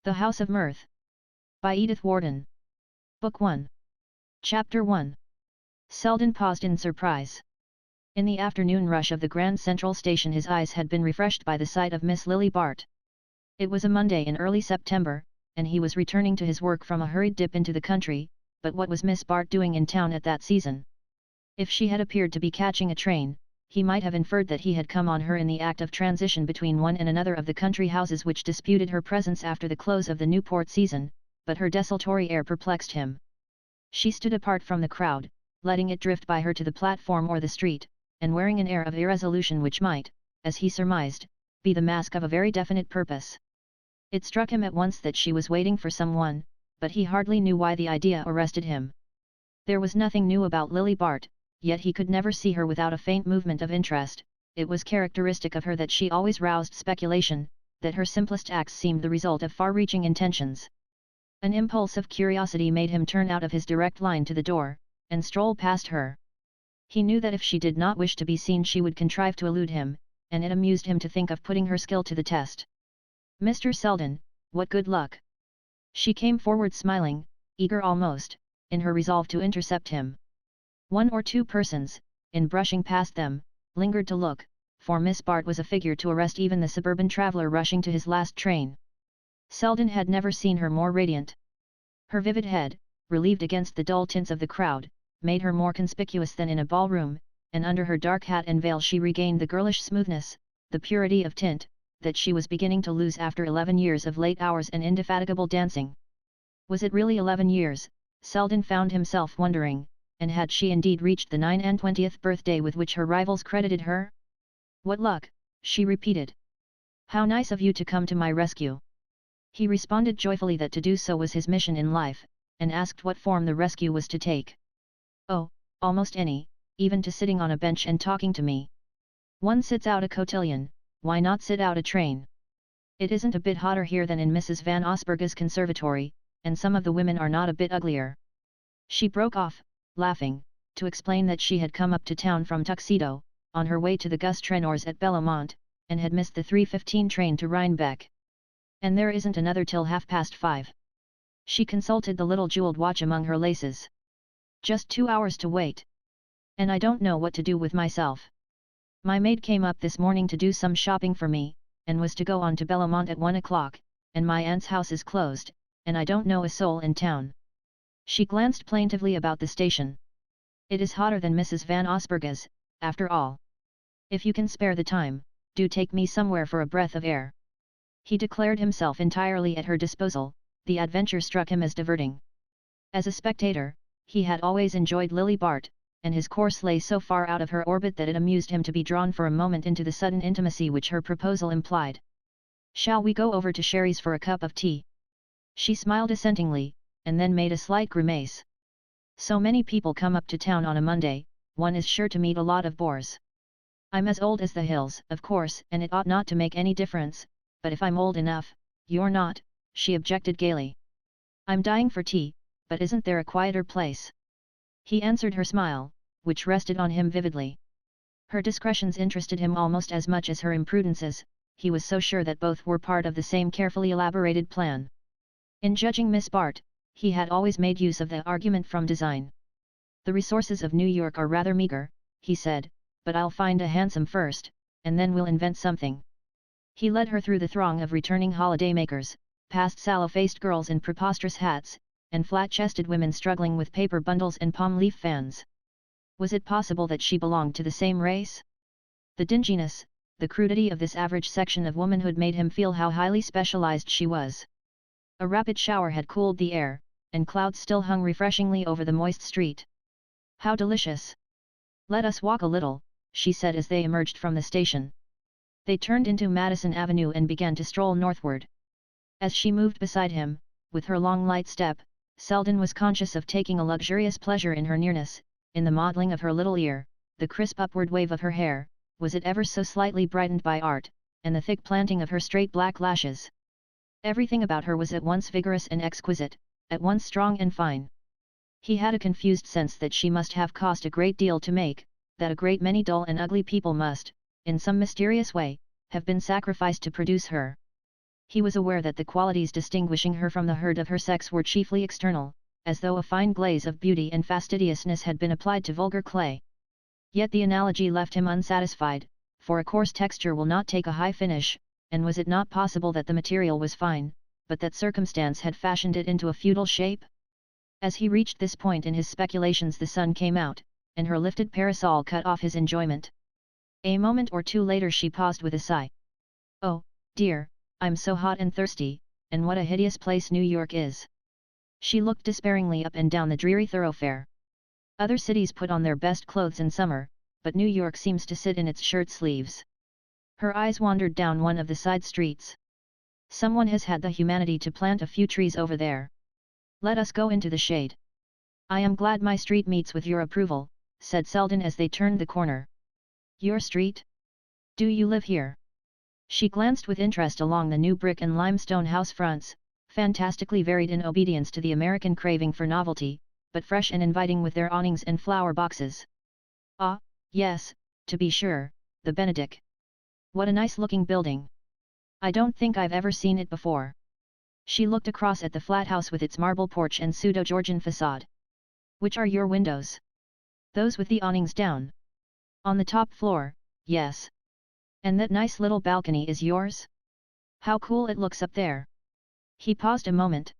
The House of Mirth. By Edith Wharton. Book 1. Chapter 1. Selden paused in surprise. In the afternoon rush of the Grand Central Station his eyes had been refreshed by the sight of Miss Lily Bart. It was a Monday in early September, and he was returning to his work from a hurried dip into the country, but what was Miss Bart doing in town at that season? If she had appeared to be catching a train, he might have inferred that he had come on her in the act of transition between one and another of the country houses which disputed her presence after the close of the Newport season, but her desultory air perplexed him. She stood apart from the crowd, letting it drift by her to the platform or the street, and wearing an air of irresolution which might, as he surmised, be the mask of a very definite purpose. It struck him at once that she was waiting for someone, but he hardly knew why the idea arrested him. There was nothing new about Lily Bart, yet he could never see her without a faint movement of interest. It was characteristic of her that she always roused speculation, that her simplest acts seemed the result of far-reaching intentions. An impulse of curiosity made him turn out of his direct line to the door, and stroll past her. He knew that if she did not wish to be seen she would contrive to elude him, and it amused him to think of putting her skill to the test. "Mr. Selden, what good luck!" She came forward smiling, eager almost, in her resolve to intercept him. One or two persons, in brushing past them, lingered to look, for Miss Bart was a figure to arrest even the suburban traveller rushing to his last train. Selden had never seen her more radiant. Her vivid head, relieved against the dull tints of the crowd, made her more conspicuous than in a ballroom, and under her dark hat and veil she regained the girlish smoothness, the purity of tint, that she was beginning to lose after 11 years of late hours and indefatigable dancing. Was it really 11 years, Selden found himself wondering, and had she indeed reached the 29th birthday with which her rivals credited her? "What luck," she repeated. "How nice of you to come to my rescue." He responded joyfully that to do so was his mission in life, and asked what form the rescue was to take. "Oh, almost any, even to sitting on a bench and talking to me. One sits out a cotillion, why not sit out a train? It isn't a bit hotter here than in Mrs. Van Osburgha's conservatory, and some of the women are not a bit uglier." She broke off, laughing, to explain that she had come up to town from Tuxedo, on her way to the Gus Trenor's at Bellamont, and had missed the 3:15 train to Rhinebeck. "And there isn't another till 5:30. She consulted the little jeweled watch among her laces. "Just 2 hours to wait. And I don't know what to do with myself. My maid came up this morning to do some shopping for me, and was to go on to Bellamont at 1 o'clock, and my aunt's house is closed, and I don't know a soul in town." She glanced plaintively about the station. "It is hotter than Mrs. Van Osburgha's, after all. If you can spare the time, do take me somewhere for a breath of air." He declared himself entirely at her disposal. The adventure struck him as diverting. As a spectator, he had always enjoyed Lily Bart, and his course lay so far out of her orbit that it amused him to be drawn for a moment into the sudden intimacy which her proposal implied. "Shall we go over to Sherry's for a cup of tea?" She smiled assentingly, and then made a slight grimace. "So many people come up to town on a Monday, one is sure to meet a lot of bores. I'm as old as the hills, of course, and it ought not to make any difference, but if I'm old enough, you're not," she objected gaily. "I'm dying for tea, but isn't there a quieter place?" He answered her smile, which rested on him vividly. Her discretions interested him almost as much as her imprudences, he was so sure that both were part of the same carefully elaborated plan. In judging Miss Bart, he had always made use of the argument from design. "The resources of New York are rather meager," he said, "but I'll find a hansom first, and then we'll invent something." He led her through the throng of returning holiday-makers, past sallow-faced girls in preposterous hats, and flat-chested women struggling with paper bundles and palm-leaf fans. Was it possible that she belonged to the same race? The dinginess, the crudity of this average section of womanhood made him feel how highly specialized she was. A rapid shower had cooled the air, and clouds still hung refreshingly over the moist street. "How delicious! Let us walk a little," she said as they emerged from the station. They turned into Madison Avenue and began to stroll northward. As she moved beside him, with her long light step, Selden was conscious of taking a luxurious pleasure in her nearness, in the modelling of her little ear, the crisp upward wave of her hair, was it ever so slightly brightened by art, and the thick planting of her straight black lashes. Everything about her was at once vigorous and exquisite, at once strong and fine. He had a confused sense that she must have cost a great deal to make, that a great many dull and ugly people must, in some mysterious way, have been sacrificed to produce her. He was aware that the qualities distinguishing her from the herd of her sex were chiefly external, as though a fine glaze of beauty and fastidiousness had been applied to vulgar clay. Yet the analogy left him unsatisfied, for a coarse texture will not take a high finish, and was it not possible that the material was fine, but that circumstance had fashioned it into a feudal shape? As he reached this point in his speculations the sun came out, and her lifted parasol cut off his enjoyment. A moment or two later she paused with a sigh. "Oh, dear, I'm so hot and thirsty, and what a hideous place New York is." She looked despairingly up and down the dreary thoroughfare. Other cities put on their best clothes in summer, but New York seems to sit in its shirt sleeves. Her eyes wandered down one of the side streets. "Someone has had the humanity to plant a few trees over there. Let us go into the shade." "I am glad my street meets with your approval," said Selden as they turned the corner. "Your street? Do you live here?" She glanced with interest along the new brick and limestone house fronts, fantastically varied in obedience to the American craving for novelty, but fresh and inviting with their awnings and flower boxes. "Ah, yes, to be sure, the Benedict. What a nice-looking building. I don't think I've ever seen it before." She looked across at the flat house with its marble porch and pseudo-Georgian facade. "Which are your windows?" "Those with the awnings down." "On the top floor, yes." "And that nice little balcony is yours? How cool it looks up there." He paused a moment.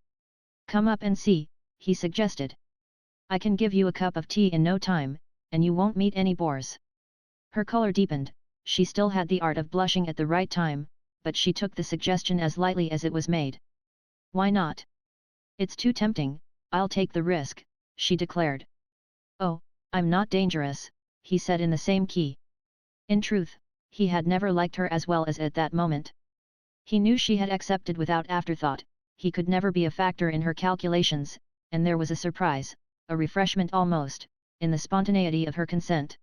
"Come up and see," he suggested. "I can give you a cup of tea in no time, and you won't meet any bores." Her color deepened. She still had the art of blushing at the right time, but she took the suggestion as lightly as it was made. "Why not? It's too tempting, I'll take the risk," she declared. "Oh, I'm not dangerous," he said in the same key. In truth, he had never liked her as well as at that moment. He knew she had accepted without afterthought, he could never be a factor in her calculations, and there was a surprise, a refreshment almost, in the spontaneity of her consent.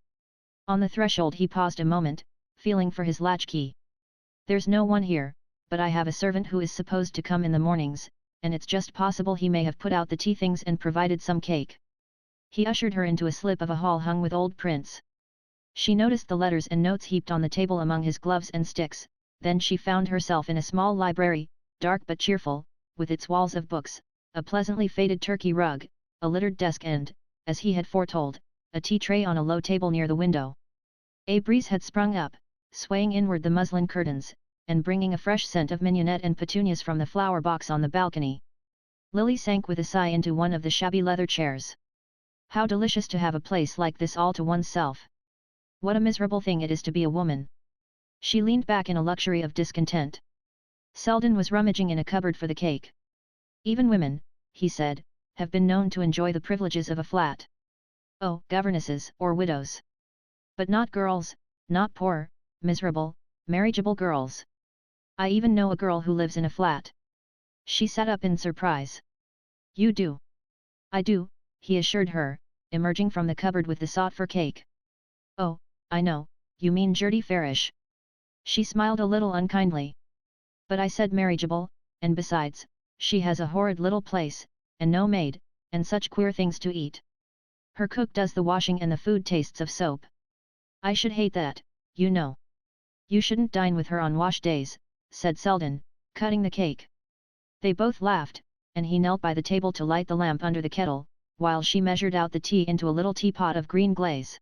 On the threshold he paused a moment, feeling for his latchkey. "There's no one here, but I have a servant who is supposed to come in the mornings, and it's just possible he may have put out the tea things and provided some cake." He ushered her into a slip of a hall hung with old prints. She noticed the letters and notes heaped on the table among his gloves and sticks, then she found herself in a small library, dark but cheerful, with its walls of books, a pleasantly faded Turkey rug, a littered desk and, as he had foretold, a tea tray on a low table near the window. A breeze had sprung up, swaying inward the muslin curtains, and bringing a fresh scent of mignonette and petunias from the flower box on the balcony. Lily sank with a sigh into one of the shabby leather chairs. How delicious to have a place like this all to oneself. What a miserable thing it is to be a woman. She leaned back in a luxury of discontent. Selden was rummaging in a cupboard for the cake. "Even women," he said, "have been known to enjoy the privileges of a flat. Oh, governesses or widows. But not girls, not poor, miserable, marriageable girls. I even know a girl who lives in a flat." She sat up in surprise. "You do?" "I do," he assured her, emerging from the cupboard with the sought-for cake. "Oh, I know, you mean Gertie Farish." She smiled a little unkindly. "But I said marriageable, and besides, she has a horrid little place, and no maid, and such queer things to eat. Her cook does the washing and the food tastes of soap. I should hate that, you know." "You shouldn't dine with her on wash days," said Selden, cutting the cake. They both laughed, and he knelt by the table to light the lamp under the kettle, while she measured out the tea into a little teapot of green glaze.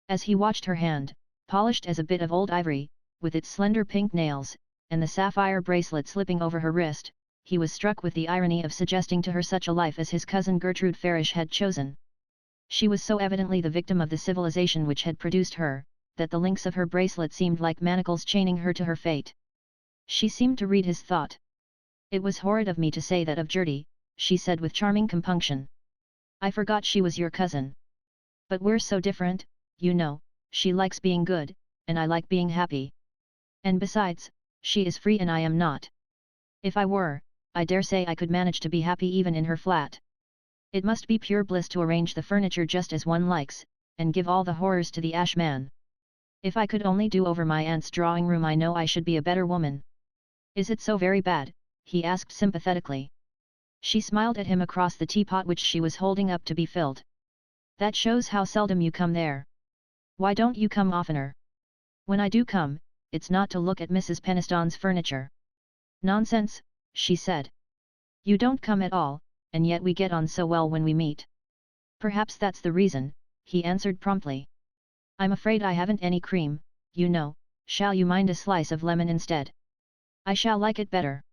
As he watched her hand, polished as a bit of old ivory, with its slender pink nails, and the sapphire bracelet slipping over her wrist, he was struck with the irony of suggesting to her such a life as his cousin Gertrude Farish had chosen. She was so evidently the victim of the civilization which had produced her, that the links of her bracelet seemed like manacles chaining her to her fate. She seemed to read his thought. "It was horrid of me to say that of Gertie," she said with charming compunction. "I forgot she was your cousin. But we're so different, you know, she likes being good, and I like being happy. And besides, she is free and I am not. If I were, I dare say I could manage to be happy even in her flat. It must be pure bliss to arrange the furniture just as one likes, and give all the horrors to the ash man. If I could only do over my aunt's drawing room I know I should be a better woman." "Is it so very bad?" he asked sympathetically. She smiled at him across the teapot which she was holding up to be filled. "That shows how seldom you come there. Why don't you come oftener? When I do come, it's not to look at Mrs. Peniston's furniture. Nonsense, she said. You don't come at all, and yet we get on so well when we meet. Perhaps that's the reason, he answered promptly. I'm afraid I haven't any cream, you know, shall you mind a slice of lemon instead? I shall like it better.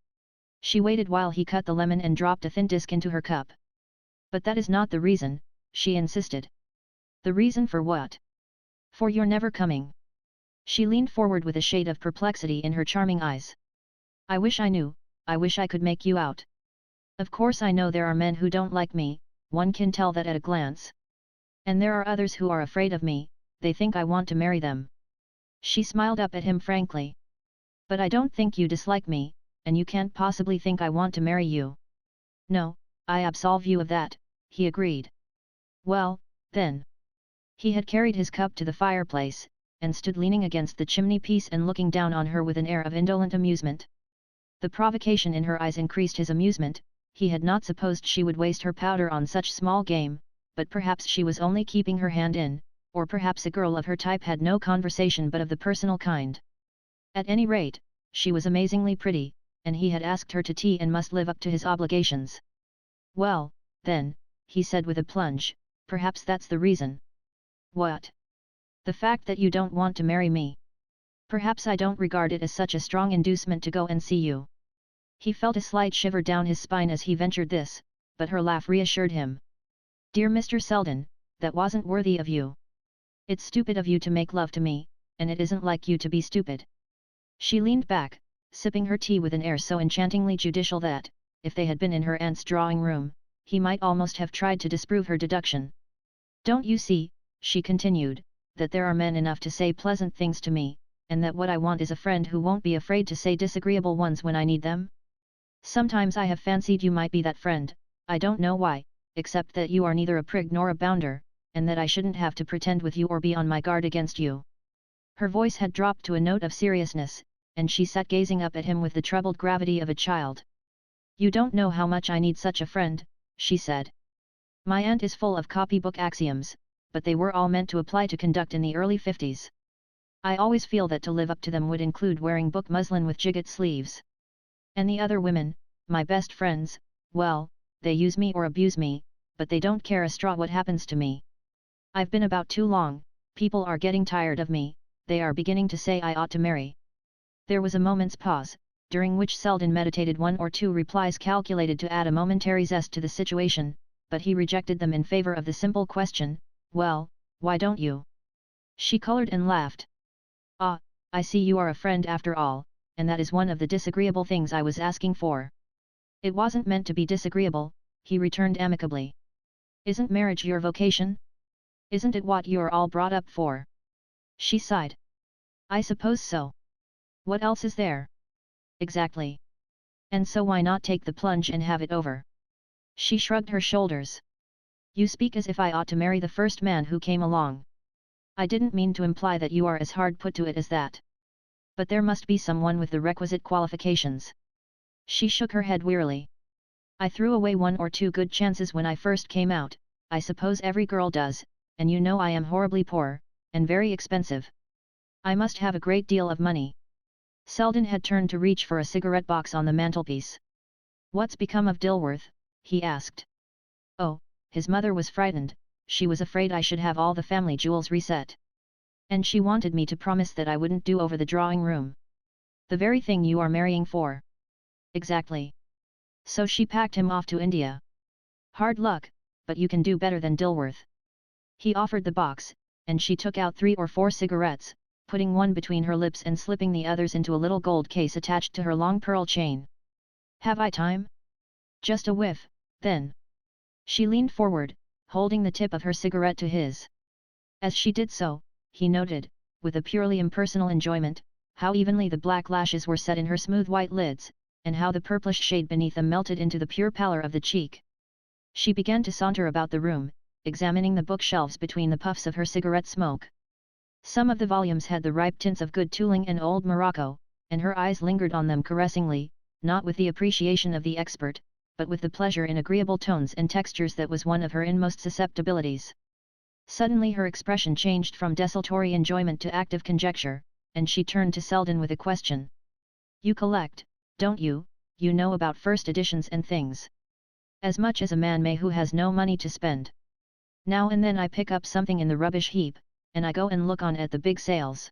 She waited while he cut the lemon and dropped a thin disc into her cup. But that is not the reason, she insisted. The reason for what? For your never coming. She leaned forward with a shade of perplexity in her charming eyes. I wish I knew, I wish I could make you out. Of course I know there are men who don't like me, one can tell that at a glance. And there are others who are afraid of me, they think I want to marry them. She smiled up at him frankly. But I don't think you dislike me, and you can't possibly think I want to marry you. No, I absolve you of that, he agreed. Well, then. He had carried his cup to the fireplace, and stood leaning against the chimney-piece and looking down on her with an air of indolent amusement. The provocation in her eyes increased his amusement. He had not supposed she would waste her powder on such small game, but perhaps she was only keeping her hand in, or perhaps a girl of her type had no conversation but of the personal kind. At any rate, she was amazingly pretty, and he had asked her to tea and must live up to his obligations. Well, then, he said with a plunge, perhaps that's the reason. What? The fact that you don't want to marry me. Perhaps I don't regard it as such a strong inducement to go and see you. He felt a slight shiver down his spine as he ventured this, but her laugh reassured him. Dear Mr. Selden, that wasn't worthy of you. It's stupid of you to make love to me, and it isn't like you to be stupid. She leaned back, sipping her tea with an air so enchantingly judicial that, if they had been in her aunt's drawing-room, he might almost have tried to disprove her deduction. Don't you see, she continued, that there are men enough to say pleasant things to me, and that what I want is a friend who won't be afraid to say disagreeable ones when I need them? Sometimes I have fancied you might be that friend, I don't know why, except that you are neither a prig nor a bounder, and that I shouldn't have to pretend with you or be on my guard against you. Her voice had dropped to a note of seriousness, and she sat gazing up at him with the troubled gravity of a child. You don't know how much I need such a friend, she said. My aunt is full of copybook axioms, but they were all meant to apply to conduct in the early 50s. I always feel that to live up to them would include wearing book muslin with gigot sleeves. And the other women, my best friends, well, they use me or abuse me, but they don't care a straw what happens to me. I've been about too long, people are getting tired of me, they are beginning to say I ought to marry. There was a moment's pause, during which Selden meditated one or two replies calculated to add a momentary zest to the situation, but he rejected them in favor of the simple question, well, why don't you? She colored and laughed. Ah, I see you are a friend after all, and that is one of the disagreeable things I was asking for. It wasn't meant to be disagreeable, he returned amicably. Isn't marriage your vocation? Isn't it what you're all brought up for? She sighed. I suppose so. What else is there? Exactly. And so why not take the plunge and have it over? She shrugged her shoulders. You speak as if I ought to marry the first man who came along. I didn't mean to imply that you are as hard put to it as that. But there must be someone with the requisite qualifications. She shook her head wearily. I threw away one or two good chances when I first came out, I suppose every girl does, and you know I am horribly poor, and very expensive. I must have a great deal of money. Selden had turned to reach for a cigarette box on the mantelpiece. What's become of Dilworth? He asked. Oh, his mother was frightened, she was afraid I should have all the family jewels reset. And she wanted me to promise that I wouldn't do over the drawing-room. The very thing you are marrying for. Exactly. So she packed him off to India. Hard luck, but you can do better than Dilworth. He offered the box, and she took out 3 or 4 cigarettes, putting one between her lips and slipping the others into a little gold case attached to her long pearl chain. Have I time? Just a whiff, then. She leaned forward, holding the tip of her cigarette to his. As she did so, he noted, with a purely impersonal enjoyment, how evenly the black lashes were set in her smooth white lids, and how the purplish shade beneath them melted into the pure pallor of the cheek. She began to saunter about the room, examining the bookshelves between the puffs of her cigarette smoke. Some of the volumes had the ripe tints of good tooling and old Morocco, and her eyes lingered on them caressingly, not with the appreciation of the expert, but with the pleasure in agreeable tones and textures that was one of her inmost susceptibilities. Suddenly her expression changed from desultory enjoyment to active conjecture, and she turned to Selden with a question. You collect, don't you? You know about first editions and things. As much as a man may who has no money to spend. Now and then I pick up something in the rubbish heap, and I go and look on at the big sales.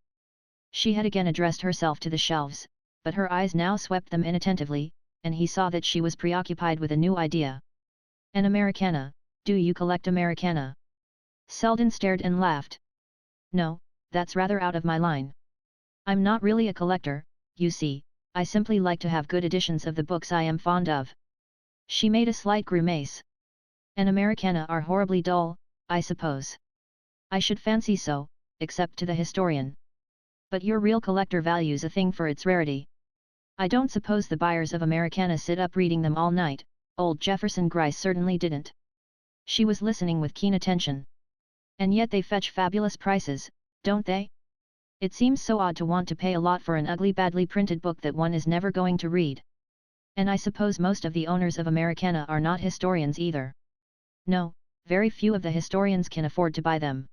She had again addressed herself to the shelves, but her eyes now swept them inattentively, and he saw that she was preoccupied with a new idea. An Americana, do you collect Americana? Selden stared and laughed. No, that's rather out of my line. I'm not really a collector, you see, I simply like to have good editions of the books I am fond of. She made a slight grimace. An Americana are horribly dull, I suppose. I should fancy so, except to the historian. But your real collector values a thing for its rarity. I don't suppose the buyers of Americana sit up reading them all night, old Jefferson Gryce certainly didn't. She was listening with keen attention. And yet they fetch fabulous prices, don't they? It seems so odd to want to pay a lot for an ugly badly printed book that one is never going to read. And I suppose most of the owners of Americana are not historians either. No, very few of the historians can afford to buy them.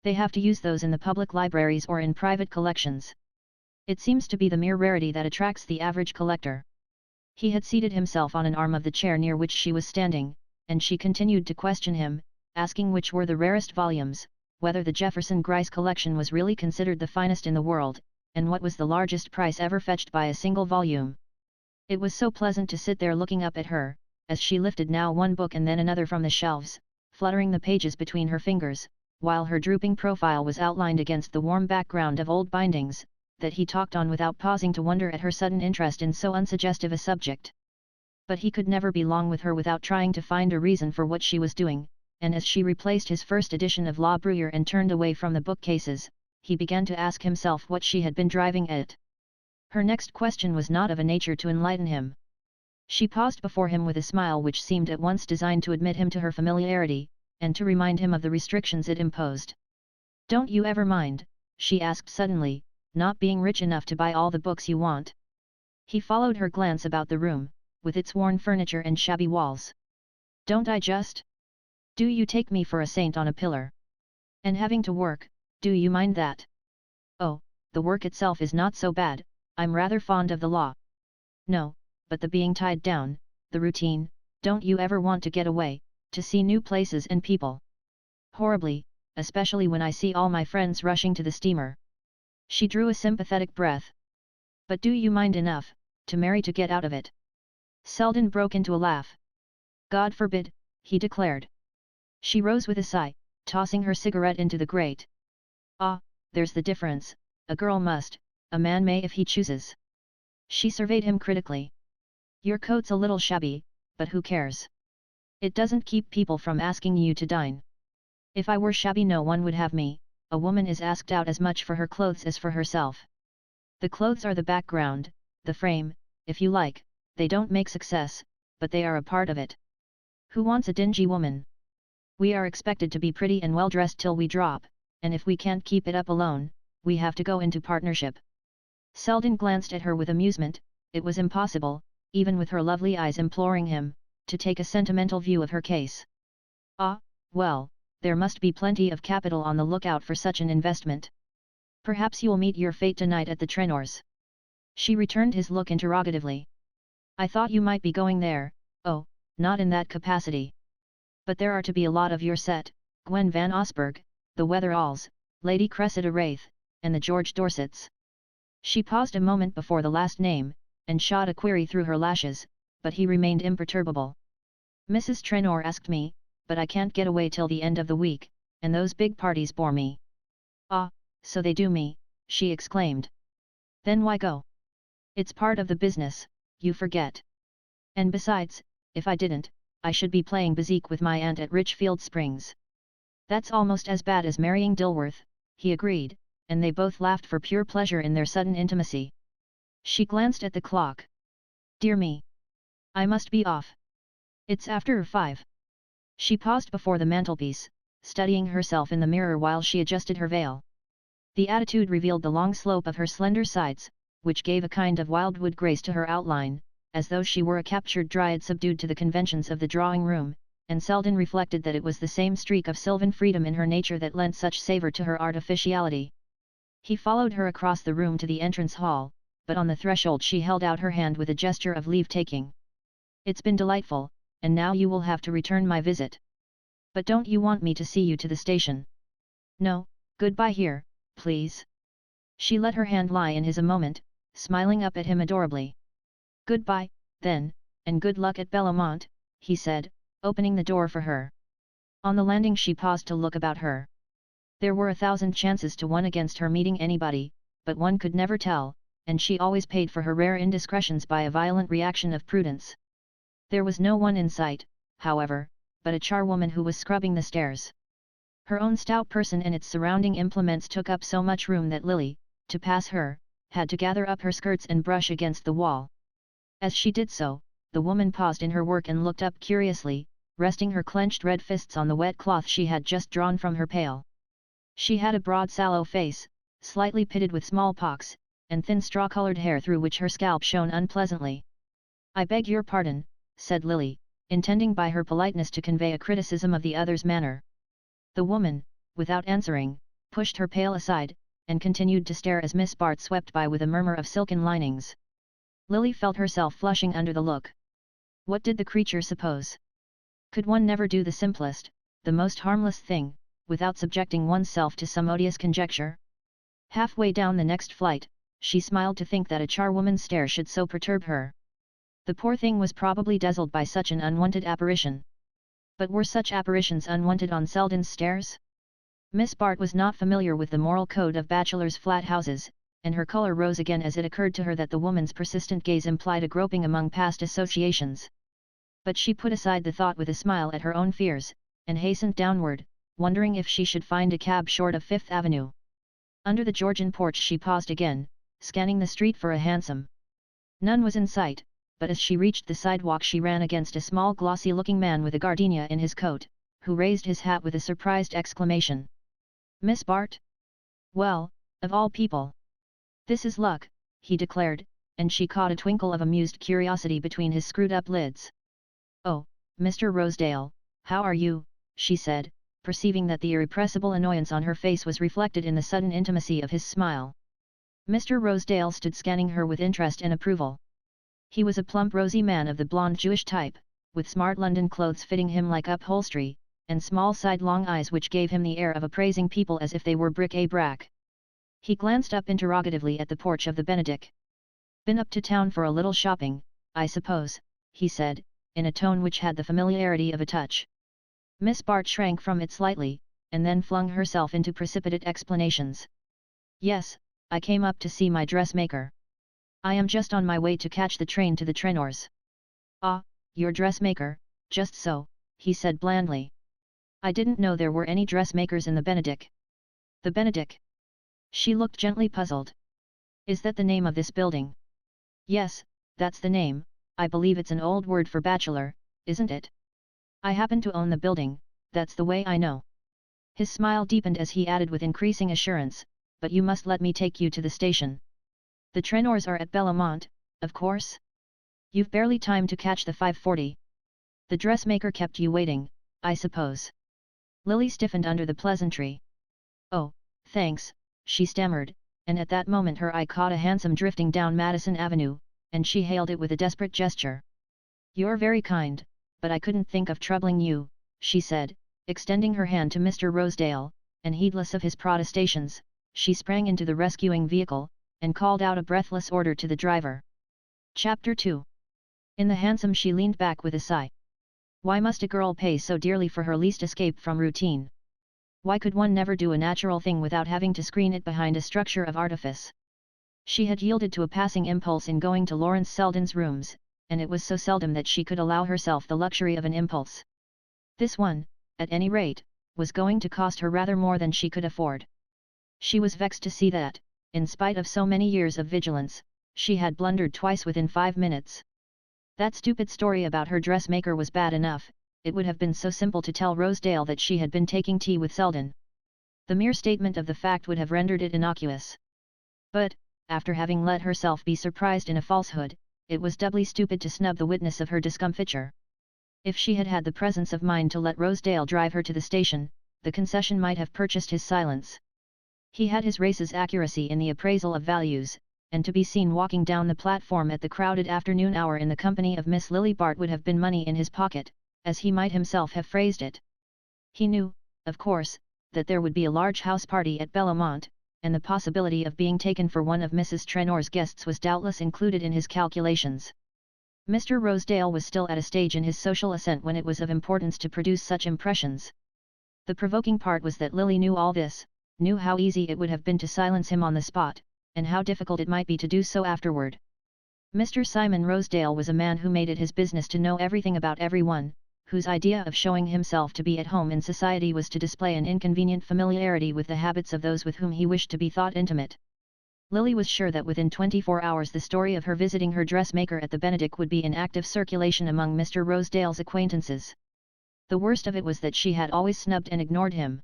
They have to use those in the public libraries or in private collections. It seems to be the mere rarity that attracts the average collector. He had seated himself on an arm of the chair near which she was standing, and she continued to question him, asking which were the rarest volumes, whether the Jefferson Gryce collection was really considered the finest in the world, and what was the largest price ever fetched by a single volume. It was so pleasant to sit there looking up at her, as she lifted now one book and then another from the shelves, fluttering the pages between her fingers, while her drooping profile was outlined against the warm background of old bindings, that he talked on without pausing to wonder at her sudden interest in so unsuggestive a subject. But he could never be long with her without trying to find a reason for what she was doing, and as she replaced his first edition of La Bruyere and turned away from the bookcases, he began to ask himself what she had been driving at. Her next question was not of a nature to enlighten him. She paused before him with a smile which seemed at once designed to admit him to her familiarity, and to remind him of the restrictions it imposed. Don't you ever mind, she asked suddenly, not being rich enough to buy all the books you want? He followed her glance about the room, with its worn furniture and shabby walls. Don't I just? Do you take me for a saint on a pillar? And having to work, do you mind that? Oh, the work itself is not so bad, I'm rather fond of the law. No, but the being tied down, the routine, don't you ever want to get away, to see new places and people? Horribly, especially when I see all my friends rushing to the steamer. She drew a sympathetic breath. But do you mind enough, to marry to get out of it? Selden broke into a laugh. God forbid, he declared. She rose with a sigh, tossing her cigarette into the grate. Ah, there's the difference, a girl must, a man may if he chooses. She surveyed him critically. Your coat's a little shabby, but who cares? It doesn't keep people from asking you to dine. If I were shabby no one would have me, a woman is asked out as much for her clothes as for herself. The clothes are the background, the frame, if you like, they don't make success, but they are a part of it. Who wants a dingy woman? We are expected to be pretty and well dressed till we drop, and if we can't keep it up alone, we have to go into partnership. Selden glanced at her with amusement. It was impossible, even with her lovely eyes imploring him, to take a sentimental view of her case. Ah, well, there must be plenty of capital on the lookout for such an investment. Perhaps you'll meet your fate tonight at the Trenors. She returned his look interrogatively. I thought you might be going there. Oh, not in that capacity. But there are to be a lot of your set, Gwen van Osburgh, the Wetheralls, Lady Cressida Wraith, and the George Dorsets. She paused a moment before the last name, and shot a query through her lashes, but he remained imperturbable. Mrs. Trenor asked me, but I can't get away till the end of the week, and those big parties bore me. Ah, so they do me, she exclaimed. Then why go? It's part of the business, you forget. And besides, if I didn't, I should be playing bezique with my aunt at Richfield Springs. That's almost as bad as marrying Dilworth, he agreed, and they both laughed for pure pleasure in their sudden intimacy. She glanced at the clock. Dear me! I must be off. It's after 5. She paused before the mantelpiece, studying herself in the mirror while she adjusted her veil. The attitude revealed the long slope of her slender sides, which gave a kind of wildwood grace to her outline, as though she were a captured dryad subdued to the conventions of the drawing-room, and Selden reflected that it was the same streak of sylvan freedom in her nature that lent such savour to her artificiality. He followed her across the room to the entrance hall, but on the threshold she held out her hand with a gesture of leave-taking. "It's been delightful, and now you will have to return my visit. But don't you want me to see you to the station?" "No, goodbye here, please." She let her hand lie in his a moment, smiling up at him adorably. "Goodbye, then, and good luck at Bellamont," he said, opening the door for her. On the landing she paused to look about her. There were 1,000 chances to 1 against her meeting anybody, but one could never tell, and she always paid for her rare indiscretions by a violent reaction of prudence. There was no one in sight, however, but a charwoman who was scrubbing the stairs. Her own stout person and its surrounding implements took up so much room that Lily, to pass her, had to gather up her skirts and brush against the wall. As she did so, the woman paused in her work and looked up curiously, resting her clenched red fists on the wet cloth she had just drawn from her pail. She had a broad sallow face, slightly pitted with smallpox, and thin straw-colored hair through which her scalp shone unpleasantly. "I beg your pardon," said Lily, intending by her politeness to convey a criticism of the other's manner. The woman, without answering, pushed her pail aside, and continued to stare as Miss Bart swept by with a murmur of silken linings. Lily felt herself flushing under the look. What did the creature suppose? Could one never do the simplest, the most harmless thing, without subjecting oneself to some odious conjecture? Halfway down the next flight, she smiled to think that a charwoman's stare should so perturb her. The poor thing was probably dazzled by such an unwanted apparition. But were such apparitions unwanted on Selden's stairs? Miss Bart was not familiar with the moral code of bachelors' flat houses, and her color rose again as it occurred to her that the woman's persistent gaze implied a groping among past associations. But she put aside the thought with a smile at her own fears, and hastened downward, wondering if she should find a cab short of Fifth Avenue. Under the Georgian porch she paused again, scanning the street for a hansom. None was in sight, but as she reached the sidewalk she ran against a small glossy-looking man with a gardenia in his coat, who raised his hat with a surprised exclamation. "Miss Bart? Well, of all people! This is luck," he declared, and she caught a twinkle of amused curiosity between his screwed-up lids. "Oh, Mr. Rosedale, how are you?" she said, perceiving that the irrepressible annoyance on her face was reflected in the sudden intimacy of his smile. Mr. Rosedale stood scanning her with interest and approval. He was a plump rosy man of the blonde Jewish type, with smart London clothes fitting him like upholstery, and small sidelong eyes which gave him the air of appraising people as if they were bric-a-brac. He glanced up interrogatively at the porch of the Benedick. "Been up to town for a little shopping, I suppose," he said, in a tone which had the familiarity of a touch. Miss Bart shrank from it slightly, and then flung herself into precipitate explanations. "Yes, I came up to see my dressmaker. I am just on my way to catch the train to the Trenors." "Ah, your dressmaker, just so," he said blandly. "I didn't know there were any dressmakers in the Benedick." "The Benedick?" She looked gently puzzled. "Is that the name of this building?" "Yes, that's the name. I believe it's an old word for bachelor, isn't it? I happen to own the building, that's the way I know." His smile deepened as he added with increasing assurance, "But you must let me take you to the station. The Trenors are at Bellamont, of course? You've barely time to catch the 5:40. The dressmaker kept you waiting, I suppose." Lily stiffened under the pleasantry. "Oh, thanks," she stammered, and at that moment her eye caught a hansom drifting down Madison Avenue, and she hailed it with a desperate gesture. "You're very kind, but I couldn't think of troubling you," she said, extending her hand to Mr. Rosedale, and heedless of his protestations, she sprang into the rescuing vehicle, and called out a breathless order to the driver. Chapter 2. In the hansom she leaned back with a sigh. Why must a girl pay so dearly for her least escape from routine? Why could one never do a natural thing without having to screen it behind a structure of artifice? She had yielded to a passing impulse in going to Lawrence Selden's rooms, and it was so seldom that she could allow herself the luxury of an impulse. This one, at any rate, was going to cost her rather more than she could afford. She was vexed to see that, in spite of so many years of vigilance, she had blundered twice within 5 minutes. That stupid story about her dressmaker was bad enough, it would have been so simple to tell Rosedale that she had been taking tea with Selden. The mere statement of the fact would have rendered it innocuous. But, after having let herself be surprised in a falsehood, it was doubly stupid to snub the witness of her discomfiture. If she had had the presence of mind to let Rosedale drive her to the station, the concession might have purchased his silence. He had his race's accuracy in the appraisal of values, and to be seen walking down the platform at the crowded afternoon hour in the company of Miss Lily Bart would have been money in his pocket, as he might himself have phrased it. He knew, of course, that there would be a large house party at Bellamont, and the possibility of being taken for one of Mrs. Trenor's guests was doubtless included in his calculations. Mr. Rosedale was still at a stage in his social ascent when it was of importance to produce such impressions. The provoking part was that Lily knew all this, knew how easy it would have been to silence him on the spot, and how difficult it might be to do so afterward. Mr. Simon Rosedale was a man who made it his business to know everything about everyone, whose idea of showing himself to be at home in society was to display an inconvenient familiarity with the habits of those with whom he wished to be thought intimate. Lily was sure that within 24 hours the story of her visiting her dressmaker at the Benedict would be in active circulation among Mr. Rosedale's acquaintances. The worst of it was that she had always snubbed and ignored him.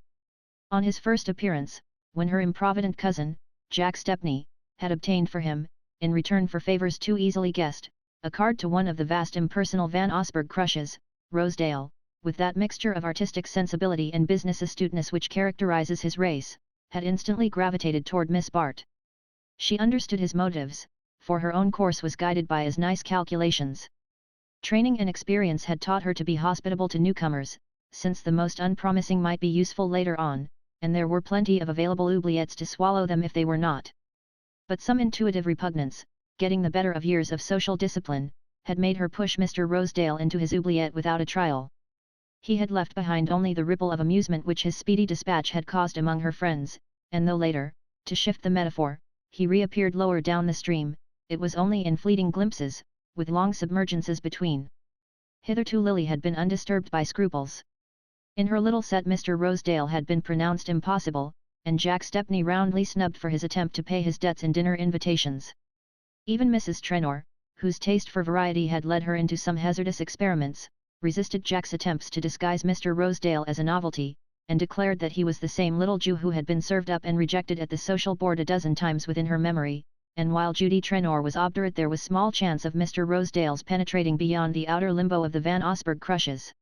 On his first appearance, when her improvident cousin, Jack Stepney, had obtained for him, in return for favours too easily guessed, a card to one of the vast impersonal Van Osburgh crushes, Rosedale, with that mixture of artistic sensibility and business astuteness which characterizes his race, had instantly gravitated toward Miss Bart. She understood his motives, for her own course was guided by as nice calculations. Training and experience had taught her to be hospitable to newcomers, since the most unpromising might be useful later on, and there were plenty of available oubliettes to swallow them if they were not. But some intuitive repugnance, getting the better of years of social discipline, had made her push Mr. Rosedale into his oubliette without a trial. He had left behind only the ripple of amusement which his speedy dispatch had caused among her friends, and though later, to shift the metaphor, he reappeared lower down the stream, it was only in fleeting glimpses, with long submergences between. Hitherto Lily had been undisturbed by scruples. In her little set Mr. Rosedale had been pronounced impossible, and Jack Stepney roundly snubbed for his attempt to pay his debts in dinner invitations. Even Mrs. Trenor, whose taste for variety had led her into some hazardous experiments, resisted Jack's attempts to disguise Mr. Rosedale as a novelty, and declared that he was the same little Jew who had been served up and rejected at the social board a dozen times within her memory, and while Judy Trenor was obdurate there was small chance of Mr. Rosedale's penetrating beyond the outer limbo of the Van Osburgh crushes.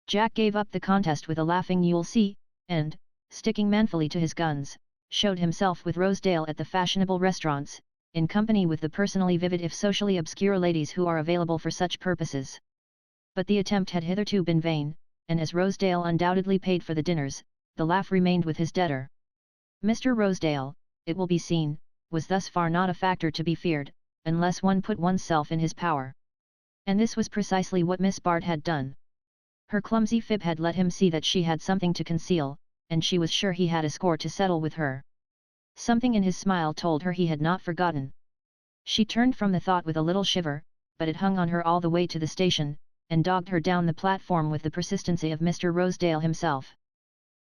Jack gave up the contest with a laughing "you'll see," and, sticking manfully to his guns, showed himself with Rosedale at the fashionable restaurants, in company with the personally vivid if socially obscure ladies who are available for such purposes. But the attempt had hitherto been vain, and as Rosedale undoubtedly paid for the dinners, the laugh remained with his debtor. Mr. Rosedale, it will be seen, was thus far not a factor to be feared, unless one put oneself in his power. And this was precisely what Miss Bart had done. Her clumsy fib had let him see that she had something to conceal, and she was sure he had a score to settle with her. Something in his smile told her he had not forgotten. She turned from the thought with a little shiver, but it hung on her all the way to the station, and dogged her down the platform with the persistency of Mr. Rosedale himself.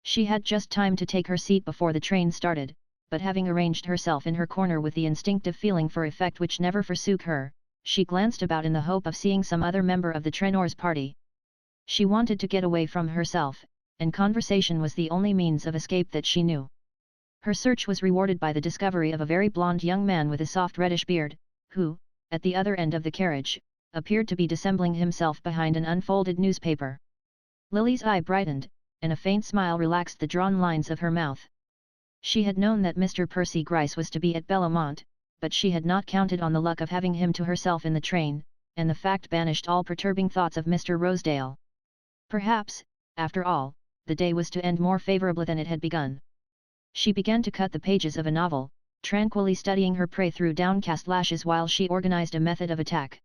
She had just time to take her seat before the train started, but having arranged herself in her corner with the instinctive feeling for effect which never forsook her, she glanced about in the hope of seeing some other member of the Trenors' party. She wanted to get away from herself, and conversation was the only means of escape that she knew. Her search was rewarded by the discovery of a very blond young man with a soft reddish beard, who, at the other end of the carriage, appeared to be dissembling himself behind an unfolded newspaper. Lily's eye brightened, and a faint smile relaxed the drawn lines of her mouth. She had known that Mr. Percy Gryce was to be at Bellamont, but she had not counted on the luck of having him to herself in the train, and the fact banished all perturbing thoughts of Mr. Rosedale. Perhaps, after all, the day was to end more favourably than it had begun. She began to cut the pages of a novel, tranquilly studying her prey through downcast lashes while she organized a method of attack.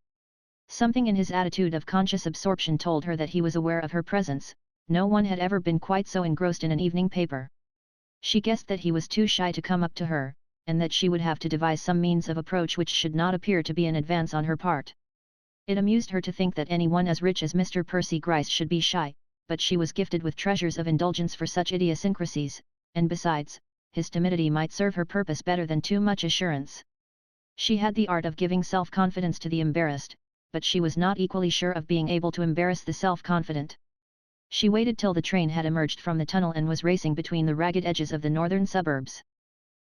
Something in his attitude of conscious absorption told her that he was aware of her presence. No one had ever been quite so engrossed in an evening paper. She guessed that he was too shy to come up to her, and that she would have to devise some means of approach which should not appear to be an advance on her part. It amused her to think that anyone as rich as Mr. Percy Gryce should be shy, but she was gifted with treasures of indulgence for such idiosyncrasies, and besides, his timidity might serve her purpose better than too much assurance. She had the art of giving self-confidence to the embarrassed, but she was not equally sure of being able to embarrass the self-confident. She waited till the train had emerged from the tunnel and was racing between the ragged edges of the northern suburbs.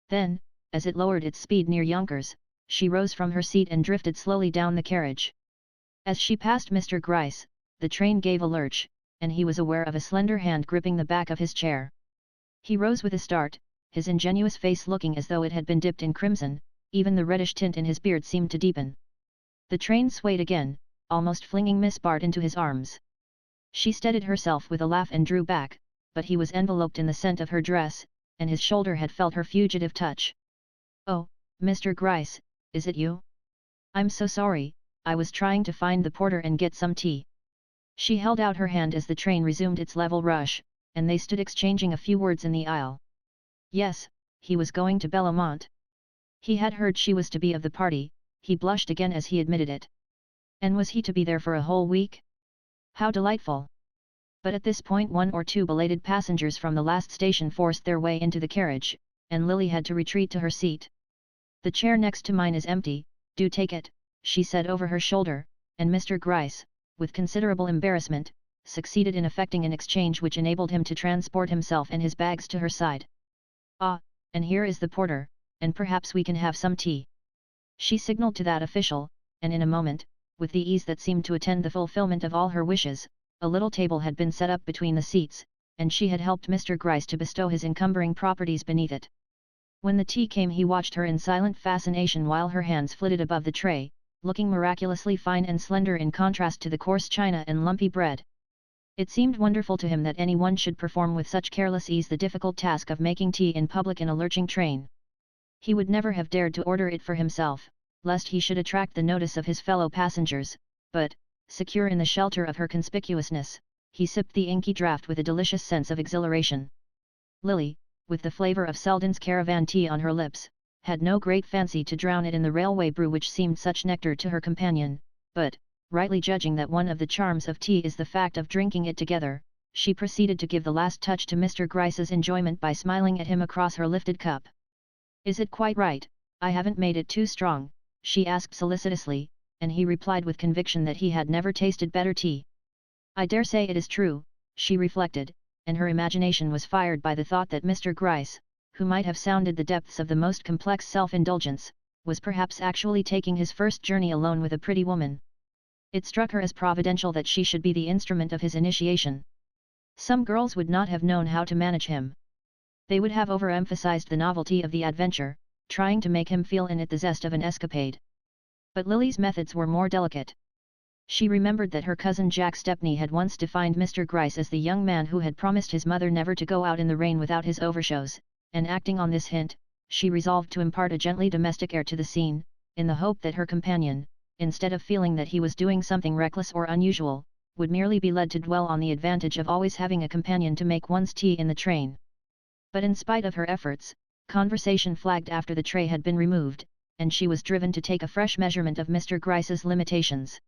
Then, as it lowered its speed near Yonkers, she rose from her seat and drifted slowly down the carriage. As she passed Mr. Gryce, the train gave a lurch, and he was aware of a slender hand gripping the back of his chair. He rose with a start, his ingenuous face looking as though it had been dipped in crimson, even the reddish tint in his beard seemed to deepen. The train swayed again, almost flinging Miss Bart into his arms. She steadied herself with a laugh and drew back, but he was enveloped in the scent of her dress, and his shoulder had felt her fugitive touch. "Oh, Mr. Gryce, is it you? I'm so sorry, I was trying to find the porter and get some tea." She held out her hand as the train resumed its level rush, and they stood exchanging a few words in the aisle. Yes, he was going to Bellamont. He had heard she was to be of the party. He blushed again as he admitted it. And was he to be there for a whole week? How delightful! But at this point one or two belated passengers from the last station forced their way into the carriage, and Lily had to retreat to her seat. "The chair next to mine is empty, do take it," she said over her shoulder, and Mr. Gryce, with considerable embarrassment, succeeded in effecting an exchange which enabled him to transport himself and his bags to her side. "Ah, and here is the porter, and perhaps we can have some tea." She signalled to that official, and in a moment, with the ease that seemed to attend the fulfillment of all her wishes, a little table had been set up between the seats, and she had helped Mr. Gryce to bestow his encumbering properties beneath it. When the tea came he watched her in silent fascination while her hands flitted above the tray, looking miraculously fine and slender in contrast to the coarse china and lumpy bread. It seemed wonderful to him that anyone should perform with such careless ease the difficult task of making tea in public in a lurching train. He would never have dared to order it for himself, lest he should attract the notice of his fellow passengers, but, secure in the shelter of her conspicuousness, he sipped the inky draught with a delicious sense of exhilaration. Lily, with the flavour of Selden's caravan tea on her lips, had no great fancy to drown it in the railway brew which seemed such nectar to her companion, but, rightly judging that one of the charms of tea is the fact of drinking it together, she proceeded to give the last touch to Mr. Gryce's enjoyment by smiling at him across her lifted cup. "Is it quite right, I haven't made it too strong?" she asked solicitously, and he replied with conviction that he had never tasted better tea. "I dare say it is true," she reflected, and her imagination was fired by the thought that Mr. Gryce, who might have sounded the depths of the most complex self-indulgence, was perhaps actually taking his first journey alone with a pretty woman. It struck her as providential that she should be the instrument of his initiation. Some girls would not have known how to manage him. They would have overemphasized the novelty of the adventure, trying to make him feel in it the zest of an escapade. But Lily's methods were more delicate. She remembered that her cousin Jack Stepney had once defined Mr. Gryce as the young man who had promised his mother never to go out in the rain without his overshoes, and acting on this hint, she resolved to impart a gently domestic air to the scene, in the hope that her companion, instead of feeling that he was doing something reckless or unusual, would merely be led to dwell on the advantage of always having a companion to make one's tea in the train. But in spite of her efforts, conversation flagged after the tray had been removed, and she was driven to take a fresh measurement of Mr. Gryce's limitations.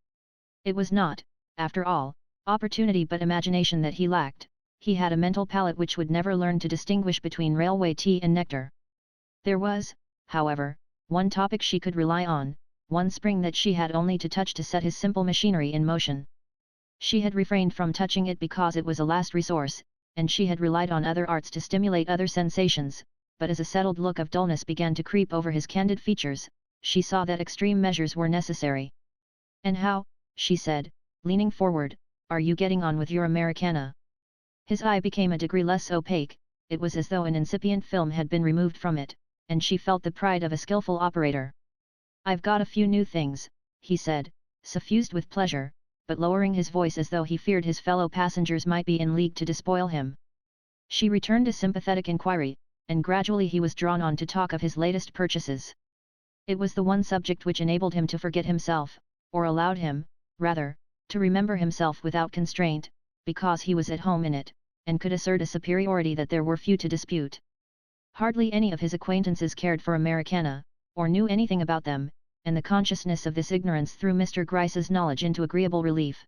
It was not, after all, opportunity but imagination that he lacked. He had a mental palate which would never learn to distinguish between railway tea and nectar. There was, however, one topic she could rely on, one spring that she had only to touch to set his simple machinery in motion. She had refrained from touching it because it was a last resource, and she had relied on other arts to stimulate other sensations, but as a settled look of dullness began to creep over his candid features, she saw that extreme measures were necessary. "And how," she said, leaning forward, "are you getting on with your Americana?" His eye became a degree less opaque, it was as though an incipient film had been removed from it, and she felt the pride of a skillful operator. "I've got a few new things," he said, suffused with pleasure, but lowering his voice as though he feared his fellow passengers might be in league to despoil him. She returned a sympathetic inquiry, and gradually he was drawn on to talk of his latest purchases. It was the one subject which enabled him to forget himself, or allowed him, rather, to remember himself without constraint, because he was at home in it, and could assert a superiority that there were few to dispute. Hardly any of his acquaintances cared for Americana, or knew anything about them, and the consciousness of this ignorance threw Mr. Gryce's knowledge into agreeable relief.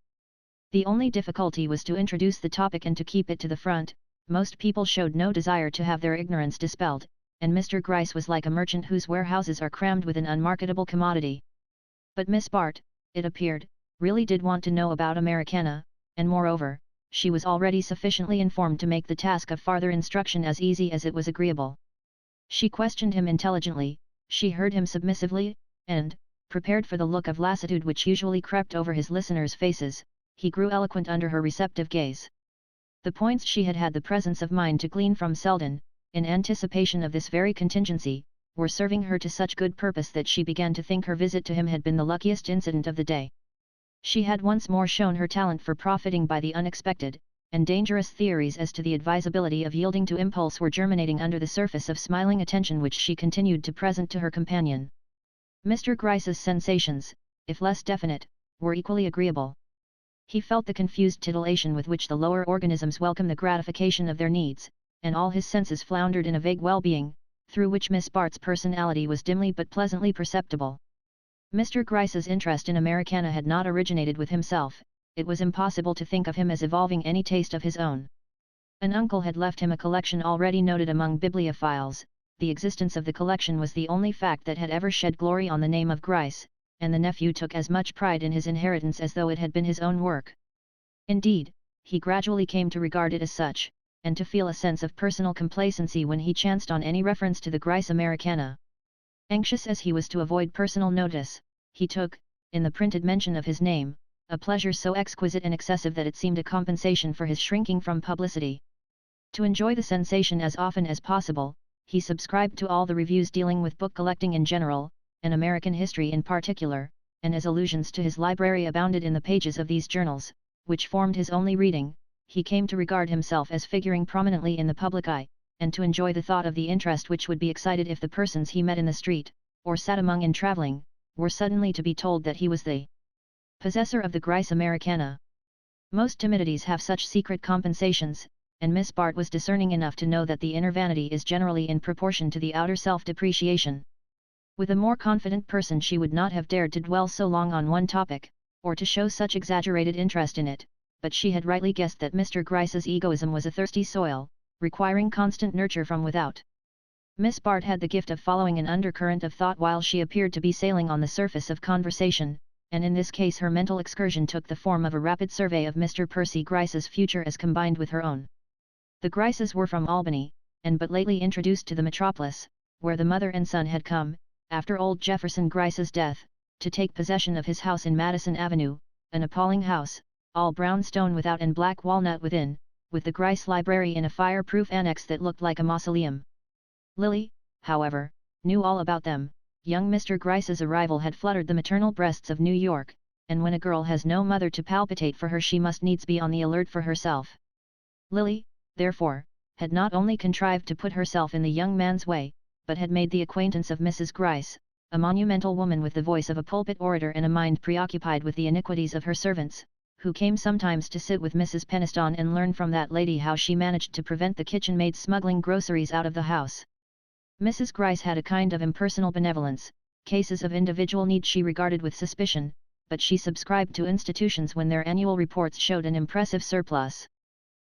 The only difficulty was to introduce the topic and to keep it to the front. Most people showed no desire to have their ignorance dispelled, and Mr. Gryce was like a merchant whose warehouses are crammed with an unmarketable commodity. But Miss Bart, it appeared, really did want to know about Americana, and moreover, she was already sufficiently informed to make the task of farther instruction as easy as it was agreeable. She questioned him intelligently, she heard him submissively, and, prepared for the look of lassitude which usually crept over his listeners' faces, he grew eloquent under her receptive gaze. The points she had had the presence of mind to glean from Selden, in anticipation of this very contingency, were serving her to such good purpose that she began to think her visit to him had been the luckiest incident of the day. She had once more shown her talent for profiting by the unexpected, and dangerous theories as to the advisability of yielding to impulse were germinating under the surface of smiling attention which she continued to present to her companion. Mr. Gryce's sensations, if less definite, were equally agreeable. He felt the confused titillation with which the lower organisms welcome the gratification of their needs, and all his senses floundered in a vague well-being, through which Miss Bart's personality was dimly but pleasantly perceptible. Mr. Gryce's interest in Americana had not originated with himself. It was impossible to think of him as evolving any taste of his own. An uncle had left him a collection already noted among bibliophiles. The existence of the collection was the only fact that had ever shed glory on the name of Gryce, and the nephew took as much pride in his inheritance as though it had been his own work. Indeed, he gradually came to regard it as such, and to feel a sense of personal complacency when he chanced on any reference to the Gryce Americana. Anxious as he was to avoid personal notice, he took, in the printed mention of his name, a pleasure so exquisite and excessive that it seemed a compensation for his shrinking from publicity. To enjoy the sensation as often as possible, he subscribed to all the reviews dealing with book collecting in general, and American history in particular, and as allusions to his library abounded in the pages of these journals, which formed his only reading, he came to regard himself as figuring prominently in the public eye, and to enjoy the thought of the interest which would be excited if the persons he met in the street, or sat among in travelling, were suddenly to be told that he was the possessor of the Gryce Americana. Most timidities have such secret compensations, and Miss Bart was discerning enough to know that the inner vanity is generally in proportion to the outer self-depreciation. With a more confident person she would not have dared to dwell so long on one topic, or to show such exaggerated interest in it, but she had rightly guessed that Mr. Gryce's egoism was a thirsty soil, requiring constant nurture from without. Miss Bart had the gift of following an undercurrent of thought while she appeared to be sailing on the surface of conversation, and in this case her mental excursion took the form of a rapid survey of Mr. Percy Gryce's future as combined with her own. The Gryces were from Albany, and but lately introduced to the metropolis, where the mother and son had come, after old Jefferson Gryce's death, to take possession of his house in Madison Avenue, an appalling house, all brown stone without and black walnut within, with the Gryce library in a fire-proof annex that looked like a mausoleum. Lily, however, knew all about them. Young Mr. Gryce's arrival had fluttered the maternal breasts of New York, and when a girl has no mother to palpitate for her she must needs be on the alert for herself. Lily, therefore, had not only contrived to put herself in the young man's way, but had made the acquaintance of Mrs. Gryce, a monumental woman with the voice of a pulpit orator and a mind preoccupied with the iniquities of her servants, who came sometimes to sit with Mrs. Peniston and learn from that lady how she managed to prevent the kitchen maid smuggling groceries out of the house. Mrs. Gryce had a kind of impersonal benevolence. Cases of individual need she regarded with suspicion, but she subscribed to institutions when their annual reports showed an impressive surplus.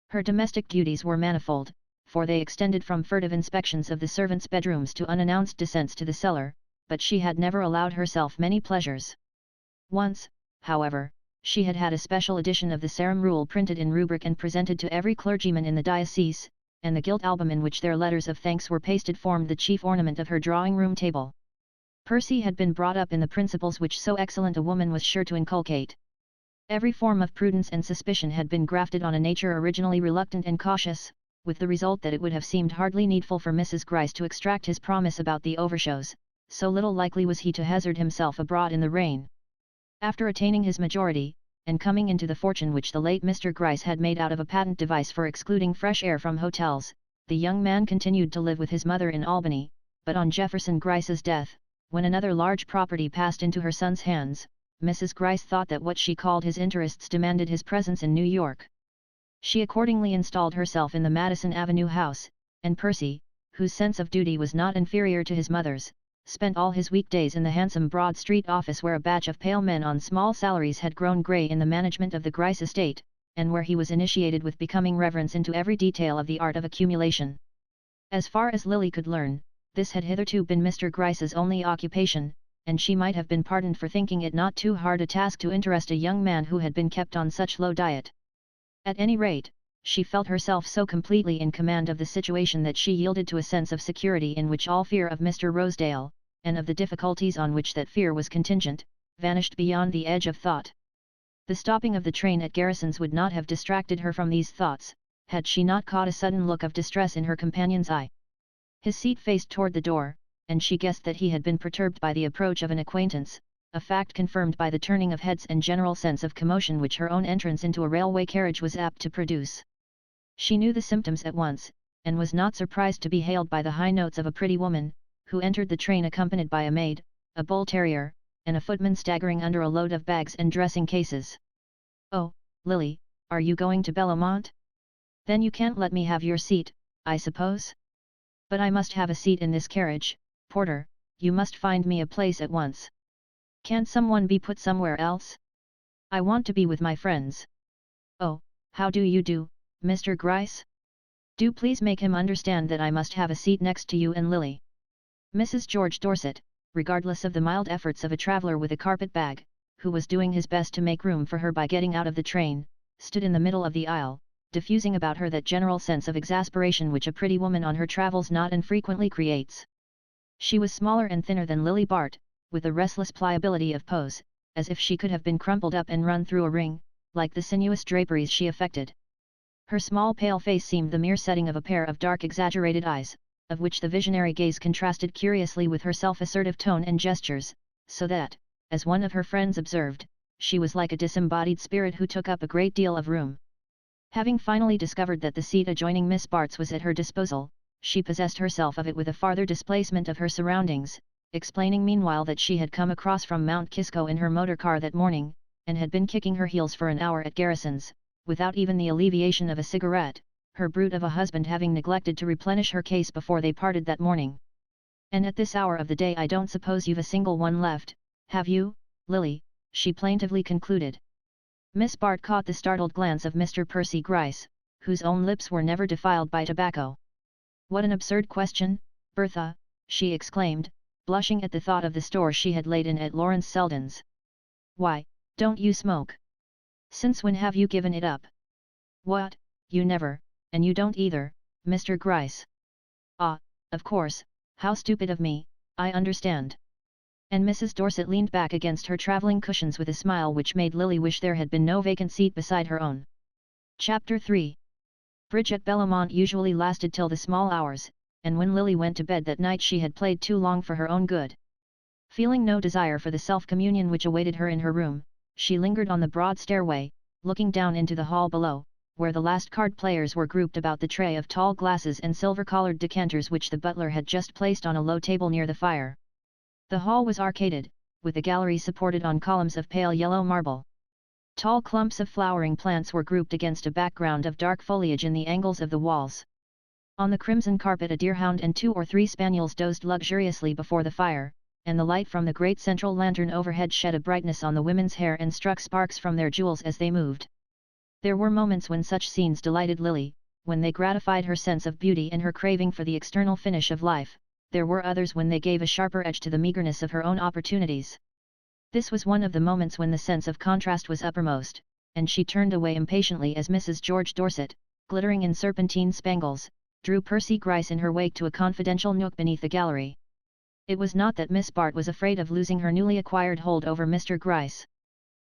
Her domestic duties were manifold, for they extended from furtive inspections of the servants' bedrooms to unannounced descents to the cellar, but she had never allowed herself many pleasures. Once, however, she had had a special edition of the Sarum Rule printed in rubric and presented to every clergyman in the diocese, and the gilt album in which their letters of thanks were pasted formed the chief ornament of her drawing-room table. Percy had been brought up in the principles which so excellent a woman was sure to inculcate. Every form of prudence and suspicion had been grafted on a nature originally reluctant and cautious, with the result that it would have seemed hardly needful for Mrs. Gryce to extract his promise about the overshows, so little likely was he to hazard himself abroad in the rain. After attaining his majority, and coming into the fortune which the late Mr. Gryce had made out of a patent device for excluding fresh air from hotels, the young man continued to live with his mother in Albany, but on Jefferson Gryce's death, when another large property passed into her son's hands, Mrs. Gryce thought that what she called his interests demanded his presence in New York. She accordingly installed herself in the Madison Avenue house, and Percy, whose sense of duty was not inferior to his mother's, spent all his weekdays in the handsome Broad Street office where a batch of pale men on small salaries had grown grey in the management of the Gryce estate, and where he was initiated with becoming reverence into every detail of the art of accumulation. As far as Lily could learn, this had hitherto been Mr. Gryce's only occupation, and she might have been pardoned for thinking it not too hard a task to interest a young man who had been kept on such low diet. At any rate, she felt herself so completely in command of the situation that she yielded to a sense of security in which all fear of Mr. Rosedale, and of the difficulties on which that fear was contingent, vanished beyond the edge of thought. The stopping of the train at Garrison's would not have distracted her from these thoughts, had she not caught a sudden look of distress in her companion's eye. His seat faced toward the door, and she guessed that he had been perturbed by the approach of an acquaintance, a fact confirmed by the turning of heads and general sense of commotion which her own entrance into a railway carriage was apt to produce. She knew the symptoms at once, and was not surprised to be hailed by the high notes of a pretty woman, who entered the train accompanied by a maid, a bull terrier, and a footman staggering under a load of bags and dressing cases. "Oh, Lily, are you going to Bellamont? Then you can't let me have your seat, I suppose? But I must have a seat in this carriage, porter, you must find me a place at once. Can't someone be put somewhere else? I want to be with my friends." "Oh, how do you do, Mr. Gryce? Do please make him understand that I must have a seat next to you and Lily." Mrs. George Dorset, regardless of the mild efforts of a traveller with a carpet bag, who was doing his best to make room for her by getting out of the train, stood in the middle of the aisle, diffusing about her that general sense of exasperation which a pretty woman on her travels not infrequently creates. She was smaller and thinner than Lily Bart, with a restless pliability of pose, as if she could have been crumpled up and run through a ring, like the sinuous draperies she affected. Her small pale face seemed the mere setting of a pair of dark exaggerated eyes, of which the visionary gaze contrasted curiously with her self-assertive tone and gestures, so that, as one of her friends observed, she was like a disembodied spirit who took up a great deal of room. Having finally discovered that the seat adjoining Miss Bart's was at her disposal, she possessed herself of it with a farther displacement of her surroundings, explaining meanwhile that she had come across from Mount Kisco in her motor car that morning, and had been kicking her heels for an hour at Garrison's, without even the alleviation of a cigarette, her brute of a husband having neglected to replenish her case before they parted that morning. "And at this hour of the day I don't suppose you've a single one left, have you, Lily?" she plaintively concluded. Miss Bart caught the startled glance of Mr. Percy Gryce, whose own lips were never defiled by tobacco. "What an absurd question, Bertha," she exclaimed, blushing at the thought of the store she had laid in at Lawrence Selden's. "Why, don't you smoke? Since when have you given it up?" "What, you never, and you don't either, Mr. Gryce." "Ah, of course, how stupid of me, I understand." And Mrs. Dorset leaned back against her travelling cushions with a smile which made Lily wish there had been no vacant seat beside her own. Chapter 3. Bridge at Bellamont usually lasted till the small hours, and when Lily went to bed that night she had played too long for her own good. Feeling no desire for the self-communion which awaited her in her room, she lingered on the broad stairway, looking down into the hall below, where the last card players were grouped about the tray of tall glasses and silver-collared decanters which the butler had just placed on a low table near the fire. The hall was arcaded, with a gallery supported on columns of pale yellow marble. Tall clumps of flowering plants were grouped against a background of dark foliage in the angles of the walls. On the crimson carpet a deerhound and 2 or 3 spaniels dozed luxuriously before the fire, and the light from the great central lantern overhead shed a brightness on the women's hair and struck sparks from their jewels as they moved. There were moments when such scenes delighted Lily, when they gratified her sense of beauty and her craving for the external finish of life. There were others when they gave a sharper edge to the meagreness of her own opportunities. This was one of the moments when the sense of contrast was uppermost, and she turned away impatiently as Mrs. George Dorset, glittering in serpentine spangles, drew Percy Gryce in her wake to a confidential nook beneath the gallery. It was not that Miss Bart was afraid of losing her newly acquired hold over Mr. Gryce.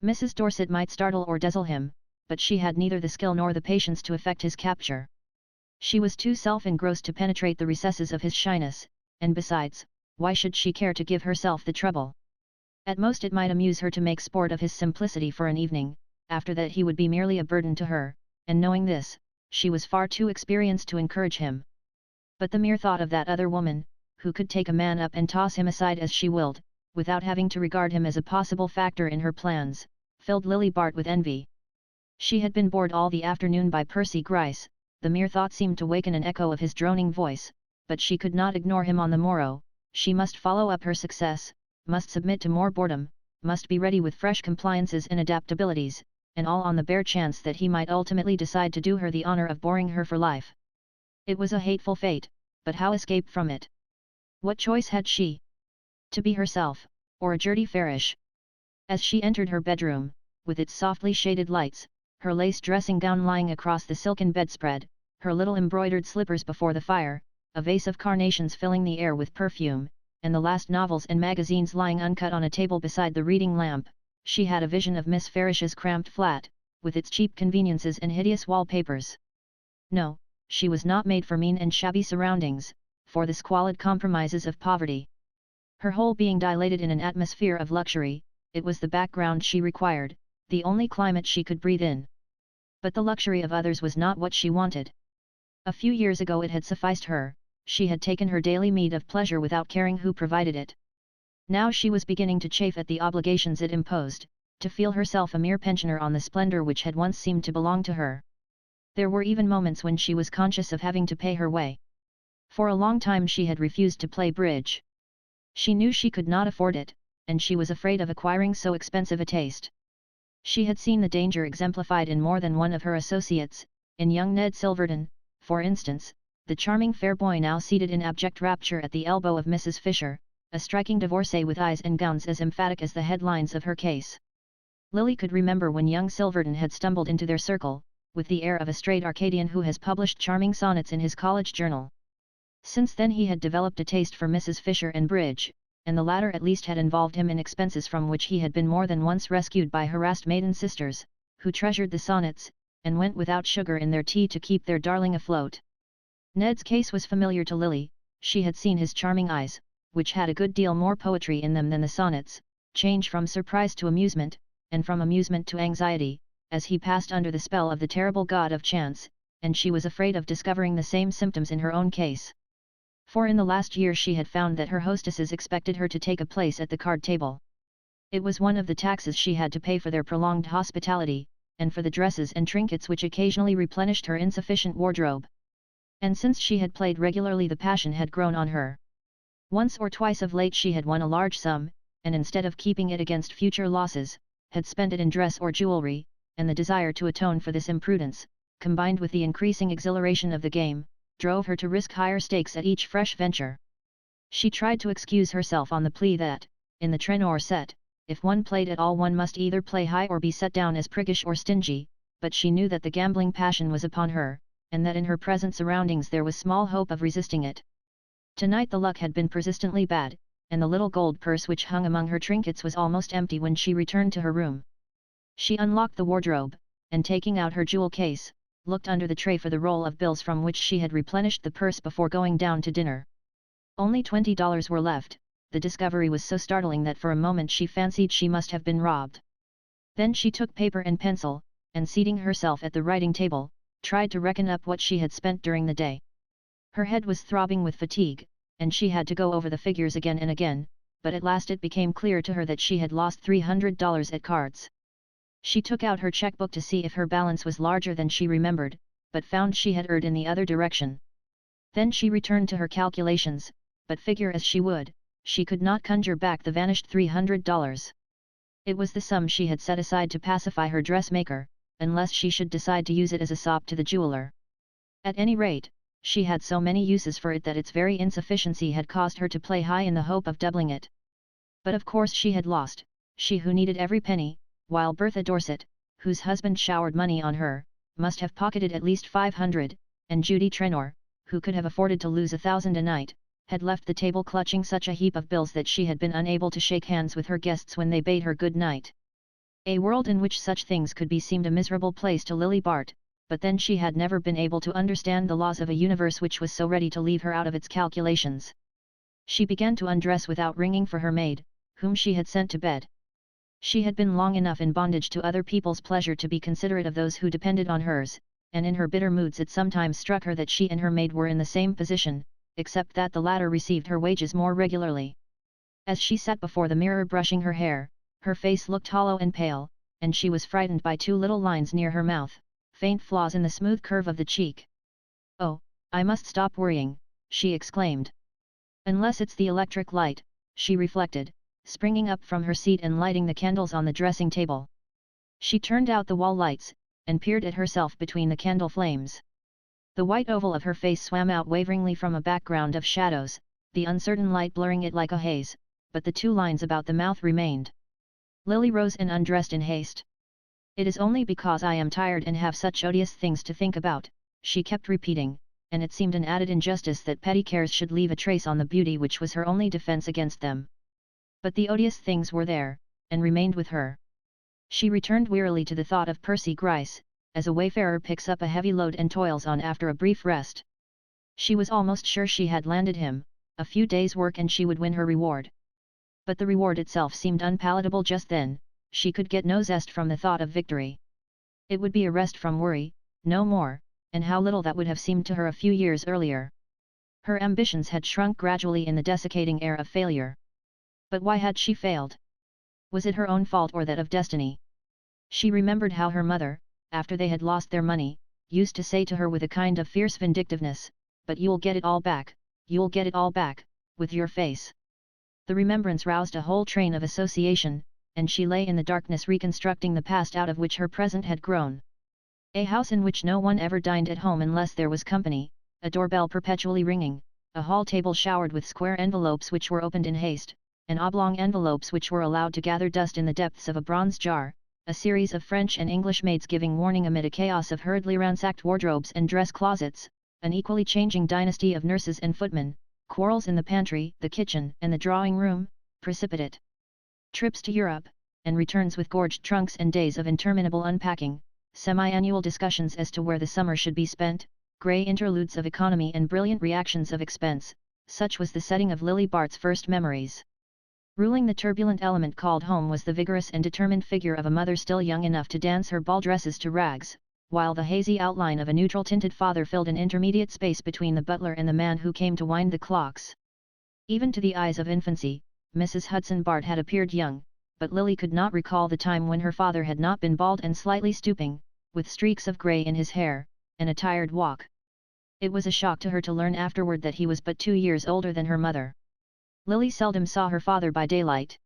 Mrs. Dorset might startle or dazzle him, but she had neither the skill nor the patience to effect his capture. She was too self-engrossed to penetrate the recesses of his shyness, and besides, why should she care to give herself the trouble? At most it might amuse her to make sport of his simplicity for an evening, after that he would be merely a burden to her, and knowing this, she was far too experienced to encourage him. But the mere thought of that other woman, who could take a man up and toss him aside as she willed, without having to regard him as a possible factor in her plans, filled Lily Bart with envy. She had been bored all the afternoon by Percy Gryce, the mere thought seemed to waken an echo of his droning voice, but she could not ignore him on the morrow. She must follow up her success, must submit to more boredom, must be ready with fresh compliances and adaptabilities, and all on the bare chance that he might ultimately decide to do her the honor of boring her for life. It was a hateful fate, but how escape from it? What choice had she? To be herself, or a Gertie Farish? As she entered her bedroom, with its softly shaded lights, her lace dressing gown lying across the silken bedspread, her little embroidered slippers before the fire, a vase of carnations filling the air with perfume, and the last novels and magazines lying uncut on a table beside the reading lamp, she had a vision of Miss Farish's cramped flat, with its cheap conveniences and hideous wallpapers. No, she was not made for mean and shabby surroundings, for the squalid compromises of poverty. Her whole being dilated in an atmosphere of luxury, it was the background she required, the only climate she could breathe in. But the luxury of others was not what she wanted. A few years ago it had sufficed her, she had taken her daily meed of pleasure without caring who provided it. Now she was beginning to chafe at the obligations it imposed, to feel herself a mere pensioner on the splendor which had once seemed to belong to her. There were even moments when she was conscious of having to pay her way. For a long time she had refused to play bridge. She knew she could not afford it, and she was afraid of acquiring so expensive a taste. She had seen the danger exemplified in more than one of her associates, in young Ned Silverton, for instance, the charming fair boy now seated in abject rapture at the elbow of Mrs. Fisher, a striking divorcee with eyes and gowns as emphatic as the headlines of her case. Lily could remember when young Silverton had stumbled into their circle, with the air of a straight Arcadian who has published charming sonnets in his college journal. Since then he had developed a taste for Mrs. Fisher and bridge, and the latter at least had involved him in expenses from which he had been more than once rescued by harassed maiden sisters, who treasured the sonnets, and went without sugar in their tea to keep their darling afloat. Ned's case was familiar to Lily. She had seen his charming eyes, which had a good deal more poetry in them than the sonnets, change from surprise to amusement, and from amusement to anxiety, as he passed under the spell of the terrible god of chance, and she was afraid of discovering the same symptoms in her own case. For in the last year she had found that her hostesses expected her to take a place at the card table. It was one of the taxes she had to pay for their prolonged hospitality, and for the dresses and trinkets which occasionally replenished her insufficient wardrobe. And since she had played regularly the passion had grown on her. Once or twice of late she had won a large sum, and instead of keeping it against future losses, had spent it in dress or jewelry, and the desire to atone for this imprudence, combined with the increasing exhilaration of the game, drove her to risk higher stakes at each fresh venture. She tried to excuse herself on the plea that, in the Trenor set, if one played at all one must either play high or be set down as priggish or stingy, but she knew that the gambling passion was upon her, and that in her present surroundings there was small hope of resisting it. Tonight the luck had been persistently bad, and the little gold purse which hung among her trinkets was almost empty when she returned to her room. She unlocked the wardrobe, and taking out her jewel case, looked under the tray for the roll of bills from which she had replenished the purse before going down to dinner. Only $20 were left. The discovery was so startling that for a moment she fancied she must have been robbed. Then she took paper and pencil, and seating herself at the writing table, tried to reckon up what she had spent during the day. Her head was throbbing with fatigue, and she had to go over the figures again and again, but at last it became clear to her that she had lost $300 at cards. She took out her checkbook to see if her balance was larger than she remembered, but found she had erred in the other direction. Then she returned to her calculations, but figure as she would, she could not conjure back the vanished $300. It was the sum she had set aside to pacify her dressmaker, unless she should decide to use it as a sop to the jeweler. At any rate, she had so many uses for it that its very insufficiency had caused her to play high in the hope of doubling it. But of course she had lost, she who needed every penny, while Bertha Dorset, whose husband showered money on her, must have pocketed at least 500, and Judy Trenor, who could have afforded to lose 1,000 a night, had left the table clutching such a heap of bills that she had been unable to shake hands with her guests when they bade her good night. A world in which such things could be seemed a miserable place to Lily Bart, but then she had never been able to understand the laws of a universe which was so ready to leave her out of its calculations. She began to undress without ringing for her maid, whom she had sent to bed. She had been long enough in bondage to other people's pleasure to be considerate of those who depended on hers, and in her bitter moods it sometimes struck her that she and her maid were in the same position, except that the latter received her wages more regularly. As she sat before the mirror brushing her hair, her face looked hollow and pale, and she was frightened by two little lines near her mouth, faint flaws in the smooth curve of the cheek. "Oh, I must stop worrying," she exclaimed. "Unless it's the electric light," she reflected, springing up from her seat and lighting the candles on the dressing table. She turned out the wall lights, and peered at herself between the candle flames. The white oval of her face swam out waveringly from a background of shadows, the uncertain light blurring it like a haze, but the two lines about the mouth remained. Lily rose and undressed in haste. "It is only because I am tired and have such odious things to think about," she kept repeating, and it seemed an added injustice that petty cares should leave a trace on the beauty which was her only defence against them. But the odious things were there, and remained with her. She returned wearily to the thought of Percy Gryce, as a wayfarer picks up a heavy load and toils on after a brief rest. She was almost sure she had landed him, a few days' work and she would win her reward. But the reward itself seemed unpalatable just then, she could get no zest from the thought of victory. It would be a rest from worry, no more, and how little that would have seemed to her a few years earlier. Her ambitions had shrunk gradually in the desiccating air of failure. But why had she failed? Was it her own fault or that of destiny? She remembered how her mother, after they had lost their money, used to say to her with a kind of fierce vindictiveness, "But you'll get it all back, you'll get it all back, with your face." The remembrance roused a whole train of association, and she lay in the darkness reconstructing the past out of which her present had grown. A house in which no one ever dined at home unless there was company, a doorbell perpetually ringing, a hall table showered with square envelopes which were opened in haste, and oblong envelopes which were allowed to gather dust in the depths of a bronze jar, a series of French and English maids giving warning amid a chaos of hurriedly ransacked wardrobes and dress closets, an equally changing dynasty of nurses and footmen, quarrels in the pantry, the kitchen, and the drawing room, precipitate trips to Europe, and returns with gorged trunks and days of interminable unpacking, semi-annual discussions as to where the summer should be spent, grey interludes of economy and brilliant reactions of expense, such was the setting of Lily Bart's first memories. Ruling the turbulent element called home was the vigorous and determined figure of a mother still young enough to dance her ball dresses to rags, while the hazy outline of a neutral-tinted father filled an intermediate space between the butler and the man who came to wind the clocks. Even to the eyes of infancy, Mrs. Hudson Bart had appeared young, but Lily could not recall the time when her father had not been bald and slightly stooping, with streaks of grey in his hair, and a tired walk. It was a shock to her to learn afterward that he was but 2 years older than her mother. Lily seldom saw her father by daylight.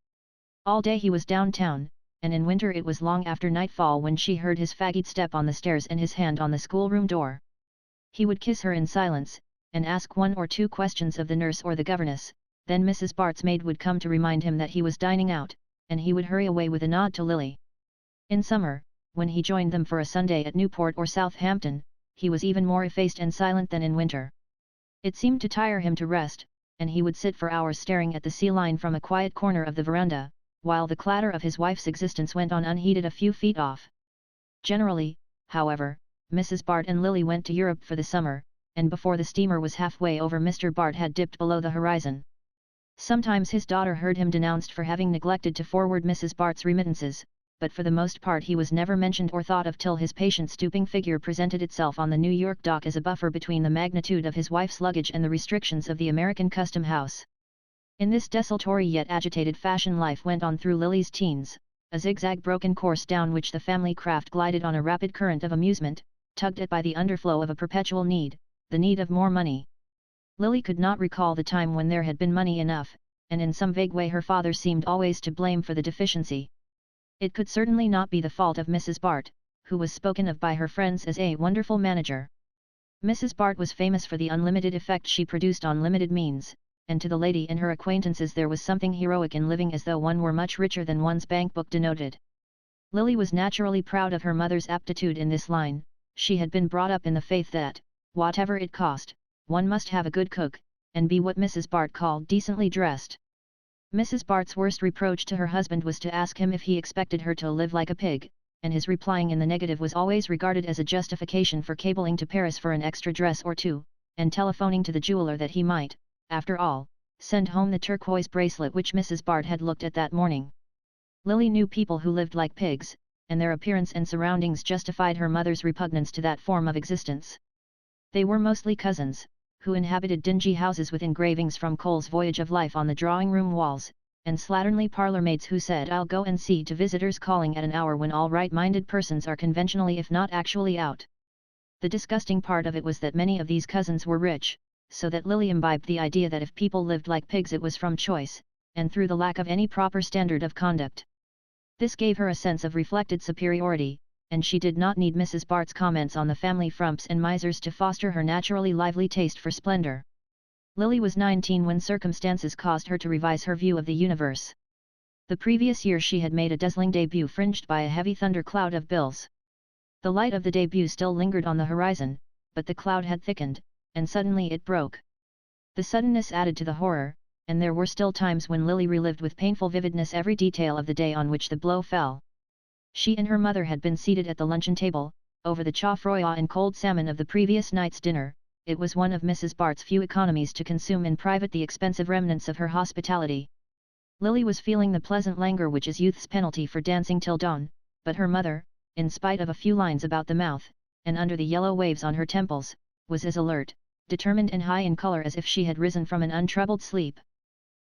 All day he was downtown, and in winter it was long after nightfall when she heard his fagged step on the stairs and his hand on the schoolroom door. He would kiss her in silence, and ask 1 or 2 questions of the nurse or the governess, then Mrs. Bart's maid would come to remind him that he was dining out, and he would hurry away with a nod to Lily. In summer, when he joined them for a Sunday at Newport or Southampton, he was even more effaced and silent than in winter. It seemed to tire him to rest, and he would sit for hours staring at the sea line from a quiet corner of the veranda, while the clatter of his wife's existence went on unheeded a few feet off. Generally, however, Mrs. Bart and Lily went to Europe for the summer, and before the steamer was halfway over Mr. Bart had dipped below the horizon. Sometimes his daughter heard him denounced for having neglected to forward Mrs. Bart's remittances, but for the most part he was never mentioned or thought of till his patient stooping figure presented itself on the New York dock as a buffer between the magnitude of his wife's luggage and the restrictions of the American custom house. In this desultory yet agitated fashion life went on through Lily's teens, a zigzag broken course down which the family craft glided on a rapid current of amusement, tugged at by the underflow of a perpetual need, the need of more money. Lily could not recall the time when there had been money enough, and in some vague way her father seemed always to blame for the deficiency. It could certainly not be the fault of Mrs. Bart, who was spoken of by her friends as a wonderful manager. Mrs. Bart was famous for the unlimited effect she produced on limited means, and to the lady and her acquaintances there was something heroic in living as though one were much richer than one's bankbook denoted. Lily was naturally proud of her mother's aptitude in this line. She had been brought up in the faith that, whatever it cost, one must have a good cook, and be what Mrs. Bart called decently dressed. Mrs. Bart's worst reproach to her husband was to ask him if he expected her to live like a pig, and his replying in the negative was always regarded as a justification for cabling to Paris for an extra dress or 2, and telephoning to the jeweler that he might, after all, send home the turquoise bracelet which Mrs. Bart had looked at that morning. Lily knew people who lived like pigs, and their appearance and surroundings justified her mother's repugnance to that form of existence. They were mostly cousins, who inhabited dingy houses with engravings from Cole's Voyage of Life on the drawing-room walls, and slatternly parlour-maids who said I'll go and see to visitors calling at an hour when all right-minded persons are conventionally if not actually out. The disgusting part of it was that many of these cousins were rich, so that Lily imbibed the idea that if people lived like pigs it was from choice, and through the lack of any proper standard of conduct. This gave her a sense of reflected superiority, and she did not need Mrs. Bart's comments on the family frumps and misers to foster her naturally lively taste for splendor. Lily was 19 when circumstances caused her to revise her view of the universe. The previous year she had made a dazzling debut fringed by a heavy thundercloud of bills. The light of the debut still lingered on the horizon, but the cloud had thickened, and suddenly it broke. The suddenness added to the horror, and there were still times when Lily relived with painful vividness every detail of the day on which the blow fell. She and her mother had been seated at the luncheon table, over the chaufroid and cold salmon of the previous night's dinner, it was one of Mrs. Bart's few economies to consume in private the expensive remnants of her hospitality. Lily was feeling the pleasant languor which is youth's penalty for dancing till dawn, but her mother, in spite of a few lines about the mouth, and under the yellow waves on her temples, was as alert, determined and high in color as if she had risen from an untroubled sleep.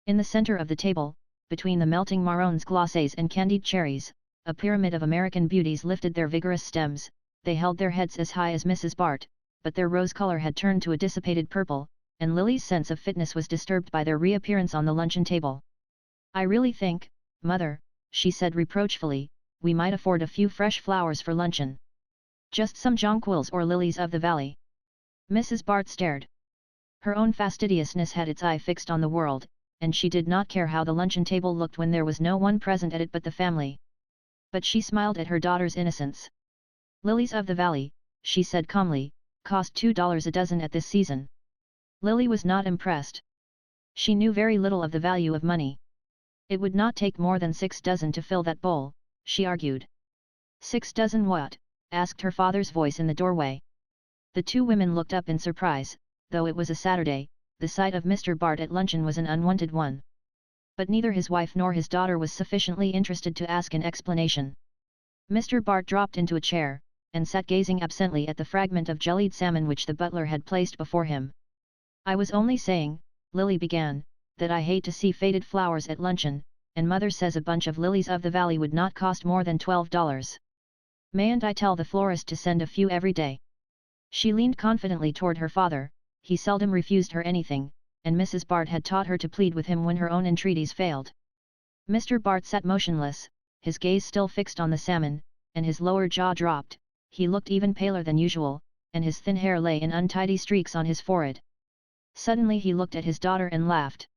In the center of the table, between the melting marrons glacés and candied cherries, a pyramid of American beauties lifted their vigorous stems. They held their heads as high as Mrs. Bart, but their rose color had turned to a dissipated purple, and Lily's sense of fitness was disturbed by their reappearance on the luncheon table. "I really think, Mother," she said reproachfully, "we might afford a few fresh flowers for luncheon. Just some jonquils or lilies of the valley." Mrs. Bart stared. Her own fastidiousness had its eye fixed on the world, and she did not care how the luncheon table looked when there was no one present at it but the family. But she smiled at her daughter's innocence. "Lilies of the valley," she said calmly, "cost $2 a dozen at this season." Lily was not impressed. She knew very little of the value of money. "It would not take more than 6 dozen to fill that bowl," she argued. "6 dozen what?" asked her father's voice in the doorway. The two women looked up in surprise. Though it was a Saturday, the sight of Mr. Bart at luncheon was an unwanted one. But neither his wife nor his daughter was sufficiently interested to ask an explanation. Mr. Bart dropped into a chair, and sat gazing absently at the fragment of jellied salmon which the butler had placed before him. "I was only saying," Lily began, "that I hate to see faded flowers at luncheon, and Mother says a bunch of lilies of the valley would not cost more than $12. Mayn't I tell the florist to send a few every day?" She leaned confidently toward her father. He seldom refused her anything, and Mrs. Bart had taught her to plead with him when her own entreaties failed. Mr. Bart sat motionless, his gaze still fixed on the salmon, and his lower jaw dropped. He looked even paler than usual, and his thin hair lay in untidy streaks on his forehead. Suddenly he looked at his daughter and laughed.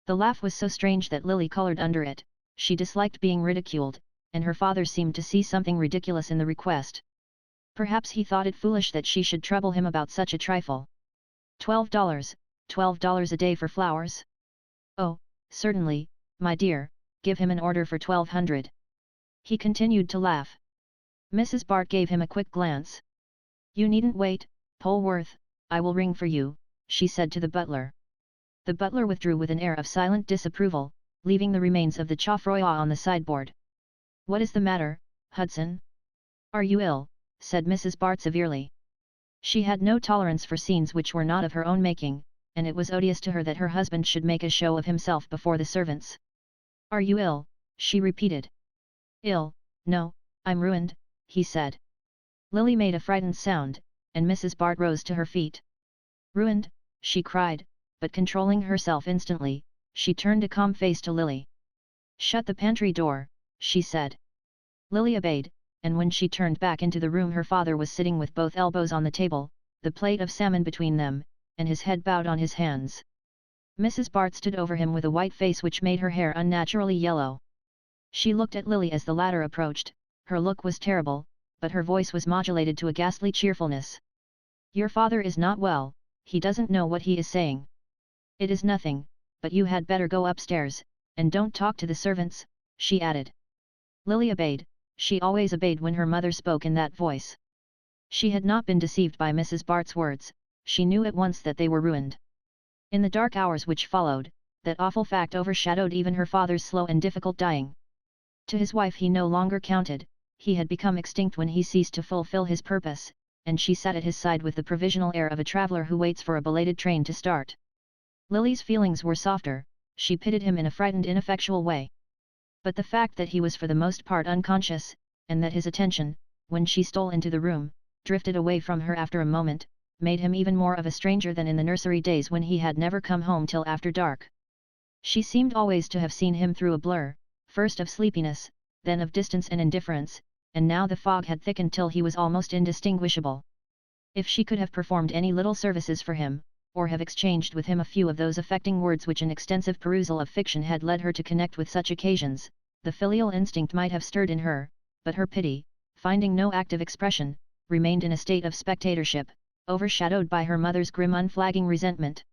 The laugh was so strange that Lily colored under it. She disliked being ridiculed, and her father seemed to see something ridiculous in the request. Perhaps he thought it foolish that she should trouble him about such a trifle. $12 a day for flowers? "Oh, certainly, my dear, give him an order for 1200. He continued to laugh. Mrs. Bart gave him a quick glance. "You needn't wait, Polwarth, I will ring for you," she said to the butler. The butler withdrew with an air of silent disapproval, leaving the remains of the chaufroid on the sideboard. "What is the matter, Hudson? Are you ill?" said Mrs. Bart severely. She had no tolerance for scenes which were not of her own making, and it was odious to her that her husband should make a show of himself before the servants. "Are you ill?" she repeated. "Ill? No, I'm ruined," he said. Lily made a frightened sound, and Mrs. Bart rose to her feet. "Ruined?" she cried, but controlling herself instantly, she turned a calm face to Lily. "Shut the pantry door," she said. Lily obeyed, and when she turned back into the room her father was sitting with both elbows on the table, the plate of salmon between them, and his head bowed on his hands. Mrs. Bart stood over him with a white face which made her hair unnaturally yellow. She looked at Lily as the latter approached. Her look was terrible, but her voice was modulated to a ghastly cheerfulness. "Your father is not well, he doesn't know what he is saying." "It is nothing, but you had better go upstairs, and don't talk to the servants," she added. Lily obeyed. She always obeyed when her mother spoke in that voice. She had not been deceived by Mrs. Bart's words. She knew at once that they were ruined. In the dark hours which followed, that awful fact overshadowed even her father's slow and difficult dying. To his wife he no longer counted. He had become extinct when he ceased to fulfill his purpose, and she sat at his side with the provisional air of a traveler who waits for a belated train to start. Lily's feelings were softer. She pitied him in a frightened, ineffectual way. But the fact that he was for the most part unconscious, and that his attention, when she stole into the room, drifted away from her after a moment, made him even more of a stranger than in the nursery days when he had never come home till after dark. She seemed always to have seen him through a blur, first of sleepiness, then of distance and indifference, and now the fog had thickened till he was almost indistinguishable. If she could have performed any little services for him, or have exchanged with him a few of those affecting words which an extensive perusal of fiction had led her to connect with such occasions, the filial instinct might have stirred in her, but her pity, finding no active expression, remained in a state of spectatorship, overshadowed by her mother's grim unflagging resentment.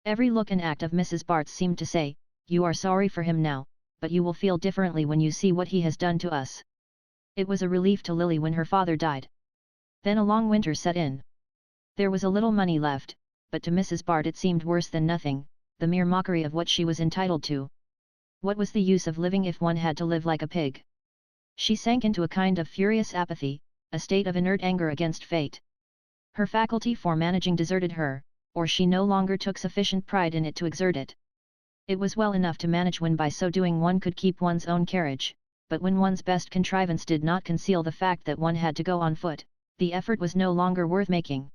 Every look and act of Mrs. Bart seemed to say, "You are sorry for him now, but you will feel differently when you see what he has done to us." It was a relief to Lily when her father died. Then a long winter set in. There was a little money left, but to Mrs. Bart it seemed worse than nothing, the mere mockery of what she was entitled to. What was the use of living if one had to live like a pig? She sank into a kind of furious apathy, a state of inert anger against fate. Her faculty for managing deserted her, or she no longer took sufficient pride in it to exert it. It was well enough to manage when by so doing one could keep one's own carriage, but when one's best contrivance did not conceal the fact that one had to go on foot, the effort was no longer worth making.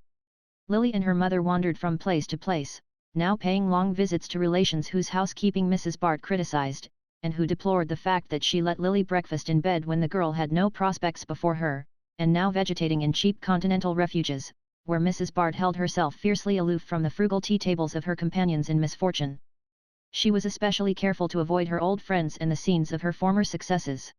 Lily and her mother wandered from place to place, now paying long visits to relations whose housekeeping Mrs. Bart criticized, and who deplored the fact that she let Lily breakfast in bed when the girl had no prospects before her, and now vegetating in cheap continental refuges, where Mrs. Bart held herself fiercely aloof from the frugal tea tables of her companions in misfortune. She was especially careful to avoid her old friends and the scenes of her former successes.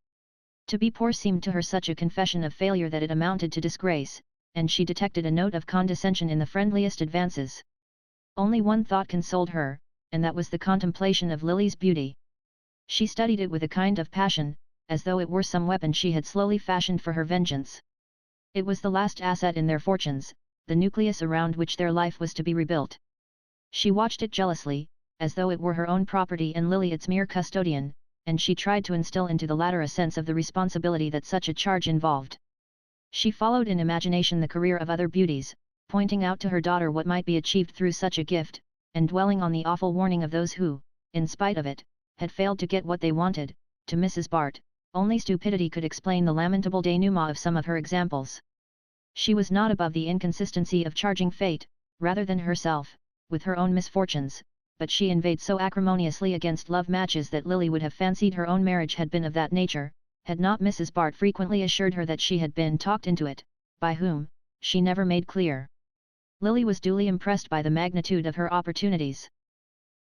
To be poor seemed to her such a confession of failure that it amounted to disgrace, and she detected a note of condescension in the friendliest advances. Only one thought consoled her, and that was the contemplation of Lily's beauty. She studied it with a kind of passion, as though it were some weapon she had slowly fashioned for her vengeance. It was the last asset in their fortunes, the nucleus around which their life was to be rebuilt. She watched it jealously, as though it were her own property and Lily its mere custodian, and she tried to instill into the latter a sense of the responsibility that such a charge involved. She followed in imagination the career of other beauties, pointing out to her daughter what might be achieved through such a gift, and dwelling on the awful warning of those who, in spite of it, had failed to get what they wanted. To Mrs. Bart, only stupidity could explain the lamentable denouement of some of her examples. She was not above the inconsistency of charging fate, rather than herself, with her own misfortunes, but she inveighed so acrimoniously against love matches that Lily would have fancied her own marriage had been of that nature, had not Mrs. Bart frequently assured her that she had been talked into it, by whom, she never made clear. Lily was duly impressed by the magnitude of her opportunities.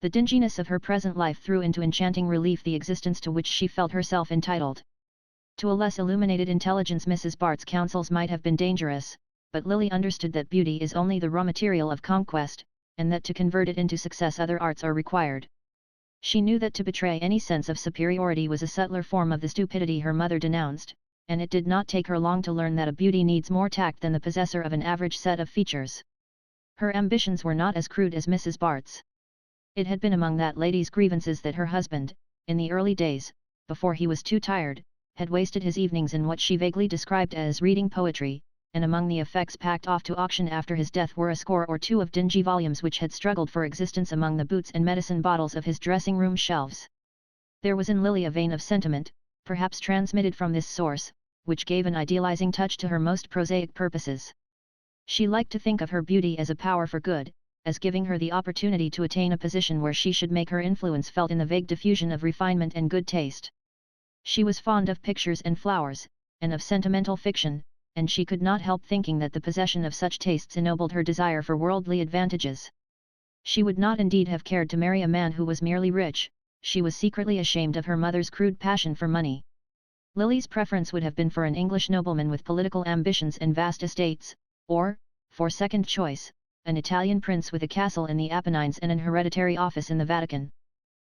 The dinginess of her present life threw into enchanting relief the existence to which she felt herself entitled. To a less illuminated intelligence Mrs. Bart's counsels might have been dangerous, but Lily understood that beauty is only the raw material of conquest, and that to convert it into success other arts are required. She knew that to betray any sense of superiority was a subtler form of the stupidity her mother denounced, and it did not take her long to learn that a beauty needs more tact than the possessor of an average set of features. Her ambitions were not as crude as Mrs. Bart's. It had been among that lady's grievances that her husband, in the early days, before he was too tired, had wasted his evenings in what she vaguely described as reading poetry, and among the effects packed off to auction after his death were a score or two of dingy volumes which had struggled for existence among the boots and medicine bottles of his dressing-room shelves. There was in Lily a vein of sentiment, perhaps transmitted from this source, which gave an idealizing touch to her most prosaic purposes. She liked to think of her beauty as a power for good, as giving her the opportunity to attain a position where she should make her influence felt in the vague diffusion of refinement and good taste. She was fond of pictures and flowers, and of sentimental fiction, and she could not help thinking that the possession of such tastes ennobled her desire for worldly advantages. She would not indeed have cared to marry a man who was merely rich. She was secretly ashamed of her mother's crude passion for money. Lily's preference would have been for an English nobleman with political ambitions and vast estates, or, for second choice, an Italian prince with a castle in the Apennines and an hereditary office in the Vatican.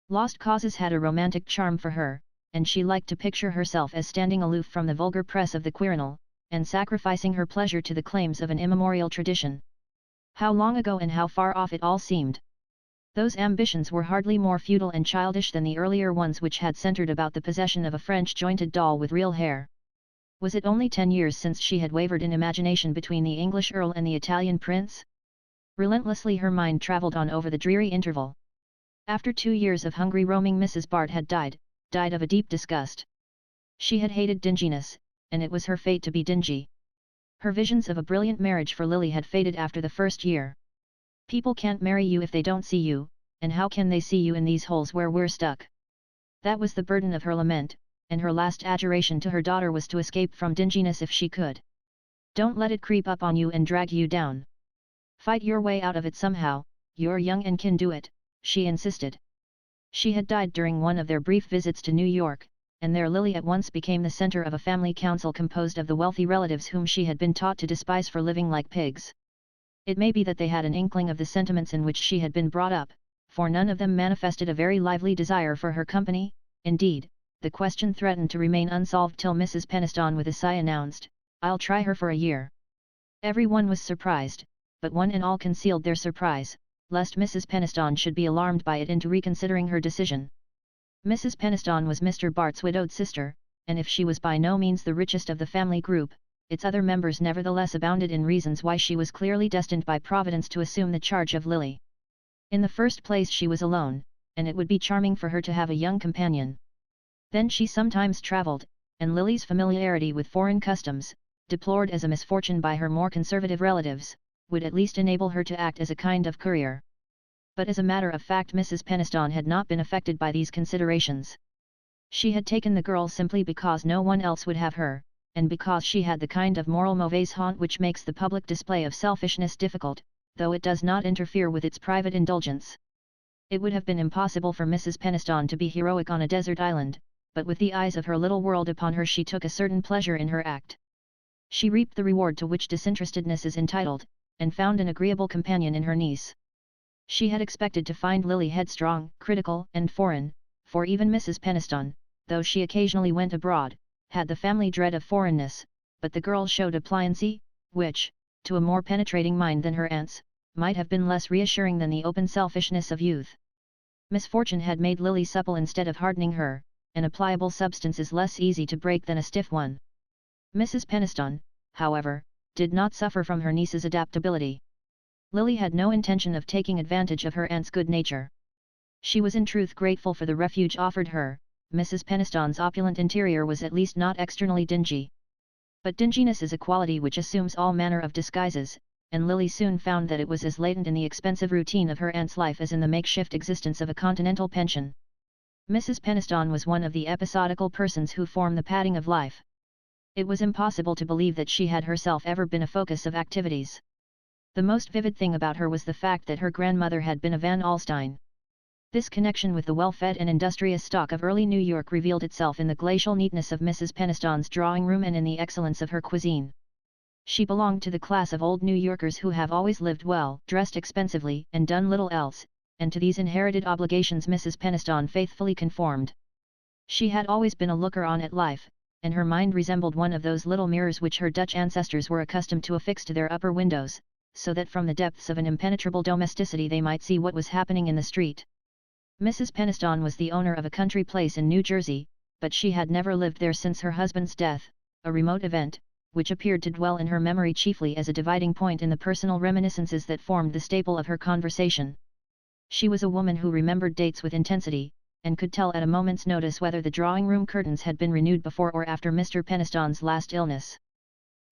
Lost causes had a romantic charm for her, and she liked to picture herself as standing aloof from the vulgar press of the Quirinal, and sacrificing her pleasure to the claims of an immemorial tradition. How long ago and how far off it all seemed! Those ambitions were hardly more futile and childish than the earlier ones which had centered about the possession of a French jointed doll with real hair. Was it only 10 years since she had wavered in imagination between the English earl and the Italian prince? Relentlessly her mind travelled on over the dreary interval. After 2 years of hungry roaming Mrs. Bart had died of a deep disgust. She had hated dinginess, and it was her fate to be dingy. Her visions of a brilliant marriage for Lily had faded after the first year. People can't marry you if they don't see you, and how can they see you in these holes where we're stuck? That was the burden of her lament, and her last adjuration to her daughter was to escape from dinginess if she could. Don't let it creep up on you and drag you down. Fight your way out of it somehow, you're young and can do it, she insisted. She had died during one of their brief visits to New York, and there Lily at once became the center of a family council composed of the wealthy relatives whom she had been taught to despise for living like pigs. It may be that they had an inkling of the sentiments in which she had been brought up, for none of them manifested a very lively desire for her company. Indeed, the question threatened to remain unsolved till Mrs. Peniston with a sigh announced, "I'll try her for a year." Everyone was surprised, but one and all concealed their surprise, lest Mrs. Peniston should be alarmed by it into reconsidering her decision. Mrs. Peniston was Mr. Bart's widowed sister, and if she was by no means the richest of the family group, its other members nevertheless abounded in reasons why she was clearly destined by Providence to assume the charge of Lily. In the first place she was alone, and it would be charming for her to have a young companion. Then she sometimes travelled, and Lily's familiarity with foreign customs, deplored as a misfortune by her more conservative relatives, would at least enable her to act as a kind of courier. But as a matter of fact Mrs. Peniston had not been affected by these considerations. She had taken the girl simply because no one else would have her, and because she had the kind of moral mauvaise honte which makes the public display of selfishness difficult, though it does not interfere with its private indulgence. It would have been impossible for Mrs. Peniston to be heroic on a desert island, but with the eyes of her little world upon her she took a certain pleasure in her act. She reaped the reward to which disinterestedness is entitled, and found an agreeable companion in her niece. She had expected to find Lily headstrong, critical, and foreign, for even Mrs. Peniston, though she occasionally went abroad, had the family dread of foreignness, but the girl showed a pliancy, which, to a more penetrating mind than her aunt's, might have been less reassuring than the open selfishness of youth. Misfortune had made Lily supple instead of hardening her, and a pliable substance is less easy to break than a stiff one. Mrs. Peniston, however, did not suffer from her niece's adaptability. Lily had no intention of taking advantage of her aunt's good nature. She was in truth grateful for the refuge offered her. Mrs. Peniston's opulent interior was at least not externally dingy. But dinginess is a quality which assumes all manner of disguises, and Lily soon found that it was as latent in the expensive routine of her aunt's life as in the makeshift existence of a continental pension. Mrs. Peniston was one of the episodical persons who form the padding of life. It was impossible to believe that she had herself ever been a focus of activities. The most vivid thing about her was the fact that her grandmother had been a Van Alstyne. This connection with the well-fed and industrious stock of early New York revealed itself in the glacial neatness of Mrs. Peniston's drawing-room and in the excellence of her cuisine. She belonged to the class of old New Yorkers who have always lived well, dressed expensively, and done little else, and to these inherited obligations Mrs. Peniston faithfully conformed. She had always been a looker-on at life, and her mind resembled one of those little mirrors which her Dutch ancestors were accustomed to affix to their upper windows, so that from the depths of an impenetrable domesticity they might see what was happening in the street. Mrs. Peniston was the owner of a country place in New Jersey, but she had never lived there since her husband's death, a remote event, which appeared to dwell in her memory chiefly as a dividing point in the personal reminiscences that formed the staple of her conversation. She was a woman who remembered dates with intensity, and could tell at a moment's notice whether the drawing-room curtains had been renewed before or after Mr. Peniston's last illness.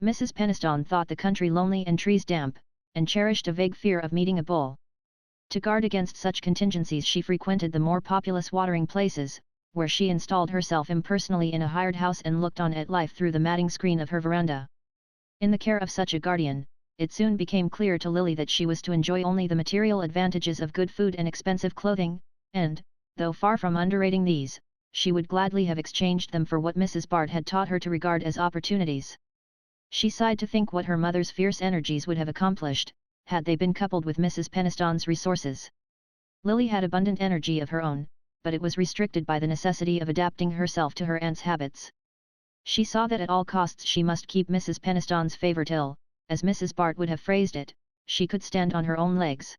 Mrs. Peniston thought the country lonely and trees damp, and cherished a vague fear of meeting a bull. To guard against such contingencies she frequented the more populous watering places, where she installed herself impersonally in a hired house and looked on at life through the matting screen of her veranda. In the care of such a guardian, it soon became clear to Lily that she was to enjoy only the material advantages of good food and expensive clothing, and, though far from underrating these, she would gladly have exchanged them for what Mrs. Bart had taught her to regard as opportunities. She sighed to think what her mother's fierce energies would have accomplished, had they been coupled with Mrs. Peniston's resources. Lily had abundant energy of her own, but it was restricted by the necessity of adapting herself to her aunt's habits. She saw that at all costs she must keep Mrs. Peniston's favour till, as Mrs. Bart would have phrased it, she could stand on her own legs.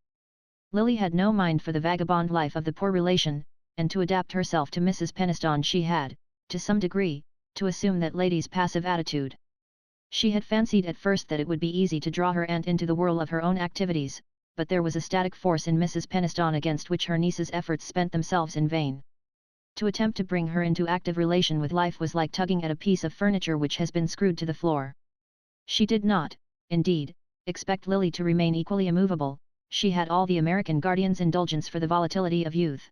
Lily had no mind for the vagabond life of the poor relation, and to adapt herself to Mrs. Peniston she had, to some degree, to assume that lady's passive attitude. She had fancied at first that it would be easy to draw her aunt into the whirl of her own activities, but there was a static force in Mrs. Peniston against which her niece's efforts spent themselves in vain. To attempt to bring her into active relation with life was like tugging at a piece of furniture which has been screwed to the floor. She did not, indeed, expect Lily to remain equally immovable. She had all the American guardian's indulgence for the volatility of youth.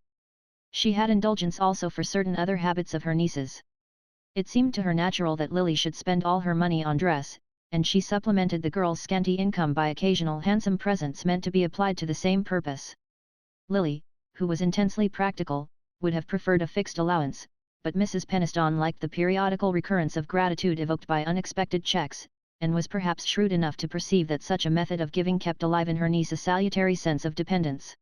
She had indulgence also for certain other habits of her niece's. It seemed to her natural that Lily should spend all her money on dress, and she supplemented the girl's scanty income by occasional handsome presents meant to be applied to the same purpose. Lily, who was intensely practical, would have preferred a fixed allowance, but Mrs. Peniston liked the periodical recurrence of gratitude evoked by unexpected checks, and was perhaps shrewd enough to perceive that such a method of giving kept alive in her niece a salutary sense of dependence.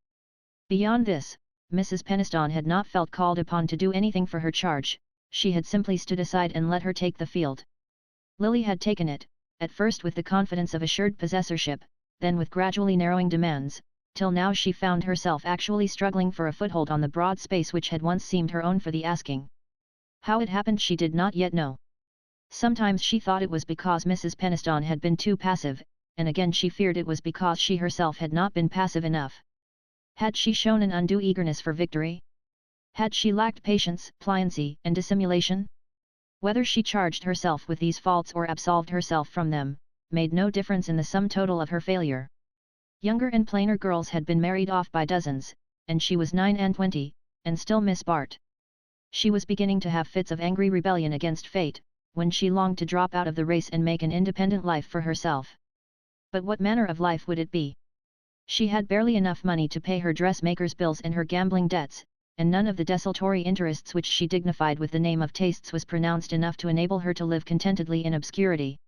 Beyond this, Mrs. Peniston had not felt called upon to do anything for her charge. She had simply stood aside and let her take the field. Lily had taken it, at first with the confidence of assured possessorship, then with gradually narrowing demands, till now she found herself actually struggling for a foothold on the broad space which had once seemed her own for the asking. How it happened she did not yet know. Sometimes she thought it was because Mrs. Peniston had been too passive, and again she feared it was because she herself had not been passive enough. Had she shown an undue eagerness for victory? Had she lacked patience, pliancy, and dissimulation? Whether she charged herself with these faults or absolved herself from them, made no difference in the sum total of her failure. Younger and plainer girls had been married off by dozens, and she was 29, and still Miss Bart. She was beginning to have fits of angry rebellion against fate, when she longed to drop out of the race and make an independent life for herself. But what manner of life would it be? She had barely enough money to pay her dressmaker's bills and her gambling debts, and none of the desultory interests which she dignified with the name of tastes was pronounced enough to enable her to live contentedly in obscurity.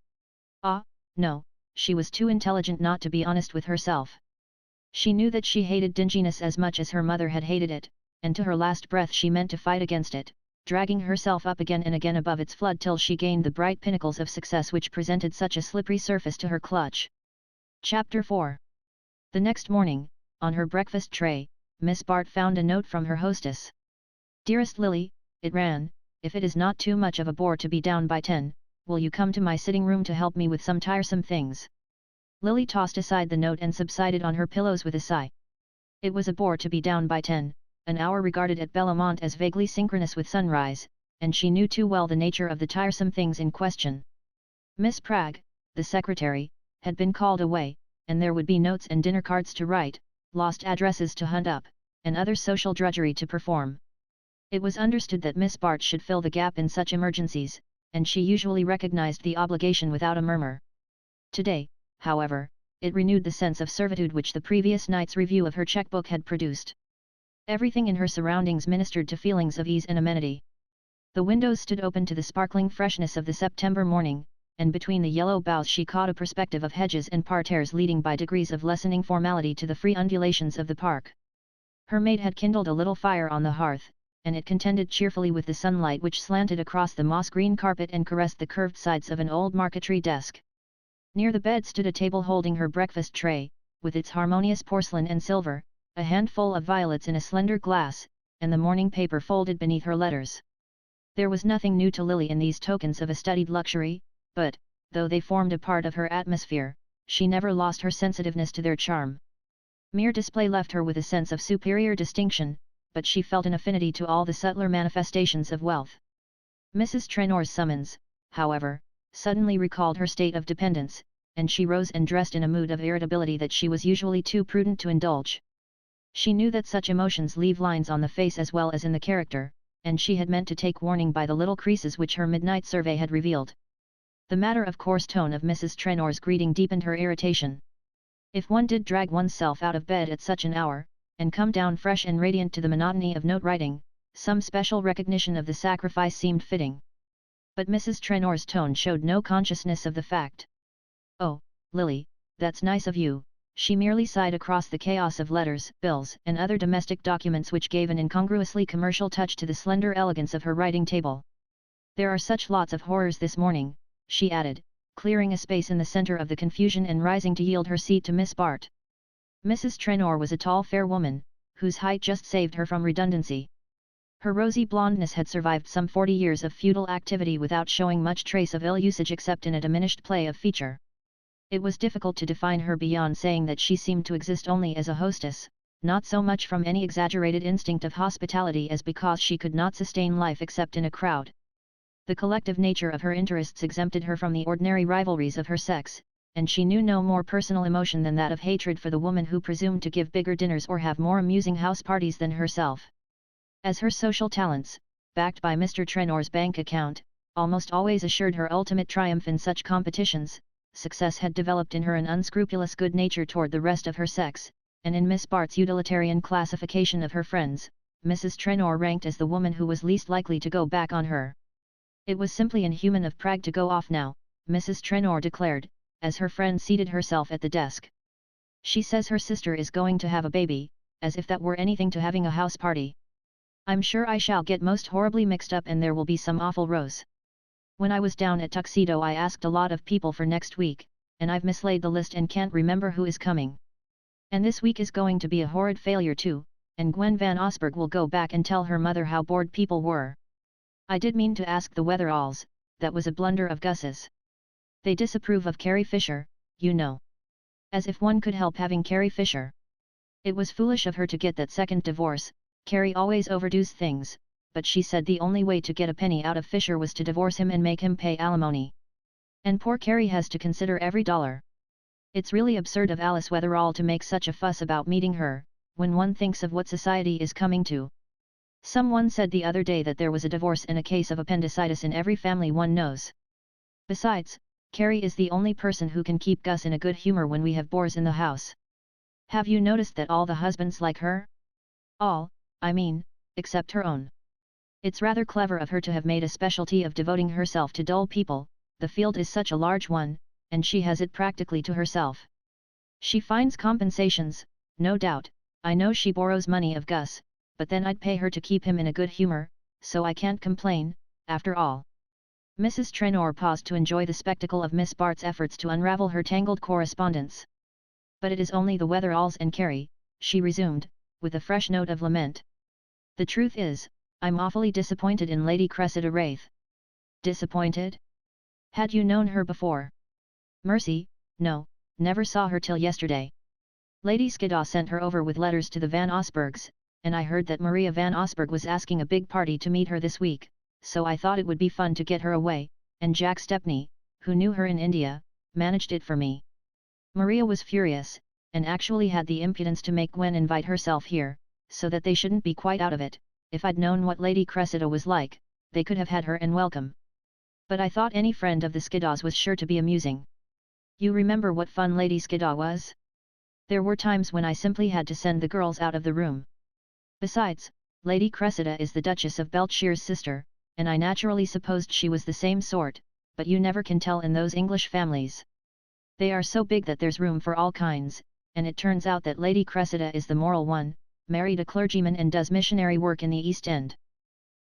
Ah, no, she was too intelligent not to be honest with herself. She knew that she hated dinginess as much as her mother had hated it, and to her last breath she meant to fight against it, dragging herself up again and again above its flood till she gained the bright pinnacles of success which presented such a slippery surface to her clutch. Chapter 4. The next morning, on her breakfast tray, Miss Bart found a note from her hostess. "Dearest Lily," it ran, "if it is not too much of a bore to be down by 10, will you come to my sitting room to help me with some tiresome things?" Lily tossed aside the note and subsided on her pillows with a sigh. It was a bore to be down by 10, an hour regarded at Bellamont as vaguely synchronous with sunrise, and she knew too well the nature of the tiresome things in question. Miss Pragg, the secretary, had been called away, and there would be notes and dinner cards to write, lost addresses to hunt up, and other social drudgery to perform. It was understood that Miss Bart should fill the gap in such emergencies, and she usually recognized the obligation without a murmur. Today, however, it renewed the sense of servitude which the previous night's review of her checkbook had produced. Everything in her surroundings ministered to feelings of ease and amenity. The windows stood open to the sparkling freshness of the September morning, and between the yellow boughs she caught a perspective of hedges and parterres leading by degrees of lessening formality to the free undulations of the park. Her maid had kindled a little fire on the hearth, and it contended cheerfully with the sunlight which slanted across the moss-green carpet and caressed the curved sides of an old marquetry desk. Near the bed stood a table holding her breakfast tray, with its harmonious porcelain and silver, a handful of violets in a slender glass, and the morning paper folded beneath her letters. There was nothing new to Lily in these tokens of a studied luxury, but, though they formed a part of her atmosphere, she never lost her sensitiveness to their charm. Mere display left her with a sense of superior distinction, but she felt an affinity to all the subtler manifestations of wealth. Mrs. Trenor's summons, however, suddenly recalled her state of dependence, and she rose and dressed in a mood of irritability that she was usually too prudent to indulge. She knew that such emotions leave lines on the face as well as in the character, and she had meant to take warning by the little creases which her midnight survey had revealed. The matter-of-course tone of Mrs. Trenor's greeting deepened her irritation. If one did drag oneself out of bed at such an hour, and come down fresh and radiant to the monotony of note-writing, some special recognition of the sacrifice seemed fitting. But Mrs. Trenor's tone showed no consciousness of the fact. "Oh, Lily, that's nice of you," she merely sighed across the chaos of letters, bills, and other domestic documents which gave an incongruously commercial touch to the slender elegance of her writing table. "There are such lots of horrors this morning," she added, clearing a space in the centre of the confusion and rising to yield her seat to Miss Bart. Mrs. Trenor was a tall fair woman, whose height just saved her from redundancy. Her rosy blondness had survived some 40 years of feudal activity without showing much trace of ill usage except in a diminished play of feature. It was difficult to define her beyond saying that she seemed to exist only as a hostess, not so much from any exaggerated instinct of hospitality as because she could not sustain life except in a crowd. The collective nature of her interests exempted her from the ordinary rivalries of her sex, and she knew no more personal emotion than that of hatred for the woman who presumed to give bigger dinners or have more amusing house parties than herself. As her social talents, backed by Mr. Trenor's bank account, almost always assured her ultimate triumph in such competitions, success had developed in her an unscrupulous good nature toward the rest of her sex, and in Miss Bart's utilitarian classification of her friends, Mrs. Trenor ranked as the woman who was least likely to go back on her. "It was simply inhuman of Pragg to go off now," Mrs. Trenor declared, as her friend seated herself at the desk. "She says her sister is going to have a baby, as if that were anything to having a house party. I'm sure I shall get most horribly mixed up and there will be some awful rows. When I was down at Tuxedo I asked a lot of people for next week, and I've mislaid the list and can't remember who is coming. And this week is going to be a horrid failure too, and Gwen Van Osberg will go back and tell her mother how bored people were. I did mean to ask the Weatheralls, that was a blunder of Gus's. They disapprove of Carrie Fisher, you know. As if one could help having Carrie Fisher. It was foolish of her to get that second divorce. Carrie always overdoes things, but she said the only way to get a penny out of Fisher was to divorce him and make him pay alimony. And poor Carrie has to consider every dollar. It's really absurd of Alice Weatherall to make such a fuss about meeting her, when one thinks of what society is coming to. Someone said the other day that there was a divorce and a case of appendicitis in every family one knows. Besides, Carrie is the only person who can keep Gus in a good humor when we have bores in the house. Have you noticed that all the husbands like her? All, I mean, except her own. It's rather clever of her to have made a specialty of devoting herself to dull people, the field is such a large one, and she has it practically to herself. She finds compensations, no doubt. I know she borrows money of Gus, but then I'd pay her to keep him in a good humor, so I can't complain, after all. Mrs. Trenor paused to enjoy the spectacle of Miss Bart's efforts to unravel her tangled correspondence. But it is only the Weatheralls and Carrie, she resumed, with a fresh note of lament. The truth is, I'm awfully disappointed in Lady Cressida Wraith. Disappointed? Had you known her before? Mercy, no, never saw her till yesterday. Lady Skiddaw sent her over with letters to the Van Osbergs, and I heard that Maria Van Osberg was asking a big party to meet her this week, so I thought it would be fun to get her away, and Jack Stepney, who knew her in India, managed it for me. Maria was furious, and actually had the impudence to make Gwen invite herself here, so that they shouldn't be quite out of it. If I'd known what Lady Cressida was like, they could have had her and welcome. But I thought any friend of the Skiddaws was sure to be amusing. You remember what fun Lady Skiddaw was? There were times when I simply had to send the girls out of the room. Besides, Lady Cressida is the Duchess of Beltshire's sister, and I naturally supposed she was the same sort, but you never can tell in those English families. They are so big that there's room for all kinds, and it turns out that Lady Cressida is the moral one, married a clergyman and does missionary work in the East End.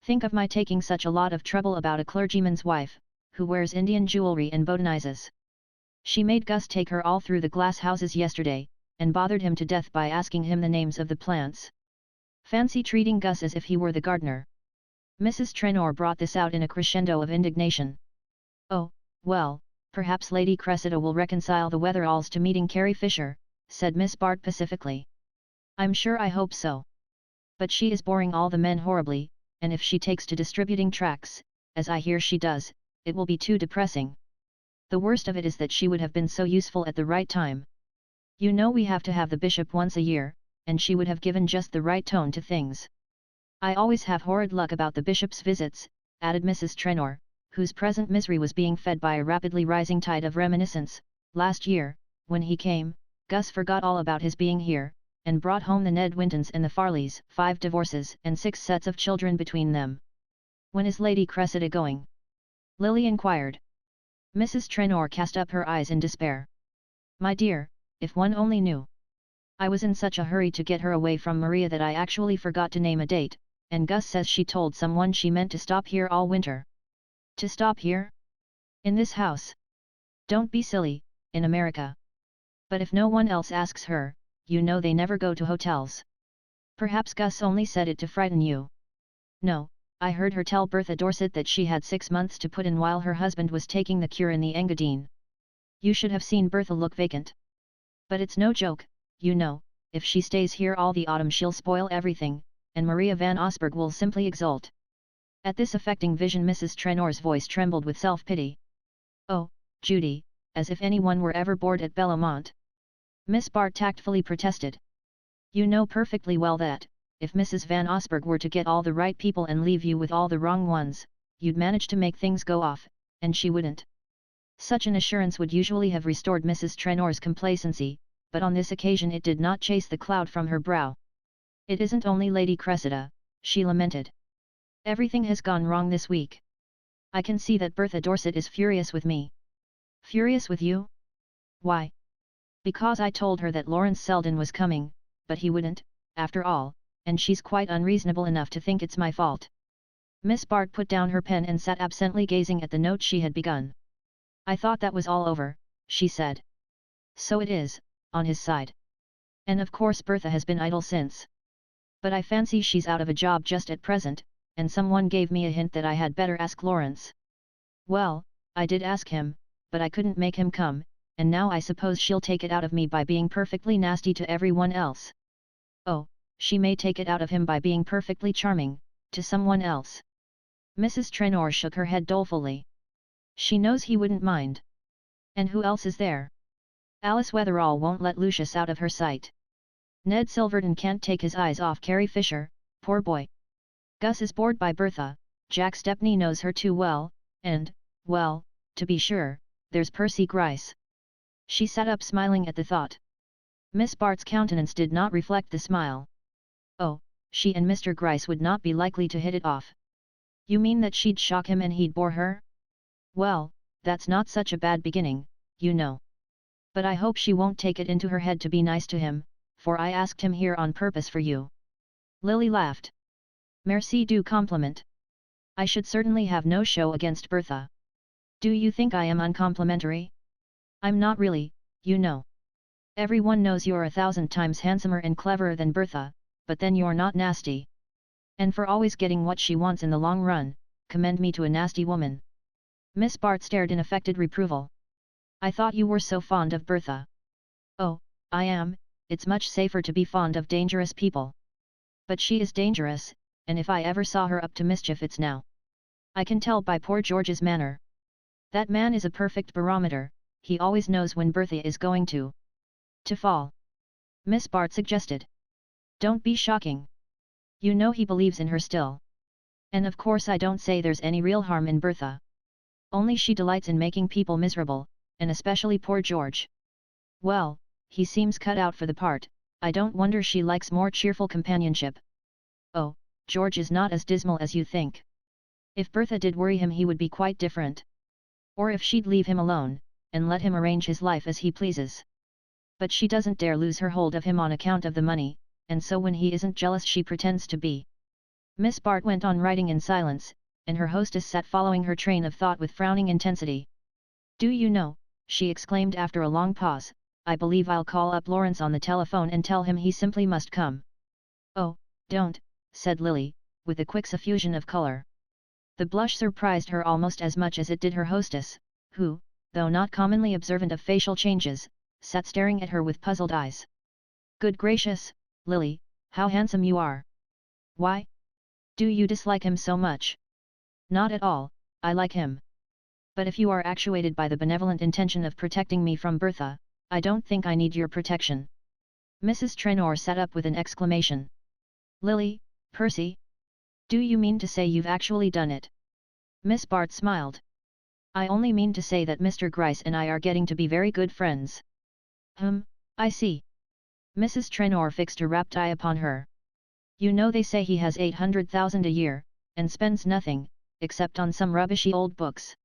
Think of my taking such a lot of trouble about a clergyman's wife, who wears Indian jewelry and botanizes. She made Gus take her all through the glass houses yesterday, and bothered him to death by asking him the names of the plants. Fancy treating Gus as if he were the gardener. Mrs. Trenor brought this out in a crescendo of indignation. Oh, well, perhaps Lady Cressida will reconcile the Weatheralls to meeting Carrie Fisher, said Miss Bart pacifically. I'm sure I hope so. But she is boring all the men horribly, and if she takes to distributing tracts, as I hear she does, it will be too depressing. The worst of it is that she would have been so useful at the right time. You know we have to have the bishop once a year, and she would have given just the right tone to things. I always have horrid luck about the bishop's visits, added Mrs. Trenor, whose present misery was being fed by a rapidly rising tide of reminiscence. Last year, when he came, Gus forgot all about his being here, and brought home the Ned Wintons and the Farleys, 5 divorces and 6 sets of children between them. When is Lady Cressida going? Lily inquired. Mrs. Trenor cast up her eyes in despair. My dear, if one only knew. I was in such a hurry to get her away from Maria that I actually forgot to name a date, and Gus says she told someone she meant to stop here all winter. To stop here? In this house? Don't be silly, in America. But if no one else asks her, you know they never go to hotels. Perhaps Gus only said it to frighten you. No, I heard her tell Bertha Dorset that she had 6 months to put in while her husband was taking the cure in the Engadine. You should have seen Bertha look vacant. But it's no joke, you know, if she stays here all the autumn she'll spoil everything, and Maria Van Osberg will simply exult. At this affecting vision Mrs. Trenor's voice trembled with self-pity. Oh, Judy, as if anyone were ever bored at Bellomont. Miss Bart tactfully protested. You know perfectly well that, if Mrs. Van Osberg were to get all the right people and leave you with all the wrong ones, you'd manage to make things go off, and she wouldn't. Such an assurance would usually have restored Mrs. Trenor's complacency, but on this occasion it did not chase the cloud from her brow. It isn't only Lady Cressida, she lamented. Everything has gone wrong this week. I can see that Bertha Dorset is furious with me. Furious with you? Why? Because I told her that Lawrence Selden was coming, but he wouldn't, after all, and she's quite unreasonable enough to think it's my fault. Miss Bart put down her pen and sat absently gazing at the note she had begun. I thought that was all over, she said. So it is, on his side. And of course Bertha has been idle since. But I fancy she's out of a job just at present, and someone gave me a hint that I had better ask Lawrence. Well, I did ask him, but I couldn't make him come, and now I suppose she'll take it out of me by being perfectly nasty to everyone else. Oh, she may take it out of him by being perfectly charming, to someone else. Mrs. Trenor shook her head dolefully. She knows he wouldn't mind. And who else is there? Alice Wetherall won't let Lucius out of her sight. Ned Silverton can't take his eyes off Carrie Fisher, poor boy. Gus is bored by Bertha, Jack Stepney knows her too well, and, well, to be sure, there's Percy Gryce. She sat up smiling at the thought. Miss Bart's countenance did not reflect the smile. Oh, she and Mr. Gryce would not be likely to hit it off. You mean that she'd shock him and he'd bore her? Well, that's not such a bad beginning, you know. But I hope she won't take it into her head to be nice to him, for I asked him here on purpose for you. Lily laughed. Merci du compliment. I should certainly have no show against Bertha. Do you think I am uncomplimentary? I'm not really, you know. Everyone knows you're 1,000 times handsomer and cleverer than Bertha, but then you're not nasty. And for always getting what she wants in the long run, commend me to a nasty woman. Miss Bart stared in affected reproval. I thought you were so fond of Bertha. Oh, I am, it's much safer to be fond of dangerous people. But she is dangerous, and if I ever saw her up to mischief it's now. I can tell by poor George's manner. That man is a perfect barometer, he always knows when Bertha is going to fall. Miss Bart suggested. Don't be shocking. You know he believes in her still. And of course I don't say there's any real harm in Bertha. Only she delights in making people miserable, and especially poor George. Well, he seems cut out for the part, I don't wonder she likes more cheerful companionship. Oh, George is not as dismal as you think. If Bertha did worry him he would be quite different. Or if she'd leave him alone, and let him arrange his life as he pleases. But she doesn't dare lose her hold of him on account of the money, and so when he isn't jealous she pretends to be. Miss Bart went on writing in silence, and her hostess sat following her train of thought with frowning intensity. Do you know, she exclaimed after a long pause, I believe I'll call up Lawrence on the telephone and tell him he simply must come. Oh, don't, said Lily, with a quick suffusion of color. The blush surprised her almost as much as it did her hostess, who, though not commonly observant of facial changes, sat staring at her with puzzled eyes. Good gracious, Lily, how handsome you are! Why? Do you dislike him so much? Not at all, I like him. But if you are actuated by the benevolent intention of protecting me from Bertha, I don't think I need your protection. Mrs. Trenor sat up with an exclamation. Lily, Percy? Do you mean to say you've actually done it? Miss Bart smiled. I only mean to say that Mr. Gryce and I are getting to be very good friends. I see. Mrs. Trenor fixed a rapt eye upon her. You know they say he has 800,000 a year, and spends nothing, except on some rubbishy old books.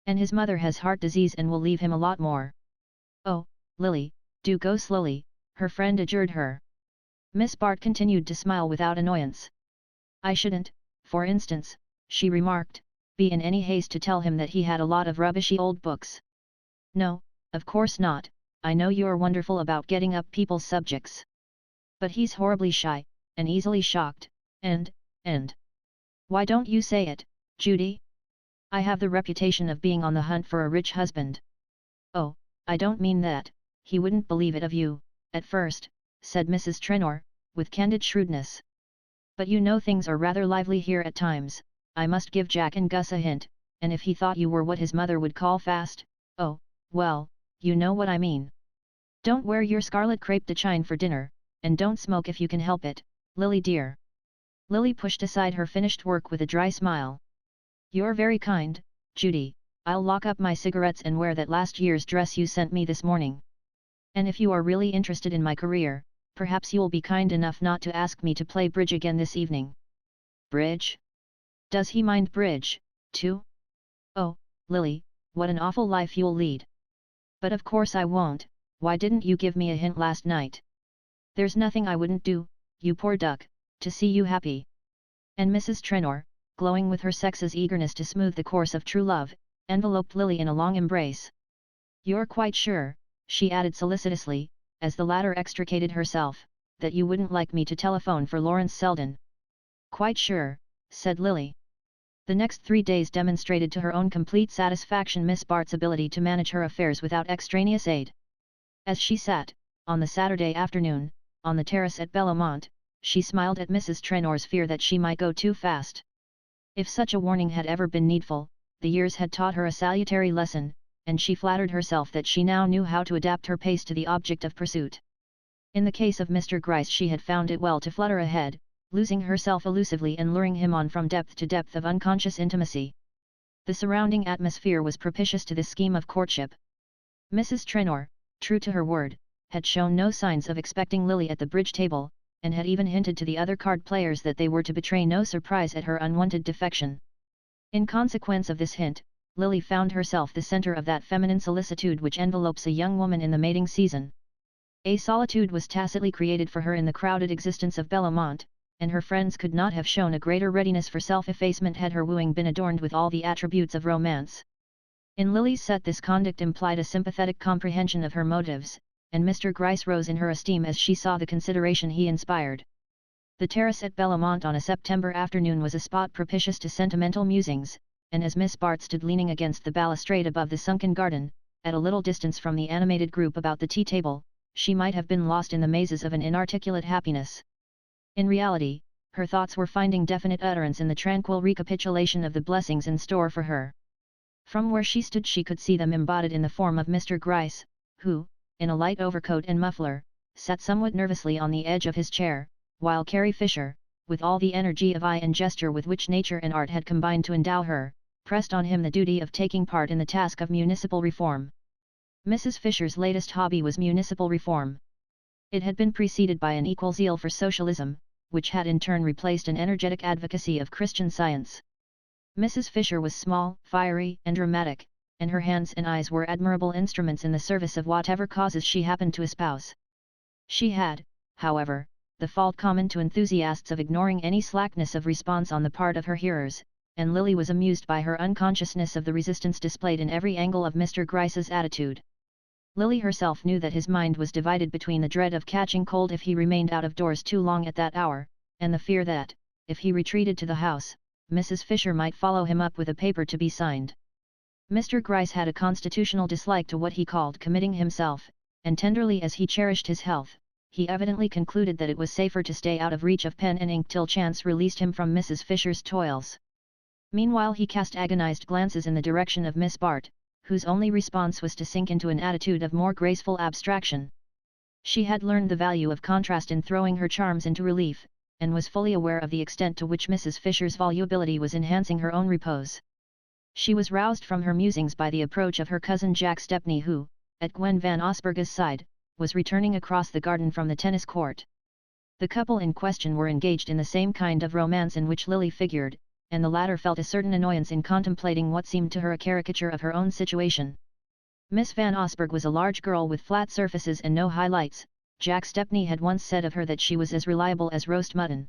And his mother has heart disease and will leave him a lot more. Oh, Lily, do go slowly, her friend adjured her. Miss Bart continued to smile without annoyance. I shouldn't, for instance, she remarked, be in any haste to tell him that he had a lot of rubbishy old books. No, of course not, I know you're wonderful about getting up people's subjects. But he's horribly shy, and easily shocked, and... Why don't you say it, Judy? I have the reputation of being on the hunt for a rich husband. Oh, I don't mean that, he wouldn't believe it of you, at first, said Mrs. Trenor, with candid shrewdness. But you know things are rather lively here at times, I must give Jack and Gus a hint, and if he thought you were what his mother would call fast, oh, well, you know what I mean. Don't wear your scarlet crepe de chine for dinner, and don't smoke if you can help it, Lily dear. Lily pushed aside her finished work with a dry smile. You're very kind, Judy, I'll lock up my cigarettes and wear that last year's dress you sent me this morning. And if you are really interested in my career, perhaps you'll be kind enough not to ask me to play bridge again this evening. Bridge? Does he mind bridge, too? Oh, Lily, what an awful life you'll lead. But of course I won't, why didn't you give me a hint last night? There's nothing I wouldn't do, you poor duck, to see you happy. And Mrs. Trenor, glowing with her sex's eagerness to smooth the course of true love, enveloped Lily in a long embrace. "You're quite sure," she added solicitously, as the latter extricated herself, "that you wouldn't like me to telephone for Lawrence Selden?" "Quite sure," said Lily. The next 3 days demonstrated to her own complete satisfaction Miss Bart's ability to manage her affairs without extraneous aid. As she sat, on the Saturday afternoon, on the terrace at Bellamont, she smiled at Mrs. Trenor's fear that she might go too fast. If such a warning had ever been needful, the years had taught her a salutary lesson, and she flattered herself that she now knew how to adapt her pace to the object of pursuit. In the case of Mr. Gryce she had found it well to flutter ahead, losing herself elusively and luring him on from depth to depth of unconscious intimacy. The surrounding atmosphere was propitious to this scheme of courtship. Mrs. Trenor, true to her word, had shown no signs of expecting Lily at the bridge table, and had even hinted to the other card players that they were to betray no surprise at her unwanted defection. In consequence of this hint, Lily found herself the centre of that feminine solicitude which envelopes a young woman in the mating season. A solitude was tacitly created for her in the crowded existence of Bellamont, and her friends could not have shown a greater readiness for self-effacement had her wooing been adorned with all the attributes of romance. In Lily's set this conduct implied a sympathetic comprehension of her motives, and Mr. Gryce rose in her esteem as she saw the consideration he inspired. The terrace at Bellamont on a September afternoon was a spot propitious to sentimental musings, and as Miss Bart stood leaning against the balustrade above the sunken garden, at a little distance from the animated group about the tea table, she might have been lost in the mazes of an inarticulate happiness. In reality, her thoughts were finding definite utterance in the tranquil recapitulation of the blessings in store for her. From where she stood she could see them embodied in the form of Mr. Gryce, who, in a light overcoat and muffler, sat somewhat nervously on the edge of his chair, while Carrie Fisher, with all the energy of eye and gesture with which nature and art had combined to endow her, pressed on him the duty of taking part in the task of municipal reform. Mrs. Fisher's latest hobby was municipal reform. It had been preceded by an equal zeal for socialism, which had in turn replaced an energetic advocacy of Christian Science. Mrs. Fisher was small, fiery, and dramatic, and her hands and eyes were admirable instruments in the service of whatever causes she happened to espouse. She had, however, the fault common to enthusiasts of ignoring any slackness of response on the part of her hearers, and Lily was amused by her unconsciousness of the resistance displayed in every angle of Mr. Gryce's attitude. Lily herself knew that his mind was divided between the dread of catching cold if he remained out of doors too long at that hour, and the fear that, if he retreated to the house, Mrs. Fisher might follow him up with a paper to be signed. Mr. Gryce had a constitutional dislike to what he called committing himself, and tenderly as he cherished his health, he evidently concluded that it was safer to stay out of reach of pen and ink till chance released him from Mrs. Fisher's toils. Meanwhile he cast agonized glances in the direction of Miss Bart, whose only response was to sink into an attitude of more graceful abstraction. She had learned the value of contrast in throwing her charms into relief, and was fully aware of the extent to which Mrs. Fisher's volubility was enhancing her own repose. She was roused from her musings by the approach of her cousin Jack Stepney who, at Gwen van Osburgha's side, was returning across the garden from the tennis court. The couple in question were engaged in the same kind of romance in which Lily figured, and the latter felt a certain annoyance in contemplating what seemed to her a caricature of her own situation. Miss van Osburgh was a large girl with flat surfaces and no highlights. Jack Stepney had once said of her that she was as reliable as roast mutton.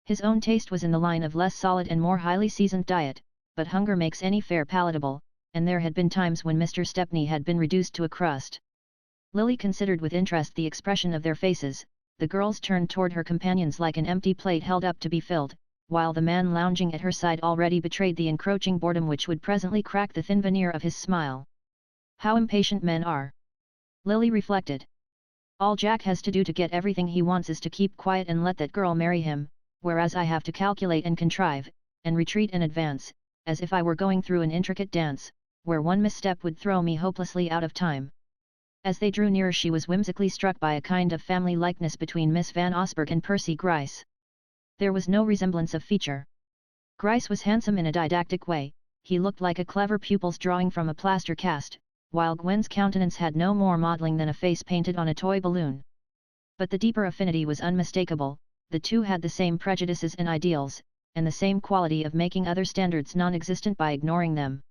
His own taste was in the line of less solid and more highly seasoned diet, but hunger makes any fare palatable, and there had been times when Mr. Stepney had been reduced to a crust. Lily considered with interest the expression of their faces. The girls turned toward her companions like an empty plate held up to be filled, while the man lounging at her side already betrayed the encroaching boredom which would presently crack the thin veneer of his smile. How impatient men are! Lily reflected. All Jack has to do to get everything he wants is to keep quiet and let that girl marry him, whereas I have to calculate and contrive, and retreat and advance, as if I were going through an intricate dance, where one misstep would throw me hopelessly out of time. As they drew nearer she was whimsically struck by a kind of family likeness between Miss van Osburgh and Percy Gryce. There was no resemblance of feature. Gryce was handsome in a didactic way, he looked like a clever pupil's drawing from a plaster cast, while Gwen's countenance had no more modelling than a face painted on a toy balloon. But the deeper affinity was unmistakable, the two had the same prejudices and ideals, and the same quality of making other standards non-existent by ignoring them.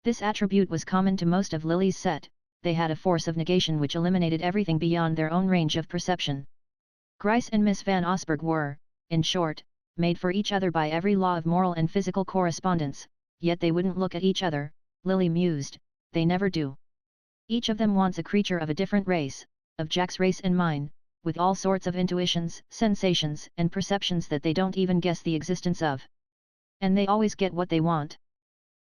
This attribute was common to most of Lily's set. They had a force of negation which eliminated everything beyond their own range of perception. Gryce and Miss van Osburgh were, in short, made for each other by every law of moral and physical correspondence, yet they wouldn't look at each other, Lily mused, they never do. Each of them wants a creature of a different race, of Jack's race and mine, with all sorts of intuitions, sensations, and perceptions that they don't even guess the existence of. And they always get what they want.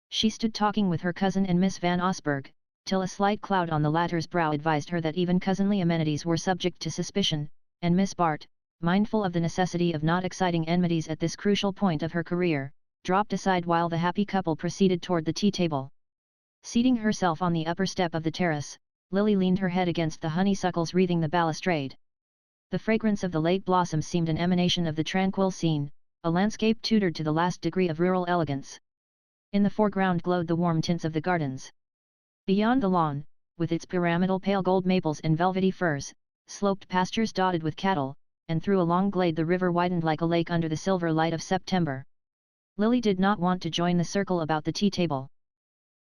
She stood talking with her cousin and Miss Van Osburgh, till a slight cloud on the latter's brow advised her that even cousinly amenities were subject to suspicion, and Miss Bart, mindful of the necessity of not exciting enmities at this crucial point of her career, dropped aside while the happy couple proceeded toward the tea-table. Seating herself on the upper step of the terrace, Lily leaned her head against the honeysuckles wreathing the balustrade. The fragrance of the late blossoms seemed an emanation of the tranquil scene, a landscape tutored to the last degree of rural elegance. In the foreground glowed the warm tints of the gardens. Beyond the lawn, with its pyramidal pale gold maples and velvety firs, sloped pastures dotted with cattle, and through a long glade the river widened like a lake under the silver light of September. Lily did not want to join the circle about the tea-table.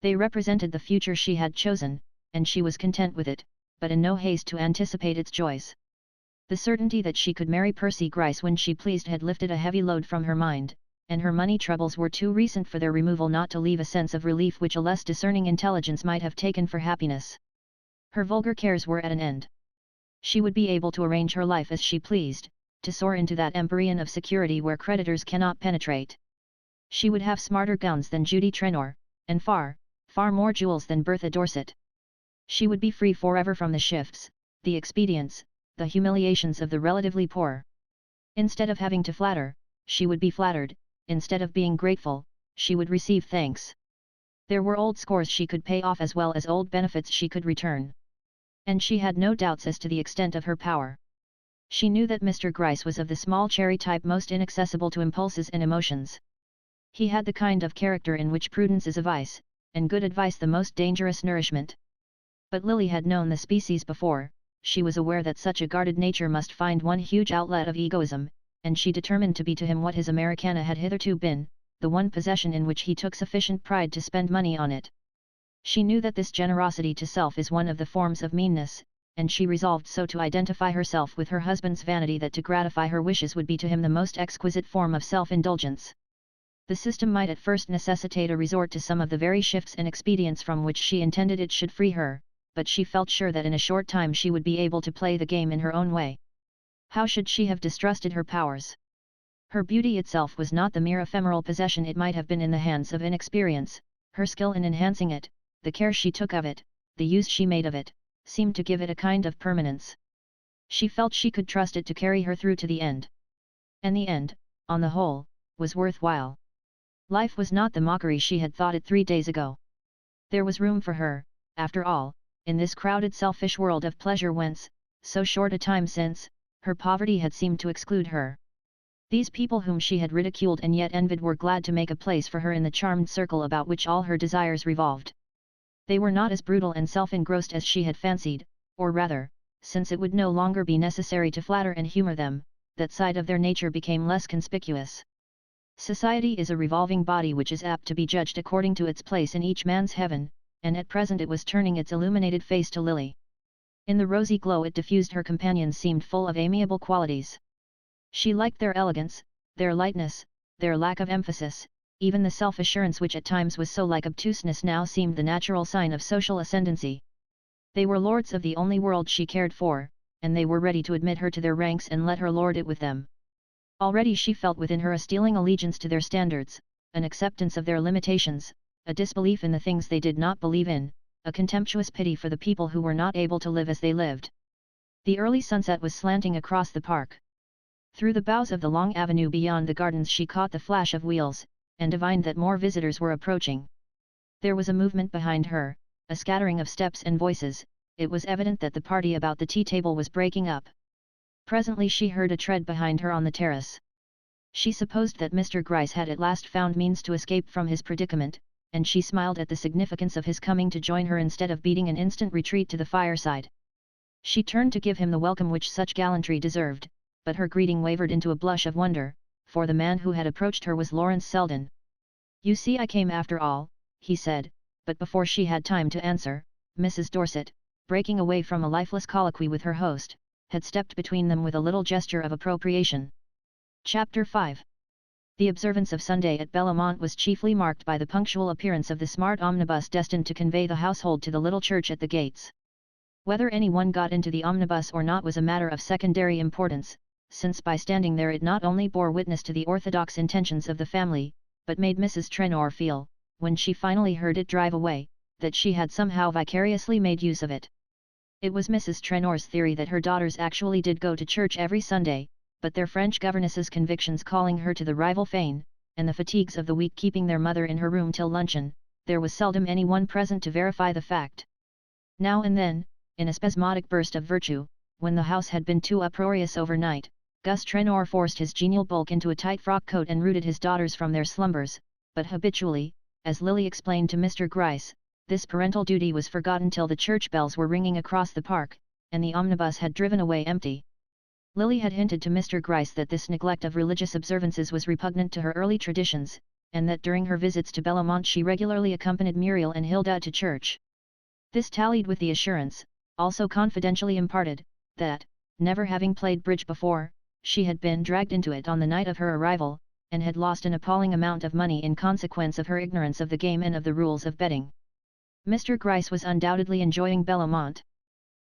They represented the future she had chosen, and she was content with it, but in no haste to anticipate its joys. The certainty that she could marry Percy Gryce when she pleased had lifted a heavy load from her mind, and her money troubles were too recent for their removal not to leave a sense of relief which a less discerning intelligence might have taken for happiness. Her vulgar cares were at an end. She would be able to arrange her life as she pleased, to soar into that empyrean of security where creditors cannot penetrate. She would have smarter gowns than Judy Trenor, and far more jewels than Bertha Dorset. She would be free forever from the shifts, the expedients, the humiliations of the relatively poor. Instead of having to flatter, she would be flattered, instead of being grateful, she would receive thanks. There were old scores she could pay off as well as old benefits she could return. And she had no doubts as to the extent of her power. She knew that Mr. Gryce was of the small cherry type most inaccessible to impulses and emotions. He had the kind of character in which prudence is a vice, and good advice the most dangerous nourishment. But Lily had known the species before. She was aware that such a guarded nature must find one huge outlet of egoism, and she determined to be to him what his Americana had hitherto been, the one possession in which he took sufficient pride to spend money on it. She knew that this generosity to self is one of the forms of meanness, and she resolved so to identify herself with her husband's vanity that to gratify her wishes would be to him the most exquisite form of self-indulgence. The system might at first necessitate a resort to some of the very shifts and expedients from which she intended it should free her, but she felt sure that in a short time she would be able to play the game in her own way. How should she have distrusted her powers? Her beauty itself was not the mere ephemeral possession it might have been in the hands of inexperience. Her skill in enhancing it, the care she took of it, the use she made of it, seemed to give it a kind of permanence. She felt she could trust it to carry her through to the end. And the end, on the whole, was worthwhile. Life was not the mockery she had thought it 3 days ago. There was room for her, after all, in this crowded selfish world of pleasure whence, so short a time since, her poverty had seemed to exclude her. These people whom she had ridiculed and yet envied were glad to make a place for her in the charmed circle about which all her desires revolved. They were not as brutal and self-engrossed as she had fancied, or rather, since it would no longer be necessary to flatter and humour them, that side of their nature became less conspicuous. Society is a revolving body which is apt to be judged according to its place in each man's heaven, and at present it was turning its illuminated face to Lily. In the rosy glow it diffused her companions seemed full of amiable qualities. She liked their elegance, their lightness, their lack of emphasis, even the self-assurance which at times was so like obtuseness now seemed the natural sign of social ascendancy. They were lords of the only world she cared for, and they were ready to admit her to their ranks and let her lord it with them. Already she felt within her a stealing allegiance to their standards, an acceptance of their limitations, a disbelief in the things they did not believe in, a contemptuous pity for the people who were not able to live as they lived. The early sunset was slanting across the park. Through the boughs of the long avenue beyond the gardens she caught the flash of wheels, and divined that more visitors were approaching. There was a movement behind her, a scattering of steps and voices. It was evident that the party about the tea-table was breaking up. Presently she heard a tread behind her on the terrace. She supposed that Mr. Gryce had at last found means to escape from his predicament, and she smiled at the significance of his coming to join her instead of beating an instant retreat to the fireside. She turned to give him the welcome which such gallantry deserved, but her greeting wavered into a blush of wonder, for the man who had approached her was Lawrence Selden. "You see I came after all," he said, but before she had time to answer, Mrs. Dorset, breaking away from a lifeless colloquy with her host, had stepped between them with a little gesture of appropriation. Chapter 5. The observance of Sunday at Bellamont was chiefly marked by the punctual appearance of the smart omnibus destined to convey the household to the little church at the gates. Whether anyone got into the omnibus or not was a matter of secondary importance, since by standing there it not only bore witness to the orthodox intentions of the family, but made Mrs. Trenor feel, when she finally heard it drive away, that she had somehow vicariously made use of it. It was Mrs. Trenor's theory that her daughters actually did go to church every Sunday, but their French governess's convictions calling her to the rival fane, and the fatigues of the week keeping their mother in her room till luncheon, there was seldom anyone present to verify the fact. Now and then, in a spasmodic burst of virtue, when the house had been too uproarious overnight, Gus Trenor forced his genial bulk into a tight frock coat and rooted his daughters from their slumbers, but habitually, as Lily explained to Mr. Gryce, this parental duty was forgotten till the church bells were ringing across the park, and the omnibus had driven away empty. Lily had hinted to Mr. Gryce that this neglect of religious observances was repugnant to her early traditions, and that during her visits to Bellamont she regularly accompanied Muriel and Hilda to church. This tallied with the assurance, also confidentially imparted, that, never having played bridge before, she had been dragged into it on the night of her arrival, and had lost an appalling amount of money in consequence of her ignorance of the game and of the rules of betting. Mr. Gryce was undoubtedly enjoying Bellamont.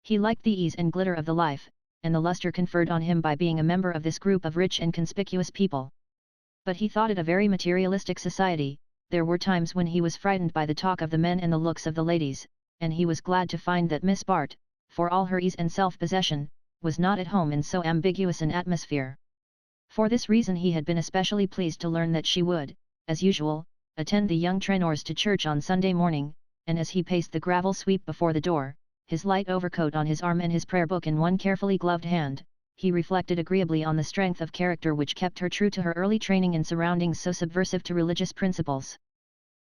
He liked the ease and glitter of the life, and the luster conferred on him by being a member of this group of rich and conspicuous people. But he thought it a very materialistic society. There were times when he was frightened by the talk of the men and the looks of the ladies, and he was glad to find that Miss Bart, for all her ease and self-possession, was not at home in so ambiguous an atmosphere. For this reason he had been especially pleased to learn that she would, as usual, attend the young Trenors to church on Sunday morning, and as he paced the gravel sweep before the door, his light overcoat on his arm and his prayer book in one carefully gloved hand, he reflected agreeably on the strength of character which kept her true to her early training in surroundings so subversive to religious principles.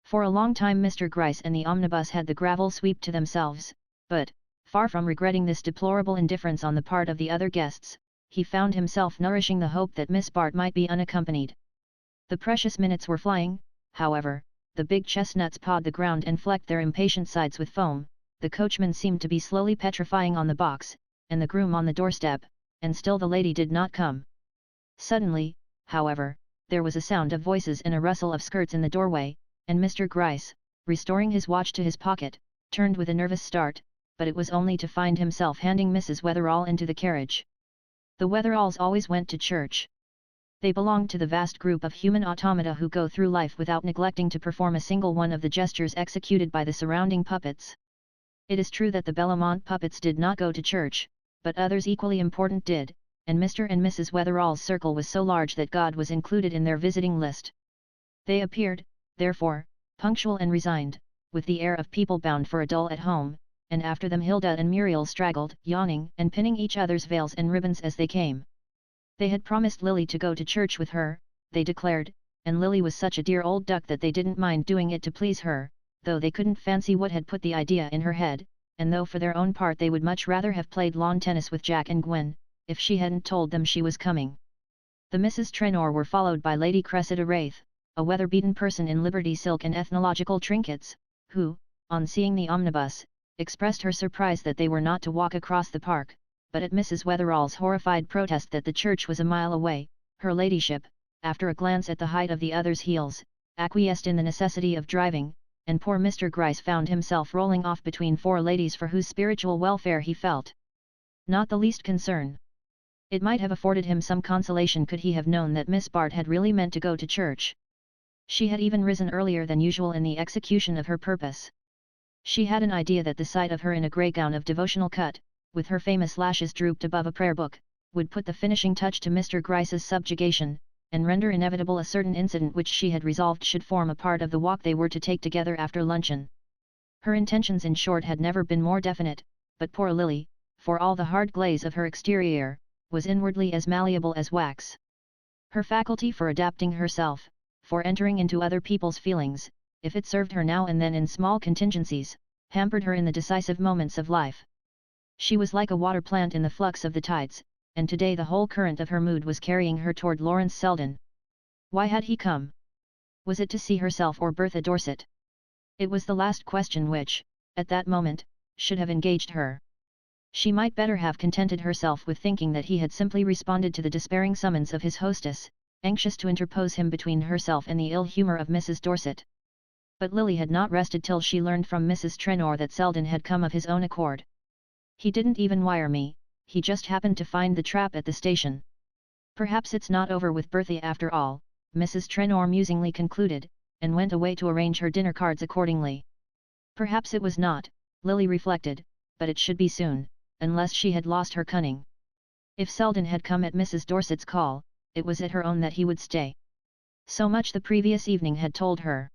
For a long time Mr. Gryce and the omnibus had the gravel sweep to themselves, but, far from regretting this deplorable indifference on the part of the other guests, he found himself nourishing the hope that Miss Bart might be unaccompanied. The precious minutes were flying, however, the big chestnuts pawed the ground and flecked their impatient sides with foam, the coachman seemed to be slowly petrifying on the box, and the groom on the doorstep, and still the lady did not come. Suddenly, however, there was a sound of voices and a rustle of skirts in the doorway, and Mr. Gryce, restoring his watch to his pocket, turned with a nervous start, but it was only to find himself handing Mrs. Wetherall into the carriage. The Wetheralls always went to church. They belonged to the vast group of human automata who go through life without neglecting to perform a single one of the gestures executed by the surrounding puppets. It is true that the Bellamont puppets did not go to church, but others equally important did, and Mr. and Mrs. Wetherall's circle was so large that God was included in their visiting list. They appeared, therefore, punctual and resigned, with the air of people bound for a dull at home, and after them Hilda and Muriel straggled, yawning and pinning each other's veils and ribbons as they came. They had promised Lily to go to church with her, they declared, and Lily was such a dear old duck that they didn't mind doing it to please her, though they couldn't fancy what had put the idea in her head, and though for their own part they would much rather have played lawn tennis with Jack and Gwen, if she hadn't told them she was coming. The Misses Trenor were followed by Lady Cressida Wraith, a weather-beaten person in Liberty silk and ethnological trinkets, who, on seeing the omnibus, expressed her surprise that they were not to walk across the park, but at Mrs. Wetherall's horrified protest that the church was a mile away, her ladyship, after a glance at the height of the other's heels, acquiesced in the necessity of driving, and poor Mr. Gryce found himself rolling off between four ladies for whose spiritual welfare he felt not the least concern. It might have afforded him some consolation could he have known that Miss Bart had really meant to go to church. She had even risen earlier than usual in the execution of her purpose. She had an idea that the sight of her in a grey gown of devotional cut, with her famous lashes drooped above a prayer book, would put the finishing touch to Mr. Gryce's subjugation, and render inevitable a certain incident which she had resolved should form a part of the walk they were to take together after luncheon. Her intentions in short had never been more definite, but poor Lily, for all the hard glaze of her exterior, was inwardly as malleable as wax. Her faculty for adapting herself, for entering into other people's feelings, if it served her now and then in small contingencies, hampered her in the decisive moments of life. She was like a water plant in the flux of the tides, and today the whole current of her mood was carrying her toward Lawrence Selden. Why had he come? Was it to see herself or Bertha Dorset? It was the last question which, at that moment, should have engaged her. She might better have contented herself with thinking that he had simply responded to the despairing summons of his hostess, anxious to interpose him between herself and the ill humour of Mrs. Dorset. But Lily had not rested till she learned from Mrs. Trenor that Selden had come of his own accord. "He didn't even wire me, he just happened to find the trap at the station. Perhaps it's not over with Bertie after all," Mrs. Trenor musingly concluded, and went away to arrange her dinner cards accordingly. Perhaps it was not, Lily reflected, but it should be soon, unless she had lost her cunning. If Selden had come at Mrs. Dorset's call, it was at her own that he would stay. So much the previous evening had told her.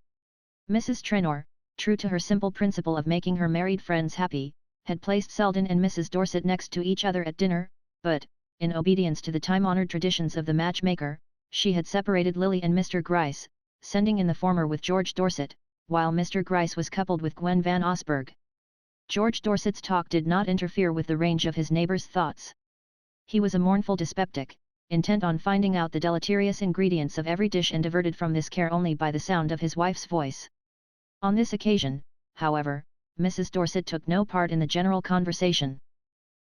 Mrs. Trenor, true to her simple principle of making her married friends happy, had placed Selden and Mrs. Dorset next to each other at dinner, but, in obedience to the time-honoured traditions of the matchmaker, she had separated Lily and Mr. Gryce, sending in the former with George Dorset, while Mr. Gryce was coupled with Gwen van Osburgh. George Dorset's talk did not interfere with the range of his neighbour's thoughts. He was a mournful dyspeptic, intent on finding out the deleterious ingredients of every dish and diverted from this care only by the sound of his wife's voice. On this occasion, however, Mrs. Dorset took no part in the general conversation.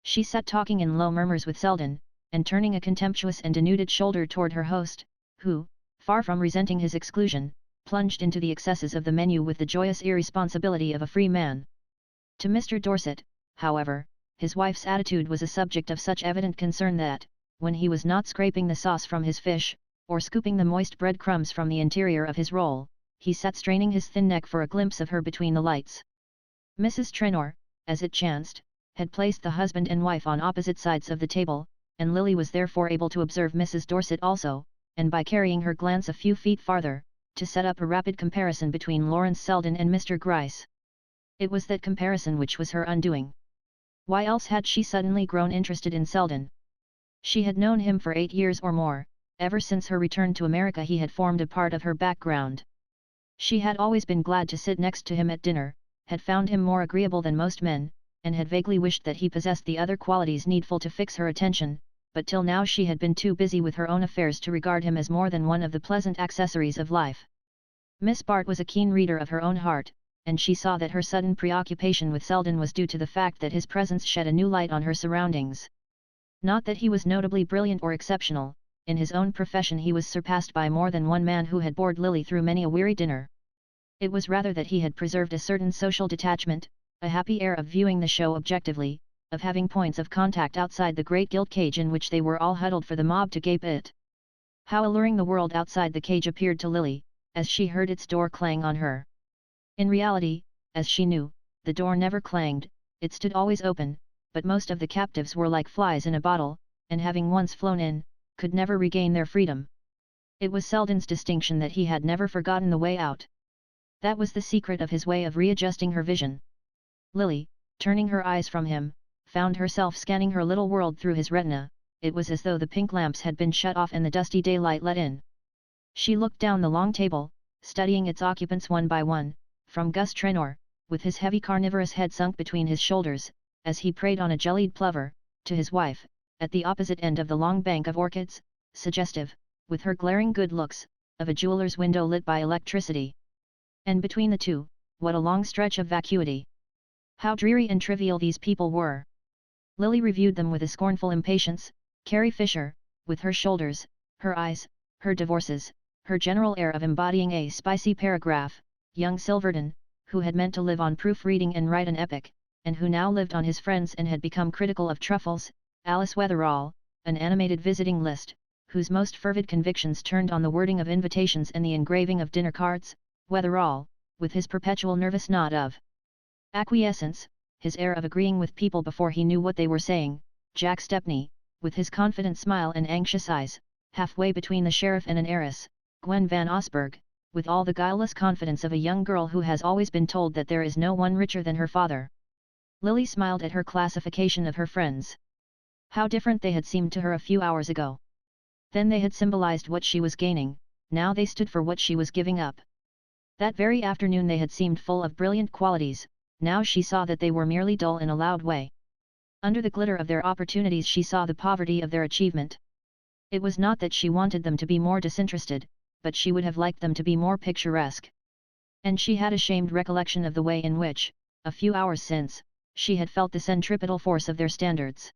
She sat talking in low murmurs with Selden, and turning a contemptuous and denuded shoulder toward her host, who, far from resenting his exclusion, plunged into the excesses of the menu with the joyous irresponsibility of a free man. To Mr. Dorset, however, his wife's attitude was a subject of such evident concern that, when he was not scraping the sauce from his fish, or scooping the moist bread crumbs from the interior of his roll, he sat straining his thin neck for a glimpse of her between the lights. Mrs. Trenor, as it chanced, had placed the husband and wife on opposite sides of the table, and Lily was therefore able to observe Mrs. Dorset also, and by carrying her glance a few feet farther, to set up a rapid comparison between Lawrence Selden and Mr. Gryce. It was that comparison which was her undoing. Why else had she suddenly grown interested in Selden? She had known him for 8 years or more, ever since her return to America he had formed a part of her background. She had always been glad to sit next to him at dinner, had found him more agreeable than most men, and had vaguely wished that he possessed the other qualities needful to fix her attention, but till now she had been too busy with her own affairs to regard him as more than one of the pleasant accessories of life. Miss Bart was a keen reader of her own heart, and she saw that her sudden preoccupation with Selden was due to the fact that his presence shed a new light on her surroundings. Not that he was notably brilliant or exceptional, in his own profession he was surpassed by more than one man who had bored Lily through many a weary dinner. It was rather that he had preserved a certain social detachment, a happy air of viewing the show objectively, of having points of contact outside the great gilt cage in which they were all huddled for the mob to gape at. How alluring the world outside the cage appeared to Lily, as she heard its door clang on her. In reality, as she knew, the door never clanged, it stood always open, but most of the captives were like flies in a bottle, and having once flown in, could never regain their freedom. It was Selden's distinction that he had never forgotten the way out. That was the secret of his way of readjusting her vision. Lily, turning her eyes from him, found herself scanning her little world through his retina. It was as though the pink lamps had been shut off and the dusty daylight let in. She looked down the long table, studying its occupants one by one, from Gus Trenor, with his heavy carnivorous head sunk between his shoulders, as he preyed on a jellied plover, to his wife, at the opposite end of the long bank of orchids, suggestive, with her glaring good looks, of a jeweller's window lit by electricity. And between the two, what a long stretch of vacuity! How dreary and trivial these people were! Lily reviewed them with a scornful impatience. Carrie Fisher, with her shoulders, her eyes, her divorces, her general air of embodying a spicy paragraph. Young Silverton, who had meant to live on proofreading and write an epic, and who now lived on his friends and had become critical of truffles. Alice Wetherall, an animated visiting list, whose most fervid convictions turned on the wording of invitations and the engraving of dinner cards. Wetherall, with his perpetual nervous nod of acquiescence, his air of agreeing with people before he knew what they were saying. Jack Stepney, with his confident smile and anxious eyes, halfway between the sheriff and an heiress. Gwen van Osburgh, with all the guileless confidence of a young girl who has always been told that there is no one richer than her father. Lily smiled at her classification of her friends. How different they had seemed to her a few hours ago. Then they had symbolized what she was gaining, now they stood for what she was giving up. That very afternoon they had seemed full of brilliant qualities, now she saw that they were merely dull in a loud way. Under the glitter of their opportunities she saw the poverty of their achievement. It was not that she wanted them to be more disinterested, but she would have liked them to be more picturesque. And she had a shamed recollection of the way in which, a few hours since, she had felt the centripetal force of their standards.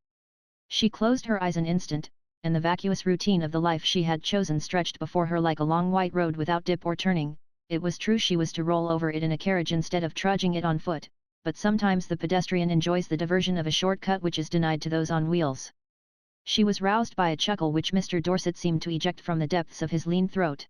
She closed her eyes an instant, and the vacuous routine of the life she had chosen stretched before her like a long white road without dip or turning. It was true she was to roll over it in a carriage instead of trudging it on foot, but sometimes the pedestrian enjoys the diversion of a shortcut which is denied to those on wheels. She was roused by a chuckle which Mr. Dorset seemed to eject from the depths of his lean throat.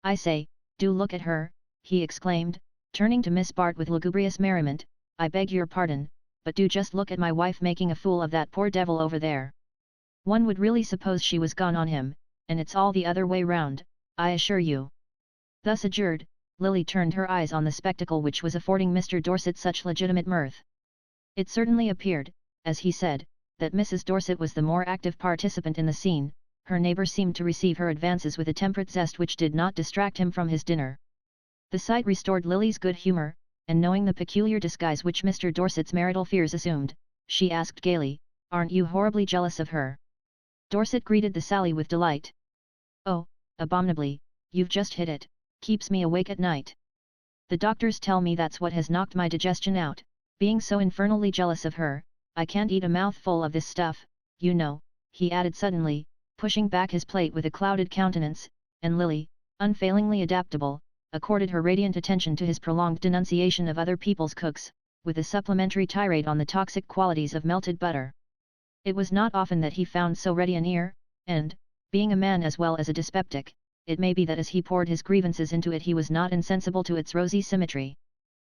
"I say, do look at her," he exclaimed, turning to Miss Bart with lugubrious merriment. "I beg your pardon, but do just look at my wife making a fool of that poor devil over there. One would really suppose she was gone on him, and it's all the other way round, I assure you." Thus adjured, Lily turned her eyes on the spectacle which was affording Mr. Dorset such legitimate mirth. It certainly appeared, as he said, that Mrs. Dorset was the more active participant in the scene. Her neighbour seemed to receive her advances with a temperate zest which did not distract him from his dinner. The sight restored Lily's good humour, and knowing the peculiar disguise which Mr. Dorset's marital fears assumed, she asked gaily, "Aren't you horribly jealous of her?" Dorset greeted the sally with delight. "Oh, abominably, you've just hit it, keeps me awake at night. The doctors tell me that's what has knocked my digestion out, being so infernally jealous of her. I can't eat a mouthful of this stuff, you know," he added suddenly, pushing back his plate with a clouded countenance, and Lily, unfailingly adaptable, accorded her radiant attention to his prolonged denunciation of other people's cooks, with a supplementary tirade on the toxic qualities of melted butter. It was not often that he found so ready an ear, and, being a man as well as a dyspeptic, it may be that as he poured his grievances into it he was not insensible to its rosy symmetry.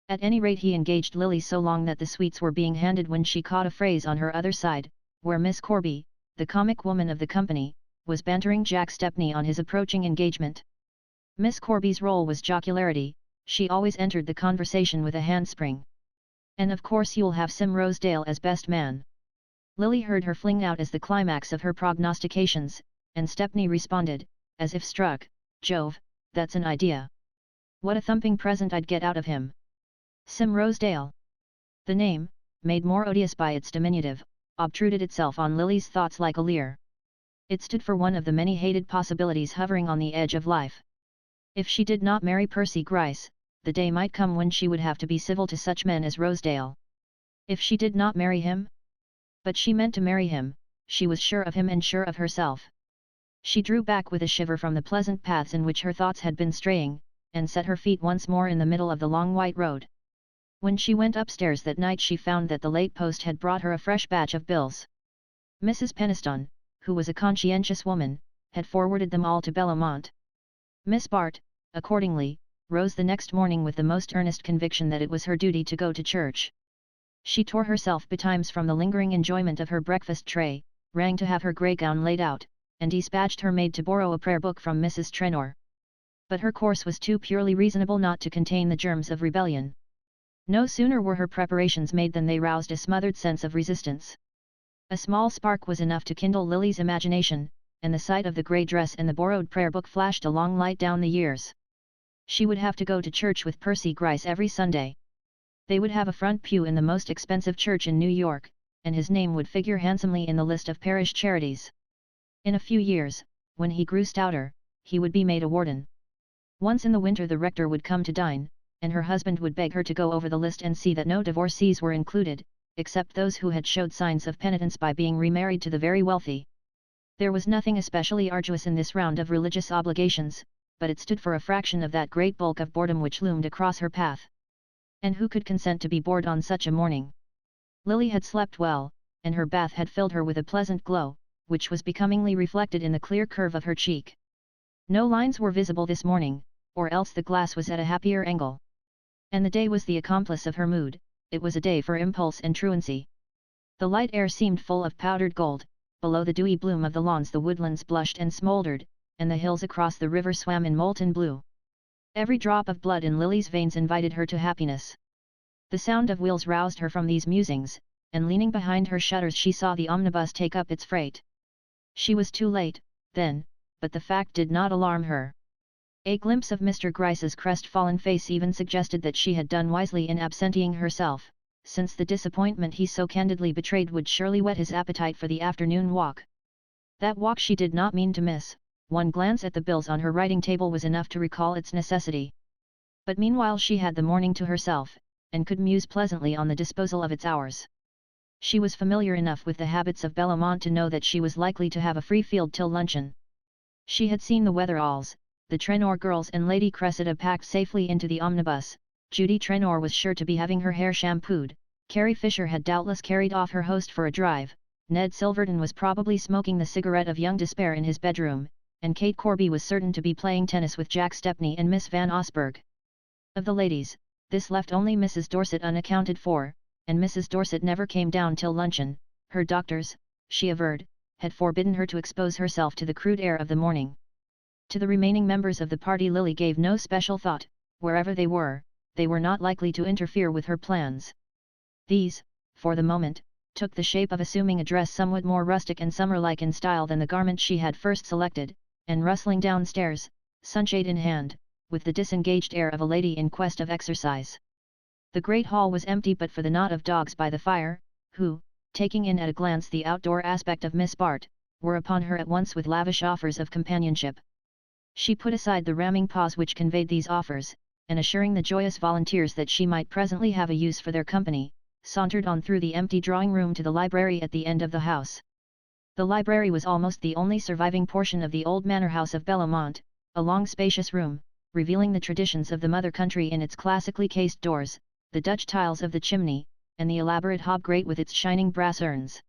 At any rate he engaged Lily so long that the sweets were being handed when she caught a phrase on her other side, where Miss Corby, the comic woman of the company, was bantering Jack Stepney on his approaching engagement. Miss Corby's role was jocularity, she always entered the conversation with a handspring. "And of course you'll have Sim Rosedale as best man." Lily heard her fling out as the climax of her prognostications, and Stepney responded, as if struck, "Jove, that's an idea. What a thumping present I'd get out of him." Sim Rosedale. The name, made more odious by its diminutive, obtruded itself on Lily's thoughts like a leer. It stood for one of the many hated possibilities hovering on the edge of life. If she did not marry Percy Gryce, the day might come when she would have to be civil to such men as Rosedale. If she did not marry him? But she meant to marry him, she was sure of him and sure of herself. She drew back with a shiver from the pleasant paths in which her thoughts had been straying, and set her feet once more in the middle of the long white road. When she went upstairs that night she found that the late post had brought her a fresh batch of bills. Mrs. Penistone, who was a conscientious woman, had forwarded them all to Bellamont. Miss Bart, accordingly, rose the next morning with the most earnest conviction that it was her duty to go to church. She tore herself betimes from the lingering enjoyment of her breakfast tray, rang to have her grey gown laid out, and dispatched her maid to borrow a prayer book from Mrs. Trenor. But her course was too purely reasonable not to contain the germs of rebellion. No sooner were her preparations made than they roused a smothered sense of resistance. A small spark was enough to kindle Lily's imagination, and the sight of the grey dress and the borrowed prayer book flashed a long light down the years. She would have to go to church with Percy Gryce every Sunday. They would have a front pew in the most expensive church in New York, and his name would figure handsomely in the list of parish charities. In a few years, when he grew stouter, he would be made a Wharton. Once in the winter the rector would come to dine, and her husband would beg her to go over the list and see that no divorcees were included, except those who had showed signs of penitence by being remarried to the very wealthy. There was nothing especially arduous in this round of religious obligations, but it stood for a fraction of that great bulk of boredom which loomed across her path. And who could consent to be bored on such a morning? Lily had slept well, and her bath had filled her with a pleasant glow, which was becomingly reflected in the clear curve of her cheek. No lines were visible this morning, or else the glass was at a happier angle. And the day was the accomplice of her mood, it was a day for impulse and truancy. The light air seemed full of powdered gold, below the dewy bloom of the lawns the woodlands blushed and smouldered, and the hills across the river swam in molten blue. Every drop of blood in Lily's veins invited her to happiness. The sound of wheels roused her from these musings, and leaning behind her shutters she saw the omnibus take up its freight. She was too late, then, but the fact did not alarm her. A glimpse of Mr. Gryce's crestfallen face even suggested that she had done wisely in absenteeing herself, since the disappointment he so candidly betrayed would surely whet his appetite for the afternoon walk. That walk she did not mean to miss. One glance at the bills on her writing table was enough to recall its necessity. But meanwhile she had the morning to herself, and could muse pleasantly on the disposal of its hours. She was familiar enough with the habits of Bellamont to know that she was likely to have a free field till luncheon. She had seen the Wetheralls, the Trenor girls and Lady Cressida packed safely into the omnibus. Judy Trenor was sure to be having her hair shampooed, Carrie Fisher had doubtless carried off her host for a drive, Ned Silverton was probably smoking the cigarette of young despair in his bedroom, and Kate Corby was certain to be playing tennis with Jack Stepney and Miss Van Osberg. Of the ladies, this left only Mrs. Dorset unaccounted for, and Mrs. Dorset never came down till luncheon. Her doctors, she averred, had forbidden her to expose herself to the crude air of the morning. To the remaining members of the party Lily gave no special thought. Wherever they were not likely to interfere with her plans. These, for the moment, took the shape of assuming a dress somewhat more rustic and summer-like in style than the garment she had first selected, and rustling downstairs, sunshade in hand, with the disengaged air of a lady in quest of exercise. The great hall was empty but for the knot of dogs by the fire, who, taking in at a glance the outdoor aspect of Miss Bart, were upon her at once with lavish offers of companionship. She put aside the ramming paws which conveyed these offers, and assuring the joyous volunteers that she might presently have a use for their company, sauntered on through the empty drawing-room to the library at the end of the house. The library was almost the only surviving portion of the old manor house of Bellamont, a long spacious room, revealing the traditions of the mother country in its classically cased doors, the Dutch tiles of the chimney, and the elaborate hob grate with its shining brass urns.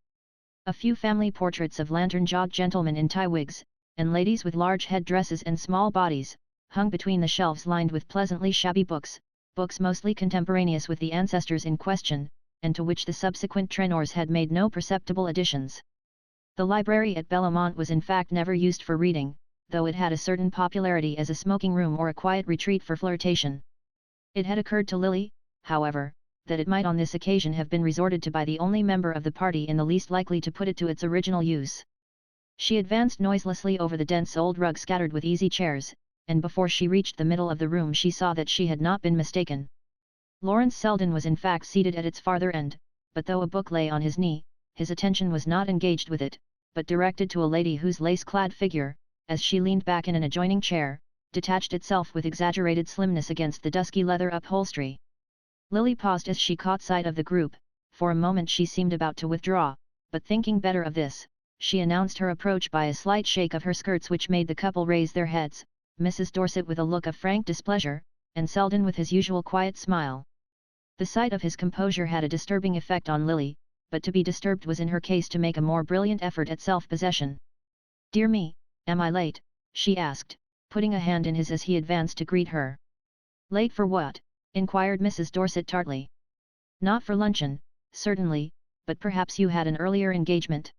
A few family portraits of lantern-jawed gentlemen in tie wigs, and ladies with large head-dresses and small bodies, hung between the shelves lined with pleasantly shabby books mostly contemporaneous with the ancestors in question, and to which the subsequent Trenors had made no perceptible additions. The library at Bellamont was in fact never used for reading, though it had a certain popularity as a smoking room or a quiet retreat for flirtation. It had occurred to Lily, however, that it might on this occasion have been resorted to by the only member of the party in the least likely to put it to its original use. She advanced noiselessly over the dense old rug scattered with easy chairs, and before she reached the middle of the room she saw that she had not been mistaken. Lawrence Selden was in fact seated at its farther end, but though a book lay on his knee, his attention was not engaged with it, but directed to a lady whose lace-clad figure, as she leaned back in an adjoining chair, detached itself with exaggerated slimness against the dusky leather upholstery. Lily paused as she caught sight of the group. For a moment she seemed about to withdraw, but thinking better of this, she announced her approach by a slight shake of her skirts which made the couple raise their heads, Mrs. Dorset with a look of frank displeasure, and Selden with his usual quiet smile. The sight of his composure had a disturbing effect on Lily, but to be disturbed was in her case to make a more brilliant effort at self-possession. "Dear me, am I late?" she asked, putting a hand in his as he advanced to greet her. "Late for what?" inquired Mrs. Dorset tartly. "Not for luncheon, certainly, but perhaps you had an earlier engagement."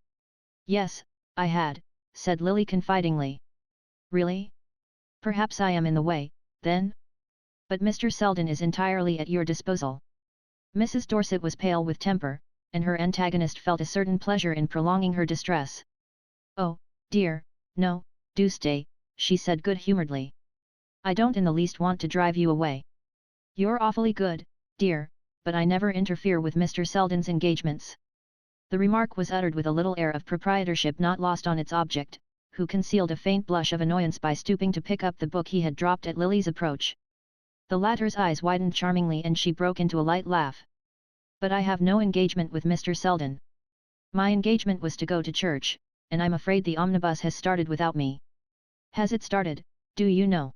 "Yes, I had," said Lily confidingly. "Really? Perhaps I am in the way, then? But Mr. Selden is entirely at your disposal." Mrs. Dorset was pale with temper, and her antagonist felt a certain pleasure in prolonging her distress. "Oh, dear, no, do stay," she said good-humouredly. "I don't in the least want to drive you away. You're awfully good, dear, but I never interfere with Mr. Selden's engagements." The remark was uttered with a little air of proprietorship not lost on its object, who concealed a faint blush of annoyance by stooping to pick up the book he had dropped at Lily's approach. The latter's eyes widened charmingly and she broke into a light laugh. "But I have no engagement with Mr. Selden. My engagement was to go to church, and I'm afraid the omnibus has started without me." "Has it started, do you know?"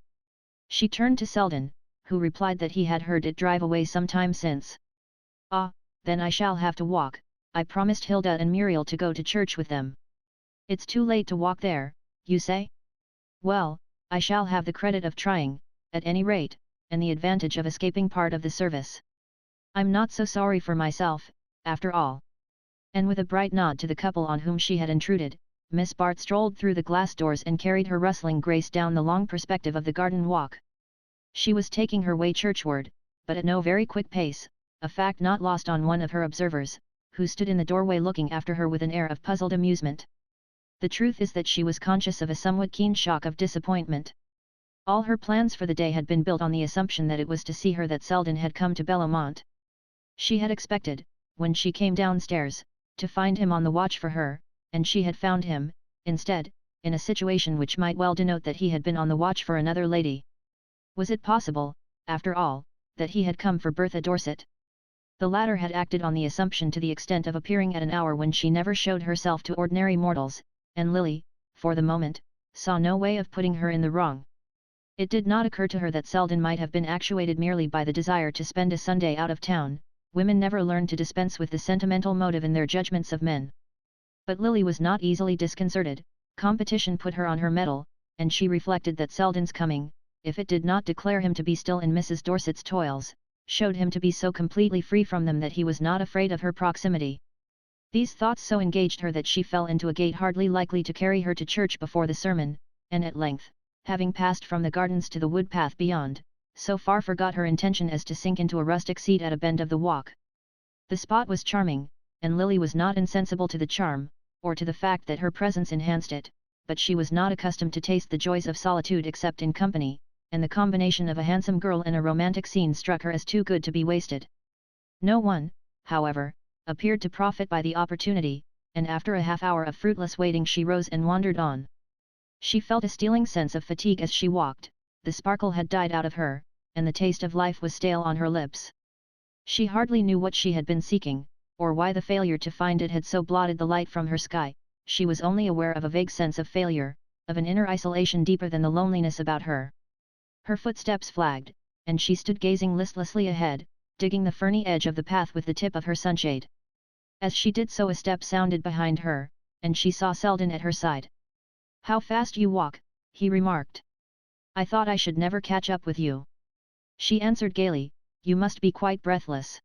She turned to Selden, who replied that he had heard it drive away some time since. "Ah, then I shall have to walk. I promised Hilda and Muriel to go to church with them." "It's too late to walk there, you say?" "Well, I shall have the credit of trying, at any rate, and the advantage of escaping part of the service. I'm not so sorry for myself, after all." And with a bright nod to the couple on whom she had intruded, Miss Bart strolled through the glass doors and carried her rustling grace down the long perspective of the garden walk. She was taking her way churchward, but at no very quick pace, a fact not lost on one of her observers, who stood in the doorway looking after her with an air of puzzled amusement. The truth is that she was conscious of a somewhat keen shock of disappointment. All her plans for the day had been built on the assumption that it was to see her that Selden had come to Bellamont. She had expected, when she came downstairs, to find him on the watch for her, and she had found him, instead, in a situation which might well denote that he had been on the watch for another lady. Was it possible, after all, that he had come for Bertha Dorset? The latter had acted on the assumption to the extent of appearing at an hour when she never showed herself to ordinary mortals, and Lily, for the moment, saw no way of putting her in the wrong. It did not occur to her that Selden might have been actuated merely by the desire to spend a Sunday out of town. Women never learn to dispense with the sentimental motive in their judgments of men. But Lily was not easily disconcerted. Competition put her on her mettle, and she reflected that Selden's coming, if it did not declare him to be still in Mrs. Dorset's toils, showed him to be so completely free from them that he was not afraid of her proximity. These thoughts so engaged her that she fell into a gait hardly likely to carry her to church before the sermon, and at length, having passed from the gardens to the wood path beyond, so far forgot her intention as to sink into a rustic seat at a bend of the walk. The spot was charming, and Lily was not insensible to the charm, or to the fact that her presence enhanced it, but she was not accustomed to taste the joys of solitude except in company, and the combination of a handsome girl and a romantic scene struck her as too good to be wasted. No one, however, appeared to profit by the opportunity, and after a half-hour of fruitless waiting she rose and wandered on. She felt a stealing sense of fatigue as she walked, the sparkle had died out of her, and the taste of life was stale on her lips. She hardly knew what she had been seeking, or why the failure to find it had so blotted the light from her sky. She was only aware of a vague sense of failure, of an inner isolation deeper than the loneliness about her. Her footsteps flagged, and she stood gazing listlessly ahead, digging the ferny edge of the path with the tip of her sunshade. As she did so a step sounded behind her, and she saw Selden at her side. "How fast you walk," he remarked. "I thought I should never catch up with you." She answered gaily, "You must be quite breathless.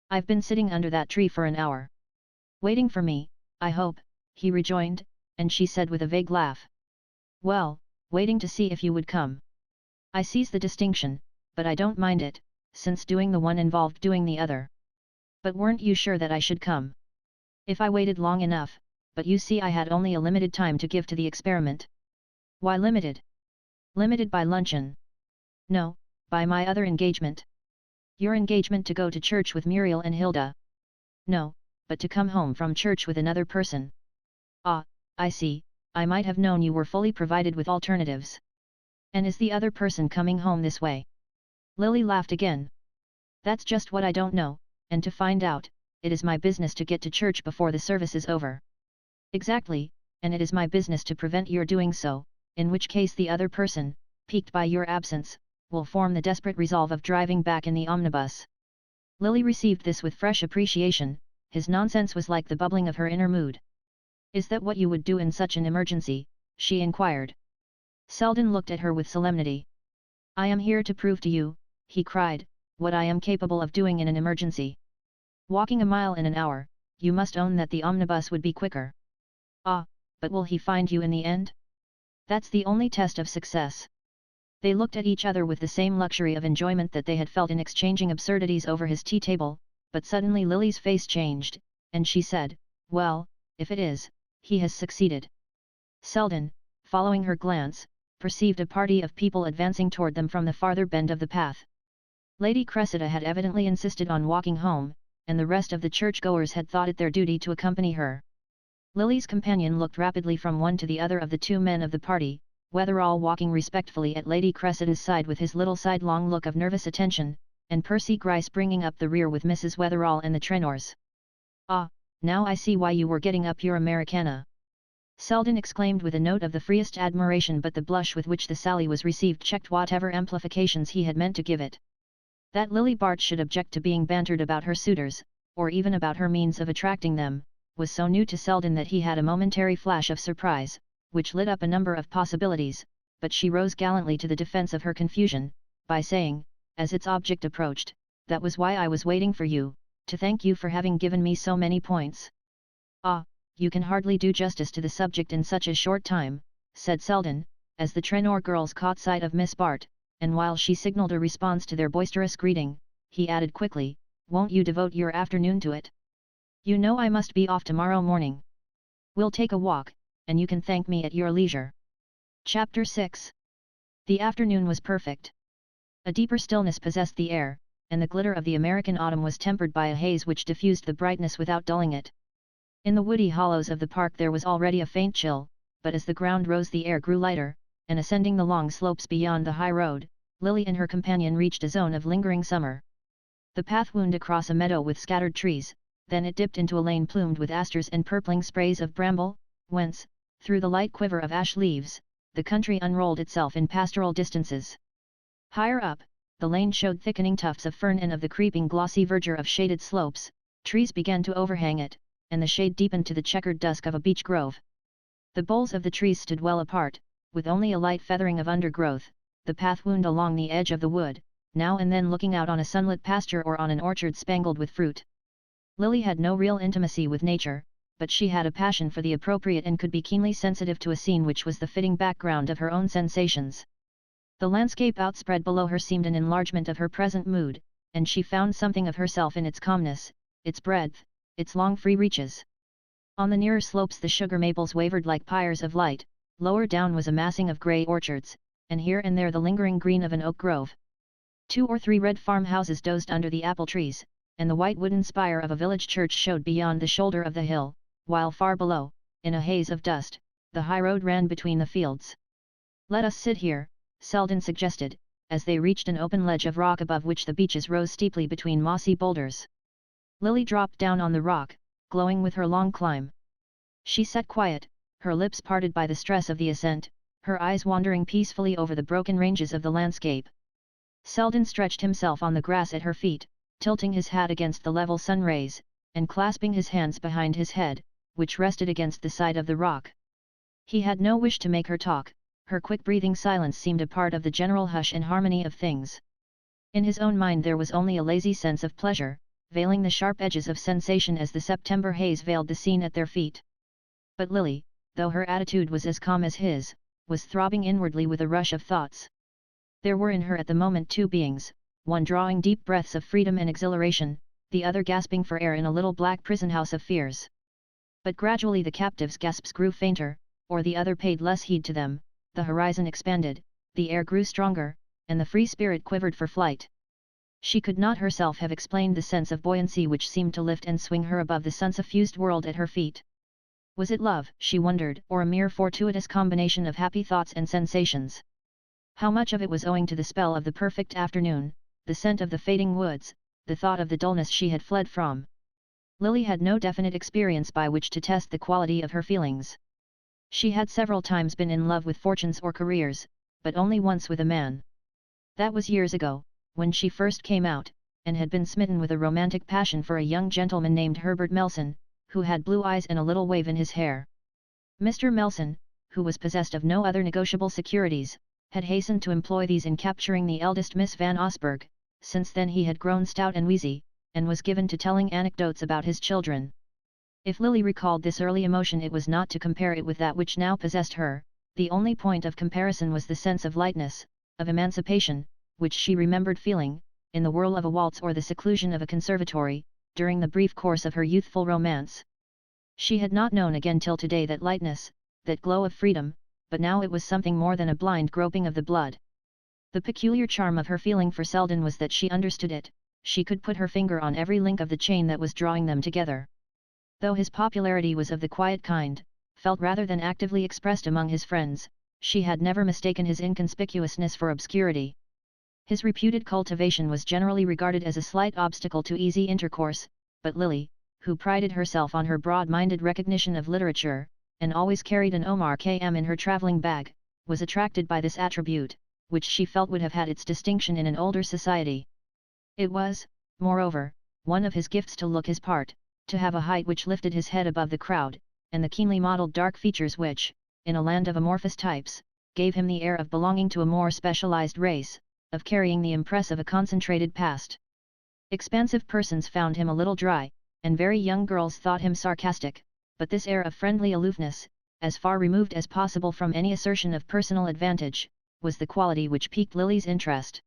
I've been sitting under that tree for an hour." "Waiting for me, I hope," he rejoined, and she said with a vague laugh. "Well, waiting to see if you would come. I seize the distinction, but I don't mind it, since doing the one involved doing the other. But weren't you sure that I should come? If I waited long enough, but you see I had only a limited time to give to the experiment." "Why limited?" "Limited by luncheon." "No, by my other engagement." "Your engagement to go to church with Muriel and Hilda?" "No, but to come home from church with another person." "Ah, I see, I might have known you were fully provided with alternatives. And is the other person coming home this way?" Lily laughed again. "That's just what I don't know, and to find out, it is my business to get to church before the service is over." "Exactly, and it is my business to prevent your doing so, in which case the other person, piqued by your absence, will form the desperate resolve of driving back in the omnibus." Lily received this with fresh appreciation. His nonsense was like the bubbling of her inner mood. "Is that what you would do in such an emergency?" she inquired. Selden looked at her with solemnity. "I am here to prove to you," he cried, "what I am capable of doing in an emergency. Walking a mile in an hour, you must own that the omnibus would be quicker." "Ah, but will he find you in the end?" "That's the only test of success." They looked at each other with the same luxury of enjoyment that they had felt in exchanging absurdities over his tea table, but suddenly Lily's face changed, and she said, "Well, if it is, he has succeeded." Selden, following her glance, perceived a party of people advancing toward them from the farther bend of the path. Lady Cressida had evidently insisted on walking home, and the rest of the churchgoers had thought it their duty to accompany her. Lily's companion looked rapidly from one to the other of the two men of the party, Wetherall walking respectfully at Lady Cressida's side with his little sidelong look of nervous attention, and Percy Gryce bringing up the rear with Mrs. Wetherall and the Trenors. "Ah, now I see why you were getting up your Americana," Selden exclaimed with a note of the freest admiration, but the blush with which the sally was received checked whatever amplifications he had meant to give it. That Lily Bart should object to being bantered about her suitors, or even about her means of attracting them, was so new to Selden that he had a momentary flash of surprise, which lit up a number of possibilities, but she rose gallantly to the defense of her confusion, by saying, as its object approached, "That was why I was waiting for you, to thank you for having given me so many points." "Ah, you can hardly do justice to the subject in such a short time," said Selden, as the Trenor girls caught sight of Miss Bart, and while she signalled a response to their boisterous greeting, he added quickly, "Won't you devote your afternoon to it? You know I must be off tomorrow morning. We'll take a walk, and you can thank me at your leisure." Chapter 6. The afternoon was perfect. A deeper stillness possessed the air, and the glitter of the American autumn was tempered by a haze which diffused the brightness without dulling it. In the woody hollows of the park there was already a faint chill, but as the ground rose the air grew lighter, and ascending the long slopes beyond the high road, Lily and her companion reached a zone of lingering summer. The path wound across a meadow with scattered trees, then it dipped into a lane plumed with asters and purpling sprays of bramble, whence, through the light quiver of ash leaves, the country unrolled itself in pastoral distances. Higher up, the lane showed thickening tufts of fern and of the creeping glossy verdure of shaded slopes. Trees began to overhang it, and the shade deepened to the checkered dusk of a beech grove. The boles of the trees stood well apart, with only a light feathering of undergrowth. The path wound along the edge of the wood, now and then looking out on a sunlit pasture or on an orchard spangled with fruit. Lily had no real intimacy with nature, but she had a passion for the appropriate and could be keenly sensitive to a scene which was the fitting background of her own sensations. The landscape outspread below her seemed an enlargement of her present mood, and she found something of herself in its calmness, its breadth, its long free reaches. On the nearer slopes the sugar maples wavered like pyres of light, lower down was a massing of grey orchards, and here and there the lingering green of an oak grove. 2 or 3 red farmhouses dozed under the apple trees, and the white wooden spire of a village church showed beyond the shoulder of the hill, while far below, in a haze of dust, the high road ran between the fields. "Let us sit here," Selden suggested, as they reached an open ledge of rock above which the beeches rose steeply between mossy boulders. Lily dropped down on the rock, glowing with her long climb. She sat quiet, her lips parted by the stress of the ascent, her eyes wandering peacefully over the broken ranges of the landscape. Selden stretched himself on the grass at her feet, tilting his hat against the level sun rays, and clasping his hands behind his head, which rested against the side of the rock. He had no wish to make her talk. Her quick-breathing silence seemed a part of the general hush and harmony of things. In his own mind there was only a lazy sense of pleasure, veiling the sharp edges of sensation as the September haze veiled the scene at their feet. But Lily, though her attitude was as calm as his, was throbbing inwardly with a rush of thoughts. There were in her at the moment 2 beings, one drawing deep breaths of freedom and exhilaration, the other gasping for air in a little black prison house of fears. But gradually the captive's gasps grew fainter, or the other paid less heed to them. The horizon expanded, the air grew stronger, and the free spirit quivered for flight. She could not herself have explained the sense of buoyancy which seemed to lift and swing her above the sun-suffused world at her feet. Was it love, she wondered, or a mere fortuitous combination of happy thoughts and sensations? How much of it was owing to the spell of the perfect afternoon, the scent of the fading woods, the thought of the dullness she had fled from? Lily had no definite experience by which to test the quality of her feelings. She had several times been in love with fortunes or careers, but only once with a man. That was years ago, when she first came out, and had been smitten with a romantic passion for a young gentleman named Herbert Melson, who had blue eyes and a little wave in his hair. Mr. Melson, who was possessed of no other negotiable securities, had hastened to employ these in capturing the eldest Miss Van Osburgh. Since then he had grown stout and wheezy, and was given to telling anecdotes about his children. If Lily recalled this early emotion it was not to compare it with that which now possessed her. The only point of comparison was the sense of lightness, of emancipation, which she remembered feeling, in the whirl of a waltz or the seclusion of a conservatory, during the brief course of her youthful romance. She had not known again till today that lightness, that glow of freedom, but now it was something more than a blind groping of the blood. The peculiar charm of her feeling for Selden was that she understood it, she could put her finger on every link of the chain that was drawing them together. Though his popularity was of the quiet kind, felt rather than actively expressed among his friends, she had never mistaken his inconspicuousness for obscurity. His reputed cultivation was generally regarded as a slight obstacle to easy intercourse, but Lily, who prided herself on her broad-minded recognition of literature, and always carried an Omar Khayyam in her travelling bag, was attracted by this attribute, which she felt would have had its distinction in an older society. It was, moreover, one of his gifts to look his part, to have a height which lifted his head above the crowd, and the keenly modelled dark features which, in a land of amorphous types, gave him the air of belonging to a more specialized race, of carrying the impress of a concentrated past. Expansive persons found him a little dry, and very young girls thought him sarcastic, but this air of friendly aloofness, as far removed as possible from any assertion of personal advantage, was the quality which piqued Lily's interest.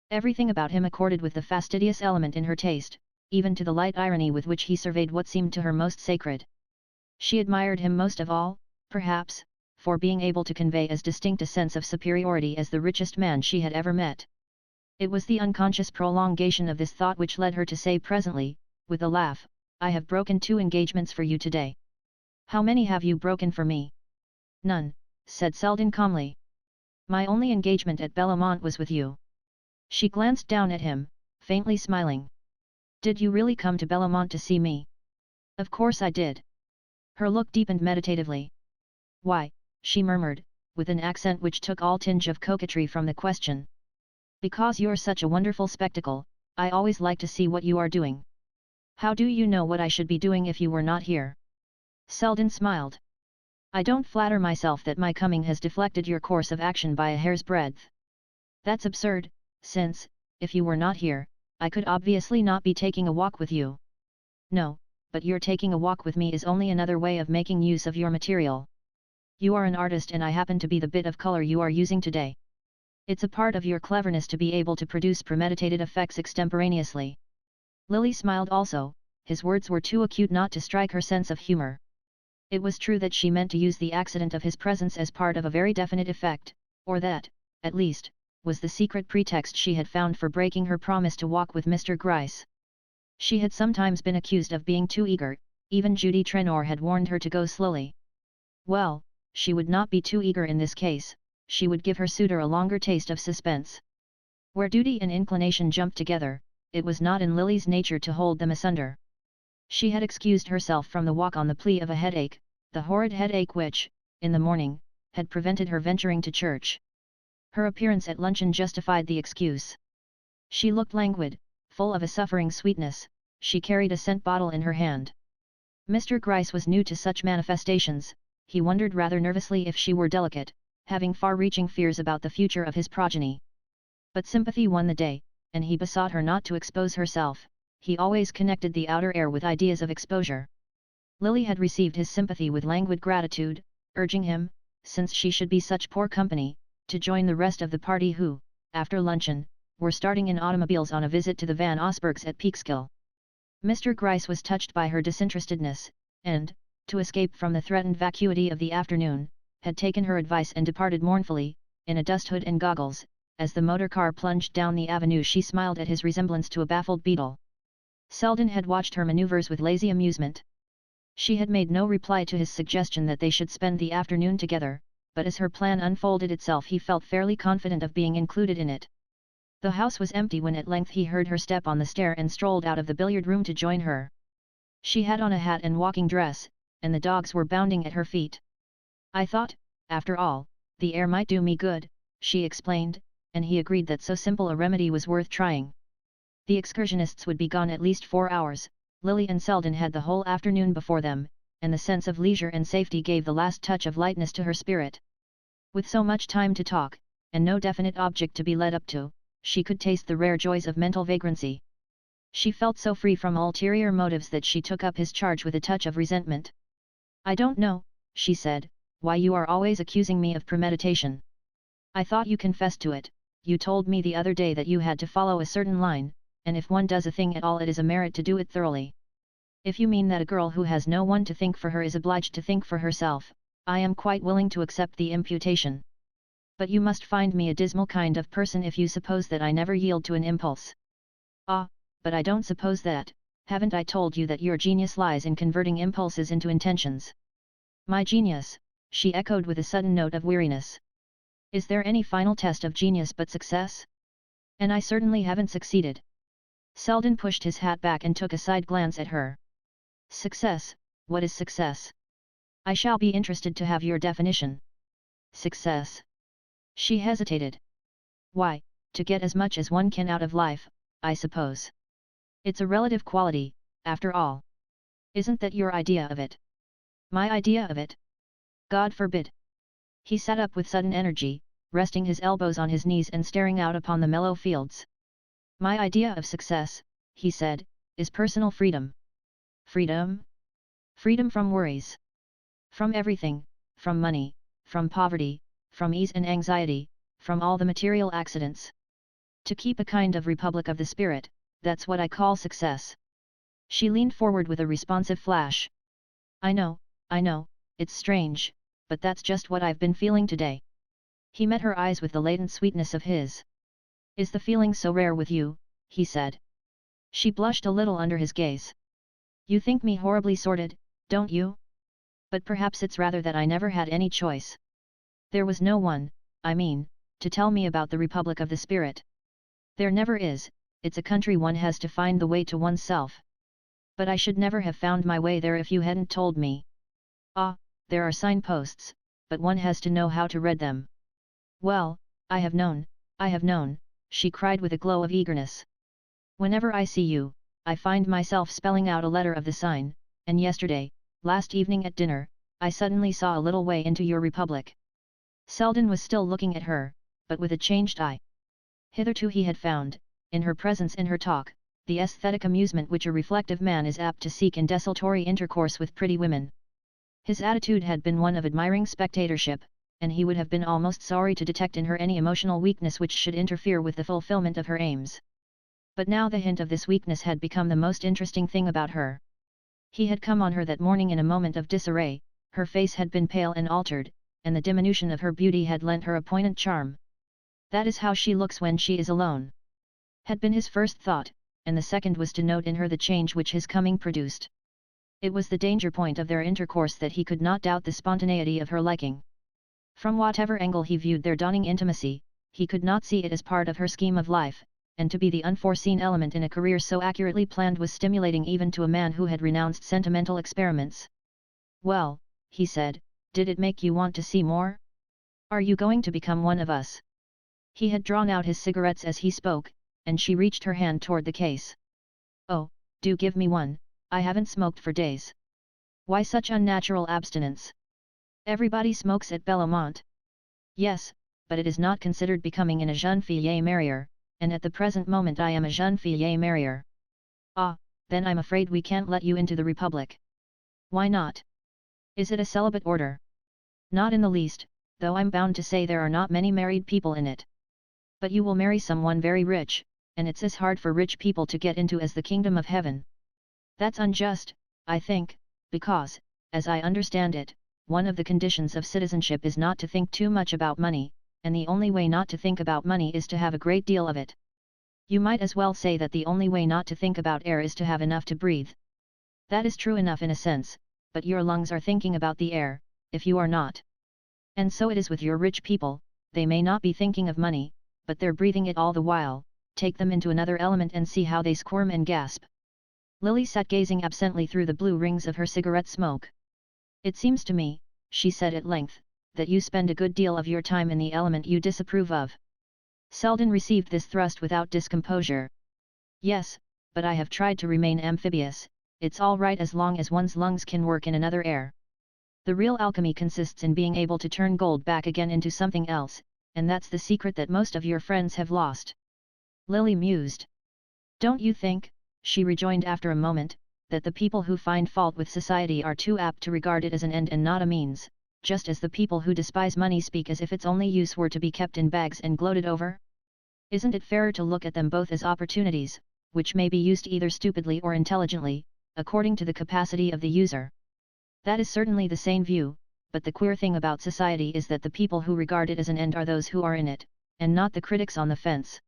Everything about him accorded with the fastidious element in her taste, even to the light irony with which he surveyed what seemed to her most sacred. She admired him most of all, perhaps, for being able to convey as distinct a sense of superiority as the richest man she had ever met. It was the unconscious prolongation of this thought which led her to say presently, with a laugh, "I have broken 2 engagements for you today." "How many have you broken for me?" "None," said Selden calmly. "My only engagement at Bellamont was with you." She glanced down at him, faintly smiling. Did you really come to Bellamont to see me? Of course I did. Her look deepened meditatively. Why, she murmured, with an accent which took all tinge of coquetry from the question. Because you're such a wonderful spectacle, I always like to see what you are doing. How do you know what I should be doing if you were not here? Selden smiled. I don't flatter myself that my coming has deflected your course of action by a hair's breadth. That's absurd, since, if you were not here, I could obviously not be taking a walk with you. No, but your taking a walk with me is only another way of making use of your material. You are an artist and I happen to be the bit of color you are using today. It's a part of your cleverness to be able to produce premeditated effects extemporaneously. Lily smiled also, his words were too acute not to strike her sense of humor. It was true that she meant to use the accident of his presence as part of a very definite effect, or that, at least, was the secret pretext she had found for breaking her promise to walk with Mr. Gryce. She had sometimes been accused of being too eager, even Judy Trenor had warned her to go slowly. Well, she would not be too eager in this case, she would give her suitor a longer taste of suspense. Where duty and inclination jumped together, it was not in Lily's nature to hold them asunder. She had excused herself from the walk on the plea of a headache, the horrid headache which, in the morning, had prevented her venturing to church. Her appearance at luncheon justified the excuse. She looked languid, full of a suffering sweetness, she carried a scent bottle in her hand. Mr. Gryce was new to such manifestations, he wondered rather nervously if she were delicate, having far-reaching fears about the future of his progeny. But sympathy won the day, and he besought her not to expose herself. He always connected the outer air with ideas of exposure. Lily had received his sympathy with languid gratitude, urging him, since she should be such poor company, to join the rest of the party who, after luncheon, were starting in automobiles on a visit to the Van Osbergs at Peekskill. Mr. Gryce was touched by her disinterestedness, and, to escape from the threatened vacuity of the afternoon, had taken her advice and departed mournfully, in a dust hood and goggles. As the motor car plunged down the avenue she smiled at his resemblance to a baffled beetle. Selden had watched her maneuvers with lazy amusement. She had made no reply to his suggestion that they should spend the afternoon together, but as her plan unfolded itself he felt fairly confident of being included in it. The house was empty when at length he heard her step on the stair and strolled out of the billiard room to join her. She had on a hat and walking dress, and the dogs were bounding at her feet. I thought, after all, the air might do me good, she explained, and he agreed that so simple a remedy was worth trying. The excursionists would be gone at least 4 hours, Lily and Selden had the whole afternoon before them, and the sense of leisure and safety gave the last touch of lightness to her spirit. With so much time to talk, and no definite object to be led up to, she could taste the rare joys of mental vagrancy. She felt so free from ulterior motives that she took up his charge with a touch of resentment. I don't know, she said, why you are always accusing me of premeditation. I thought you confessed to it. You told me the other day that you had to follow a certain line, and if one does a thing at all it is a merit to do it thoroughly. If you mean that a girl who has no one to think for her is obliged to think for herself, I am quite willing to accept the imputation. But you must find me a dismal kind of person if you suppose that I never yield to an impulse. Ah, but I don't suppose that. Haven't I told you that your genius lies in converting impulses into intentions? My genius, she echoed with a sudden note of weariness. Is there any final test of genius but success? And I certainly haven't succeeded. Selden pushed his hat back and took a side glance at her. Success, what is success? I shall be interested to have your definition. Success. She hesitated. Why, to get as much as one can out of life, I suppose. It's a relative quality, after all. Isn't that your idea of it? My idea of it? God forbid. He sat up with sudden energy, resting his elbows on his knees and staring out upon the mellow fields. My idea of success, he said, is personal freedom. Freedom? Freedom from worries. From everything, from money, from poverty, from ease and anxiety, from all the material accidents. To keep a kind of republic of the spirit, that's what I call success. She leaned forward with a responsive flash. I know, it's strange, but that's just what I've been feeling today. He met her eyes with the latent sweetness of his. Is the feeling so rare with you? He said. She blushed a little under his gaze. You think me horribly sordid, don't you? But perhaps it's rather that I never had any choice. There was no one, I mean, to tell me about the Republic of the Spirit. There never is, it's a country one has to find the way to oneself. But I should never have found my way there if you hadn't told me. Ah, there are signposts, but one has to know how to read them. Well, I have known, she cried with a glow of eagerness. Whenever I see you, I find myself spelling out a letter of the sign, and yesterday, last evening at dinner, I suddenly saw a little way into your republic. Selden was still looking at her, but with a changed eye. Hitherto he had found, in her presence and her talk, the aesthetic amusement which a reflective man is apt to seek in desultory intercourse with pretty women. His attitude had been one of admiring spectatorship, and he would have been almost sorry to detect in her any emotional weakness which should interfere with the fulfillment of her aims. But now the hint of this weakness had become the most interesting thing about her. He had come on her that morning in a moment of disarray, her face had been pale and altered, and the diminution of her beauty had lent her a poignant charm. That is how she looks when she is alone, had been his first thought, and the second was to note in her the change which his coming produced. It was the danger point of their intercourse that he could not doubt the spontaneity of her liking. From whatever angle he viewed their dawning intimacy, he could not see it as part of her scheme of life, and to be the unforeseen element in a career so accurately planned was stimulating even to a man who had renounced sentimental experiments. "Well," he said, "did it make you want to see more? Are you going to become one of us?" He had drawn out his cigarettes as he spoke, and she reached her hand toward the case. "Oh, do give me one, I haven't smoked for days." "Why such unnatural abstinence? Everybody smokes at Bellamont." "Yes, but it is not considered becoming in a jeune fille marier, and at the present moment I am a jeune fille marier." "Ah, then I'm afraid we can't let you into the Republic." "Why not? Is it a celibate order?" "Not in the least, though I'm bound to say there are not many married people in it." "But you will marry someone very rich, and it's as hard for rich people to get into as the kingdom of heaven." "That's unjust, I think, because, as I understand it, one of the conditions of citizenship is not to think too much about money, and the only way not to think about money is to have a great deal of it." "You might as well say that the only way not to think about air is to have enough to breathe." "That is true enough in a sense, but your lungs are thinking about the air, if you are not. And so it is with your rich people, they may not be thinking of money, but they're breathing it all the while. Take them into another element and see how they squirm and gasp." Lily sat gazing absently through the blue rings of her cigarette smoke. "It seems to me," she said at length, "that you spend a good deal of your time in the element you disapprove of." Selden received this thrust without discomposure. "Yes, but I have tried to remain amphibious, it's all right as long as one's lungs can work in another air. The real alchemy consists in being able to turn gold back again into something else, and that's the secret that most of your friends have lost." Lily mused. "Don't you think," she rejoined after a moment, "that the people who find fault with society are too apt to regard it as an end and not a means, just as the people who despise money speak as if its only use were to be kept in bags and gloated over? Isn't it fairer to look at them both as opportunities, which may be used either stupidly or intelligently, according to the capacity of the user?" "That is certainly the sane view, but the queer thing about society is that the people who regard it as an end are those who are in it, and not the critics on the fence.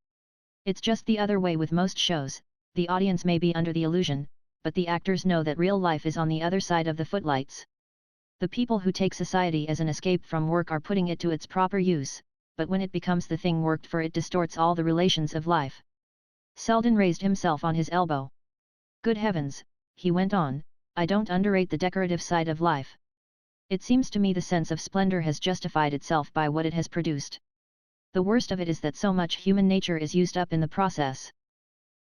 It's just the other way with most shows, the audience may be under the illusion, but the actors know that real life is on the other side of the footlights. The people who take society as an escape from work are putting it to its proper use, but when it becomes the thing worked for it distorts all the relations of life." Selden raised himself on his elbow. "Good heavens," he went on, "I don't underrate the decorative side of life. It seems to me the sense of splendor has justified itself by what it has produced. The worst of it is that so much human nature is used up in the process.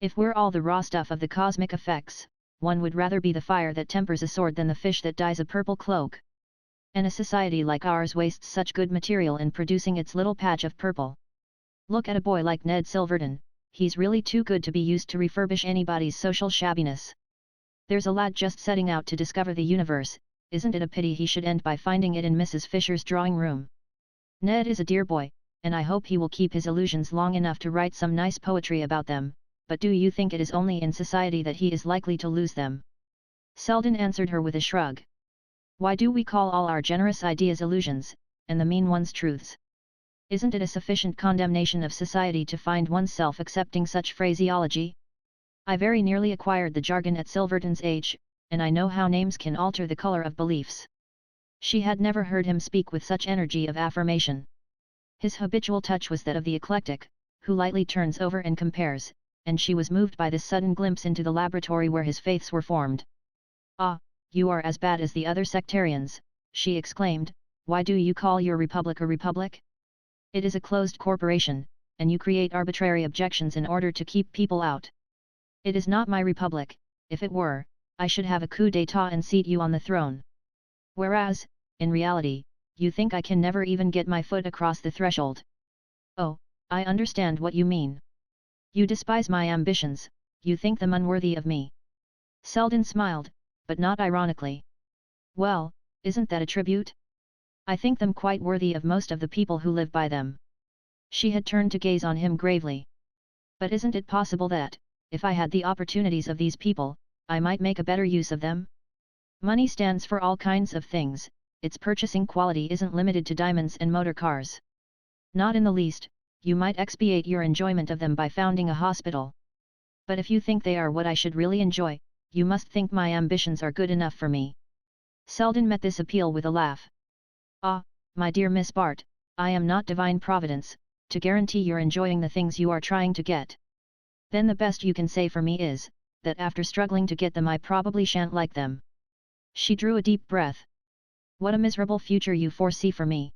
If we're all the raw stuff of the cosmic effects, one would rather be the fire that tempers a sword than the fish that dyes a purple cloak. And a society like ours wastes such good material in producing its little patch of purple. Look at a boy like Ned Silverton, he's really too good to be used to refurbish anybody's social shabbiness. There's a lad just setting out to discover the universe, isn't it a pity he should end by finding it in Mrs. Fisher's drawing room? Ned is a dear boy, and I hope he will keep his illusions long enough to write some nice poetry about them, but do you think it is only in society that he is likely to lose them?" Selden answered her with a shrug. "Why do we call all our generous ideas illusions, and the mean ones truths? Isn't it a sufficient condemnation of society to find oneself accepting such phraseology? I very nearly acquired the jargon at Silverton's age, and I know how names can alter the color of beliefs." She had never heard him speak with such energy of affirmation. His habitual touch was that of the eclectic, who lightly turns over and compares, and she was moved by this sudden glimpse into the laboratory where his faiths were formed. "Ah, you are as bad as the other sectarians," she exclaimed. "Why do you call your republic a republic? It is a closed corporation, and you create arbitrary objections in order to keep people out. It is not my republic. If it were, I should have a coup d'état and seat you on the throne. Whereas, in reality, you think I can never even get my foot across the threshold. Oh, I understand what you mean. You despise my ambitions, you think them unworthy of me." Selden smiled, but not ironically. "Well, isn't that a tribute? I think them quite worthy of most of the people who live by them." She had turned to gaze on him gravely. "But isn't it possible that, if I had the opportunities of these people, I might make a better use of them? Money stands for all kinds of things, its purchasing quality isn't limited to diamonds and motor cars. Not in the least, you might expiate your enjoyment of them by founding a hospital. But if you think they are what I should really enjoy, you must think my ambitions are good enough for me." Selden met this appeal with a laugh. "Ah, my dear Miss Bart, I am not divine providence, to guarantee you're enjoying the things you are trying to get. Then the best you can say for me is, that after struggling to get them I probably shan't like them." She drew a deep breath. "What a miserable future you foresee for me.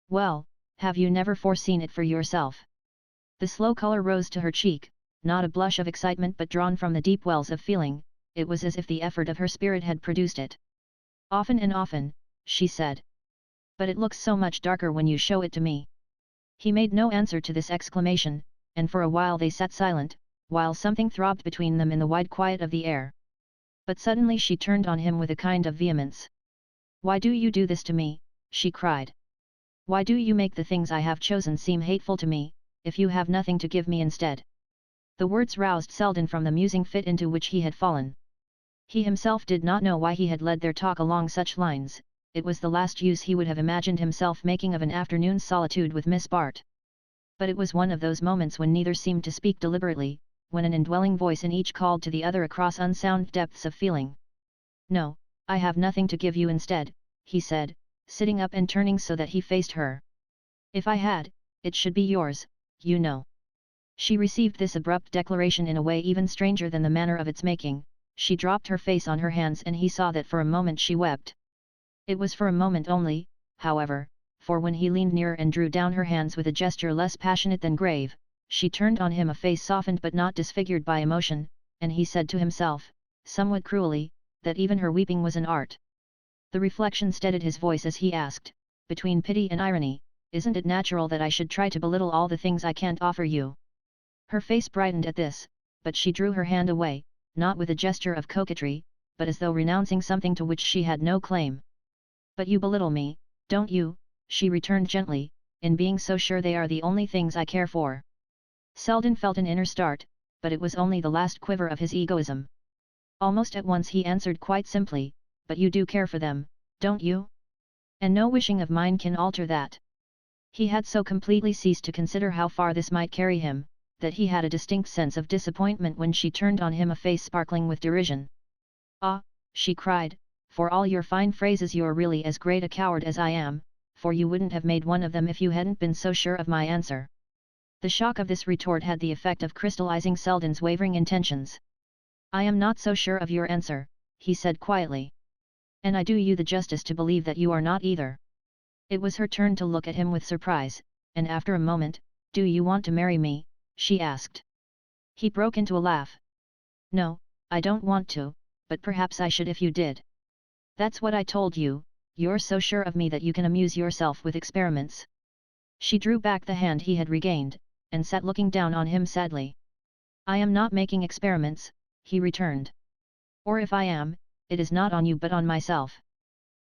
Well, have you never foreseen it for yourself?" The slow color rose to her cheek, not a blush of excitement but drawn from the deep wells of feeling. It was as if the effort of her spirit had produced it. "Often and often," she said. "But it looks so much darker when you show it to me." He made no answer to this exclamation, and for a while they sat silent, while something throbbed between them in the wide quiet of the air. But suddenly she turned on him with a kind of vehemence. "Why do you do this to me?" she cried. "Why do you make the things I have chosen seem hateful to me, if you have nothing to give me instead?" The words roused Selden from the musing fit into which he had fallen. He himself did not know why he had led their talk along such lines. It was the last use he would have imagined himself making of an afternoon's solitude with Miss Bart. But it was one of those moments when neither seemed to speak deliberately, when an indwelling voice in each called to the other across unsound depths of feeling. "No, I have nothing to give you instead," he said, sitting up and turning so that he faced her. "If I had, it should be yours, you know." She received this abrupt declaration in a way even stranger than the manner of its making. She dropped her face on her hands and he saw that for a moment she wept. It was for a moment only, however, for when he leaned nearer and drew down her hands with a gesture less passionate than grave, she turned on him a face softened but not disfigured by emotion, and he said to himself, somewhat cruelly, that even her weeping was an art. The reflection steadied his voice as he asked, between pity and irony, "Isn't it natural that I should try to belittle all the things I can't offer you?" Her face brightened at this, but she drew her hand away, not with a gesture of coquetry, but as though renouncing something to which she had no claim. "But you belittle me, don't you?" she returned gently, "in being so sure they are the only things I care for." Selden felt an inner start, but it was only the last quiver of his egoism. Almost at once he answered quite simply, "But you do care for them, don't you? And no wishing of mine can alter that." He had so completely ceased to consider how far this might carry him, that he had a distinct sense of disappointment when she turned on him a face sparkling with derision. "Ah," she cried, "for all your fine phrases you're really as great a coward as I am, for you wouldn't have made one of them if you hadn't been so sure of my answer." The shock of this retort had the effect of crystallizing Selden's wavering intentions. "I am not so sure of your answer," he said quietly. "And I do you the justice to believe that you are not either." It was her turn to look at him with surprise, and after a moment, "Do you want to marry me?" she asked. He broke into a laugh. "No, I don't want to, but perhaps I should if you did." "That's what I told you, you're so sure of me that you can amuse yourself with experiments." She drew back the hand he had regained, and sat looking down on him sadly. "I am not making experiments," he returned. "Or if I am, it is not on you but on myself.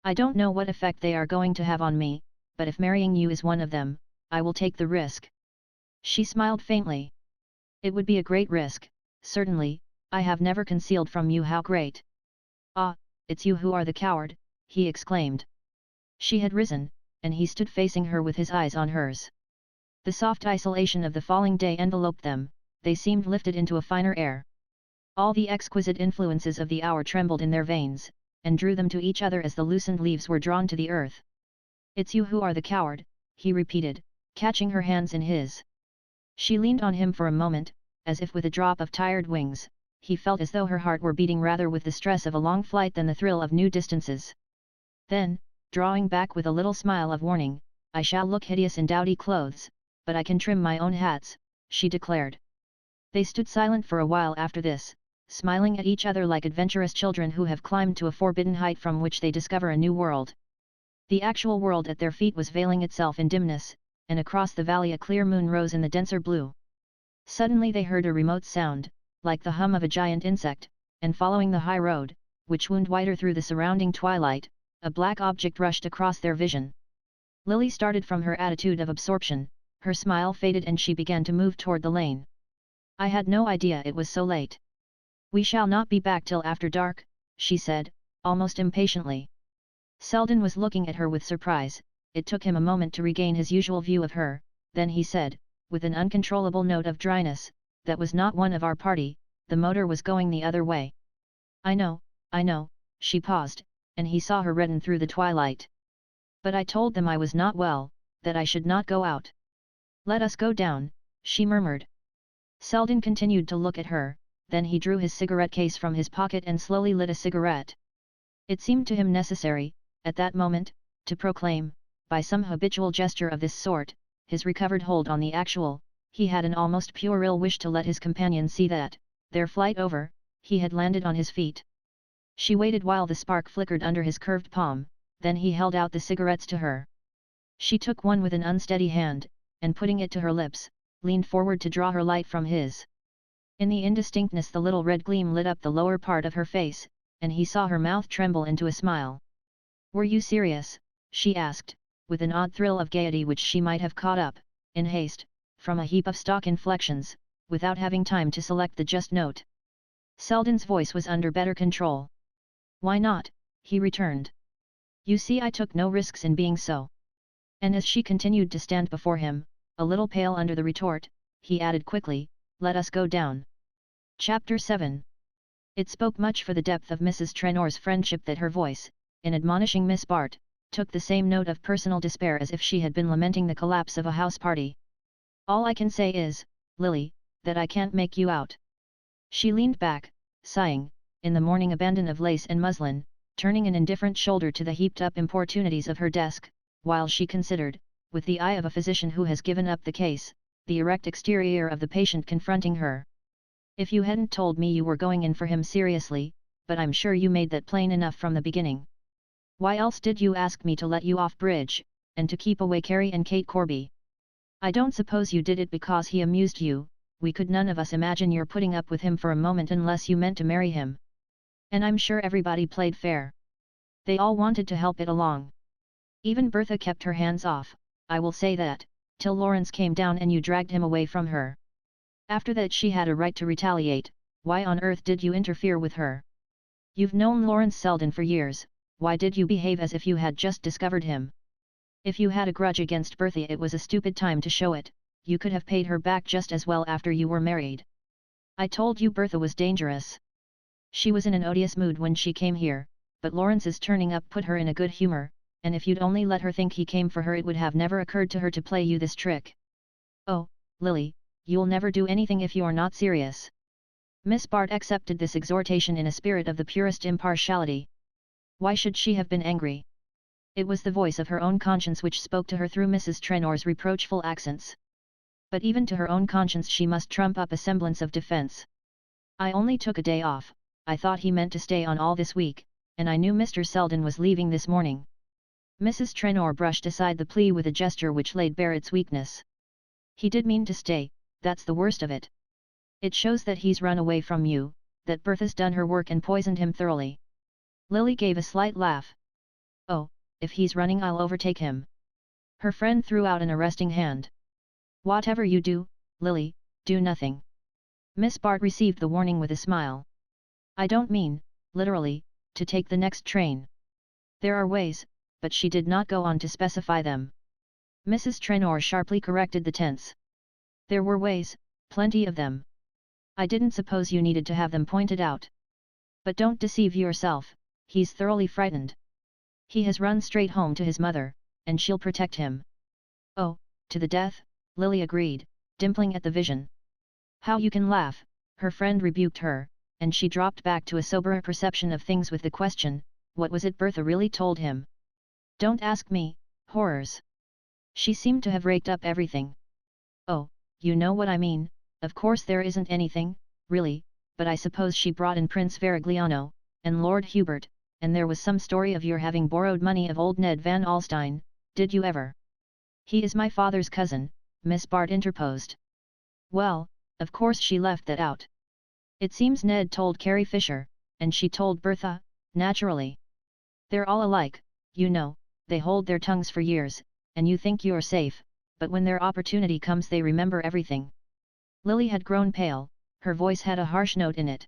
I don't know what effect they are going to have on me, but if marrying you is one of them, I will take the risk." She smiled faintly. "It would be a great risk, certainly, I have never concealed from you how great." "Ah, it's you who are the coward," he exclaimed. She had risen, and he stood facing her with his eyes on hers. The soft isolation of the falling day enveloped them, they seemed lifted into a finer air. All the exquisite influences of the hour trembled in their veins, and drew them to each other as the loosened leaves were drawn to the earth. "It's you who are the coward," he repeated, catching her hands in his. She leaned on him for a moment, as if with a drop of tired wings. He felt as though her heart were beating rather with the stress of a long flight than the thrill of new distances. Then, drawing back with a little smile of warning, "I shall look hideous in dowdy clothes, but I can trim my own hats," she declared. They stood silent for a while after this, smiling at each other like adventurous children who have climbed to a forbidden height from which they discover a new world. The actual world at their feet was veiling itself in dimness, and across the valley a clear moon rose in the denser blue. Suddenly they heard a remote sound, like the hum of a giant insect, and following the high road, which wound wider through the surrounding twilight, a black object rushed across their vision. Lily started from her attitude of absorption, her smile faded and she began to move toward the lane. "I had no idea it was so late. We shall not be back till after dark," she said, almost impatiently. Selden was looking at her with surprise. It took him a moment to regain his usual view of her, then he said, with an uncontrollable note of dryness, "That was not one of our party, the motor was going the other way." I know," she paused, and he saw her redden through the twilight. "But I told them I was not well, that I should not go out." "Let us go down," she murmured. Selden continued to look at her, then he drew his cigarette case from his pocket and slowly lit a cigarette. It seemed to him necessary, at that moment, to proclaim, by some habitual gesture of this sort, his recovered hold on the actual. He had an almost puerile wish to let his companion see that, their flight over, he had landed on his feet. She waited while the spark flickered under his curved palm, then he held out the cigarettes to her. She took one with an unsteady hand, and putting it to her lips, leaned forward to draw her light from his. In the indistinctness the little red gleam lit up the lower part of her face, and he saw her mouth tremble into a smile. "Were you serious?" she asked, with an odd thrill of gaiety which she might have caught up, in haste, from a heap of stock inflections, without having time to select the just note. Selden's voice was under better control. "Why not?" he returned. "You see, I took no risks in being so." And as she continued to stand before him, a little pale under the retort, he added quickly, "Let us go down." Chapter 7. It spoke much for the depth of Mrs. Trenor's friendship that her voice, in admonishing Miss Bart, took the same note of personal despair as if she had been lamenting the collapse of a house party. "All I can say is, Lily, that I can't make you out." She leaned back, sighing, in the morning abandon of lace and muslin, turning an indifferent shoulder to the heaped-up importunities of her desk, while she considered, with the eye of a physician who has given up the case, the erect exterior of the patient confronting her. "If you hadn't told me you were going in for him seriously, but I'm sure you made that plain enough from the beginning. Why else did you ask me to let you off bridge, and to keep away Carrie and Kate Corby? I don't suppose you did it because he amused you. We could none of us imagine your putting up with him for a moment unless you meant to marry him. And I'm sure everybody played fair. They all wanted to help it along. Even Bertha kept her hands off, I will say that, till Lawrence came down and you dragged him away from her. After that she had a right to retaliate. Why on earth did you interfere with her? You've known Lawrence Selden for years, why did you behave as if you had just discovered him? If you had a grudge against Bertha, it was a stupid time to show it. You could have paid her back just as well after you were married. I told you Bertha was dangerous. She was in an odious mood when she came here, but Lawrence's turning up put her in a good humor, and if you'd only let her think he came for her it would have never occurred to her to play you this trick. Oh, Lily, you'll never do anything if you're not serious." Miss Bart accepted this exhortation in a spirit of the purest impartiality. Why should she have been angry? It was the voice of her own conscience which spoke to her through Mrs. Trenor's reproachful accents. But even to her own conscience she must trump up a semblance of defense. "I only took a day off. I thought he meant to stay on all this week, and I knew Mr. Selden was leaving this morning." Mrs. Trenor brushed aside the plea with a gesture which laid bare its weakness. "He did mean to stay, that's the worst of it. It shows that he's run away from you, that Bertha's done her work and poisoned him thoroughly." Lily gave a slight laugh. "Oh, if he's running I'll overtake him." Her friend threw out an arresting hand. "Whatever you do, Lily, do nothing." Miss Bart received the warning with a smile. "I don't mean, literally, to take the next train. There are ways," but she did not go on to specify them. Mrs. Trenor sharply corrected the tense. "There were ways, plenty of them. I didn't suppose you needed to have them pointed out. But don't deceive yourself, he's thoroughly frightened. He has run straight home to his mother, and she'll protect him." "Oh, to the death," Lily agreed, dimpling at the vision. How you can laugh, her friend rebuked her, and she dropped back to a soberer perception of things with the question, what was it Bertha really told him? Don't ask me, horrors. She seemed to have raked up everything. Oh, you know what I mean, of course there isn't anything, really, but I suppose she brought in Prince Varigliano, and Lord Hubert, and there was some story of your having borrowed money of old Ned Van Alstyne, did you ever? He is my father's cousin, Miss Bart interposed. Well, of course she left that out. It seems Ned told Carrie Fisher, and she told Bertha, naturally. They're all alike, you know, they hold their tongues for years, and you think you're safe, but when their opportunity comes they remember everything. Lily had grown pale, her voice had a harsh note in it.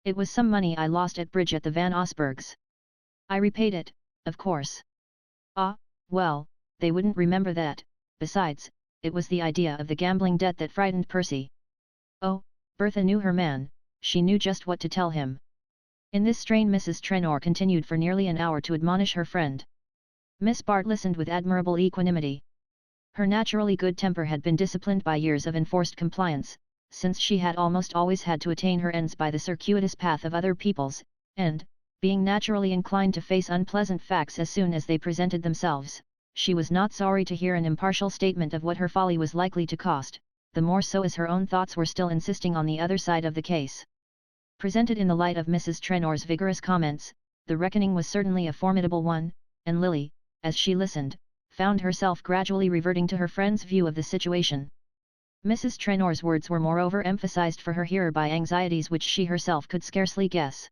It was some money I lost at bridge at the Van Osbergs. I repaid it, of course. Ah, well, they wouldn't remember that, besides, it was the idea of the gambling debt that frightened Percy. Oh, Bertha knew her man, she knew just what to tell him. In this strain Mrs. Trenor continued for nearly an hour to admonish her friend. Miss Bart listened with admirable equanimity. Her naturally good temper had been disciplined by years of enforced compliance, since she had almost always had to attain her ends by the circuitous path of other people's, and, being naturally inclined to face unpleasant facts as soon as they presented themselves, she was not sorry to hear an impartial statement of what her folly was likely to cost, the more so as her own thoughts were still insisting on the other side of the case. Presented in the light of Mrs. Trenor's vigorous comments, the reckoning was certainly a formidable one, and Lily, as she listened, found herself gradually reverting to her friend's view of the situation. Mrs. Trenor's words were moreover emphasized for her hearer by anxieties which she herself could scarcely guess.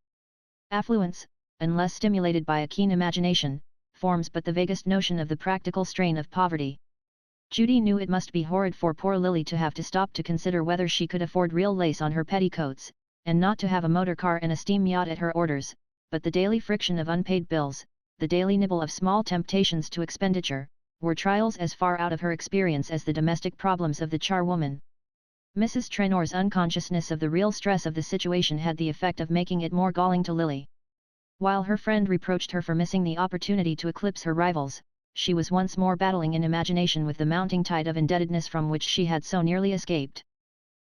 Affluence, unless stimulated by a keen imagination, forms but the vaguest notion of the practical strain of poverty. Judy knew it must be horrid for poor Lily to have to stop to consider whether she could afford real lace on her petticoats, and not to have a motor car and a steam yacht at her orders, but the daily friction of unpaid bills, the daily nibble of small temptations to expenditure, were trials as far out of her experience as the domestic problems of the charwoman. Mrs. Trenor's unconsciousness of the real stress of the situation had the effect of making it more galling to Lily. While her friend reproached her for missing the opportunity to eclipse her rivals, she was once more battling in imagination with the mounting tide of indebtedness from which she had so nearly escaped.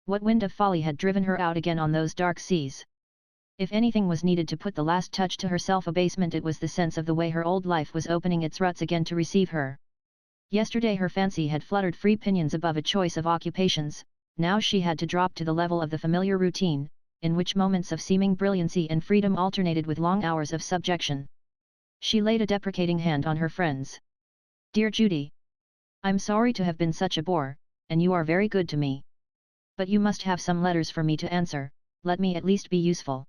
What wind of folly had driven her out again on those dark seas? If anything was needed to put the last touch to her self-abasement it was the sense of the way her old life was opening its ruts again to receive her. Yesterday her fancy had fluttered free pinions above a choice of occupations, now she had to drop to the level of the familiar routine, in which moments of seeming brilliancy and freedom alternated with long hours of subjection. She laid a deprecating hand on her friend's. Dear Judy, I'm sorry to have been such a bore, and you are very good to me. But you must have some letters for me to answer, let me at least be useful.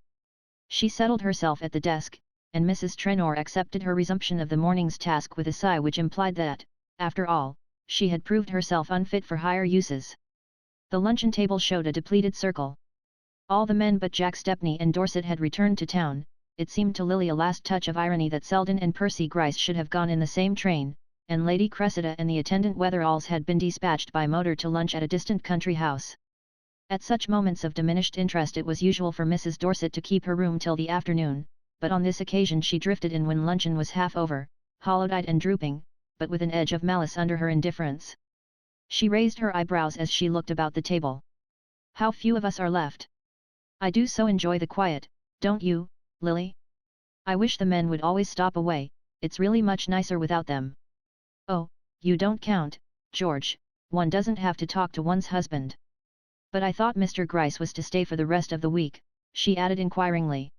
She settled herself at the desk, and Mrs. Trenor accepted her resumption of the morning's task with a sigh which implied that, after all, she had proved herself unfit for higher uses. The luncheon table showed a depleted circle. All the men but Jack Stepney and Dorset had returned to town. It seemed to Lily a last touch of irony that Selden and Percy Gryce should have gone in the same train, and Lady Cressida and the attendant Wetheralls had been dispatched by motor to lunch at a distant country house. At such moments of diminished interest it was usual for Mrs. Dorset to keep her room till the afternoon, but on this occasion she drifted in when luncheon was half over, hollow-eyed and drooping, but with an edge of malice under her indifference. She raised her eyebrows as she looked about the table. How few of us are left. I do so enjoy the quiet, don't you, Lily? I wish the men would always stop away, it's really much nicer without them. Oh, you don't count, George, one doesn't have to talk to one's husband. But I thought Mr. Gryce was to stay for the rest of the week, she added inquiringly.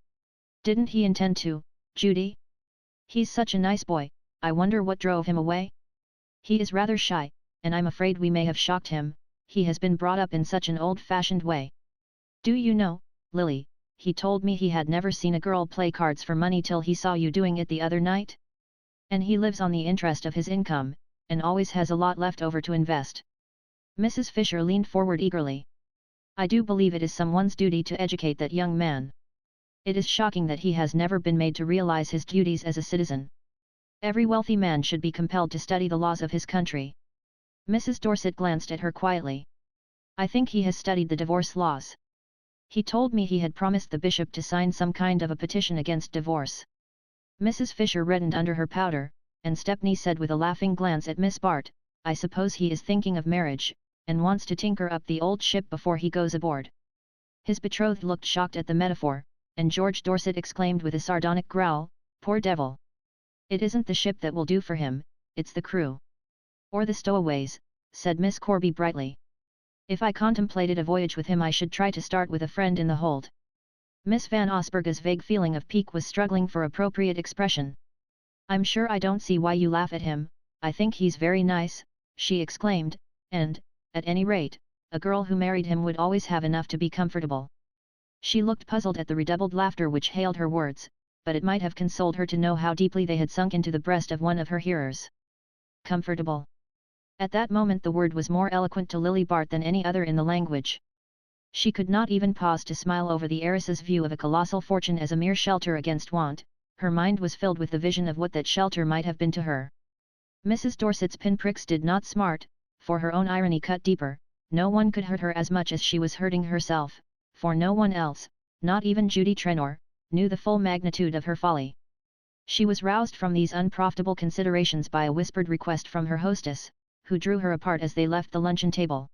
Didn't he intend to, Judy? He's such a nice boy, I wonder what drove him away? He is rather shy, and I'm afraid we may have shocked him, he has been brought up in such an old-fashioned way. Do you know, Lily, he told me he had never seen a girl play cards for money till he saw you doing it the other night? And he lives on the interest of his income, and always has a lot left over to invest. Mrs. Fisher leaned forward eagerly. I do believe it is someone's duty to educate that young man. It is shocking that he has never been made to realize his duties as a citizen. Every wealthy man should be compelled to study the laws of his country. Mrs. Dorset glanced at her quietly. I think he has studied the divorce laws. He told me he had promised the bishop to sign some kind of a petition against divorce. Mrs. Fisher reddened under her powder, and Stepney said with a laughing glance at Miss Bart, I suppose he is thinking of marriage, and wants to tinker up the old ship before he goes aboard." His betrothed looked shocked at the metaphor, and George Dorset exclaimed with a sardonic growl, "Poor devil! It isn't the ship that will do for him, it's the crew." "Or the stowaways," said Miss Corby brightly. "If I contemplated a voyage with him I should try to start with a friend in the hold." Miss Van Osburgha's vague feeling of pique was struggling for appropriate expression. "I'm sure I don't see why you laugh at him, I think he's very nice," she exclaimed, "and, at any rate, a girl who married him would always have enough to be comfortable." She looked puzzled at the redoubled laughter which hailed her words, but it might have consoled her to know how deeply they had sunk into the breast of one of her hearers. Comfortable. At that moment the word was more eloquent to Lily Bart than any other in the language. She could not even pause to smile over the heiress's view of a colossal fortune as a mere shelter against want. Her mind was filled with the vision of what that shelter might have been to her. Mrs. Dorset's pinpricks did not smart, for her own irony cut deeper. No one could hurt her as much as she was hurting herself, for no one else, not even Judy Trenor, knew the full magnitude of her folly. She was roused from these unprofitable considerations by a whispered request from her hostess, who drew her apart as they left the luncheon table.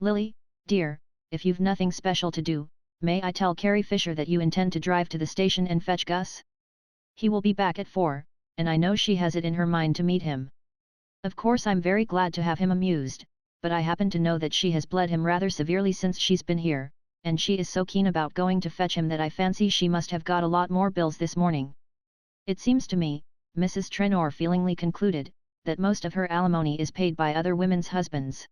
"Lily, dear, if you've nothing special to do, may I tell Carrie Fisher that you intend to drive to the station and fetch Gus? He will be back at 4, and I know she has it in her mind to meet him. Of course I'm very glad to have him amused, but I happen to know that she has bled him rather severely since she's been here, and she is so keen about going to fetch him that I fancy she must have got a lot more bills this morning. It seems to me," Mrs. Trenor feelingly concluded, "that most of her alimony is paid by other women's husbands."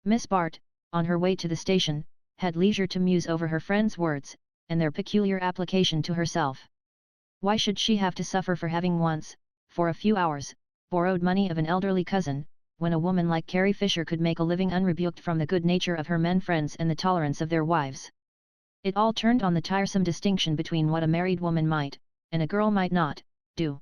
Miss Bart, on her way to the station, had leisure to muse over her friend's words, and their peculiar application to herself. Why should she have to suffer for having once, for a few hours, borrowed money of an elderly cousin, when a woman like Carrie Fisher could make a living unrebuked from the good nature of her men friends and the tolerance of their wives? It all turned on the tiresome distinction between what a married woman might, and a girl might not, do.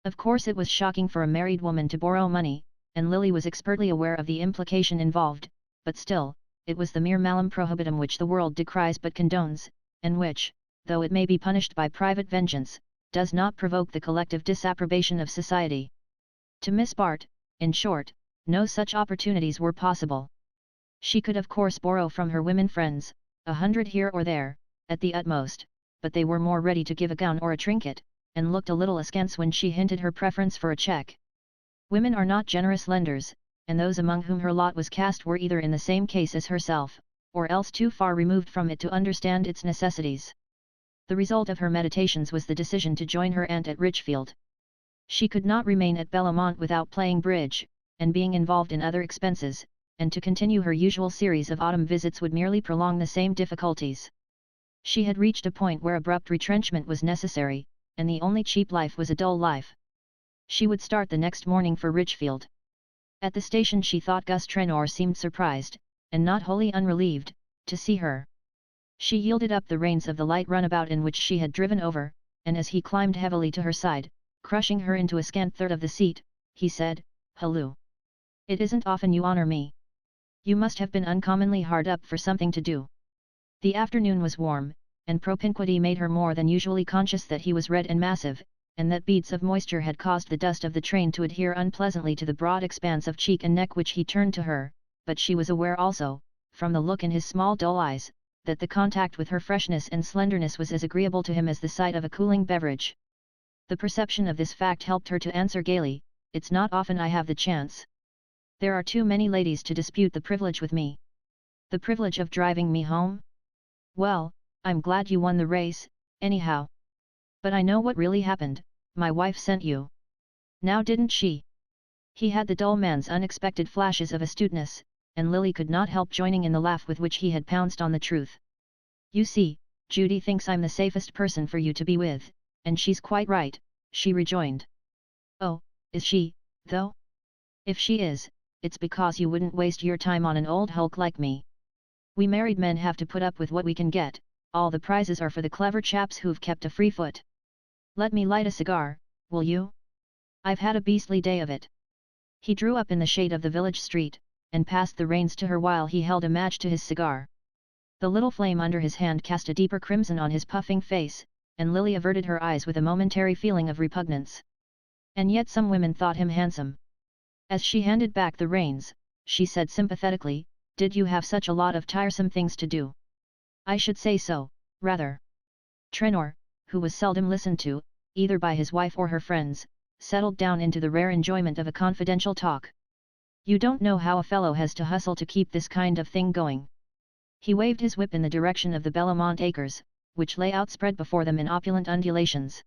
Of course it was shocking for a married woman to borrow money, and Lily was expertly aware of the implication involved, but still, it was the mere malum prohibitum which the world decries but condones, and which, though it may be punished by private vengeance, does not provoke the collective disapprobation of society. To Miss Bart, in short, no such opportunities were possible. She could of course borrow from her women friends, 100 here or there, at the utmost, but they were more ready to give a gown or a trinket, and looked a little askance when she hinted her preference for a cheque. Women are not generous lenders, and those among whom her lot was cast were either in the same case as herself, or else too far removed from it to understand its necessities. The result of her meditations was the decision to join her aunt at Richfield. She could not remain at Bellomont without playing bridge, and being involved in other expenses, and to continue her usual series of autumn visits would merely prolong the same difficulties. She had reached a point where abrupt retrenchment was necessary, and the only cheap life was a dull life. She would start the next morning for Richfield. At the station she thought Gus Trenor seemed surprised, and not wholly unrelieved, to see her. She yielded up the reins of the light runabout in which she had driven over, and as he climbed heavily to her side, crushing her into a scant third of the seat, he said, "Halloo! It isn't often you honour me. You must have been uncommonly hard up for something to do." The afternoon was warm, and propinquity made her more than usually conscious that he was red and massive, and that beads of moisture had caused the dust of the train to adhere unpleasantly to the broad expanse of cheek and neck which he turned to her, but she was aware also, from the look in his small dull eyes, that the contact with her freshness and slenderness was as agreeable to him as the sight of a cooling beverage. The perception of this fact helped her to answer gaily, "It's not often I have the chance. There are too many ladies to dispute the privilege with me." "The privilege of driving me home? Well, I'm glad you won the race, anyhow. But I know what really happened, my wife sent you. Now didn't she?" He had the dull man's unexpected flashes of astuteness, and Lily could not help joining in the laugh with which he had pounced on the truth. "You see, Judy thinks I'm the safest person for you to be with, and she's quite right," she rejoined. "Oh, is she, though? If she is, it's because you wouldn't waste your time on an old hulk like me. We married men have to put up with what we can get, all the prizes are for the clever chaps who've kept a free foot. Let me light a cigar, will you? I've had a beastly day of it." He drew up in the shade of the village street, and passed the reins to her while he held a match to his cigar. The little flame under his hand cast a deeper crimson on his puffing face, and Lily averted her eyes with a momentary feeling of repugnance. And yet some women thought him handsome. As she handed back the reins, she said sympathetically, Did you have such a lot of tiresome things to do? I should say so, rather. Trenor, who was seldom listened to, either by his wife or her friends, settled down into the rare enjoyment of a confidential talk. You don't know how a fellow has to hustle to keep this kind of thing going. He waved his whip in the direction of the Bellamont acres, which lay outspread before them in opulent undulations.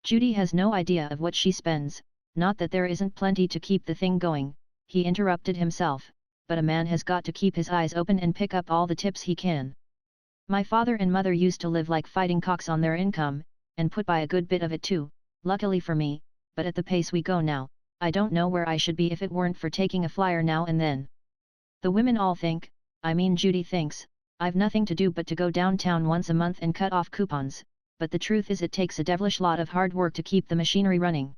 Judy has no idea of what she spends, not that there isn't plenty to keep the thing going, he interrupted himself, but a man has got to keep his eyes open and pick up all the tips he can. My father and mother used to live like fighting cocks on their income, and put by a good bit of it too, luckily for me, but at the pace we go now, I don't know where I should be if it weren't for taking a flyer now and then. The women all think, I mean Judy thinks, I've nothing to do but to go downtown once a month and cut off coupons, but the truth is it takes a devilish lot of hard work to keep the machinery running.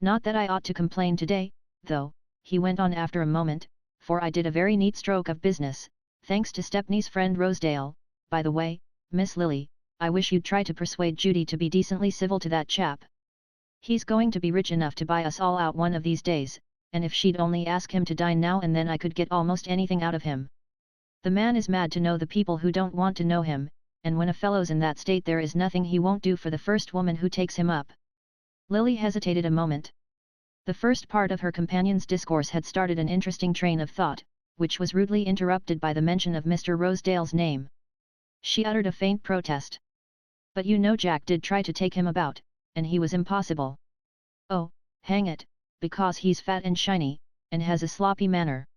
Not that I ought to complain today, though, he went on after a moment, for I did a very neat stroke of business, thanks to Stepney's friend Rosedale. By the way, Miss Lily, I wish you'd try to persuade Judy to be decently civil to that chap. He's going to be rich enough to buy us all out one of these days, and if she'd only ask him to dine now and then I could get almost anything out of him. The man is mad to know the people who don't want to know him, and when a fellow's in that state there is nothing he won't do for the first woman who takes him up. Lily hesitated a moment. The first part of her companion's discourse had started an interesting train of thought, which was rudely interrupted by the mention of Mr. Rosedale's name. She uttered a faint protest. But you know Jack did try to take him about, and he was impossible. Oh, hang it, because he's fat and shiny, and has a sloppy manner.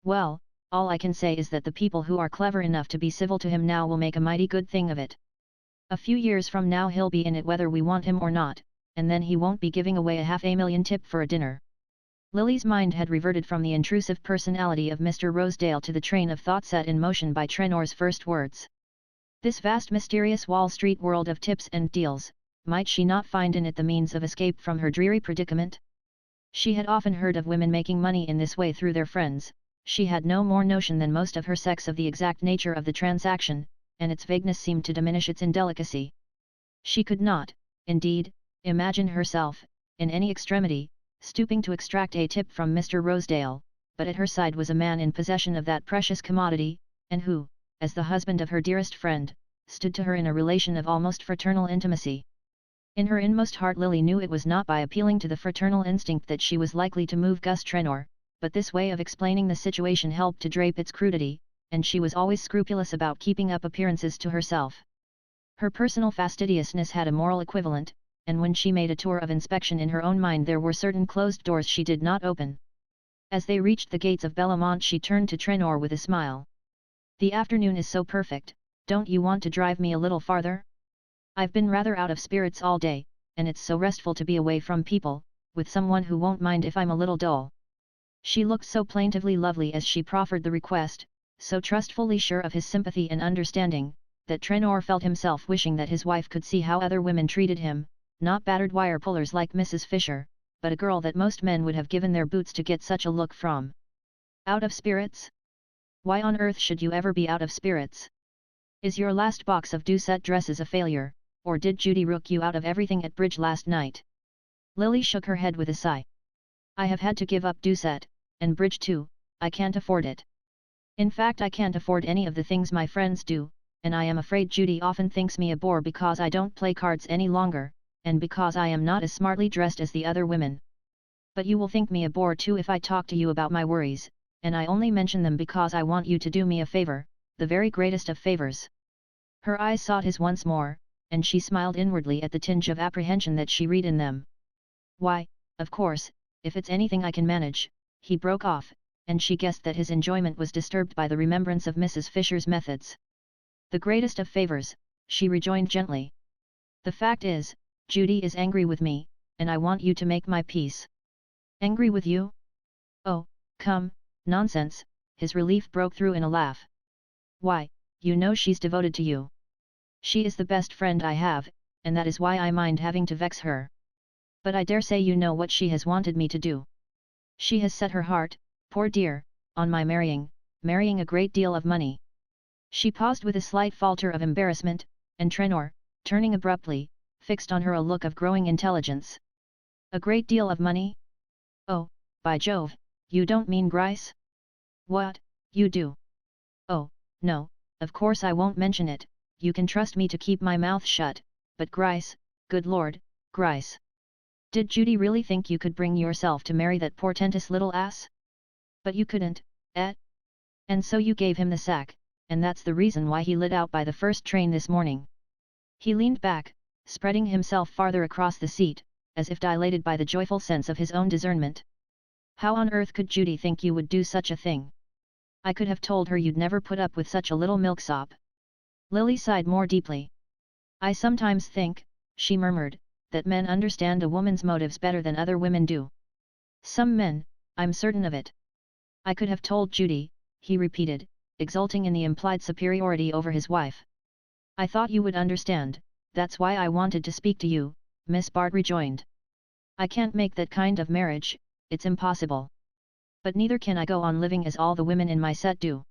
Well, all I can say is that the people who are clever enough to be civil to him now will make a mighty good thing of it. A few years from now he'll be in it whether we want him or not, and then he won't be giving away a $500,000 tip for a dinner. Lily's mind had reverted from the intrusive personality of Mr. Rosedale to the train of thought set in motion by Trenor's first words. This vast mysterious Wall Street world of tips and deals, might she not find in it the means of escape from her dreary predicament? She had often heard of women making money in this way through their friends, she had no more notion than most of her sex of the exact nature of the transaction, and its vagueness seemed to diminish its indelicacy. She could not, indeed, imagine herself, in any extremity, stooping to extract a tip from Mr. Rosedale, but at her side was a man in possession of that precious commodity, and who, as the husband of her dearest friend, stood to her in a relation of almost fraternal intimacy. In her inmost heart Lily knew it was not by appealing to the fraternal instinct that she was likely to move Gus Trenor, but this way of explaining the situation helped to drape its crudity, and she was always scrupulous about keeping up appearances to herself. Her personal fastidiousness had a moral equivalent, and when she made a tour of inspection in her own mind there were certain closed doors she did not open. As they reached the gates of Bellamont she turned to Trenor with a smile. The afternoon is so perfect, don't you want to drive me a little farther? I've been rather out of spirits all day, and it's so restful to be away from people, with someone who won't mind if I'm a little dull. She looked so plaintively lovely as she proffered the request, so trustfully sure of his sympathy and understanding, that Trenor felt himself wishing that his wife could see how other women treated him, not battered wire pullers like Mrs. Fisher, but a girl that most men would have given their boots to get such a look from. Out of spirits? Why on earth should you ever be out of spirits? Is your last box of Doucet dresses a failure, or did Judy rook you out of everything at bridge last night? Lily shook her head with a sigh. I have had to give up Doucet, and bridge too, I can't afford it. In fact I can't afford any of the things my friends do, and I am afraid Judy often thinks me a bore because I don't play cards any longer, and because I am not as smartly dressed as the other women. But you will think me a bore too if I talk to you about my worries, and I only mention them because I want you to do me a favor, the very greatest of favors. Her eyes sought his once more, and she smiled inwardly at the tinge of apprehension that she read in them. Why, of course, if it's anything I can manage, he broke off, and she guessed that his enjoyment was disturbed by the remembrance of Mrs. Fisher's methods. The greatest of favors, she rejoined gently. The fact is, Judy is angry with me, and I want you to make my peace. Angry with you? Oh, come, nonsense, his relief broke through in a laugh. Why, you know she's devoted to you. She is the best friend I have, and that is why I mind having to vex her. But I dare say you know what she has wanted me to do. She has set her heart, poor dear, on my marrying a great deal of money. She paused with a slight falter of embarrassment, and Trenor, turning abruptly, fixed on her a look of growing intelligence. A great deal of money? Oh, by Jove, you don't mean Grice? What, You do? Oh, no, of course I won't mention it, you can trust me to keep my mouth shut, but Grice, good lord, Grice. Did Judy really think you could bring yourself to marry that portentous little ass? But you couldn't, eh? And so you gave him the sack, and that's the reason why he lit out by the first train this morning. He leaned back, spreading himself farther across the seat, as if dilated by the joyful sense of his own discernment. How on earth could Judy think you would do such a thing? I could have told her you'd never put up with such a little milksop. Lily sighed more deeply. I sometimes think, she murmured, that men understand a woman's motives better than other women do. Some men, I'm certain of it. I could have told Judy, he repeated, exulting in the implied superiority over his wife. I thought you would understand, that's why I wanted to speak to you, Miss Bart rejoined. I can't make that kind of marriage, it's impossible. But neither can I go on living as all the women in my set do.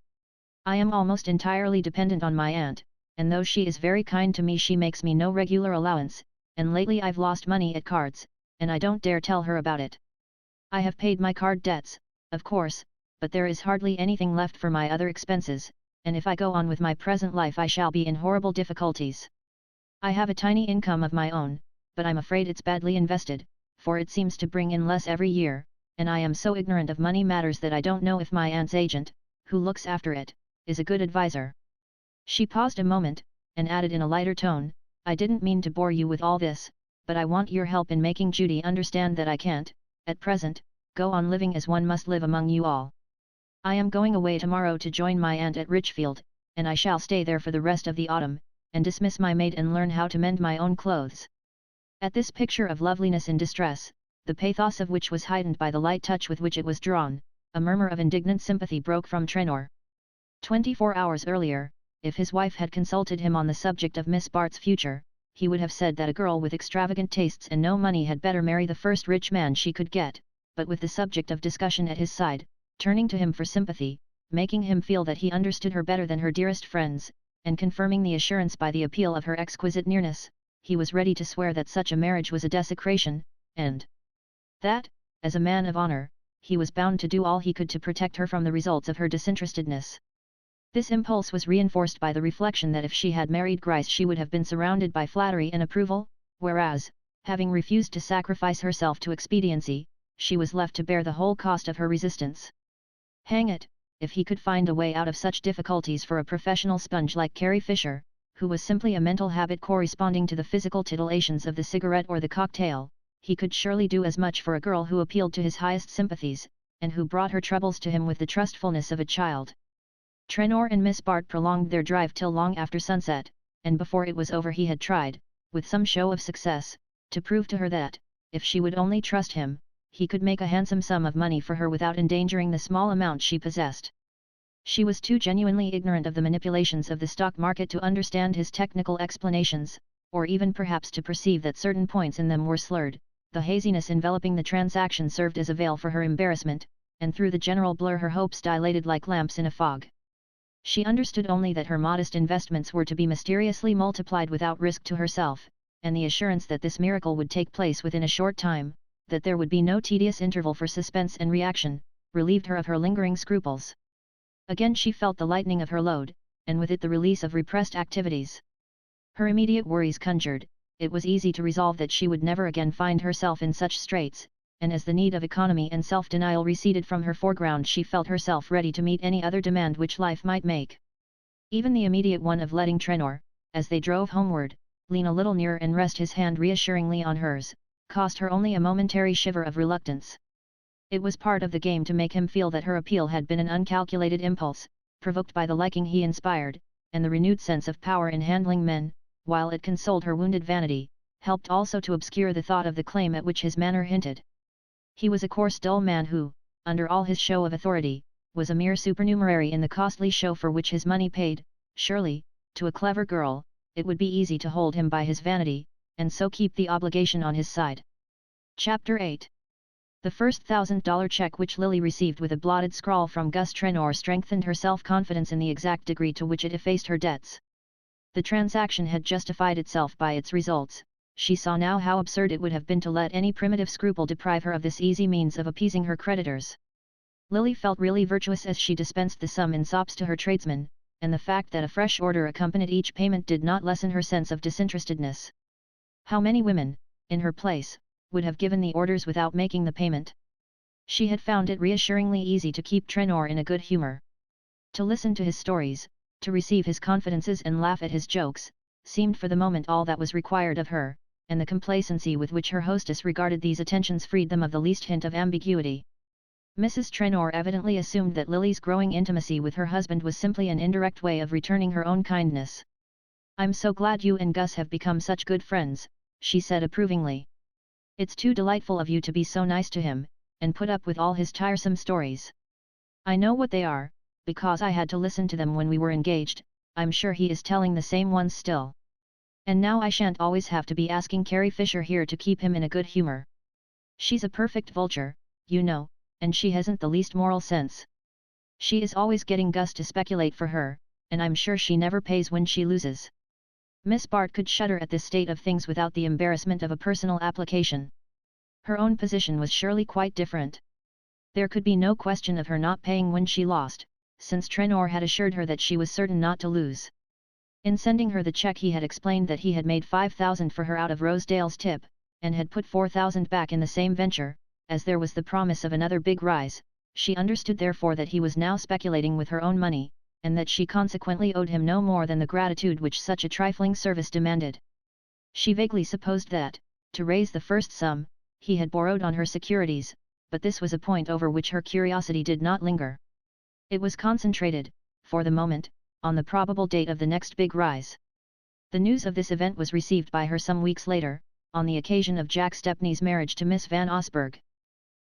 I am almost entirely dependent on my aunt, and though she is very kind to me she makes me no regular allowance, and lately I've lost money at cards, and I don't dare tell her about it. I have paid my card debts, of course, but there is hardly anything left for my other expenses, and if I go on with my present life I shall be in horrible difficulties. I have a tiny income of my own, but I'm afraid it's badly invested, for it seems to bring in less every year, and I am so ignorant of money matters that I don't know if my aunt's agent, who looks after it, is a good advisor. She paused a moment, and added in a lighter tone, I didn't mean to bore you with all this, but I want your help in making Judy understand that I can't, at present, go on living as one must live among you all. I am going away tomorrow to join my aunt at Richfield, and I shall stay there for the rest of the autumn, and dismiss my maid and learn how to mend my own clothes. At this picture of loveliness in distress, the pathos of which was heightened by the light touch with which it was drawn, a murmur of indignant sympathy broke from Trenor. 24 hours earlier, if his wife had consulted him on the subject of Miss Bart's future, he would have said that a girl with extravagant tastes and no money had better marry the first rich man she could get, but with the subject of discussion at his side, turning to him for sympathy, making him feel that he understood her better than her dearest friends, and confirming the assurance by the appeal of her exquisite nearness, he was ready to swear that such a marriage was a desecration, and that, as a man of honor, he was bound to do all he could to protect her from the results of her disinterestedness. This impulse was reinforced by the reflection that if she had married Grice she would have been surrounded by flattery and approval, whereas, having refused to sacrifice herself to expediency, she was left to bear the whole cost of her resistance. Hang it, if he could find a way out of such difficulties for a professional sponge like Carrie Fisher, who was simply a mental habit corresponding to the physical titillations of the cigarette or the cocktail, he could surely do as much for a girl who appealed to his highest sympathies, and who brought her troubles to him with the trustfulness of a child. Trenor and Miss Bart prolonged their drive till long after sunset, and before it was over he had tried, with some show of success, to prove to her that, if she would only trust him, he could make a handsome sum of money for her without endangering the small amount she possessed. She was too genuinely ignorant of the manipulations of the stock market to understand his technical explanations, or even perhaps to perceive that certain points in them were slurred. The haziness enveloping the transaction served as a veil for her embarrassment, and through the general blur her hopes dilated like lamps in a fog. She understood only that her modest investments were to be mysteriously multiplied without risk to herself, and the assurance that this miracle would take place within a short time, that there would be no tedious interval for suspense and reaction, relieved her of her lingering scruples. Again she felt the lightening of her load, and with it the release of repressed activities. Her immediate worries conjured, it was easy to resolve that she would never again find herself in such straits, and as the need of economy and self-denial receded from her foreground she felt herself ready to meet any other demand which life might make. Even the immediate one of letting Trenor, as they drove homeward, lean a little nearer and rest his hand reassuringly on hers, cost her only a momentary shiver of reluctance. It was part of the game to make him feel that her appeal had been an uncalculated impulse, provoked by the liking he inspired, and the renewed sense of power in handling men, while it consoled her wounded vanity, helped also to obscure the thought of the claim at which his manner hinted. He was a coarse dull man who, under all his show of authority, was a mere supernumerary in the costly show for which his money paid. Surely, to a clever girl, it would be easy to hold him by his vanity, and so keep the obligation on his side. Chapter 8. The first $1,000 check which Lily received with a blotted scrawl from Gus Trenor strengthened her self-confidence in the exact degree to which it effaced her debts. The transaction had justified itself by its results. She saw now how absurd it would have been to let any primitive scruple deprive her of this easy means of appeasing her creditors. Lily felt really virtuous as she dispensed the sum in sops to her tradesmen, and the fact that a fresh order accompanied each payment did not lessen her sense of disinterestedness. How many women, in her place, would have given the orders without making the payment? She had found it reassuringly easy to keep Trenor in a good humor. To listen to his stories, to receive his confidences and laugh at his jokes, seemed for the moment all that was required of her, and the complacency with which her hostess regarded these attentions freed them of the least hint of ambiguity. Mrs. Trenor evidently assumed that Lily's growing intimacy with her husband was simply an indirect way of returning her own kindness. "I'm so glad you and Gus have become such good friends," she said approvingly. "It's too delightful of you to be so nice to him, and put up with all his tiresome stories. I know what they are, because I had to listen to them when we were engaged. I'm sure he is telling the same ones still. And now I shan't always have to be asking Carrie Fisher here to keep him in a good humor. She's a perfect vulture, you know, and she hasn't the least moral sense. She is always getting Gus to speculate for her, and I'm sure she never pays when she loses." Miss Bart could shudder at this state of things without the embarrassment of a personal application. Her own position was surely quite different. There could be no question of her not paying when she lost, since Trenor had assured her that she was certain not to lose. In sending her the cheque he had explained that he had made 5,000 for her out of Rosedale's tip, and had put 4,000 back in the same venture, as there was the promise of another big rise. She understood therefore that he was now speculating with her own money, and that she consequently owed him no more than the gratitude which such a trifling service demanded. She vaguely supposed that, to raise the first sum, he had borrowed on her securities, but this was a point over which her curiosity did not linger. It was concentrated, for the moment, on the probable date of the next big rise. The news of this event was received by her some weeks later, on the occasion of Jack Stepney's marriage to Miss Van Osburgh.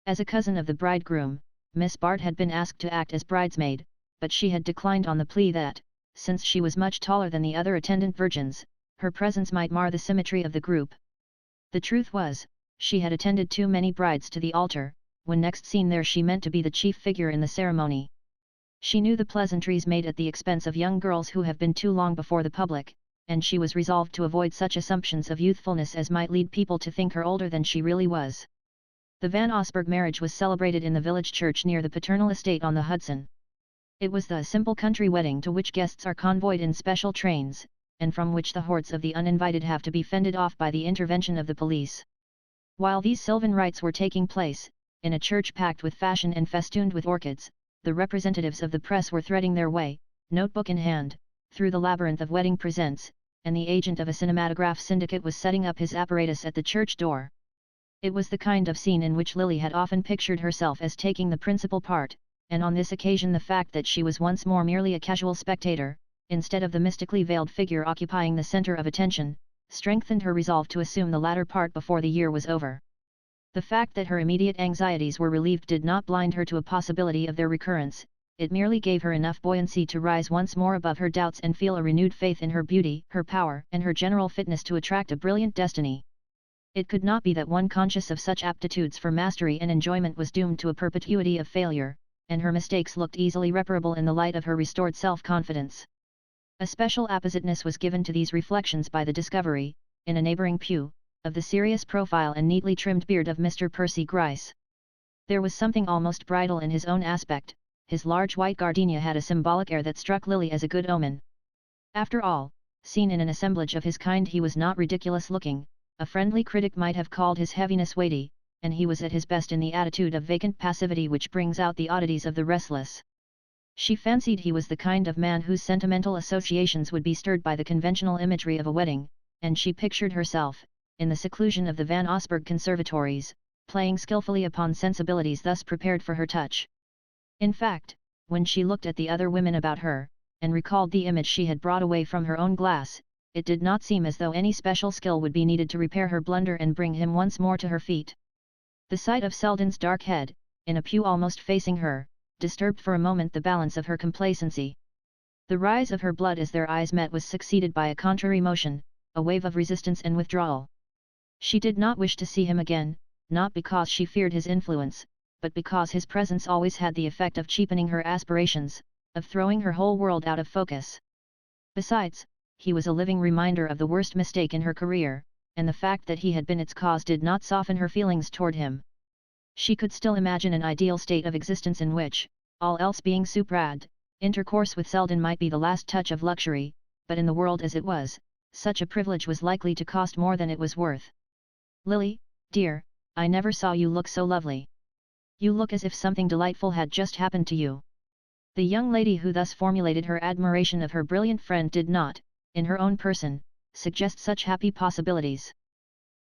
As a cousin of the bridegroom, Miss Bart had been asked to act as bridesmaid, but she had declined on the plea that, since she was much taller than the other attendant virgins, her presence might mar the symmetry of the group. The truth was, she had attended too many brides to the altar. When next seen there she meant to be the chief figure in the ceremony. She knew the pleasantries made at the expense of young girls who have been too long before the public, and she was resolved to avoid such assumptions of youthfulness as might lead people to think her older than she really was. The Van Osburgh marriage was celebrated in the village church near the paternal estate on the Hudson. It was the simple country wedding to which guests are convoyed in special trains, and from which the hordes of the uninvited have to be fended off by the intervention of the police. While these sylvan rites were taking place, in a church packed with fashion and festooned with orchids, the representatives of the press were threading their way, notebook in hand, through the labyrinth of wedding presents, and the agent of a cinematograph syndicate was setting up his apparatus at the church door. It was the kind of scene in which Lily had often pictured herself as taking the principal part, and on this occasion the fact that she was once more merely a casual spectator, instead of the mystically veiled figure occupying the center of attention, strengthened her resolve to assume the latter part before the year was over. The fact that her immediate anxieties were relieved did not blind her to a possibility of their recurrence, it merely gave her enough buoyancy to rise once more above her doubts and feel a renewed faith in her beauty, her power, and her general fitness to attract a brilliant destiny. It could not be that one conscious of such aptitudes for mastery and enjoyment was doomed to a perpetuity of failure, and her mistakes looked easily reparable in the light of her restored self-confidence. A special appositeness was given to these reflections by the discovery, in a neighbouring pew, of the serious profile and neatly trimmed beard of Mr. Percy Gryce. There was something almost bridal in his own aspect. His large white gardenia had a symbolic air that struck Lily as a good omen. After all, seen in an assemblage of his kind he was not ridiculous-looking. A friendly critic might have called his heaviness weighty, and he was at his best in the attitude of vacant passivity which brings out the oddities of the restless. She fancied he was the kind of man whose sentimental associations would be stirred by the conventional imagery of a wedding, and she pictured herself, in the seclusion of the Van Osburgh conservatories, playing skillfully upon sensibilities thus prepared for her touch. In fact, when she looked at the other women about her, and recalled the image she had brought away from her own glass, it did not seem as though any special skill would be needed to repair her blunder and bring him once more to her feet. The sight of Selden's dark head, in a pew almost facing her, disturbed for a moment the balance of her complacency. The rise of her blood as their eyes met was succeeded by a contrary motion, a wave of resistance and withdrawal. She did not wish to see him again, not because she feared his influence, but because his presence always had the effect of cheapening her aspirations, of throwing her whole world out of focus. Besides, he was a living reminder of the worst mistake in her career, and the fact that he had been its cause did not soften her feelings toward him. She could still imagine an ideal state of existence in which, all else being superad, intercourse with Selden might be the last touch of luxury, but in the world as it was, such a privilege was likely to cost more than it was worth. "Lily, dear, I never saw you look so lovely. You look as if something delightful had just happened to you." The young lady who thus formulated her admiration of her brilliant friend did not, in her own person, suggest such happy possibilities.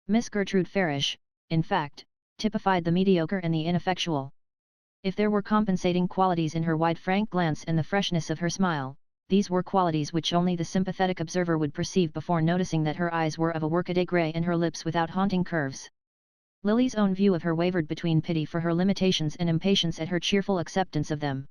Miss Gertrude Farish, in fact, typified the mediocre and the ineffectual. If there were compensating qualities in her wide frank glance and the freshness of her smile, these were qualities which only the sympathetic observer would perceive before noticing that her eyes were of a workaday grey and her lips without haunting curves. Lily's own view of her wavered between pity for her limitations and impatience at her cheerful acceptance of them.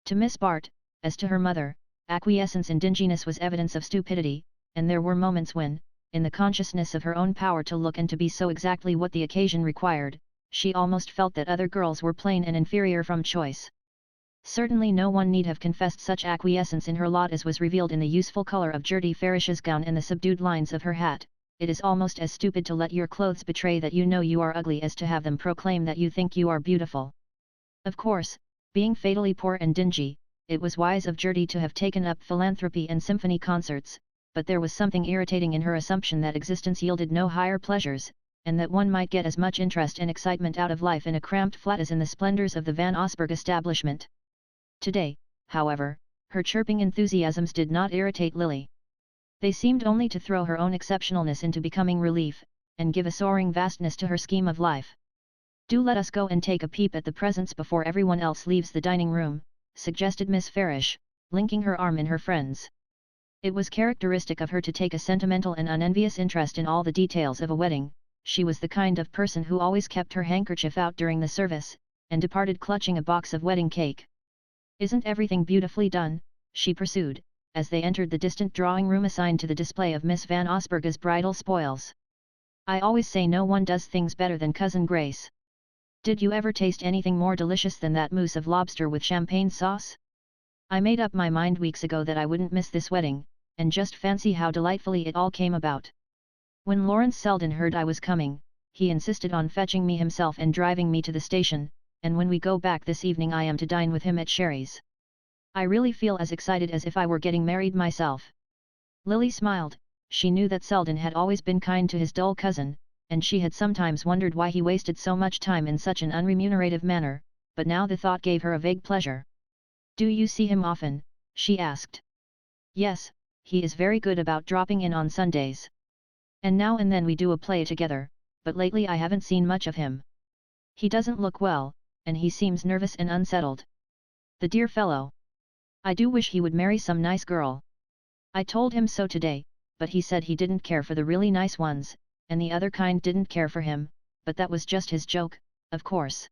To Miss Bart, as to her mother, acquiescence in dinginess was evidence of stupidity, and there were moments when, in the consciousness of her own power to look and to be so exactly what the occasion required, she almost felt that other girls were plain and inferior from choice. Certainly no one need have confessed such acquiescence in her lot as was revealed in the useful colour of Gertie Farish's gown and the subdued lines of her hat. It is almost as stupid to let your clothes betray that you know you are ugly as to have them proclaim that you think you are beautiful. Of course, being fatally poor and dingy, it was wise of Gertie to have taken up philanthropy and symphony concerts, but there was something irritating in her assumption that existence yielded no higher pleasures, and that one might get as much interest and excitement out of life in a cramped flat as in the splendours of the Van Osburgh establishment. Today, however, her chirping enthusiasms did not irritate Lily. They seemed only to throw her own exceptionalness into becoming relief, and give a soaring vastness to her scheme of life. "Do let us go and take a peep at the presents before everyone else leaves the dining room," suggested Miss Farish, linking her arm in her friend's. It was characteristic of her to take a sentimental and unenvious interest in all the details of a wedding. She was the kind of person who always kept her handkerchief out during the service, and departed clutching a box of wedding cake. "Isn't everything beautifully done?" she pursued, as they entered the distant drawing-room assigned to the display of Miss Van Osburgh's bridal spoils. "I always say no one does things better than Cousin Grace. Did you ever taste anything more delicious than that mousse of lobster with champagne sauce? I made up my mind weeks ago that I wouldn't miss this wedding, and just fancy how delightfully it all came about. When Lawrence Selden heard I was coming, he insisted on fetching me himself and driving me to the station, and when we go back this evening I am to dine with him at Sherry's. I really feel as excited as if I were getting married myself." Lily smiled. She knew that Selden had always been kind to his dull cousin, and she had sometimes wondered why he wasted so much time in such an unremunerative manner, but now the thought gave her a vague pleasure. "Do you see him often?" she asked. "Yes, he is very good about dropping in on Sundays. And now and then we do a play together, but lately I haven't seen much of him. He doesn't look well, and he seems nervous and unsettled. The dear fellow! I do wish he would marry some nice girl. I told him so today, but he said he didn't care for the really nice ones, and the other kind didn't care for him, but that was just his joke, of course.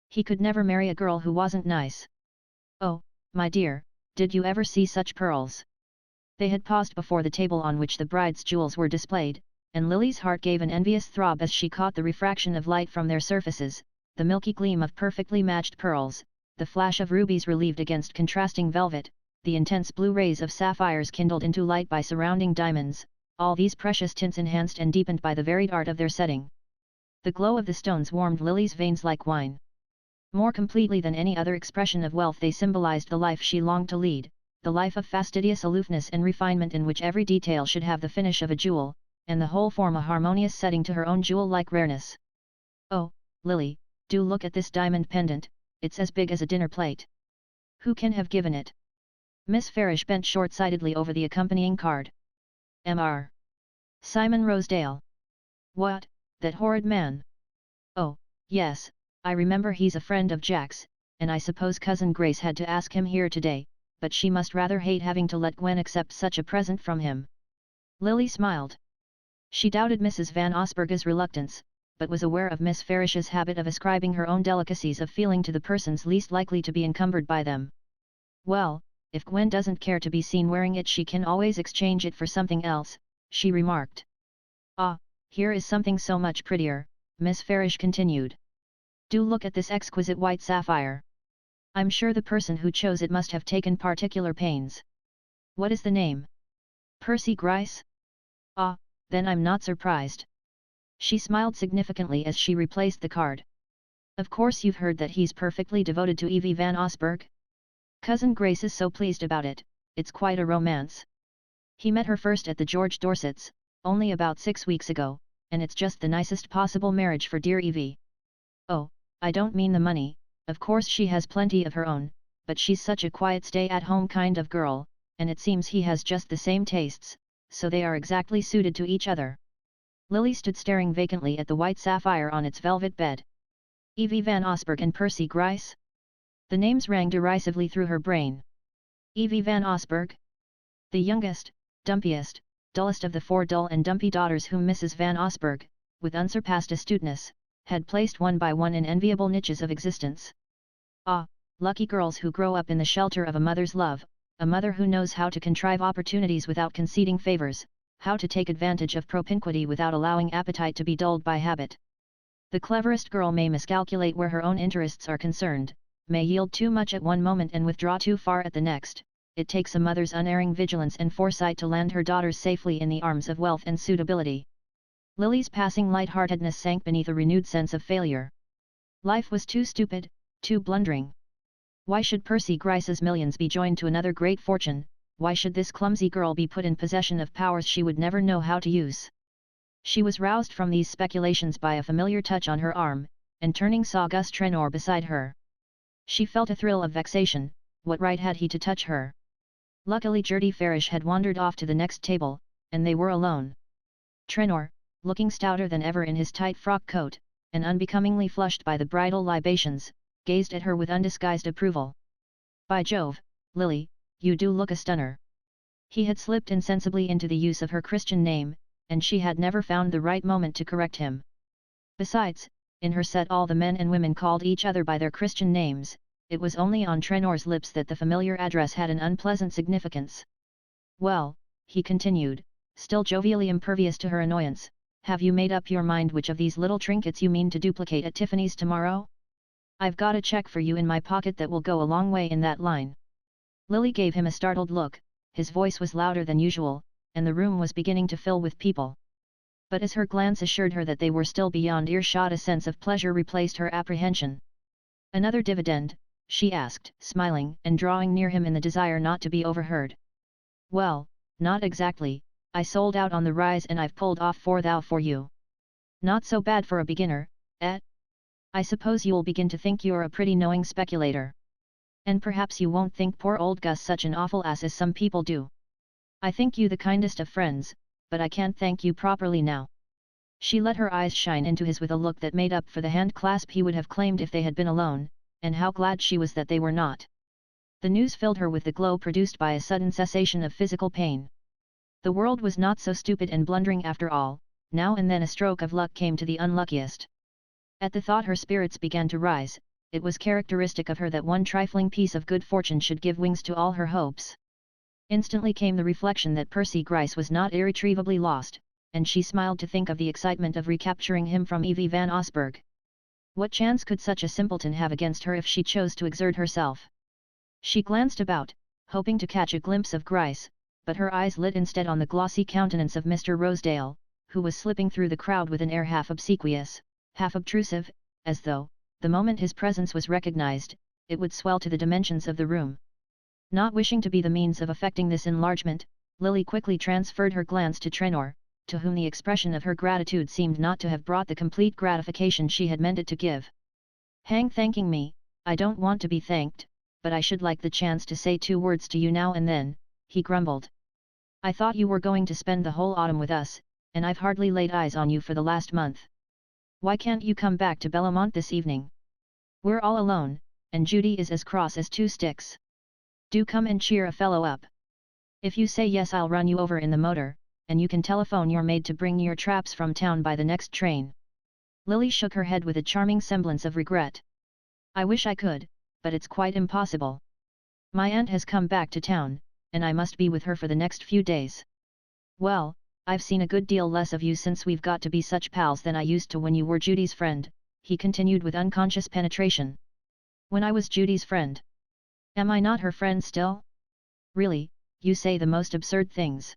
He could never marry a girl who wasn't nice. Oh, my dear, did you ever see such pearls?" They had paused before the table on which the bride's jewels were displayed, and Lily's heart gave an envious throb as she caught the refraction of light from their surfaces, the milky gleam of perfectly matched pearls, the flash of rubies relieved against contrasting velvet, the intense blue rays of sapphires kindled into light by surrounding diamonds, all these precious tints enhanced and deepened by the varied art of their setting. The glow of the stones warmed Lily's veins like wine. More completely than any other expression of wealth they symbolized the life she longed to lead, the life of fastidious aloofness and refinement in which every detail should have the finish of a jewel, and the whole form a harmonious setting to her own jewel-like rareness. "Oh, Lily, do look at this diamond pendant, it's as big as a dinner plate. Who can have given it?" Miss Farish bent short-sightedly over the accompanying card. "Mr. Simon Rosedale." "What, that horrid man? Oh, yes, I remember he's a friend of Jack's, and I suppose Cousin Grace had to ask him here today, but she must rather hate having to let Gwen accept such a present from him." Lily smiled. She doubted Mrs. Van Osburgh's reluctance, but was aware of Miss Farish's habit of ascribing her own delicacies of feeling to the persons least likely to be encumbered by them. "Well, if Gwen doesn't care to be seen wearing it she can always exchange it for something else," she remarked. "Ah, here is something so much prettier," Miss Farish continued. "Do look at this exquisite white sapphire. I'm sure the person who chose it must have taken particular pains. What is the name? Percy Gryce? Ah, then I'm not surprised." She smiled significantly as she replaced the card. Of course you've heard that he's perfectly devoted to Evie Van Osburgh? Cousin Grace is so pleased about it, it's quite a romance. He met her first at the George Dorset's, only about 6 weeks ago, and it's just the nicest possible marriage for dear Evie. Oh, I don't mean the money, of course she has plenty of her own, but she's such a quiet stay-at-home kind of girl, and it seems he has just the same tastes, so they are exactly suited to each other. Lily stood staring vacantly at the white sapphire on its velvet bed. Evie Van Osburgh and Percy Gryce? The names rang derisively through her brain. Evie Van Osburgh? The youngest, dumpiest, dullest of the 4 dull and dumpy daughters whom Mrs. Van Osburgh, with unsurpassed astuteness, had placed one by one in enviable niches of existence. Ah, lucky girls who grow up in the shelter of a mother's love, a mother who knows how to contrive opportunities without conceding favors, how to take advantage of propinquity without allowing appetite to be dulled by habit. The cleverest girl may miscalculate where her own interests are concerned, may yield too much at one moment and withdraw too far at the next. It takes a mother's unerring vigilance and foresight to land her daughters safely in the arms of wealth and suitability. Lily's passing light-heartedness sank beneath a renewed sense of failure. Life was too stupid, too blundering. Why should Percy Gryce's millions be joined to another great fortune? Why should this clumsy girl be put in possession of powers she would never know how to use? She was roused from these speculations by a familiar touch on her arm, and turning saw Gus Trenor beside her. She felt a thrill of vexation. What right had he to touch her? Luckily Gertie Farish had wandered off to the next table, and they were alone. Trenor, looking stouter than ever in his tight frock coat, and unbecomingly flushed by the bridal libations, gazed at her with undisguised approval. By Jove, Lily, you do look a stunner. He had slipped insensibly into the use of her Christian name, and she had never found the right moment to correct him. Besides, in her set all the men and women called each other by their Christian names, it was only on Trenor's lips that the familiar address had an unpleasant significance. Well, he continued, still jovially impervious to her annoyance, have you made up your mind which of these little trinkets you mean to duplicate at Tiffany's tomorrow? I've got a check for you in my pocket that will go a long way in that line. Lily gave him a startled look, his voice was louder than usual, and the room was beginning to fill with people. But as her glance assured her that they were still beyond earshot, a sense of pleasure replaced her apprehension. Another dividend? She asked, smiling and drawing near him in the desire not to be overheard. Well, not exactly, I sold out on the rise and I've pulled off 4 thou for you. Not so bad for a beginner, eh? I suppose you'll begin to think you're a pretty knowing speculator. And perhaps you won't think poor old Gus such an awful ass as some people do. I think you the kindest of friends, but I can't thank you properly now. She let her eyes shine into his with a look that made up for the hand clasp he would have claimed if they had been alone, and how glad she was that they were not. The news filled her with the glow produced by a sudden cessation of physical pain. The world was not so stupid and blundering after all. Now and then a stroke of luck came to the unluckiest. At the thought her spirits began to rise. It was characteristic of her that one trifling piece of good fortune should give wings to all her hopes. Instantly came the reflection that Percy Gryce was not irretrievably lost, and she smiled to think of the excitement of recapturing him from Evie Van Osburgh. What chance could such a simpleton have against her if she chose to exert herself? She glanced about, hoping to catch a glimpse of Gryce, but her eyes lit instead on the glossy countenance of Mr. Rosedale, who was slipping through the crowd with an air half obsequious, half obtrusive, as though, the moment his presence was recognized, it would swell to the dimensions of the room. Not wishing to be the means of effecting this enlargement, Lily quickly transferred her glance to Trenor, to whom the expression of her gratitude seemed not to have brought the complete gratification she had meant it to give. Hang thanking me, I don't want to be thanked, but I should like the chance to say 2 words to you now and then, he grumbled. I thought you were going to spend the whole autumn with us, and I've hardly laid eyes on you for the last month. Why can't you come back to Bellamont this evening? We're all alone, and Judy is as cross as 2 sticks. Do come and cheer a fellow up. If you say yes, I'll run you over in the motor, and you can telephone your maid to bring your traps from town by the next train. Lily shook her head with a charming semblance of regret. I wish I could, but it's quite impossible. My aunt has come back to town, and I must be with her for the next few days. Well, I've seen a good deal less of you since we've got to be such pals than I used to when you were Judy's friend, he continued with unconscious penetration. When I was Judy's friend? Am I not her friend still? Really, you say the most absurd things.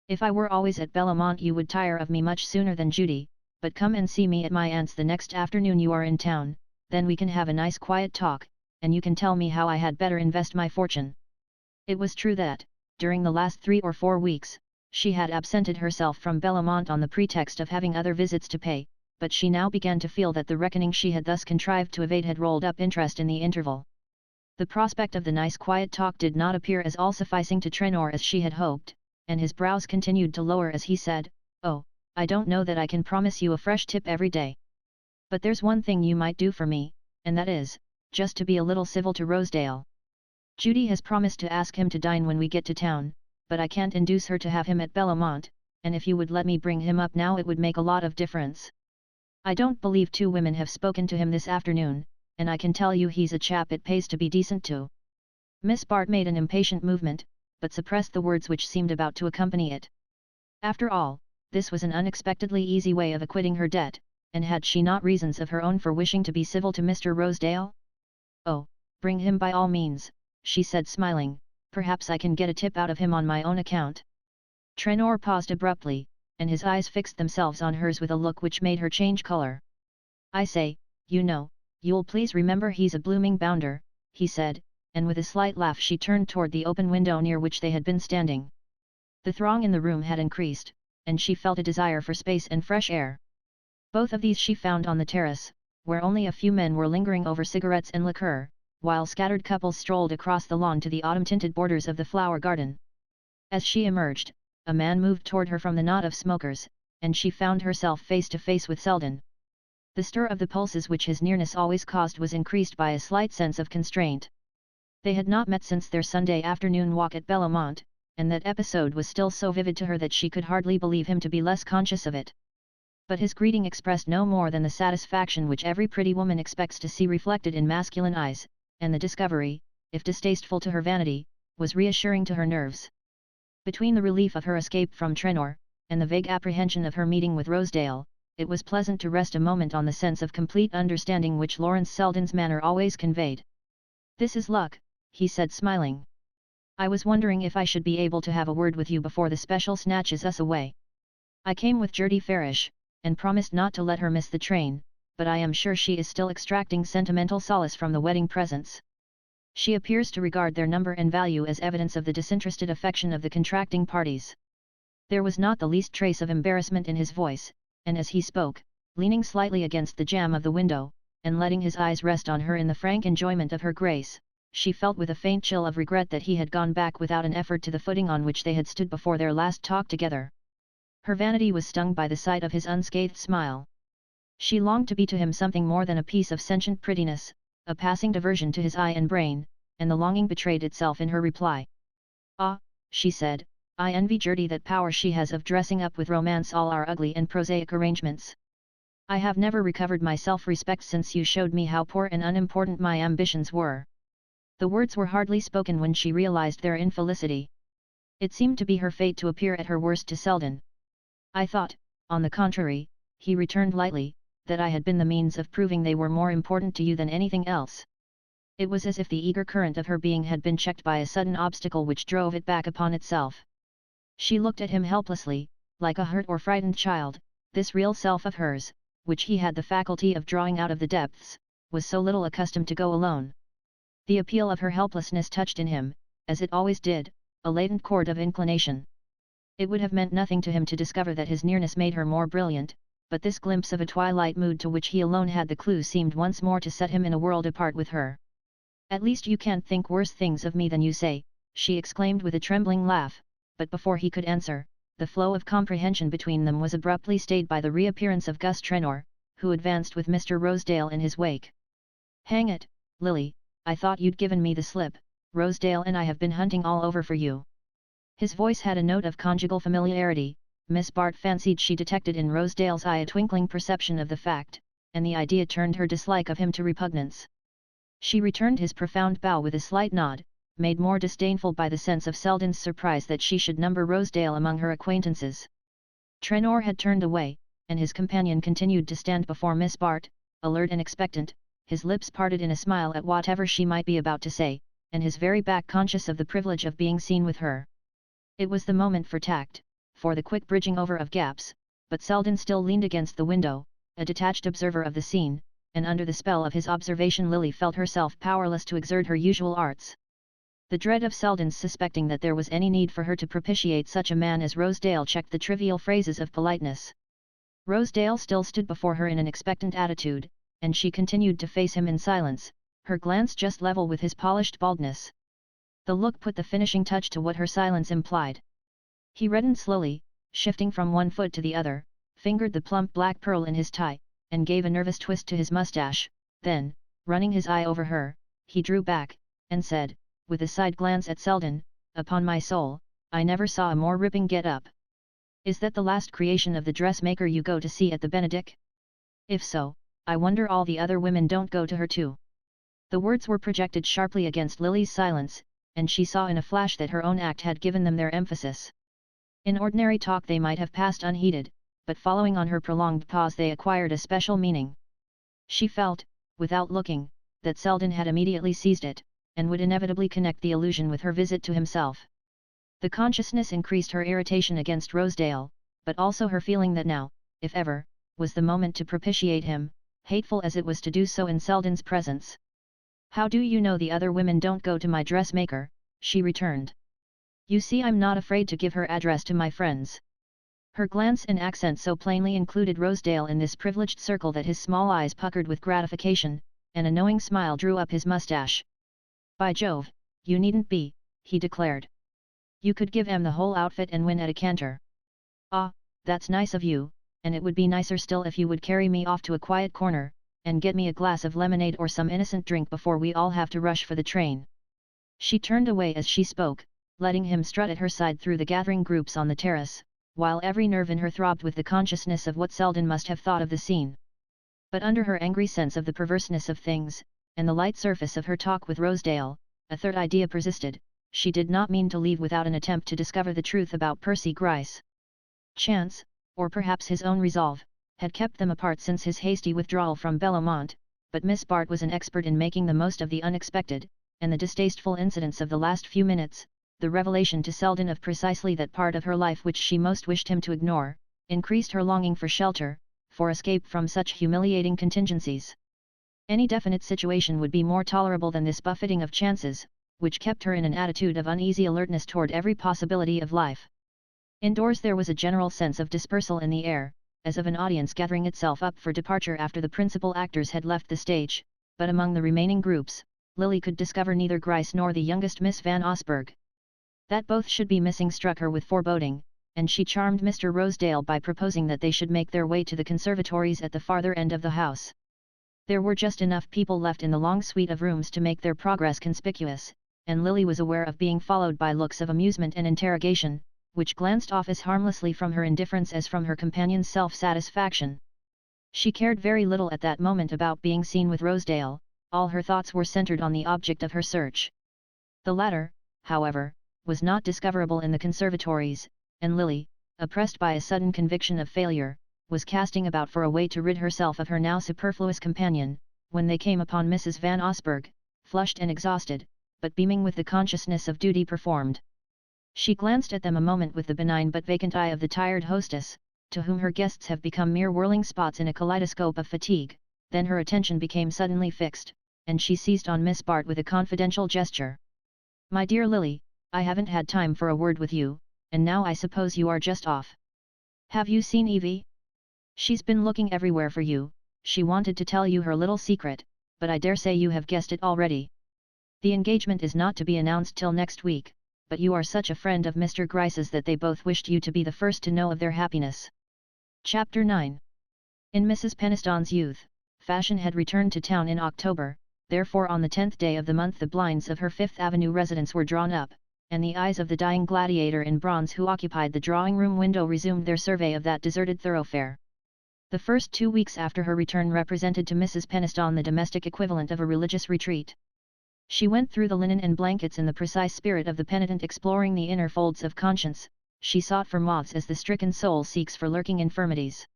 If I were always at Bellamont you would tire of me much sooner than Judy, but come and see me at my aunt's the next afternoon you are in town, Then we can have a nice quiet talk, and you can tell me how I had better invest my fortune. It was true that, during the last 3 or 4 weeks, she had absented herself from Bellamont on the pretext of having other visits to pay, but she now began to feel that the reckoning she had thus contrived to evade had rolled up interest in the interval. The prospect of the nice quiet talk did not appear as all-sufficing to Traynor as she had hoped, and his brows continued to lower as he said, "Oh, I don't know that I can promise you a fresh tip every day. But there's one thing you might do for me, and that is, just to be a little civil to Rosedale. Judy has promised to ask him to dine when we get to town, but I can't induce her to have him at Bellamont, and if you would let me bring him up now it would make a lot of difference. I don't believe 2 women have spoken to him this afternoon, and I can tell you he's a chap it pays to be decent to." Miss Bart made an impatient movement, but suppressed the words which seemed about to accompany it. After all, this was an unexpectedly easy way of acquitting her debt, and had she not reasons of her own for wishing to be civil to Mr. Rosedale? "Oh, bring him by all means," she said smiling, "perhaps I can get a tip out of him on my own account." Traynor paused abruptly, and his eyes fixed themselves on hers with a look which made her change colour. "I say, you know, you'll please remember he's a blooming bounder," he said, and with a slight laugh she turned toward the open window near which they had been standing. The throng in the room had increased, and she felt a desire for space and fresh air. Both of these she found on the terrace, where only a few men were lingering over cigarettes and liqueur, while scattered couples strolled across the lawn to the autumn-tinted borders of the flower garden. As she emerged, a man moved toward her from the knot of smokers, and she found herself face to face with Selden. The stir of the pulses which his nearness always caused was increased by a slight sense of constraint. They had not met since their Sunday afternoon walk at Bellamont, and that episode was still so vivid to her that she could hardly believe him to be less conscious of it. But his greeting expressed no more than the satisfaction which every pretty woman expects to see reflected in masculine eyes, and the discovery, if distasteful to her vanity, was reassuring to her nerves. Between the relief of her escape from Traynor, and the vague apprehension of her meeting with Rosedale, it was pleasant to rest a moment on the sense of complete understanding which Lawrence Selden's manner always conveyed. "This is luck," he said smiling. "I was wondering if I should be able to have a word with you before the special snatches us away. I came with Gertie Farish, and promised not to let her miss the train, but I am sure she is still extracting sentimental solace from the wedding presents. She appears to regard their number and value as evidence of the disinterested affection of the contracting parties." There was not the least trace of embarrassment in his voice, and as he spoke, leaning slightly against the jamb of the window, and letting his eyes rest on her in the frank enjoyment of her grace, she felt with a faint chill of regret that he had gone back without an effort to the footing on which they had stood before their last talk together. Her vanity was stung by the sight of his unscathed smile. She longed to be to him something more than a piece of sentient prettiness, a passing diversion to his eye and brain, and the longing betrayed itself in her reply. "Ah," she said, "I envy Gertie that power she has of dressing up with romance all our ugly and prosaic arrangements. I have never recovered my self-respect since you showed me how poor and unimportant my ambitions were." The words were hardly spoken when she realized their infelicity. It seemed to be her fate to appear at her worst to Selden. "I thought, on the contrary," he returned lightly, "that I had been the means of proving they were more important to you than anything else." It was as if the eager current of her being had been checked by a sudden obstacle which drove it back upon itself. She looked at him helplessly, like a hurt or frightened child. This real self of hers, which he had the faculty of drawing out of the depths, was so little accustomed to go alone. The appeal of her helplessness touched in him, as it always did, a latent chord of inclination. It would have meant nothing to him to discover that his nearness made her more brilliant, but this glimpse of a twilight mood to which he alone had the clue seemed once more to set him in a world apart with her. "At least you can't think worse things of me than you say," she exclaimed with a trembling laugh, but before he could answer, the flow of comprehension between them was abruptly stayed by the reappearance of Gus Traynor, who advanced with Mr. Rosedale in his wake. "Hang it, Lily, I thought you'd given me the slip. Rosedale and I have been hunting all over for you." His voice had a note of conjugal familiarity. Miss Bart fancied she detected in Rosedale's eye a twinkling perception of the fact, and the idea turned her dislike of him to repugnance. She returned his profound bow with a slight nod, made more disdainful by the sense of Selden's surprise that she should number Rosedale among her acquaintances. Traynor had turned away, and his companion continued to stand before Miss Bart, alert and expectant, his lips parted in a smile at whatever she might be about to say, and his very back conscious of the privilege of being seen with her. It was the moment for tact, for the quick bridging over of gaps, but Selden still leaned against the window, a detached observer of the scene, and under the spell of his observation Lily felt herself powerless to exert her usual arts. The dread of Selden's suspecting that there was any need for her to propitiate such a man as Rosedale checked the trivial phrases of politeness. Rosedale still stood before her in an expectant attitude, and she continued to face him in silence, her glance just level with his polished baldness. The look put the finishing touch to what her silence implied. He reddened slowly, shifting from one foot to the other, fingered the plump black pearl in his tie, and gave a nervous twist to his mustache, then, running his eye over her, he drew back, and said, with a side glance at Selden, "Upon my soul, I never saw a more ripping get-up. Is that the last creation of the dressmaker you go to see at the Benedick? If so, I wonder all the other women don't go to her too." The words were projected sharply against Lily's silence, and she saw in a flash that her own act had given them their emphasis. In ordinary talk they might have passed unheeded, but following on her prolonged pause they acquired a special meaning. She felt, without looking, that Selden had immediately seized it, and would inevitably connect the allusion with her visit to himself. The consciousness increased her irritation against Rosedale, but also her feeling that now, if ever, was the moment to propitiate him, hateful as it was to do so in Selden's presence. "How do you know the other women don't go to my dressmaker?" she returned. "You see, I'm not afraid to give her address to my friends." Her glance and accent so plainly included Rosedale in this privileged circle that his small eyes puckered with gratification, and a knowing smile drew up his mustache. "By Jove, you needn't be," he declared. "You could give em the whole outfit and win at a canter." "Ah, that's nice of you, and it would be nicer still if you would carry me off to a quiet corner, and get me a glass of lemonade or some innocent drink before we all have to rush for the train." She turned away as she spoke, letting him strut at her side through the gathering groups on the terrace, while every nerve in her throbbed with the consciousness of what Selden must have thought of the scene. But under her angry sense of the perverseness of things, and the light surface of her talk with Rosedale, a third idea persisted: she did not mean to leave without an attempt to discover the truth about Percy Gryce. Chance, or perhaps his own resolve, had kept them apart since his hasty withdrawal from Bellomont, but Miss Bart was an expert in making the most of the unexpected, and the distasteful incidents of the last few minutes, the revelation to Selden of precisely that part of her life which she most wished him to ignore, increased her longing for shelter, for escape from such humiliating contingencies. Any definite situation would be more tolerable than this buffeting of chances, which kept her in an attitude of uneasy alertness toward every possibility of life. Indoors there was a general sense of dispersal in the air, as of an audience gathering itself up for departure after the principal actors had left the stage, but among the remaining groups, Lily could discover neither Gryce nor the youngest Miss Van Osburgh. That both should be missing struck her with foreboding, and she charmed Mr. Rosedale by proposing that they should make their way to the conservatories at the farther end of the house. There were just enough people left in the long suite of rooms to make their progress conspicuous, and Lily was aware of being followed by looks of amusement and interrogation, which glanced off as harmlessly from her indifference as from her companion's self-satisfaction. She cared very little at that moment about being seen with Rosedale, all her thoughts were centered on the object of her search. The latter, however, was not discoverable in the conservatories, and Lily, oppressed by a sudden conviction of failure, was casting about for a way to rid herself of her now superfluous companion, when they came upon Mrs. Van Osburgh, flushed and exhausted, but beaming with the consciousness of duty performed. She glanced at them a moment with the benign but vacant eye of the tired hostess, to whom her guests have become mere whirling spots in a kaleidoscope of fatigue, then her attention became suddenly fixed, and she seized on Miss Bart with a confidential gesture. "My dear Lily, I haven't had time for a word with you, and now I suppose you are just off. Have you seen Evie? She's been looking everywhere for you. She wanted to tell you her little secret, but I dare say you have guessed it already. The engagement is not to be announced till next week, but you are such a friend of Mr. Gryce's that they both wished you to be the first to know of their happiness." Chapter 9. In Mrs. Peniston's youth, fashion had returned to town in October, therefore on the 10th day of the month the blinds of her Fifth Avenue residence were drawn up, and the eyes of the dying gladiator in bronze who occupied the drawing-room window resumed their survey of that deserted thoroughfare. The first 2 weeks after her return represented to Mrs. Peniston the domestic equivalent of a religious retreat. She went through the linen and blankets in the precise spirit of the penitent exploring the inner folds of conscience. She sought for moths as the stricken soul seeks for lurking infirmities.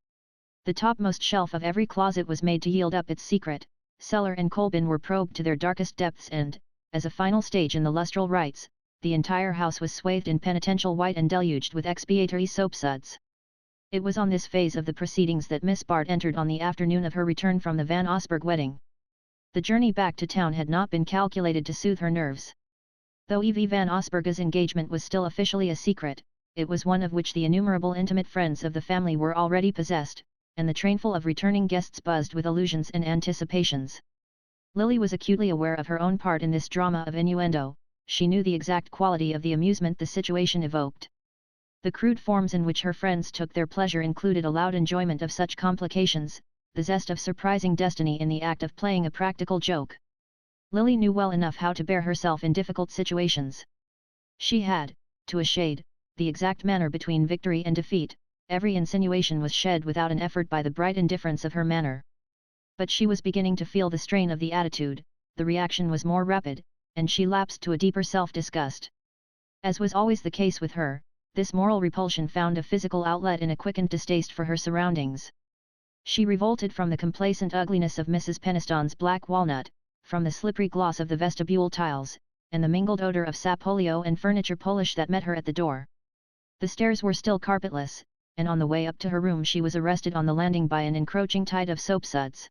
The topmost shelf of every closet was made to yield up its secret, cellar and coal bin were probed to their darkest depths and, as a final stage in the lustral rites, the entire house was swathed in penitential white and deluged with expiatory soapsuds. It was on this phase of the proceedings that Miss Bart entered on the afternoon of her return from the Van Osburgh wedding. The journey back to town had not been calculated to soothe her nerves. Though Evie Van Osburgh's engagement was still officially a secret, it was one of which the innumerable intimate friends of the family were already possessed, and the trainful of returning guests buzzed with illusions and anticipations. Lily was acutely aware of her own part in this drama of innuendo. She knew the exact quality of the amusement the situation evoked. The crude forms in which her friends took their pleasure included a loud enjoyment of such complications, the zest of surprising destiny in the act of playing a practical joke. Lily knew well enough how to bear herself in difficult situations. She had, to a shade, the exact manner between victory and defeat. Every insinuation was shed without an effort by the bright indifference of her manner. But she was beginning to feel the strain of the attitude, the reaction was more rapid, and she lapsed to a deeper self-disgust. As was always the case with her, this moral repulsion found a physical outlet in a quickened distaste for her surroundings. She revolted from the complacent ugliness of Mrs. Peniston's black walnut, from the slippery gloss of the vestibule tiles, and the mingled odor of sapolio and furniture polish that met her at the door. The stairs were still carpetless, and on the way up to her room she was arrested on the landing by an encroaching tide of soapsuds.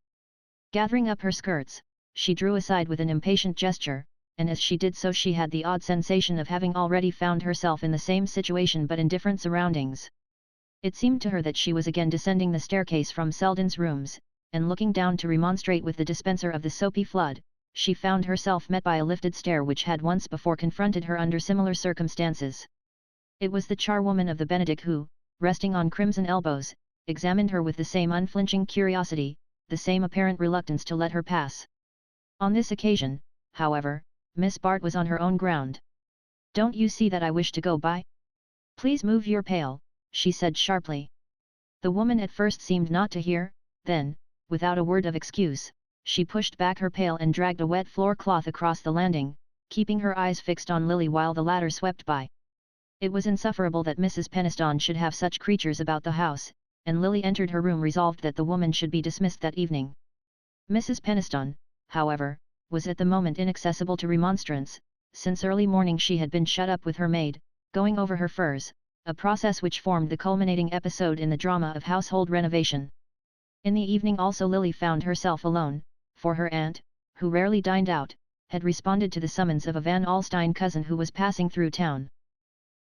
Gathering up her skirts, she drew aside with an impatient gesture, and as she did so she had the odd sensation of having already found herself in the same situation but in different surroundings. It seemed to her that she was again descending the staircase from Selden's rooms, and looking down to remonstrate with the dispenser of the soapy flood, she found herself met by a lifted stare which had once before confronted her under similar circumstances. It was the charwoman of the Benedict who, resting on crimson elbows, examined her with the same unflinching curiosity, the same apparent reluctance to let her pass. On this occasion, however, Miss Bart was on her own ground. "Don't you see that I wish to go by? Please move your pail," she said sharply. The woman at first seemed not to hear, then, without a word of excuse, she pushed back her pail and dragged a wet floor cloth across the landing, keeping her eyes fixed on Lily while the latter swept by. It was insufferable that Mrs. Peniston should have such creatures about the house, and Lily entered her room resolved that the woman should be dismissed that evening. Mrs. Peniston, however, was at the moment inaccessible to remonstrance. Since early morning she had been shut up with her maid, going over her furs, a process which formed the culminating episode in the drama of household renovation. In the evening also Lily found herself alone, for her aunt, who rarely dined out, had responded to the summons of a Van Alstyne cousin who was passing through town.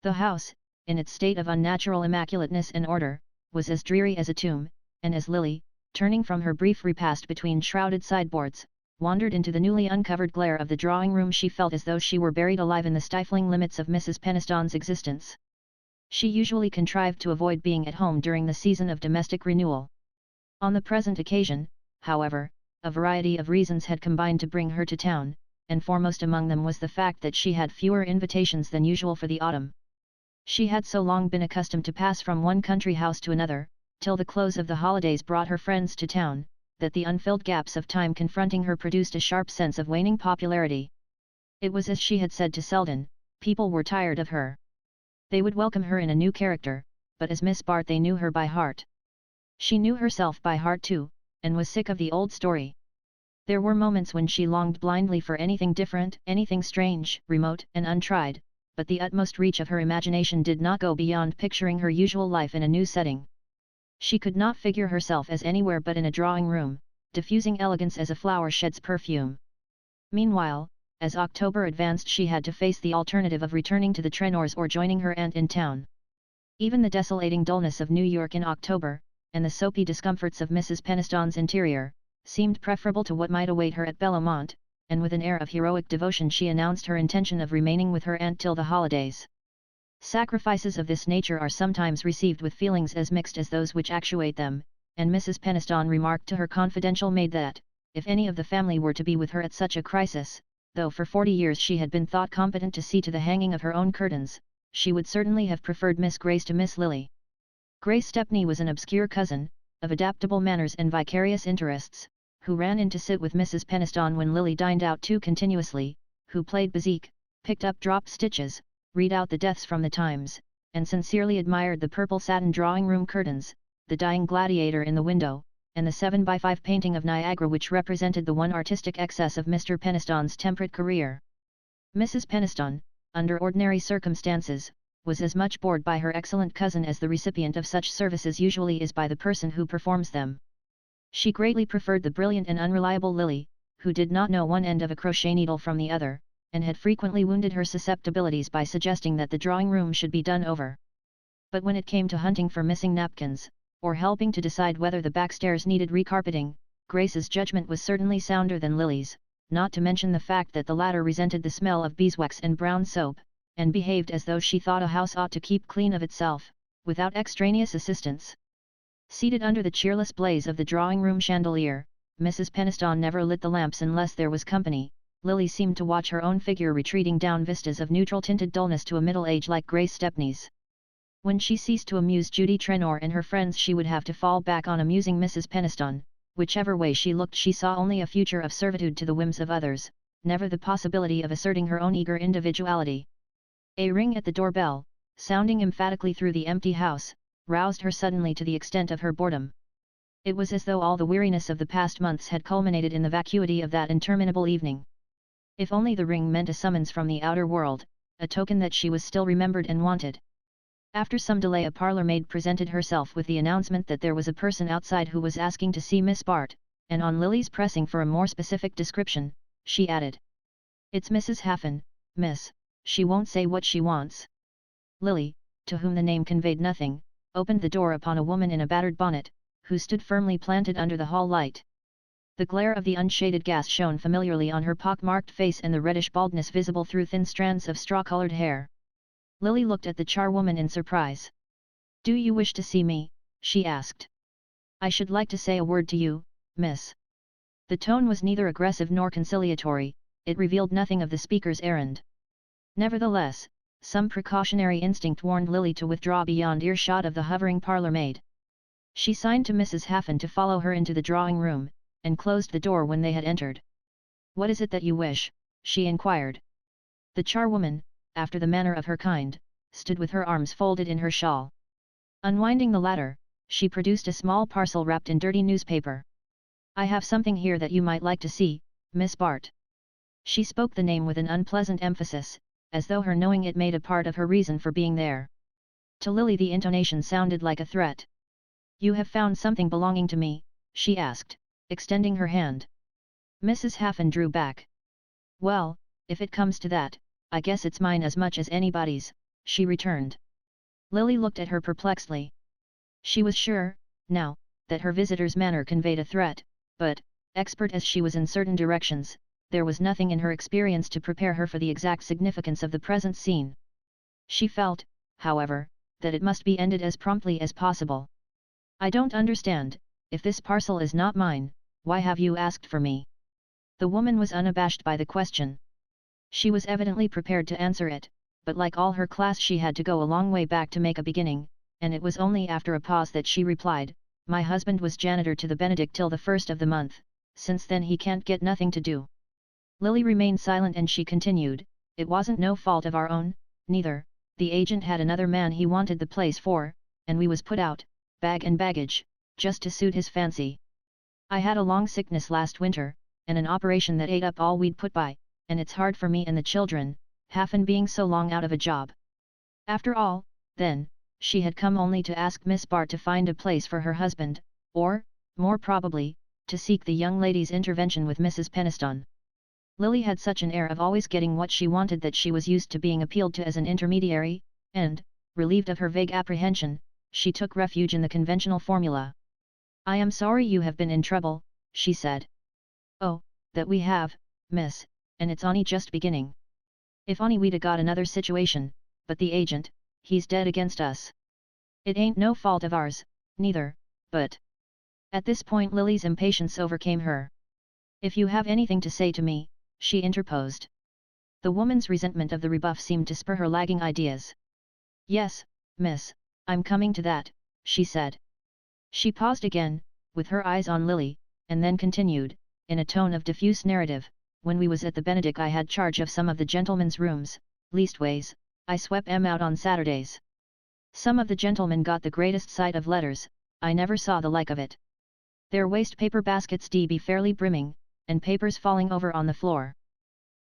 The house, in its state of unnatural immaculateness and order, was as dreary as a tomb, and as Lily, turning from her brief repast between shrouded sideboards, wandered into the newly uncovered glare of the drawing-room she felt as though she were buried alive in the stifling limits of Mrs. Peniston's existence. She usually contrived to avoid being at home during the season of domestic renewal. On the present occasion, however, a variety of reasons had combined to bring her to town, and foremost among them was the fact that she had fewer invitations than usual for the autumn. She had so long been accustomed to pass from one country house to another, till the close of the holidays brought her friends to town, that the unfilled gaps of time confronting her produced a sharp sense of waning popularity. It was as she had said to Selden, people were tired of her. They would welcome her in a new character, but as Miss Bart they knew her by heart. She knew herself by heart too, and was sick of the old story. There were moments when she longed blindly for anything different, anything strange, remote and untried, but the utmost reach of her imagination did not go beyond picturing her usual life in a new setting. She could not figure herself as anywhere but in a drawing-room, diffusing elegance as a flower sheds perfume. Meanwhile, as October advanced she had to face the alternative of returning to the Trenors or joining her aunt in town. Even the desolating dullness of New York in October, and the soapy discomforts of Mrs. Peniston's interior, seemed preferable to what might await her at Bellomont, and with an air of heroic devotion she announced her intention of remaining with her aunt till the holidays. Sacrifices of this nature are sometimes received with feelings as mixed as those which actuate them, and Mrs. Peniston remarked to her confidential maid that, if any of the family were to be with her at such a crisis, though for 40 years she had been thought competent to see to the hanging of her own curtains, she would certainly have preferred Miss Grace to Miss Lily. Grace Stepney was an obscure cousin, of adaptable manners and vicarious interests, who ran in to sit with Mrs. Peniston when Lily dined out too continuously, who played bézique, picked up dropped stitches, read out the deaths from the Times, and sincerely admired the purple satin drawing-room curtains, the dying gladiator in the window, and the 7x5 painting of Niagara which represented the one artistic excess of Mr. Peniston's temperate career. Mrs. Peniston, under ordinary circumstances, was as much bored by her excellent cousin as the recipient of such services usually is by the person who performs them. She greatly preferred the brilliant and unreliable Lily, who did not know one end of a crochet needle from the other, and had frequently wounded her susceptibilities by suggesting that the drawing room should be done over. But when it came to hunting for missing napkins, or helping to decide whether the backstairs needed recarpeting, Grace's judgment was certainly sounder than Lily's, not to mention the fact that the latter resented the smell of beeswax and brown soap, and behaved as though she thought a house ought to keep clean of itself, without extraneous assistance. Seated under the cheerless blaze of the drawing-room chandelier, Mrs. Peniston never lit the lamps unless there was company. Lily seemed to watch her own figure retreating down vistas of neutral-tinted dullness to a middle age like Grace Stepney's. When she ceased to amuse Judy Trenor and her friends, she would have to fall back on amusing Mrs. Peniston. Whichever way she looked, she saw only a future of servitude to the whims of others, never the possibility of asserting her own eager individuality. A ring at the doorbell, sounding emphatically through the empty house, roused her suddenly to the extent of her boredom. It was as though all the weariness of the past months had culminated in the vacuity of that interminable evening. If only the ring meant a summons from the outer world, a token that she was still remembered and wanted. After some delay, a parlour maid presented herself with the announcement that there was a person outside who was asking to see Miss Bart, and on Lily's pressing for a more specific description, she added, "It's Mrs. Haffen, miss, she won't say what she wants." Lily, to whom the name conveyed nothing, opened the door upon a woman in a battered bonnet, who stood firmly planted under the hall light. The glare of the unshaded gas shone familiarly on her pock-marked face and the reddish baldness visible through thin strands of straw-coloured hair. Lily looked at the charwoman in surprise. "Do you wish to see me?" she asked. "I should like to say a word to you, miss." The tone was neither aggressive nor conciliatory, it revealed nothing of the speaker's errand. Nevertheless, some precautionary instinct warned Lily to withdraw beyond earshot of the hovering parlour maid. She signed to Mrs. Haffen to follow her into the drawing-room, and closed the door when they had entered. "What is it that you wish?" she inquired. The charwoman, after the manner of her kind, stood with her arms folded in her shawl. Unwinding the latter, she produced a small parcel wrapped in dirty newspaper. "I have something here that you might like to see, Miss Bart." She spoke the name with an unpleasant emphasis, as though her knowing it made a part of her reason for being there. To Lily the intonation sounded like a threat. "You have found something belonging to me?" she asked, extending her hand. Mrs. Haffen drew back. "Well, if it comes to that, I guess it's mine as much as anybody's," she returned. Lily looked at her perplexedly. She was sure, now, that her visitor's manner conveyed a threat, but, expert as she was in certain directions, there was nothing in her experience to prepare her for the exact significance of the present scene. She felt, however, that it must be ended as promptly as possible. "I don't understand, if this parcel is not mine, why have you asked for me?" The woman was unabashed by the question. She was evidently prepared to answer it, but like all her class she had to go a long way back to make a beginning, and it was only after a pause that she replied, "My husband was janitor to the Benedict till the 1st of the month, since then he can't get nothing to do." Lily remained silent and she continued, "It wasn't no fault of our own, neither, the agent had another man he wanted the place for, and we was put out, bag and baggage, just to suit his fancy. I had a long sickness last winter, and an operation that ate up all we'd put by, and it's hard for me and the children, Haffen being so long out of a job." After all, then, she had come only to ask Miss Bart to find a place for her husband, or, more probably, to seek the young lady's intervention with Mrs. Peniston. Lily had such an air of always getting what she wanted that she was used to being appealed to as an intermediary, and, relieved of her vague apprehension, she took refuge in the conventional formula. "I am sorry you have been in trouble," she said. "Oh, that we have, miss, and it's only just beginning. If only we'd a got another situation, but the agent, he's dead against us. It ain't no fault of ours, neither, but..." At this point Lily's impatience overcame her. "If you have anything to say to me," she interposed. The woman's resentment of the rebuff seemed to spur her lagging ideas. "Yes, miss, I'm coming to that," she said. She paused again, with her eyes on Lily, and then continued, in a tone of diffuse narrative, "When we was at the Benedict I had charge of some of the gentlemen's rooms, leastways, I swep 'em out on Saturdays. Some of the gentlemen got the greatest sight of letters, I never saw the like of it. Their waste paper baskets be fairly brimming, and papers falling over on the floor.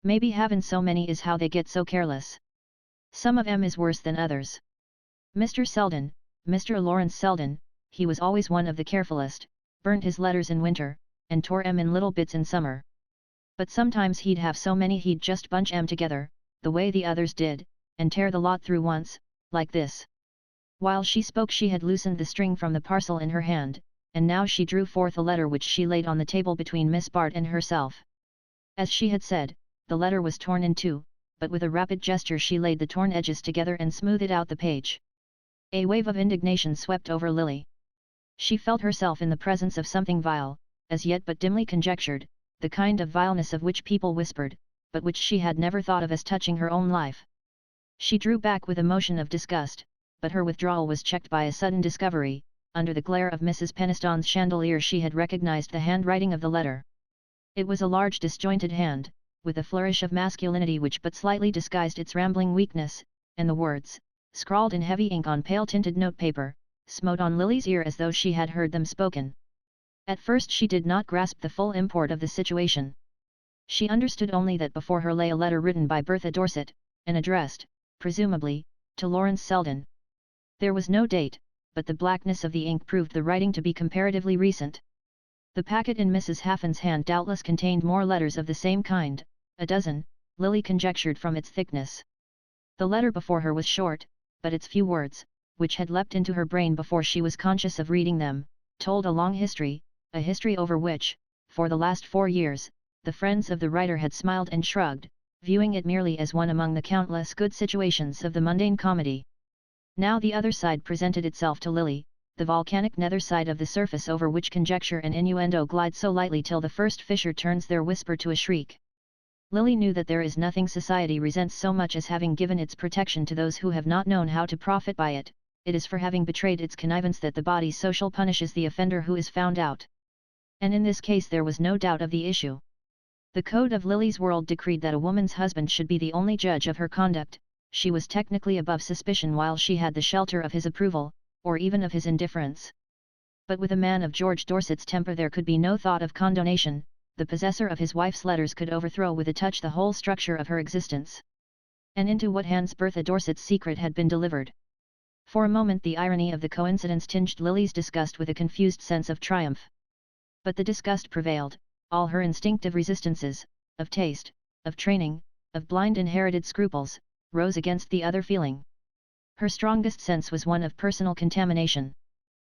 Maybe havin' so many is how they get so careless. Some of 'em is worse than others. Mr. Selden, Mr. Lawrence Selden, he was always one of the carefulest, burnt his letters in winter, and tore 'em in little bits in summer. But sometimes he'd have so many he'd just bunch 'em together, the way the others did, and tear the lot through once, like this. While she spoke she had loosened the string from the parcel in her hand, and now she drew forth a letter which she laid on the table between Miss Bart and herself. As she had said, the letter was torn in two, but with a rapid gesture she laid the torn edges together and smoothed out the page. A wave of indignation swept over Lily. She felt herself in the presence of something vile, as yet but dimly conjectured, the kind of vileness of which people whispered, but which she had never thought of as touching her own life. She drew back with a motion of disgust, but her withdrawal was checked by a sudden discovery. Under the glare of Mrs. Peniston's chandelier she had recognized the handwriting of the letter. It was a large disjointed hand, with a flourish of masculinity which but slightly disguised its rambling weakness, and the words, scrawled in heavy ink on pale-tinted notepaper, smote on Lily's ear as though she had heard them spoken. At first she did not grasp the full import of the situation. She understood only that before her lay a letter written by Bertha Dorset, and addressed, presumably, to Lawrence Selden. There was no date, but the blackness of the ink proved the writing to be comparatively recent. The packet in Mrs. Haffin's hand doubtless contained more letters of the same kind, a dozen, Lily conjectured from its thickness. The letter before her was short, but its few words, which had leapt into her brain before she was conscious of reading them, told a long history, a history over which, for the last 4 years, the friends of the writer had smiled and shrugged, viewing it merely as one among the countless good situations of the mundane comedy. Now the other side presented itself to Lily, the volcanic nether side of the surface over which conjecture and innuendo glide so lightly till the first fissure turns their whisper to a shriek. Lily knew that there is nothing society resents so much as having given its protection to those who have not known how to profit by it. It is for having betrayed its connivance that the body social punishes the offender who is found out. And in this case there was no doubt of the issue. The code of Lily's world decreed that a woman's husband should be the only judge of her conduct. She was technically above suspicion while she had the shelter of his approval, or even of his indifference. But with a man of George Dorset's temper there could be no thought of condonation. The possessor of his wife's letters could overthrow with a touch the whole structure of her existence. And into what hands Bertha Dorset's secret had been delivered? For a moment the irony of the coincidence tinged Lily's disgust with a confused sense of triumph. But the disgust prevailed. All her instinctive resistances, of taste, of training, of blind inherited scruples, rose against the other feeling. Her strongest sense was one of personal contamination.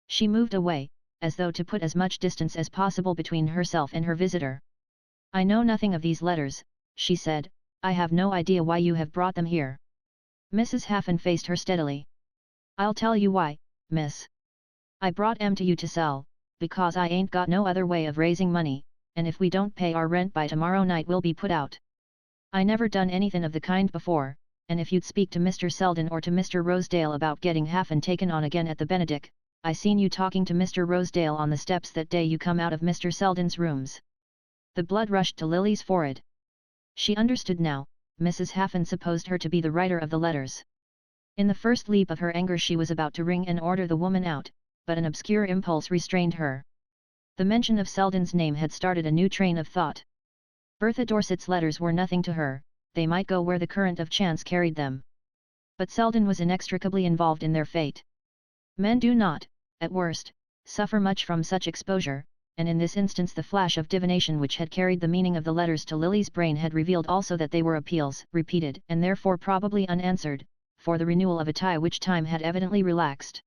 She moved away, as though to put as much distance as possible between herself and her visitor. "I know nothing of these letters," she said. "I have no idea why you have brought them here." Mrs. Haffin faced her steadily. "I'll tell you why, miss. I brought 'em to you to sell, because I ain't got no other way of raising money, and if we don't pay our rent by tomorrow night we'll be put out. I never done anything of the kind before, and if you'd speak to Mr. Selden or to Mr. Rosedale about getting Haffin taken on again at the Benedick, I seen you talking to Mr. Rosedale on the steps that day you come out of Mr. Selden's rooms." The blood rushed to Lily's forehead. She understood now. Mrs. Haffin supposed her to be the writer of the letters. In the first leap of her anger she was about to ring and order the woman out, but an obscure impulse restrained her. The mention of Selden's name had started a new train of thought. Bertha Dorset's letters were nothing to her, they might go where the current of chance carried them. But Selden was inextricably involved in their fate. Men do not, at worst, suffer much from such exposure, and in this instance the flash of divination which had carried the meaning of the letters to Lily's brain had revealed also that they were appeals, repeated and therefore probably unanswered, for the renewal of a tie which time had evidently relaxed.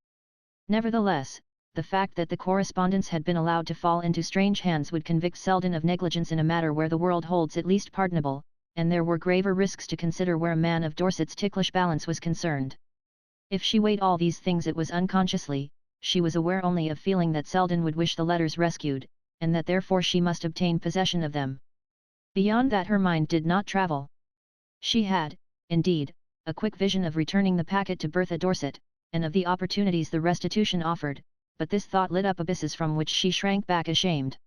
Nevertheless, the fact that the correspondence had been allowed to fall into strange hands would convict Selden of negligence in a matter where the world holds it least pardonable, and there were graver risks to consider where a man of Dorset's ticklish balance was concerned. If she weighed all these things it was unconsciously. She was aware only of feeling that Selden would wish the letters rescued, and that therefore she must obtain possession of them. Beyond that her mind did not travel. She had, indeed, a quick vision of returning the packet to Bertha Dorset, and of the opportunities the restitution offered, but this thought lit up abysses from which she shrank back ashamed.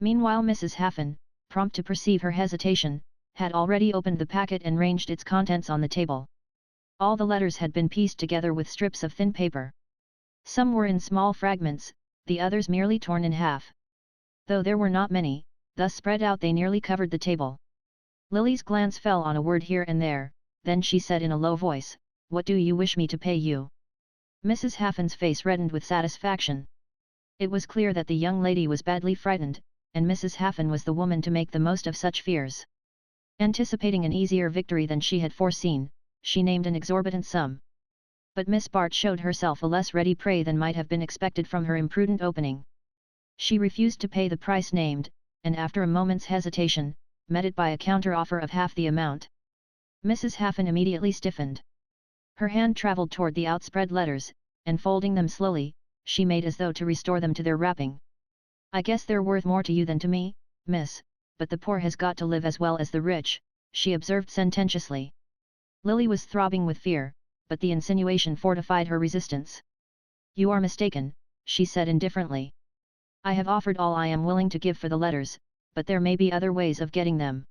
Meanwhile Mrs. Haffin, prompt to perceive her hesitation, had already opened the packet and ranged its contents on the table. All the letters had been pieced together with strips of thin paper. Some were in small fragments, the others merely torn in half. Though there were not many, thus spread out they nearly covered the table. Lily's glance fell on a word here and there, then she said in a low voice, "What do you wish me to pay you?" Mrs. Haffin's face reddened with satisfaction. It was clear that the young lady was badly frightened, and Mrs. Haffin was the woman to make the most of such fears. Anticipating an easier victory than she had foreseen, she named an exorbitant sum. But Miss Bart showed herself a less ready prey than might have been expected from her imprudent opening. She refused to pay the price named, and after a moment's hesitation, met it by a counter-offer of half the amount. Mrs. Haffin immediately stiffened. Her hand travelled toward the outspread letters, and folding them slowly, she made as though to restore them to their wrapping. "I guess they're worth more to you than to me, miss, but the poor has got to live as well as the rich," she observed sententiously. Lily was throbbing with fear, but the insinuation fortified her resistance. "You are mistaken," she said indifferently. "I have offered all I am willing to give for the letters, but there may be other ways of getting them."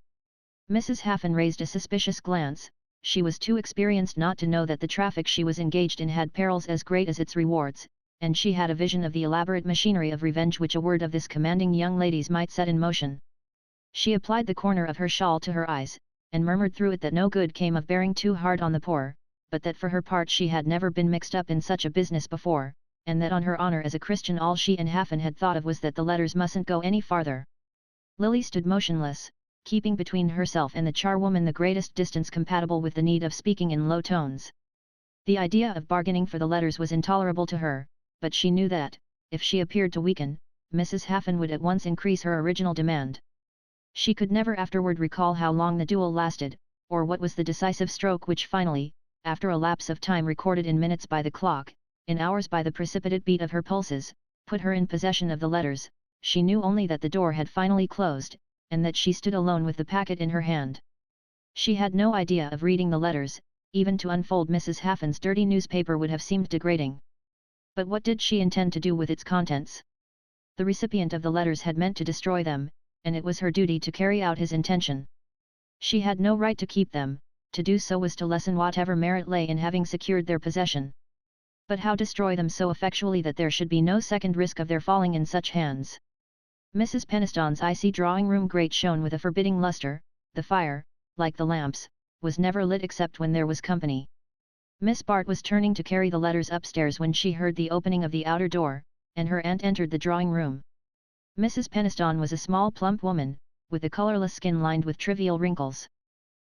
Mrs. Haffin raised a suspicious glance. She was too experienced not to know that the traffic she was engaged in had perils as great as its rewards, and she had a vision of the elaborate machinery of revenge which a word of this commanding young lady's might set in motion. She applied the corner of her shawl to her eyes, and murmured through it that no good came of bearing too hard on the poor, but that for her part she had never been mixed up in such a business before, and that on her honour as a Christian all she and Haffin had thought of was that the letters mustn't go any farther. Lily stood motionless, keeping between herself and the charwoman the greatest distance compatible with the need of speaking in low tones. The idea of bargaining for the letters was intolerable to her, but she knew that, if she appeared to weaken, Mrs. Haffin would at once increase her original demand. She could never afterward recall how long the duel lasted, or what was the decisive stroke which finally, after a lapse of time recorded in minutes by the clock, in hours by the precipitate beat of her pulses, put her in possession of the letters. She knew only that the door had finally closed, and that she stood alone with the packet in her hand. She had no idea of reading the letters. Even to unfold Mrs. Haffin's dirty newspaper would have seemed degrading. But what did she intend to do with its contents? The recipient of the letters had meant to destroy them, and it was her duty to carry out his intention. She had no right to keep them. To do so was to lessen whatever merit lay in having secured their possession. But how destroy them so effectually that there should be no second risk of their falling in such hands? Mrs. Peniston's icy drawing-room grate shone with a forbidding lustre. The fire, like the lamps, was never lit except when there was company. Miss Bart was turning to carry the letters upstairs when she heard the opening of the outer door, and her aunt entered the drawing-room. Mrs. Peniston was a small plump woman, with a colourless skin lined with trivial wrinkles.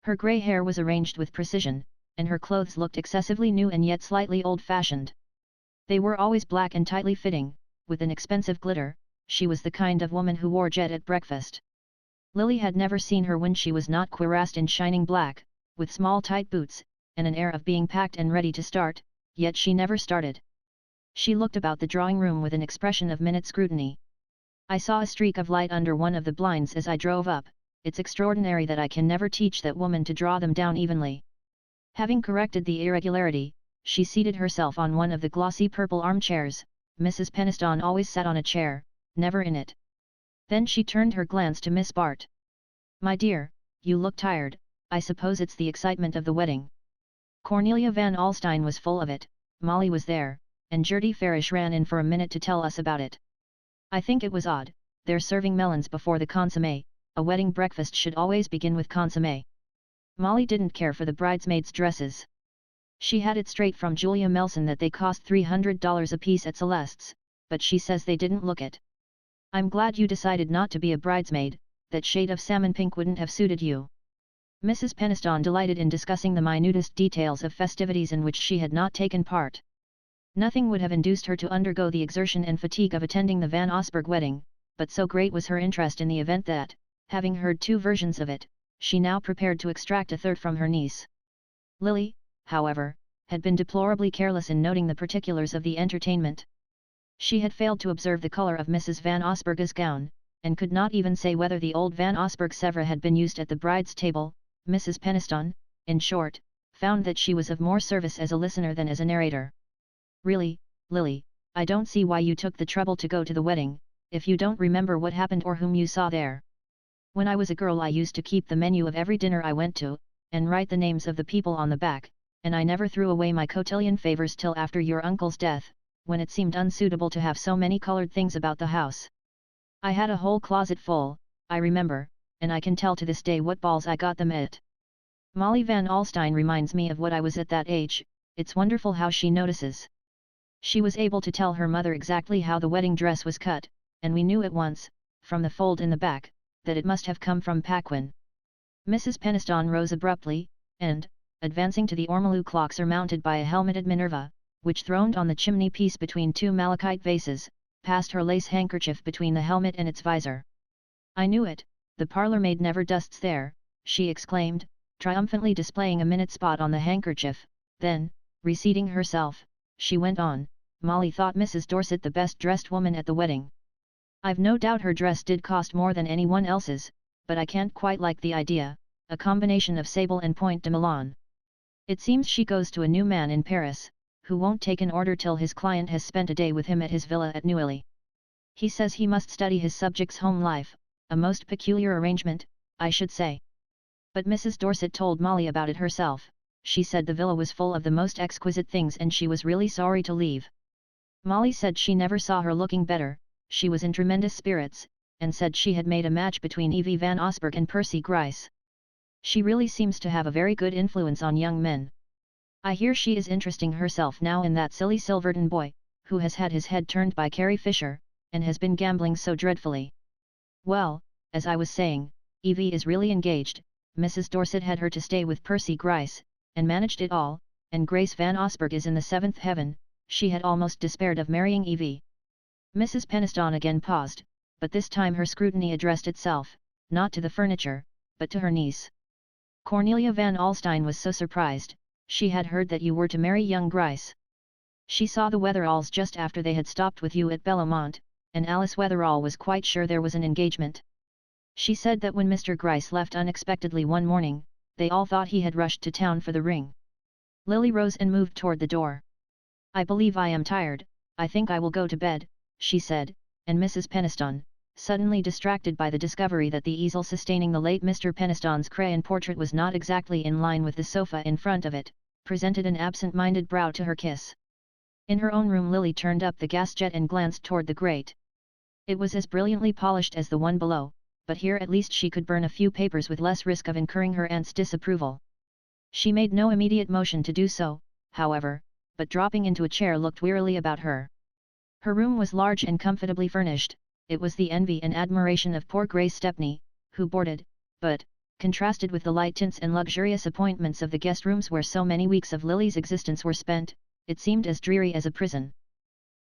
Her grey hair was arranged with precision, and her clothes looked excessively new and yet slightly old-fashioned. They were always black and tightly fitting, with an expensive glitter. She was the kind of woman who wore jet at breakfast. Lily had never seen her when she was not cuirassed in shining black, with small tight boots, and an air of being packed and ready to start, yet she never started. She looked about the drawing-room with an expression of minute scrutiny. "I saw a streak of light under one of the blinds as I drove up. It's extraordinary that I can never teach that woman to draw them down evenly." Having corrected the irregularity, she seated herself on one of the glossy purple armchairs. Mrs. Peniston always sat on a chair, never in it. Then she turned her glance to Miss Bart. "My dear, you look tired. I suppose it's the excitement of the wedding." Cornelia Van Alstyne was full of it. Molly was there, and Gertie Farish ran in for a minute to tell us about it. "I think it was odd, they're serving melons before the consommé. A wedding breakfast should always begin with consommé." Molly didn't care for the bridesmaids' dresses. She had it straight from Julia Melson that they cost $300 apiece at Celeste's, but she says they didn't look it. "I'm glad you decided not to be a bridesmaid. That shade of salmon pink wouldn't have suited you." Mrs. Peniston delighted in discussing the minutest details of festivities in which she had not taken part. Nothing would have induced her to undergo the exertion and fatigue of attending the Van Osburgh wedding, but so great was her interest in the event that, having heard two versions of it, she now prepared to extract a third from her niece. Lily, however, had been deplorably careless in noting the particulars of the entertainment. She had failed to observe the colour of Mrs. Van Osburgh's gown, and could not even say whether the old Van Osburgh Sèvres had been used at the bride's table. Mrs. Peniston, in short, found that she was of more service as a listener than as a narrator. "Really, Lily, I don't see why you took the trouble to go to the wedding, if you don't remember what happened or whom you saw there. When I was a girl I used to keep the menu of every dinner I went to, and write the names of the people on the back, and I never threw away my cotillion favours till after your uncle's death, when it seemed unsuitable to have so many coloured things about the house. I had a whole closet full, I remember, and I can tell to this day what balls I got them at." Molly Van Alstyne reminds me of what I was at that age. It's wonderful how she notices. She was able to tell her mother exactly how the wedding dress was cut, and we knew at once, from the fold in the back, that it must have come from Paquin. Mrs. Peniston rose abruptly, and, advancing to the ormolu clock surmounted by a helmeted Minerva, which throned on the chimney-piece between two malachite vases, passed her lace handkerchief between the helmet and its visor. "I knew it, the parlour-maid never dusts there," she exclaimed, triumphantly displaying a minute spot on the handkerchief. Then, reseating herself, she went on, "Molly thought Mrs. Dorset the best-dressed woman at the wedding. I've no doubt her dress did cost more than anyone else's, but I can't quite like the idea, a combination of sable and point de Milan. It seems she goes to a new man in Paris, who won't take an order till his client has spent a day with him at his villa at Neuilly. He says he must study his subject's home life, a most peculiar arrangement, I should say. But Mrs. Dorset told Molly about it herself. She said the villa was full of the most exquisite things and she was really sorry to leave. Molly said she never saw her looking better, she was in tremendous spirits, and said she had made a match between Evie van Osburgh and Percy Gryce. She really seems to have a very good influence on young men. I hear she is interesting herself now in that silly Silverton boy, who has had his head turned by Carrie Fisher, and has been gambling so dreadfully. Well, as I was saying, Evie is really engaged. Mrs. Dorset had her to stay with Percy Gryce, and managed it all, and Grace van Osburgh is in the seventh heaven." She had almost despaired of marrying Evie. Mrs. Peniston again paused, but this time her scrutiny addressed itself, not to the furniture, but to her niece. "Cornelia van Alstyne was so surprised, she had heard that you were to marry young Gryce. She saw the Wetheralls just after they had stopped with you at Bellomont, and Alice Wetherall was quite sure there was an engagement. She said that when Mr. Gryce left unexpectedly one morning, they all thought he had rushed to town for the ring." Lily rose and moved toward the door. "I believe I am tired, I think I will go to bed," she said, and Mrs. Peniston, suddenly distracted by the discovery that the easel sustaining the late Mr. Peniston's crayon portrait was not exactly in line with the sofa in front of it, presented an absent-minded brow to her kiss. In her own room Lily turned up the gas jet and glanced toward the grate. It was as brilliantly polished as the one below, but here at least she could burn a few papers with less risk of incurring her aunt's disapproval. She made no immediate motion to do so, however, but dropping into a chair looked wearily about her. Her room was large and comfortably furnished. It was the envy and admiration of poor Grace Stepney, who boarded, but, contrasted with the light tints and luxurious appointments of the guest rooms where so many weeks of Lily's existence were spent, it seemed as dreary as a prison.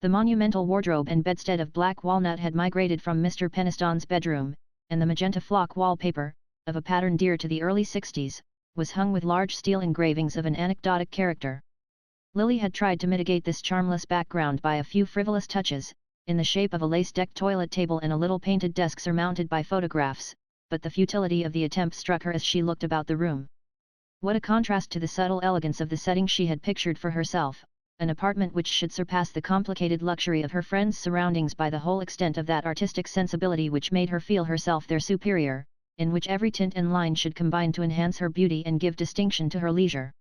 The monumental wardrobe and bedstead of black walnut had migrated from Mr. Peniston's bedroom, and the magenta flock wallpaper, of a pattern dear to the early 60s, was hung with large steel engravings of an anecdotic character. Lily had tried to mitigate this charmless background by a few frivolous touches, in the shape of a lace-decked toilet table and a little painted desk surmounted by photographs, but the futility of the attempt struck her as she looked about the room. What a contrast to the subtle elegance of the setting she had pictured for herself, an apartment which should surpass the complicated luxury of her friends' surroundings by the whole extent of that artistic sensibility which made her feel herself their superior, in which every tint and line should combine to enhance her beauty and give distinction to her leisure.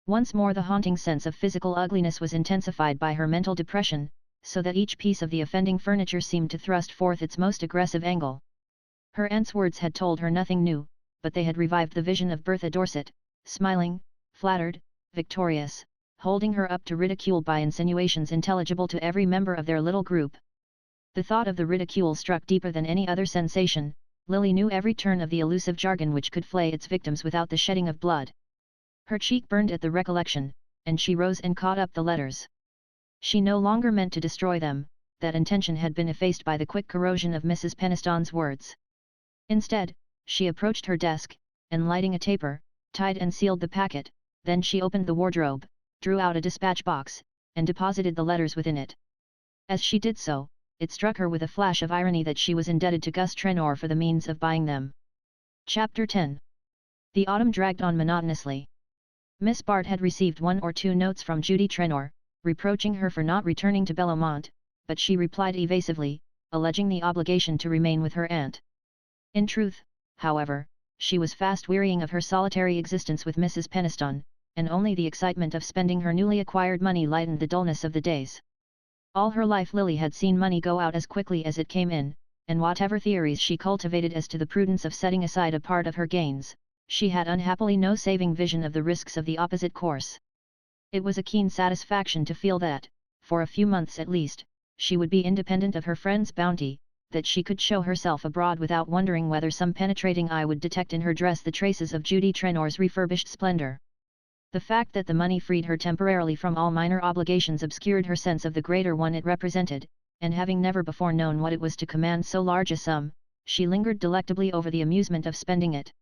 Once more the haunting sense of physical ugliness was intensified by her mental depression, so that each piece of the offending furniture seemed to thrust forth its most aggressive angle. Her aunt's words had told her nothing new, but they had revived the vision of Bertha Dorset, smiling, flattered, victorious, holding her up to ridicule by insinuations intelligible to every member of their little group. The thought of the ridicule struck deeper than any other sensation. Lily knew every turn of the elusive jargon which could flay its victims without the shedding of blood. Her cheek burned at the recollection, and she rose and caught up the letters. She no longer meant to destroy them, that intention had been effaced by the quick corrosion of Mrs. Peniston's words. Instead, she approached her desk, and lighting a taper, tied and sealed the packet. Then she opened the wardrobe, drew out a dispatch box, and deposited the letters within it. As she did so, it struck her with a flash of irony that she was indebted to Gus Trenor for the means of buying them. Chapter 10. The autumn dragged on monotonously. Miss Bart had received 1 or 2 notes from Judy Trenor, reproaching her for not returning to Bellomont, but she replied evasively, alleging the obligation to remain with her aunt. In truth, however, she was fast wearying of her solitary existence with Mrs. Peniston, and only the excitement of spending her newly acquired money lightened the dullness of the days. All her life Lily had seen money go out as quickly as it came in, and whatever theories she cultivated as to the prudence of setting aside a part of her gains, she had unhappily no saving vision of the risks of the opposite course. It was a keen satisfaction to feel that, for a few months at least, she would be independent of her friend's bounty, that she could show herself abroad without wondering whether some penetrating eye would detect in her dress the traces of Judy Trenor's refurbished splendor. The fact that the money freed her temporarily from all minor obligations obscured her sense of the greater one it represented, and having never before known what it was to command so large a sum, she lingered delectably over the amusement of spending it.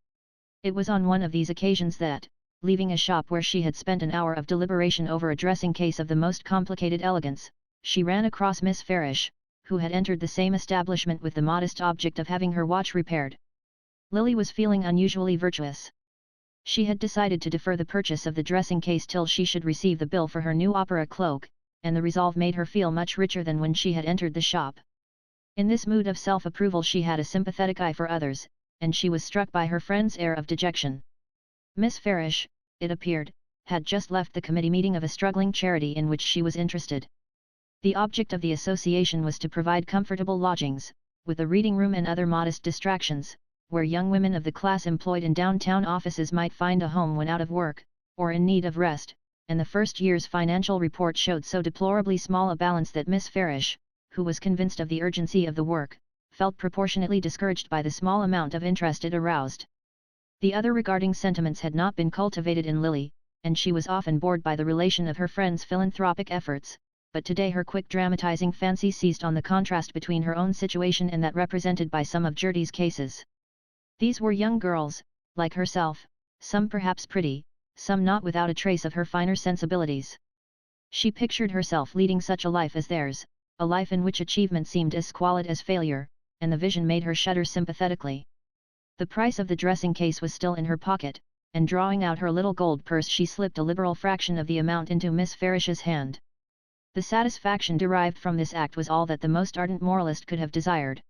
It was on one of these occasions that, leaving a shop where she had spent an hour of deliberation over a dressing case of the most complicated elegance, she ran across Miss Farish, who had entered the same establishment with the modest object of having her watch repaired. Lily was feeling unusually virtuous. She had decided to defer the purchase of the dressing case till she should receive the bill for her new opera cloak, and the resolve made her feel much richer than when she had entered the shop. In this mood of self-approval she had a sympathetic eye for others, and she was struck by her friend's air of dejection. Miss Farish, it appeared, had just left the committee meeting of a struggling charity in which she was interested. The object of the association was to provide comfortable lodgings, with a reading room and other modest distractions, where young women of the class employed in downtown offices might find a home when out of work, or in need of rest, and the first year's financial report showed so deplorably small a balance that Miss Farish, who was convinced of the urgency of the work, felt proportionately discouraged by the small amount of interest it aroused. The other regarding sentiments had not been cultivated in Lily, and she was often bored by the relation of her friend's philanthropic efforts, but today her quick dramatizing fancy seized on the contrast between her own situation and that represented by some of Gertie's cases. These were young girls, like herself, some perhaps pretty, some not without a trace of her finer sensibilities. She pictured herself leading such a life as theirs, a life in which achievement seemed as squalid as failure, and the vision made her shudder sympathetically. The price of the dressing case was still in her pocket, and drawing out her little gold purse she slipped a liberal fraction of the amount into Miss Farish's hand. The satisfaction derived from this act was all that the most ardent moralist could have desired.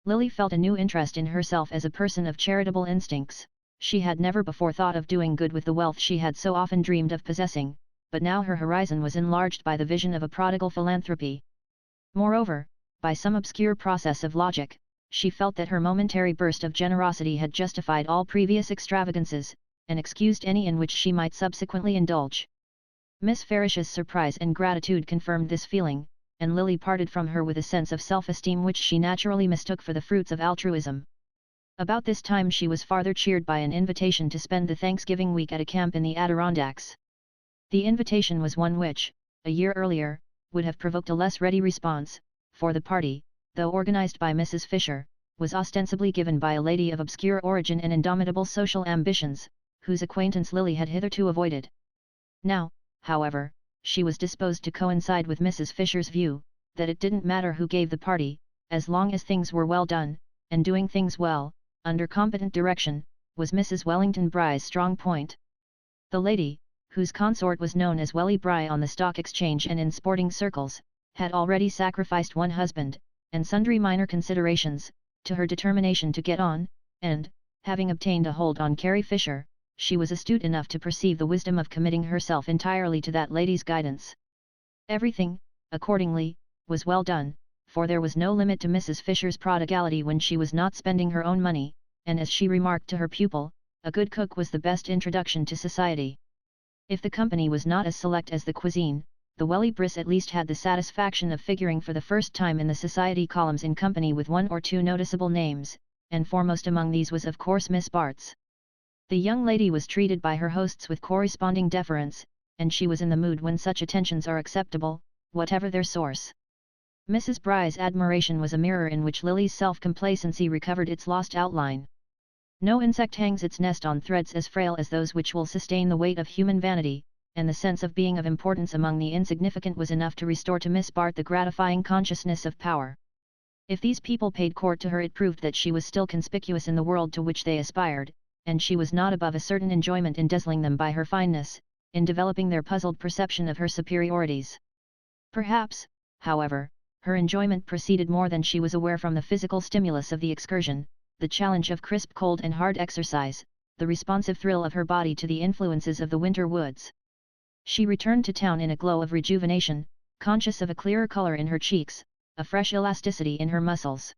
Lily felt a new interest in herself as a person of charitable instincts. She had never before thought of doing good with the wealth she had so often dreamed of possessing, but now her horizon was enlarged by the vision of a prodigal philanthropy. Moreover, by some obscure process of logic, she felt that her momentary burst of generosity had justified all previous extravagances, and excused any in which she might subsequently indulge. Miss Farish's surprise and gratitude confirmed this feeling, and Lily parted from her with a sense of self-esteem which she naturally mistook for the fruits of altruism. About this time she was farther cheered by an invitation to spend the Thanksgiving week at a camp in the Adirondacks. The invitation was one which, a year earlier, would have provoked a less ready response, for the party, though organized by Mrs. Fisher, was ostensibly given by a lady of obscure origin and indomitable social ambitions, whose acquaintance Lily had hitherto avoided. Now, however, she was disposed to coincide with Mrs. Fisher's view, that it didn't matter who gave the party, as long as things were well done, and doing things well, under competent direction, was Mrs. Wellington Bry's strong point. The lady, whose consort was known as Welly Bry on the Stock Exchange and in sporting circles, had already sacrificed one husband, and sundry minor considerations, to her determination to get on, and, having obtained a hold on Carrie Fisher, she was astute enough to perceive the wisdom of committing herself entirely to that lady's guidance. Everything, accordingly, was well done, for there was no limit to Mrs. Fisher's prodigality when she was not spending her own money, and as she remarked to her pupil, a good cook was the best introduction to society. If the company was not as select as the cuisine, the Welly Briss at least had the satisfaction of figuring for the first time in the society columns in company with one or two noticeable names, and foremost among these was of course Miss Bart's. The young lady was treated by her hosts with corresponding deference, and she was in the mood when such attentions are acceptable, whatever their source. Mrs. Bry's admiration was a mirror in which Lily's self-complacency recovered its lost outline. No insect hangs its nest on threads as frail as those which will sustain the weight of human vanity, and the sense of being of importance among the insignificant was enough to restore to Miss Bart the gratifying consciousness of power. If these people paid court to her it proved that she was still conspicuous in the world to which they aspired, and she was not above a certain enjoyment in dazzling them by her fineness, in developing their puzzled perception of her superiorities. Perhaps, however, her enjoyment proceeded more than she was aware from the physical stimulus of the excursion, the challenge of crisp cold and hard exercise, the responsive thrill of her body to the influences of the winter woods. She returned to town in a glow of rejuvenation, conscious of a clearer color in her cheeks, a fresh elasticity in her muscles.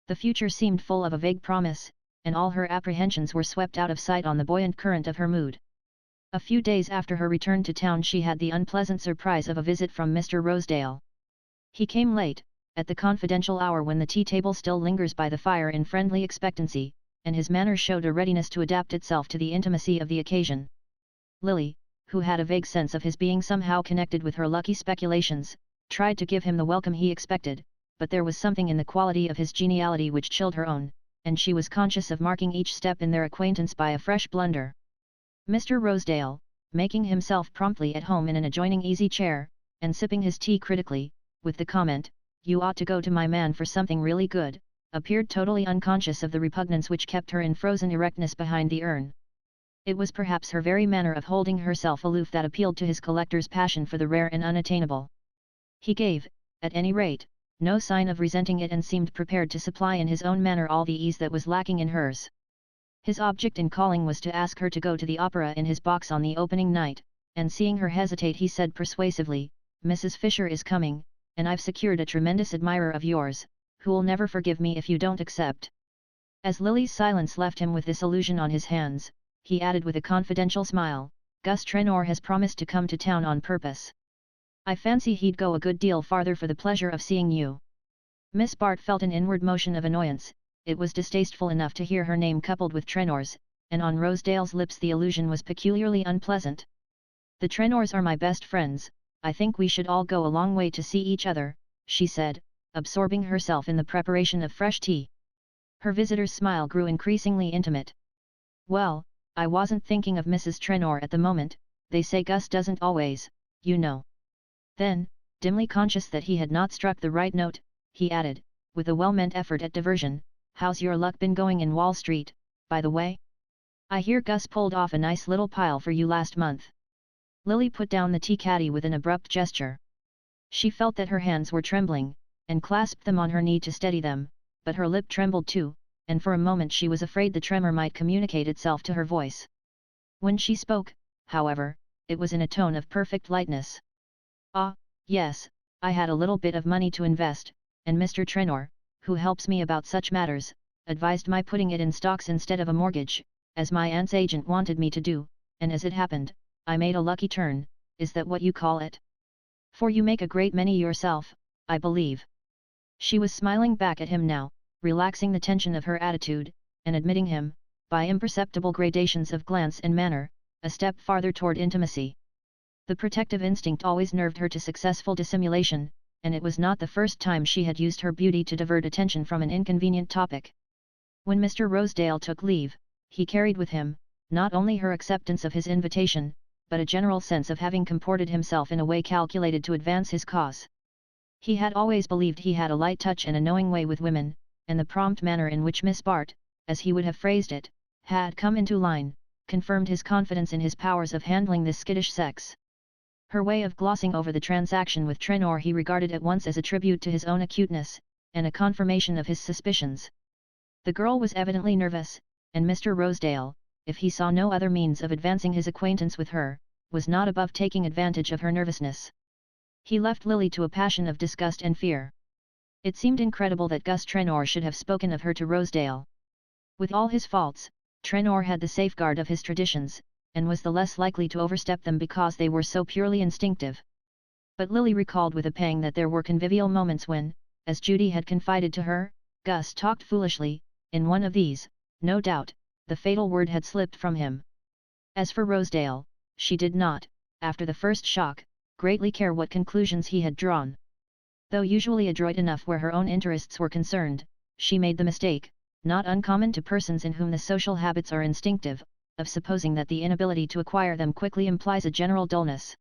The future seemed full of a vague promise, and all her apprehensions were swept out of sight on the buoyant current of her mood. A few days after her return to town she had the unpleasant surprise of a visit from Mr. Rosedale. He came late, at the confidential hour when the tea-table still lingers by the fire in friendly expectancy, and his manner showed a readiness to adapt itself to the intimacy of the occasion. Lily, who had a vague sense of his being somehow connected with her lucky speculations, tried to give him the welcome he expected, but there was something in the quality of his geniality which chilled her own, and she was conscious of marking each step in their acquaintance by a fresh blunder. Mr. Rosedale, making himself promptly at home in an adjoining easy chair, and sipping his tea critically, with the comment, "You ought to go to my man for something really good," appeared totally unconscious of the repugnance which kept her in frozen erectness behind the urn. It was perhaps her very manner of holding herself aloof that appealed to his collector's passion for the rare and unattainable. He gave, at any rate, no sign of resenting it and seemed prepared to supply in his own manner all the ease that was lacking in hers. His object in calling was to ask her to go to the opera in his box on the opening night, and seeing her hesitate he said persuasively, "Mrs. Fisher is coming, and I've secured a tremendous admirer of yours, who'll never forgive me if you don't accept." As Lily's silence left him with this illusion on his hands, he added with a confidential smile, "Gus Trenor has promised to come to town on purpose. I fancy he'd go a good deal farther for the pleasure of seeing you." Miss Bart felt an inward motion of annoyance. It was distasteful enough to hear her name coupled with Trenor's, and on Rosedale's lips the allusion was peculiarly unpleasant. "The Trenors are my best friends, I think we should all go a long way to see each other," she said, absorbing herself in the preparation of fresh tea. Her visitor's smile grew increasingly intimate. "Well, I wasn't thinking of Mrs. Trenor at the moment, they say Gus doesn't always, you know." Then, dimly conscious that he had not struck the right note, he added, with a well-meant effort at diversion, "How's your luck been going in Wall Street, by the way? I hear Gus pulled off a nice little pile for you last month." Lily put down the tea caddy with an abrupt gesture. She felt that her hands were trembling, and clasped them on her knee to steady them, but her lip trembled too, and for a moment she was afraid the tremor might communicate itself to her voice. When she spoke, however, it was in a tone of perfect lightness. "Ah, yes, I had a little bit of money to invest, and Mr. Trenor, who helps me about such matters, advised my putting it in stocks instead of a mortgage, as my aunt's agent wanted me to do, and as it happened, I made a lucky turn. Is that what you call it? For you make a great many yourself, I believe." She was smiling back at him now, relaxing the tension of her attitude, and admitting him, by imperceptible gradations of glance and manner, a step farther toward intimacy. The protective instinct always nerved her to successful dissimulation, and it was not the first time she had used her beauty to divert attention from an inconvenient topic. When Mr. Rosedale took leave, he carried with him, not only her acceptance of his invitation, but a general sense of having comported himself in a way calculated to advance his cause. He had always believed he had a light touch and a knowing way with women, and the prompt manner in which Miss Bart, as he would have phrased it, had come into line, confirmed his confidence in his powers of handling this skittish sex. Her way of glossing over the transaction with Trenor he regarded at once as a tribute to his own acuteness, and a confirmation of his suspicions. The girl was evidently nervous, and Mr. Rosedale, if he saw no other means of advancing his acquaintance with her, was not above taking advantage of her nervousness. He left Lily to a passion of disgust and fear. It seemed incredible that Gus Trenor should have spoken of her to Rosedale. With all his faults, Trenor had the safeguard of his traditions, and was the less likely to overstep them because they were so purely instinctive. But Lily recalled with a pang that there were convivial moments when, as Judy had confided to her, Gus talked foolishly. In one of these, no doubt, the fatal word had slipped from him. As for Rosedale, she did not, after the first shock, greatly care what conclusions he had drawn. Though usually adroit enough where her own interests were concerned, she made the mistake, not uncommon to persons in whom the social habits are instinctive, of supposing that the inability to acquire them quickly implies a general dullness.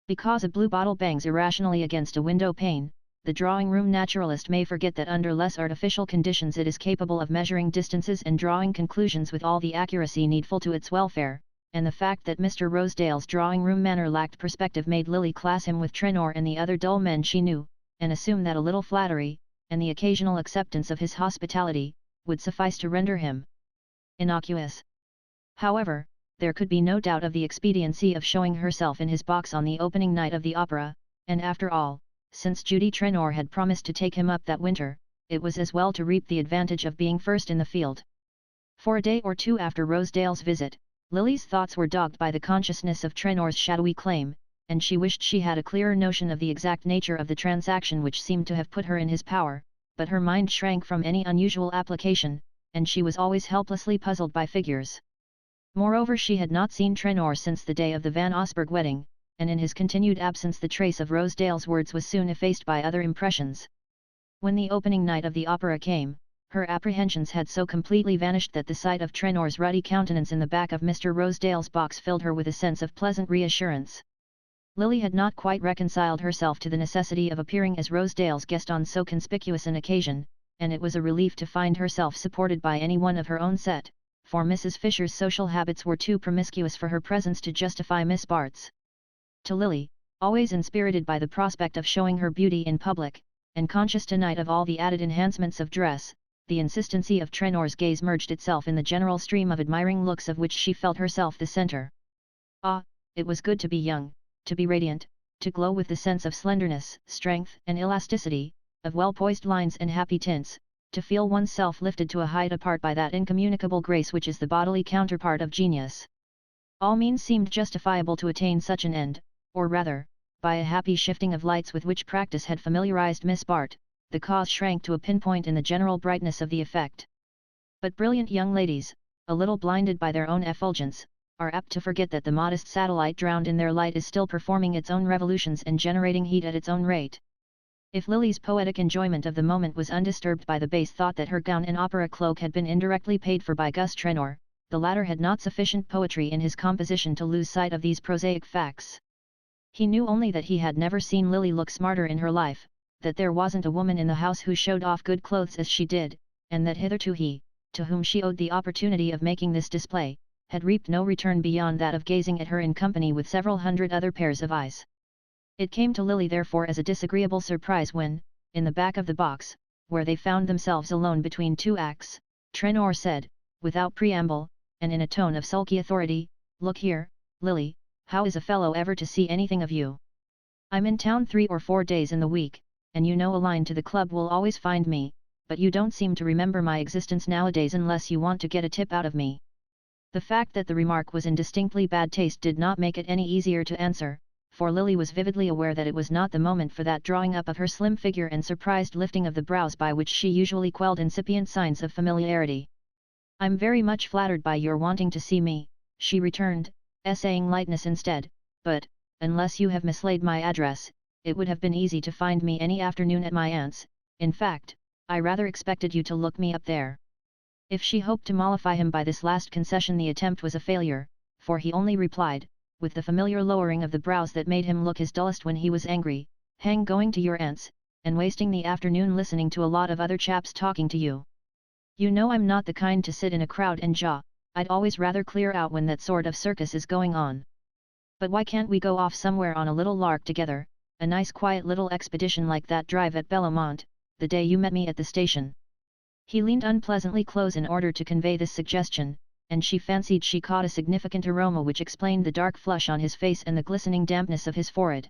Because a blue bottle bangs irrationally against a window pane, the drawing-room naturalist may forget that under less artificial conditions it is capable of measuring distances and drawing conclusions with all the accuracy needful to its welfare, and the fact that Mr. Rosedale's drawing-room manner lacked perspective made Lily class him with Trenor and the other dull men she knew, and assume that a little flattery, and the occasional acceptance of his hospitality, would suffice to render him innocuous. However, there could be no doubt of the expediency of showing herself in his box on the opening night of the opera, and after all, since Judy Trenor had promised to take him up that winter, it was as well to reap the advantage of being first in the field. For a day or two after Rosedale's visit, Lily's thoughts were dogged by the consciousness of Trenor's shadowy claim, and she wished she had a clearer notion of the exact nature of the transaction which seemed to have put her in his power, but her mind shrank from any unusual application, and she was always helplessly puzzled by figures. Moreover, she had not seen Trenor since the day of the Van Osburgh wedding, and in his continued absence the trace of Rosedale's words was soon effaced by other impressions. When the opening night of the opera came, her apprehensions had so completely vanished that the sight of Trenor's ruddy countenance in the back of Mr. Rosedale's box filled her with a sense of pleasant reassurance. Lily had not quite reconciled herself to the necessity of appearing as Rosedale's guest on so conspicuous an occasion, and it was a relief to find herself supported by any one of her own set, for Mrs. Fisher's social habits were too promiscuous for her presence to justify Miss Bart's. To Lily, always inspirited by the prospect of showing her beauty in public, and conscious tonight of all the added enhancements of dress, the insistency of Trenor's gaze merged itself in the general stream of admiring looks of which she felt herself the centre. Ah, it was good to be young, to be radiant, to glow with the sense of slenderness, strength and elasticity, of well-poised lines and happy tints, to feel oneself lifted to a height apart by that incommunicable grace which is the bodily counterpart of genius. All means seemed justifiable to attain such an end, or rather, by a happy shifting of lights with which practice had familiarized Miss Bart, the cause shrank to a pinpoint in the general brightness of the effect. But brilliant young ladies, a little blinded by their own effulgence, are apt to forget that the modest satellite drowned in their light is still performing its own revolutions and generating heat at its own rate. If Lily's poetic enjoyment of the moment was undisturbed by the base thought that her gown and opera cloak had been indirectly paid for by Gus Trenor, the latter had not sufficient poetry in his composition to lose sight of these prosaic facts. He knew only that he had never seen Lily look smarter in her life, that there wasn't a woman in the house who showed off good clothes as she did, and that hitherto he, to whom she owed the opportunity of making this display, had reaped no return beyond that of gazing at her in company with several hundred other pairs of eyes. It came to Lily therefore as a disagreeable surprise when, in the back of the box, where they found themselves alone between two acts, Trenor said, without preamble, and in a tone of sulky authority, "Look here, Lily, how is a fellow ever to see anything of you? I'm in town 3 or 4 days in the week, and you know a line to the club will always find me, but you don't seem to remember my existence nowadays unless you want to get a tip out of me." The fact that the remark was in distinctly bad taste did not make it any easier to answer, for Lily was vividly aware that it was not the moment for that drawing up of her slim figure and surprised lifting of the brows by which she usually quelled incipient signs of familiarity. "I'm very much flattered by your wanting to see me," she returned, essaying lightness instead, "but, unless you have mislaid my address, it would have been easy to find me any afternoon at my aunt's. In fact, I rather expected you to look me up there." If she hoped to mollify him by this last concession, the attempt was a failure, for he only replied, with the familiar lowering of the brows that made him look his dullest when he was angry, "Hang going to your aunt's, and wasting the afternoon listening to a lot of other chaps talking to you. You know I'm not the kind to sit in a crowd and jaw. I'd always rather clear out when that sort of circus is going on. But why can't we go off somewhere on a little lark together, a nice quiet little expedition like that drive at Bellamont, the day you met me at the station?" He leaned unpleasantly close in order to convey this suggestion, and she fancied she caught a significant aroma which explained the dark flush on his face and the glistening dampness of his forehead.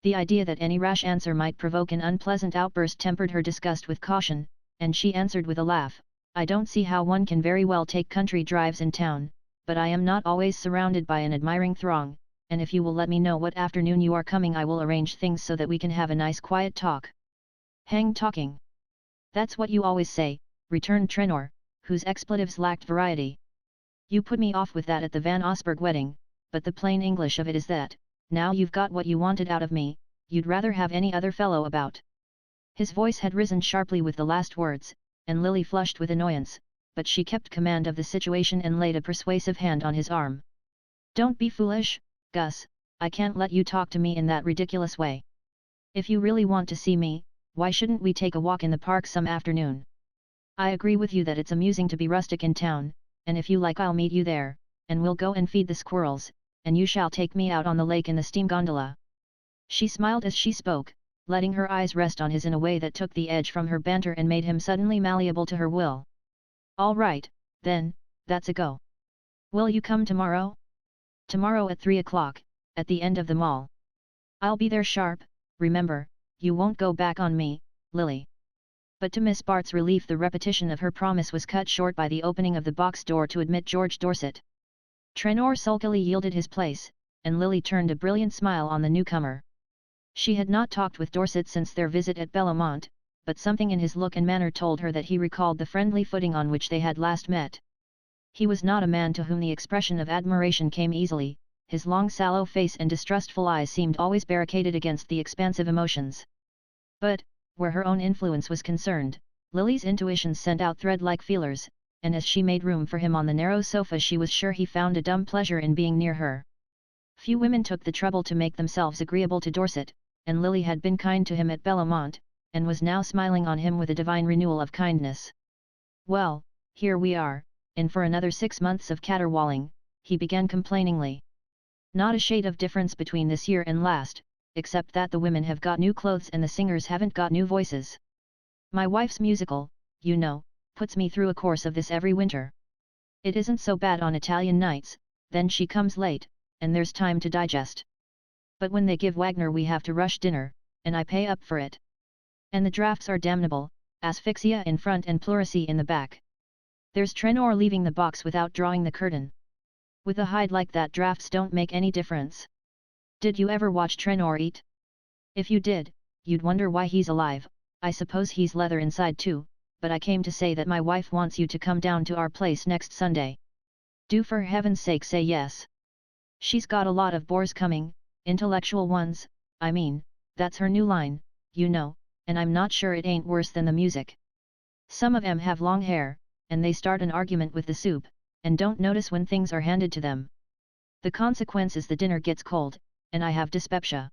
The idea that any rash answer might provoke an unpleasant outburst tempered her disgust with caution, and she answered with a laugh, "I don't see how one can very well take country drives in town, but I am not always surrounded by an admiring throng, and if you will let me know what afternoon you are coming I will arrange things so that we can have a nice quiet talk." "Hang talking. That's what you always say," returned Trenor, whose expletives lacked variety. "You put me off with that at the Van Osburgh wedding, but the plain English of it is that, now you've got what you wanted out of me, you'd rather have any other fellow about." His voice had risen sharply with the last words, and Lily flushed with annoyance, but she kept command of the situation and laid a persuasive hand on his arm. "Don't be foolish, Gus, I can't let you talk to me in that ridiculous way. If you really want to see me, why shouldn't we take a walk in the park some afternoon? I agree with you that it's amusing to be rustic in town, and if you like I'll meet you there, and we'll go and feed the squirrels, and you shall take me out on the lake in the steam gondola." She smiled as she spoke, letting her eyes rest on his in a way that took the edge from her banter and made him suddenly malleable to her will. "All right, then, that's a go. Will you come tomorrow?" "Tomorrow at 3 o'clock, at the end of the mall. I'll be there sharp, remember, you won't go back on me, Lily." But to Miss Bart's relief the repetition of her promise was cut short by the opening of the box door to admit George Dorset. Trenor sulkily yielded his place, and Lily turned a brilliant smile on the newcomer. She had not talked with Dorset since their visit at Bellamont, but something in his look and manner told her that he recalled the friendly footing on which they had last met. He was not a man to whom the expression of admiration came easily, his long sallow face and distrustful eyes seemed always barricaded against the expansive emotions. But, where her own influence was concerned, Lily's intuitions sent out thread-like feelers, and as she made room for him on the narrow sofa she was sure he found a dumb pleasure in being near her. Few women took the trouble to make themselves agreeable to Dorset, and Lily had been kind to him at Bellamont, and was now smiling on him with a divine renewal of kindness. "Well, here we are, in for another 6 months of caterwauling," he began complainingly. "Not a shade of difference between this year and last, except that the women have got new clothes and the singers haven't got new voices. My wife's musical, you know, puts me through a course of this every winter. It isn't so bad on Italian nights, then she comes late, and there's time to digest. But when they give Wagner we have to rush dinner, and I pay up for it. And the drafts are damnable, asphyxia in front and pleurisy in the back. There's Trenor leaving the box without drawing the curtain. With a hide like that drafts don't make any difference. Did you ever watch Trenor eat? If you did, you'd wonder why he's alive. I suppose he's leather inside too, but I came to say that my wife wants you to come down to our place next Sunday. Do for heaven's sake say yes. She's got a lot of bores coming, intellectual ones, I mean, that's her new line, you know, and I'm not sure it ain't worse than the music. Some of 'em have long hair, and they start an argument with the soup, and don't notice when things are handed to them. The consequence is the dinner gets cold, and I have dyspepsia.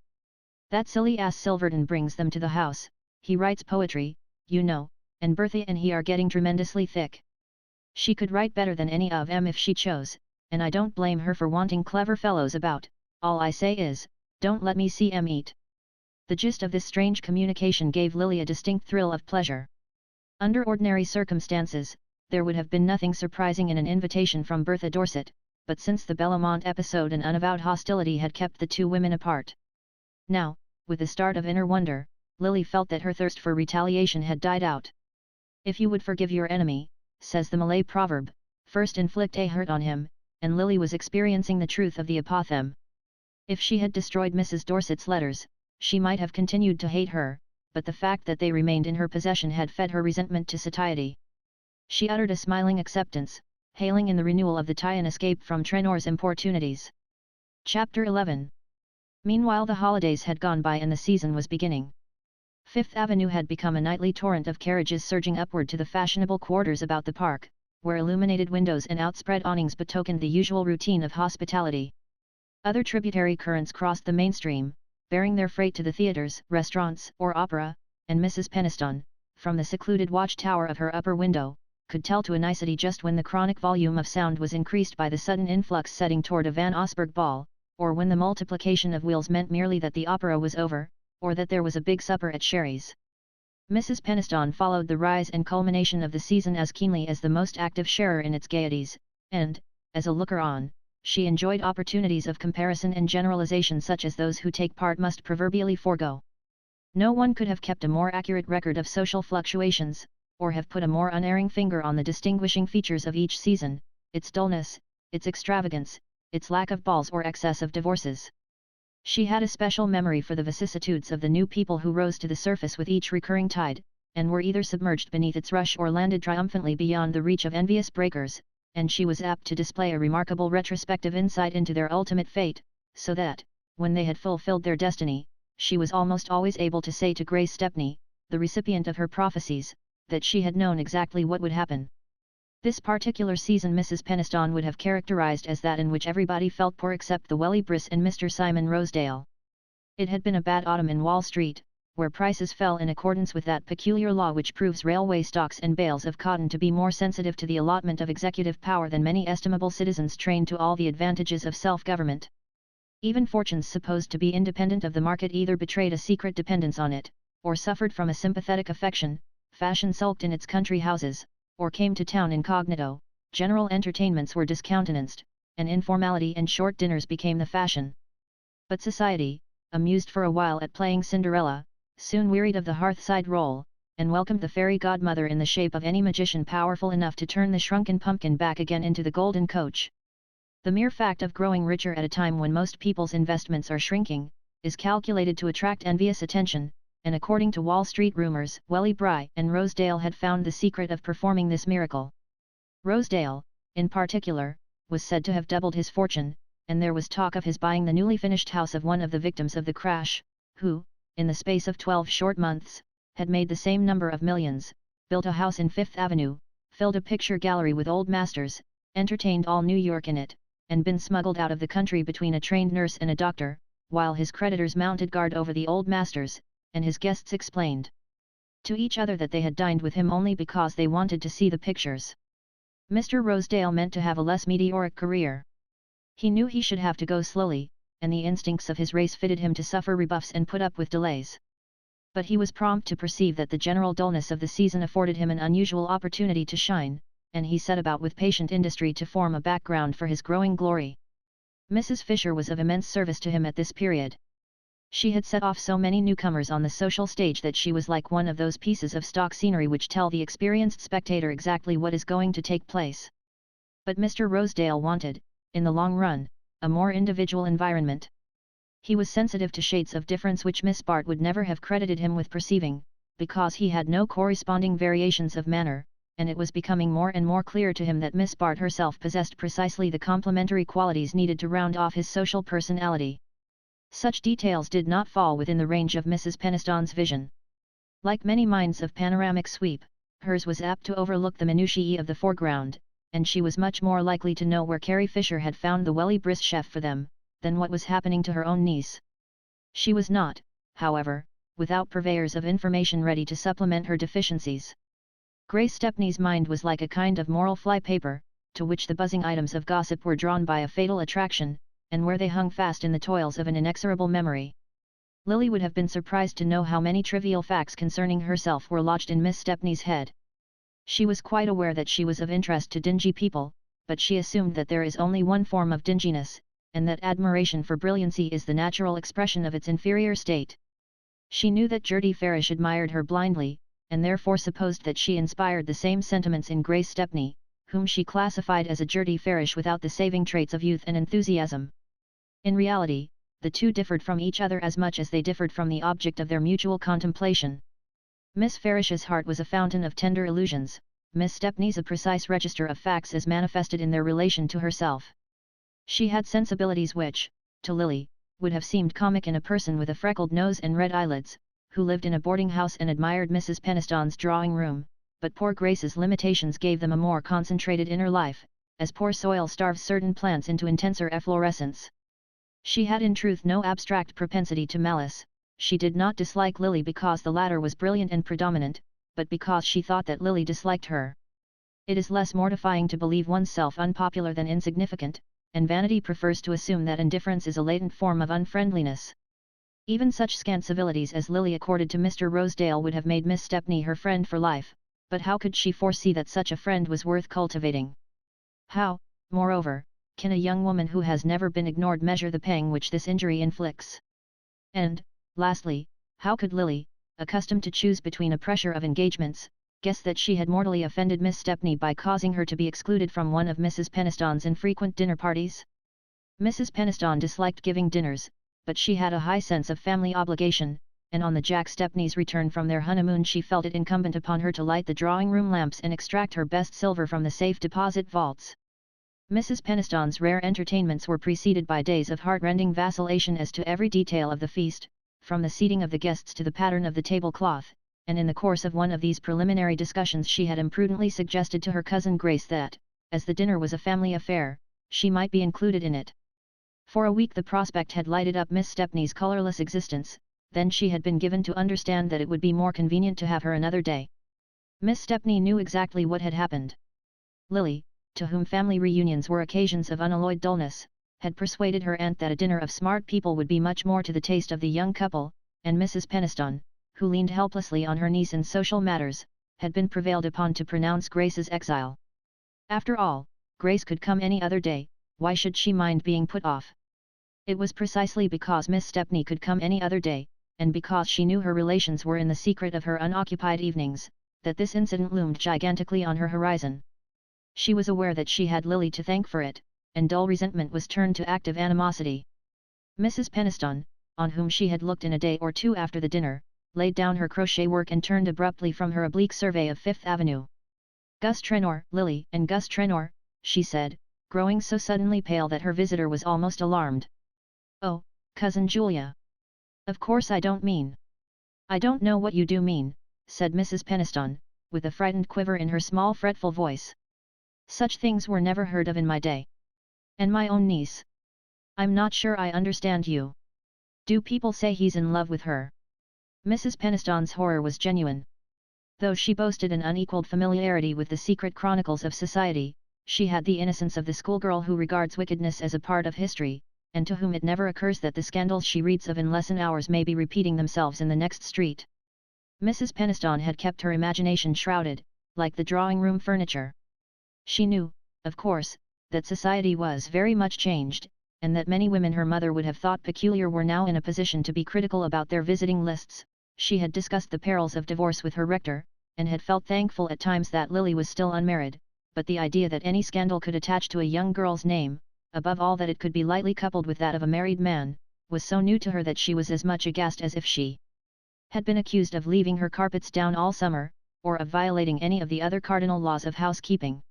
That silly ass Silverton brings them to the house, he writes poetry, you know, and Bertha and he are getting tremendously thick. She could write better than any of 'em if she chose, and I don't blame her for wanting clever fellows about, all I say is, don't let me see 'em eat." The gist of this strange communication gave Lily a distinct thrill of pleasure. Under ordinary circumstances, there would have been nothing surprising in an invitation from Bertha Dorset, but since the Bellamont episode an unavowed hostility had kept the two women apart. Now, with the start of inner wonder, Lily felt that her thirst for retaliation had died out. "If you would forgive your enemy," says the Malay proverb, "first inflict a hurt on him," and Lily was experiencing the truth of the apothegm. If she had destroyed Mrs. Dorset's letters, she might have continued to hate her, but the fact that they remained in her possession had fed her resentment to satiety. She uttered a smiling acceptance, hailing in the renewal of the tie and escape from Trenor's importunities. Chapter 11. Meanwhile the holidays had gone by and the season was beginning. Fifth Avenue had become a nightly torrent of carriages surging upward to the fashionable quarters about the park, where illuminated windows and outspread awnings betokened the usual routine of hospitality. Other tributary currents crossed the mainstream, bearing their freight to the theatres, restaurants, or opera, and Mrs. Penistone, from the secluded watchtower of her upper window, could tell to a nicety just when the chronic volume of sound was increased by the sudden influx setting toward a Van Osburgh ball, or when the multiplication of wheels meant merely that the opera was over, or that there was a big supper at Sherry's. Mrs. Penistone followed the rise and culmination of the season as keenly as the most active sharer in its gaieties, and, as a looker-on, she enjoyed opportunities of comparison and generalization such as those who take part must proverbially forego. No one could have kept a more accurate record of social fluctuations, or have put a more unerring finger on the distinguishing features of each season, its dullness, its extravagance, its lack of balls or excess of divorces. She had a special memory for the vicissitudes of the new people who rose to the surface with each recurring tide, and were either submerged beneath its rush or landed triumphantly beyond the reach of envious breakers, and she was apt to display a remarkable retrospective insight into their ultimate fate, so that, when they had fulfilled their destiny, she was almost always able to say to Grace Stepney, the recipient of her prophecies, that she had known exactly what would happen. This particular season Mrs. Penistone would have characterized as that in which everybody felt poor except the Welly Briss and Mr. Simon Rosedale. It had been a bad autumn in Wall Street, where prices fell in accordance with that peculiar law which proves railway stocks and bales of cotton to be more sensitive to the allotment of executive power than many estimable citizens trained to all the advantages of self-government. Even fortunes supposed to be independent of the market either betrayed a secret dependence on it, or suffered from a sympathetic affection. Fashion sulked in its country houses, or came to town incognito, general entertainments were discountenanced, and informality and short dinners became the fashion. But society, amused for a while at playing Cinderella, soon wearied of the hearthside role, and welcomed the fairy godmother in the shape of any magician powerful enough to turn the shrunken pumpkin back again into the golden coach. The mere fact of growing richer at a time when most people's investments are shrinking, is calculated to attract envious attention, and according to Wall Street rumors, Welly Bry and Rosedale had found the secret of performing this miracle. Rosedale, in particular, was said to have doubled his fortune, and there was talk of his buying the newly finished house of one of the victims of the crash, who, in the space of 12 short months, had made the same number of millions, built a house in Fifth Avenue, filled a picture gallery with old masters, entertained all New York in it, and been smuggled out of the country between a trained nurse and a doctor, while his creditors mounted guard over the old masters, and his guests explained to each other that they had dined with him only because they wanted to see the pictures. Mr. Rosedale meant to have a less meteoric career. He knew he should have to go slowly, and the instincts of his race fitted him to suffer rebuffs and put up with delays. But he was prompt to perceive that the general dullness of the season afforded him an unusual opportunity to shine, and he set about with patient industry to form a background for his growing glory. Mrs. Fisher was of immense service to him at this period. She had set off so many newcomers on the social stage that she was like one of those pieces of stock scenery which tell the experienced spectator exactly what is going to take place. But Mr. Rosedale wanted, in the long run, a more individual environment. He was sensitive to shades of difference which Miss Bart would never have credited him with perceiving, because he had no corresponding variations of manner, and it was becoming more and more clear to him that Miss Bart herself possessed precisely the complementary qualities needed to round off his social personality. Such details did not fall within the range of Mrs. Peniston's vision. Like many minds of panoramic sweep, hers was apt to overlook the minutiae of the foreground, and she was much more likely to know where Carrie Fisher had found the Welly Briss chef for them, than what was happening to her own niece. She was not, however, without purveyors of information ready to supplement her deficiencies. Grace Stepney's mind was like a kind of moral flypaper, to which the buzzing items of gossip were drawn by a fatal attraction, and where they hung fast in the toils of an inexorable memory. Lily would have been surprised to know how many trivial facts concerning herself were lodged in Miss Stepney's head. She was quite aware that she was of interest to dingy people, but she assumed that there is only one form of dinginess, and that admiration for brilliancy is the natural expression of its inferior state. She knew that Gertie Farish admired her blindly, and therefore supposed that she inspired the same sentiments in Grace Stepney, whom she classified as a Gertie Farish without the saving traits of youth and enthusiasm. In reality, the two differed from each other as much as they differed from the object of their mutual contemplation. Miss Farish's heart was a fountain of tender illusions, Miss Stepney's a precise register of facts as manifested in their relation to herself. She had sensibilities which, to Lily, would have seemed comic in a person with a freckled nose and red eyelids, who lived in a boarding house and admired Mrs. Peniston's drawing room, but poor Grace's limitations gave them a more concentrated inner life, as poor soil starves certain plants into intenser efflorescence. She had in truth no abstract propensity to malice. She did not dislike Lily because the latter was brilliant and predominant, but because she thought that Lily disliked her. It is less mortifying to believe oneself unpopular than insignificant, and vanity prefers to assume that indifference is a latent form of unfriendliness. Even such scant civilities as Lily accorded to Mr. Rosedale would have made Miss Stepney her friend for life, but how could she foresee that such a friend was worth cultivating? How, moreover, can a young woman who has never been ignored measure the pang which this injury inflicts? And, lastly, how could Lily, accustomed to choose between a pressure of engagements, guess that she had mortally offended Miss Stepney by causing her to be excluded from one of Mrs. Peniston's infrequent dinner parties? Mrs. Peniston disliked giving dinners, but she had a high sense of family obligation, and on the Jack Stepneys' return from their honeymoon she felt it incumbent upon her to light the drawing-room lamps and extract her best silver from the safe deposit vaults. Mrs. Peniston's rare entertainments were preceded by days of heart-rending vacillation as to every detail of the feast, from the seating of the guests to the pattern of the tablecloth, and in the course of one of these preliminary discussions she had imprudently suggested to her cousin Grace that, as the dinner was a family affair, she might be included in it. For a week the prospect had lighted up Miss Stepney's colourless existence, then she had been given to understand that it would be more convenient to have her another day. Miss Stepney knew exactly what had happened. Lily, to whom family reunions were occasions of unalloyed dullness, had persuaded her aunt that a dinner of smart people would be much more to the taste of the young couple, and Mrs. Peniston, who leaned helplessly on her niece in social matters, had been prevailed upon to pronounce Grace's exile. After all, Grace could come any other day, why should she mind being put off? It was precisely because Miss Stepney could come any other day, and because she knew her relations were in the secret of her unoccupied evenings, that this incident loomed gigantically on her horizon. She was aware that she had Lily to thank for it, and dull resentment was turned to active animosity. Mrs. Peniston, on whom she had looked in a day or two after the dinner, laid down her crochet work and turned abruptly from her oblique survey of Fifth Avenue. "Gus Trenor, Lily and Gus Trenor," she said, growing so suddenly pale that her visitor was almost alarmed. "Oh, Cousin Julia. Of course I don't mean." "I don't know what you do mean," said Mrs. Peniston, with a frightened quiver in her small fretful voice. "Such things were never heard of in my day. And my own niece. I'm not sure I understand you. Do people say he's in love with her?" Mrs. Peniston's horror was genuine. Though she boasted an unequalled familiarity with the secret chronicles of society, she had the innocence of the schoolgirl who regards wickedness as a part of history, and to whom it never occurs that the scandals she reads of in lesson hours may be repeating themselves in the next street. Mrs. Peniston had kept her imagination shrouded, like the drawing-room furniture. She knew, of course, that society was very much changed, and that many women her mother would have thought peculiar were now in a position to be critical about their visiting lists. She had discussed the perils of divorce with her rector, and had felt thankful at times that Lily was still unmarried, but the idea that any scandal could attach to a young girl's name, above all that it could be lightly coupled with that of a married man, was so new to her that she was as much aghast as if she had been accused of leaving her carpets down all summer, or of violating any of the other cardinal laws of housekeeping.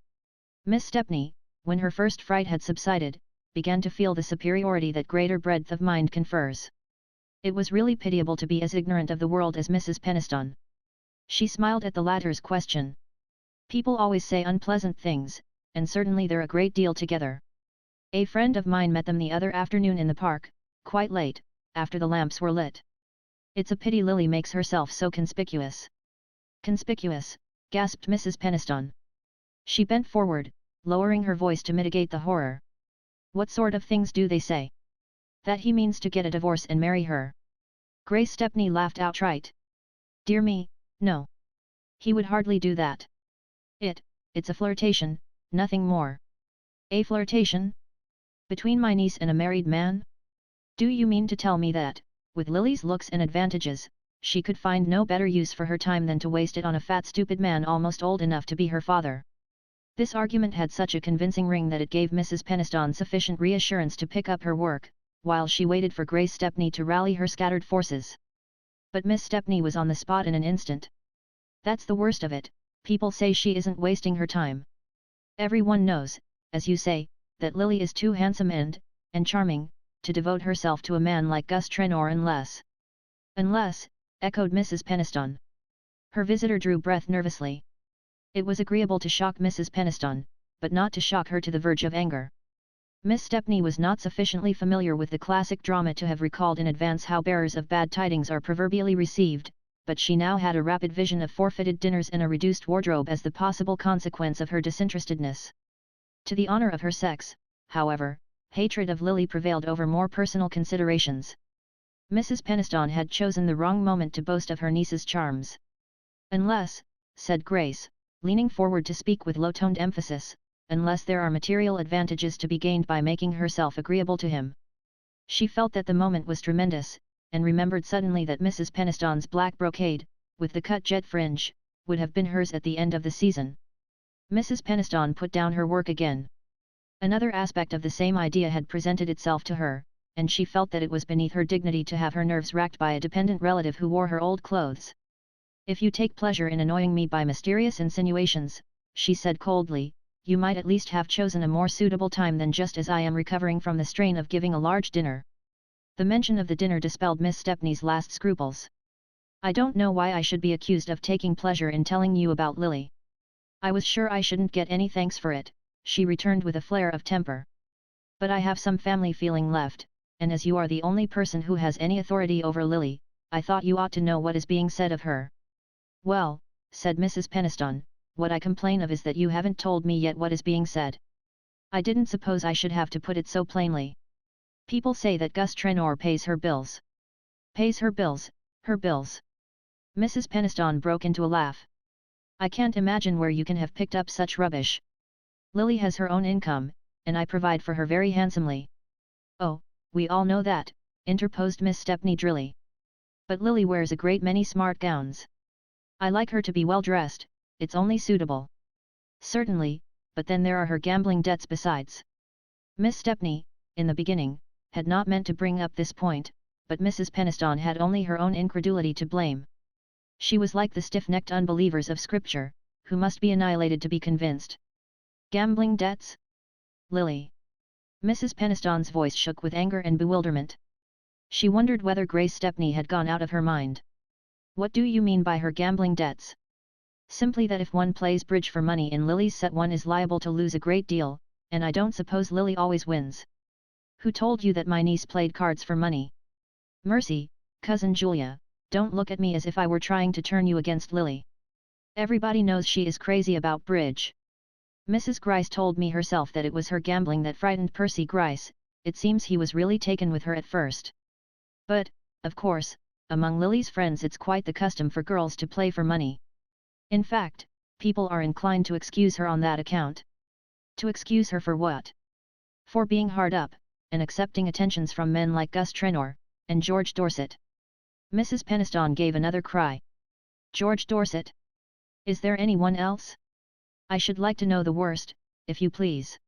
Miss Stepney, when her first fright had subsided, began to feel the superiority that greater breadth of mind confers. It was really pitiable to be as ignorant of the world as Mrs. Peniston. She smiled at the latter's question. "People always say unpleasant things, and certainly they're a great deal together. A friend of mine met them the other afternoon in the park, quite late, after the lamps were lit. It's a pity Lily makes herself so conspicuous." "Conspicuous," gasped Mrs. Peniston. She bent forward, lowering her voice to mitigate the horror. "What sort of things do they say?" "That he means to get a divorce and marry her." Grace Stepney laughed outright. "Dear me, no. He would hardly do that. It's a flirtation, nothing more." "A flirtation? Between my niece and a married man? Do you mean to tell me that, with Lily's looks and advantages, she could find no better use for her time than to waste it on a fat stupid man almost old enough to be her father?" This argument had such a convincing ring that it gave Mrs. Peniston sufficient reassurance to pick up her work, while she waited for Grace Stepney to rally her scattered forces. But Miss Stepney was on the spot in an instant. "That's the worst of it, people say she isn't wasting her time. Everyone knows, as you say, that Lily is too handsome and charming, to devote herself to a man like Gus Trenor unless—" "Unless," echoed Mrs. Peniston. Her visitor drew breath nervously. It was agreeable to shock Mrs. Peniston, but not to shock her to the verge of anger. Miss Stepney was not sufficiently familiar with the classic drama to have recalled in advance how bearers of bad tidings are proverbially received, but she now had a rapid vision of forfeited dinners and a reduced wardrobe as the possible consequence of her disinterestedness. To the honor of her sex, however, hatred of Lily prevailed over more personal considerations. Mrs. Peniston had chosen the wrong moment to boast of her niece's charms. "Unless," said Grace, leaning forward to speak with low-toned emphasis, "unless there are material advantages to be gained by making herself agreeable to him." She felt that the moment was tremendous, and remembered suddenly that Mrs. Peniston's black brocade, with the cut jet fringe, would have been hers at the end of the season. Mrs. Peniston put down her work again. Another aspect of the same idea had presented itself to her, and she felt that it was beneath her dignity to have her nerves racked by a dependent relative who wore her old clothes. "If you take pleasure in annoying me by mysterious insinuations," she said coldly, "you might at least have chosen a more suitable time than just as I am recovering from the strain of giving a large dinner." The mention of the dinner dispelled Miss Stepney's last scruples. "I don't know why I should be accused of taking pleasure in telling you about Lily. I was sure I shouldn't get any thanks for it," she returned with a flare of temper. "But I have some family feeling left, and as you are the only person who has any authority over Lily, I thought you ought to know what is being said of her." "Well," said Mrs. Peniston, "what I complain of is that you haven't told me yet what is being said." "I didn't suppose I should have to put it so plainly. People say that Gus Trenor pays her bills." "Pays her bills, her bills?" Mrs. Peniston broke into a laugh. "I can't imagine where you can have picked up such rubbish. Lily has her own income, and I provide for her very handsomely." "Oh, we all know that," interposed Miss Stepney drily. But Lily wears a great many smart gowns. I like her to be well dressed, it's only suitable. Certainly, but then there are her gambling debts besides. Miss Stepney, in the beginning, had not meant to bring up this point, but Mrs. Peniston had only her own incredulity to blame. She was like the stiff-necked unbelievers of Scripture, who must be annihilated to be convinced. Gambling debts? Lily. Mrs. Peniston's voice shook with anger and bewilderment. She wondered whether Grace Stepney had gone out of her mind. What do you mean by her gambling debts? Simply that if one plays bridge for money in Lily's set one is liable to lose a great deal, and I don't suppose Lily always wins. Who told you that my niece played cards for money? Mercy, Cousin Julia, don't look at me as if I were trying to turn you against Lily. Everybody knows she is crazy about bridge. Mrs. Gryce told me herself that it was her gambling that frightened Percy Gryce. It seems he was really taken with her at first. But, of course, among Lily's friends it's quite the custom for girls to play for money. In fact, people are inclined to excuse her on that account. To excuse her for what? For being hard up, and accepting attentions from men like Gus Trenor, and George Dorset. Mrs. Peniston gave another cry. George Dorset? Is there anyone else? I should like to know the worst, if you please.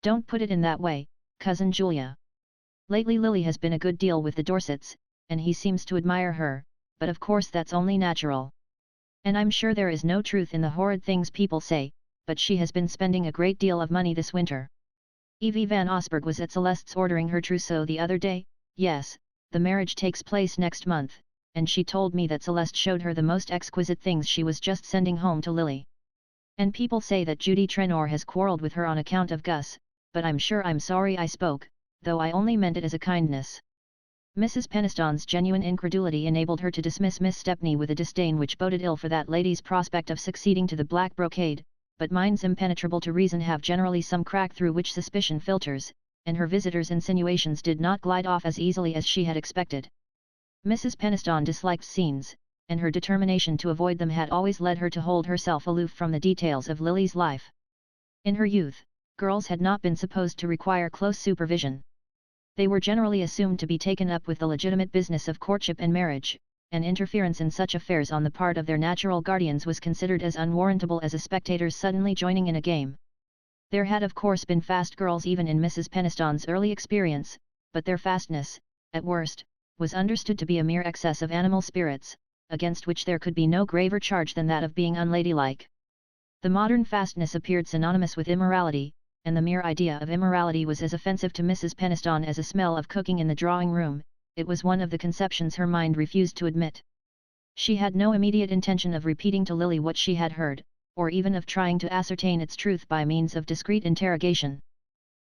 Don't put it in that way, Cousin Julia. Lately Lily has been a good deal with the Dorsets, and he seems to admire her, but of course that's only natural. And I'm sure there is no truth in the horrid things people say, but she has been spending a great deal of money this winter. Evie Van Osburgh was at Celeste's ordering her trousseau the other day. Yes, the marriage takes place next month, and she told me that Celeste showed her the most exquisite things she was just sending home to Lily. And people say that Judy Trenor has quarrelled with her on account of Gus, but I'm sure I'm sorry I spoke, though I only meant it as a kindness. Mrs. Peniston's genuine incredulity enabled her to dismiss Miss Stepney with a disdain which boded ill for that lady's prospect of succeeding to the black brocade, but minds impenetrable to reason have generally some crack through which suspicion filters, and her visitor's insinuations did not glide off as easily as she had expected. Mrs. Peniston disliked scenes, and her determination to avoid them had always led her to hold herself aloof from the details of Lily's life. In her youth, girls had not been supposed to require close supervision. They were generally assumed to be taken up with the legitimate business of courtship and marriage, and interference in such affairs on the part of their natural guardians was considered as unwarrantable as a spectator's suddenly joining in a game. There had of course been fast girls even in Mrs. Peniston's early experience, but their fastness, at worst, was understood to be a mere excess of animal spirits, against which there could be no graver charge than that of being unladylike. The modern fastness appeared synonymous with immorality, and the mere idea of immorality was as offensive to Mrs. Peniston as a smell of cooking in the drawing-room. It was one of the conceptions her mind refused to admit. She had no immediate intention of repeating to Lily what she had heard, or even of trying to ascertain its truth by means of discreet interrogation.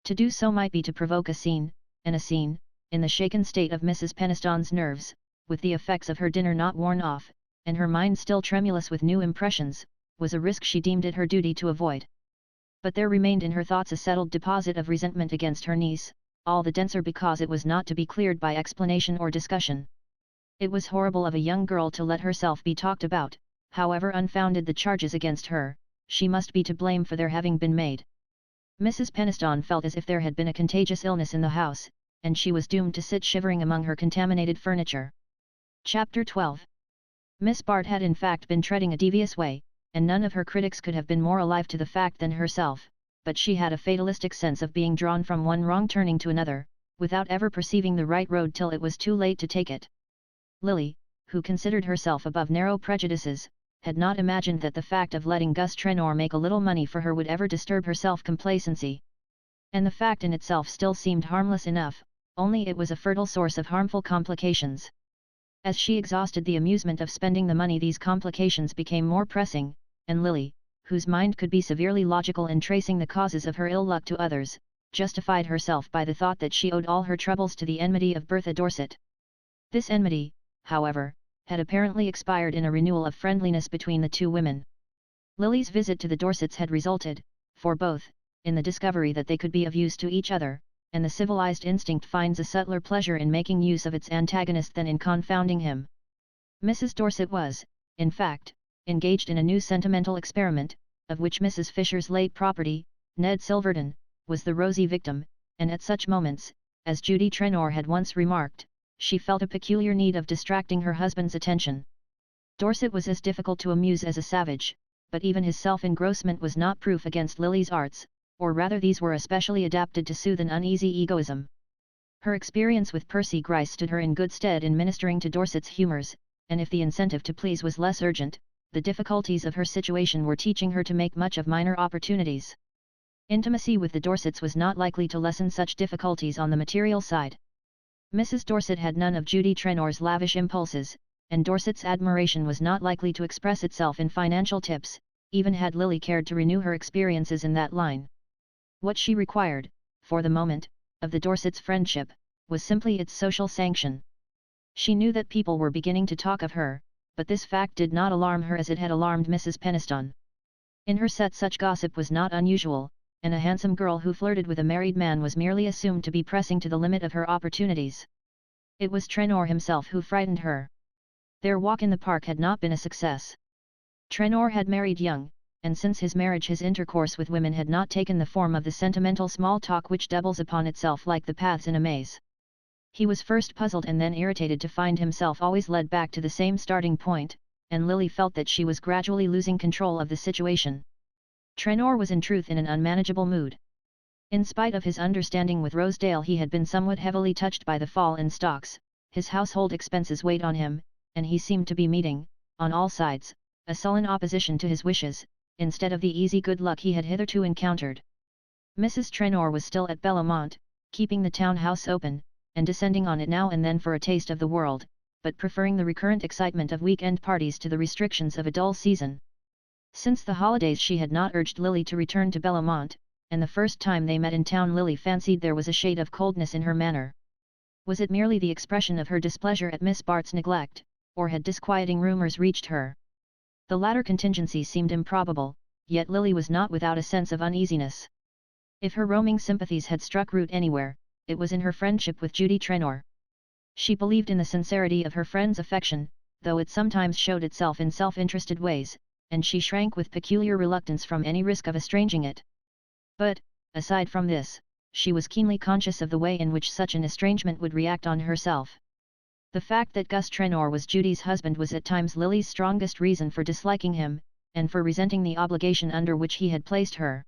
To do so might be to provoke a scene, and a scene, in the shaken state of Mrs. Peniston's nerves, with the effects of her dinner not worn off, and her mind still tremulous with new impressions, was a risk she deemed it her duty to avoid. But there remained in her thoughts a settled deposit of resentment against her niece, all the denser because it was not to be cleared by explanation or discussion. It was horrible of a young girl to let herself be talked about, however unfounded the charges against her, she must be to blame for their having been made. Mrs. Peniston felt as if there had been a contagious illness in the house, and she was doomed to sit shivering among her contaminated furniture. Chapter 12. Miss Bart had in fact been treading a devious way, and none of her critics could have been more alive to the fact than herself, but she had a fatalistic sense of being drawn from one wrong turning to another, without ever perceiving the right road till it was too late to take it. Lily, who considered herself above narrow prejudices, had not imagined that the fact of letting Gus Trenor make a little money for her would ever disturb her self-complacency. And the fact in itself still seemed harmless enough, only it was a fertile source of harmful complications. As she exhausted the amusement of spending the money, these complications became more pressing, and Lily, whose mind could be severely logical in tracing the causes of her ill luck to others, justified herself by the thought that she owed all her troubles to the enmity of Bertha Dorset. This enmity, however, had apparently expired in a renewal of friendliness between the two women. Lily's visit to the Dorsets had resulted, for both, in the discovery that they could be of use to each other, and the civilized instinct finds a subtler pleasure in making use of its antagonist than in confounding him. Mrs. Dorset was, in fact, engaged in a new sentimental experiment, of which Mrs. Fisher's late property, Ned Silverton, was the rosy victim, and at such moments, as Judy Trenor had once remarked, she felt a peculiar need of distracting her husband's attention. Dorset was as difficult to amuse as a savage, but even his self-engrossment was not proof against Lily's arts, or rather these were especially adapted to soothe an uneasy egoism. Her experience with Percy Gryce stood her in good stead in ministering to Dorset's humours, and if the incentive to please was less urgent, the difficulties of her situation were teaching her to make much of minor opportunities. Intimacy with the Dorsets was not likely to lessen such difficulties on the material side. Mrs. Dorset had none of Judy Trenor's lavish impulses, and Dorset's admiration was not likely to express itself in financial tips, even had Lily cared to renew her experiences in that line. What she required, for the moment, of the Dorsets' friendship, was simply its social sanction. She knew that people were beginning to talk of her, but this fact did not alarm her as it had alarmed Mrs. Penistone. In her set such gossip was not unusual, and a handsome girl who flirted with a married man was merely assumed to be pressing to the limit of her opportunities. It was Trenor himself who frightened her. Their walk in the park had not been a success. Trenor had married young, and since his marriage his intercourse with women had not taken the form of the sentimental small talk which doubles upon itself like the paths in a maze. He was first puzzled and then irritated to find himself always led back to the same starting point, and Lily felt that she was gradually losing control of the situation. Trenor was in truth in an unmanageable mood. In spite of his understanding with Rosedale he had been somewhat heavily touched by the fall in stocks, his household expenses weighed on him, and he seemed to be meeting, on all sides, a sullen opposition to his wishes, instead of the easy good luck he had hitherto encountered. Mrs. Trenor was still at Bellamont, keeping the town house open, and descending on it now and then for a taste of the world, but preferring the recurrent excitement of week-end parties to the restrictions of a dull season. Since the holidays she had not urged Lily to return to Bellamont, and the first time they met in town Lily fancied there was a shade of coldness in her manner. Was it merely the expression of her displeasure at Miss Bart's neglect, or had disquieting rumours reached her? The latter contingency seemed improbable, yet Lily was not without a sense of uneasiness. If her roaming sympathies had struck root anywhere, it was in her friendship with Judy Trenor. She believed in the sincerity of her friend's affection, though it sometimes showed itself in self-interested ways, and she shrank with peculiar reluctance from any risk of estranging it. But, aside from this, she was keenly conscious of the way in which such an estrangement would react on herself. The fact that Gus Trenor was Judy's husband was at times Lily's strongest reason for disliking him, and for resenting the obligation under which he had placed her.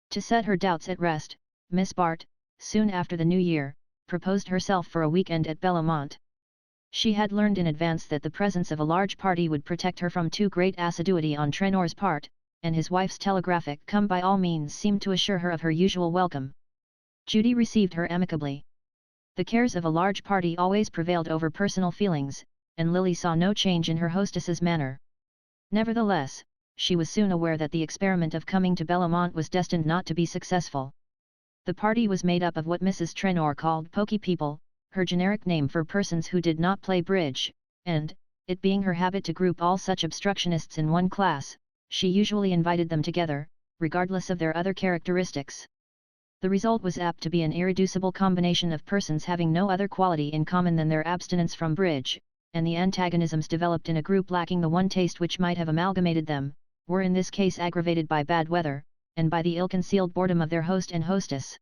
To set her doubts at rest, Miss Bart, soon after the new year, proposed herself for a week-end at Bellamont. She had learned in advance that the presence of a large party would protect her from too great assiduity on Trenor's part, and his wife's telegraphic "come by all means" seemed to assure her of her usual welcome. Judy received her amicably. The cares of a large party always prevailed over personal feelings, and Lily saw no change in her hostess's manner. Nevertheless, she was soon aware that the experiment of coming to Bellamont was destined not to be successful. The party was made up of what Mrs. Trenor called poky people, her generic name for persons who did not play bridge, and, it being her habit to group all such obstructionists in one class, she usually invited them together, regardless of their other characteristics. The result was apt to be an irreducible combination of persons having no other quality in common than their abstinence from bridge, and the antagonisms developed in a group lacking the one taste which might have amalgamated them, were in this case aggravated by bad weather, and by the ill-concealed boredom of their host and hostess.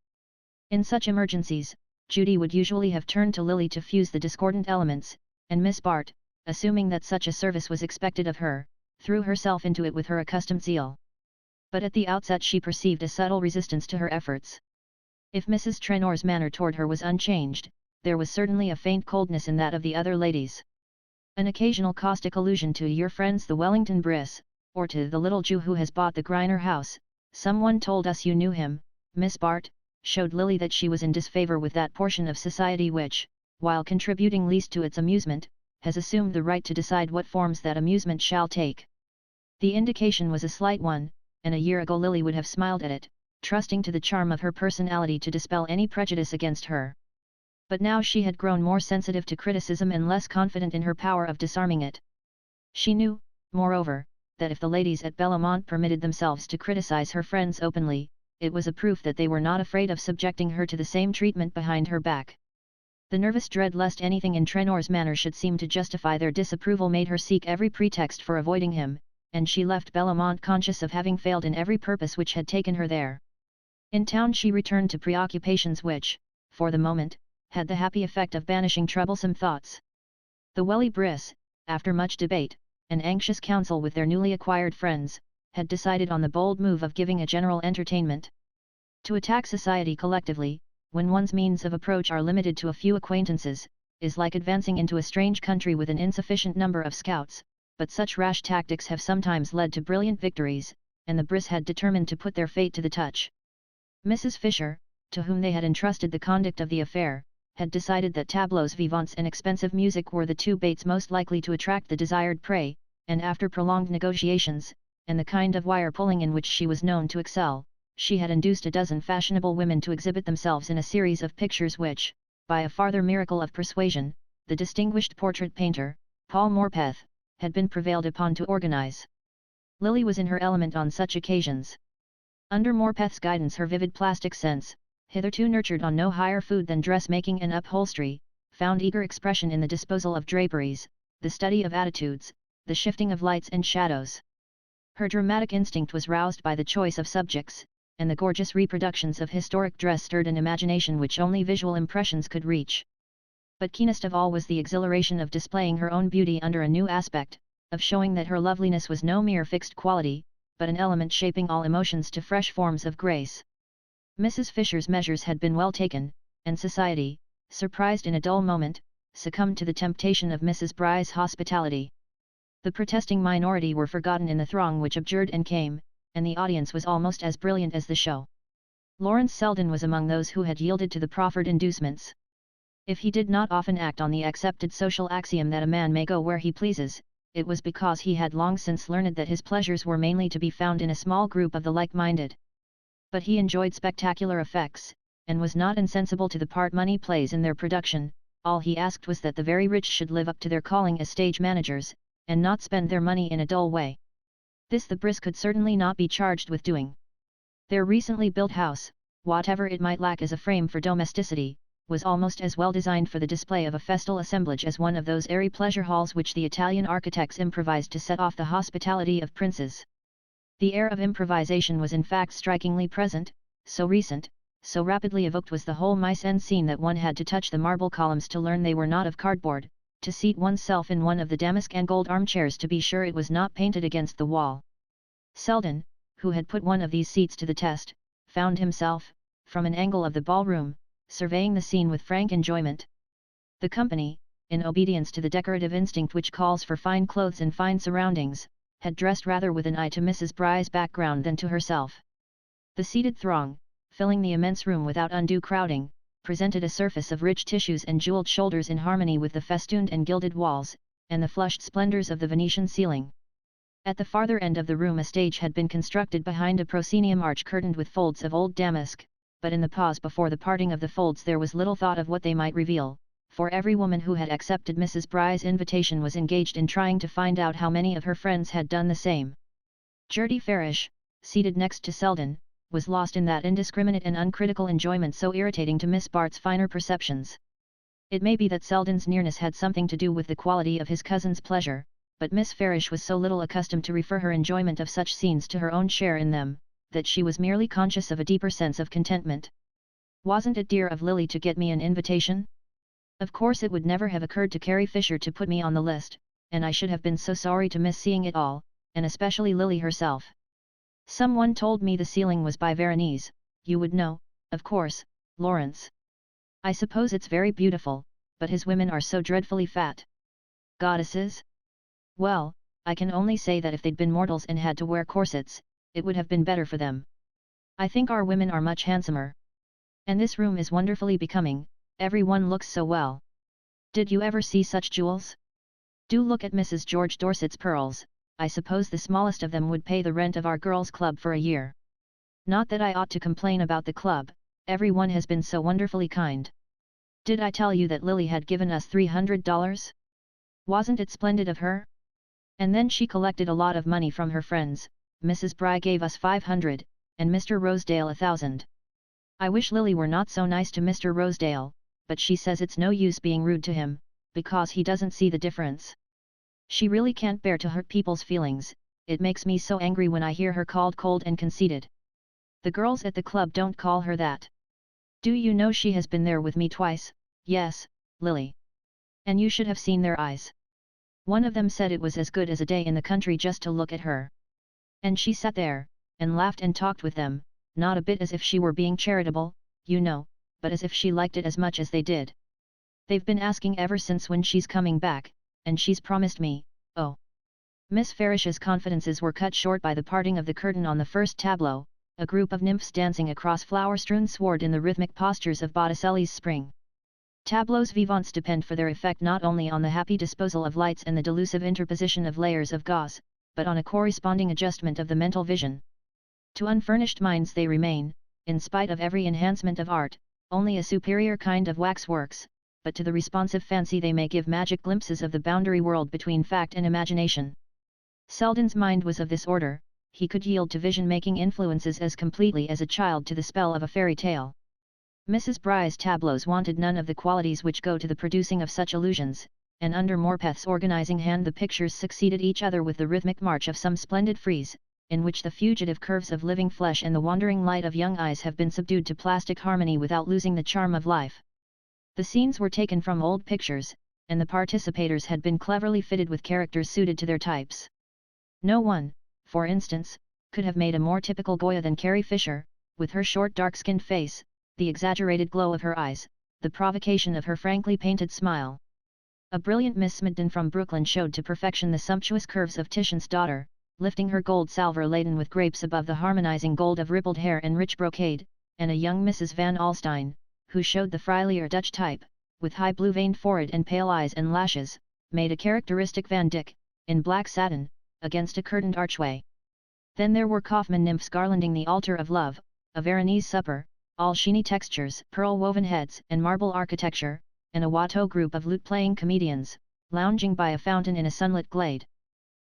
In such emergencies, Judy would usually have turned to Lily to fuse the discordant elements, and Miss Bart, assuming that such a service was expected of her, threw herself into it with her accustomed zeal. But at the outset she perceived a subtle resistance to her efforts. If Mrs. Trenor's manner toward her was unchanged, there was certainly a faint coldness in that of the other ladies. An occasional caustic allusion to "your friends the Wellington Briss," or to "the little Jew who has bought the Griner house, someone told us you knew him, Miss Bart," showed Lily that she was in disfavour with that portion of society which, while contributing least to its amusement, has assumed the right to decide what forms that amusement shall take. The indication was a slight one, and a year ago Lily would have smiled at it, trusting to the charm of her personality to dispel any prejudice against her. But now she had grown more sensitive to criticism and less confident in her power of disarming it. She knew, moreover, that if the ladies at Bellamont permitted themselves to criticize her friends openly, it was a proof that they were not afraid of subjecting her to the same treatment behind her back. The nervous dread lest anything in Trenor's manner should seem to justify their disapproval made her seek every pretext for avoiding him, and she left Bellamont conscious of having failed in every purpose which had taken her there. In town she returned to preoccupations which, for the moment, had the happy effect of banishing troublesome thoughts. The Welly Briss, after much debate, and anxious counsel with their newly acquired friends, had decided on the bold move of giving a general entertainment. To attack society collectively, when one's means of approach are limited to a few acquaintances, is like advancing into a strange country with an insufficient number of scouts, but such rash tactics have sometimes led to brilliant victories, and the Briss had determined to put their fate to the touch. Mrs. Fisher, to whom they had entrusted the conduct of the affair, had decided that tableaux vivants and expensive music were the two baits most likely to attract the desired prey, and after prolonged negotiations, and the kind of wire-pulling in which she was known to excel, she had induced a dozen fashionable women to exhibit themselves in a series of pictures which, by a farther miracle of persuasion, the distinguished portrait painter, Paul Morpeth, had been prevailed upon to organize. Lily was in her element on such occasions. Under Morpeth's guidance her vivid plastic sense, hitherto nurtured on no higher food than dressmaking and upholstery, found eager expression in the disposal of draperies, the study of attitudes, the shifting of lights and shadows. Her dramatic instinct was roused by the choice of subjects, and the gorgeous reproductions of historic dress stirred an imagination which only visual impressions could reach. But keenest of all was the exhilaration of displaying her own beauty under a new aspect, of showing that her loveliness was no mere fixed quality, but an element shaping all emotions to fresh forms of grace. Mrs. Fisher's measures had been well taken, and society, surprised in a dull moment, succumbed to the temptation of Mrs. Bry's hospitality. The protesting minority were forgotten in the throng which abjured and came, and the audience was almost as brilliant as the show. Lawrence Selden was among those who had yielded to the proffered inducements. If he did not often act on the accepted social axiom that a man may go where he pleases, it was because he had long since learned that his pleasures were mainly to be found in a small group of the like-minded. But he enjoyed spectacular effects, and was not insensible to the part money plays in their production. All he asked was that the very rich should live up to their calling as stage managers, and not spend their money in a dull way. This the Briss could certainly not be charged with doing. Their recently built house, whatever it might lack as a frame for domesticity, was almost as well designed for the display of a festal assemblage as one of those airy pleasure halls which the Italian architects improvised to set off the hospitality of princes. The air of improvisation was in fact strikingly present, so recent, so rapidly evoked was the whole mise-en-scene that one had to touch the marble columns to learn they were not of cardboard, to seat oneself in one of the damask and gold armchairs to be sure it was not painted against the wall. Selden, who had put one of these seats to the test, found himself, from an angle of the ballroom, surveying the scene with frank enjoyment. The company, in obedience to the decorative instinct which calls for fine clothes and fine surroundings, had dressed rather with an eye to Mrs. Bry's background than to herself. The seated throng, filling the immense room without undue crowding, presented a surface of rich tissues and jewelled shoulders in harmony with the festooned and gilded walls, and the flushed splendours of the Venetian ceiling. At the farther end of the room a stage had been constructed behind a proscenium arch curtained with folds of old damask, but in the pause before the parting of the folds there was little thought of what they might reveal, for every woman who had accepted Mrs. Bry's invitation was engaged in trying to find out how many of her friends had done the same. Gertie Farish, seated next to Selden, was lost in that indiscriminate and uncritical enjoyment so irritating to Miss Bart's finer perceptions. It may be that Selden's nearness had something to do with the quality of his cousin's pleasure, but Miss Farish was so little accustomed to refer her enjoyment of such scenes to her own share in them, that she was merely conscious of a deeper sense of contentment. "Wasn't it dear of Lily to get me an invitation? Of course it would never have occurred to Carrie Fisher to put me on the list, and I should have been so sorry to miss seeing it all, and especially Lily herself. Someone told me the ceiling was by Veronese, you would know, of course, Lawrence. I suppose it's very beautiful, but his women are so dreadfully fat." "Goddesses? Well, I can only say that if they'd been mortals and had to wear corsets, it would have been better for them. I think our women are much handsomer. And this room is wonderfully becoming, everyone looks so well. Did you ever see such jewels? Do look at Mrs. George Dorset's pearls. I suppose the smallest of them would pay the rent of our girls' club for a year. Not that I ought to complain about the club, everyone has been so wonderfully kind. Did I tell you that Lily had given us $300? Wasn't it splendid of her? And then she collected a lot of money from her friends. Mrs. Bry gave us $500, and Mr. Rosedale $1,000. I wish Lily were not so nice to Mr. Rosedale, but she says it's no use being rude to him, because he doesn't see the difference. She really can't bear to hurt people's feelings. It makes me so angry when I hear her called cold and conceited. The girls at the club don't call her that. Do you know she has been there with me twice? Yes, Lily. And you should have seen their eyes. One of them said it was as good as a day in the country just to look at her. And she sat there, and laughed and talked with them, not a bit as if she were being charitable, you know, but as if she liked it as much as they did. They've been asking ever since when she's coming back, and she's promised me, oh. Miss Farish's confidences were cut short by the parting of the curtain on the first tableau, a group of nymphs dancing across flower-strewn sward in the rhythmic postures of Botticelli's Spring. Tableaux vivants depend for their effect not only on the happy disposal of lights and the delusive interposition of layers of gauze, but on a corresponding adjustment of the mental vision. To unfurnished minds they remain, in spite of every enhancement of art, only a superior kind of waxworks, but to the responsive fancy they may give magic glimpses of the boundary world between fact and imagination. Selden's mind was of this order, he could yield to vision-making influences as completely as a child to the spell of a fairy tale. Mrs. Bry's tableaux wanted none of the qualities which go to the producing of such illusions, and under Morpeth's organizing hand the pictures succeeded each other with the rhythmic march of some splendid frieze, in which the fugitive curves of living flesh and the wandering light of young eyes have been subdued to plastic harmony without losing the charm of life. The scenes were taken from old pictures, and the participators had been cleverly fitted with characters suited to their types. No one, for instance, could have made a more typical Goya than Carrie Fisher, with her short dark-skinned face, the exaggerated glow of her eyes, the provocation of her frankly painted smile. A brilliant Miss Smithden from Brooklyn showed to perfection the sumptuous curves of Titian's daughter, lifting her gold salver laden with grapes above the harmonizing gold of rippled hair and rich brocade, and a young Mrs. Van Alstyne, who showed the Freileer Dutch type, with high blue-veined forehead and pale eyes and lashes, made a characteristic Van Dyck, in black satin, against a curtained archway. Then there were Kaufmann nymphs garlanding the altar of love, a Veronese supper, all sheeny textures, pearl-woven heads and marble architecture, and a Watteau group of lute-playing comedians, lounging by a fountain in a sunlit glade.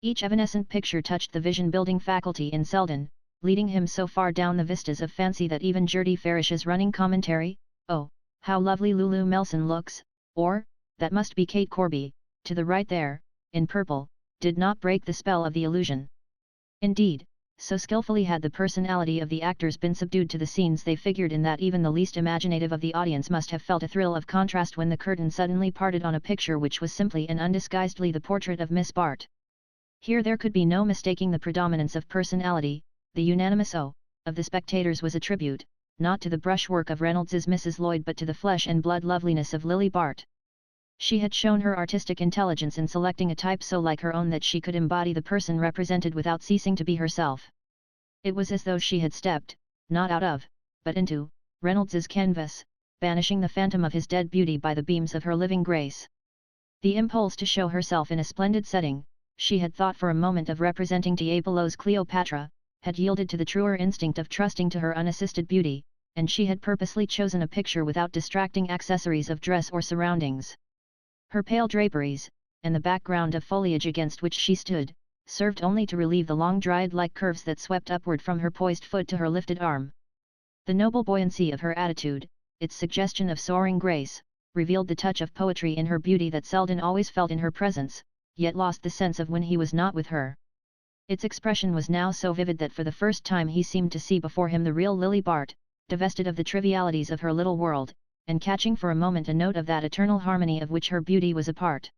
Each evanescent picture touched the vision-building faculty in Selden, leading him so far down the vistas of fancy that even Gertie Farish's running commentary, "Oh, how lovely Lulu Melson looks," or, "That must be Kate Corby, to the right there, in purple," did not break the spell of the illusion. Indeed, so skillfully had the personality of the actors been subdued to the scenes they figured in that even the least imaginative of the audience must have felt a thrill of contrast when the curtain suddenly parted on a picture which was simply and undisguisedly the portrait of Miss Bart. Here there could be no mistaking the predominance of personality, the unanimous "oh" of the spectators was a tribute, not to the brushwork of Reynolds's Mrs. Lloyd but to the flesh and blood loveliness of Lily Bart. She had shown her artistic intelligence in selecting a type so like her own that she could embody the person represented without ceasing to be herself. It was as though she had stepped, not out of, but into, Reynolds's canvas, banishing the phantom of his dead beauty by the beams of her living grace. The impulse to show herself in a splendid setting, she had thought for a moment of representing Tiepolo's Cleopatra, had yielded to the truer instinct of trusting to her unassisted beauty, and she had purposely chosen a picture without distracting accessories of dress or surroundings. Her pale draperies, and the background of foliage against which she stood, served only to relieve the long dryad-like curves that swept upward from her poised foot to her lifted arm. The noble buoyancy of her attitude, its suggestion of soaring grace, revealed the touch of poetry in her beauty that Selden always felt in her presence, yet lost the sense of when he was not with her. Its expression was now so vivid that for the first time he seemed to see before him the real Lily Bart, divested of the trivialities of her little world, and catching for a moment a note of that eternal harmony of which her beauty was a part.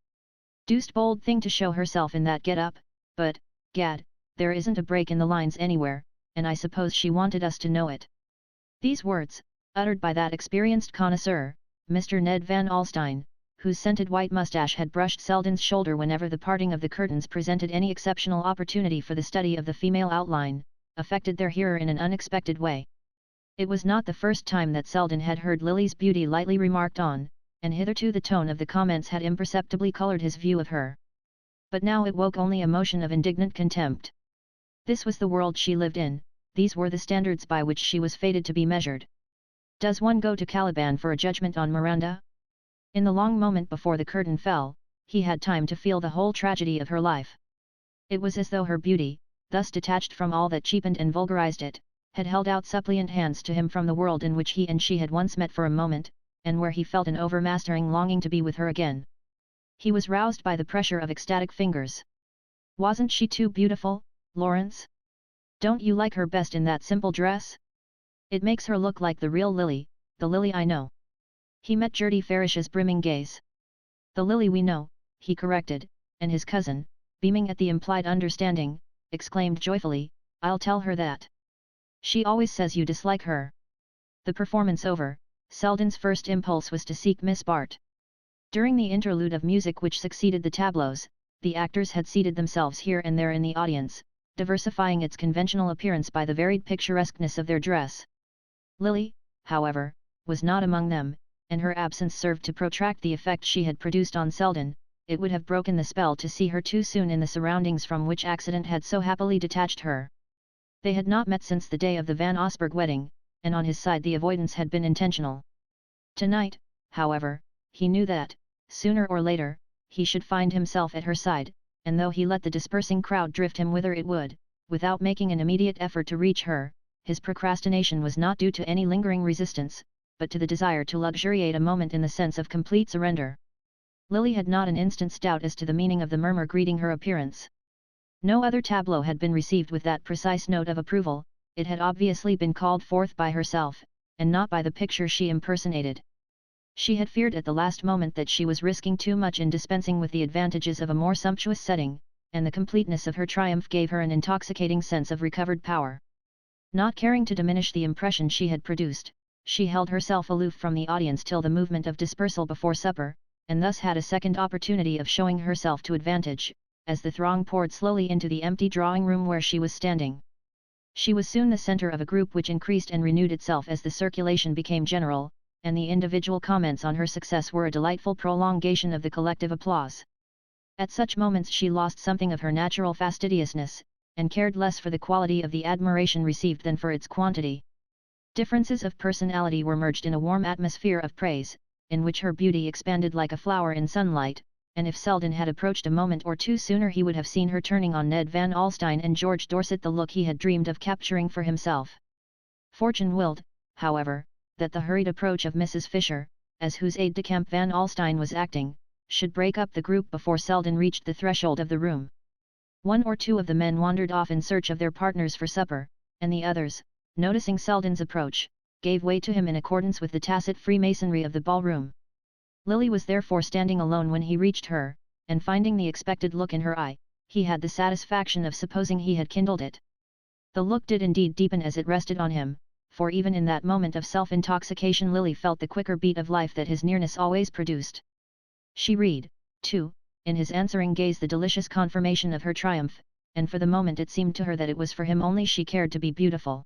Deuced bold thing to show herself in that get-up, but, gad, there isn't a break in the lines anywhere, and I suppose she wanted us to know it. These words, uttered by that experienced connoisseur, Mr. Ned Van Alstyne, whose scented white moustache had brushed Selden's shoulder whenever the parting of the curtains presented any exceptional opportunity for the study of the female outline, affected their hearer in an unexpected way. It was not the first time that Selden had heard Lily's beauty lightly remarked on, and hitherto the tone of the comments had imperceptibly coloured his view of her. But now it woke only a motion of indignant contempt. This was the world she lived in, these were the standards by which she was fated to be measured. Does one go to Caliban for a judgment on Miranda? In the long moment before the curtain fell, he had time to feel the whole tragedy of her life. It was as though her beauty, thus detached from all that cheapened and vulgarized it, had held out suppliant hands to him from the world in which he and she had once met for a moment, and where he felt an overmastering longing to be with her again. He was roused by the pressure of ecstatic fingers. "Wasn't she too beautiful, Lawrence? Don't you like her best in that simple dress? It makes her look like the real Lily, the Lily I know." He met Gertie Farish's brimming gaze. "The Lily we know," he corrected, and his cousin, beaming at the implied understanding, exclaimed joyfully, "I'll tell her that. She always says you dislike her." The performance over, Selden's first impulse was to seek Miss Bart. During the interlude of music which succeeded the tableaus, the actors had seated themselves here and there in the audience, diversifying its conventional appearance by the varied picturesqueness of their dress. Lily, however, was not among them, and her absence served to protract the effect she had produced on Selden. It would have broken the spell to see her too soon in the surroundings from which accident had so happily detached her. They had not met since the day of the Van Osburgh wedding, and on his side the avoidance had been intentional. Tonight, however, he knew that, sooner or later, he should find himself at her side, and though he let the dispersing crowd drift him whither it would, without making an immediate effort to reach her, his procrastination was not due to any lingering resistance, but to the desire to luxuriate a moment in the sense of complete surrender. Lily had not an instant's doubt as to the meaning of the murmur greeting her appearance. No other tableau had been received with that precise note of approval. It had obviously been called forth by herself, and not by the picture she impersonated. She had feared at the last moment that she was risking too much in dispensing with the advantages of a more sumptuous setting, and the completeness of her triumph gave her an intoxicating sense of recovered power. Not caring to diminish the impression she had produced, she held herself aloof from the audience till the movement of dispersal before supper, and thus had a second opportunity of showing herself to advantage, as the throng poured slowly into the empty drawing-room where she was standing. She was soon the centre of a group which increased and renewed itself as the circulation became general, and the individual comments on her success were a delightful prolongation of the collective applause. At such moments she lost something of her natural fastidiousness, and cared less for the quality of the admiration received than for its quantity. Differences of personality were merged in a warm atmosphere of praise, in which her beauty expanded like a flower in sunlight, and if Selden had approached a moment or two sooner he would have seen her turning on Ned Van Alstyne and George Dorset the look he had dreamed of capturing for himself. Fortune willed, however, that the hurried approach of Mrs. Fisher, as whose aide-de-camp Van Alstyne was acting, should break up the group before Selden reached the threshold of the room. One or two of the men wandered off in search of their partners for supper, and the others, noticing Selden's approach, gave way to him in accordance with the tacit freemasonry of the ballroom. Lily was therefore standing alone when he reached her, and finding the expected look in her eye, he had the satisfaction of supposing he had kindled it. The look did indeed deepen as it rested on him, for even in that moment of self-intoxication Lily felt the quicker beat of life that his nearness always produced. She read, too, in his answering gaze the delicious confirmation of her triumph, and for the moment it seemed to her that it was for him only she cared to be beautiful.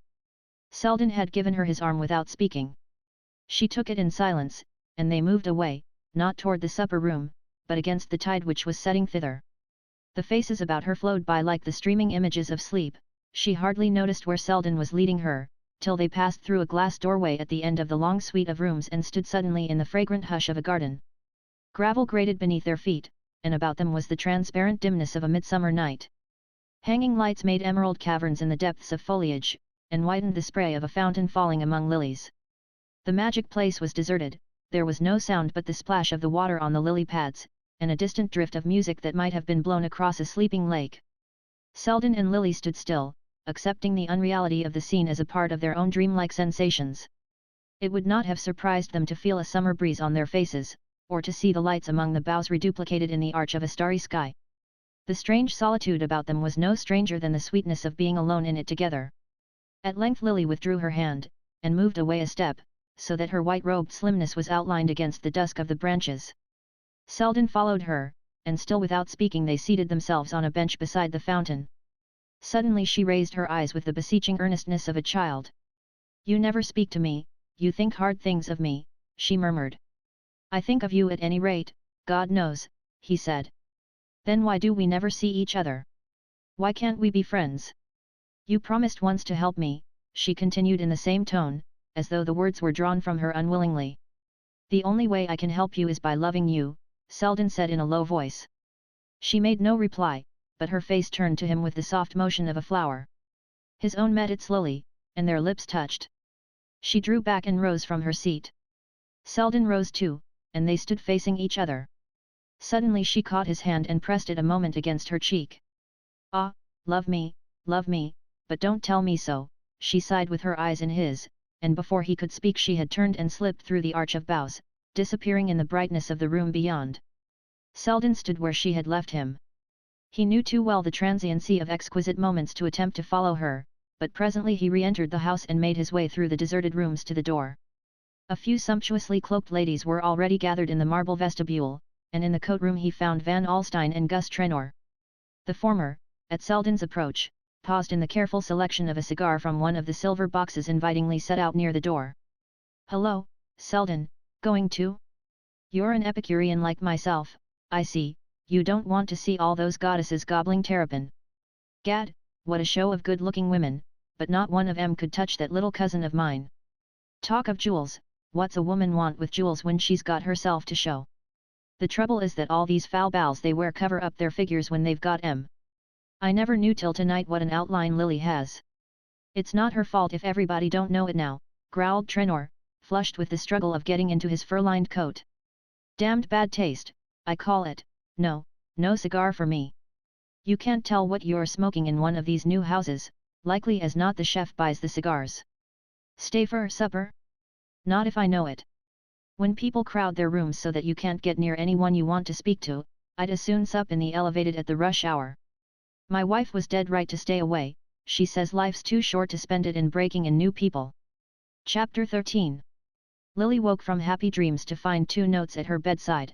Selden had given her his arm without speaking. She took it in silence, and they moved away, not toward the supper room, but against the tide which was setting thither. The faces about her flowed by like the streaming images of sleep. She hardly noticed where Selden was leading her, till they passed through a glass doorway at the end of the long suite of rooms and stood suddenly in the fragrant hush of a garden. Gravel grated beneath their feet, and about them was the transparent dimness of a midsummer night. Hanging lights made emerald caverns in the depths of foliage, and whitened the spray of a fountain falling among lilies. The magic place was deserted. There was no sound but the splash of the water on the lily pads, and a distant drift of music that might have been blown across a sleeping lake. Selden and Lily stood still, accepting the unreality of the scene as a part of their own dreamlike sensations. It would not have surprised them to feel a summer breeze on their faces, or to see the lights among the boughs reduplicated in the arch of a starry sky. The strange solitude about them was no stranger than the sweetness of being alone in it together. At length Lily withdrew her hand, and moved away a step, so that her white-robed slimness was outlined against the dusk of the branches. Selden followed her, and still without speaking they seated themselves on a bench beside the fountain. Suddenly she raised her eyes with the beseeching earnestness of a child. "You never speak to me, you think hard things of me," she murmured. "I think of you at any rate, God knows," he said. "Then why do we never see each other? Why can't we be friends? You promised once to help me," she continued in the same tone, as though the words were drawn from her unwillingly. "The only way I can help you is by loving you," Selden said in a low voice. She made no reply, but her face turned to him with the soft motion of a flower. His own met it slowly, and their lips touched. She drew back and rose from her seat. Selden rose too, and they stood facing each other. Suddenly she caught his hand and pressed it a moment against her cheek. "Ah, love me, but don't tell me so," she sighed with her eyes in his, and before he could speak she had turned and slipped through the arch of boughs, disappearing in the brightness of the room beyond. Selden stood where she had left him. He knew too well the transiency of exquisite moments to attempt to follow her, but presently he re-entered the house and made his way through the deserted rooms to the door. A few sumptuously cloaked ladies were already gathered in the marble vestibule, and in the coat room he found Van Alstyne and Gus Trenor. The former, at Selden's approach, paused in the careful selection of a cigar from one of the silver boxes invitingly set out near the door. "Hello, Selden, going too? You're an Epicurean like myself, I see. You don't want to see all those goddesses gobbling terrapin. Gad, what a show of good-looking women, but not one of 'em could touch that little cousin of mine. Talk of jewels, what's a woman want with jewels when she's got herself to show? The trouble is that all these foul bows they wear cover up their figures when they've got 'em. I never knew till tonight what an outline Lily has." "It's not her fault if everybody don't know it now," growled Trenor, flushed with the struggle of getting into his fur-lined coat. "Damned bad taste, I call it. No cigar for me. You can't tell what you're smoking in one of these new houses, likely as not the chef buys the cigars. Stay for supper? Not if I know it. When people crowd their rooms so that you can't get near anyone you want to speak to, I'd as soon sup in the elevated at the rush hour. My wife was dead right to stay away, she says life's too short to spend it in breaking in new people." Chapter 13. Lily woke from happy dreams to find 2 notes at her bedside.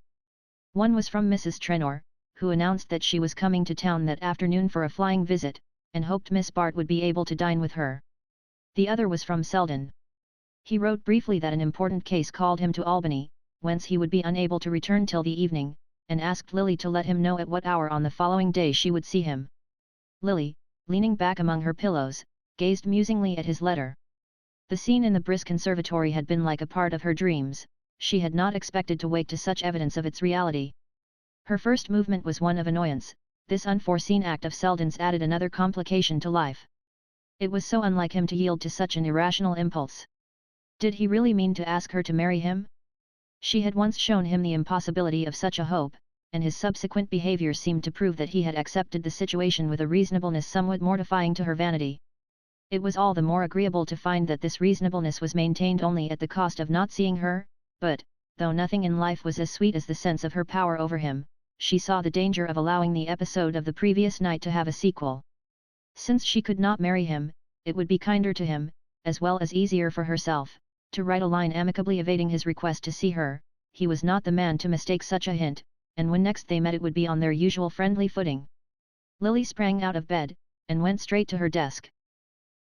One was from Mrs. Trenor, who announced that she was coming to town that afternoon for a flying visit, and hoped Miss Bart would be able to dine with her. The other was from Selden. He wrote briefly that an important case called him to Albany, whence he would be unable to return till the evening, and asked Lily to let him know at what hour on the following day she would see him. Lily, leaning back among her pillows, gazed musingly at his letter. The scene in the brisk conservatory had been like a part of her dreams. She had not expected to wake to such evidence of its reality. Her first movement was one of annoyance. This unforeseen act of Selden's added another complication to life. It was so unlike him to yield to such an irrational impulse. Did he really mean to ask her to marry him? She had once shown him the impossibility of such a hope, and his subsequent behavior seemed to prove that he had accepted the situation with a reasonableness somewhat mortifying to her vanity. It was all the more agreeable to find that this reasonableness was maintained only at the cost of not seeing her, but, though nothing in life was as sweet as the sense of her power over him, she saw the danger of allowing the episode of the previous night to have a sequel. Since she could not marry him, it would be kinder to him, as well as easier for herself, to write a line amicably evading his request to see her. He was not the man to mistake such a hint, and when next they met it would be on their usual friendly footing. Lily sprang out of bed, and went straight to her desk.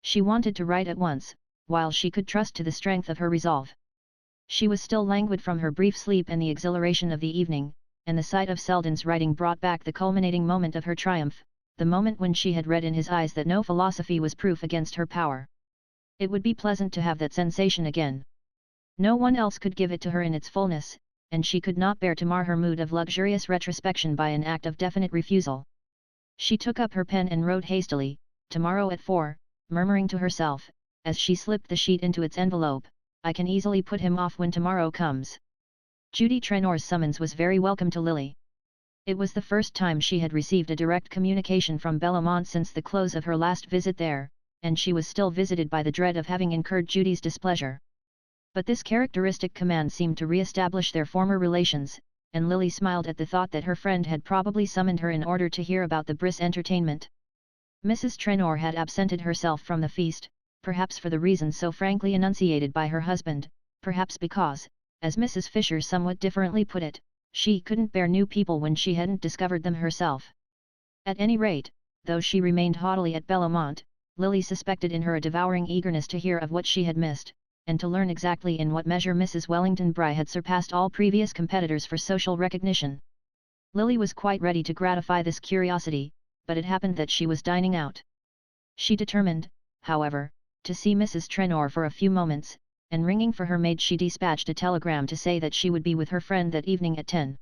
She wanted to write at once, while she could trust to the strength of her resolve. She was still languid from her brief sleep and the exhilaration of the evening, and the sight of Selden's writing brought back the culminating moment of her triumph, the moment when she had read in his eyes that no philosophy was proof against her power. It would be pleasant to have that sensation again. No one else could give it to her in its fullness, and she could not bear to mar her mood of luxurious retrospection by an act of definite refusal. She took up her pen and wrote hastily, "Tomorrow at 4, murmuring to herself, as she slipped the sheet into its envelope, "I can easily put him off when tomorrow comes." Judy Trenor's summons was very welcome to Lily. It was the first time she had received a direct communication from Bellomont since the close of her last visit there, and she was still visited by the dread of having incurred Judy's displeasure. But this characteristic command seemed to re-establish their former relations, and Lily smiled at the thought that her friend had probably summoned her in order to hear about the Briss entertainment. Mrs. Trenor had absented herself from the feast, perhaps for the reason so frankly enunciated by her husband, perhaps because, as Mrs. Fisher somewhat differently put it, she couldn't bear new people when she hadn't discovered them herself. At any rate, though she remained haughtily at Bellomont, Lily suspected in her a devouring eagerness to hear of what she had missed, and to learn exactly in what measure Mrs. Wellington Bry had surpassed all previous competitors for social recognition. Lily was quite ready to gratify this curiosity, but it happened that she was dining out. She determined, however, to see Mrs. Trenor for a few moments, and ringing for her maid she dispatched a telegram to say that she would be with her friend that evening at 10.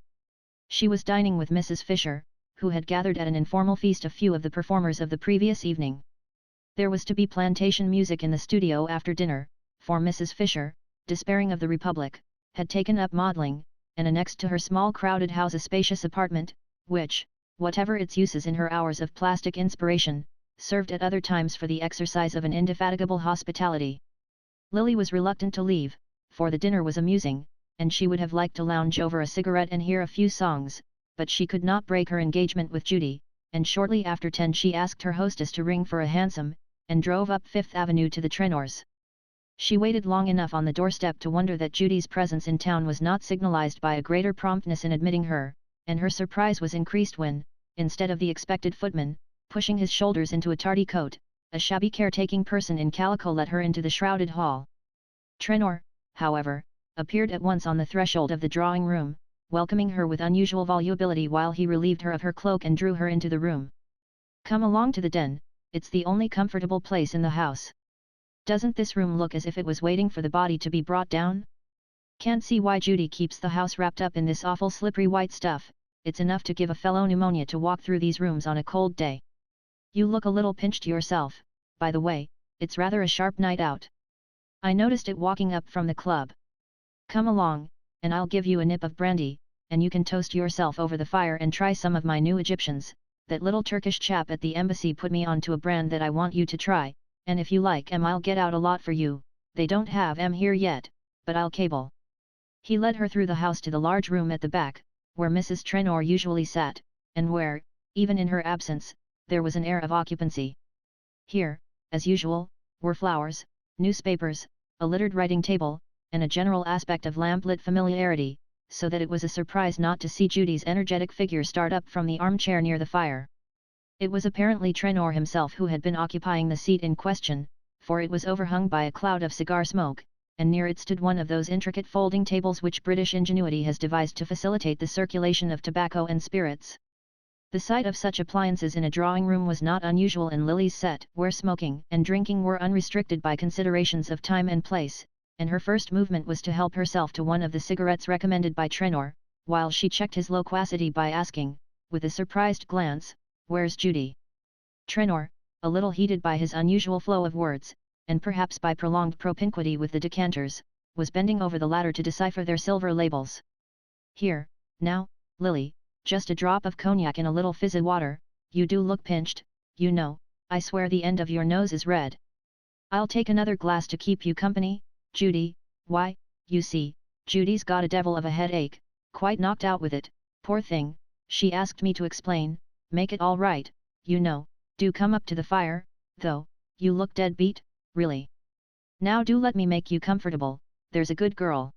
She was dining with Mrs. Fisher, who had gathered at an informal feast a few of the performers of the previous evening. There was to be plantation music in the studio after dinner, for Mrs. Fisher, despairing of the Republic, had taken up modelling, and annexed to her small crowded house a spacious apartment, which, whatever its uses in her hours of plastic inspiration, served at other times for the exercise of an indefatigable hospitality. Lily was reluctant to leave, for the dinner was amusing, and she would have liked to lounge over a cigarette and hear a few songs, but she could not break her engagement with Judy, and shortly after 10 she asked her hostess to ring for a hansom, and drove up Fifth Avenue to the Trenors. She waited long enough on the doorstep to wonder that Judy's presence in town was not signalized by a greater promptness in admitting her, and her surprise was increased when, instead of the expected footman, pushing his shoulders into a tardy coat, a shabby caretaking person in calico let her into the shrouded hall. Trenor, however, appeared at once on the threshold of the drawing-room, welcoming her with unusual volubility while he relieved her of her cloak and drew her into the room. "Come along to the den, it's the only comfortable place in the house. Doesn't this room look as if it was waiting for the body to be brought down? Can't see why Judy keeps the house wrapped up in this awful slippery white stuff, it's enough to give a fellow pneumonia to walk through these rooms on a cold day. You look a little pinched yourself, by the way, it's rather a sharp night out. I noticed it walking up from the club. Come along, and I'll give you a nip of brandy, and you can toast yourself over the fire and try some of my new Egyptians. That little Turkish chap at the embassy put me on to a brand that I want you to try, and if you like 'em I'll get out a lot for you. They don't have 'em here yet, but I'll cable." He led her through the house to the large room at the back, where Mrs. Trenor usually sat, and where, even in her absence, there was an air of occupancy. Here, as usual, were flowers, newspapers, a littered writing table, and a general aspect of lamp-lit familiarity, so that it was a surprise not to see Judy's energetic figure start up from the armchair near the fire. It was apparently Trenor himself who had been occupying the seat in question, for it was overhung by a cloud of cigar smoke, and near it stood one of those intricate folding tables which British ingenuity has devised to facilitate the circulation of tobacco and spirits. The sight of such appliances in a drawing-room was not unusual in Lily's set, where smoking and drinking were unrestricted by considerations of time and place, and her first movement was to help herself to one of the cigarettes recommended by Trenor, while she checked his loquacity by asking, with a surprised glance, "Where's Judy?" Trenor, a little heated by his unusual flow of words, and perhaps by prolonged propinquity with the decanters, was bending over the latter to decipher their silver labels. "Here, now, Lily, just a drop of cognac in a little fizzy water, you do look pinched, you know, I swear the end of your nose is red. I'll take another glass to keep you company, Judy. Why, you see, Judy's got a devil of a headache, quite knocked out with it, poor thing, she asked me to explain, make it all right, you know, do come up to the fire, though, you look dead beat, really. Now do let me make you comfortable, there's a good girl."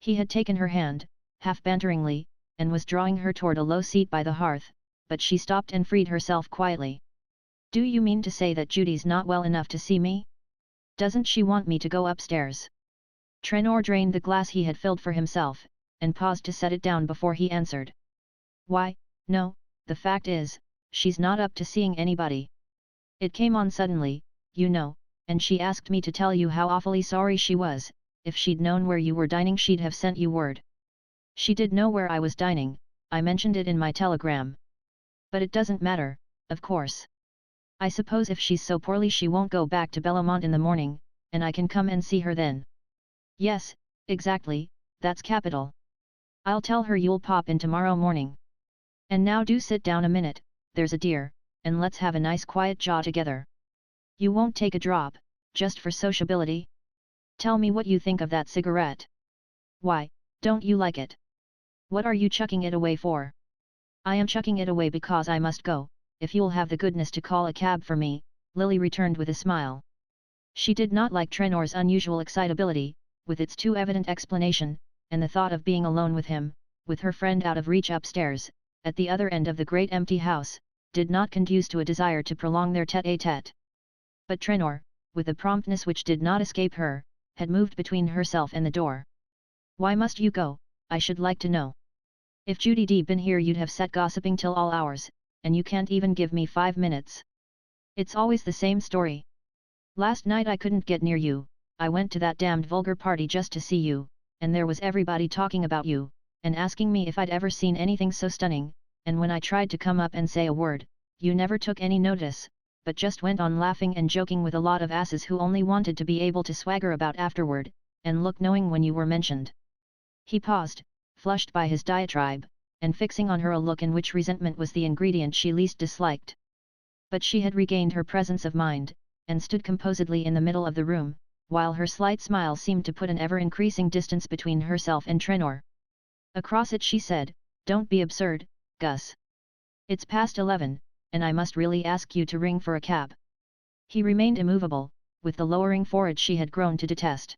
He had taken her hand, half banteringly, and was drawing her toward a low seat by the hearth, but she stopped and freed herself quietly. "Do you mean to say that Judy's not well enough to see me? Doesn't she want me to go upstairs?" Trenor drained the glass he had filled for himself, and paused to set it down before he answered. "Why, no, the fact is, she's not up to seeing anybody. It came on suddenly, you know, and she asked me to tell you how awfully sorry she was. If she'd known where you were dining she'd have sent you word." "She did know where I was dining, I mentioned it in my telegram. But it doesn't matter, of course. I suppose if she's so poorly she won't go back to Bellamont in the morning, and I can come and see her then." "Yes, exactly, that's capital. I'll tell her you'll pop in tomorrow morning. And now do sit down a minute, there's a dear, and let's have a nice quiet jaw together. You won't take a drop, just for sociability? Tell me what you think of that cigarette. Why, don't you like it? What are you chucking it away for?" "I am chucking it away because I must go, if you'll have the goodness to call a cab for me," Lily returned with a smile. She did not like Trenor's unusual excitability, with its too evident explanation, and the thought of being alone with him, with her friend out of reach upstairs, at the other end of the great empty house, did not conduce to a desire to prolong their tête-à-tête. But Trenor, with a promptness which did not escape her, had moved between herself and the door. "Why must you go, I should like to know? If Judy'd been here you'd have sat gossiping till all hours, and you can't even give me 5 minutes. It's always the same story. Last night I couldn't get near you, I went to that damned vulgar party just to see you, and there was everybody talking about you, and asking me if I'd ever seen anything so stunning, and when I tried to come up and say a word, you never took any notice, but just went on laughing and joking with a lot of asses who only wanted to be able to swagger about afterward, and look knowing when you were mentioned." He paused, flushed by his diatribe, and fixing on her a look in which resentment was the ingredient she least disliked. But she had regained her presence of mind, and stood composedly in the middle of the room, while her slight smile seemed to put an ever-increasing distance between herself and Trenor. Across it she said, "Don't be absurd, Gus. It's past 11, and I must really ask you to ring for a cab." He remained immovable, with the lowering forehead she had grown to detest.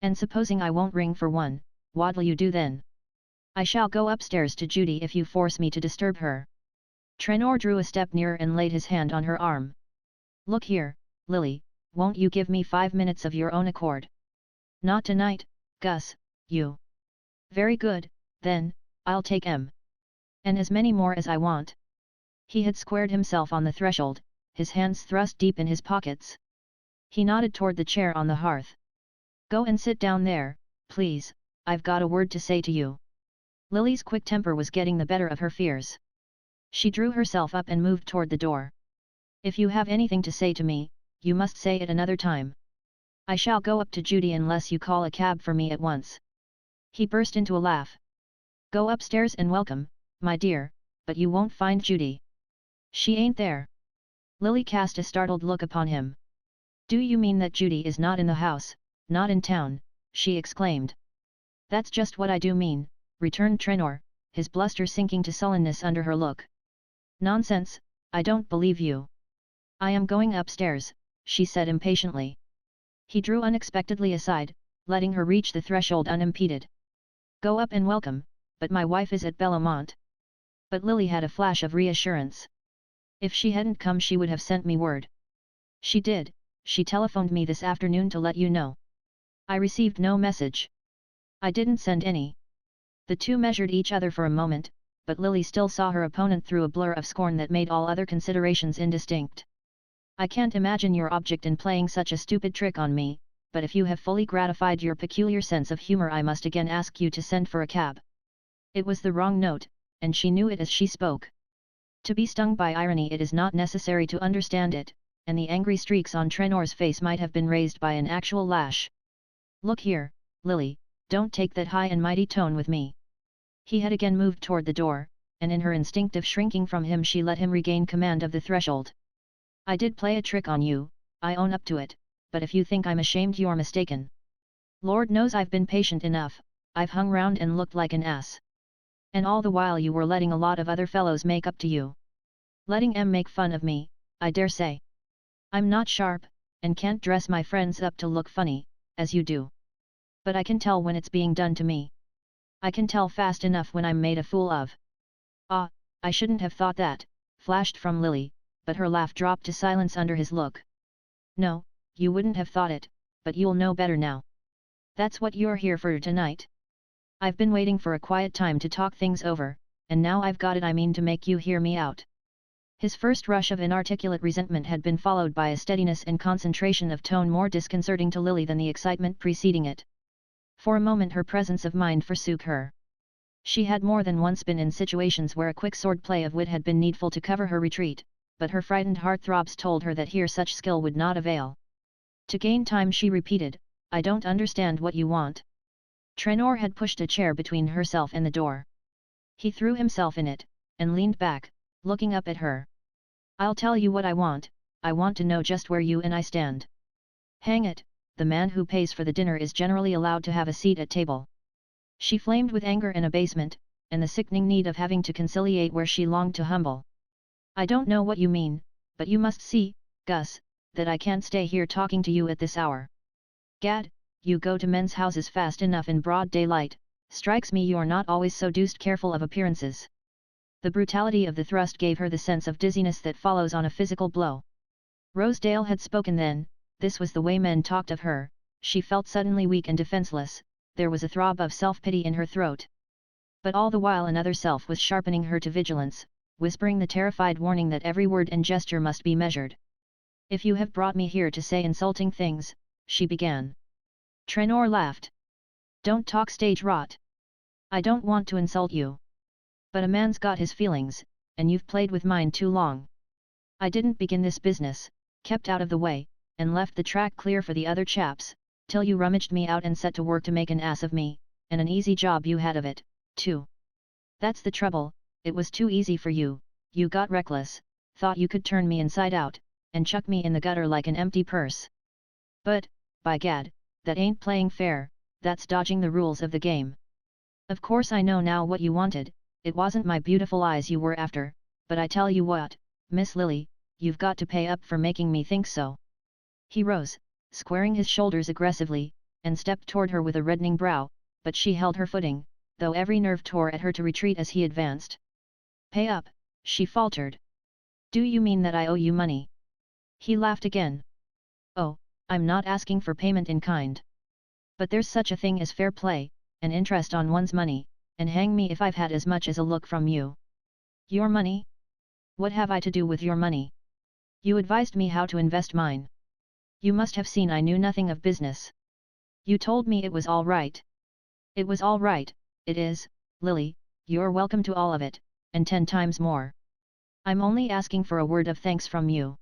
"And supposing I won't ring for one, what'll you do then?" "I shall go upstairs to Judy if you force me to disturb her." Trenor drew a step nearer and laid his hand on her arm. "Look here, Lily, won't you give me 5 minutes of your own accord?" "Not tonight, Gus, you." "Very good, then, I'll take M. and as many more as I want." He had squared himself on the threshold, his hands thrust deep in his pockets. He nodded toward the chair on the hearth. "Go and sit down there, please, I've got a word to say to you." Lily's quick temper was getting the better of her fears. She drew herself up and moved toward the door. "If you have anything to say to me, you must say it another time. I shall go up to Judy unless you call a cab for me at once." He burst into a laugh. "Go upstairs and welcome, my dear, but you won't find Judy. She ain't there." Lily cast a startled look upon him. "Do you mean that Judy is not in the house, not in town?" she exclaimed. "That's just what I do mean," returned Trenor, his bluster sinking to sullenness under her look. "Nonsense, I don't believe you." "I am going upstairs," she said impatiently. He drew unexpectedly aside, letting her reach the threshold unimpeded. "Go up and welcome, but my wife is at Bellamont." But Lily had a flash of reassurance. "If she hadn't come she would have sent me word." "She did, she telephoned me this afternoon to let you know." "I received no message." "I didn't send any." The two measured each other for a moment, but Lily still saw her opponent through a blur of scorn that made all other considerations indistinct. "I can't imagine your object in playing such a stupid trick on me, but if you have fully gratified your peculiar sense of humor I must again ask you to send for a cab." It was the wrong note, and she knew it as she spoke. To be stung by irony it is not necessary to understand it, and the angry streaks on Trenor's face might have been raised by an actual lash. "Look here, Lily, don't take that high and mighty tone with me." He had again moved toward the door, and in her instinctive shrinking from him she let him regain command of the threshold. "I did play a trick on you, I own up to it, but if you think I'm ashamed you're mistaken. Lord knows I've been patient enough, I've hung round and looked like an ass. And all the while you were letting a lot of other fellows make up to you. Letting M make fun of me, I dare say. I'm not sharp, and can't dress my friends up to look funny, as you do. But I can tell when it's being done to me. I can tell fast enough when I'm made a fool of." "Ah, I shouldn't have thought that," flashed from Lily, but her laugh dropped to silence under his look. "No, you wouldn't have thought it, but you'll know better now. That's what you're here for tonight. I've been waiting for a quiet time to talk things over, and now I've got it. I mean to make you hear me out." His first rush of inarticulate resentment had been followed by a steadiness and concentration of tone more disconcerting to Lily than the excitement preceding it. For a moment her presence of mind forsook her. She had more than once been in situations where a quick sword-play of wit had been needful to cover her retreat, but her frightened heart-throbs told her that here such skill would not avail. To gain time she repeated, "I don't understand what you want." Trenor had pushed a chair between herself and the door. He threw himself in it, and leaned back, looking up at her. "I'll tell you what I want to know just where you and I stand. Hang it, the man who pays for the dinner is generally allowed to have a seat at table." She flamed with anger and abasement, and the sickening need of having to conciliate where she longed to humble. "I don't know what you mean, but you must see, Gus, that I can't stay here talking to you at this hour. Gad, you go to men's houses fast enough in broad daylight, strikes me you're not always so deuced careful of appearances." The brutality of the thrust gave her the sense of dizziness that follows on a physical blow. Rosedale had spoken then, this was the way men talked of her. She felt suddenly weak and defenseless, there was a throb of self-pity in her throat. But all the while another self was sharpening her to vigilance, whispering the terrified warning that every word and gesture must be measured. "If you have brought me here to say insulting things," she began. Trenor laughed. "Don't talk stage rot. I don't want to insult you. But a man's got his feelings, and you've played with mine too long. I didn't begin this business, kept out of the way, and left the track clear for the other chaps, till you rummaged me out and set to work to make an ass of me, and an easy job you had of it, too. That's the trouble, it was too easy for you, you got reckless, thought you could turn me inside out, and chuck me in the gutter like an empty purse. But, by gad, that ain't playing fair, that's dodging the rules of the game. Of course I know now what you wanted, it wasn't my beautiful eyes you were after, but I tell you what, Miss Lily, you've got to pay up for making me think so. He rose, squaring his shoulders aggressively, and stepped toward her with a reddening brow, but she held her footing, though every nerve tore at her to retreat as he advanced. Pay up, she faltered. Do you mean that I owe you money? He laughed again. Oh, I'm not asking for payment in kind. But there's such a thing as fair play, and interest on one's money, and hang me if I've had as much as a look from you. Your money? What have I to do with your money? You advised me how to invest mine. You must have seen I knew nothing of business. You told me it was all right. It was all right, it is, Lily, you're welcome to all of it, and 10 times more. I'm only asking for a word of thanks from you.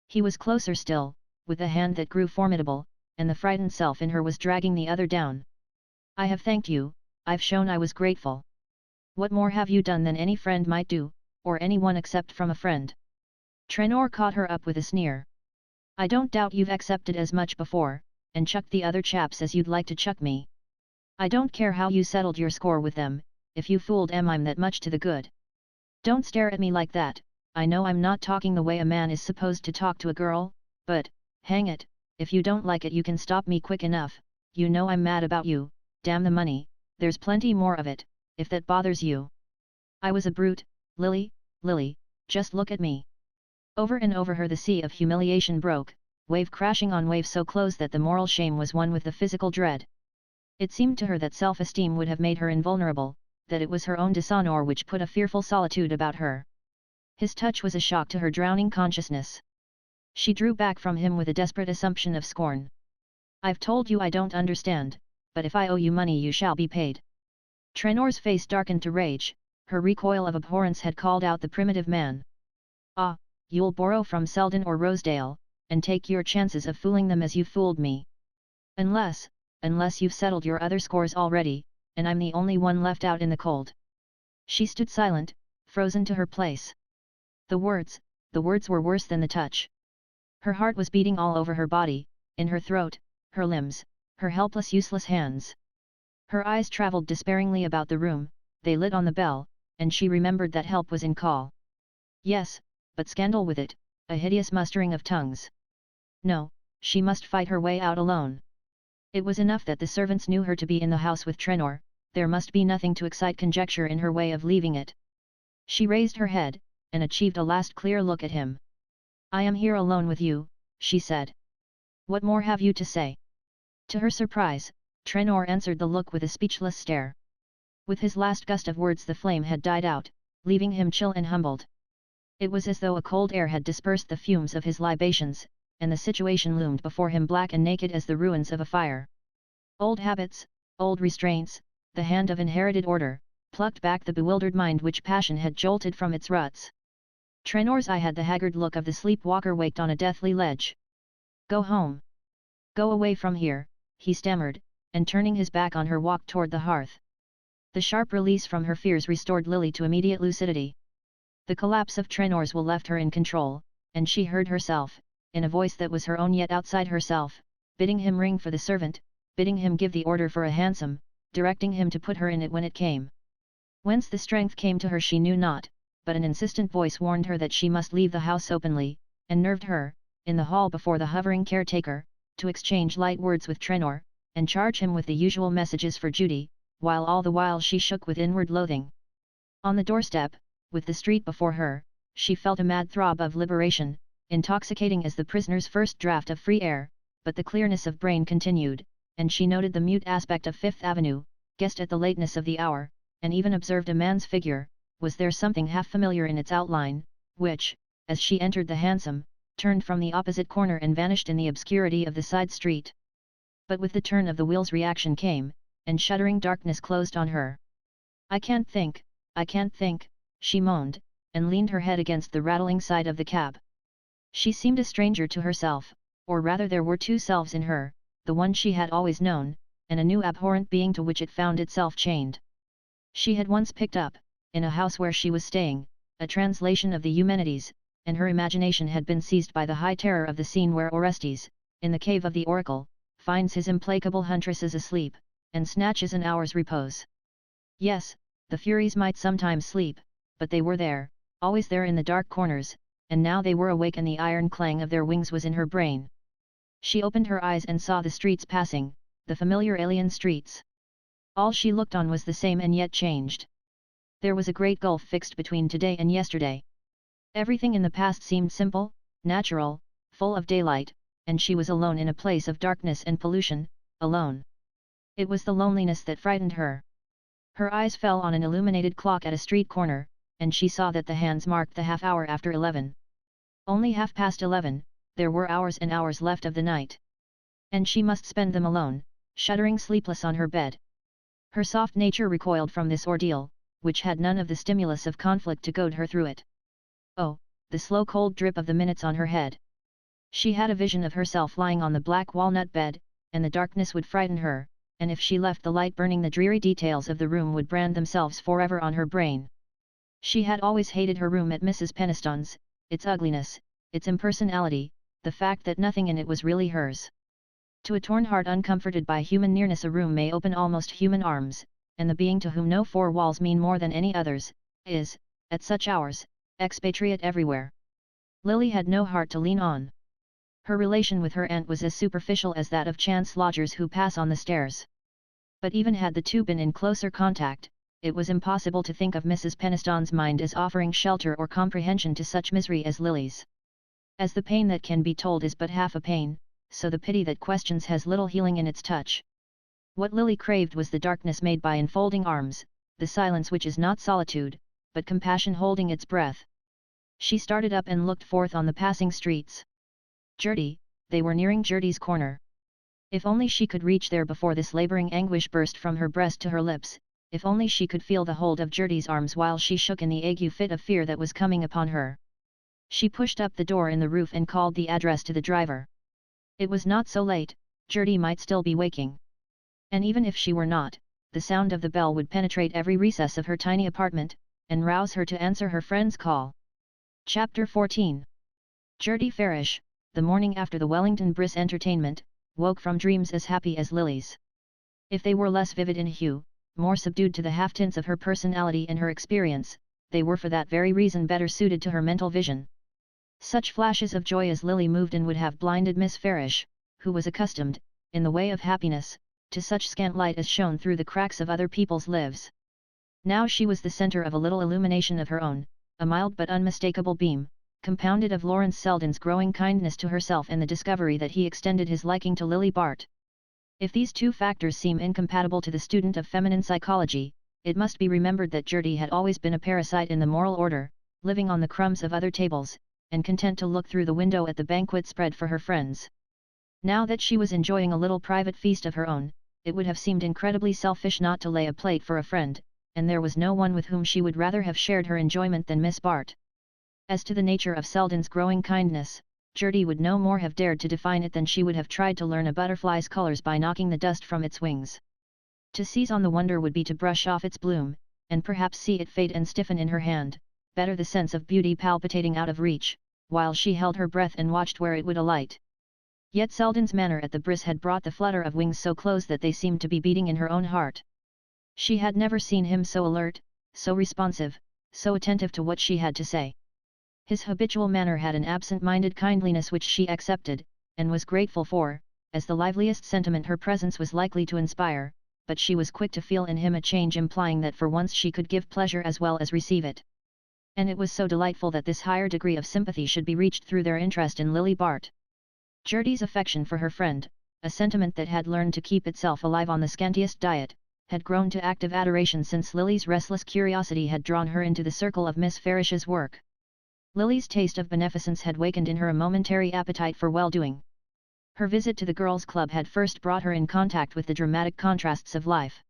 He was closer still, with a hand that grew formidable, and the frightened self in her was dragging the other down. I have thanked you, I've shown I was grateful. What more have you done than any friend might do, or anyone except from a friend? Trenor caught her up with a sneer. I don't doubt you've accepted as much before, and chucked the other chaps as you'd like to chuck me. I don't care how you settled your score with them, if you fooled em I'm that much to the good. Don't stare at me like that, I know I'm not talking the way a man is supposed to talk to a girl, but, hang it, if you don't like it you can stop me quick enough, you know I'm mad about you, damn the money, there's plenty more of it, if that bothers you. I was a brute, Lily, just look at me. Over and over her the sea of humiliation broke, wave crashing on wave so close that the moral shame was one with the physical dread. It seemed to her that self-esteem would have made her invulnerable, that it was her own dishonour which put a fearful solitude about her. His touch was a shock to her drowning consciousness. She drew back from him with a desperate assumption of scorn. I've told you I don't understand, but if I owe you money you shall be paid. Trenor's face darkened to rage, her recoil of abhorrence had called out the primitive man. Ah, you'll borrow from Selden or Rosedale, and take your chances of fooling them as you fooled me. Unless you've settled your other scores already, and I'm the only one left out in the cold. She stood silent, frozen to her place. The words were worse than the touch. Her heart was beating all over her body, in her throat, her limbs, her helpless useless hands. Her eyes travelled despairingly about the room, they lit on the bell, and she remembered that help was in call. Yes, but scandal with it, a hideous mustering of tongues. No, she must fight her way out alone. It was enough that the servants knew her to be in the house with Trenor, there must be nothing to excite conjecture in her way of leaving it. She raised her head, and achieved a last clear look at him. I am here alone with you, she said. What more have you to say? To her surprise, Trenor answered the look with a speechless stare. With his last gust of words the flame had died out, leaving him chill and humbled. It was as though a cold air had dispersed the fumes of his libations, and the situation loomed before him black and naked as the ruins of a fire. Old habits, old restraints, the hand of inherited order, plucked back the bewildered mind which passion had jolted from its ruts. Trenor's eye had the haggard look of the sleepwalker waked on a deathly ledge. Go home. Go away from here, he stammered, and turning his back on her walked toward the hearth. The sharp release from her fears restored Lily to immediate lucidity. The collapse of Trenor's will left her in control, and she heard herself, in a voice that was her own yet outside herself, bidding him ring for the servant, bidding him give the order for a hansom, directing him to put her in it when it came. Whence the strength came to her she knew not, but an insistent voice warned her that she must leave the house openly, and nerved her, in the hall before the hovering caretaker, to exchange light words with Trenor, and charge him with the usual messages for Judy, while all the while she shook with inward loathing. On the doorstep, with the street before her, she felt a mad throb of liberation, intoxicating as the prisoner's first draught of free air, but the clearness of brain continued, and she noted the mute aspect of Fifth Avenue, guessed at the lateness of the hour, and even observed a man's figure. Was there something half familiar in its outline, which, as she entered the hansom, turned from the opposite corner and vanished in the obscurity of the side street? But with the turn of the wheels reaction came, and shuddering darkness closed on her. I can't think, she moaned, and leaned her head against the rattling side of the cab. She seemed a stranger to herself, or rather there were two selves in her, the one she had always known, and a new abhorrent being to which it found itself chained. She had once picked up, in a house where she was staying, a translation of the Eumenides, and her imagination had been seized by the high terror of the scene where Orestes, in the cave of the oracle, finds his implacable huntresses asleep, and snatches an hour's repose. Yes, the Furies might sometimes sleep, but they were there, always there in the dark corners, and now they were awake and the iron clang of their wings was in her brain. She opened her eyes and saw the streets passing, the familiar alien streets. All she looked on was the same and yet changed. There was a great gulf fixed between today and yesterday. Everything in the past seemed simple, natural, full of daylight, and she was alone in a place of darkness and pollution, alone. It was the loneliness that frightened her. Her eyes fell on an illuminated clock at a street corner, and she saw that the hands marked the half hour after 11. Only 11:30, there were hours and hours left of the night. And she must spend them alone, shuddering sleepless on her bed. Her soft nature recoiled from this ordeal, which had none of the stimulus of conflict to goad her through it. Oh, the slow cold drip of the minutes on her head. She had a vision of herself lying on the black walnut bed, and the darkness would frighten her, and if she left the light burning the dreary details of the room would brand themselves forever on her brain. She had always hated her room at Mrs. Penistons's, its ugliness, its impersonality, the fact that nothing in it was really hers. To a torn heart uncomforted by human nearness a room may open almost human arms, and the being to whom no four walls mean more than any others, is, at such hours, expatriate everywhere. Lily had no heart to lean on. Her relation with her aunt was as superficial as that of chance lodgers who pass on the stairs. But even had the two been in closer contact, it was impossible to think of Mrs. Penistons's mind as offering shelter or comprehension to such misery as Lily's. As the pain that can be told is but half a pain, so the pity that questions has little healing in its touch. What Lily craved was the darkness made by enfolding arms, the silence which is not solitude, but compassion holding its breath. She started up and looked forth on the passing streets. Gertie, they were nearing Gertie's corner. If only she could reach there before this labouring anguish burst from her breast to her lips, if only she could feel the hold of Gertie's arms while she shook in the ague fit of fear that was coming upon her. She pushed up the door in the roof and called the address to the driver. It was not so late, Gertie might still be waking. And even if she were not, the sound of the bell would penetrate every recess of her tiny apartment, and rouse her to answer her friend's call. Chapter 14. Gertie Farish, the morning after the Wellington Briss entertainment, woke from dreams as happy as Lily's. If they were less vivid in hue, more subdued to the half-tints of her personality and her experience, they were for that very reason better suited to her mental vision. Such flashes of joy as Lily moved in would have blinded Miss Farish, who was accustomed, in the way of happiness, to such scant light as shone through the cracks of other people's lives. Now she was the centre of a little illumination of her own, a mild but unmistakable beam, compounded of Lawrence Selden's growing kindness to herself and the discovery that he extended his liking to Lily Bart. If these two factors seem incompatible to the student of feminine psychology, it must be remembered that Gertie had always been a parasite in the moral order, living on the crumbs of other tables, and content to look through the window at the banquet spread for her friends. Now that she was enjoying a little private feast of her own, it would have seemed incredibly selfish not to lay a plate for a friend, and there was no one with whom she would rather have shared her enjoyment than Miss Bart. As to the nature of Selden's growing kindness, Gertie would no more have dared to define it than she would have tried to learn a butterfly's colours by knocking the dust from its wings. To seize on the wonder would be to brush off its bloom, and perhaps see it fade and stiffen in her hand, better the sense of beauty palpitating out of reach, while she held her breath and watched where it would alight. Yet Selden's manner at the bris had brought the flutter of wings so close that they seemed to be beating in her own heart. She had never seen him so alert, so responsive, so attentive to what she had to say. His habitual manner had an absent-minded kindliness which she accepted, and was grateful for, as the liveliest sentiment her presence was likely to inspire, but she was quick to feel in him a change implying that for once she could give pleasure as well as receive it. And it was so delightful that this higher degree of sympathy should be reached through their interest in Lily Bart. Gertie's affection for her friend, a sentiment that had learned to keep itself alive on the scantiest diet, had grown to active adoration since Lily's restless curiosity had drawn her into the circle of Miss Farish's work. Lily's taste of beneficence had wakened in her a momentary appetite for well-doing. Her visit to the girls' club had first brought her in contact with the dramatic contrasts of life.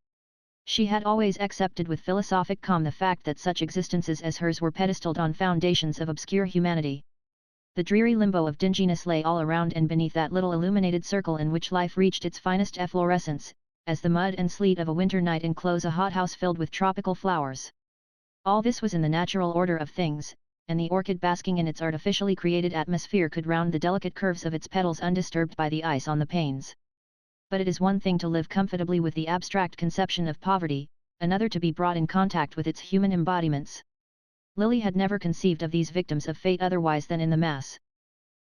She had always accepted with philosophic calm the fact that such existences as hers were pedestaled on foundations of obscure humanity. The dreary limbo of dinginess lay all around and beneath that little illuminated circle in which life reached its finest efflorescence, as the mud and sleet of a winter night enclose a hothouse filled with tropical flowers. All this was in the natural order of things, and the orchid basking in its artificially created atmosphere could round the delicate curves of its petals undisturbed by the ice on the panes. But it is one thing to live comfortably with the abstract conception of poverty, another to be brought in contact with its human embodiments. Lily had never conceived of these victims of fate otherwise than in the mass.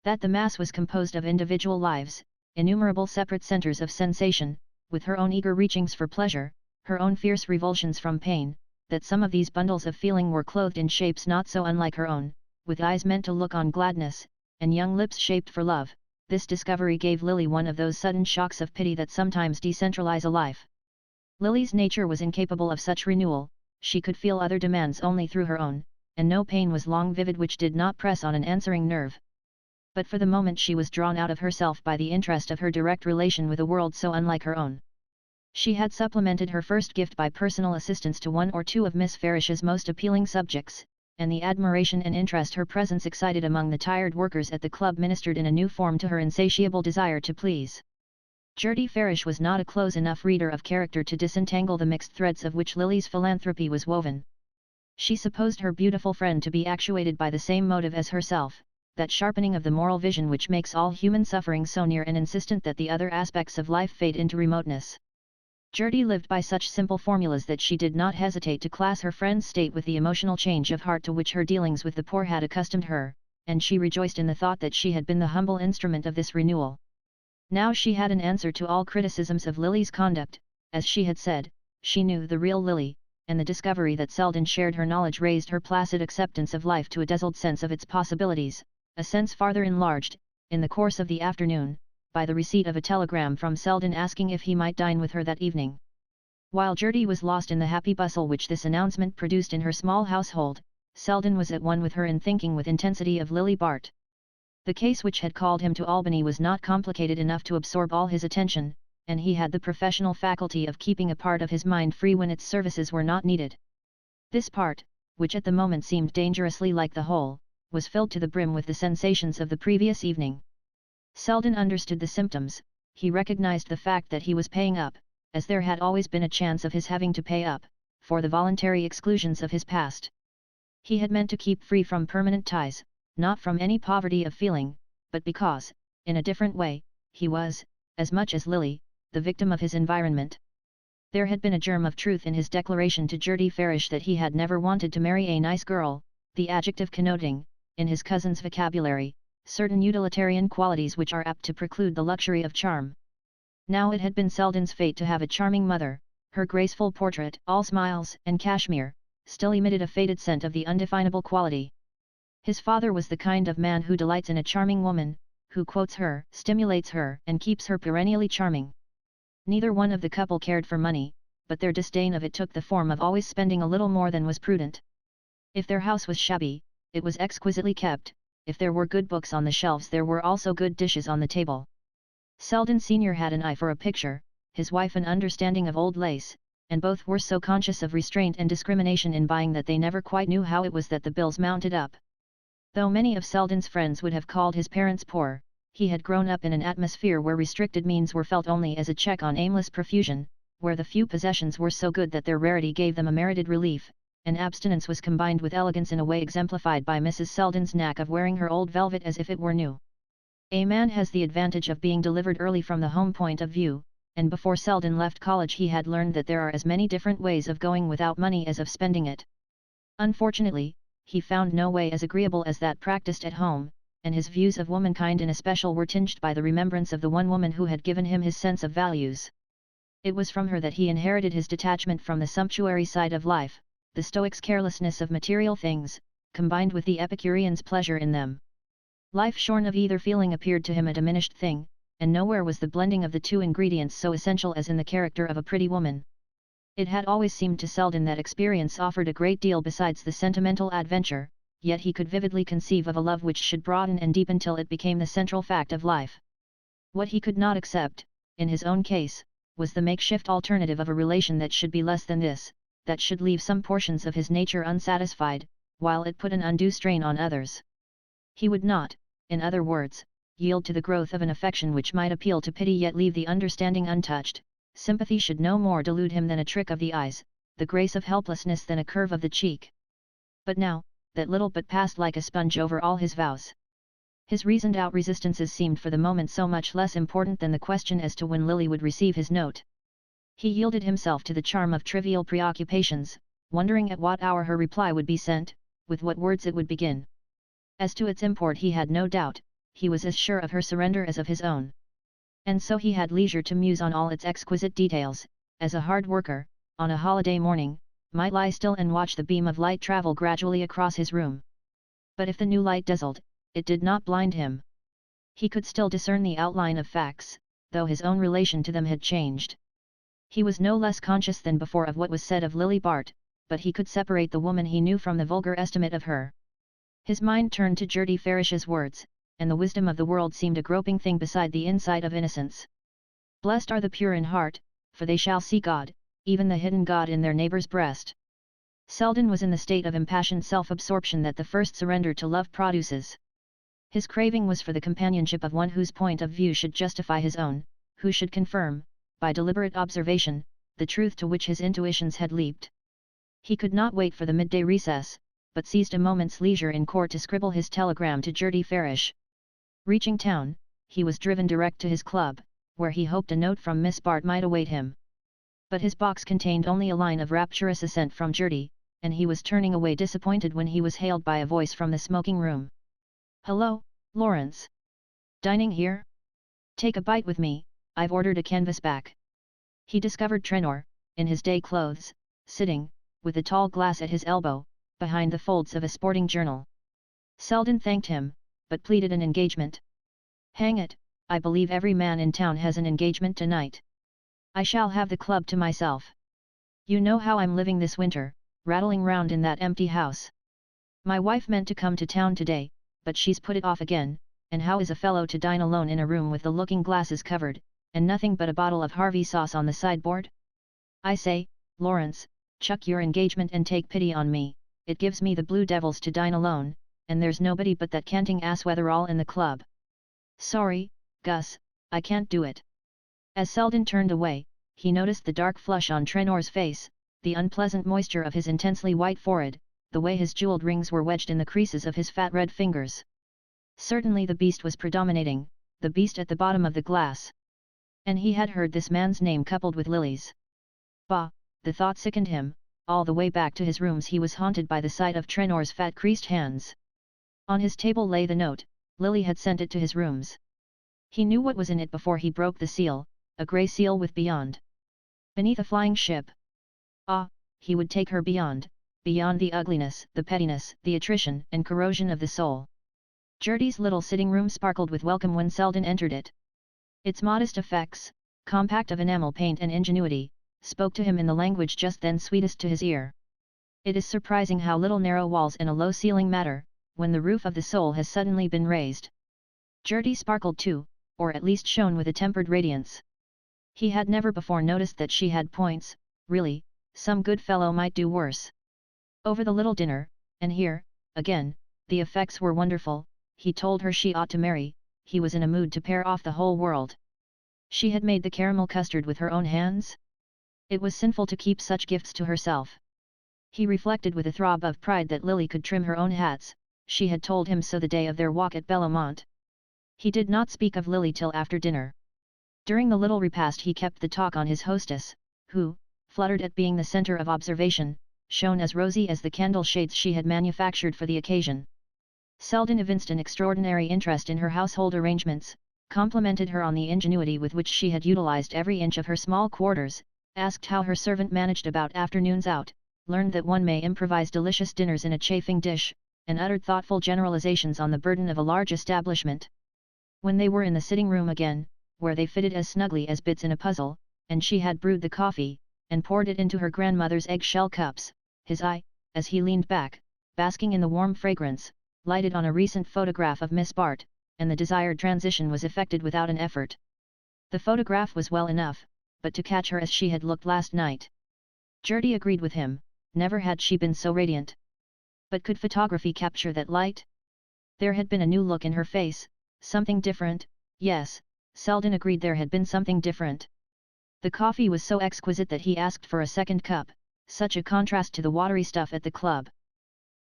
That the mass was composed of individual lives, innumerable separate centers of sensation, with her own eager reachings for pleasure, her own fierce revulsions from pain, that some of these bundles of feeling were clothed in shapes not so unlike her own, with eyes meant to look on gladness, and young lips shaped for love. This discovery gave Lily one of those sudden shocks of pity that sometimes decentralize a life. Lily's nature was incapable of such renewal, she could feel other demands only through her own, and no pain was long vivid which did not press on an answering nerve. But for the moment she was drawn out of herself by the interest of her direct relation with a world so unlike her own. She had supplemented her first gift by personal assistance to one or two of Miss Farish's most appealing subjects, and the admiration and interest her presence excited among the tired workers at the club ministered in a new form to her insatiable desire to please. Gertie Farish was not a close enough reader of character to disentangle the mixed threads of which Lily's philanthropy was woven. She supposed her beautiful friend to be actuated by the same motive as herself, that sharpening of the moral vision which makes all human suffering so near and insistent that the other aspects of life fade into remoteness. Gertie lived by such simple formulas that she did not hesitate to class her friend's state with the emotional change of heart to which her dealings with the poor had accustomed her, and she rejoiced in the thought that she had been the humble instrument of this renewal. Now she had an answer to all criticisms of Lily's conduct. As she had said, she knew the real Lily, and the discovery that Selden shared her knowledge raised her placid acceptance of life to a dazzled sense of its possibilities, a sense farther enlarged, in the course of the afternoon, by the receipt of a telegram from Selden asking if he might dine with her that evening. While Gertie was lost in the happy bustle which this announcement produced in her small household, Selden was at one with her in thinking with intensity of Lily Bart. The case which had called him to Albany was not complicated enough to absorb all his attention, and he had the professional faculty of keeping a part of his mind free when its services were not needed. This part, which at the moment seemed dangerously like the whole, was filled to the brim with the sensations of the previous evening. Selden understood the symptoms, he recognized the fact that he was paying up, as there had always been a chance of his having to pay up, for the voluntary exclusions of his past. He had meant to keep free from permanent ties, not from any poverty of feeling, but because, in a different way, he was, as much as Lily, the victim of his environment. There had been a germ of truth in his declaration to Gertie Farish that he had never wanted to marry a nice girl, the adjective connoting, in his cousin's vocabulary, certain utilitarian qualities which are apt to preclude the luxury of charm. Now it had been Selden's fate to have a charming mother. Her graceful portrait, all smiles and cashmere, still emitted a faded scent of the undefinable quality. His father was the kind of man who delights in a charming woman, who quotes her, stimulates her, and keeps her perennially charming. Neither one of the couple cared for money, but their disdain of it took the form of always spending a little more than was prudent. If their house was shabby, it was exquisitely kept. If there were good books on the shelves there were also good dishes on the table. Selden Sr. had an eye for a picture, his wife an understanding of old lace, and both were so conscious of restraint and discrimination in buying that they never quite knew how it was that the bills mounted up. Though many of Selden's friends would have called his parents poor, he had grown up in an atmosphere where restricted means were felt only as a check on aimless profusion, where the few possessions were so good that their rarity gave them a merited relief, and abstinence was combined with elegance in a way exemplified by Mrs. Selden's knack of wearing her old velvet as if it were new. A man has the advantage of being delivered early from the home point of view, and before Selden left college he had learned that there are as many different ways of going without money as of spending it. Unfortunately, he found no way as agreeable as that practiced at home, and his views of womankind in especial were tinged by the remembrance of the one woman who had given him his sense of values. It was from her that he inherited his detachment from the sumptuary side of life, the Stoic's carelessness of material things, combined with the Epicurean's pleasure in them. Life shorn of either feeling appeared to him a diminished thing, and nowhere was the blending of the two ingredients so essential as in the character of a pretty woman. It had always seemed to Selden that experience offered a great deal besides the sentimental adventure, yet he could vividly conceive of a love which should broaden and deepen till it became the central fact of life. What he could not accept, in his own case, was the makeshift alternative of a relation that should be less than this, that should leave some portions of his nature unsatisfied, while it put an undue strain on others. He would not, in other words, yield to the growth of an affection which might appeal to pity yet leave the understanding untouched. Sympathy should no more delude him than a trick of the eyes, the grace of helplessness than a curve of the cheek. But now, that little but passed like a sponge over all his vows. His reasoned-out resistances seemed for the moment so much less important than the question as to when Lily would receive his note. He yielded himself to the charm of trivial preoccupations, wondering at what hour her reply would be sent, with what words it would begin. As to its import he had no doubt, he was as sure of her surrender as of his own. And so he had leisure to muse on all its exquisite details, as a hard worker, on a holiday morning, might lie still and watch the beam of light travel gradually across his room. But if the new light dazzled, it did not blind him. He could still discern the outline of facts, though his own relation to them had changed. He was no less conscious than before of what was said of Lily Bart, but he could separate the woman he knew from the vulgar estimate of her. His mind turned to Gertie Farish's words, and the wisdom of the world seemed a groping thing beside the insight of innocence. Blessed are the pure in heart, for they shall see God, even the hidden God in their neighbor's breast. Selden was in the state of impassioned self-absorption that the first surrender to love produces. His craving was for the companionship of one whose point of view should justify his own, who should confirm, by deliberate observation, the truth to which his intuitions had leaped. He could not wait for the midday recess, but seized a moment's leisure in court to scribble his telegram to Gertie Farish. Reaching town, he was driven direct to his club, where he hoped a note from Miss Bart might await him. But his box contained only a line of rapturous assent from Gertie, and he was turning away disappointed when he was hailed by a voice from the smoking room. "Hello, Lawrence. Dining here? Take a bite with me, I've ordered a canvasback." He discovered Trenor, in his day clothes, sitting, with a tall glass at his elbow, behind the folds of a sporting journal. Selden thanked him, but pleaded an engagement. "Hang it, I believe every man in town has an engagement tonight. I shall have the club to myself. You know how I'm living this winter, rattling round in that empty house. My wife meant to come to town today, but she's put it off again, and how is a fellow to dine alone in a room with the looking-glasses covered, and nothing but a bottle of Harvey sauce on the sideboard? I say, Lawrence, chuck your engagement and take pity on me, it gives me the blue devils to dine alone, and there's nobody but that canting ass Weatherall in the club." "Sorry, Gus, I can't do it." As Selden turned away, he noticed the dark flush on Trenor's face, the unpleasant moisture of his intensely white forehead, the way his jeweled rings were wedged in the creases of his fat red fingers. Certainly the beast was predominating, the beast at the bottom of the glass. And he had heard this man's name coupled with Lily's. Bah, the thought sickened him. All the way back to his rooms he was haunted by the sight of Trenor's fat creased hands. On his table lay the note. Lily had sent it to his rooms. He knew what was in it before he broke the seal, a grey seal with "Beyond" beneath a flying ship. Ah, he would take her beyond the ugliness, the pettiness, the attrition and corrosion of the soul. Gertie's little sitting room sparkled with welcome when Selden entered it. Its modest effects, compact of enamel paint and ingenuity, spoke to him in the language just then sweetest to his ear. It is surprising how little narrow walls and a low ceiling matter, when the roof of the soul has suddenly been raised. Gertie sparkled too, or at least shone with a tempered radiance. He had never before noticed that she had points. Really, some good fellow might do worse. Over the little dinner, and here, again, the effects were wonderful. He told her she ought to marry, he was in a mood to pair off the whole world. She had made the caramel custard with her own hands? It was sinful to keep such gifts to herself. He reflected with a throb of pride that Lily could trim her own hats, she had told him so the day of their walk at Bellomont. He did not speak of Lily till after dinner. During the little repast he kept the talk on his hostess, who, fluttered at being the centre of observation, shone as rosy as the candle shades she had manufactured for the occasion. Selden evinced an extraordinary interest in her household arrangements, complimented her on the ingenuity with which she had utilized every inch of her small quarters, asked how her servant managed about afternoons out, learned that one may improvise delicious dinners in a chafing dish, and uttered thoughtful generalizations on the burden of a large establishment. When they were in the sitting room again, where they fitted as snugly as bits in a puzzle, and she had brewed the coffee, and poured it into her grandmother's egg-shell cups, his eye, as he leaned back, basking in the warm fragrance, lighted on a recent photograph of Miss Bart, and the desired transition was effected without an effort. The photograph was well enough, but to catch her as she had looked last night. Gertie agreed with him, never had she been so radiant. But could photography capture that light? There had been a new look in her face, something different. Yes, Selden agreed there had been something different. The coffee was so exquisite that he asked for a second cup, such a contrast to the watery stuff at the club.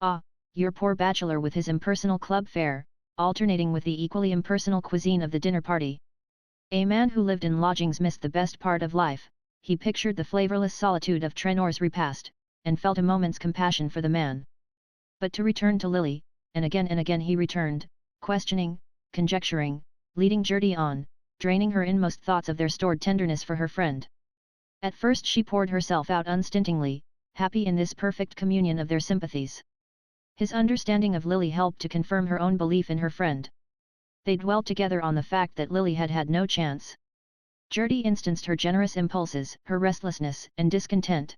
Ah, your poor bachelor with his impersonal club fare, alternating with the equally impersonal cuisine of the dinner party. A man who lived in lodgings missed the best part of life. He pictured the flavorless solitude of Trenor's repast, and felt a moment's compassion for the man. But to return to Lily, and again he returned, questioning, conjecturing, leading Gertie on, draining her inmost thoughts of their stored tenderness for her friend. At first she poured herself out unstintingly, happy in this perfect communion of their sympathies. His understanding of Lily helped to confirm her own belief in her friend. They dwelt together on the fact that Lily had had no chance. Gertie instanced her generous impulses, her restlessness and discontent.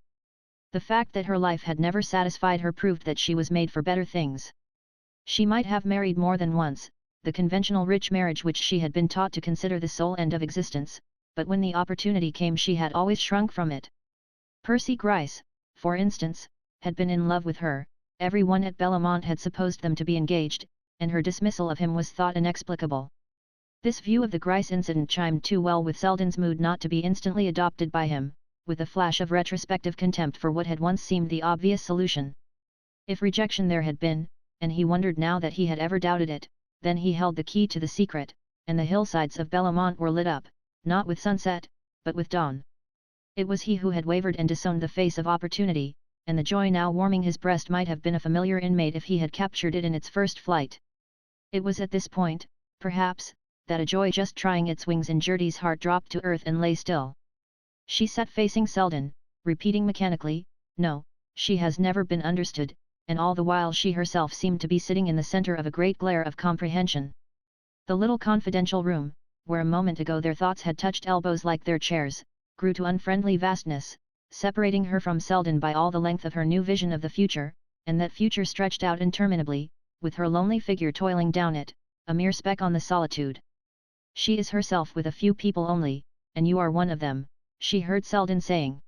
The fact that her life had never satisfied her proved that she was made for better things. She might have married more than once, the conventional rich marriage which she had been taught to consider the sole end of existence, but when the opportunity came she had always shrunk from it. Percy Gryce, for instance, had been in love with her, everyone at Bellamont had supposed them to be engaged, and her dismissal of him was thought inexplicable. This view of the Gryce incident chimed too well with Selden's mood not to be instantly adopted by him, with a flash of retrospective contempt for what had once seemed the obvious solution. If rejection there had been, and he wondered now that he had ever doubted it, then he held the key to the secret, and the hillsides of Bellamont were lit up, not with sunset, but with dawn. It was he who had wavered and disowned the face of opportunity, and the joy now warming his breast might have been a familiar inmate if he had captured it in its first flight. It was at this point, perhaps, that a joy just trying its wings in Gertie's heart dropped to earth and lay still. She sat facing Selden, repeating mechanically, "No, she has never been understood," and all the while she herself seemed to be sitting in the center of a great glare of comprehension. The little confidential room, where a moment ago their thoughts had touched elbows like their chairs, grew to unfriendly vastness, separating her from Selden by all the length of her new vision of the future, and that future stretched out interminably, with her lonely figure toiling down it, a mere speck on the solitude. "She is herself with a few people only, and you are one of them," she heard Selden saying.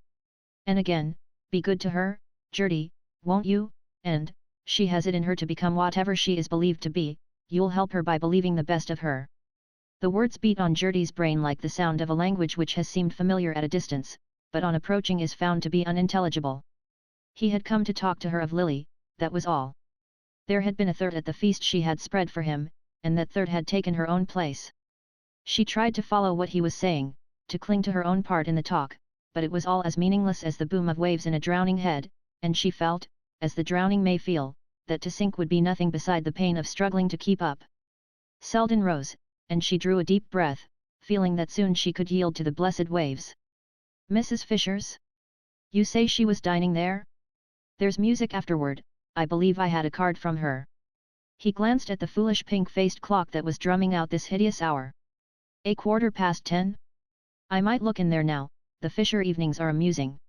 And again, "Be good to her, Gertie, won't you, and, she has it in her to become whatever she is believed to be, you'll help her by believing the best of her." The words beat on Gertie's brain like the sound of a language which has seemed familiar at a distance, but on approaching is found to be unintelligible. He had come to talk to her of Lily, that was all. There had been a third at the feast she had spread for him, and that third had taken her own place. She tried to follow what he was saying, to cling to her own part in the talk, but it was all as meaningless as the boom of waves in a drowning head, and she felt, as the drowning may feel, that to sink would be nothing beside the pain of struggling to keep up. Selden rose, and she drew a deep breath, feeling that soon she could yield to the blessed waves. "Mrs. Fisher's? You say she was dining there? There's music afterward, I believe I had a card from her." He glanced at the foolish pink-faced clock that was drumming out this hideous hour. "A 10:15? I might look in there now, the Fisher evenings are amusing.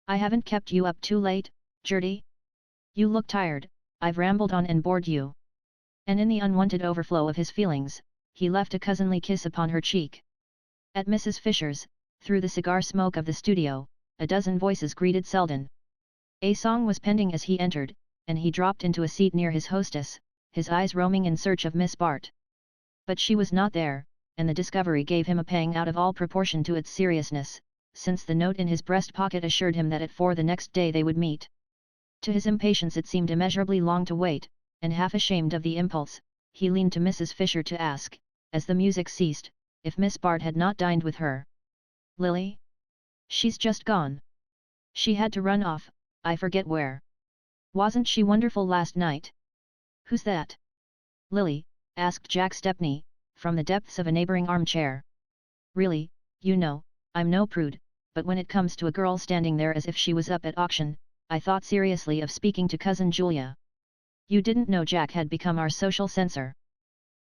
I haven't kept you up too late, Gertie? You look tired, I've rambled on and bored you." And in the unwanted overflow of his feelings, he left a cousinly kiss upon her cheek. At Mrs. Fisher's, through the cigar smoke of the studio, a dozen voices greeted Selden. A song was pending as he entered, and he dropped into a seat near his hostess, his eyes roaming in search of Miss Bart. But she was not there, and the discovery gave him a pang out of all proportion to its seriousness, since the note in his breast pocket assured him that at 4 the next day they would meet. To his impatience it seemed immeasurably long to wait, and half ashamed of the impulse, he leaned to Mrs. Fisher to ask, as the music ceased, if Miss Bart had not dined with her. "Lily? She's just gone. She had to run off, I forget where. Wasn't she wonderful last night?" "Who's that?" "Lily," asked Jack Stepney, from the depths of a neighbouring armchair. "Really, you know, I'm no prude, but when it comes to a girl standing there as if she was up at auction, I thought seriously of speaking to Cousin Julia." "You didn't know Jack had become our social censor?"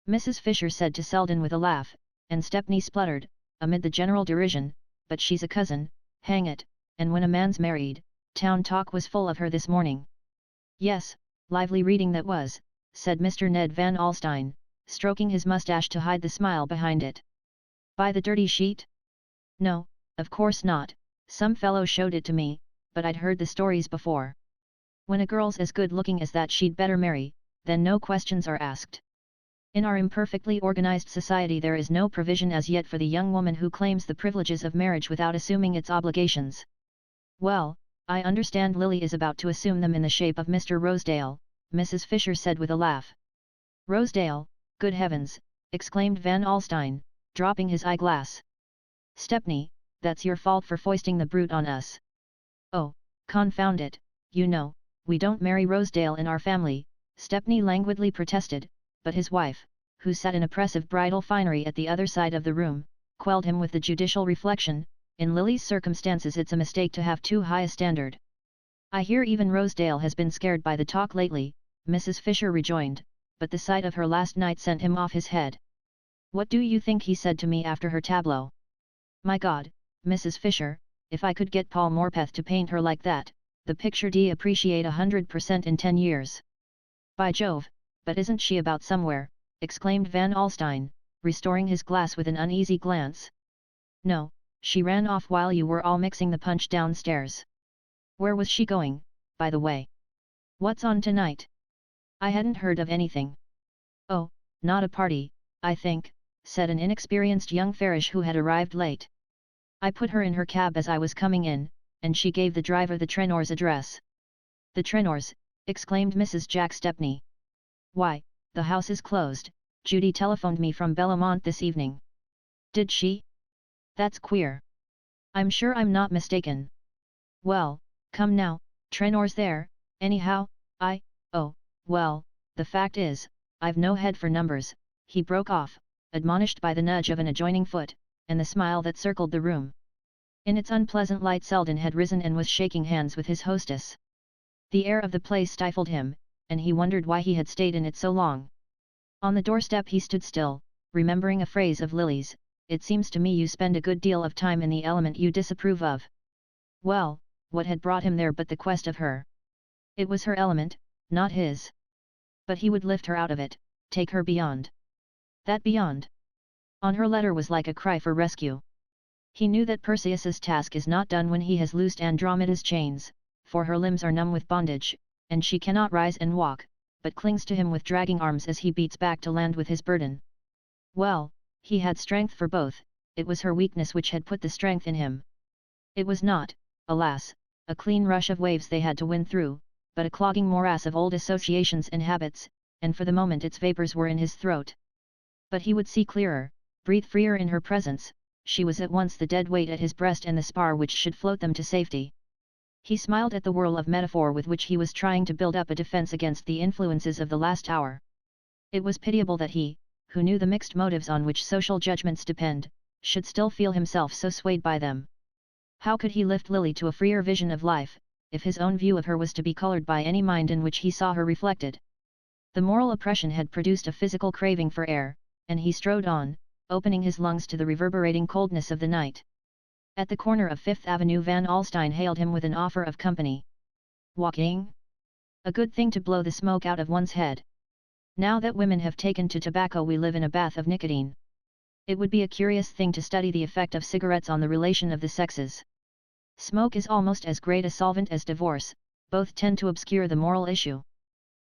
Mrs. Fisher said to Selden with a laugh, and Stepney spluttered, amid the general derision, "But she's a cousin, hang it, and when a man's married, town talk was full of her this morning." "Yes, lively reading that was," said Mr. Ned Van Alstyne, stroking his moustache to hide the smile behind it. "By the dirty sheet?" "No, of course not, some fellow showed it to me, but I'd heard the stories before. When a girl's as good looking as that she'd better marry, then no questions are asked. In our imperfectly organized society there is no provision as yet for the young woman who claims the privileges of marriage without assuming its obligations." "Well, I understand Lily is about to assume them in the shape of Mr. Rosedale," Mrs. Fisher said with a laugh. "Rosedale, Good heavens, exclaimed Van Alstyne, dropping his eyeglass. Stepney, that's your fault for foisting the brute on us. Oh, confound it, you know, we don't marry Rosedale in our family, Stepney languidly protested, but his wife, who sat in oppressive bridal finery at the other side of the room, quelled him with the judicial reflection, in Lily's circumstances it's a mistake to have too high a standard. I hear even Rosedale has been scared by the talk lately, Mrs. Fisher rejoined, but the sight of her last night sent him off his head. What do you think he said to me after her tableau? My God, Mrs. Fisher, if I could get Paul Morpeth to paint her like that, the picture'd appreciate 100% in 10 years. By Jove, but isn't she about somewhere, exclaimed Van Alstyne, restoring his glass with an uneasy glance. No, she ran off while you were all mixing the punch downstairs. Where was she going, by the way? What's on tonight? I hadn't heard of anything. Oh, not a party, I think, said an inexperienced young farish who had arrived late. I put her in her cab as I was coming in, and she gave the driver the Trenors' address. The Trenors, exclaimed Mrs. Jack Stepney. Why, the house is closed, Judy telephoned me from Bellamont this evening. Did she? That's queer. I'm sure I'm not mistaken. Well, come now, Trenor's there, anyhow, oh, well, the fact is, I've no head for numbers, he broke off, admonished by the nudge of an adjoining foot, and the smile that circled the room. In its unpleasant light Selden had risen and was shaking hands with his hostess. The air of the place stifled him, and he wondered why he had stayed in it so long. On the doorstep he stood still, remembering a phrase of Lily's, it seems to me you spend a good deal of time in the element you disapprove of. Well, what had brought him there but the quest of her? It was her element, not his. But he would lift her out of it, take her beyond. That beyond on her letter was like a cry for rescue. He knew that Perseus's task is not done when he has loosed Andromeda's chains, for her limbs are numb with bondage, and she cannot rise and walk, but clings to him with dragging arms as he beats back to land with his burden. Well, he had strength for both, it was her weakness which had put the strength in him. It was not, alas, a clean rush of waves they had to win through, but a clogging morass of old associations and habits, and for the moment its vapors were in his throat. But he would see clearer, breathe freer in her presence, she was at once the dead weight at his breast and the spar which should float them to safety. He smiled at the whirl of metaphor with which he was trying to build up a defense against the influences of the last hour. It was pitiable that he, who knew the mixed motives on which social judgments depend, should still feel himself so swayed by them. How could he lift Lily to a freer vision of life, if his own view of her was to be coloured by any mind in which he saw her reflected? The moral oppression had produced a physical craving for air, and he strode on, opening his lungs to the reverberating coldness of the night. At the corner of Fifth Avenue Van Alstyne hailed him with an offer of company. Walking? A good thing to blow the smoke out of one's head. Now that women have taken to tobacco we live in a bath of nicotine. It would be a curious thing to study the effect of cigarettes on the relation of the sexes. Smoke is almost as great a solvent as divorce, both tend to obscure the moral issue.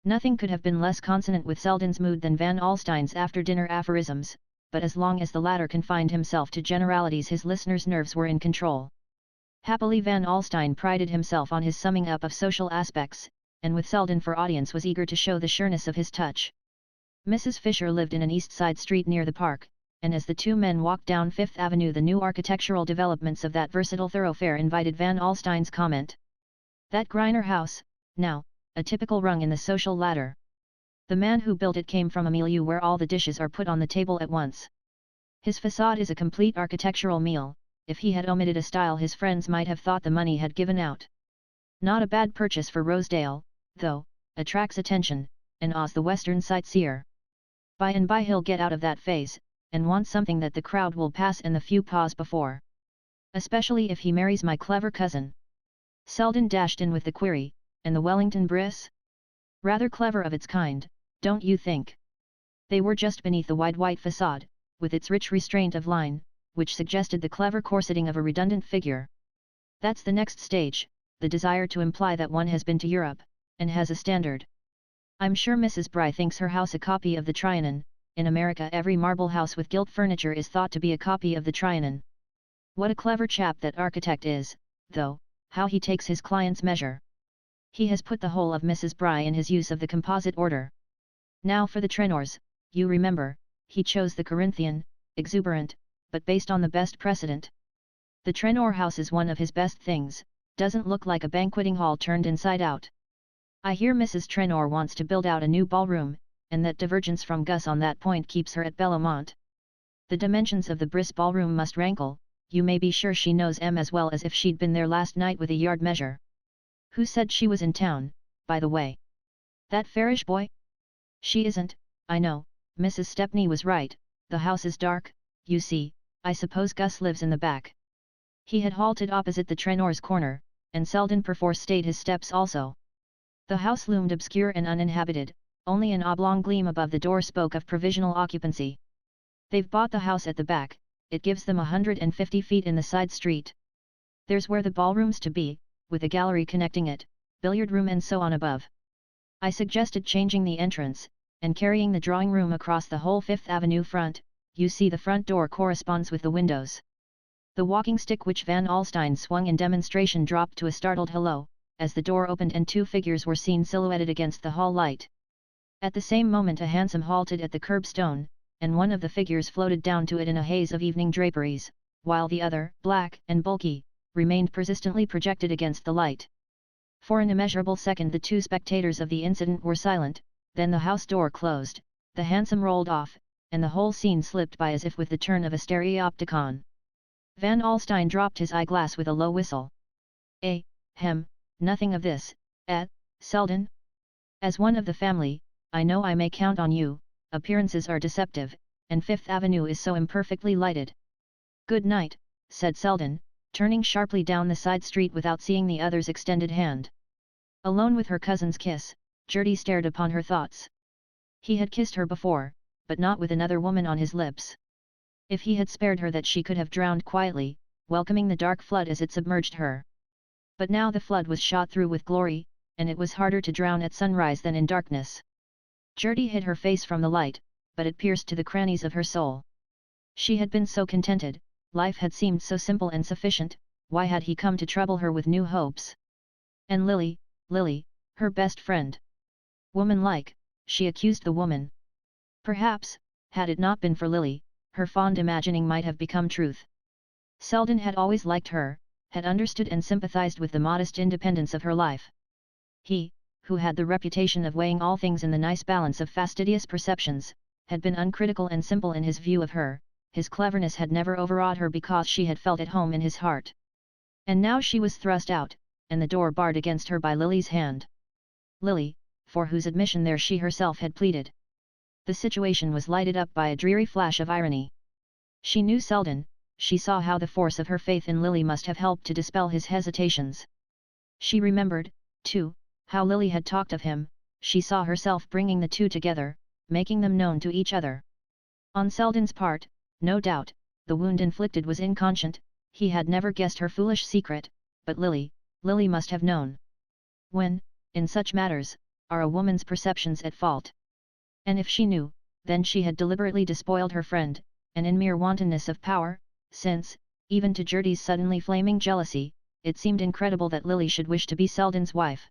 Nothing could have been less consonant with Selden's mood than Van Alstyne's after-dinner aphorisms, but as long as the latter confined himself to generalities his listeners' nerves were in control. Happily Van Alstyne prided himself on his summing up of social aspects, and with Selden for audience was eager to show the sureness of his touch. Mrs. Fisher lived in an east side street near the park, and as the two men walked down Fifth Avenue the new architectural developments of that versatile thoroughfare invited Van Alstyne's comment. That Griner house, now, a typical rung in the social ladder. The man who built it came from a milieu where all the dishes are put on the table at once. His facade is a complete architectural meal, if he had omitted a style his friends might have thought the money had given out. Not a bad purchase for Rosedale, though, attracts attention, and awes the western sightseer. By and by he'll get out of that phase, and want something that the crowd will pass and the few pause before. Especially if he marries my clever cousin. Selden dashed in with the query, and the Wellington Briss? Rather clever of its kind, don't you think? They were just beneath the wide white facade, with its rich restraint of line, which suggested the clever corseting of a redundant figure. That's the next stage, the desire to imply that one has been to Europe, and has a standard. I'm sure Mrs. Bry thinks her house a copy of the Trianon. In America every marble house with gilt furniture is thought to be a copy of the Trianon. What a clever chap that architect is, though, how he takes his client's measure. He has put the whole of Mrs. Bry in his use of the composite order. Now for the Trenors, you remember, he chose the Corinthian, exuberant, but based on the best precedent. The Trenor house is one of his best things, doesn't look like a banqueting hall turned inside out. I hear Mrs. Trenor wants to build out a new ballroom, and that divergence from Gus on that point keeps her at Bellamont. The dimensions of the Briss ballroom must rankle, you may be sure she knows M as well as if she'd been there last night with a yard measure. Who said she was in town, by the way? That Farish boy? She isn't, I know, Mrs. Stepney was right, the house is dark, you see, I suppose Gus lives in the back. He had halted opposite the Trenor's corner, and Selden perforce stayed his steps also. The house loomed obscure and uninhabited, only an oblong gleam above the door spoke of provisional occupancy. They've bought the house at the back, it gives them 150 feet in the side street. There's where the ballroom's to be, with a gallery connecting it, billiard room and so on above. I suggested changing the entrance, and carrying the drawing room across the whole Fifth Avenue front, you see the front door corresponds with the windows. The walking stick which Van Alstyne swung in demonstration dropped to a startled hello, as the door opened and two figures were seen silhouetted against the hall light. At the same moment a hansom halted at the curbstone, and one of the figures floated down to it in a haze of evening draperies, while the other, black and bulky, remained persistently projected against the light. For an immeasurable second the two spectators of the incident were silent, then the house door closed, the hansom rolled off, and the whole scene slipped by as if with the turn of a stereopticon. Van Alstyne dropped his eyeglass with a low whistle. Nothing of this, Selden? As one of the family, I know I may count on you, appearances are deceptive, and Fifth Avenue is so imperfectly lighted. Good night, said Selden, turning sharply down the side street without seeing the other's extended hand. Alone with her cousin's kiss, Gertie stared upon her thoughts. He had kissed her before, but not with another woman on his lips. If he had spared her that she could have drowned quietly, welcoming the dark flood as it submerged her. But now the flood was shot through with glory, and it was harder to drown at sunrise than in darkness. Gertie hid her face from the light, but it pierced to the crannies of her soul. She had been so contented, life had seemed so simple and sufficient, why had he come to trouble her with new hopes? And Lily, her best friend. Woman-like, she accused the woman. Perhaps, had it not been for Lily, her fond imagining might have become truth. Selden had always liked her, had understood and sympathized with the modest independence of her life. He, who had the reputation of weighing all things in the nice balance of fastidious perceptions, had been uncritical and simple in his view of her, his cleverness had never overawed her because she had felt at home in his heart. And now she was thrust out, and the door barred against her by Lily's hand. Lily, for whose admission there she herself had pleaded. The situation was lighted up by a dreary flash of irony. She knew Selden, she saw how the force of her faith in Lily must have helped to dispel his hesitations. She remembered, too, how Lily had talked of him, she saw herself bringing the two together, making them known to each other. On Selden's part, no doubt, the wound inflicted was inconscient, he had never guessed her foolish secret, but Lily must have known. When, in such matters, are a woman's perceptions at fault? And if she knew, then she had deliberately despoiled her friend, and in mere wantonness of power, since, even to Gertie's suddenly flaming jealousy, it seemed incredible that Lily should wish to be Selden's wife.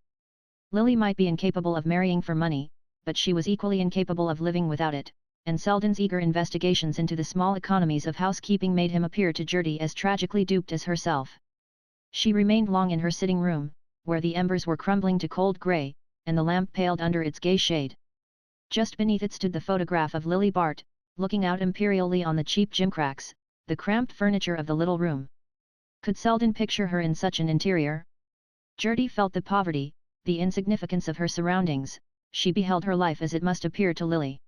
Lily might be incapable of marrying for money, but she was equally incapable of living without it, and Selden's eager investigations into the small economies of housekeeping made him appear to Gertie as tragically duped as herself. She remained long in her sitting room, where the embers were crumbling to cold grey, and the lamp paled under its gay shade. Just beneath it stood the photograph of Lily Bart, looking out imperially on the cheap gimcracks, the cramped furniture of the little room. Could Selden picture her in such an interior? Gertie felt the poverty, the insignificance of her surroundings, she beheld her life as it must appear to Lily.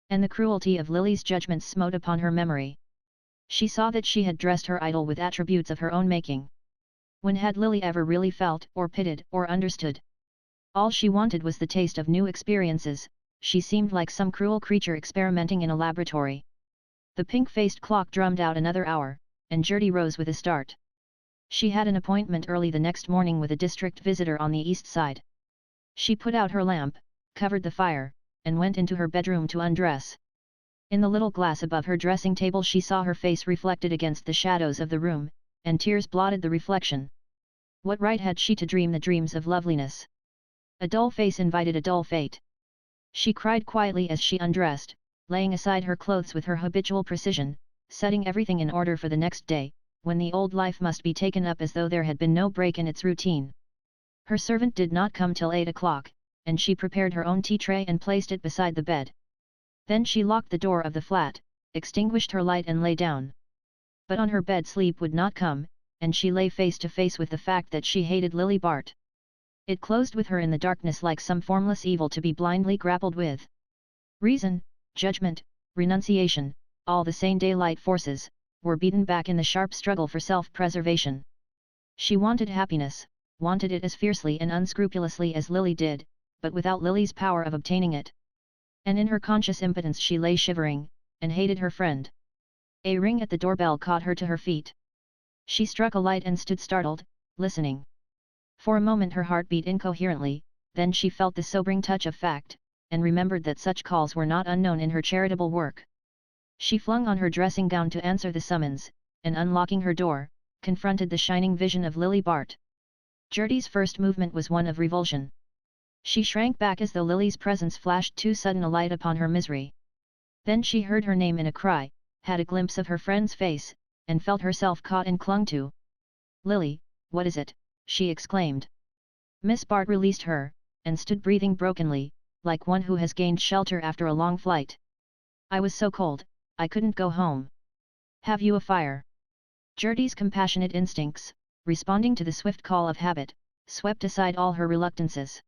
And the cruelty of Lily's judgments smote upon her memory. She saw that she had dressed her idol with attributes of her own making. When had Lily ever really felt, or pitied, or understood? All she wanted was the taste of new experiences, she seemed like some cruel creature experimenting in a laboratory. The pink-faced clock drummed out another hour, and Gertie rose with a start. She had an appointment early the next morning with a district visitor on the east side. She put out her lamp, covered the fire, and went into her bedroom to undress. In the little glass above her dressing table she saw her face reflected against the shadows of the room, and tears blotted the reflection. What right had she to dream the dreams of loveliness? A dull face invited a dull fate. She cried quietly as she undressed, laying aside her clothes with her habitual precision, setting everything in order for the next day, when the old life must be taken up as though there had been no break in its routine. Her servant did not come till 8 o'clock, and she prepared her own tea tray and placed it beside the bed. Then she locked the door of the flat, extinguished her light and lay down. But on her bed sleep would not come, and she lay face to face with the fact that she hated Lily Bart. It closed with her in the darkness like some formless evil to be blindly grappled with. Reason, judgment, renunciation, all the sane daylight forces, were beaten back in the sharp struggle for self-preservation. She wanted happiness, wanted it as fiercely and unscrupulously as Lily did, but without Lily's power of obtaining it. And in her conscious impotence she lay shivering, and hated her friend. A ring at the doorbell caught her to her feet. She struck a light and stood startled, listening. For a moment her heart beat incoherently, then she felt the sobering touch of fact, and remembered that such calls were not unknown in her charitable work. She flung on her dressing gown to answer the summons, and unlocking her door, confronted the shining vision of Lily Bart. Gertie's first movement was one of revulsion. She shrank back as though Lily's presence flashed too sudden a light upon her misery. Then she heard her name in a cry, had a glimpse of her friend's face, and felt herself caught and clung to. "Lily, what is it?" she exclaimed. Miss Bart released her, and stood breathing brokenly, like one who has gained shelter after a long flight. "I was so cold, I couldn't go home." "Have you a fire?" Gertie's compassionate instincts, responding to the swift call of habit, swept aside all her reluctances.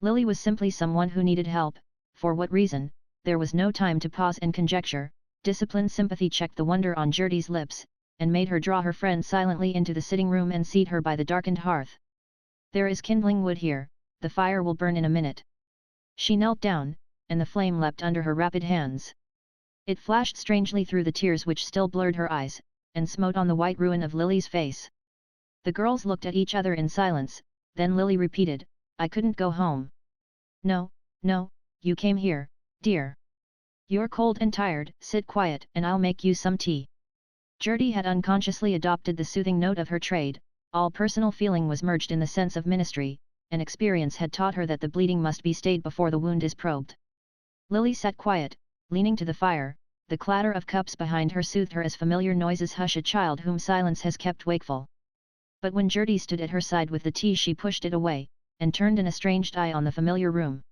Lily was simply someone who needed help. For what reason? There was no time to pause and conjecture. Disciplined sympathy checked the wonder on Gertie's lips, and made her draw her friend silently into the sitting room and seat her by the darkened hearth. "There is kindling wood here, the fire will burn in a minute." She knelt down, and the flame leapt under her rapid hands. It flashed strangely through the tears which still blurred her eyes, and smote on the white ruin of Lily's face. The girls looked at each other in silence, then Lily repeated, "I couldn't go home." "No, no, you came here, dear. You're cold and tired, sit quiet and I'll make you some tea." Gertie had unconsciously adopted the soothing note of her trade. All personal feeling was merged in the sense of ministry, and experience had taught her that the bleeding must be stayed before the wound is probed. Lily sat quiet, leaning to the fire. The clatter of cups behind her soothed her as familiar noises hush a child whom silence has kept wakeful. But when Gertie stood at her side with the tea she pushed it away, and turned an estranged eye on the familiar room.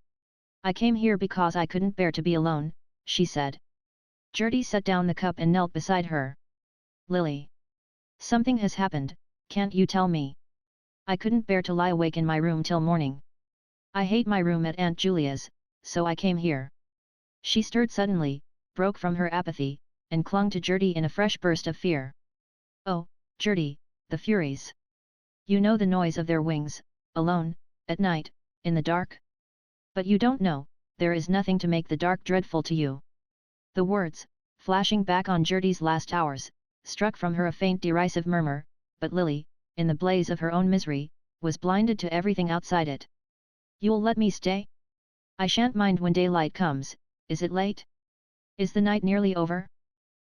"I came here because I couldn't bear to be alone," she said. Gertie set down the cup and knelt beside her. "Lily. Something has happened, can't you tell me? I couldn't bear to lie awake in my room till morning. I hate my room at Aunt Julia's, so I came here." She stirred suddenly, broke from her apathy, and clung to Gertie in a fresh burst of fear. "Oh, Gertie, the Furies! You know the noise of their wings, alone, at night, in the dark? But you don't know, there is nothing to make the dark dreadful to you." The words, flashing back on Gertie's last hours, struck from her a faint derisive murmur, but Lily, in the blaze of her own misery, was blinded to everything outside it. "You'll let me stay? I shan't mind when daylight comes. Is it late? Is the night nearly over?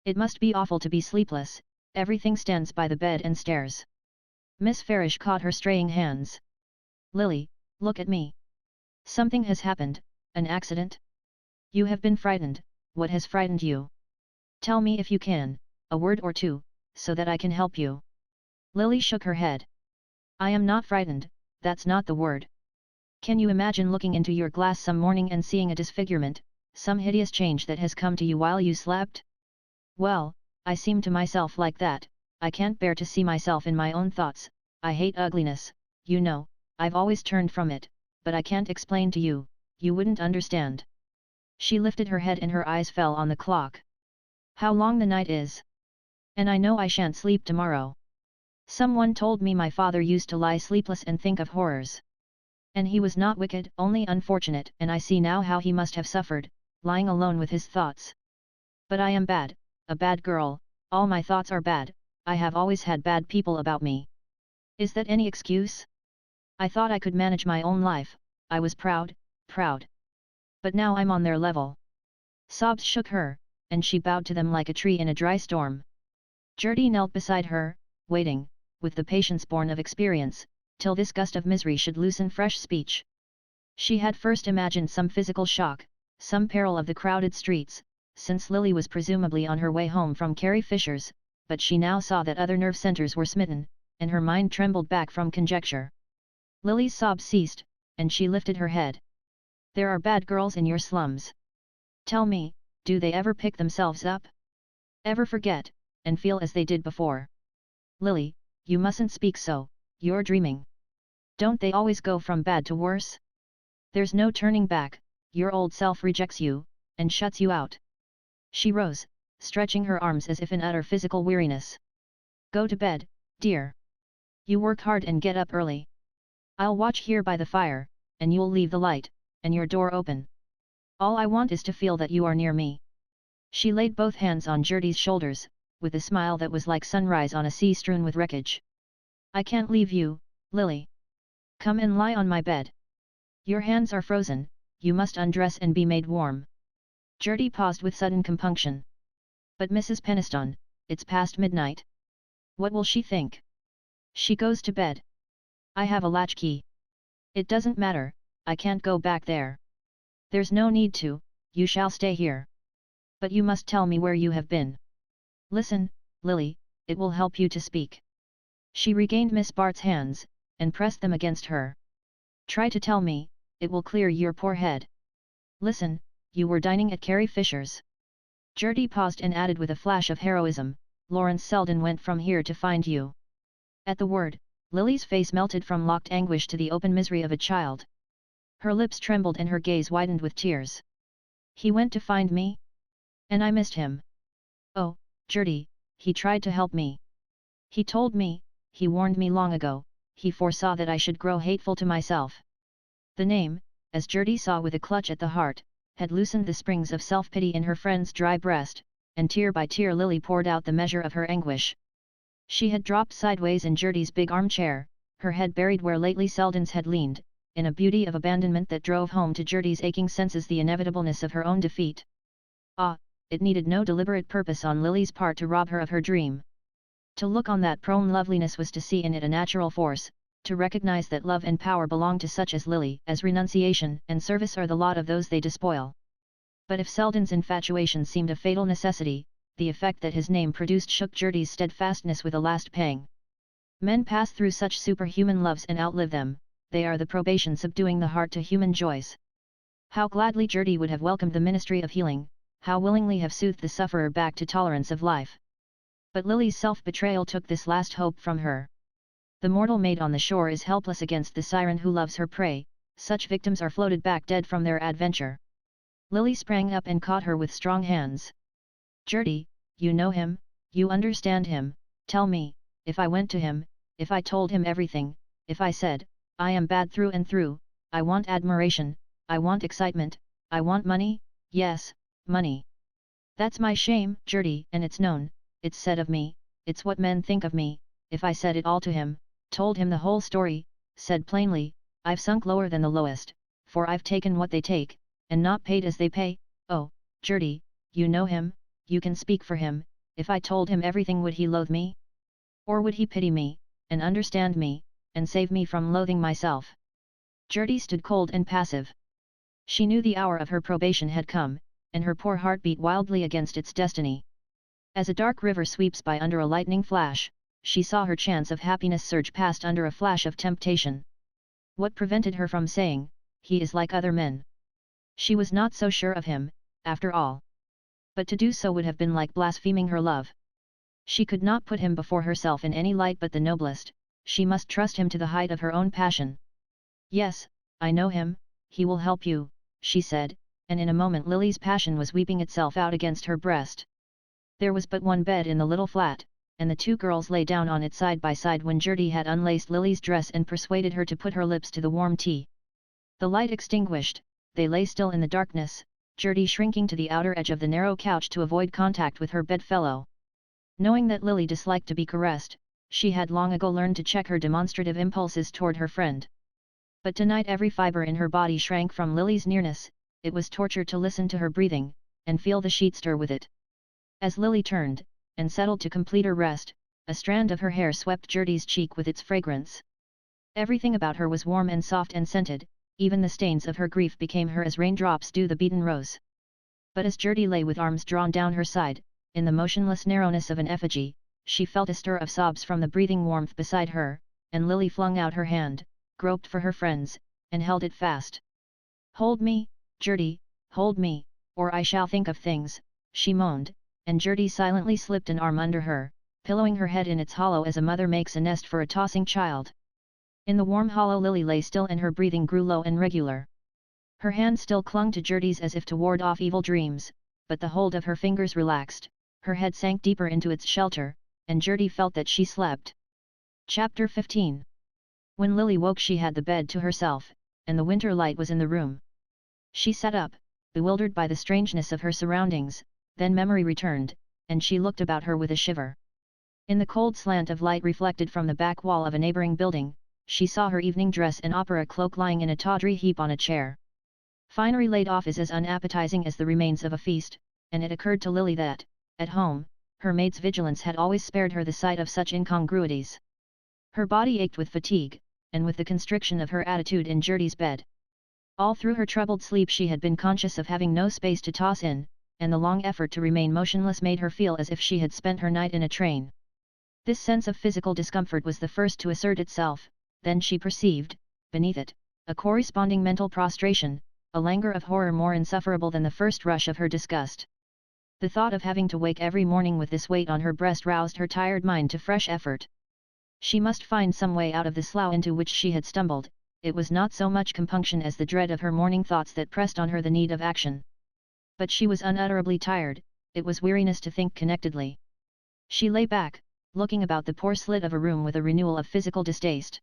It must be awful to be sleepless, everything stands by the bed and stares." Miss Farish caught her straying hands. "Lily, look at me. Something has happened, an accident? You have been frightened, what has frightened you? Tell me if you can, a word or two, so that I can help you." Lily shook her head. "I am not frightened, that's not the word. Can you imagine looking into your glass some morning and seeing a disfigurement, some hideous change that has come to you while you slept? Well, I seem to myself like that. I can't bear to see myself in my own thoughts. I hate ugliness, you know, I've always turned from it, but I can't explain to you, you wouldn't understand." She lifted her head and her eyes fell on the clock. "How long the night is! And I know I shan't sleep tomorrow. Someone told me my father used to lie sleepless and think of horrors. And he was not wicked, only unfortunate, and I see now how he must have suffered, lying alone with his thoughts. But I am bad, a bad girl, all my thoughts are bad, I have always had bad people about me. Is that any excuse? I thought I could manage my own life, I was proud. But now I'm on their level." Sobs shook her, and she bowed to them like a tree in a dry storm. Gertie knelt beside her, waiting, with the patience born of experience, till this gust of misery should loosen fresh speech. She had first imagined some physical shock, some peril of the crowded streets, since Lily was presumably on her way home from Carrie Fisher's, but she now saw that other nerve centers were smitten, and her mind trembled back from conjecture. Lily's sobs ceased, and she lifted her head. There are bad girls in your slums. Tell me, do they ever pick themselves up? Ever forget, and feel as they did before? Lily, you mustn't speak so, you're dreaming. Don't they always go from bad to worse? There's no turning back, your old self rejects you, and shuts you out. She rose, stretching her arms as if in utter physical weariness. Go to bed, dear. You work hard and get up early. I'll watch here by the fire, and you'll leave the light, and your door open. All I want is to feel that you are near me. She laid both hands on Gertie's shoulders, with a smile that was like sunrise on a sea strewn with wreckage. I can't leave you, Lily. Come and lie on my bed. Your hands are frozen, you must undress and be made warm. Gertie paused with sudden compunction. But Mrs. Peniston, it's past midnight. What will she think? She goes to bed. I have a latchkey. It doesn't matter, I can't go back there. There's no need to, you shall stay here. But you must tell me where you have been. Listen, Lily, it will help you to speak. She regained Miss Bart's hands, and pressed them against her. Try to tell me, it will clear your poor head. Listen, you were dining at Carrie Fisher's. Gertie paused and added with a flash of heroism, Lawrence Selden went from here to find you. At the word, Lily's face melted from locked anguish to the open misery of a child. Her lips trembled and her gaze widened with tears. He went to find me? And I missed him. Oh, Gertie, he tried to help me. He told me, he warned me long ago, he foresaw that I should grow hateful to myself. The name, as Gertie saw with a clutch at the heart, had loosened the springs of self-pity in her friend's dry breast, and tear by tear Lily poured out the measure of her anguish. She had dropped sideways in Gertie's big armchair, her head buried where lately Selden's had leaned, in a beauty of abandonment that drove home to Gertie's aching senses the inevitableness of her own defeat. Ah, it needed no deliberate purpose on Lily's part to rob her of her dream. To look on that prone loveliness was to see in it a natural force, to recognize that love and power belong to such as Lily, as renunciation and service are the lot of those they despoil. But if Selden's infatuation seemed a fatal necessity, the effect that his name produced shook Gertie's steadfastness with a last pang. Men pass through such superhuman loves and outlive them, they are the probation subduing the heart to human joys. How gladly Gertie would have welcomed the ministry of healing, how willingly have soothed the sufferer back to tolerance of life. But Lily's self-betrayal took this last hope from her. The mortal maid on the shore is helpless against the siren who loves her prey, such victims are floated back dead from their adventure. Lily sprang up and caught her with strong hands. Gertie, you know him, you understand him, tell me, if I went to him, if I told him everything, if I said, I am bad through and through, I want admiration, I want excitement, I want money, yes, money. That's my shame, Gertie, and it's known, it's said of me, it's what men think of me, if I said it all to him, told him the whole story, said plainly, I've sunk lower than the lowest, for I've taken what they take, and not paid as they pay. Oh, Gertie, you know him, you can speak for him, if I told him everything would he loathe me? Or would he pity me, and understand me, and save me from loathing myself? Gertie stood cold and passive. She knew the hour of her probation had come, and her poor heart beat wildly against its destiny. As a dark river sweeps by under a lightning flash, she saw her chance of happiness surge past under a flash of temptation. What prevented her from saying, he is like other men? She was not so sure of him, after all. But to do so would have been like blaspheming her love. She could not put him before herself in any light but the noblest, she must trust him to the height of her own passion. Yes, I know him, he will help you, she said, and in a moment Lily's passion was weeping itself out against her breast. There was but one bed in the little flat, and the two girls lay down on it side by side when Gertie had unlaced Lily's dress and persuaded her to put her lips to the warm tea. The light extinguished, they lay still in the darkness, Gertie shrinking to the outer edge of the narrow couch to avoid contact with her bedfellow. Knowing that Lily disliked to be caressed, she had long ago learned to check her demonstrative impulses toward her friend. But tonight every fibre in her body shrank from Lily's nearness, it was torture to listen to her breathing, and feel the sheet stir with it. As Lily turned, and settled to complete her rest, a strand of her hair swept Gertie's cheek with its fragrance. Everything about her was warm and soft and scented, even the stains of her grief became her as raindrops do the beaten rose. But as Gertie lay with arms drawn down her side, in the motionless narrowness of an effigy, she felt a stir of sobs from the breathing warmth beside her, and Lily flung out her hand, groped for her friend's, and held it fast. "Hold me, Gertie, hold me, or I shall think of things," she moaned, and Gertie silently slipped an arm under her, pillowing her head in its hollow as a mother makes a nest for a tossing child. In the warm hollow Lily lay still and her breathing grew low and regular. Her hand still clung to Gertie's as if to ward off evil dreams, but the hold of her fingers relaxed, her head sank deeper into its shelter, and Gertie felt that she slept. Chapter 15. When Lily woke she had the bed to herself, and the winter light was in the room. She sat up, bewildered by the strangeness of her surroundings, then memory returned, and she looked about her with a shiver. In the cold slant of light reflected from the back wall of a neighbouring building, she saw her evening dress and opera cloak lying in a tawdry heap on a chair. Finery laid off is as unappetizing as the remains of a feast, and it occurred to Lily that, at home, her maid's vigilance had always spared her the sight of such incongruities. Her body ached with fatigue, and with the constriction of her attitude in Gertie's bed. All through her troubled sleep she had been conscious of having no space to toss in, and the long effort to remain motionless made her feel as if she had spent her night in a train. This sense of physical discomfort was the first to assert itself, then she perceived, beneath it, a corresponding mental prostration, a languor of horror more insufferable than the first rush of her disgust. The thought of having to wake every morning with this weight on her breast roused her tired mind to fresh effort. She must find some way out of the slough into which she had stumbled. It was not so much compunction as the dread of her morning thoughts that pressed on her the need of action. But she was unutterably tired, it was weariness to think connectedly. She lay back, looking about the poor slit of a room with a renewal of physical distaste.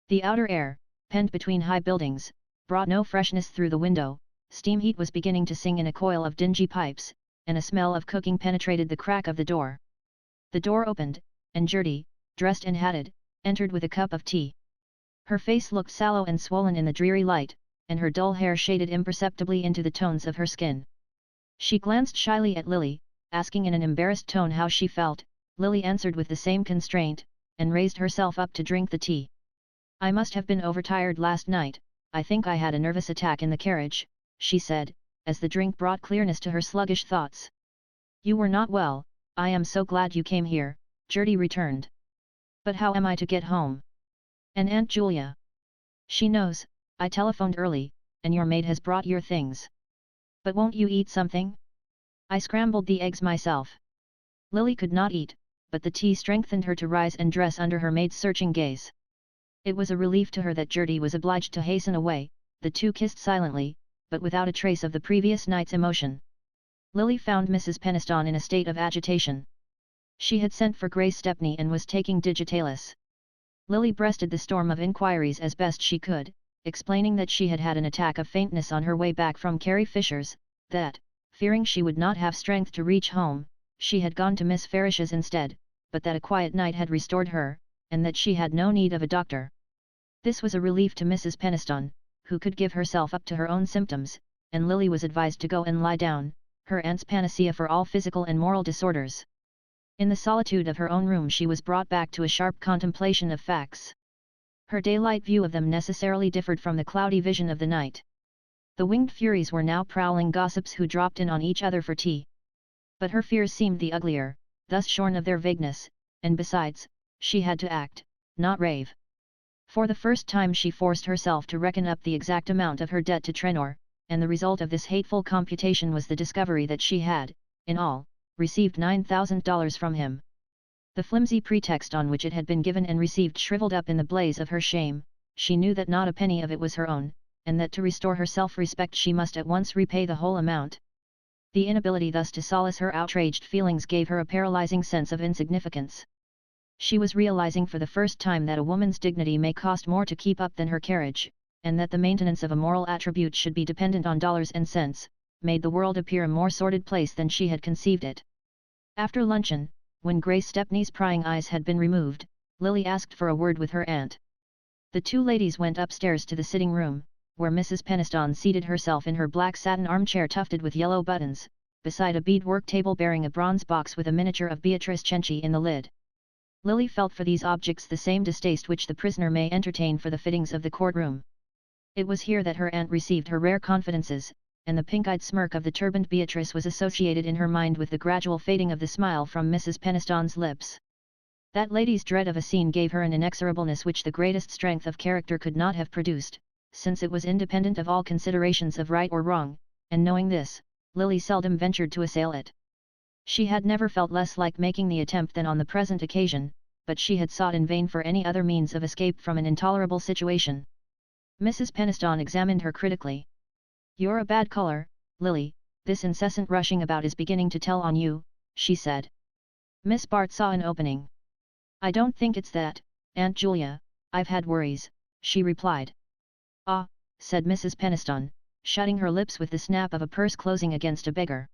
The outer air, pent between high buildings, brought no freshness through the window, steam heat was beginning to sing in a coil of dingy pipes, and a smell of cooking penetrated the crack of the door. The door opened, and Gertie, dressed and hatted, entered with a cup of tea. Her face looked sallow and swollen in the dreary light, and her dull hair shaded imperceptibly into the tones of her skin. She glanced shyly at Lily, asking in an embarrassed tone how she felt. Lily answered with the same constraint, and raised herself up to drink the tea. "I must have been overtired last night, I think I had a nervous attack in the carriage," she said, as the drink brought clearness to her sluggish thoughts. "You were not well, I am so glad you came here," Gertie returned. "But how am I to get home? And Aunt Julia?" "She knows, I telephoned early, and your maid has brought your things. But won't you eat something? I scrambled the eggs myself." Lily could not eat, but the tea strengthened her to rise and dress under her maid's searching gaze. It was a relief to her that Gertie was obliged to hasten away. The two kissed silently, but without a trace of the previous night's emotion. Lily found Mrs. Peniston in a state of agitation. She had sent for Grace Stepney and was taking digitalis. Lily breasted the storm of inquiries as best she could, explaining that she had had an attack of faintness on her way back from Carrie Fisher's, that, fearing she would not have strength to reach home, she had gone to Miss Farish's instead, but that a quiet night had restored her, and that she had no need of a doctor. This was a relief to Mrs. Peniston, who could give herself up to her own symptoms, and Lily was advised to go and lie down, her aunt's panacea for all physical and moral disorders. In the solitude of her own room she was brought back to a sharp contemplation of facts. Her daylight view of them necessarily differed from the cloudy vision of the night. The winged furies were now prowling gossips who dropped in on each other for tea. But her fears seemed the uglier, thus shorn of their vagueness, and besides, she had to act, not rave. For the first time she forced herself to reckon up the exact amount of her debt to Trenor, and the result of this hateful computation was the discovery that she had, in all, received $9,000 from him. The flimsy pretext on which it had been given and received shriveled up in the blaze of her shame. She knew that not a penny of it was her own, and that to restore her self-respect she must at once repay the whole amount. The inability thus to solace her outraged feelings gave her a paralyzing sense of insignificance. She was realizing for the first time that a woman's dignity may cost more to keep up than her carriage, and that the maintenance of a moral attribute should be dependent on dollars and cents, made the world appear a more sordid place than she had conceived it. After luncheon, when Grace Stepney's prying eyes had been removed, Lily asked for a word with her aunt. The two ladies went upstairs to the sitting room, where Mrs. Peniston seated herself in her black satin armchair tufted with yellow buttons, beside a beadwork table bearing a bronze box with a miniature of Beatrice Cenci in the lid. Lily felt for these objects the same distaste which the prisoner may entertain for the fittings of the courtroom. It was here that her aunt received her rare confidences, and the pink-eyed smirk of the turbaned Beatrice was associated in her mind with the gradual fading of the smile from Mrs. Peniston's lips. That lady's dread of a scene gave her an inexorableness which the greatest strength of character could not have produced, since it was independent of all considerations of right or wrong, and knowing this, Lily seldom ventured to assail it. She had never felt less like making the attempt than on the present occasion, but she had sought in vain for any other means of escape from an intolerable situation. Mrs. Peniston examined her critically. "You're a bad color, Lily, this incessant rushing about is beginning to tell on you," she said. Miss Bart saw an opening. "I don't think it's that, Aunt Julia, I've had worries," she replied. "Ah," said Mrs. Peniston, shutting her lips with the snap of a purse closing against a beggar.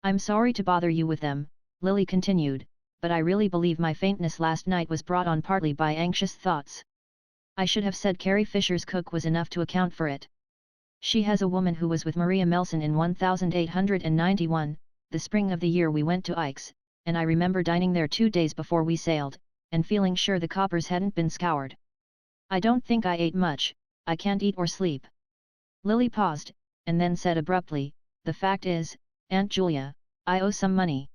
"I'm sorry to bother you with them," Lily continued, "but I really believe my faintness last night was brought on partly by anxious thoughts. I should have said Carrie Fisher's cook was enough to account for it. She has a woman who was with Maria Melson in 1891, the spring of the year we went to Ike's, and I remember dining there 2 days before we sailed, and feeling sure the coppers hadn't been scoured. I don't think I ate much, I can't eat or sleep." Lily paused, and then said abruptly, "The fact is, Aunt Julia, I owe some money."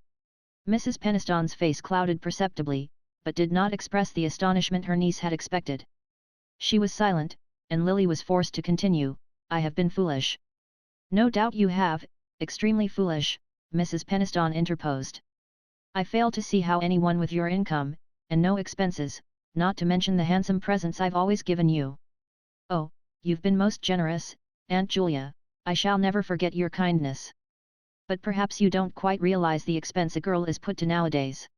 Mrs. Peniston's face clouded perceptibly, but did not express the astonishment her niece had expected. She was silent, and Lily was forced to continue, "I have been foolish." "No doubt you have, extremely foolish," Mrs. Peniston interposed. "I fail to see how anyone with your income, and no expenses, not to mention the handsome presents I've always given you." "Oh, you've been most generous, Aunt Julia, I shall never forget your kindness. But perhaps you don't quite realize the expense a girl is put to nowadays."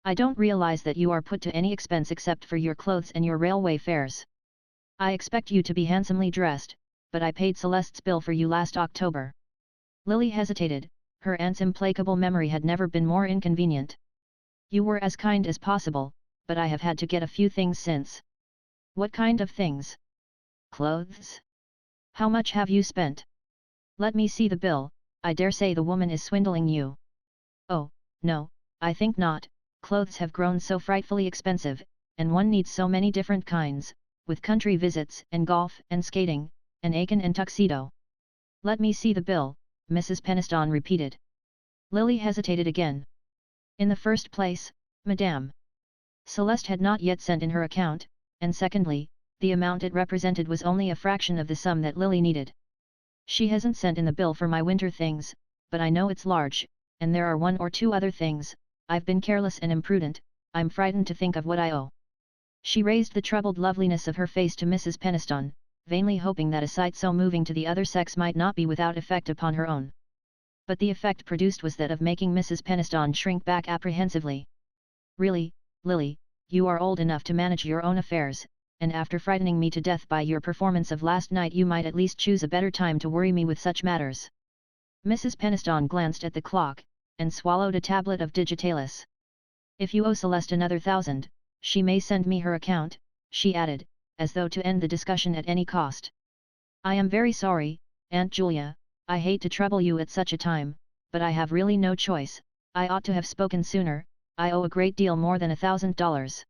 "I don't realize that you are put to any expense except for your clothes and your railway fares. I expect you to be handsomely dressed, but I paid Celeste's bill for you last October." Lily hesitated, her aunt's implacable memory had never been more inconvenient. "You were as kind as possible, but I have had to get a few things since." "What kind of things?" "Clothes." "How much have you spent?" "Let me see the bill, I dare say the woman is swindling you." "Oh, no, I think not, clothes have grown so frightfully expensive, and one needs so many different kinds, with country visits and golf and skating, and Aiken and tuxedo." "Let me see the bill," Mrs. Peniston repeated. Lily hesitated again. "In the first place, Madame, Celeste had not yet sent in her account, and secondly, the amount it represented was only a fraction of the sum that Lily needed. She hasn't sent in the bill for my winter things, but I know it's large, and there are 1 or 2 other things. I've been careless and imprudent, I'm frightened to think of what I owe." She raised the troubled loveliness of her face to Mrs. Peniston, vainly hoping that a sight so moving to the other sex might not be without effect upon her own. But the effect produced was that of making Mrs. Peniston shrink back apprehensively. "Really, Lily, you are old enough to manage your own affairs, and after frightening me to death by your performance of last night you might at least choose a better time to worry me with such matters." Mrs. Peniston glanced at the clock, and swallowed a tablet of digitalis. "If you owe Celeste another 1,000, she may send me her account," she added, as though to end the discussion at any cost. "I am very sorry, Aunt Julia, I hate to trouble you at such a time, but I have really no choice. I ought to have spoken sooner, I owe a great deal more than $1,000.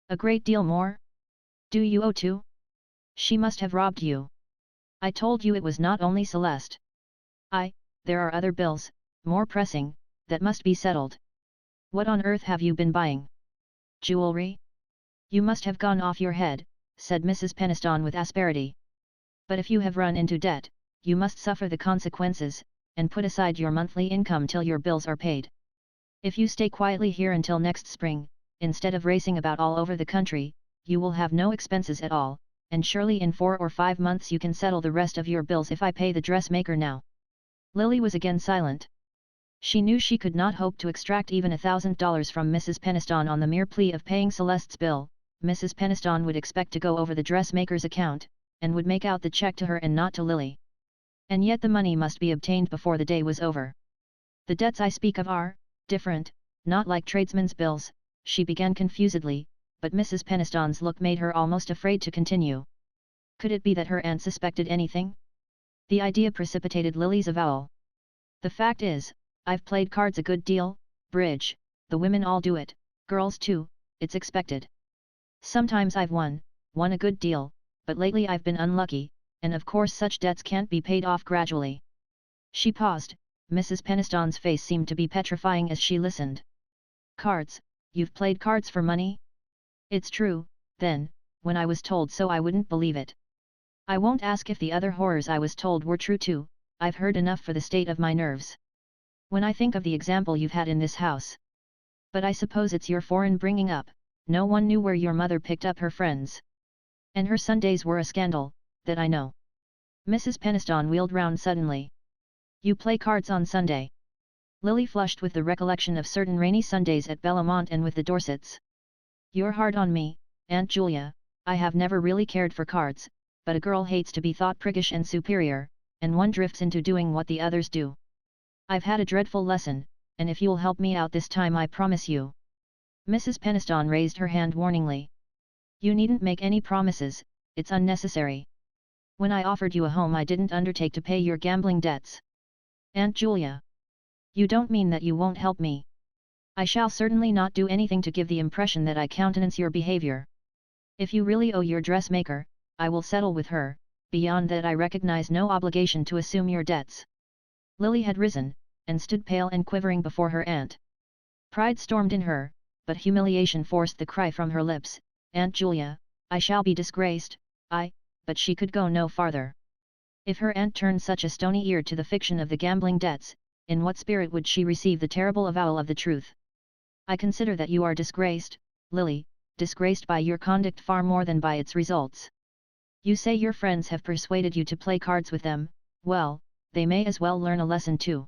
"A great deal more? Do you owe 2? She must have robbed you. I told you it was not only Celeste. There are other bills, more pressing, that must be settled." "What on earth have you been buying? Jewelry? You must have gone off your head," said Mrs. Peniston with asperity. "But if you have run into debt, you must suffer the consequences, and put aside your monthly income till your bills are paid. If you stay quietly here until next spring, instead of racing about all over the country, you will have no expenses at all, and surely in 4 or 5 months you can settle the rest of your bills if I pay the dressmaker now." Lily was again silent. She knew she could not hope to extract even $1,000 from Mrs. Peniston on the mere plea of paying Celeste's bill. Mrs. Peniston would expect to go over the dressmaker's account, and would make out the check to her and not to Lily. And yet the money must be obtained before the day was over. "The debts I speak of are different, not like tradesmen's bills," she began confusedly, but Mrs. Peniston's look made her almost afraid to continue. Could it be that her aunt suspected anything? The idea precipitated Lily's avowal. "The fact is, I've played cards a good deal, bridge, the women all do it, girls too, it's expected. Sometimes I've won a good deal, but lately I've been unlucky, and of course such debts can't be paid off gradually. She paused. Mrs. Peniston's face seemed to be petrifying as she listened. Cards, you've played cards for money? It's true, then, when I was told so I wouldn't believe it. I won't ask if the other horrors I was told were true too, I've heard enough for the state of my nerves. When I think of the example you've had in this house. But I suppose it's your foreign bringing up, no one knew where your mother picked up her friends. And her Sundays were a scandal, that I know. Mrs. Peniston wheeled round suddenly. You play cards on Sunday? Lily flushed with the recollection of certain rainy Sundays at Bellamont and with the Dorsets. You're hard on me, Aunt Julia. I have never really cared for cards, but a girl hates to be thought priggish and superior, and one drifts into doing what the others do. I've had a dreadful lesson, and if you'll help me out this time I promise you. Mrs. Peniston raised her hand warningly. You needn't make any promises, it's unnecessary. When I offered you a home I didn't undertake to pay your gambling debts. Aunt Julia. You don't mean that you won't help me? I shall certainly not do anything to give the impression that I countenance your behavior. If you really owe your dressmaker, I will settle with her, beyond that I recognize no obligation to assume your debts. Lily had risen, and stood pale and quivering before her aunt. Pride stormed in her, but humiliation forced the cry from her lips, Aunt Julia, I shall be disgraced, but she could go no farther. If her aunt turned such a stony ear to the fiction of the gambling debts, in what spirit would she receive the terrible avowal of the truth? I consider that you are disgraced, Lily, disgraced by your conduct far more than by its results. You say your friends have persuaded you to play cards with them, well, they may as well learn a lesson too.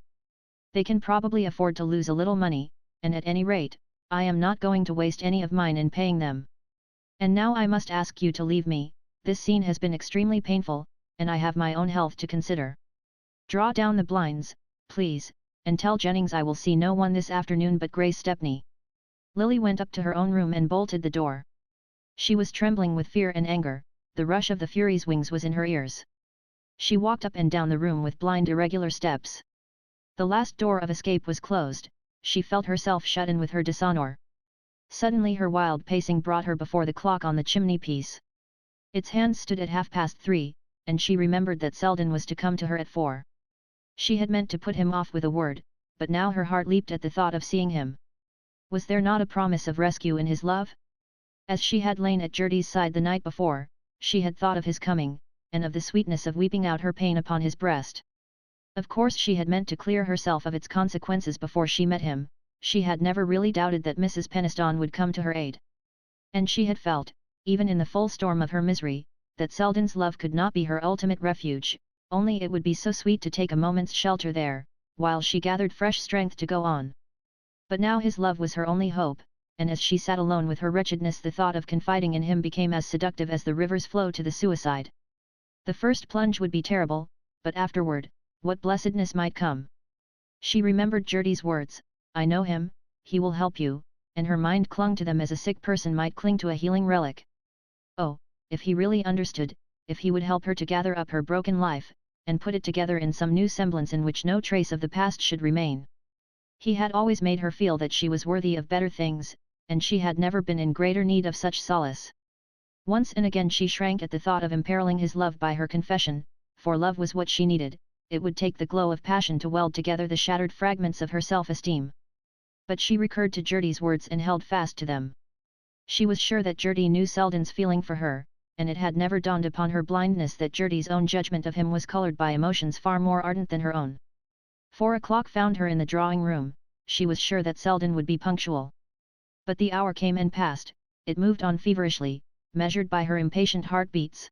They can probably afford to lose a little money, and at any rate, I am not going to waste any of mine in paying them. And now I must ask you to leave me, this scene has been extremely painful, and I have my own health to consider. Draw down the blinds, please, and tell Jennings I will see no one this afternoon but Grace Stepney. Lily went up to her own room and bolted the door. She was trembling with fear and anger, the rush of the Fury's wings was in her ears. She walked up and down the room with blind irregular steps. The last door of escape was closed, she felt herself shut in with her dishonor. Suddenly her wild pacing brought her before the clock on the chimney-piece. Its hands stood at 3:30, and she remembered that Selden was to come to her at 4. She had meant to put him off with a word, but now her heart leaped at the thought of seeing him. Was there not a promise of rescue in his love? As she had lain at Gertie's side the night before, she had thought of his coming, and of the sweetness of weeping out her pain upon his breast. Of course she had meant to clear herself of its consequences before she met him, she had never really doubted that Mrs. Peniston would come to her aid. And she had felt, even in the full storm of her misery, that Selden's love could not be her ultimate refuge, only it would be so sweet to take a moment's shelter there, while she gathered fresh strength to go on. But now his love was her only hope, and as she sat alone with her wretchedness the thought of confiding in him became as seductive as the river's flow to the suicide. The first plunge would be terrible, but afterward, what blessedness might come. She remembered Gertie's words, I know him, he will help you, and her mind clung to them as a sick person might cling to a healing relic. Oh, if he really understood, if he would help her to gather up her broken life, and put it together in some new semblance in which no trace of the past should remain. He had always made her feel that she was worthy of better things, and she had never been in greater need of such solace. Once and again she shrank at the thought of imperiling his love by her confession, for love was what she needed, it would take the glow of passion to weld together the shattered fragments of her self-esteem. But she recurred to Gertie's words and held fast to them. She was sure that Gertie knew Selden's feeling for her, and it had never dawned upon her blindness that Gertie's own judgment of him was coloured by emotions far more ardent than her own. 4 o'clock found her in the drawing-room, she was sure that Selden would be punctual. But the hour came and passed, it moved on feverishly, measured by her impatient heartbeats.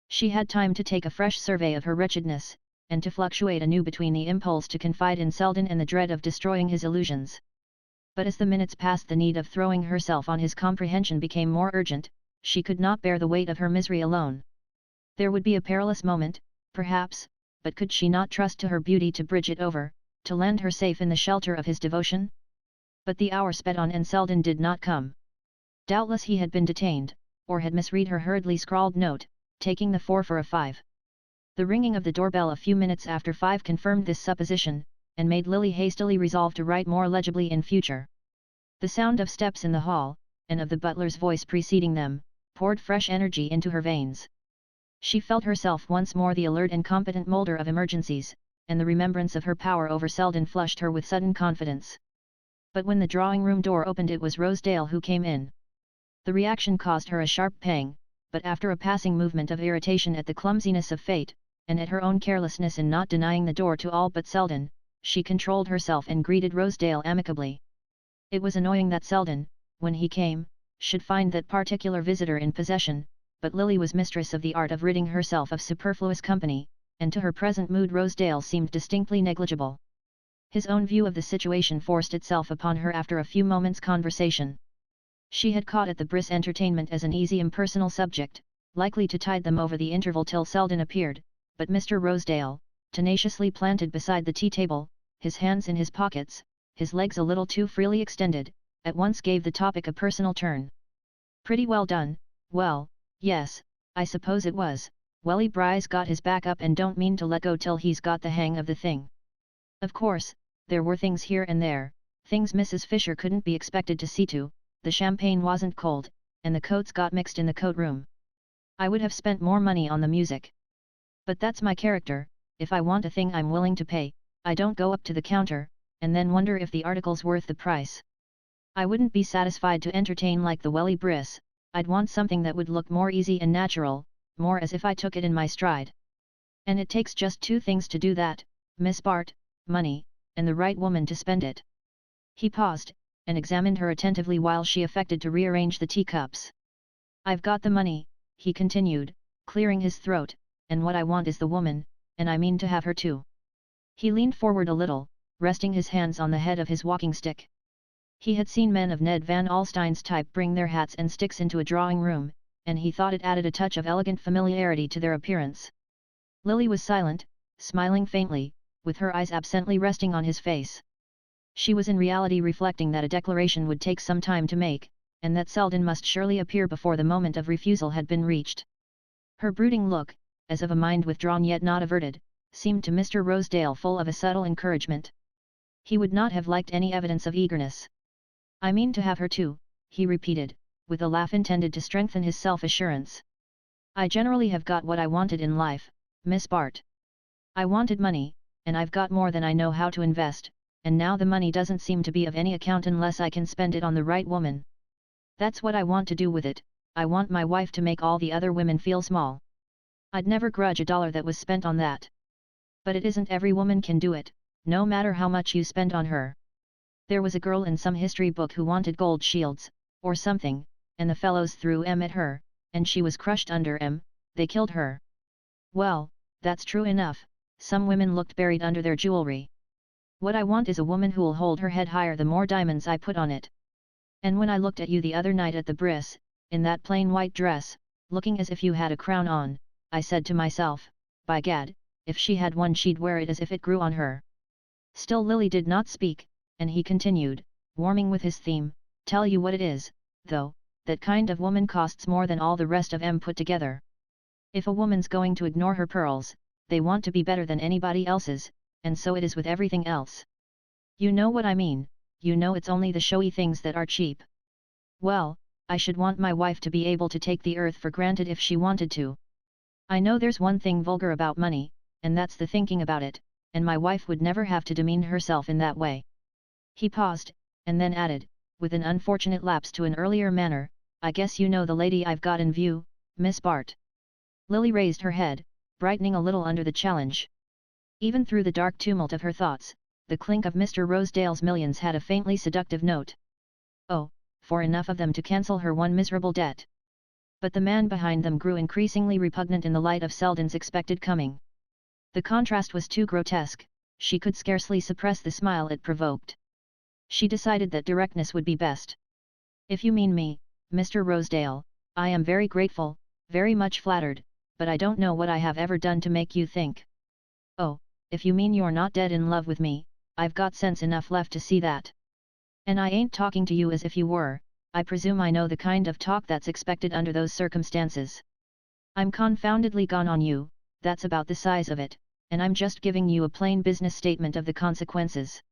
She had time to take a fresh survey of her wretchedness, and to fluctuate anew between the impulse to confide in Selden and the dread of destroying his illusions. But as the minutes passed the need of throwing herself on his comprehension became more urgent, she could not bear the weight of her misery alone. There would be a perilous moment, perhaps, but could she not trust to her beauty to bridge it over, to land her safe in the shelter of his devotion? But the hour sped on and Selden did not come. Doubtless he had been detained, or had misread her hurriedly scrawled note, taking the 4 for a 5. The ringing of the doorbell a few minutes after 5 confirmed this supposition, and made Lily hastily resolve to write more legibly in future. The sound of steps in the hall, and of the butler's voice preceding them, poured fresh energy into her veins. She felt herself once more the alert and competent moulder of emergencies, and the remembrance of her power over Selden flushed her with sudden confidence. But when the drawing-room door opened, it was Rosedale who came in. The reaction caused her a sharp pang, but after a passing movement of irritation at the clumsiness of fate, and at her own carelessness in not denying the door to all but Selden, she controlled herself and greeted Rosedale amicably. It was annoying that Selden, when he came, should find that particular visitor in possession, but Lily was mistress of the art of ridding herself of superfluous company, and to her present mood Rosedale seemed distinctly negligible. His own view of the situation forced itself upon her after a few moments' conversation. She had caught at the Briss entertainment as an easy impersonal subject, likely to tide them over the interval till Selden appeared, but Mr. Rosedale, tenaciously planted beside the tea-table, his hands in his pockets, his legs a little too freely extended, at once gave the topic a personal turn. "Pretty well done." "Well, yes, I suppose it was. Welly Bry's got his back up and don't mean to let go till he's got the hang of the thing. Of course, there were things here and there, things Mrs. Fisher couldn't be expected to see to. The champagne wasn't cold, and the coats got mixed in the coat room. I would have spent more money on the music. But that's my character, if I want a thing I'm willing to pay, I don't go up to the counter, and then wonder if the article's worth the price. I wouldn't be satisfied to entertain like the Welly Briss, I'd want something that would look more easy and natural, more as if I took it in my stride. And it takes just two things to do that, Miss Bart, money, and the right woman to spend it." He paused, and examined her attentively while she affected to rearrange the teacups. "I've got the money," he continued, clearing his throat, "and what I want is the woman, and I mean to have her too." He leaned forward a little, resting his hands on the head of his walking stick. He had seen men of Ned Van Alstyne's type bring their hats and sticks into a drawing-room, and he thought it added a touch of elegant familiarity to their appearance. Lily was silent, smiling faintly, with her eyes absently resting on his face. She was in reality reflecting that a declaration would take some time to make, and that Selden must surely appear before the moment of refusal had been reached. Her brooding look, as of a mind withdrawn yet not averted, seemed to Mr. Rosedale full of a subtle encouragement. He would not have liked any evidence of eagerness. "I mean to have her too," he repeated, with a laugh intended to strengthen his self-assurance. "I generally have got what I wanted in life, Miss Bart. I wanted money, and I've got more than I know how to invest, and now the money doesn't seem to be of any account unless I can spend it on the right woman. That's what I want to do with it. I want my wife to make all the other women feel small. I'd never grudge a dollar that was spent on that. But it isn't every woman can do it, no matter how much you spend on her. There was a girl in some history book who wanted gold shields, or something, and the fellows threw 'em at her, and she was crushed under 'em, they killed her. Well, that's true enough, some women looked buried under their jewelry. What I want is a woman who'll hold her head higher the more diamonds I put on it. And when I looked at you the other night at the Briss, in that plain white dress, looking as if you had a crown on, I said to myself, by gad, if she had one she'd wear it as if it grew on her." Still Lily did not speak, and he continued, warming with his theme, "Tell you what it is, though, that kind of woman costs more than all the rest of 'em put together. If a woman's going to ignore her pearls, they want to be better than anybody else's, and so it is with everything else. You know what I mean, you know it's only the showy things that are cheap. Well, I should want my wife to be able to take the earth for granted if she wanted to. I know there's one thing vulgar about money, and that's the thinking about it, and my wife would never have to demean herself in that way." He paused, and then added, with an unfortunate lapse to an earlier manner, "I guess you know the lady I've got in view, Miss Bart." Lily raised her head, brightening a little under the challenge. Even through the dark tumult of her thoughts, the clink of Mr. Rosedale's millions had a faintly seductive note. Oh, for enough of them to cancel her one miserable debt. But the man behind them grew increasingly repugnant in the light of Selden's expected coming. The contrast was too grotesque, she could scarcely suppress the smile it provoked. She decided that directness would be best. "If you mean me, Mr. Rosedale, I am very grateful, very much flattered, but I don't know what I have ever done to make you think. Oh, if you mean you're not dead in love with me, I've got sense enough left to see that. And I ain't talking to you as if you were, I presume I know the kind of talk that's expected under those circumstances. I'm confoundedly gone on you, that's about the size of it, and I'm just giving you a plain business statement of the consequences.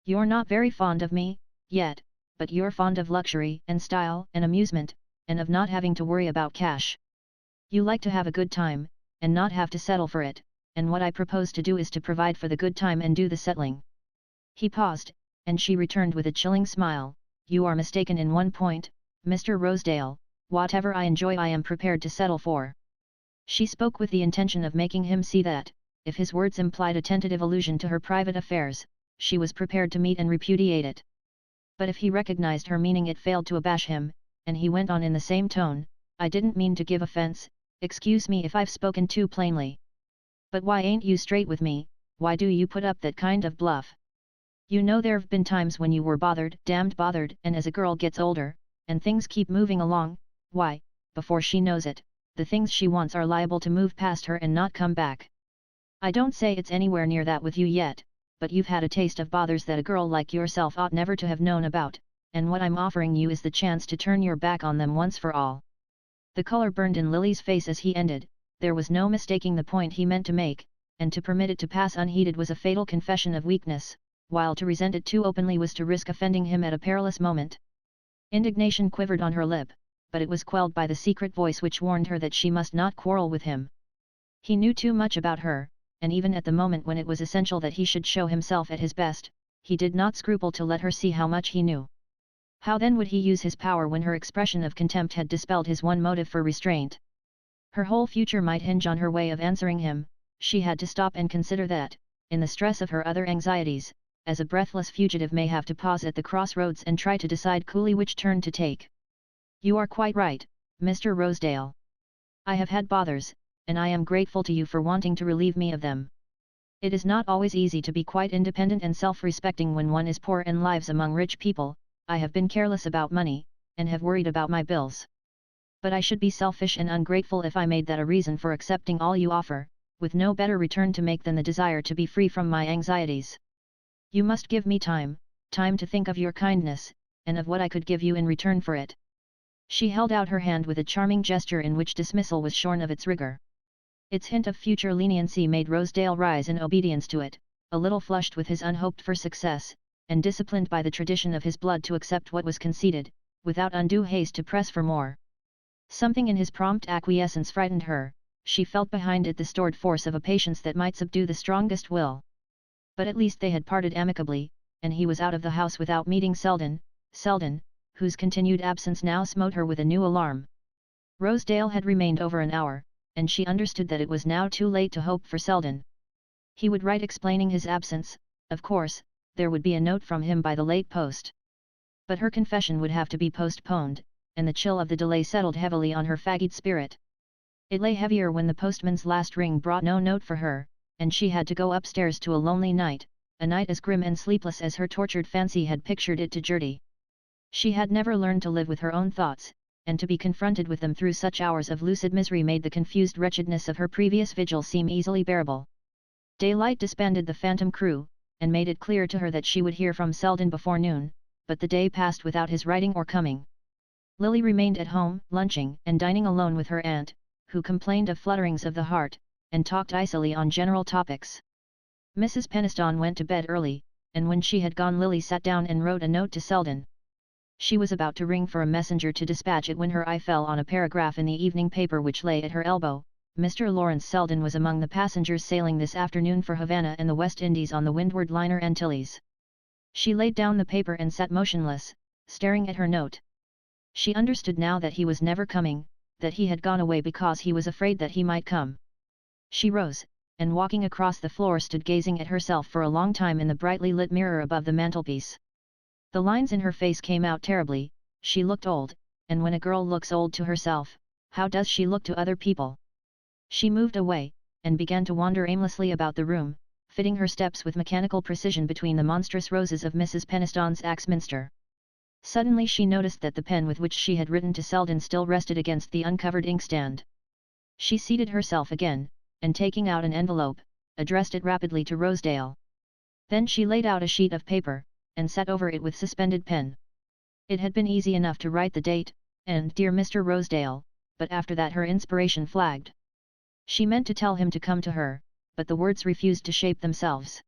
You're not very fond of me, yet, but you're fond of luxury and style and amusement, and of not having to worry about cash. You like to have a good time, and not have to settle for it, and what I propose to do is to provide for the good time and do the settling." He paused, and she returned with a chilling smile, "You are mistaken in one point, Mr. Rosedale, whatever I enjoy I am prepared to settle for." She spoke with the intention of making him see that, if his words implied a tentative allusion to her private affairs, she was prepared to meet and repudiate it. But if he recognized her meaning it failed to abash him, and he went on in the same tone, "I didn't mean to give offense, excuse me if I've spoken too plainly. But why ain't you straight with me, why do you put up that kind of bluff? You know there've been times when you were bothered, damned bothered, and as a girl gets older, and things keep moving along, why, before she knows it, the things she wants are liable to move past her and not come back. I don't say it's anywhere near that with you yet, but you've had a taste of bothers that a girl like yourself ought never to have known about, and what I'm offering you is the chance to turn your back on them once for all." The color burned in Lily's face as he ended. There was no mistaking the point he meant to make, and to permit it to pass unheeded was a fatal confession of weakness, while to resent it too openly was to risk offending him at a perilous moment. Indignation quivered on her lip, but it was quelled by the secret voice which warned her that she must not quarrel with him. He knew too much about her, and even at the moment when it was essential that he should show himself at his best, he did not scruple to let her see how much he knew. How then would he use his power when her expression of contempt had dispelled his one motive for restraint? Her whole future might hinge on her way of answering him. She had to stop and consider that, in the stress of her other anxieties, as a breathless fugitive may have to pause at the crossroads and try to decide coolly which turn to take. "You are quite right, Mr. Rosedale. I have had bothers, and I am grateful to you for wanting to relieve me of them. It is not always easy to be quite independent and self-respecting when one is poor and lives among rich people. I have been careless about money, and have worried about my bills. But I should be selfish and ungrateful if I made that a reason for accepting all you offer, with no better return to make than the desire to be free from my anxieties. You must give me time to think of your kindness, and of what I could give you in return for it." She held out her hand with a charming gesture in which dismissal was shorn of its rigor. Its hint of future leniency made Rosedale rise in obedience to it, a little flushed with his unhoped-for success, and disciplined by the tradition of his blood to accept what was conceded, without undue haste to press for more. Something in his prompt acquiescence frightened her. She felt behind it the stored force of a patience that might subdue the strongest will. But at least they had parted amicably, and he was out of the house without meeting Selden, whose continued absence now smote her with a new alarm. Rosedale had remained over an hour, and she understood that it was now too late to hope for Selden. He would write explaining his absence, of course. There would be a note from him by the late post. But her confession would have to be postponed, and the chill of the delay settled heavily on her fagged spirit. It lay heavier when the postman's last ring brought no note for her, and she had to go upstairs to a lonely night, a night as grim and sleepless as her tortured fancy had pictured it to Gertie. She had never learned to live with her own thoughts, and to be confronted with them through such hours of lucid misery made the confused wretchedness of her previous vigil seem easily bearable. Daylight disbanded the phantom crew, and made it clear to her that she would hear from Selden before noon, but the day passed without his writing or coming. Lily remained at home, lunching and dining alone with her aunt, who complained of flutterings of the heart, and talked icily on general topics. Mrs. Penistone went to bed early, and when she had gone Lily sat down and wrote a note to Selden. She was about to ring for a messenger to dispatch it when her eye fell on a paragraph in the evening paper which lay at her elbow. Mr. Lawrence Selden was among the passengers sailing this afternoon for Havana and the West Indies on the windward liner Antilles. She laid down the paper and sat motionless, staring at her note. She understood now that he was never coming, that he had gone away because he was afraid that he might come. She rose, and walking across the floor stood gazing at herself for a long time in the brightly lit mirror above the mantelpiece. The lines in her face came out terribly. She looked old, and when a girl looks old to herself, how does she look to other people? She moved away, and began to wander aimlessly about the room, fitting her steps with mechanical precision between the monstrous roses of Mrs. Penistone's Axminster. Suddenly she noticed that the pen with which she had written to Selden still rested against the uncovered inkstand. She seated herself again, and taking out an envelope, addressed it rapidly to Rosedale. Then she laid out a sheet of paper, and sat over it with suspended pen. It had been easy enough to write the date, and "Dear Mr. Rosedale," but after that her inspiration flagged. She meant to tell him to come to her, but the words refused to shape themselves.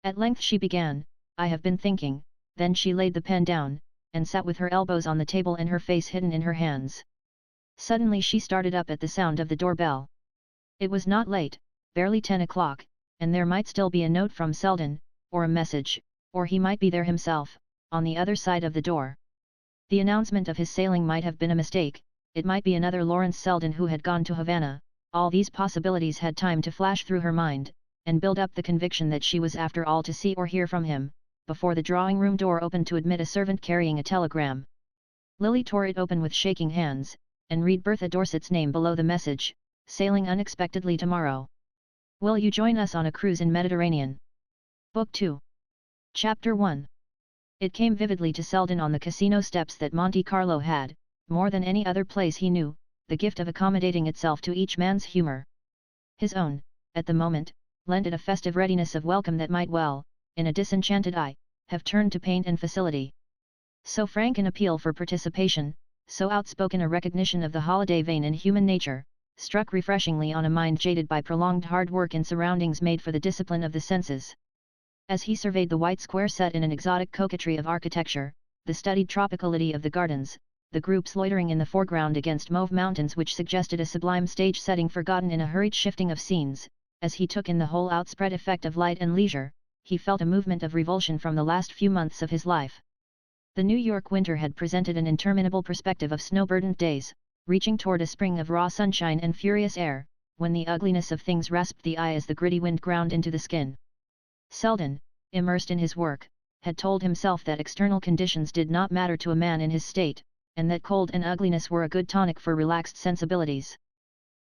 At length she began, "I have been thinking," then she laid the pen down, and sat with her elbows on the table and her face hidden in her hands. Suddenly she started up at the sound of the doorbell. It was not late, barely 10 o'clock, and there might still be a note from Selden, or a message, or he might be there himself, on the other side of the door. The announcement of his sailing might have been a mistake, it might be another Lawrence Selden who had gone to Havana. All these possibilities had time to flash through her mind, and build up the conviction that she was after all to see or hear from him, before the drawing-room door opened to admit a servant carrying a telegram. Lily tore it open with shaking hands, and read Bertha Dorset's name below the message, sailing unexpectedly tomorrow. Will you join us on a cruise in Mediterranean? Book 2. Chapter 1. It came vividly to Selden on the casino steps that Monte Carlo had, more than any other place he knew, the gift of accommodating itself to each man's humour. His own, at the moment, lent it a festive readiness of welcome that might well, in a disenchanted eye, have turned to pain and facility. So frank an appeal for participation, so outspoken a recognition of the holiday vein in human nature, struck refreshingly on a mind jaded by prolonged hard work in surroundings made for the discipline of the senses. As he surveyed the white square set in an exotic coquetry of architecture, the studied tropicality of the gardens, the groups loitering in the foreground against mauve mountains which suggested a sublime stage setting forgotten in a hurried shifting of scenes, as he took in the whole outspread effect of light and leisure, he felt a movement of revulsion from the last few months of his life. The New York winter had presented an interminable perspective of snow-burdened days, reaching toward a spring of raw sunshine and furious air, when the ugliness of things rasped the eye as the gritty wind ground into the skin. Selden, immersed in his work, had told himself that external conditions did not matter to a man in his state, and that cold and ugliness were a good tonic for relaxed sensibilities.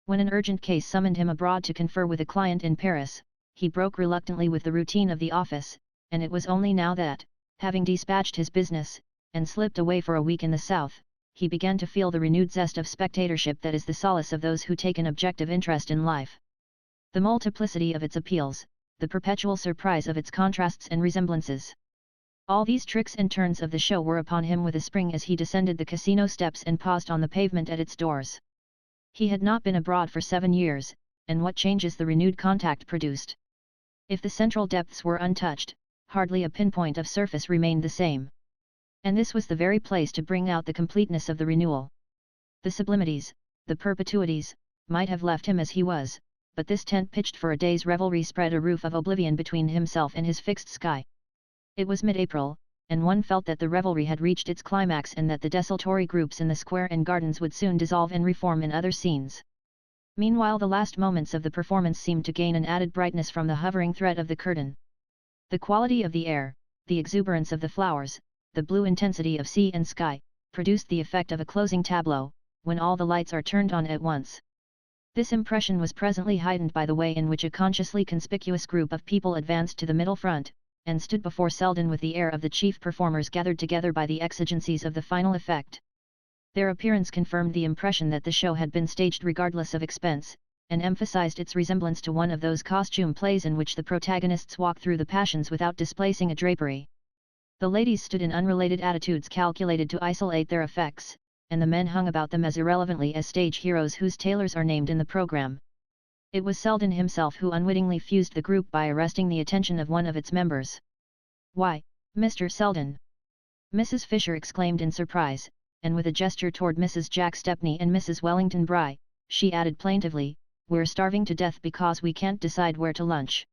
When an urgent case summoned him abroad to confer with a client in Paris, he broke reluctantly with the routine of the office, and it was only now that, having dispatched his business, and slipped away for a week in the south, he began to feel the renewed zest of spectatorship that is the solace of those who take an objective interest in life. The multiplicity of its appeals, the perpetual surprise of its contrasts and resemblances. All these tricks and turns of the show were upon him with a spring as he descended the casino steps and paused on the pavement at its doors. He had not been abroad for 7 years, and what changes the renewed contact produced. If the central depths were untouched, hardly a pinpoint of surface remained the same. And this was the very place to bring out the completeness of the renewal. The sublimities, the perpetuities, might have left him as he was, but this tent pitched for a day's revelry spread a roof of oblivion between himself and his fixed sky. It was mid-April, and one felt that the revelry had reached its climax and that the desultory groups in the square and gardens would soon dissolve and reform in other scenes. Meanwhile the last moments of the performance seemed to gain an added brightness from the hovering threat of the curtain. The quality of the air, the exuberance of the flowers, the blue intensity of sea and sky, produced the effect of a closing tableau, when all the lights are turned on at once. This impression was presently heightened by the way in which a consciously conspicuous group of people advanced to the middle front, and stood before Selden with the air of the chief performers gathered together by the exigencies of the final effect. Their appearance confirmed the impression that the show had been staged regardless of expense, and emphasized its resemblance to one of those costume plays in which the protagonists walk through the passions without displacing a drapery. The ladies stood in unrelated attitudes calculated to isolate their effects, and the men hung about them as irrelevantly as stage heroes whose tailors are named in the program. It was Selden himself who unwittingly fused the group by arresting the attention of one of its members. "Why, Mr. Selden!" Mrs. Fisher exclaimed in surprise, and with a gesture toward Mrs. Jack Stepney and Mrs. Wellington Bry, she added plaintively, "We're starving to death because we can't decide where to lunch."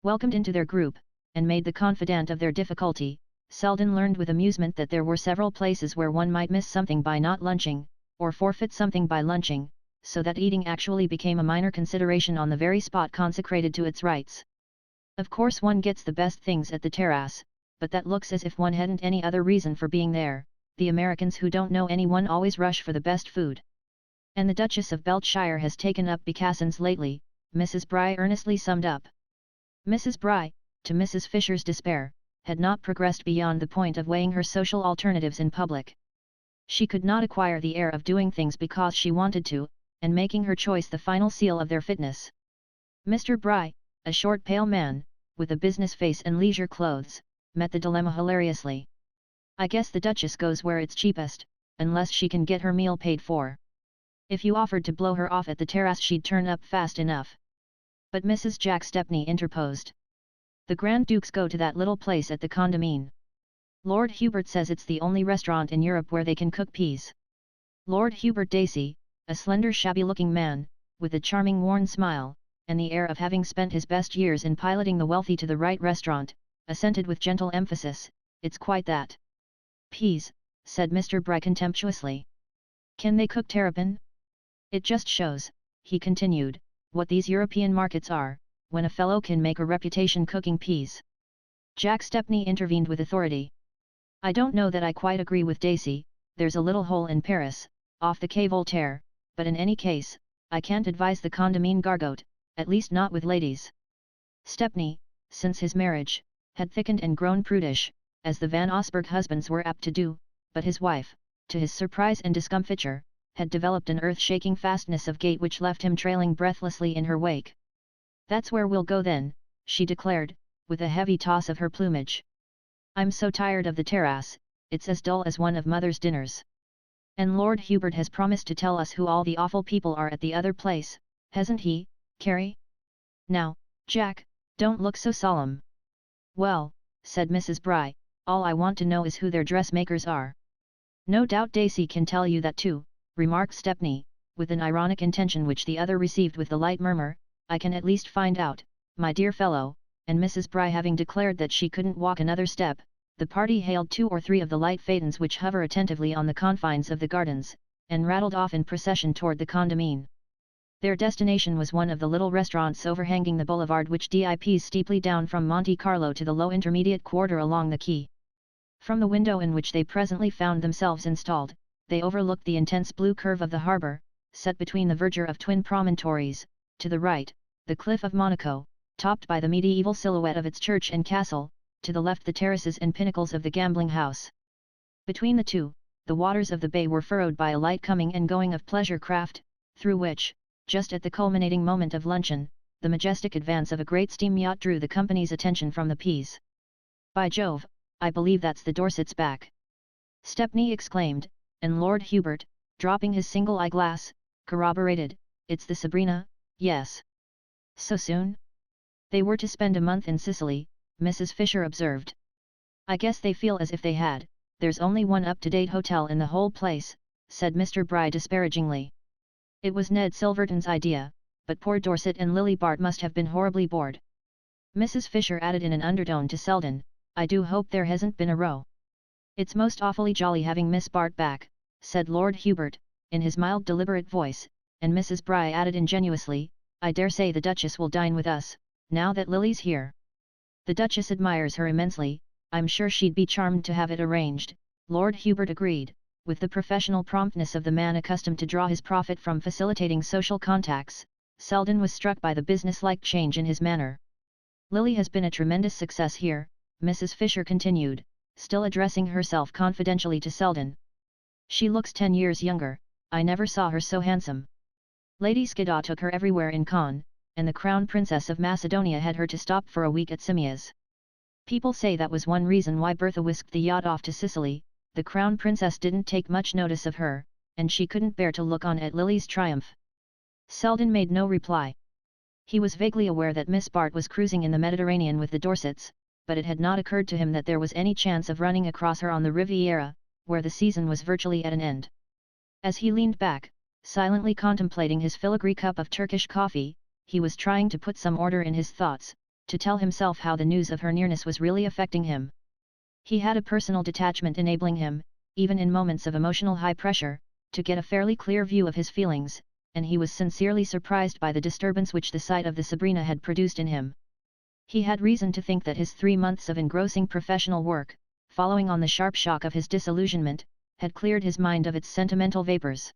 Welcomed into their group, and made the confidant of their difficulty, Selden learned with amusement that there were several places where one might miss something by not lunching, or forfeit something by lunching, so that eating actually became a minor consideration on the very spot consecrated to its rights. Of course one gets the best things at the terrace, but that looks as if one hadn't any other reason for being there. The Americans who don't know anyone always rush for the best food. And the Duchess of Beltshire has taken up Becassins lately, Mrs. Bry earnestly summed up. Mrs. Bry, to Mrs. Fisher's despair, had not progressed beyond the point of weighing her social alternatives in public. She could not acquire the air of doing things because she wanted to, and making her choice the final seal of their fitness. Mr. Bry, a short pale man, with a business face and leisure clothes, met the dilemma hilariously. "I guess the Duchess goes where it's cheapest, unless she can get her meal paid for. If you offered to blow her off at the terrace she'd turn up fast enough." But Mrs. Jack Stepney interposed. "The Grand Dukes go to that little place at the Condamine. Lord Hubert says it's the only restaurant in Europe where they can cook peas." Lord Hubert Dacey, a slender shabby-looking man, with a charming worn smile, and the air of having spent his best years in piloting the wealthy to the right restaurant, assented with gentle emphasis, "It's quite that." "Peas," said Mr. Bry contemptuously. "Can they cook terrapin?" "It just shows," he continued, "what these European markets are, when a fellow can make a reputation cooking peas." Jack Stepney intervened with authority. "I don't know that I quite agree with Dacey, there's a little hole in Paris, off the Quai Voltaire, but in any case, I can't advise the Condamine Gargote, at least not with ladies." Stepney, since his marriage, had thickened and grown prudish, as the Van Osburgh husbands were apt to do, but his wife, to his surprise and discomfiture, had developed an earth-shaking fastness of gait which left him trailing breathlessly in her wake. "That's where we'll go then," she declared, with a heavy toss of her plumage. "I'm so tired of the terrace, it's as dull as one of Mother's dinners. And Lord Hubert has promised to tell us who all the awful people are at the other place, hasn't he, Carrie? Now, Jack, don't look so solemn." "Well," said Mrs. Bry, "all I want to know is who their dressmakers are." "No doubt Dacey can tell you that too," remarked Stepney, with an ironic intention which the other received with the light murmur, "I can at least find out, my dear fellow," and Mrs. Bry having declared that she couldn't walk another step, the party hailed 2 or 3 of the light phaetons which hover attentively on the confines of the gardens, and rattled off in procession toward the Condamine. Their destination was one of the little restaurants overhanging the boulevard which dips steeply down from Monte Carlo to the low intermediate quarter along the quay. From the window in which they presently found themselves installed, they overlooked the intense blue curve of the harbour, set between the verdure of twin promontories, to the right, the cliff of Monaco, topped by the medieval silhouette of its church and castle, to the left the terraces and pinnacles of the gambling house. Between the two, the waters of the bay were furrowed by a light coming and going of pleasure craft, through which, just at the culminating moment of luncheon, the majestic advance of a great steam yacht drew the company's attention from the peas. "By Jove, I believe that's the Dorset's back!" Stepney exclaimed, and Lord Hubert, dropping his single eyeglass, corroborated, "It's the Sabrina, yes." "So soon?" "They were to spend a month in Sicily," Mrs. Fisher observed. "I guess they feel as if they had, there's only one up-to-date hotel in the whole place," said Mr. Bry disparagingly. "It was Ned Silverton's idea, but poor Dorset and Lily Bart must have been horribly bored." Mrs. Fisher added in an undertone to Selden, "I do hope there hasn't been a row." "It's most awfully jolly having Miss Bart back," said Lord Hubert, in his mild deliberate voice, and Mrs. Bry added ingenuously, "I dare say the Duchess will dine with us, now that Lily's here." "The Duchess admires her immensely, I'm sure she'd be charmed to have it arranged," Lord Hubert agreed, with the professional promptness of the man accustomed to draw his profit from facilitating social contacts. Selden was struck by the business-like change in his manner. "Lily has been a tremendous success here," Mrs. Fisher continued, still addressing herself confidentially to Selden. "She looks 10 years younger, I never saw her so handsome. Lady Skiddaw took her everywhere in Cannes, and the Crown Princess of Macedonia had her to stop for a week at Simias. People say that was one reason why Bertha whisked the yacht off to Sicily. The Crown Princess didn't take much notice of her, and she couldn't bear to look on at Lily's triumph." Selden made no reply. He was vaguely aware that Miss Bart was cruising in the Mediterranean with the Dorsets, but it had not occurred to him that there was any chance of running across her on the Riviera, where the season was virtually at an end. As he leaned back, silently contemplating his filigree cup of Turkish coffee, he was trying to put some order in his thoughts, to tell himself how the news of her nearness was really affecting him. He had a personal detachment enabling him, even in moments of emotional high pressure, to get a fairly clear view of his feelings, and he was sincerely surprised by the disturbance which the sight of the Sabrina had produced in him. He had reason to think that his 3 months of engrossing professional work, following on the sharp shock of his disillusionment, had cleared his mind of its sentimental vapours.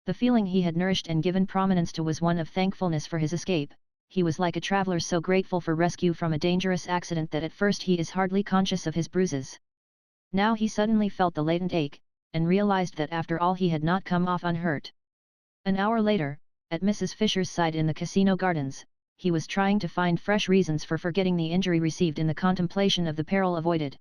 The feeling he had nourished and given prominence to was one of thankfulness for his escape. He was like a traveller so grateful for rescue from a dangerous accident that at first he is hardly conscious of his bruises. Now he suddenly felt the latent ache, and realized that after all he had not come off unhurt. An hour later, at Mrs. Fisher's side in the Casino Gardens, he was trying to find fresh reasons for forgetting the injury received in the contemplation of the peril avoided.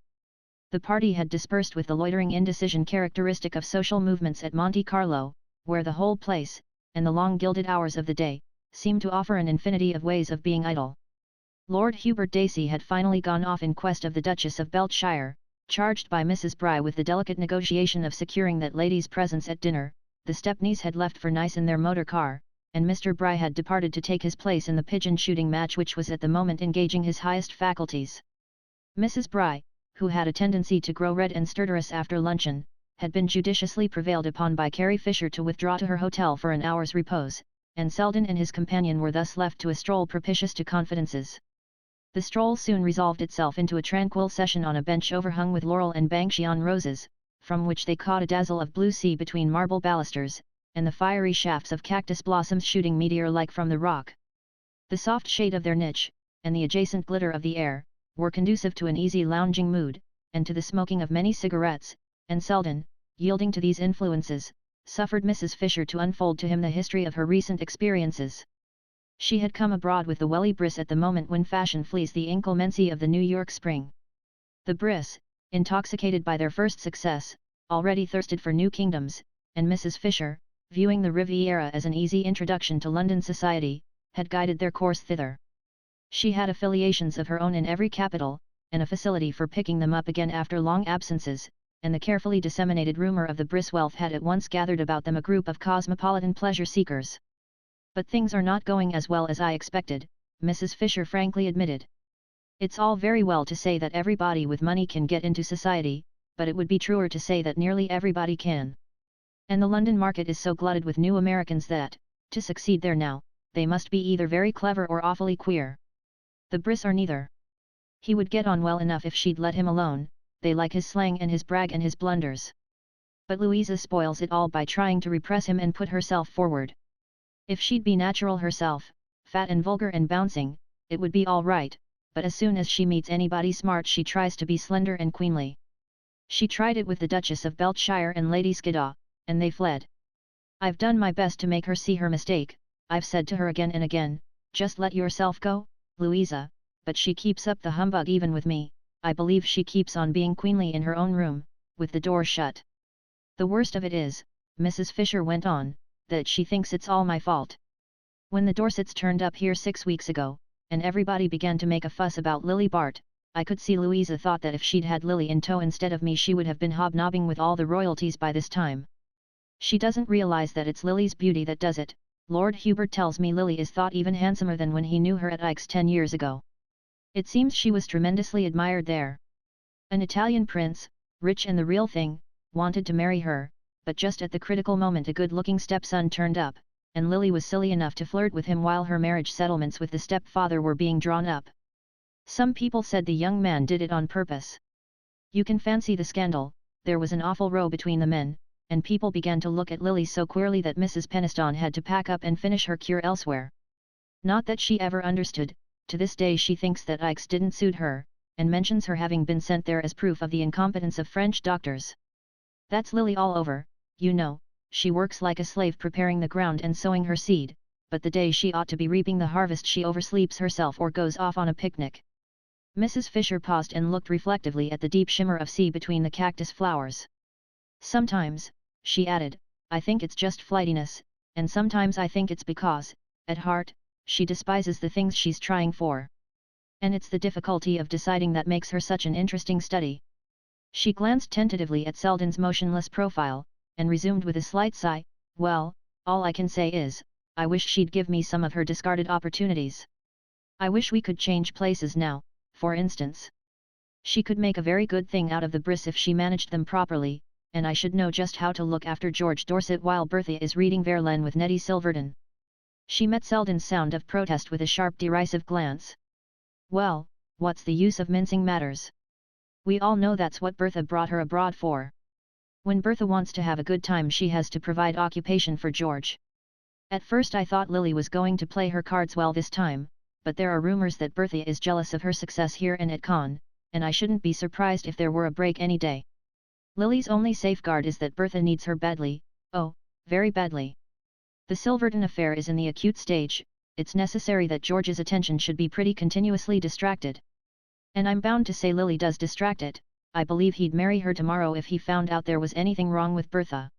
The party had dispersed with the loitering indecision characteristic of social movements at Monte Carlo, where the whole place, and the long gilded hours of the day, seemed to offer an infinity of ways of being idle. Lord Hubert Dacey had finally gone off in quest of the Duchess of Beltshire, charged by Mrs. Bry with the delicate negotiation of securing that lady's presence at dinner. The Stepneys had left for Nice in their motor car, and Mr. Bry had departed to take his place in the pigeon shooting match which was at the moment engaging his highest faculties. Mrs. Bry, who had a tendency to grow red and stertorous after luncheon, had been judiciously prevailed upon by Carrie Fisher to withdraw to her hotel for an hour's repose, and Selden and his companion were thus left to a stroll propitious to confidences. The stroll soon resolved itself into a tranquil session on a bench overhung with laurel and bankcheon roses, from which they caught a dazzle of blue sea between marble balusters, and the fiery shafts of cactus blossoms shooting meteor-like from the rock. The soft shade of their niche, and the adjacent glitter of the air, were conducive to an easy lounging mood, and to the smoking of many cigarettes, and Selden, yielding to these influences, suffered Mrs. Fisher to unfold to him the history of her recent experiences. She had come abroad with the welly Briss at the moment when fashion flees the inclemency of the New York spring. The Briss, intoxicated by their first success, already thirsted for new kingdoms, and Mrs. Fisher, viewing the Riviera as an easy introduction to London society, had guided their course thither. She had affiliations of her own in every capital, and a facility for picking them up again after long absences, and the carefully disseminated rumour of the Briss wealth had at once gathered about them a group of cosmopolitan pleasure-seekers. "But things are not going as well as I expected," Mrs. Fisher frankly admitted. "It's all very well to say that everybody with money can get into society, but it would be truer to say that nearly everybody can. And the London market is so glutted with new Americans that, to succeed there now, they must be either very clever or awfully queer. The Briss are neither. He would get on well enough if she'd let him alone, they like his slang and his brag and his blunders. But Louisa spoils it all by trying to repress him and put herself forward. If she'd be natural herself, fat and vulgar and bouncing, it would be all right, but as soon as she meets anybody smart she tries to be slender and queenly. She tried it with the Duchess of Beltshire and Lady Skiddaw, and they fled. I've done my best to make her see her mistake, I've said to her again and again, just let yourself go, Louisa, but she keeps up the humbug even with me. I believe she keeps on being queenly in her own room, with the door shut. The worst of it is, Mrs. Fisher went on, that she thinks it's all my fault. When the Dorsets turned up here 6 weeks ago, and everybody began to make a fuss about Lily Bart, I could see Louisa thought that if she'd had Lily in tow instead of me she would have been hobnobbing with all the royalties by this time. She doesn't realise that it's Lily's beauty that does it. Lord Hubert tells me Lily is thought even handsomer than when he knew her at Ike's 10 years ago. It seems she was tremendously admired there. An Italian prince, rich and the real thing, wanted to marry her, but just at the critical moment a good-looking stepson turned up, and Lily was silly enough to flirt with him while her marriage settlements with the stepfather were being drawn up. Some people said the young man did it on purpose. You can fancy the scandal. There was an awful row between the men, and people began to look at Lily so queerly that Mrs. Peniston had to pack up and finish her cure elsewhere. Not that she ever understood. To this day she thinks that Ike's didn't suit her, and mentions her having been sent there as proof of the incompetence of French doctors. That's Lily all over, you know. She works like a slave preparing the ground and sowing her seed, but the day she ought to be reaping the harvest she oversleeps herself or goes off on a picnic." Mrs. Fisher paused and looked reflectively at the deep shimmer of sea between the cactus flowers. "Sometimes," she added, "I think it's just flightiness, and sometimes I think it's because, at heart, she despises the things she's trying for. And it's the difficulty of deciding that makes her such an interesting study." She glanced tentatively at Selden's motionless profile, and resumed with a slight sigh, "Well, all I can say is, I wish she'd give me some of her discarded opportunities. I wish we could change places now, for instance. She could make a very good thing out of the Briss if she managed them properly, and I should know just how to look after George Dorset while Bertha is reading Verlaine with Nettie Silverton." She met Selden's sound of protest with a sharp derisive glance. "Well, what's the use of mincing matters? We all know that's what Bertha brought her abroad for. When Bertha wants to have a good time she has to provide occupation for George. At first I thought Lily was going to play her cards well this time, but there are rumours that Bertha is jealous of her success here and at Cannes, and I shouldn't be surprised if there were a break any day. Lily's only safeguard is that Bertha needs her badly, oh, very badly. The Silverton affair is in the acute stage. It's necessary that George's attention should be pretty continuously distracted. And I'm bound to say Lily does distract it. I believe he'd marry her tomorrow if he found out there was anything wrong with Bertha.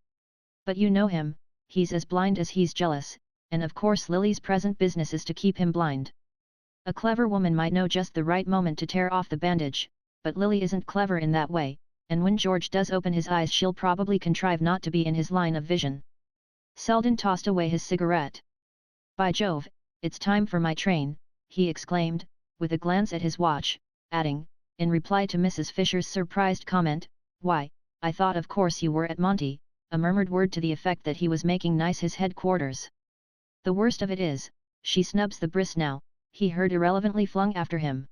But you know him, he's as blind as he's jealous, and of course Lily's present business is to keep him blind. A clever woman might know just the right moment to tear off the bandage, but Lily isn't clever in that way, and when George does open his eyes she'll probably contrive not to be in his line of vision." Selden tossed away his cigarette. "By Jove, it's time for my train," he exclaimed, with a glance at his watch, adding, in reply to Mrs. Fisher's surprised comment, "Why, I thought of course you were at Monty," a murmured word to the effect that he was making nice his headquarters. "The worst of it is, she snubs the bris now," he heard irrelevantly flung after him.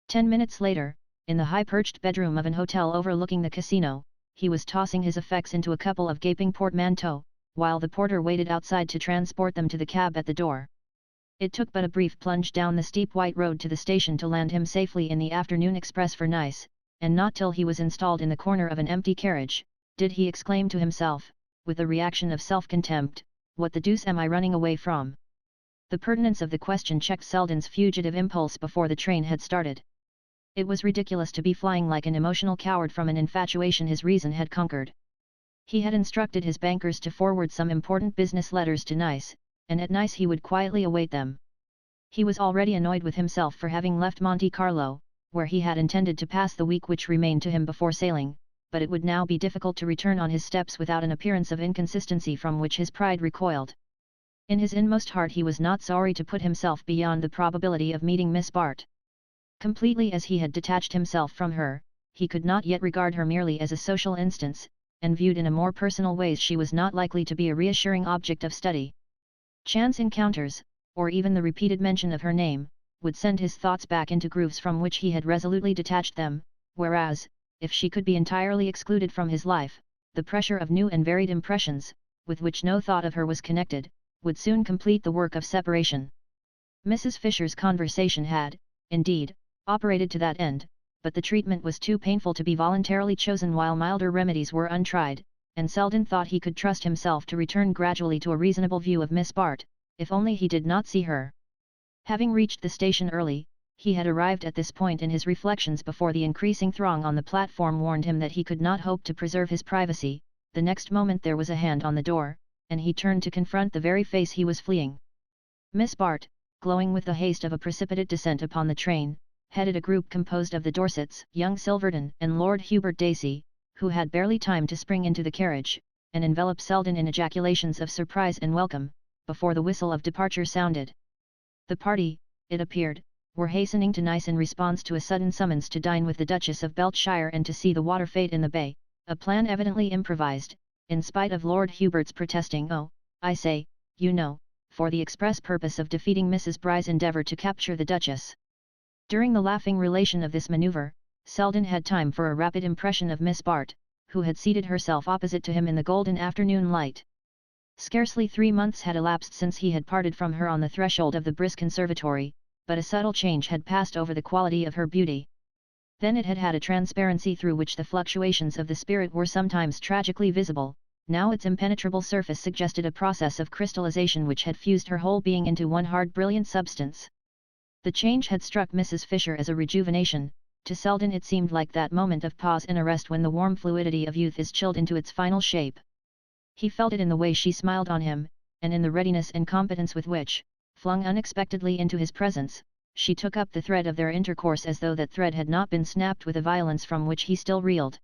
10 minutes later, in the high-perched bedroom of an hotel overlooking the casino, he was tossing his effects into a couple of gaping portmanteaux, while the porter waited outside to transport them to the cab at the door. It took but a brief plunge down the steep white road to the station to land him safely in the afternoon express for Nice, and not till he was installed in the corner of an empty carriage, did he exclaim to himself, with a reaction of self-contempt, "What the deuce am I running away from?" The pertinence of the question checked Selden's fugitive impulse before the train had started. It was ridiculous to be flying like an emotional coward from an infatuation his reason had conquered. He had instructed his bankers to forward some important business letters to Nice, and at Nice he would quietly await them. He was already annoyed with himself for having left Monte Carlo, where he had intended to pass the week which remained to him before sailing, but it would now be difficult to return on his steps without an appearance of inconsistency from which his pride recoiled. In his inmost heart he was not sorry to put himself beyond the probability of meeting Miss Bart. Completely as he had detached himself from her, he could not yet regard her merely as a social instance, and viewed in a more personal ways she was not likely to be a reassuring object of study. Chance encounters, or even the repeated mention of her name, would send his thoughts back into grooves from which he had resolutely detached them, whereas, if she could be entirely excluded from his life, the pressure of new and varied impressions, with which no thought of her was connected, would soon complete the work of separation. Mrs. Fisher's conversation had, indeed, operated to that end, but the treatment was too painful to be voluntarily chosen while milder remedies were untried, and Selden thought he could trust himself to return gradually to a reasonable view of Miss Bart, if only he did not see her. Having reached the station early, he had arrived at this point in his reflections before the increasing throng on the platform warned him that he could not hope to preserve his privacy. The next moment there was a hand on the door, and he turned to confront the very face he was fleeing. Miss Bart, glowing with the haste of a precipitate descent upon the train, headed a group composed of the Dorsets, young Silverton and Lord Hubert Dacey, who had barely time to spring into the carriage, and envelop Selden in ejaculations of surprise and welcome, before the whistle of departure sounded. The party, it appeared, were hastening to Nice in response to a sudden summons to dine with the Duchess of Beltshire and to see the water fete in the bay, a plan evidently improvised, in spite of Lord Hubert's protesting, "Oh, I say, you know, for the express purpose of defeating Mrs. Bry's endeavour to capture the Duchess." During the laughing relation of this manoeuvre, Selden had time for a rapid impression of Miss Bart, who had seated herself opposite to him in the golden afternoon light. Scarcely 3 months had elapsed since he had parted from her on the threshold of the Brisk Conservatory, but a subtle change had passed over the quality of her beauty. Then it had had a transparency through which the fluctuations of the spirit were sometimes tragically visible, now its impenetrable surface suggested a process of crystallization which had fused her whole being into one hard brilliant substance. The change had struck Mrs. Fisher as a rejuvenation. To Selden it seemed like that moment of pause and arrest when the warm fluidity of youth is chilled into its final shape. He felt it in the way she smiled on him, and in the readiness and competence with which, flung unexpectedly into his presence, she took up the thread of their intercourse as though that thread had not been snapped with a violence from which he still reeled.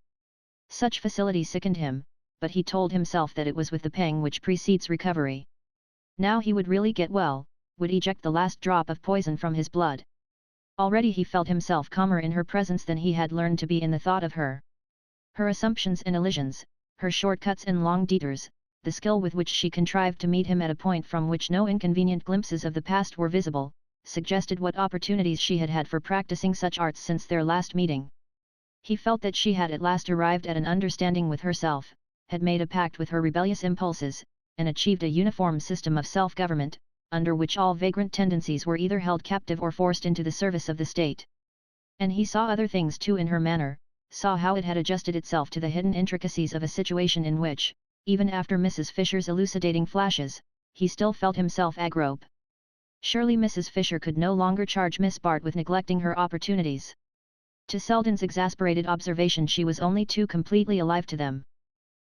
Such facility sickened him, but he told himself that it was with the pang which precedes recovery. Now he would really get well, would eject the last drop of poison from his blood. Already he felt himself calmer in her presence than he had learned to be in the thought of her. Her assumptions and elisions, her shortcuts and long detours, the skill with which she contrived to meet him at a point from which no inconvenient glimpses of the past were visible, suggested what opportunities she had had for practicing such arts since their last meeting. He felt that she had at last arrived at an understanding with herself, had made a pact with her rebellious impulses, and achieved a uniform system of self-government, under which all vagrant tendencies were either held captive or forced into the service of the state. And he saw other things too in her manner, saw how it had adjusted itself to the hidden intricacies of a situation in which, even after Mrs. Fisher's elucidating flashes, he still felt himself agrope. Surely Mrs. Fisher could no longer charge Miss Bart with neglecting her opportunities. To Selden's exasperated observation she was only too completely alive to them.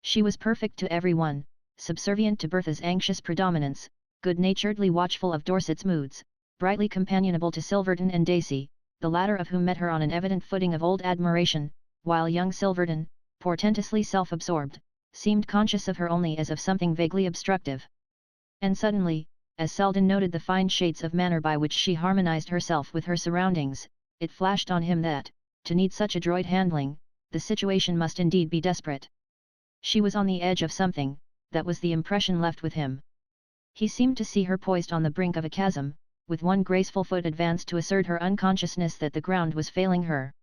She was perfect to everyone, subservient to Bertha's anxious predominance, good-naturedly watchful of Dorset's moods, brightly companionable to Silverton and Dacey, the latter of whom met her on an evident footing of old admiration, while young Silverton, portentously self-absorbed, seemed conscious of her only as of something vaguely obstructive. And suddenly, as Selden noted the fine shades of manner by which she harmonized herself with her surroundings, it flashed on him that, to need such adroit handling, the situation must indeed be desperate. She was on the edge of something, that was the impression left with him. He seemed to see her poised on the brink of a chasm, with one graceful foot advanced to assert her unconsciousness that the ground was failing her.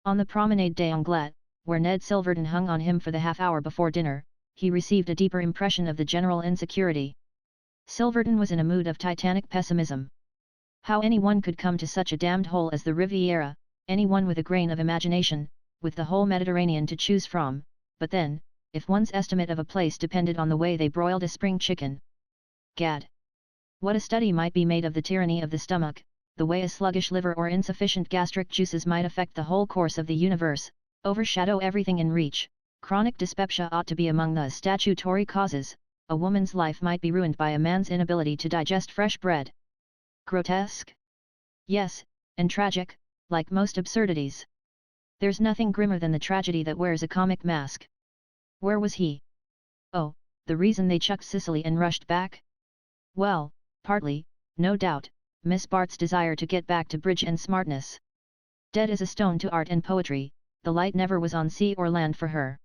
On the promenade d'Anglette, where Ned Silverton hung on him for the half-hour before dinner, he received a deeper impression of the general insecurity. Silverton was in a mood of titanic pessimism. How anyone could come to such a damned hole as the Riviera, anyone with a grain of imagination, with the whole Mediterranean to choose from, but then, if one's estimate of a place depended on the way they broiled a spring chicken. Gad! What a study might be made of the tyranny of the stomach, the way a sluggish liver or insufficient gastric juices might affect the whole course of the universe, overshadow everything in reach. Chronic dyspepsia ought to be among the statutory causes. A woman's life might be ruined by a man's inability to digest fresh bread. Grotesque? Yes, and tragic, like most absurdities. There's nothing grimmer than the tragedy that wears a comic mask. Where was he? Oh, the reason they chucked Sicily and rushed back? Well, partly, no doubt, Miss Bart's desire to get back to bridge and smartness. Dead as a stone to art and poetry, the light never was on sea or land for her.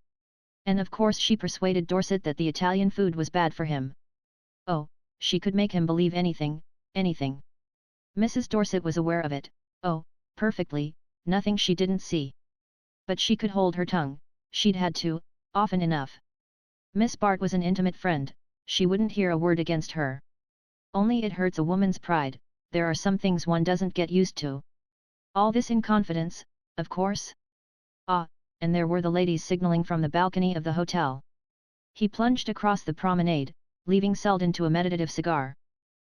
And of course she persuaded Dorset that the Italian food was bad for him. Oh, she could make him believe anything, anything. Mrs. Dorset was aware of it, oh, perfectly, nothing she didn't see. But she could hold her tongue, she'd had to, often enough. Miss Bart was an intimate friend, she wouldn't hear a word against her. Only it hurts a woman's pride, there are some things one doesn't get used to. All this in confidence, of course? Ah, and there were the ladies signaling from the balcony of the hotel. He plunged across the promenade, leaving Selden to a meditative cigar.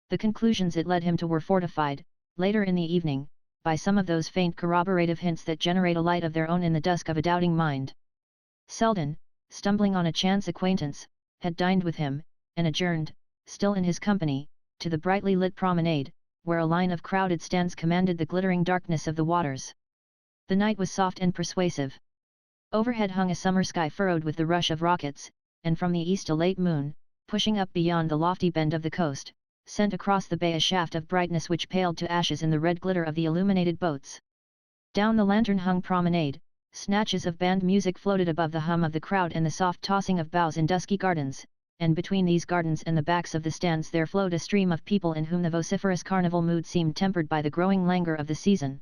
The conclusions it led him to were fortified, later in the evening, by some of those faint corroborative hints that generate a light of their own in the dusk of a doubting mind. Selden, stumbling on a chance acquaintance, had dined with him, and adjourned, still in his company, to the brightly lit promenade, where a line of crowded stands commanded the glittering darkness of the waters. The night was soft and persuasive. Overhead hung a summer sky furrowed with the rush of rockets, and from the east a late moon, pushing up beyond the lofty bend of the coast, sent across the bay a shaft of brightness which paled to ashes in the red glitter of the illuminated boats. Down the lantern-hung promenade, snatches of band music floated above the hum of the crowd and the soft tossing of boughs in dusky gardens, and between these gardens and the backs of the stands there flowed a stream of people in whom the vociferous carnival mood seemed tempered by the growing languor of the season.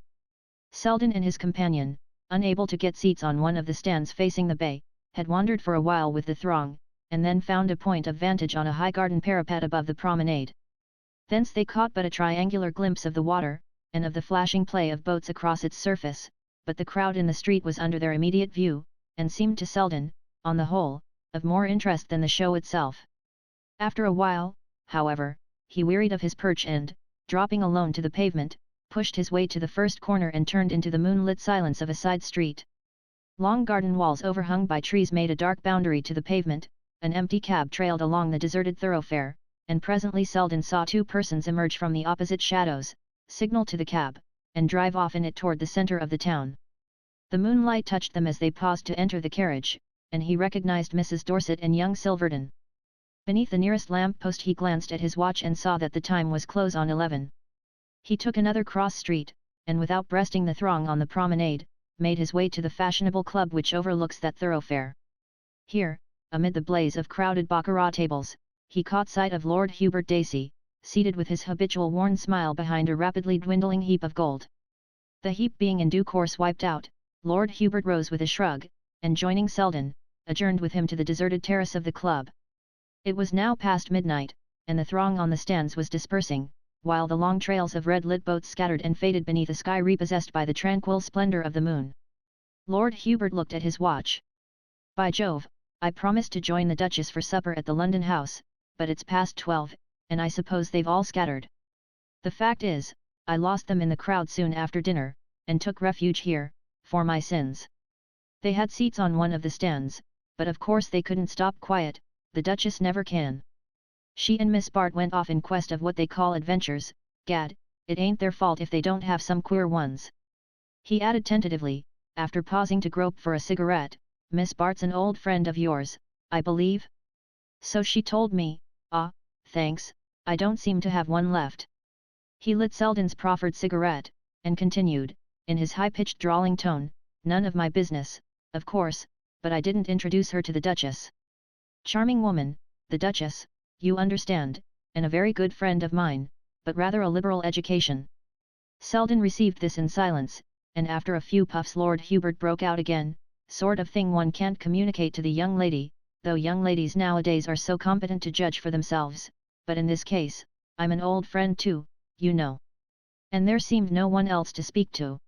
Selden and his companion, unable to get seats on one of the stands facing the bay, had wandered for a while with the throng, and then found a point of vantage on a high garden parapet above the promenade. Thence they caught but a triangular glimpse of the water, and of the flashing play of boats across its surface, but the crowd in the street was under their immediate view, and seemed to Selden, on the whole, of more interest than the show itself. After a while, however, he wearied of his perch and, dropping alone to the pavement, pushed his way to the first corner and turned into the moonlit silence of a side street. Long garden walls overhung by trees made a dark boundary to the pavement, an empty cab trailed along the deserted thoroughfare, and presently Selden saw two persons emerge from the opposite shadows, signal to the cab, and drive off in it toward the center of the town. The moonlight touched them as they paused to enter the carriage, and he recognized Mrs. Dorset and young Silverton. Beneath the nearest lamp-post he glanced at his watch and saw that the time was close on 11. He took another cross street, and without breasting the throng on the promenade, made his way to the fashionable club which overlooks that thoroughfare. Here, amid the blaze of crowded baccarat tables, he caught sight of Lord Hubert Dacey, seated with his habitual worn smile behind a rapidly dwindling heap of gold. The heap being in due course wiped out, Lord Hubert rose with a shrug, and joining Selden, adjourned with him to the deserted terrace of the club. It was now past midnight, and the throng on the stands was dispersing, while the long trails of red-lit boats scattered and faded beneath a sky repossessed by the tranquil splendor of the moon. Lord Hubert looked at his watch. "By Jove, I promised to join the Duchess for supper at the London house, but it's past 12, and I suppose they've all scattered. The fact is, I lost them in the crowd soon after dinner, and took refuge here, for my sins." They had seats on one of the stands, but of course they couldn't stop quiet, the Duchess never can. She and Miss Bart went off in quest of what they call adventures, gad, it ain't their fault if they don't have some queer ones. He added tentatively, after pausing to grope for a cigarette, "Miss Bart's an old friend of yours, I believe?" "So she told me." "Ah, thanks, I don't seem to have one left. He lit Selden's proffered cigarette, and continued, in his high-pitched drawling tone, none of my business, of course, but I didn't introduce her to the Duchess. Charming woman, the Duchess, you understand, and a very good friend of mine, but rather a liberal education. Selden received this in silence, and after a few puffs Lord Hubert broke out again, sort of thing one can't communicate to the young lady, though young ladies nowadays are so competent to judge for themselves, but in this case, I'm an old friend too, you know. And there seemed no one else to speak to.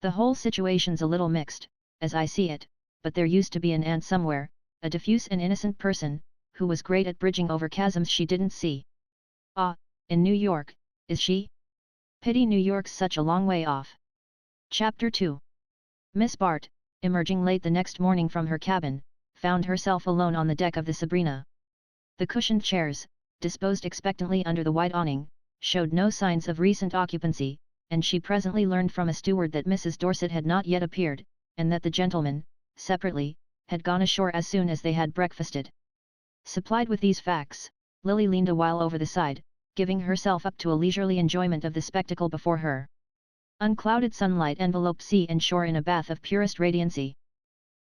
The whole situation's a little mixed, as I see it, but there used to be an aunt somewhere, a diffuse and innocent person, who was great at bridging over chasms she didn't see. Ah, in New York, is she? Pity New York's such a long way off. Chapter 2. Miss Bart, emerging late the next morning from her cabin, found herself alone on the deck of the Sabrina. The cushioned chairs, disposed expectantly under the white awning, showed no signs of recent occupancy, and she presently learned from a steward that Mrs. Dorset had not yet appeared, and that the gentlemen, separately, had gone ashore as soon as they had breakfasted. Supplied with these facts, Lily leaned a while over the side, giving herself up to a leisurely enjoyment of the spectacle before her. Unclouded sunlight enveloped sea and shore in a bath of purest radiancy.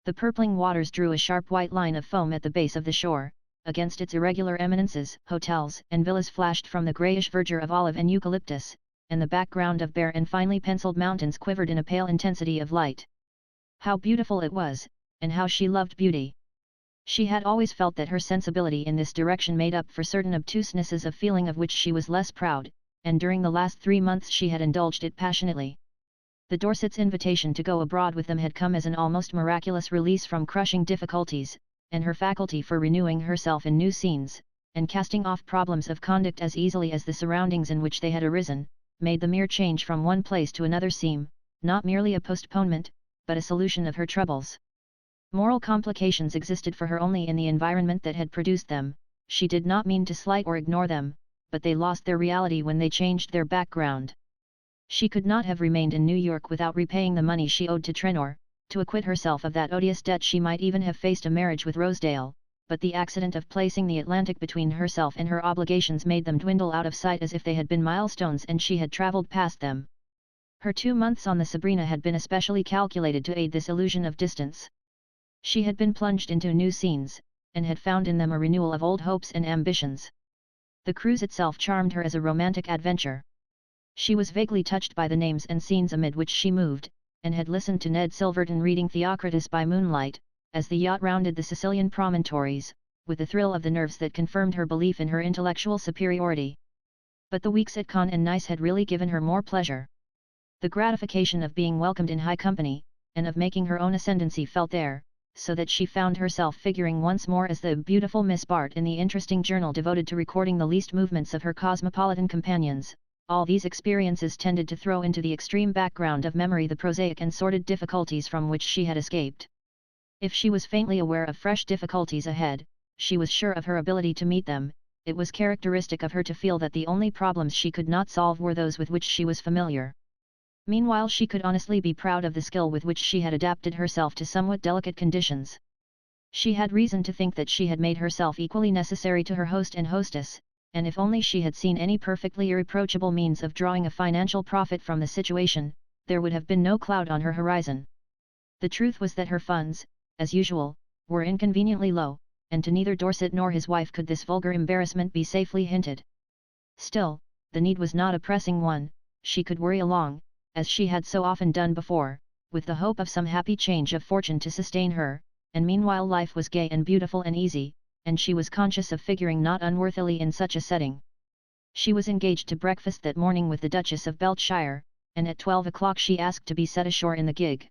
The purpling waters drew a sharp white line of foam at the base of the shore, against its irregular eminences hotels and villas flashed from the greyish verdure of olive and eucalyptus, and the background of bare and finely penciled mountains quivered in a pale intensity of light. How beautiful it was, and how she loved beauty! She had always felt that her sensibility in this direction made up for certain obtusenesses of feeling of which she was less proud, and during the last 3 months she had indulged it passionately. The Dorsets' invitation to go abroad with them had come as an almost miraculous release from crushing difficulties, and her faculty for renewing herself in new scenes, and casting off problems of conduct as easily as the surroundings in which they had arisen, made the mere change from one place to another seem, not merely a postponement, but a solution of her troubles. Moral complications existed for her only in the environment that had produced them. She did not mean to slight or ignore them, but they lost their reality when they changed their background. She could not have remained in New York without repaying the money she owed to Trenor. To acquit herself of that odious debt she might even have faced a marriage with Rosedale, but the accident of placing the Atlantic between herself and her obligations made them dwindle out of sight as if they had been milestones and she had travelled past them. Her 2 months on the Sabrina had been especially calculated to aid this illusion of distance. She had been plunged into new scenes, and had found in them a renewal of old hopes and ambitions. The cruise itself charmed her as a romantic adventure. She was vaguely touched by the names and scenes amid which she moved, and had listened to Ned Silverton reading Theocritus by moonlight, as the yacht rounded the Sicilian promontories, with a thrill of the nerves that confirmed her belief in her intellectual superiority. But the weeks at Cannes and Nice had really given her more pleasure. The gratification of being welcomed in high company, and of making her own ascendancy felt there, so that she found herself figuring once more as the beautiful Miss Bart in the interesting journal devoted to recording the least movements of her cosmopolitan companions. All these experiences tended to throw into the extreme background of memory the prosaic and sordid difficulties from which she had escaped. If she was faintly aware of fresh difficulties ahead, she was sure of her ability to meet them. It was characteristic of her to feel that the only problems she could not solve were those with which she was familiar. Meanwhile she could honestly be proud of the skill with which she had adapted herself to somewhat delicate conditions. She had reason to think that she had made herself equally necessary to her host and hostess, and if only she had seen any perfectly irreproachable means of drawing a financial profit from the situation, there would have been no cloud on her horizon. The truth was that her funds, as usual, were inconveniently low, and to neither Dorset nor his wife could this vulgar embarrassment be safely hinted. Still, the need was not a pressing one. She could worry along, as she had so often done before, with the hope of some happy change of fortune to sustain her, and meanwhile life was gay and beautiful and easy, and she was conscious of figuring not unworthily in such a setting. She was engaged to breakfast that morning with the Duchess of Beltshire, and at 12 o'clock she asked to be set ashore in the gig.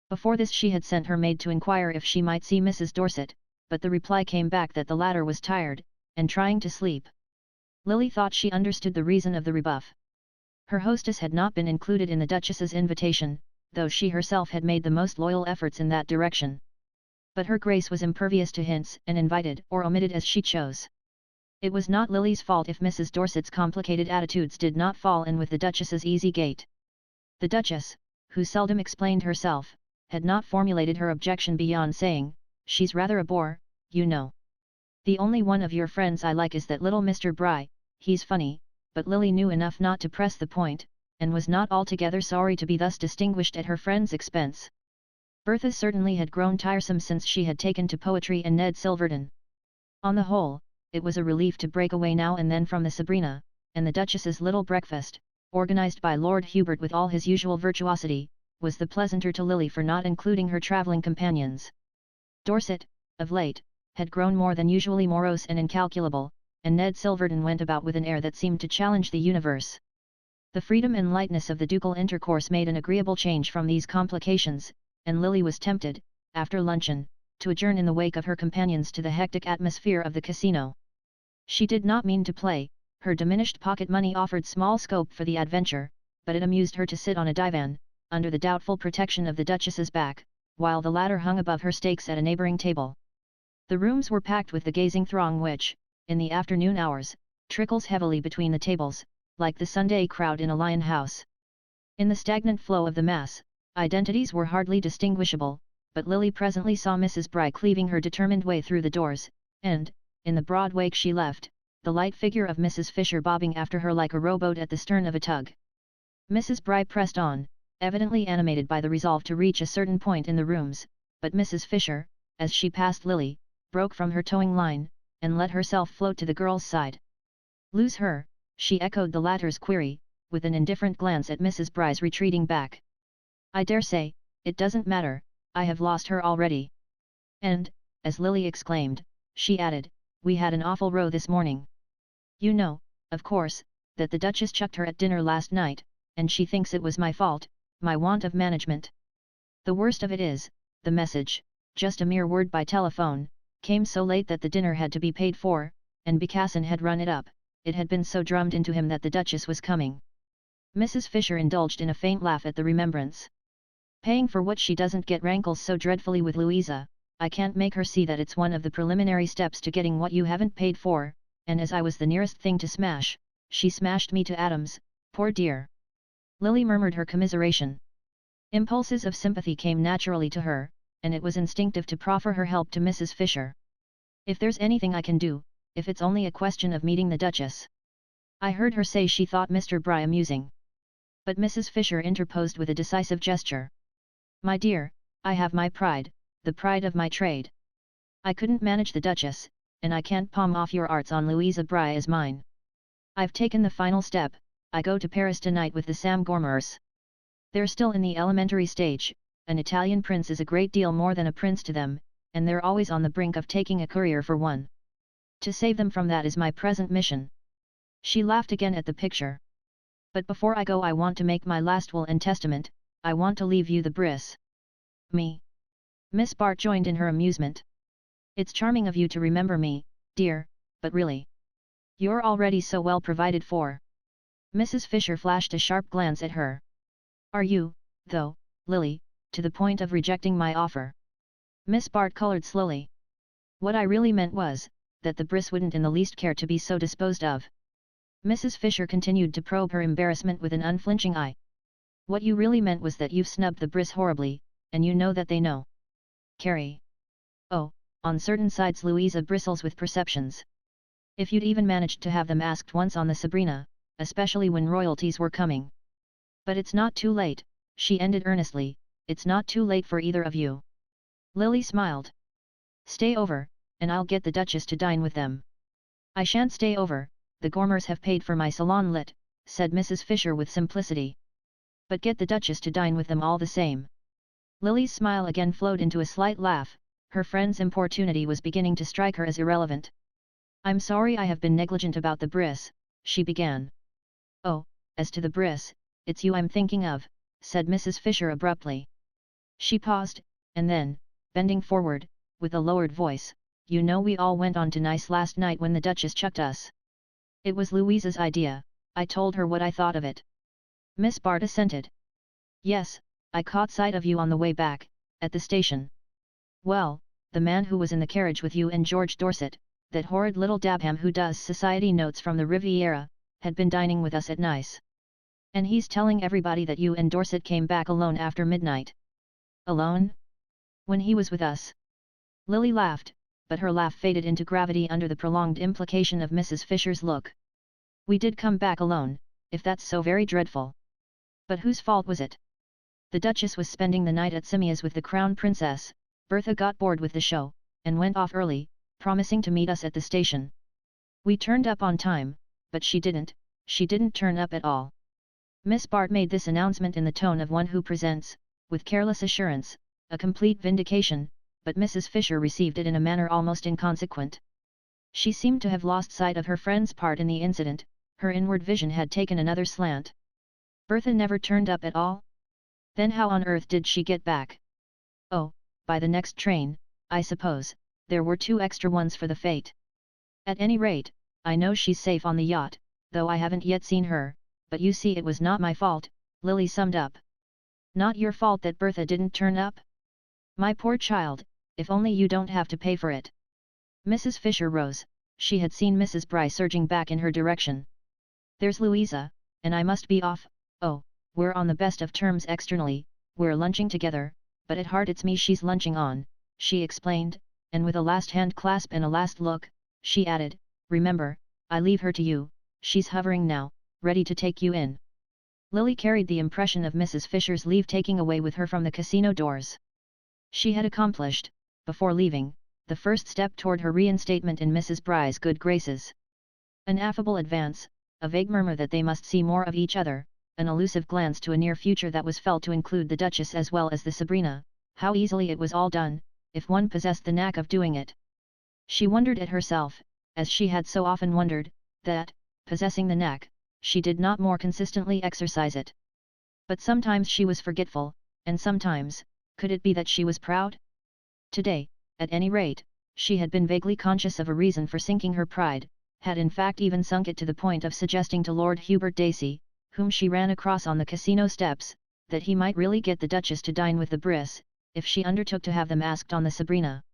Before this she had sent her maid to inquire if she might see Mrs. Dorset, but the reply came back that the latter was tired, and trying to sleep. Lily thought she understood the reason of the rebuff. Her hostess had not been included in the Duchess's invitation, though she herself had made the most loyal efforts in that direction. But her grace was impervious to hints and invited or omitted as she chose. It was not Lily's fault if Mrs. Dorset's complicated attitudes did not fall in with the Duchess's easy gait. The Duchess, who seldom explained herself, had not formulated her objection beyond saying, "She's rather a bore, you know. The only one of your friends I like is that little Mr. Bry, he's funny, but Lily knew enough not to press the point, and was not altogether sorry to be thus distinguished at her friend's expense. Bertha certainly had grown tiresome since she had taken to poetry and Ned Silverton. On the whole, it was a relief to break away now and then from the Sabrina, and the Duchess's little breakfast, organised by Lord Hubert with all his usual virtuosity, was the pleasanter to Lily for not including her travelling companions. Dorset, of late, had grown more than usually morose and incalculable, and Ned Silverton went about with an air that seemed to challenge the universe. The freedom and lightness of the ducal intercourse made an agreeable change from these complications, and Lily was tempted, after luncheon, to adjourn in the wake of her companions to the hectic atmosphere of the casino. She did not mean to play, her diminished pocket money offered small scope for the adventure, but it amused her to sit on a divan, under the doubtful protection of the Duchess's back, while the latter hung above her stakes at a neighbouring table. The rooms were packed with the gazing throng which, in the afternoon hours, trickles heavily between the tables, like the Sunday crowd in a lion house. In the stagnant flow of the mass, identities were hardly distinguishable, but Lily presently saw Mrs. Bry cleaving her determined way through the doors, and, in the broad wake she left, the light figure of Mrs. Fisher bobbing after her like a rowboat at the stern of a tug. Mrs. Bry pressed on, evidently animated by the resolve to reach a certain point in the rooms, but Mrs. Fisher, as she passed Lily, broke from her towing line, and let herself float to the girl's side. "Lose her?" she echoed the latter's query, with an indifferent glance at Mrs. Bry's retreating back. "I dare say, it doesn't matter, I have lost her already." And, as Lily exclaimed, she added, "We had an awful row this morning. You know, of course, that the Duchess chucked her at dinner last night, and she thinks it was my fault, my want of management. The worst of it is, the message, just a mere word by telephone, came so late that the dinner had to be paid for, and Becassin had run it up, it had been so drummed into him that the Duchess was coming." Mrs. Fisher indulged in a faint laugh at the remembrance. "Paying for what she doesn't get rankles so dreadfully with Louisa. I can't make her see that it's one of the preliminary steps to getting what you haven't paid for, and as I was the nearest thing to smash, she smashed me to atoms, poor dear." Lily murmured her commiseration. Impulses of sympathy came naturally to her, and it was instinctive to proffer her help to Mrs. Fisher. "If there's anything I can do, if it's only a question of meeting the Duchess." I heard her say she thought Mr. Bry amusing. But Mrs. Fisher interposed with a decisive gesture. "My dear, I have my pride, the pride of my trade. I couldn't manage the Duchess, and I can't palm off your arts on Louisa Bry as mine. I've taken the final step, I go to Paris tonight with the Sam Gormers. They're still in the elementary stage, an Italian prince is a great deal more than a prince to them, and they're always on the brink of taking a courier for one. To save them from that is my present mission." She laughed again at the picture. "But before I go I want to make my last will and testament, I want to leave you the bris." "Me?" Miss Bart joined in her amusement. "It's charming of you to remember me, dear, but really, you're already so well provided for." Mrs. Fisher flashed a sharp glance at her. "Are you, though, Lily, to the point of rejecting my offer?" Miss Bart coloured slowly. "What I really meant was, that the bris wouldn't in the least care to be so disposed of." Mrs. Fisher continued to probe her embarrassment with an unflinching eye. "What you really meant was that you've snubbed the bris horribly, and you know that they know." "Carrie." "Oh, on certain sides Louisa bristles with perceptions. If you'd even managed to have them asked once on the Sabrina, especially when royalties were coming. But it's not too late," she ended earnestly, "it's not too late for either of you." Lily smiled. "Stay over, and I'll get the Duchess to dine with them." "I shan't stay over, the Gormers have paid for my salon lit," said Mrs. Fisher with simplicity. "But get the Duchess to dine with them all the same." Lily's smile again flowed into a slight laugh, her friend's importunity was beginning to strike her as irrelevant. "I'm sorry I have been negligent about the bris," she began. "Oh, as to the bris, it's you I'm thinking of," said Mrs. Fisher abruptly. She paused, and then, bending forward, with a lowered voice, "You know we all went on to Nice last night when the Duchess chucked us. It was Louisa's idea, I told her what I thought of it." Miss Bart assented. "Yes, I caught sight of you on the way back, at the station. Well, the man who was in the carriage with you and George Dorset, that horrid little dabham who does society notes from the Riviera, had been dining with us at Nice. And he's telling everybody that you and Dorset came back alone after midnight." "Alone? When he was with us?" Lily laughed, but her laugh faded into gravity under the prolonged implication of Mrs. Fisher's look. We did come back alone, if that's so very dreadful. But whose fault was it? The Duchess was spending the night at Simia's with the Crown Princess. Bertha got bored with the show, and went off early, promising to meet us at the station. We turned up on time, but she didn't turn up at all. Miss Bart made this announcement in the tone of one who presents, with careless assurance, a complete vindication, but Mrs. Fisher received it in a manner almost inconsequent. She seemed to have lost sight of her friend's part in the incident, her inward vision had taken another slant. Bertha never turned up at all? Then how on earth did she get back? Oh, by the next train, I suppose. There were 2 extra ones for the fete. At any rate, I know she's safe on the yacht, though I haven't yet seen her, but you see it was not my fault, Lily summed up. Not your fault that Bertha didn't turn up? My poor child, if only you don't have to pay for it. Mrs. Fisher rose, she had seen Mrs. Bryce surging back in her direction. There's Louisa, and I must be off. Oh, we're on the best of terms externally, we're lunching together, but at heart it's me she's lunching on, she explained, and with a last hand clasp and a last look, she added, remember, I leave her to you, she's hovering now, ready to take you in. Lily carried the impression of Mrs. Fisher's leave taking away with her from the casino doors. She had accomplished, before leaving, the first step toward her reinstatement in Mrs. Bryce's good graces. An affable advance, a vague murmur that they must see more of each other, an elusive glance to a near future that was felt to include the Duchess as well as the Sabrina, how easily it was all done, if one possessed the knack of doing it. She wondered at herself, as she had so often wondered, that, possessing the knack, she did not more consistently exercise it. But sometimes she was forgetful, and sometimes, could it be that she was proud? Today, at any rate, she had been vaguely conscious of a reason for sinking her pride, had in fact even sunk it to the point of suggesting to Lord Hubert Dacey, whom she ran across on the casino steps, that he might really get the Duchess to dine with the Briss, if she undertook to have them asked on the Sabrina.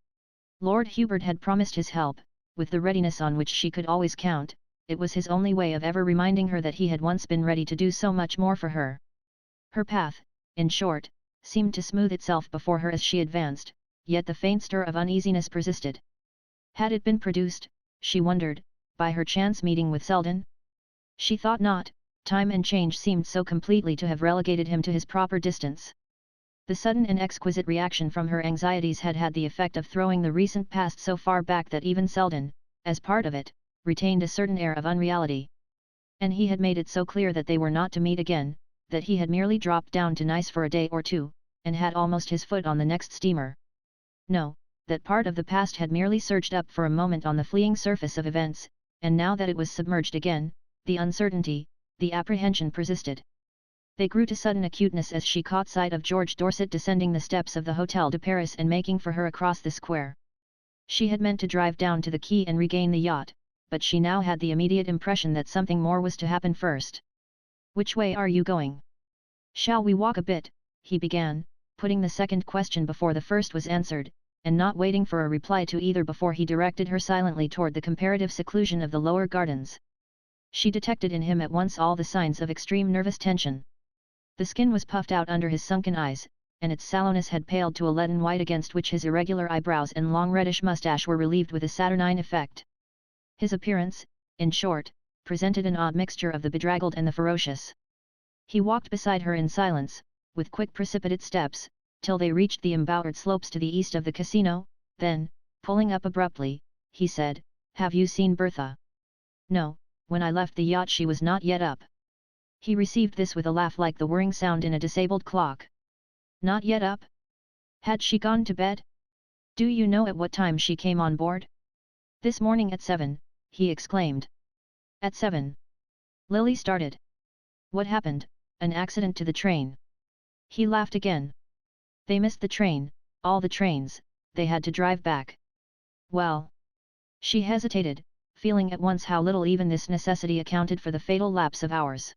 Lord Hubert had promised his help, with the readiness on which she could always count. It was his only way of ever reminding her that he had once been ready to do so much more for her. Her path, in short, seemed to smooth itself before her as she advanced, yet the faint stir of uneasiness persisted. Had it been produced, she wondered, by her chance meeting with Selden? She thought not, time and change seemed so completely to have relegated him to his proper distance. The sudden and exquisite reaction from her anxieties had had the effect of throwing the recent past so far back that even Selden, as part of it, retained a certain air of unreality. And he had made it so clear that they were not to meet again, that he had merely dropped down to Nice for a day or two, and had almost his foot on the next steamer. No, that part of the past had merely surged up for a moment on the fleeing surface of events, and now that it was submerged again, the uncertainty, the apprehension persisted. They grew to sudden acuteness as she caught sight of George Dorset descending the steps of the Hôtel de Paris and making for her across the square. She had meant to drive down to the quay and regain the yacht, but she now had the immediate impression that something more was to happen first. "Which way are you going?" "Shall we walk a bit?" he began, putting the second question before the first was answered, and not waiting for a reply to either before he directed her silently toward the comparative seclusion of the lower gardens. She detected in him at once all the signs of extreme nervous tension. The skin was puffed out under his sunken eyes, and its sallowness had paled to a leaden white against which his irregular eyebrows and long reddish moustache were relieved with a saturnine effect. His appearance, in short, presented an odd mixture of the bedraggled and the ferocious. He walked beside her in silence, with quick precipitate steps, till they reached the embowered slopes to the east of the casino, then, pulling up abruptly, he said, "Have you seen Bertha?" "No, when I left the yacht she was not yet up." He received this with a laugh like the whirring sound in a disabled clock. "Not yet up? Had she gone to bed? Do you know at what time she came on board?" "This morning at 7, he exclaimed. "At 7? Lily started. "What happened? An accident to the train?" He laughed again. "They missed the train, all the trains, they had to drive back." "Well?" She hesitated, feeling at once how little even this necessity accounted for the fatal lapse of hours.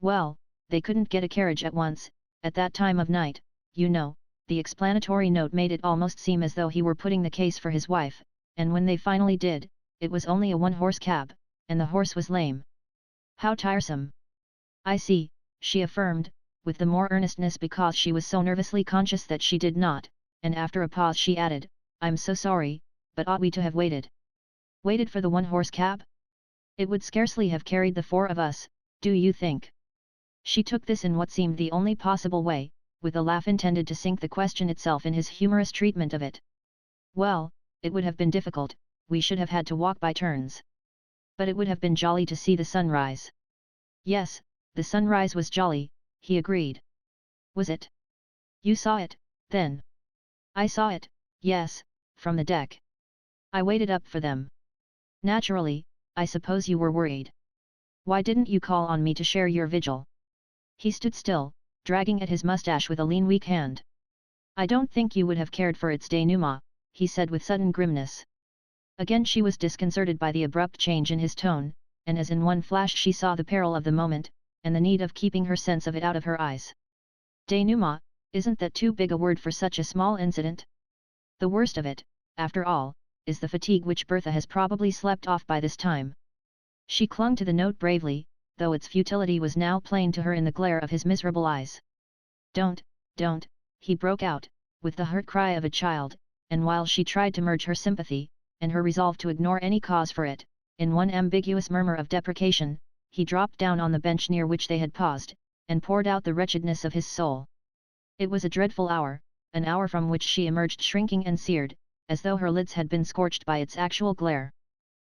"Well, they couldn't get a carriage at once, at that time of night, you know." The explanatory note made it almost seem as though he were putting the case for his wife, and when they finally did, it was only a one-horse cab, and the horse was lame. "How tiresome!" "I see," she affirmed, with the more earnestness because she was so nervously conscious that she did not, and after a pause she added, "I'm so sorry, but ought we to have waited?" "Waited for the one-horse cab?" It would scarcely have carried the four of us, do you think? She took this in what seemed the only possible way, with a laugh intended to sink the question itself in his humorous treatment of it. Well, it would have been difficult, we should have had to walk by turns. But it would have been jolly to see the sunrise. Yes, the sunrise was jolly, he agreed. Was it? You saw it, then? I saw it, yes, from the deck. I waited up for them. Naturally, I suppose you were worried. Why didn't you call on me to share your vigil? He stood still, dragging at his mustache with a lean weak hand. I don't think you would have cared for its denouement, he said with sudden grimness. Again she was disconcerted by the abrupt change in his tone, and as in one flash she saw the peril of the moment, and the need of keeping her sense of it out of her eyes. Denouement, isn't that too big a word for such a small incident? The worst of it, after all, is the fatigue which Bertha has probably slept off by this time. She clung to the note bravely, though its futility was now plain to her in the glare of his miserable eyes. Don't, he broke out, with the hurt cry of a child, and while she tried to merge her sympathy, and her resolve to ignore any cause for it, in one ambiguous murmur of deprecation, he dropped down on the bench near which they had paused, and poured out the wretchedness of his soul. It was a dreadful hour, an hour from which she emerged shrinking and seared, as though her lids had been scorched by its actual glare.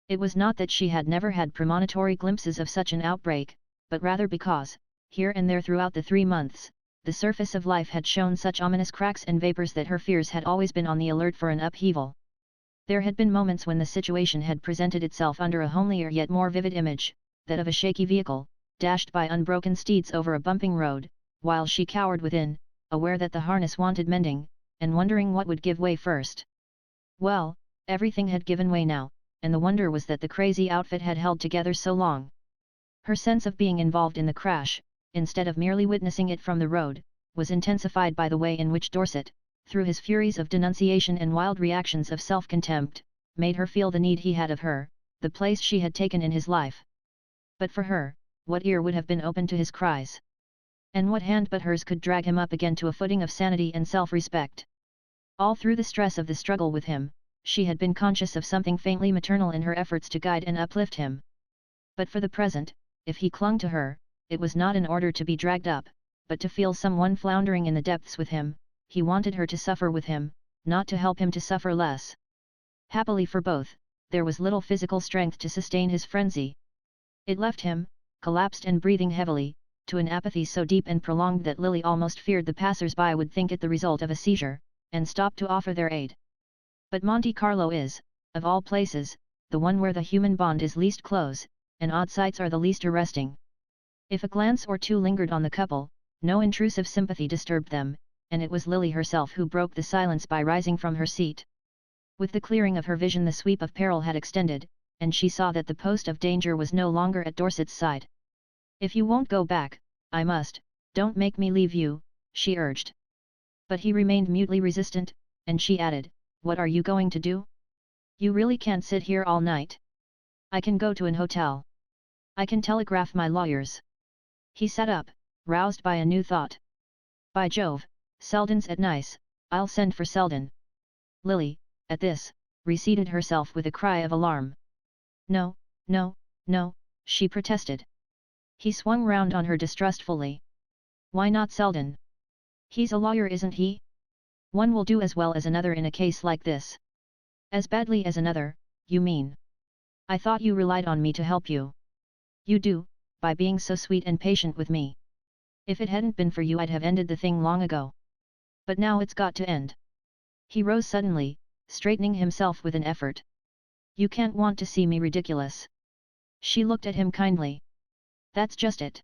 It was not that she had never had premonitory glimpses of such an outbreak, but rather because, here and there throughout the 3 months, the surface of life had shown such ominous cracks and vapours that her fears had always been on the alert for an upheaval. There had been moments when the situation had presented itself under a homelier yet more vivid image, that of a shaky vehicle, dashed by unbroken steeds over a bumping road, while she cowered within, aware that the harness wanted mending, and wondering what would give way first. Well, everything had given way now, and the wonder was that the crazy outfit had held together so long. Her sense of being involved in the crash, instead of merely witnessing it from the road, was intensified by the way in which Dorset, through his furies of denunciation and wild reactions of self-contempt, made her feel the need he had of her, the place she had taken in his life. But for her, what ear would have been open to his cries? And what hand but hers could drag him up again to a footing of sanity and self-respect? All through the stress of the struggle with him, she had been conscious of something faintly maternal in her efforts to guide and uplift him. But for the present, if he clung to her, it was not in order to be dragged up, but to feel someone floundering in the depths with him. He wanted her to suffer with him, not to help him to suffer less. Happily for both, there was little physical strength to sustain his frenzy. It left him, collapsed and breathing heavily, to an apathy so deep and prolonged that Lily almost feared the passers-by would think it the result of a seizure, and stop to offer their aid. But Monte Carlo is, of all places, the one where the human bond is least close, and odd sights are the least arresting. If a glance or two lingered on the couple, no intrusive sympathy disturbed them, and it was Lily herself who broke the silence by rising from her seat. With the clearing of her vision the sweep of peril had extended, and she saw that the post of danger was no longer at Dorset's side. "If you won't go back, I must, don't make me leave you," she urged. But he remained mutely resistant, and she added, "What are you going to do? You really can't sit here all night. I can go to an hotel. I can telegraph my lawyers." He sat up, roused by a new thought. "By Jove, Selden's at Nice, I'll send for Selden." Lily, at this, reseated herself with a cry of alarm. "No, she protested. He swung round on her distrustfully. "Why not Selden? He's a lawyer, isn't he? One will do as well as another in a case like this." "As badly as another, you mean? I thought you relied on me to help you." "You do, by being so sweet and patient with me. If it hadn't been for you I'd have ended the thing long ago. But now it's got to end." He rose suddenly, straightening himself with an effort. "You can't want to see me ridiculous." She looked at him kindly. "That's just it."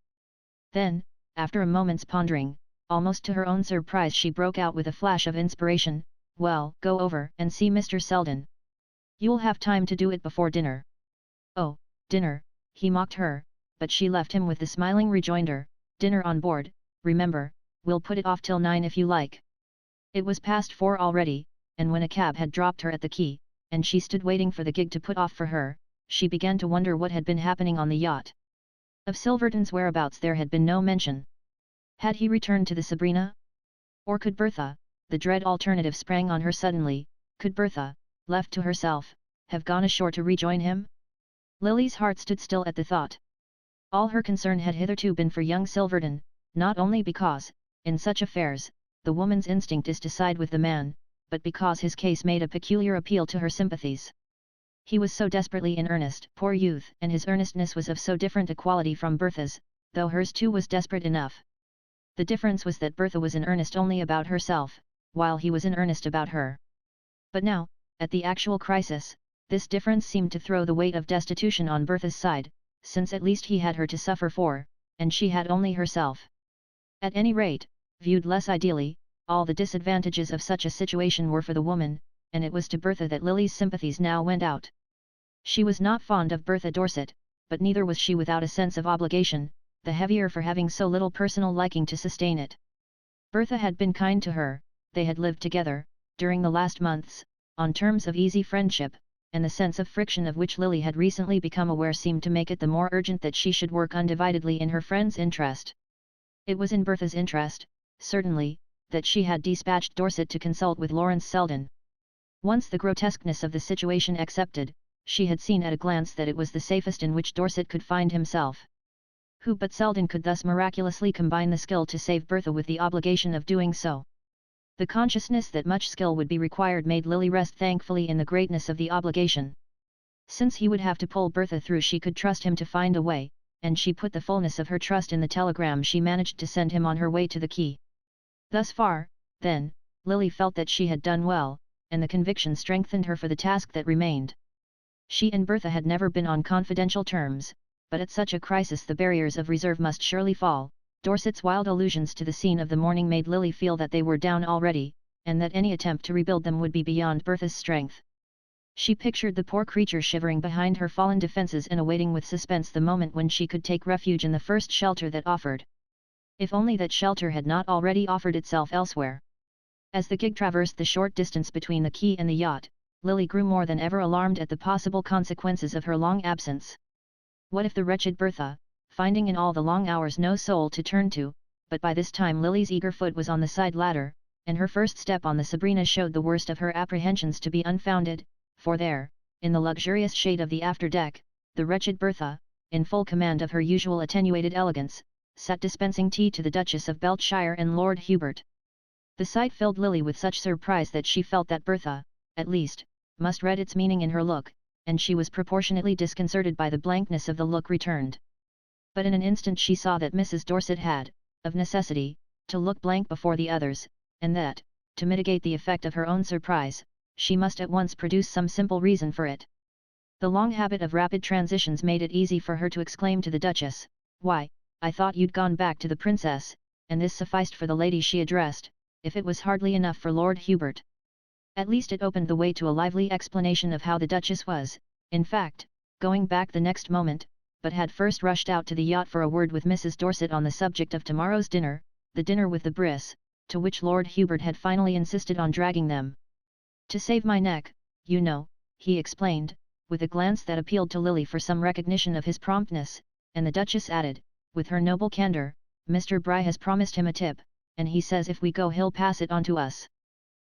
Then, after a moment's pondering, almost to her own surprise she broke out with a flash of inspiration, "Well, go over and see Mr. Selden. You'll have time to do it before dinner." "Oh, dinner," he mocked her, but she left him with the smiling rejoinder, "Dinner on board, remember, we'll put it off till 9 if you like." It was past 4 already, and when a cab had dropped her at the quay, and she stood waiting for the gig to put off for her, she began to wonder what had been happening on the yacht. Of Silverton's whereabouts there had been no mention. Had he returned to the Sabrina? Or could Bertha, the dread alternative sprang on her suddenly, could Bertha, left to herself, have gone ashore to rejoin him? Lily's heart stood still at the thought. All her concern had hitherto been for young Silverton, not only because, in such affairs, the woman's instinct is to side with the man, but because his case made a peculiar appeal to her sympathies. He was so desperately in earnest, poor youth, and his earnestness was of so different a quality from Bertha's, though hers too was desperate enough. The difference was that Bertha was in earnest only about herself, while he was in earnest about her. But now, at the actual crisis, this difference seemed to throw the weight of destitution on Bertha's side, since at least he had her to suffer for, and she had only herself. At any rate, viewed less ideally, all the disadvantages of such a situation were for the woman, and it was to Bertha that Lily's sympathies now went out. She was not fond of Bertha Dorset, but neither was she without a sense of obligation, the heavier for having so little personal liking to sustain it. Bertha had been kind to her, they had lived together, during the last months, on terms of easy friendship, and the sense of friction of which Lily had recently become aware seemed to make it the more urgent that she should work undividedly in her friend's interest. It was in Bertha's interest, certainly, that she had dispatched Dorset to consult with Lawrence Selden. Once the grotesqueness of the situation accepted, she had seen at a glance that it was the safest in which Dorset could find himself. Who but Selden could thus miraculously combine the skill to save Bertha with the obligation of doing so? The consciousness that much skill would be required made Lily rest thankfully in the greatness of the obligation. Since he would have to pull Bertha through, she could trust him to find a way, and she put the fullness of her trust in the telegram she managed to send him on her way to the quay. Thus far, then, Lily felt that she had done well, and the conviction strengthened her for the task that remained. She and Bertha had never been on confidential terms, but at such a crisis the barriers of reserve must surely fall. Dorset's wild allusions to the scene of the morning made Lily feel that they were down already, and that any attempt to rebuild them would be beyond Bertha's strength. She pictured the poor creature shivering behind her fallen defences and awaiting with suspense the moment when she could take refuge in the first shelter that offered. If only that shelter had not already offered itself elsewhere. As the gig traversed the short distance between the quay and the yacht, Lily grew more than ever alarmed at the possible consequences of her long absence. What if the wretched Bertha, finding in all the long hours no soul to turn to, but by this time Lily's eager foot was on the side ladder, and her first step on the Sabrina showed the worst of her apprehensions to be unfounded, for there, in the luxurious shade of the after deck, the wretched Bertha, in full command of her usual attenuated elegance, sat dispensing tea to the Duchess of Beltshire and Lord Hubert. The sight filled Lily with such surprise that she felt that Bertha, at least, must read its meaning in her look, and she was proportionately disconcerted by the blankness of the look returned. But in an instant she saw that Mrs. Dorset had, of necessity, to look blank before the others, and that, to mitigate the effect of her own surprise, she must at once produce some simple reason for it. The long habit of rapid transitions made it easy for her to exclaim to the Duchess, "Why, I thought you'd gone back to the Princess," and this sufficed for the lady she addressed, if it was hardly enough for Lord Hubert. At least it opened the way to a lively explanation of how the Duchess was, in fact, going back the next moment, but had first rushed out to the yacht for a word with Mrs. Dorset on the subject of tomorrow's dinner, the dinner with the Briss, to which Lord Hubert had finally insisted on dragging them. "To save my neck, you know," he explained, with a glance that appealed to Lily for some recognition of his promptness, and the Duchess added, with her noble candour, "Mr. Bry has promised him a tip, and he says if we go he'll pass it on to us."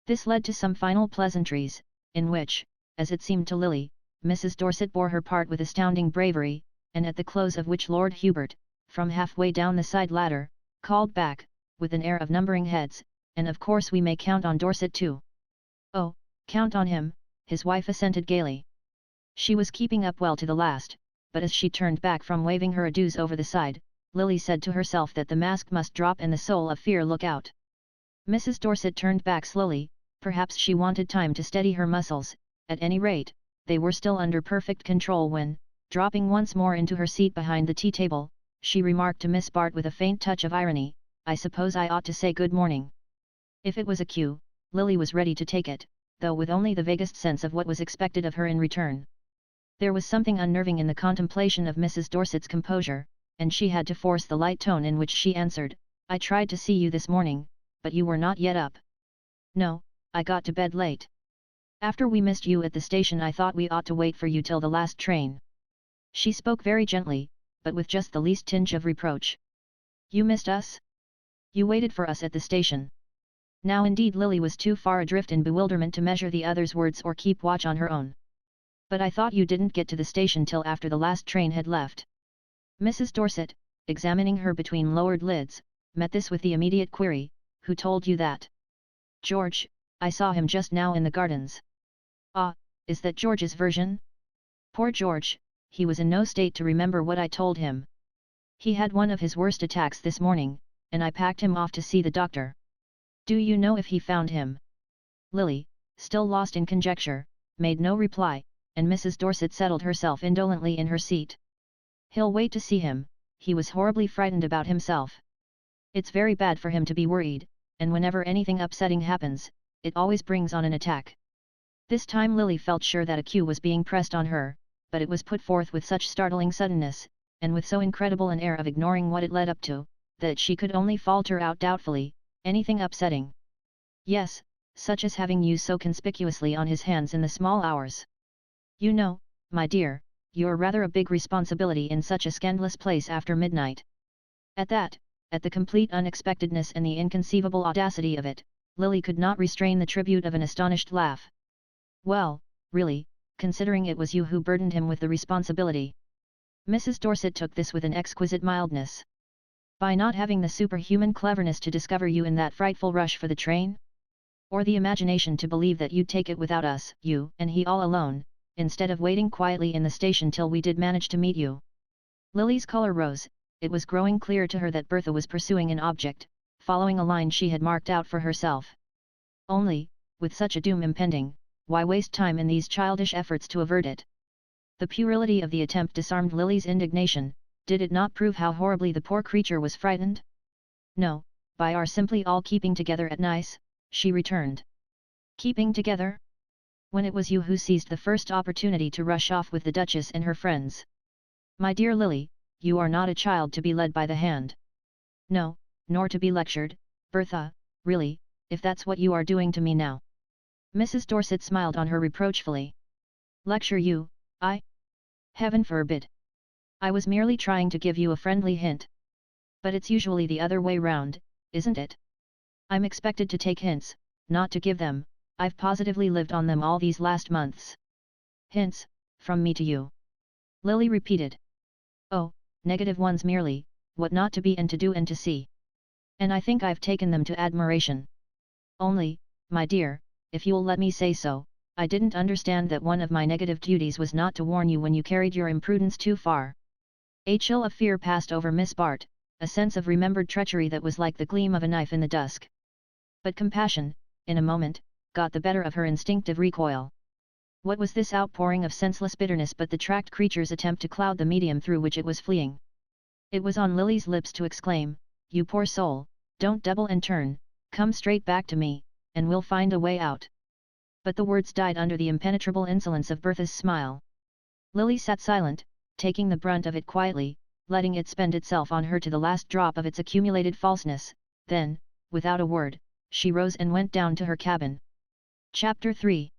This led to some final pleasantries, in which, as it seemed to Lily, Mrs. Dorset bore her part with astounding bravery, and at the close of which Lord Hubert, from halfway down the side ladder, called back, with an air of numbering heads, "And of course we may count on Dorset too." "Oh, count on him," his wife assented gaily. She was keeping up well to the last, but as she turned back from waving her adieus over the side, Lily said to herself that the mask must drop and the soul of fear look out. Mrs. Dorset turned back slowly, perhaps she wanted time to steady her muscles, at any rate, they were still under perfect control when, dropping once more into her seat behind the tea-table, she remarked to Miss Bart with a faint touch of irony, "I suppose I ought to say good morning." If it was a cue, Lily was ready to take it, though with only the vaguest sense of what was expected of her in return. There was something unnerving in the contemplation of Mrs. Dorset's composure, and she had to force the light tone in which she answered, "I tried to see you this morning, but you were not yet up." "No, I got to bed late. After we missed you at the station I thought we ought to wait for you till the last train." She spoke very gently, but with just the least tinge of reproach. "You missed us? You waited for us at the station?" Now indeed Lily was too far adrift in bewilderment to measure the other's words or keep watch on her own. But I thought you didn't get to the station till after the last train had left. Mrs. Dorset, examining her between lowered lids, met this with the immediate query, who told you that? George, I saw him just now in the gardens. Ah, is that George's version? Poor George, he was in no state to remember what I told him. He had one of his worst attacks this morning, and I packed him off to see the doctor. Do you know if he found him? Lily, still lost in conjecture, made no reply, and Mrs. Dorset settled herself indolently in her seat. He'll wait to see him, he was horribly frightened about himself. It's very bad for him to be worried, and whenever anything upsetting happens, it always brings on an attack. This time Lily felt sure that a cue was being pressed on her, but it was put forth with such startling suddenness, and with so incredible an air of ignoring what it led up to, that she could only falter out doubtfully, anything upsetting? Yes, such as having you so conspicuously on his hands in the small hours. You know, my dear, you're rather a big responsibility in such a scandalous place after midnight. At that, at the complete unexpectedness and the inconceivable audacity of it, Lily could not restrain the tribute of an astonished laugh. Well, really, considering it was you who burdened him with the responsibility. Mrs. Dorset took this with an exquisite mildness. By not having the superhuman cleverness to discover you in that frightful rush for the train? Or the imagination to believe that you'd take it without us, you and he all alone, instead of waiting quietly in the station till we did manage to meet you? Lily's colour rose. It was growing clear to her that Bertha was pursuing an object, following a line she had marked out for herself. Only, with such a doom impending, why waste time in these childish efforts to avert it? The puerility of the attempt disarmed Lily's indignation. Did it not prove how horribly the poor creature was frightened? No, by our simply all keeping together at nice, she returned. Keeping together? When it was you who seized the first opportunity to rush off with the Duchess and her friends. My dear Lily, you are not a child to be led by the hand. No, nor to be lectured, Bertha, really, if that's what you are doing to me now. Mrs. Dorset smiled on her reproachfully. Lecture you, I? Heaven forbid. I was merely trying to give you a friendly hint. But it's usually the other way round, isn't it? I'm expected to take hints, not to give them. I've positively lived on them all these last months. Hints, from me to you? Lily repeated. Oh, negative ones merely, what not to be and to do and to see. And I think I've taken them to admiration. Only, my dear, if you'll let me say so, I didn't understand that one of my negative duties was not to warn you when you carried your imprudence too far. A chill of fear passed over Miss Bart, a sense of remembered treachery that was like the gleam of a knife in the dusk. But compassion, in a moment, got the better of her instinctive recoil. What was this outpouring of senseless bitterness but the tracked creature's attempt to cloud the medium through which it was fleeing? It was on Lily's lips to exclaim, "You poor soul, don't double and turn, come straight back to me, and we'll find a way out." But the words died under the impenetrable insolence of Bertha's smile. Lily sat silent, taking the brunt of it quietly, letting it spend itself on her to the last drop of its accumulated falseness. Then, without a word, she rose and went down to her cabin. Chapter 3.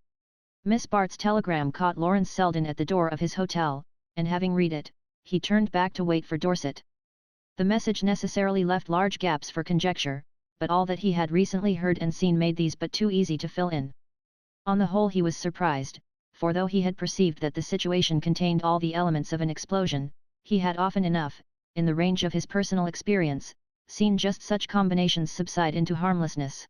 Miss Bart's telegram caught Lawrence Selden at the door of his hotel, and having read it, he turned back to wait for Dorset. The message necessarily left large gaps for conjecture, but all that he had recently heard and seen made these but too easy to fill in. On the whole he was surprised, for though he had perceived that the situation contained all the elements of an explosion, he had often enough, in the range of his personal experience, seen just such combinations subside into harmlessness.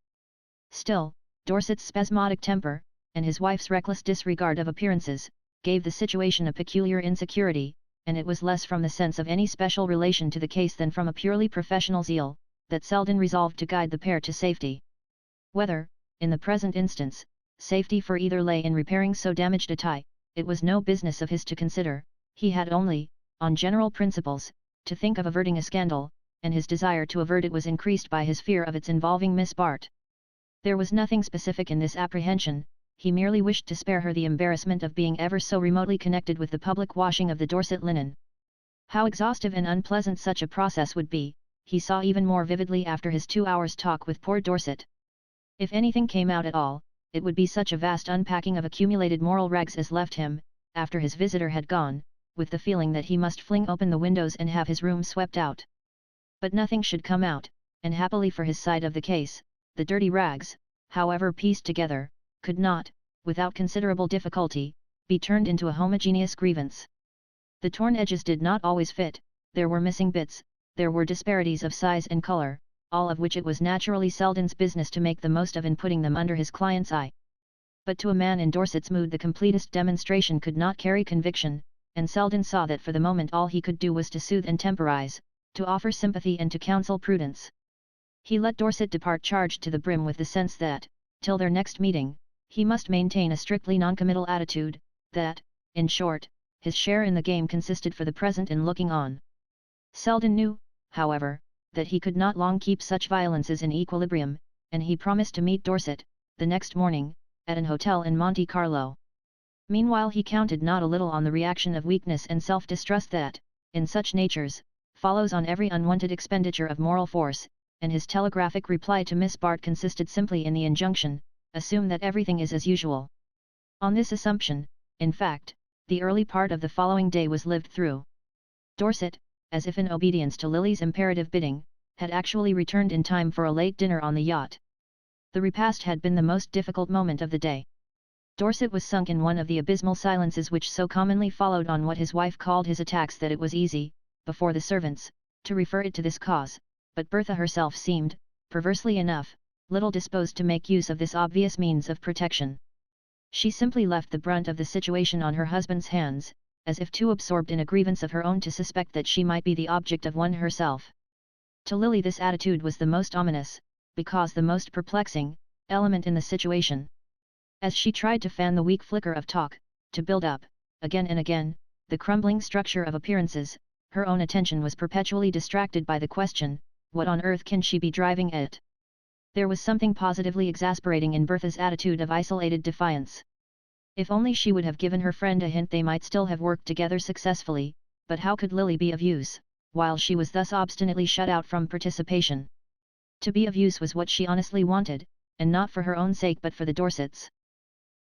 Still, Dorset's spasmodic temper, and his wife's reckless disregard of appearances, gave the situation a peculiar insecurity, and it was less from the sense of any special relation to the case than from a purely professional zeal, that Selden resolved to guide the pair to safety. Whether, in the present instance, safety for either lay in repairing so damaged a tie, it was no business of his to consider. He had only, on general principles, to think of averting a scandal, and his desire to avert it was increased by his fear of its involving Miss Bart. There was nothing specific in this apprehension. He merely wished to spare her the embarrassment of being ever so remotely connected with the public washing of the Dorset linen. How exhaustive and unpleasant such a process would be, he saw even more vividly after his 2 hours' talk with poor Dorset. If anything came out at all, it would be such a vast unpacking of accumulated moral rags as left him, after his visitor had gone, with the feeling that he must fling open the windows and have his room swept out. But nothing should come out, and happily for his side of the case, the dirty rags, however pieced together, could not, without considerable difficulty, be turned into a homogeneous grievance. The torn edges did not always fit, there were missing bits, there were disparities of size and color, all of which it was naturally Selden's business to make the most of in putting them under his client's eye. But to a man in Dorset's mood the completest demonstration could not carry conviction, and Selden saw that for the moment all he could do was to soothe and temporize, to offer sympathy and to counsel prudence. He let Dorset depart charged to the brim with the sense that, till their next meeting, he must maintain a strictly noncommittal attitude, that, in short, his share in the game consisted for the present in looking on. Selden knew, however, that he could not long keep such violences in equilibrium, and he promised to meet Dorset, the next morning, at an hotel in Monte Carlo. Meanwhile he counted not a little on the reaction of weakness and self-distrust that, in such natures, follows on every unwanted expenditure of moral force, and his telegraphic reply to Miss Bart consisted simply in the injunction, assume that everything is as usual. On this assumption, in fact, the early part of the following day was lived through. Dorset, as if in obedience to Lily's imperative bidding, had actually returned in time for a late dinner on the yacht. The repast had been the most difficult moment of the day. Dorset was sunk in one of the abysmal silences which so commonly followed on what his wife called his attacks that it was easy, before the servants, to refer it to this cause, but Bertha herself seemed, perversely enough, little disposed to make use of this obvious means of protection. She simply left the brunt of the situation on her husband's hands, as if too absorbed in a grievance of her own to suspect that she might be the object of one herself. To Lily this attitude was the most ominous, because the most perplexing, element in the situation. As she tried to fan the weak flicker of talk, to build up, again and again, the crumbling structure of appearances, her own attention was perpetually distracted by the question, what on earth can she be driving at? There was something positively exasperating in Bertha's attitude of isolated defiance. If only she would have given her friend a hint they might still have worked together successfully, but how could Lily be of use, while she was thus obstinately shut out from participation? To be of use was what she honestly wanted, and not for her own sake but for the Dorsets.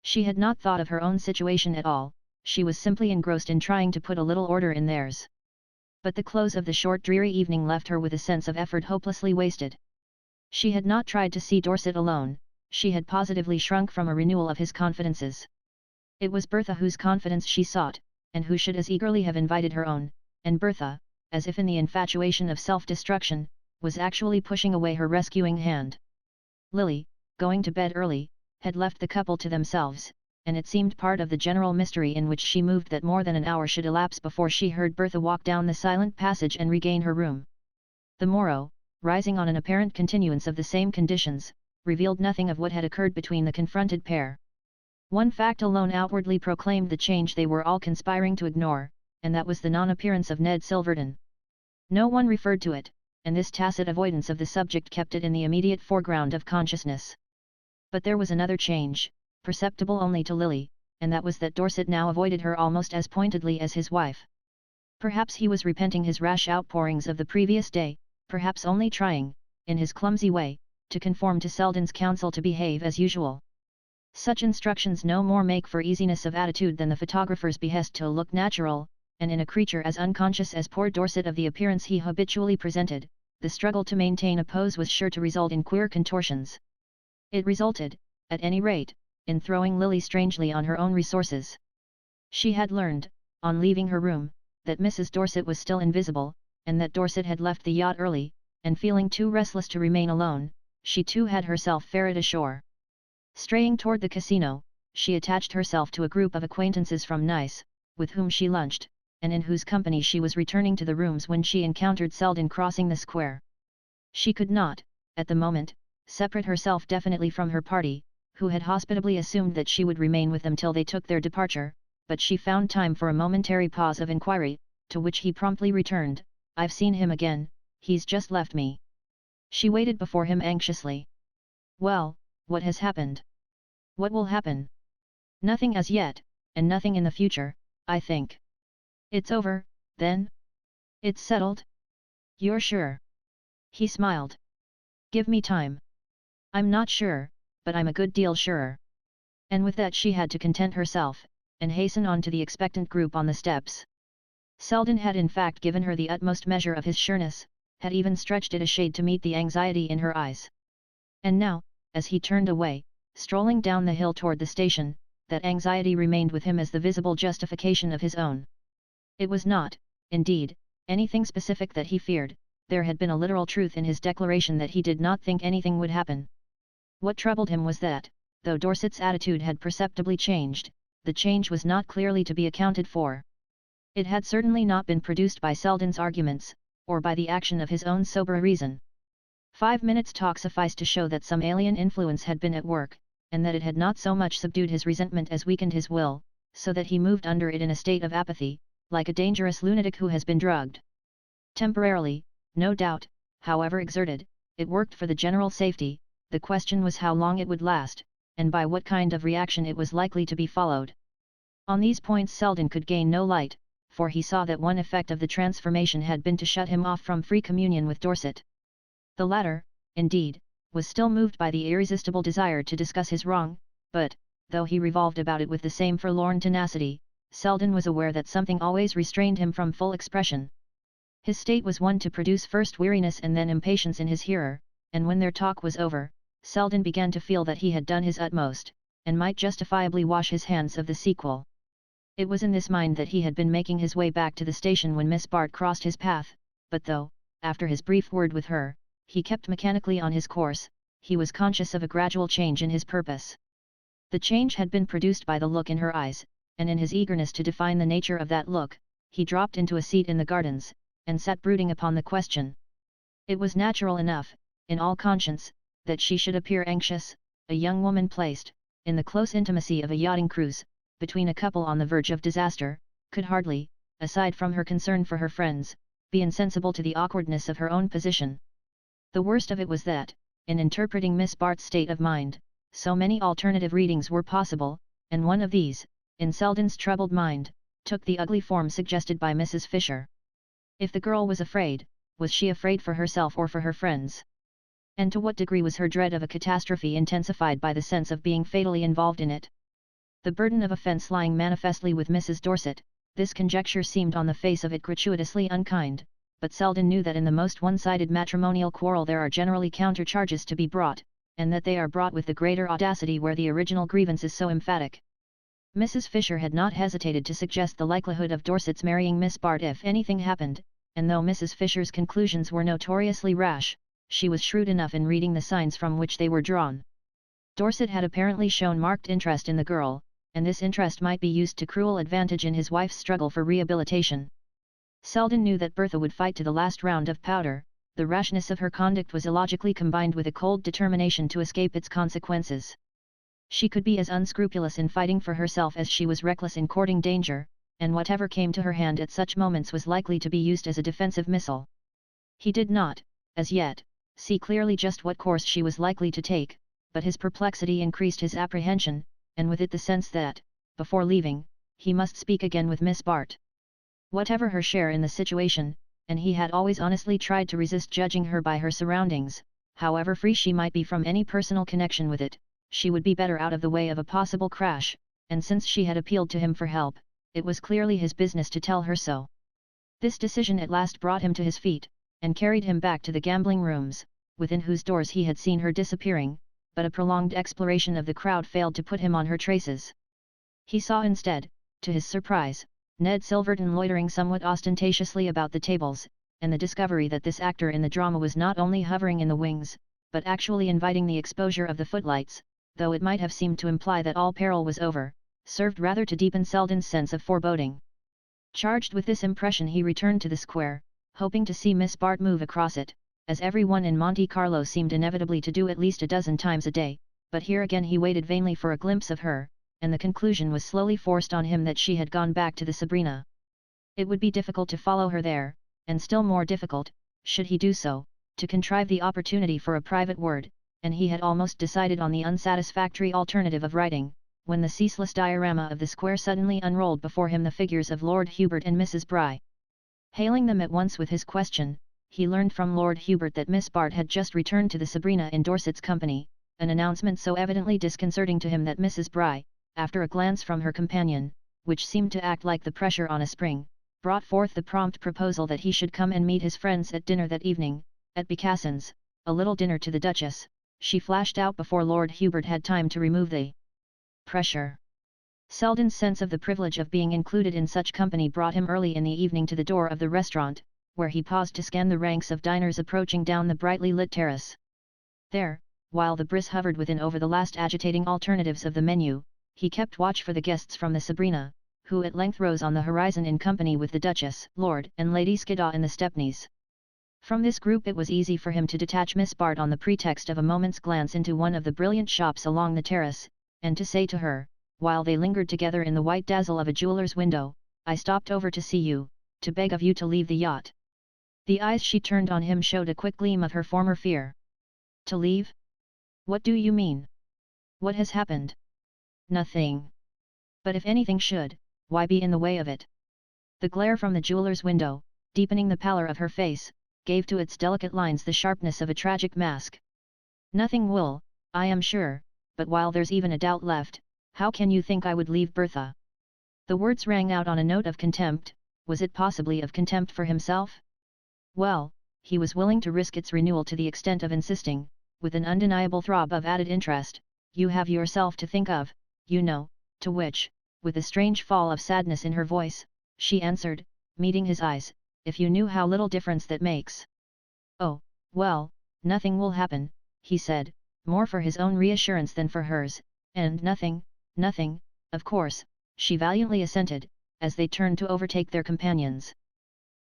She had not thought of her own situation at all, she was simply engrossed in trying to put a little order in theirs. But the close of the short dreary evening left her with a sense of effort hopelessly wasted. She had not tried to see Dorset alone, she had positively shrunk from a renewal of his confidences. It was Bertha whose confidence she sought, and who should as eagerly have invited her own, and Bertha, as if in the infatuation of self-destruction, was actually pushing away her rescuing hand. Lily, going to bed early, had left the couple to themselves, and it seemed part of the general mystery in which she moved that more than an hour should elapse before she heard Bertha walk down the silent passage and regain her room. The morrow, rising on an apparent continuance of the same conditions, revealed nothing of what had occurred between the confronted pair. One fact alone outwardly proclaimed the change they were all conspiring to ignore, and that was the non-appearance of Ned Silverton. No one referred to it, and this tacit avoidance of the subject kept it in the immediate foreground of consciousness. But there was another change, perceptible only to Lily, and that was that Dorset now avoided her almost as pointedly as his wife. Perhaps he was repenting his rash outpourings of the previous day, perhaps only trying, in his clumsy way, to conform to Selden's counsel to behave as usual. Such instructions no more make for easiness of attitude than the photographer's behest to look natural, and in a creature as unconscious as poor Dorset of the appearance he habitually presented, the struggle to maintain a pose was sure to result in queer contortions. It resulted, at any rate, in throwing Lily strangely on her own resources. She had learned, on leaving her room, that Mrs. Dorset was still invisible, and that Dorset had left the yacht early, and feeling too restless to remain alone, she too had herself ferried ashore. Straying toward the casino, she attached herself to a group of acquaintances from Nice, with whom she lunched, and in whose company she was returning to the rooms when she encountered Selden crossing the square. She could not, at the moment, separate herself definitely from her party, who had hospitably assumed that she would remain with them till they took their departure, but she found time for a momentary pause of inquiry, to which he promptly returned, "I've seen him again, he's just left me." She waited before him anxiously. "Well, what has happened? What will happen?" "Nothing as yet, and nothing in the future, I think." "It's over, then? It's settled? You're sure?" He smiled. "Give me time. I'm not sure, but I'm a good deal surer." And with that she had to content herself, and hasten on to the expectant group on the steps. Selden had in fact given her the utmost measure of his sureness, had even stretched it a shade to meet the anxiety in her eyes. And now, as he turned away, strolling down the hill toward the station, that anxiety remained with him as the visible justification of his own. It was not, indeed, anything specific that he feared, there had been a literal truth in his declaration that he did not think anything would happen. What troubled him was that, though Dorset's attitude had perceptibly changed, the change was not clearly to be accounted for. It had certainly not been produced by Selden's arguments, or by the action of his own sober reason. 5 minutes' talk sufficed to show that some alien influence had been at work, and that it had not so much subdued his resentment as weakened his will, so that he moved under it in a state of apathy, like a dangerous lunatic who has been drugged. Temporarily, no doubt, however exerted, it worked for the general safety. The question was how long it would last, and by what kind of reaction it was likely to be followed. On these points Selden could gain no light, for he saw that one effect of the transformation had been to shut him off from free communion with Dorset. The latter, indeed, was still moved by the irresistible desire to discuss his wrong, but, though he revolved about it with the same forlorn tenacity, Selden was aware that something always restrained him from full expression. His state was one to produce first weariness and then impatience in his hearer, and when their talk was over, Selden began to feel that he had done his utmost, and might justifiably wash his hands of the sequel. It was in this mind that he had been making his way back to the station when Miss Bart crossed his path, but though, after his brief word with her, he kept mechanically on his course, he was conscious of a gradual change in his purpose. The change had been produced by the look in her eyes, and in his eagerness to define the nature of that look, he dropped into a seat in the gardens, and sat brooding upon the question. It was natural enough, in all conscience, that she should appear anxious. A young woman placed, in the close intimacy of a yachting cruise, between a couple on the verge of disaster, could hardly, aside from her concern for her friends, be insensible to the awkwardness of her own position. The worst of it was that, in interpreting Miss Bart's state of mind, so many alternative readings were possible, and one of these, in Selden's troubled mind, took the ugly form suggested by Mrs. Fisher. If the girl was she afraid for herself or for her friends? And to what degree was her dread of a catastrophe intensified by the sense of being fatally involved in it? The burden of offence lying manifestly with Mrs. Dorset, this conjecture seemed on the face of it gratuitously unkind, but Selden knew that in the most one-sided matrimonial quarrel there are generally counter-charges to be brought, and that they are brought with the greater audacity where the original grievance is so emphatic. Mrs. Fisher had not hesitated to suggest the likelihood of Dorset's marrying Miss Bart if anything happened, and though Mrs. Fisher's conclusions were notoriously rash, she was shrewd enough in reading the signs from which they were drawn. Dorset had apparently shown marked interest in the girl, and this interest might be used to cruel advantage in his wife's struggle for rehabilitation. Selden knew that Bertha would fight to the last round of powder. The rashness of her conduct was illogically combined with a cold determination to escape its consequences. She could be as unscrupulous in fighting for herself as she was reckless in courting danger, and whatever came to her hand at such moments was likely to be used as a defensive missile. He did not, as yet, see clearly just what course she was likely to take, but his perplexity increased his apprehension, and with it the sense that, before leaving, he must speak again with Miss Bart. Whatever her share in the situation, and he had always honestly tried to resist judging her by her surroundings, however free she might be from any personal connection with it, she would be better out of the way of a possible crash, and since she had appealed to him for help, it was clearly his business to tell her so. This decision at last brought him to his feet, and carried him back to the gambling rooms, within whose doors he had seen her disappearing, but a prolonged exploration of the crowd failed to put him on her traces. He saw instead, to his surprise, Ned Silverton loitering somewhat ostentatiously about the tables, and the discovery that this actor in the drama was not only hovering in the wings, but actually inviting the exposure of the footlights, though it might have seemed to imply that all peril was over, served rather to deepen Selden's sense of foreboding. Charged with this impression he returned to the square, hoping to see Miss Bart move across it, as everyone in Monte Carlo seemed inevitably to do at least a dozen times a day, but here again he waited vainly for a glimpse of her, and the conclusion was slowly forced on him that she had gone back to the Sabrina. It would be difficult to follow her there, and still more difficult, should he do so, to contrive the opportunity for a private word, and he had almost decided on the unsatisfactory alternative of writing, when the ceaseless diorama of the square suddenly unrolled before him the figures of Lord Hubert and Mrs. Bry. Hailing them at once with his question, he learned from Lord Hubert that Miss Bart had just returned to the Sabrina in Dorset's company, an announcement so evidently disconcerting to him that Mrs. Bry, after a glance from her companion, which seemed to act like the pressure on a spring, brought forth the prompt proposal that he should come and meet his friends at dinner that evening, at Becasson's, a little dinner to the Duchess, she flashed out before Lord Hubert had time to remove the pressure. Selden's sense of the privilege of being included in such company brought him early in the evening to the door of the restaurant, where he paused to scan the ranks of diners approaching down the brightly lit terrace. There, while the bris hovered within over the last agitating alternatives of the menu, he kept watch for the guests from the Sabrina, who at length rose on the horizon in company with the Duchess, Lord and Lady Skiddaw and the Stepneys. From this group it was easy for him to detach Miss Bart on the pretext of a moment's glance into one of the brilliant shops along the terrace, and to say to her, while they lingered together in the white dazzle of a jeweller's window, "I stopped over to see you, to beg of you to leave the yacht." The eyes she turned on him showed a quick gleam of her former fear. "To leave? What do you mean? What has happened?" "Nothing. But if anything should, why be in the way of it?" The glare from the jeweller's window, deepening the pallor of her face, gave to its delicate lines the sharpness of a tragic mask. "Nothing will, I am sure, but while there's even a doubt left, how can you think I would leave Bertha?" The words rang out on a note of contempt. Was it possibly of contempt for himself? Well, he was willing to risk its renewal to the extent of insisting, with an undeniable throb of added interest, "You have yourself to think of, you know," to which, with a strange fall of sadness in her voice, she answered, meeting his eyes, "If you knew how little difference that makes." "Oh, well, nothing will happen," he said, more for his own reassurance than for hers, "and nothing, of course," she valiantly assented, as they turned to overtake their companions.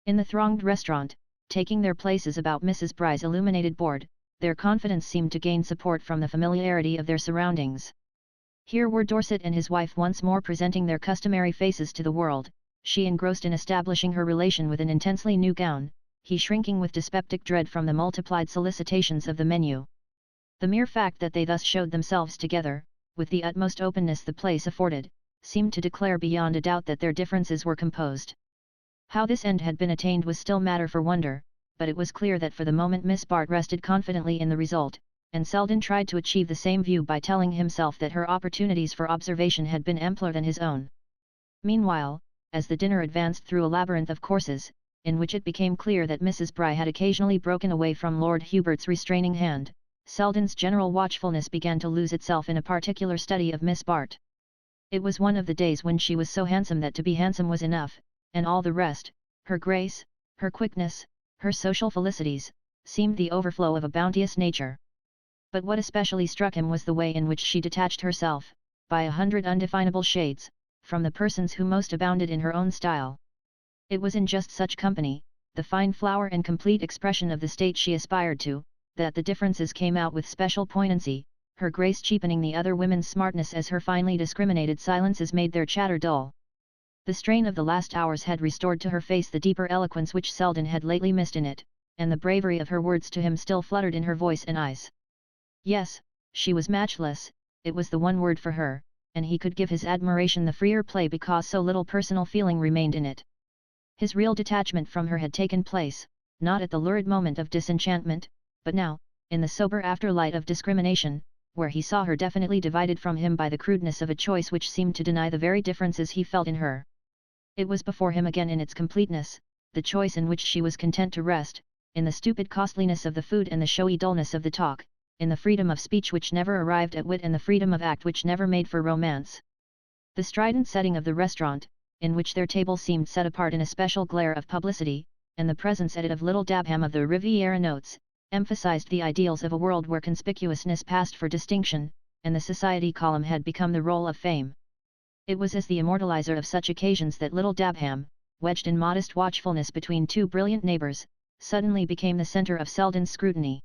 In the thronged restaurant, taking their places about Mrs. Bry's illuminated board, their confidence seemed to gain support from the familiarity of their surroundings. Here were Dorset and his wife once more presenting their customary faces to the world, she engrossed in establishing her relation with an intensely new gown, he shrinking with dyspeptic dread from the multiplied solicitations of the menu. The mere fact that they thus showed themselves together, with the utmost openness the place afforded, seemed to declare beyond a doubt that their differences were composed. How this end had been attained was still matter for wonder, but it was clear that for the moment Miss Bart rested confidently in the result, and Selden tried to achieve the same view by telling himself that her opportunities for observation had been ampler than his own. Meanwhile, as the dinner advanced through a labyrinth of courses, in which it became clear that Mrs. Bry had occasionally broken away from Lord Hubert's restraining hand, Selden's general watchfulness began to lose itself in a particular study of Miss Bart. It was one of the days when she was so handsome that to be handsome was enough, and all the rest, her grace, her quickness, her social felicities, seemed the overflow of a bounteous nature. But what especially struck him was the way in which she detached herself, by 100 undefinable shades, from the persons who most abounded in her own style. It was in just such company, the fine flower and complete expression of the state she aspired to, that the differences came out with special poignancy, her grace cheapening the other women's smartness as her finely discriminated silences made their chatter dull. The strain of the last hours had restored to her face the deeper eloquence which Selden had lately missed in it, and the bravery of her words to him still fluttered in her voice and eyes. Yes, she was matchless, it was the one word for her, and he could give his admiration the freer play because so little personal feeling remained in it. His real detachment from her had taken place, not at the lurid moment of disenchantment, but now, in the sober afterlight of discrimination, where he saw her definitely divided from him by the crudeness of a choice which seemed to deny the very differences he felt in her. It was before him again in its completeness, the choice in which she was content to rest, in the stupid costliness of the food and the showy dullness of the talk, in the freedom of speech which never arrived at wit and the freedom of act which never made for romance. The strident setting of the restaurant, in which their table seemed set apart in a special glare of publicity, and the presence at it of little Dabham of the Riviera notes, emphasized the ideals of a world where conspicuousness passed for distinction, and the society column had become the roll of fame. It was as the immortalizer of such occasions that little Dabham, wedged in modest watchfulness between two brilliant neighbours, suddenly became the centre of Selden's scrutiny.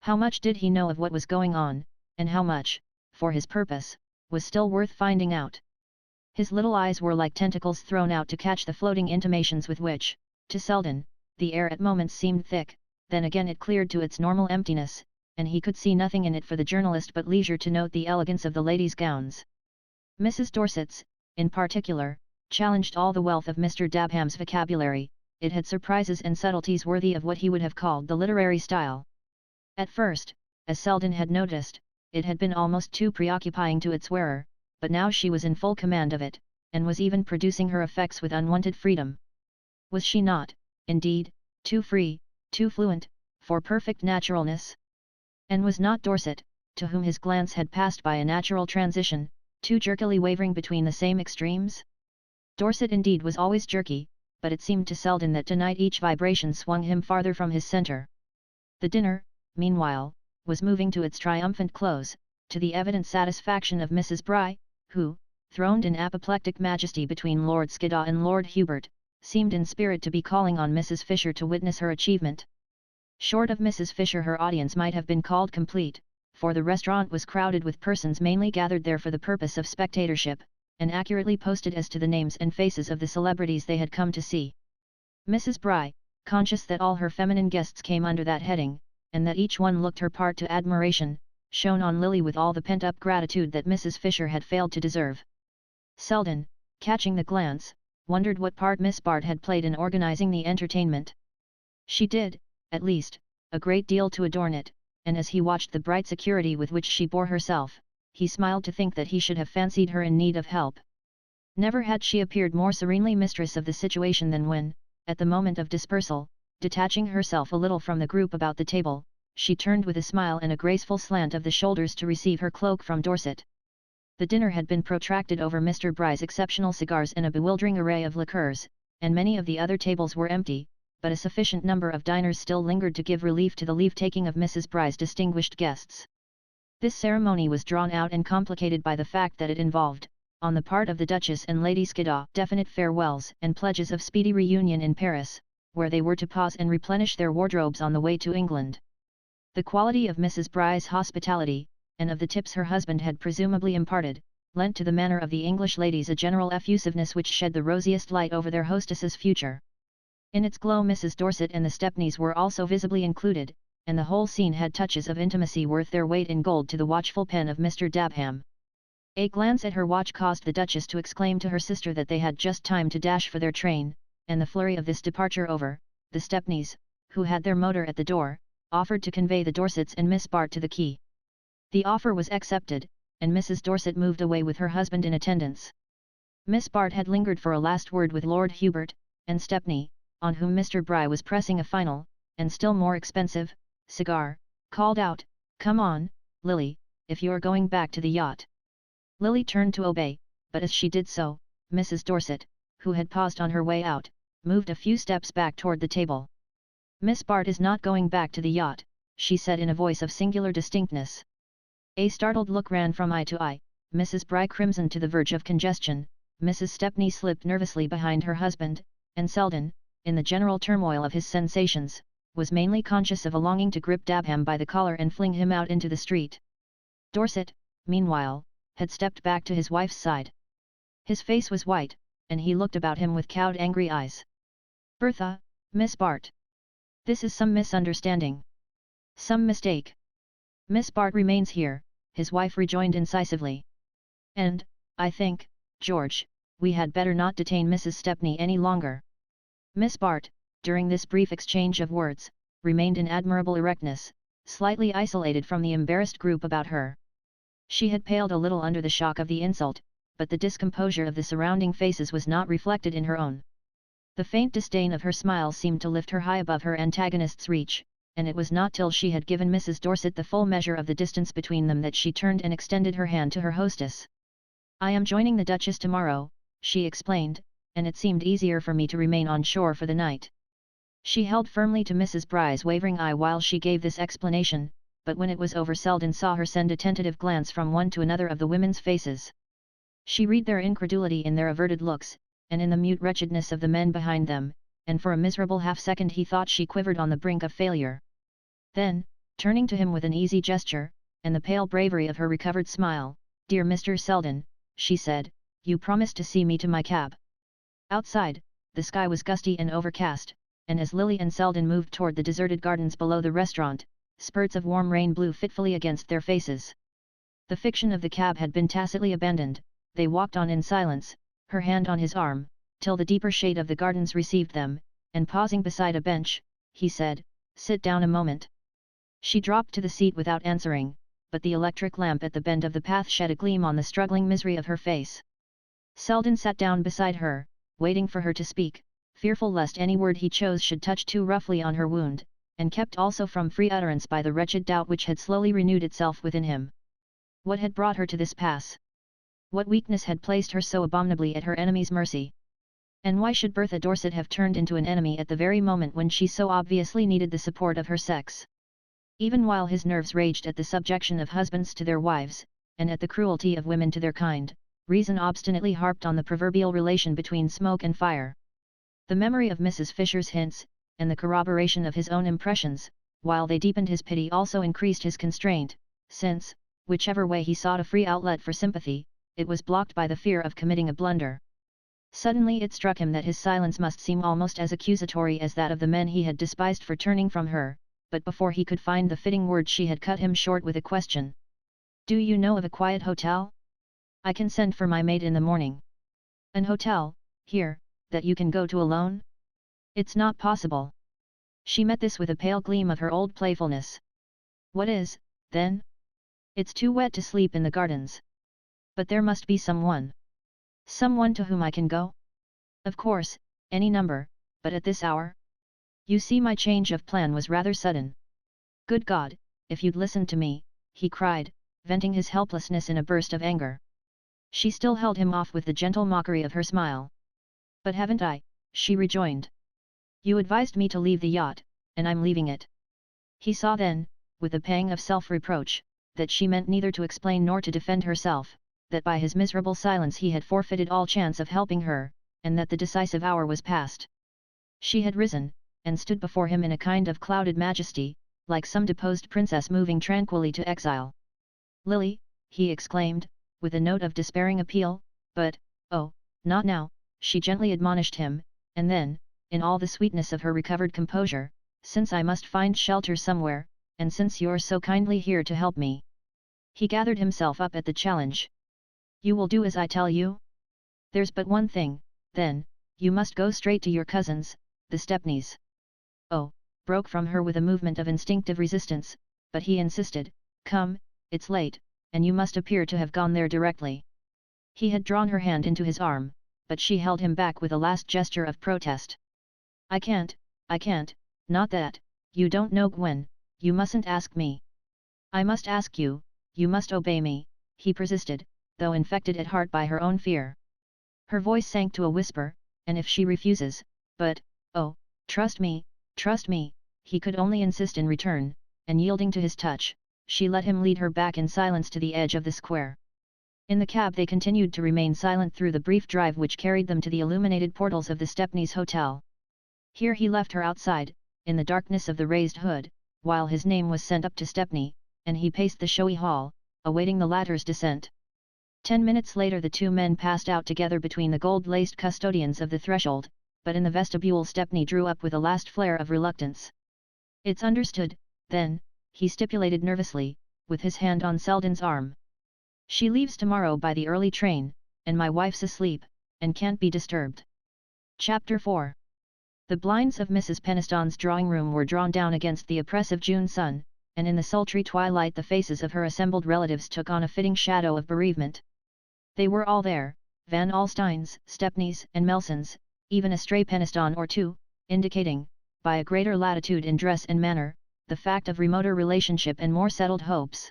How much did he know of what was going on, and how much, for his purpose, was still worth finding out? His little eyes were like tentacles thrown out to catch the floating intimations with which, to Selden, the air at moments seemed thick, then again it cleared to its normal emptiness, and he could see nothing in it for the journalist but leisure to note the elegance of the ladies' gowns. Mrs. Dorset's, in particular, challenged all the wealth of Mr. Dabham's vocabulary, it had surprises and subtleties worthy of what he would have called the literary style. At first, as Selden had noticed, it had been almost too preoccupying to its wearer, but now she was in full command of it, and was even producing her effects with unwonted freedom. Was she not, indeed, too free, too fluent, for perfect naturalness? And was not Dorset, to whom his glance had passed by a natural transition, too jerkily wavering between the same extremes? Dorset indeed was always jerky, but it seemed to Selden that tonight each vibration swung him farther from his center. The dinner, meanwhile, was moving to its triumphant close, to the evident satisfaction of Mrs. Bry, who, throned in apoplectic majesty between Lord Skiddaw and Lord Hubert, seemed in spirit to be calling on Mrs. Fisher to witness her achievement. Short of Mrs. Fisher her audience might have been called complete, for the restaurant was crowded with persons mainly gathered there for the purpose of spectatorship, and accurately posted as to the names and faces of the celebrities they had come to see. Mrs. Bry, conscious that all her feminine guests came under that heading, and that each one looked her part to admiration, shone on Lily with all the pent-up gratitude that Mrs. Fisher had failed to deserve. Selden, catching the glance, wondered what part Miss Bart had played in organizing the entertainment. She did, at least, a great deal to adorn it, and as he watched the bright security with which she bore herself, he smiled to think that he should have fancied her in need of help. Never had she appeared more serenely mistress of the situation than when, at the moment of dispersal, detaching herself a little from the group about the table, she turned with a smile and a graceful slant of the shoulders to receive her cloak from Dorset. The dinner had been protracted over Mr. Bry's exceptional cigars and a bewildering array of liqueurs, and many of the other tables were empty, but a sufficient number of diners still lingered to give relief to the leave-taking of Mrs. Bry's distinguished guests. This ceremony was drawn out and complicated by the fact that it involved, on the part of the Duchess and Lady Skiddaw, definite farewells and pledges of speedy reunion in Paris, where they were to pause and replenish their wardrobes on the way to England. The quality of Mrs. Bry's hospitality, and of the tips her husband had presumably imparted, lent to the manner of the English ladies a general effusiveness which shed the rosiest light over their hostess's future. In its glow Mrs. Dorset and the Stepneys were also visibly included, and the whole scene had touches of intimacy worth their weight in gold to the watchful pen of Mr. Dabham. A glance at her watch caused the Duchess to exclaim to her sister that they had just time to dash for their train, and the flurry of this departure over, the Stepneys, who had their motor at the door, offered to convey the Dorsets and Miss Bart to the quay. The offer was accepted, and Mrs. Dorset moved away with her husband in attendance. Miss Bart had lingered for a last word with Lord Hubert, and Stepney, on whom Mr. Bry was pressing a final, and still more expensive, cigar, called out, "Come on, Lily, if you're going back to the yacht." Lily turned to obey, but as she did so, Mrs. Dorset, who had paused on her way out, moved a few steps back toward the table. "Miss Bart is not going back to the yacht," she said in a voice of singular distinctness. A startled look ran from eye to eye, Mrs. Bry crimsoned to the verge of congestion, Mrs. Stepney slipped nervously behind her husband, and Selden, in the general turmoil of his sensations, was mainly conscious of a longing to grip Dabham by the collar and fling him out into the street. Dorset, meanwhile, had stepped back to his wife's side. His face was white, and he looked about him with cowed angry eyes. "Bertha, Miss Bart. This is some misunderstanding. Some mistake." "Miss Bart remains here," his wife rejoined incisively. "And, I think, George, we had better not detain Mrs. Stepney any longer." Miss Bart, during this brief exchange of words, remained in admirable erectness, slightly isolated from the embarrassed group about her. She had paled a little under the shock of the insult, but the discomposure of the surrounding faces was not reflected in her own. The faint disdain of her smile seemed to lift her high above her antagonist's reach, and it was not till she had given Mrs. Dorset the full measure of the distance between them that she turned and extended her hand to her hostess. "I am joining the Duchess tomorrow," she explained, "and it seemed easier for me to remain on shore for the night." She held firmly to Mrs. Bry's wavering eye while she gave this explanation, but when it was over Selden saw her send a tentative glance from one to another of the women's faces. She read their incredulity in their averted looks, and in the mute wretchedness of the men behind them, and for a miserable half-second he thought she quivered on the brink of failure. Then, turning to him with an easy gesture, and the pale bravery of her recovered smile, "Dear Mr. Selden," she said, "you promised to see me to my cab." Outside, the sky was gusty and overcast, and as Lily and Selden moved toward the deserted gardens below the restaurant, spurts of warm rain blew fitfully against their faces. The fiction of the cab had been tacitly abandoned, they walked on in silence, her hand on his arm, till the deeper shade of the gardens received them, and pausing beside a bench, he said, "Sit down a moment." She dropped to the seat without answering, but the electric lamp at the bend of the path shed a gleam on the struggling misery of her face. Selden sat down beside her, waiting for her to speak, fearful lest any word he chose should touch too roughly on her wound, and kept also from free utterance by the wretched doubt which had slowly renewed itself within him. What had brought her to this pass? What weakness had placed her so abominably at her enemy's mercy? And why should Bertha Dorset have turned into an enemy at the very moment when she so obviously needed the support of her sex? Even while his nerves raged at the subjection of husbands to their wives, and at the cruelty of women to their kind, reason obstinately harped on the proverbial relation between smoke and fire. The memory of Mrs. Fisher's hints, and the corroboration of his own impressions, while they deepened his pity, also increased his constraint, since, whichever way he sought a free outlet for sympathy, it was blocked by the fear of committing a blunder. Suddenly it struck him that his silence must seem almost as accusatory as that of the men he had despised for turning from her, but before he could find the fitting word she had cut him short with a question. "Do you know of a quiet hotel? I can send for my maid in the morning." "An hotel, here, that you can go to alone? It's not possible." She met this with a pale gleam of her old playfulness. "What is, then?" "It's too wet to sleep in the gardens." "But there must be someone." "Someone to whom I can go?" "Of course, any number, but at this hour?" "You see, my change of plan was rather sudden." "Good God, if you'd listened to me," he cried, venting his helplessness in a burst of anger. She still held him off with the gentle mockery of her smile. "But haven't I?" she rejoined. "You advised me to leave the yacht, and I'm leaving it." He saw then, with a pang of self-reproach, that she meant neither to explain nor to defend herself, that by his miserable silence he had forfeited all chance of helping her, and that the decisive hour was past. She had risen, and stood before him in a kind of clouded majesty, like some deposed princess moving tranquilly to exile. "Lily," he exclaimed, with a note of despairing appeal, "but, oh, not now," she gently admonished him, and then, in all the sweetness of her recovered composure, "since I must find shelter somewhere, and since you're so kindly here to help me." He gathered himself up at the challenge. "You will do as I tell you? There's but one thing, then, you must go straight to your cousins, the Stepneys." "Oh," broke from her with a movement of instinctive resistance, but he insisted, "Come, it's late, and you must appear to have gone there directly." He had drawn her hand into his arm, but she held him back with a last gesture of protest. I can't, not that, you don't know Gwen, you mustn't ask me." "I must ask you, you must obey me," he persisted, though infected at heart by her own fear. Her voice sank to a whisper, "And if she refuses, but, oh, trust me," he could only insist in return, and yielding to his touch, she let him lead her back in silence to the edge of the square. In the cab they continued to remain silent through the brief drive which carried them to the illuminated portals of the Stepneys' hotel. Here he left her outside, in the darkness of the raised hood, while his name was sent up to Stepney, and he paced the showy hall, awaiting the latter's descent. 10 minutes later the two men passed out together between the gold-laced custodians of the threshold, but in the vestibule Stepney drew up with a last flare of reluctance. "It's understood, then," he stipulated nervously, with his hand on Selden's arm. "She leaves tomorrow by the early train, and my wife's asleep, and can't be disturbed." Chapter 4. The blinds of Mrs. Penistons's drawing-room were drawn down against the oppressive June sun, and in the sultry twilight the faces of her assembled relatives took on a fitting shadow of bereavement. They were all there, Van Alstynes, Stepneys and Melsons, even a stray Peniston or two, indicating, by a greater latitude in dress and manner, the fact of remoter relationship and more settled hopes.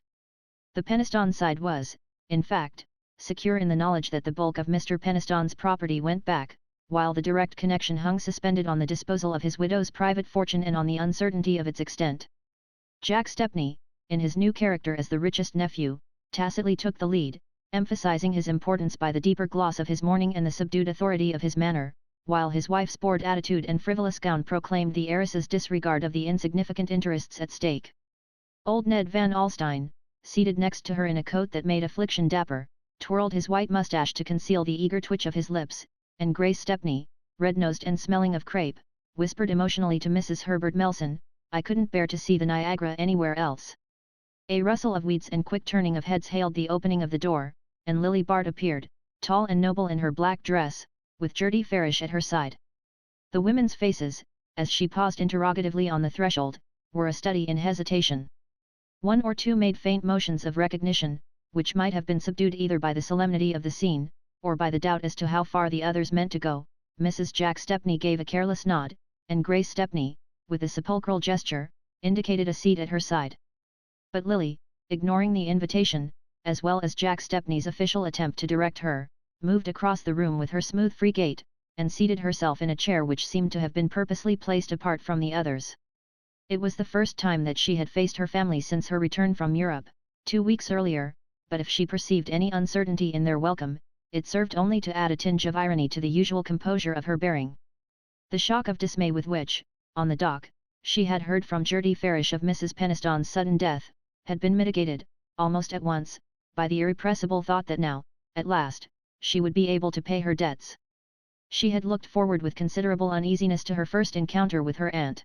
The Peniston side was, in fact, secure in the knowledge that the bulk of Mr. Peniston's property went back, while the direct connection hung suspended on the disposal of his widow's private fortune and on the uncertainty of its extent. Jack Stepney, in his new character as the richest nephew, tacitly took the lead, emphasizing his importance by the deeper gloss of his mourning and the subdued authority of his manner, while his wife's bored attitude and frivolous gown proclaimed the heiress's disregard of the insignificant interests at stake. Old Ned Van Alstyne, seated next to her in a coat that made affliction dapper, twirled his white mustache to conceal the eager twitch of his lips, and Grace Stepney, red-nosed and smelling of crepe, whispered emotionally to Mrs. Herbert Melson, "I couldn't bear to see the Niagara anywhere else." A rustle of weeds and quick turning of heads hailed the opening of the door, and Lily Bart appeared, tall and noble in her black dress, with Gertie Farish at her side. The women's faces, as she paused interrogatively on the threshold, were a study in hesitation. One or two made faint motions of recognition, which might have been subdued either by the solemnity of the scene, or by the doubt as to how far the others meant to go. Mrs. Jack Stepney gave a careless nod, and Grace Stepney, with a sepulchral gesture, indicated a seat at her side. But Lily, ignoring the invitation, as well as Jack Stepney's official attempt to direct her, moved across the room with her smooth free gait, and seated herself in a chair which seemed to have been purposely placed apart from the others. It was the first time that she had faced her family since her return from Europe, 2 weeks earlier, but if she perceived any uncertainty in their welcome, it served only to add a tinge of irony to the usual composure of her bearing. The shock of dismay with which, on the dock, she had heard from Gertie Farish of Mrs. Peniston's sudden death, had been mitigated, almost at once, by the irrepressible thought that now, at last, she would be able to pay her debts. She had looked forward with considerable uneasiness to her first encounter with her aunt.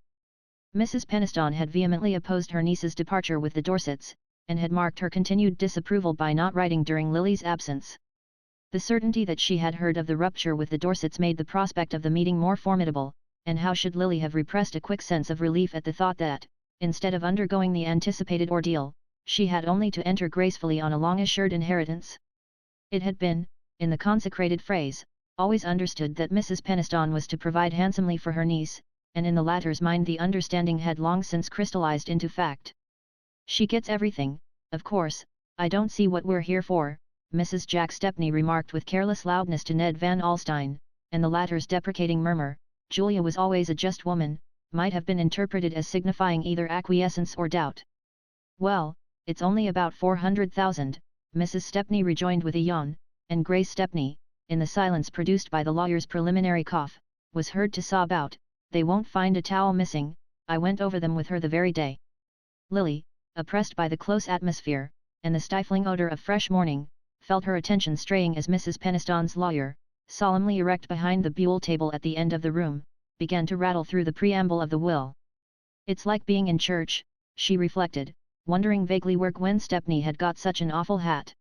Mrs. Peniston had vehemently opposed her niece's departure with the Dorsets, and had marked her continued disapproval by not writing during Lily's absence. The certainty that she had heard of the rupture with the Dorsets made the prospect of the meeting more formidable, and how should Lily have repressed a quick sense of relief at the thought that, instead of undergoing the anticipated ordeal, she had only to enter gracefully on a long-assured inheritance. It had been, in the consecrated phrase, always understood that Mrs. Peniston was to provide handsomely for her niece, and in the latter's mind the understanding had long since crystallized into fact. "She gets everything, of course, I don't see what we're here for," Mrs. Jack Stepney remarked with careless loudness to Ned Van Alstyne, and the latter's deprecating murmur, "Julia was always a just woman," might have been interpreted as signifying either acquiescence or doubt. "Well, it's only about 400,000, Mrs. Stepney rejoined with a yawn, and Grace Stepney, in the silence produced by the lawyer's preliminary cough, was heard to sob out, "They won't find a towel missing, I went over them with her the very day." Lily, oppressed by the close atmosphere, and the stifling odour of fresh morning, felt her attention straying as Mrs. Peniston's lawyer, solemnly erect behind the buhl table at the end of the room, began to rattle through the preamble of the will. "It's like being in church," she reflected, wondering vaguely where Gwen Stepney had got such an awful hat.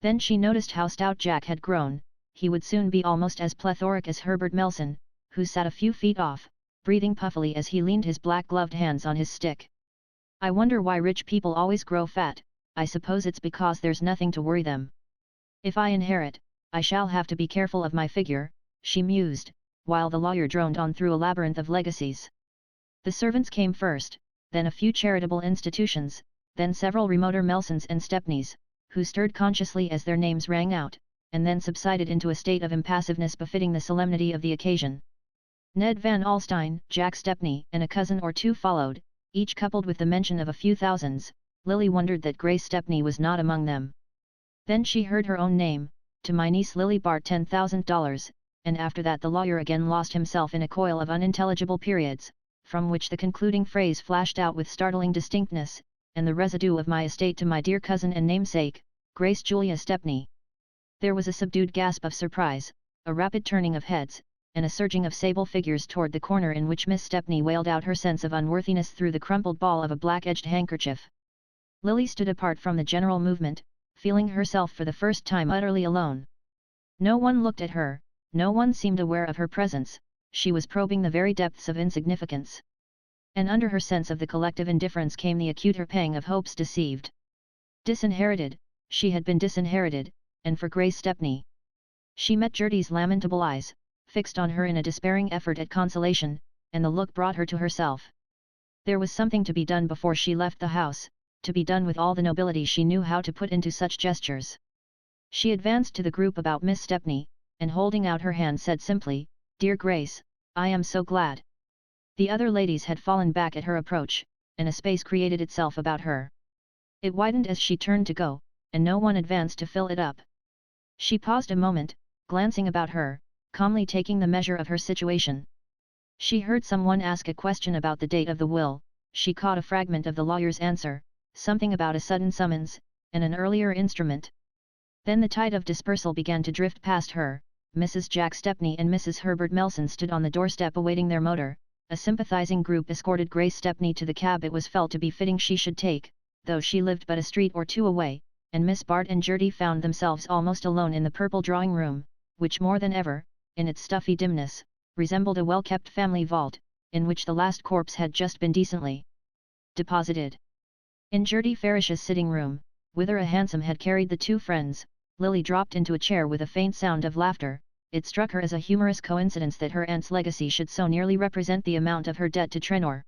Then she noticed how stout Jack had grown. He would soon be almost as plethoric as Herbert Melson, who sat a few feet off, breathing puffily as he leaned his black-gloved hands on his stick. "I wonder why rich people always grow fat. I suppose it's because there's nothing to worry them. If I inherit, I shall have to be careful of my figure," she mused, while the lawyer droned on through a labyrinth of legacies. The servants came first, then a few charitable institutions, then several remoter Melsons and Stepneys, who stirred consciously as their names rang out, and then subsided into a state of impassiveness befitting the solemnity of the occasion. Ned Van Alstyne, Jack Stepney, and a cousin or two followed, each coupled with the mention of a few thousands. Lily wondered that Grace Stepney was not among them. Then she heard her own name, "To my niece Lily Bart $10,000, and after that the lawyer again lost himself in a coil of unintelligible periods, from which the concluding phrase flashed out with startling distinctness, "and the residue of my estate to my dear cousin and namesake, Grace Julia Stepney." There was a subdued gasp of surprise, a rapid turning of heads, and a surging of sable figures toward the corner in which Miss Stepney wailed out her sense of unworthiness through the crumpled ball of a black-edged handkerchief. Lily stood apart from the general movement, feeling herself for the first time utterly alone. No one looked at her, no one seemed aware of her presence. She was probing the very depths of insignificance. And under her sense of the collective indifference came the acuter pang of hopes deceived. Disinherited, she had been disinherited, and for Grace Stepney. She met Gertie's lamentable eyes, fixed on her in a despairing effort at consolation, and the look brought her to herself. There was something to be done before she left the house, to be done with all the nobility she knew how to put into such gestures. She advanced to the group about Miss Stepney, and holding out her hand said simply, "Dear Grace, I am so glad." The other ladies had fallen back at her approach, and a space created itself about her. It widened as she turned to go, and no one advanced to fill it up. She paused a moment, glancing about her, calmly taking the measure of her situation. She heard someone ask a question about the date of the will, she caught a fragment of the lawyer's answer, something about a sudden summons, and an earlier instrument. Then the tide of dispersal began to drift past her. Mrs. Jack Stepney and Mrs. Herbert Melson stood on the doorstep awaiting their motor. A sympathizing group escorted Grace Stepney to the cab it was felt to be fitting she should take, though she lived but a street or two away, and Miss Bart and Gertie found themselves almost alone in the purple drawing-room, which more than ever, in its stuffy dimness, resembled a well-kept family vault, in which the last corpse had just been decently deposited. In Gertie Farish's sitting-room, whither a hansom had carried the two friends, Lily dropped into a chair with a faint sound of laughter. It struck her as a humorous coincidence that her aunt's legacy should so nearly represent the amount of her debt to Trenor.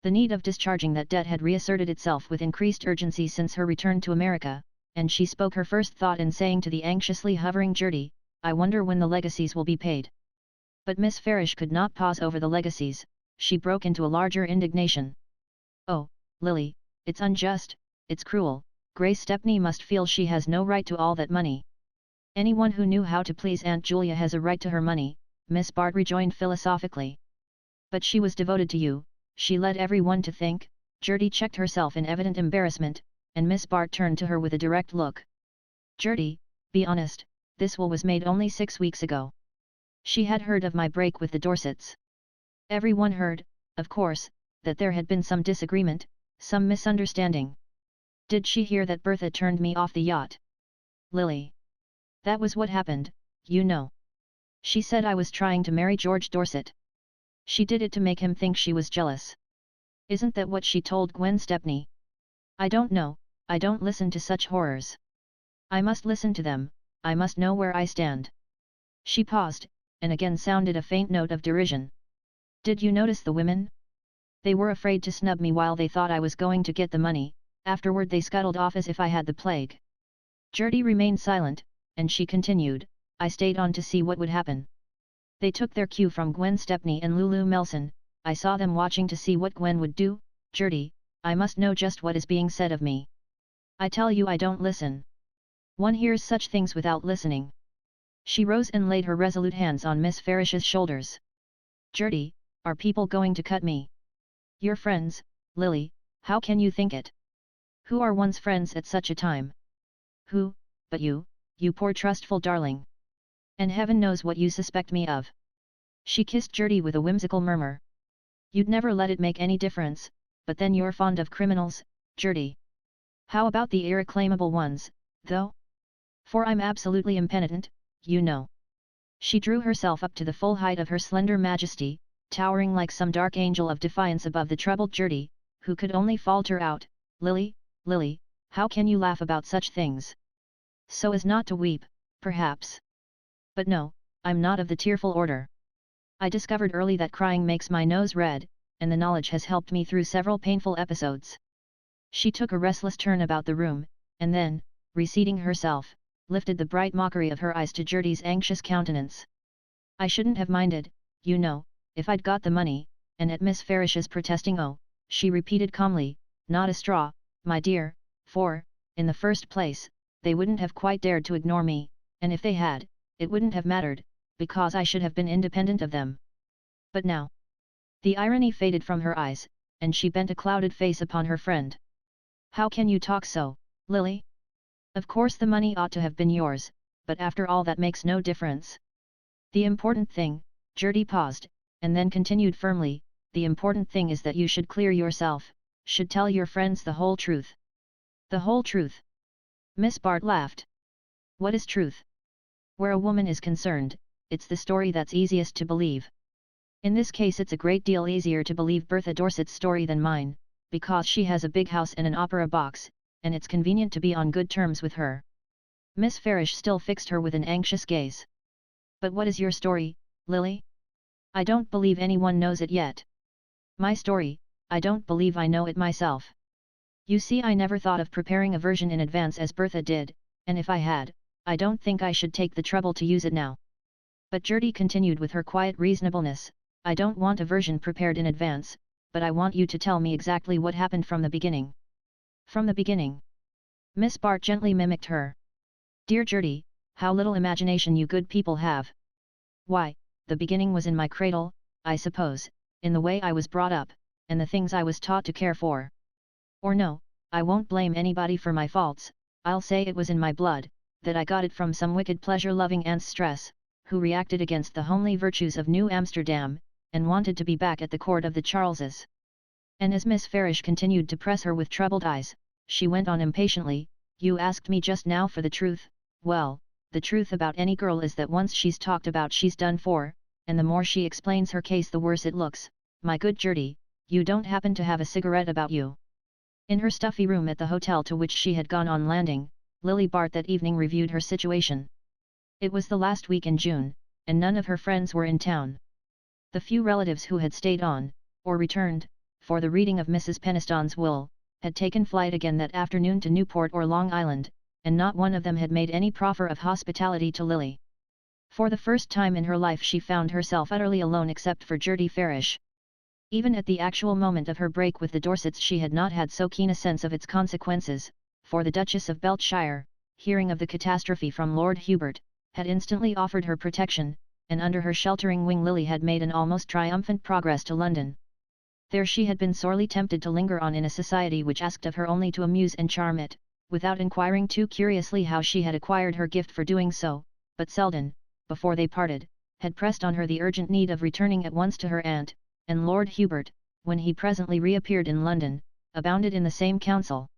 The need of discharging that debt had reasserted itself with increased urgency since her return to America, and she spoke her first thought in saying to the anxiously hovering Gertie, "I wonder when the legacies will be paid." But Miss Farish could not pause over the legacies, she broke into a larger indignation. "Oh, Lily, it's unjust, it's cruel, Grace Stepney must feel she has no right to all that money." "Anyone who knew how to please Aunt Julia has a right to her money," Miss Bart rejoined philosophically. "But she was devoted to you, she led everyone to think." Gertie checked herself in evident embarrassment, and Miss Bart turned to her with a direct look. "Gertie, be honest, this will was made only 6 weeks ago." She had heard of my break with the Dorsets. Everyone heard, of course, that there had been some disagreement, some misunderstanding. Did she hear that Bertha turned me off the yacht? Lily. That was what happened, you know. She said I was trying to marry George Dorset. She did it to make him think she was jealous. Isn't that what she told Gwen Stepney? I don't know, I don't listen to such horrors. I must listen to them, I must know where I stand. She paused, and again sounded a faint note of derision. Did you notice the women? They were afraid to snub me while they thought I was going to get the money, afterward they scuttled off as if I had the plague. Gertie remained silent, and she continued, I stayed on to see what would happen. They took their cue from Gwen Stepney and Lulu Melson, I saw them watching to see what Gwen would do. Gertie, I must know just what is being said of me. I tell you I don't listen. One hears such things without listening. She rose and laid her resolute hands on Miss Farish's shoulders. Gertie, are people going to cut me? Your friends, Lily, how can you think it? Who are one's friends at such a time? Who, but you poor trustful darling. And heaven knows what you suspect me of. She kissed Gertie with a whimsical murmur. You'd never let it make any difference, but then you're fond of criminals, Gertie. How about the irreclaimable ones, though? For I'm absolutely impenitent, you know. She drew herself up to the full height of her slender majesty, towering like some dark angel of defiance above the troubled Gertie, who could only falter out, Lily, Lily, how can you laugh about such things? So as not to weep, perhaps. But no, I'm not of the tearful order. I discovered early that crying makes my nose red, and the knowledge has helped me through several painful episodes. She took a restless turn about the room, and then, reseating herself, lifted the bright mockery of her eyes to Gertie's anxious countenance. I shouldn't have minded, you know, if I'd got the money, and at Miss Farish's protesting she repeated calmly, not a straw, my dear, for, in the first place, they wouldn't have quite dared to ignore me, and if they had, it wouldn't have mattered, because I should have been independent of them. But now. The irony faded from her eyes, and she bent a clouded face upon her friend. How can you talk so, Lily? Of course the money ought to have been yours, but after all that makes no difference. The important thing, Gertie paused, and then continued firmly, the important thing is that you should clear yourself, should tell your friends the whole truth. The whole truth? Miss Bart laughed. What is truth? Where a woman is concerned, it's the story that's easiest to believe. In this case it's a great deal easier to believe Bertha Dorset's story than mine, because she has a big house and an opera box, and it's convenient to be on good terms with her. Miss Farish still fixed her with an anxious gaze. But what is your story, Lily? I don't believe anyone knows it yet. My story, I don't believe I know it myself. You see, I never thought of preparing a version in advance as Bertha did, and if I had, I don't think I should take the trouble to use it now. But Gertie continued with her quiet reasonableness, I don't want a version prepared in advance, but I want you to tell me exactly what happened from the beginning. From the beginning? Miss Bart gently mimicked her. Dear Gertie, how little imagination you good people have. Why, the beginning was in my cradle, I suppose, in the way I was brought up, and the things I was taught to care for. Or no, I won't blame anybody for my faults, I'll say it was in my blood, that I got it from some wicked pleasure-loving aunt's stress, who reacted against the homely virtues of New Amsterdam, and wanted to be back at the court of the Charleses. And as Miss Farish continued to press her with troubled eyes, she went on impatiently, you asked me just now for the truth, well, the truth about any girl is that once she's talked about she's done for, and the more she explains her case the worse it looks. My good Gertie, you don't happen to have a cigarette about you? In her stuffy room at the hotel to which she had gone on landing, Lily Bart that evening reviewed her situation. It was the last week in June, and none of her friends were in town. The few relatives who had stayed on, or returned, for the reading of Mrs. Peniston's will, had taken flight again that afternoon to Newport or Long Island, and not one of them had made any proffer of hospitality to Lily. For the first time in her life she found herself utterly alone except for Gertie Farish. Even at the actual moment of her break with the Dorsets she had not had so keen a sense of its consequences, for the Duchess of Beltshire, hearing of the catastrophe from Lord Hubert, had instantly offered her protection, and under her sheltering wing Lily had made an almost triumphant progress to London. There she had been sorely tempted to linger on in a society which asked of her only to amuse and charm it, without inquiring too curiously how she had acquired her gift for doing so, but Selden, before they parted, had pressed on her the urgent need of returning at once to her aunt, and Lord Hubert, when he presently reappeared in London, abounded in the same counsel.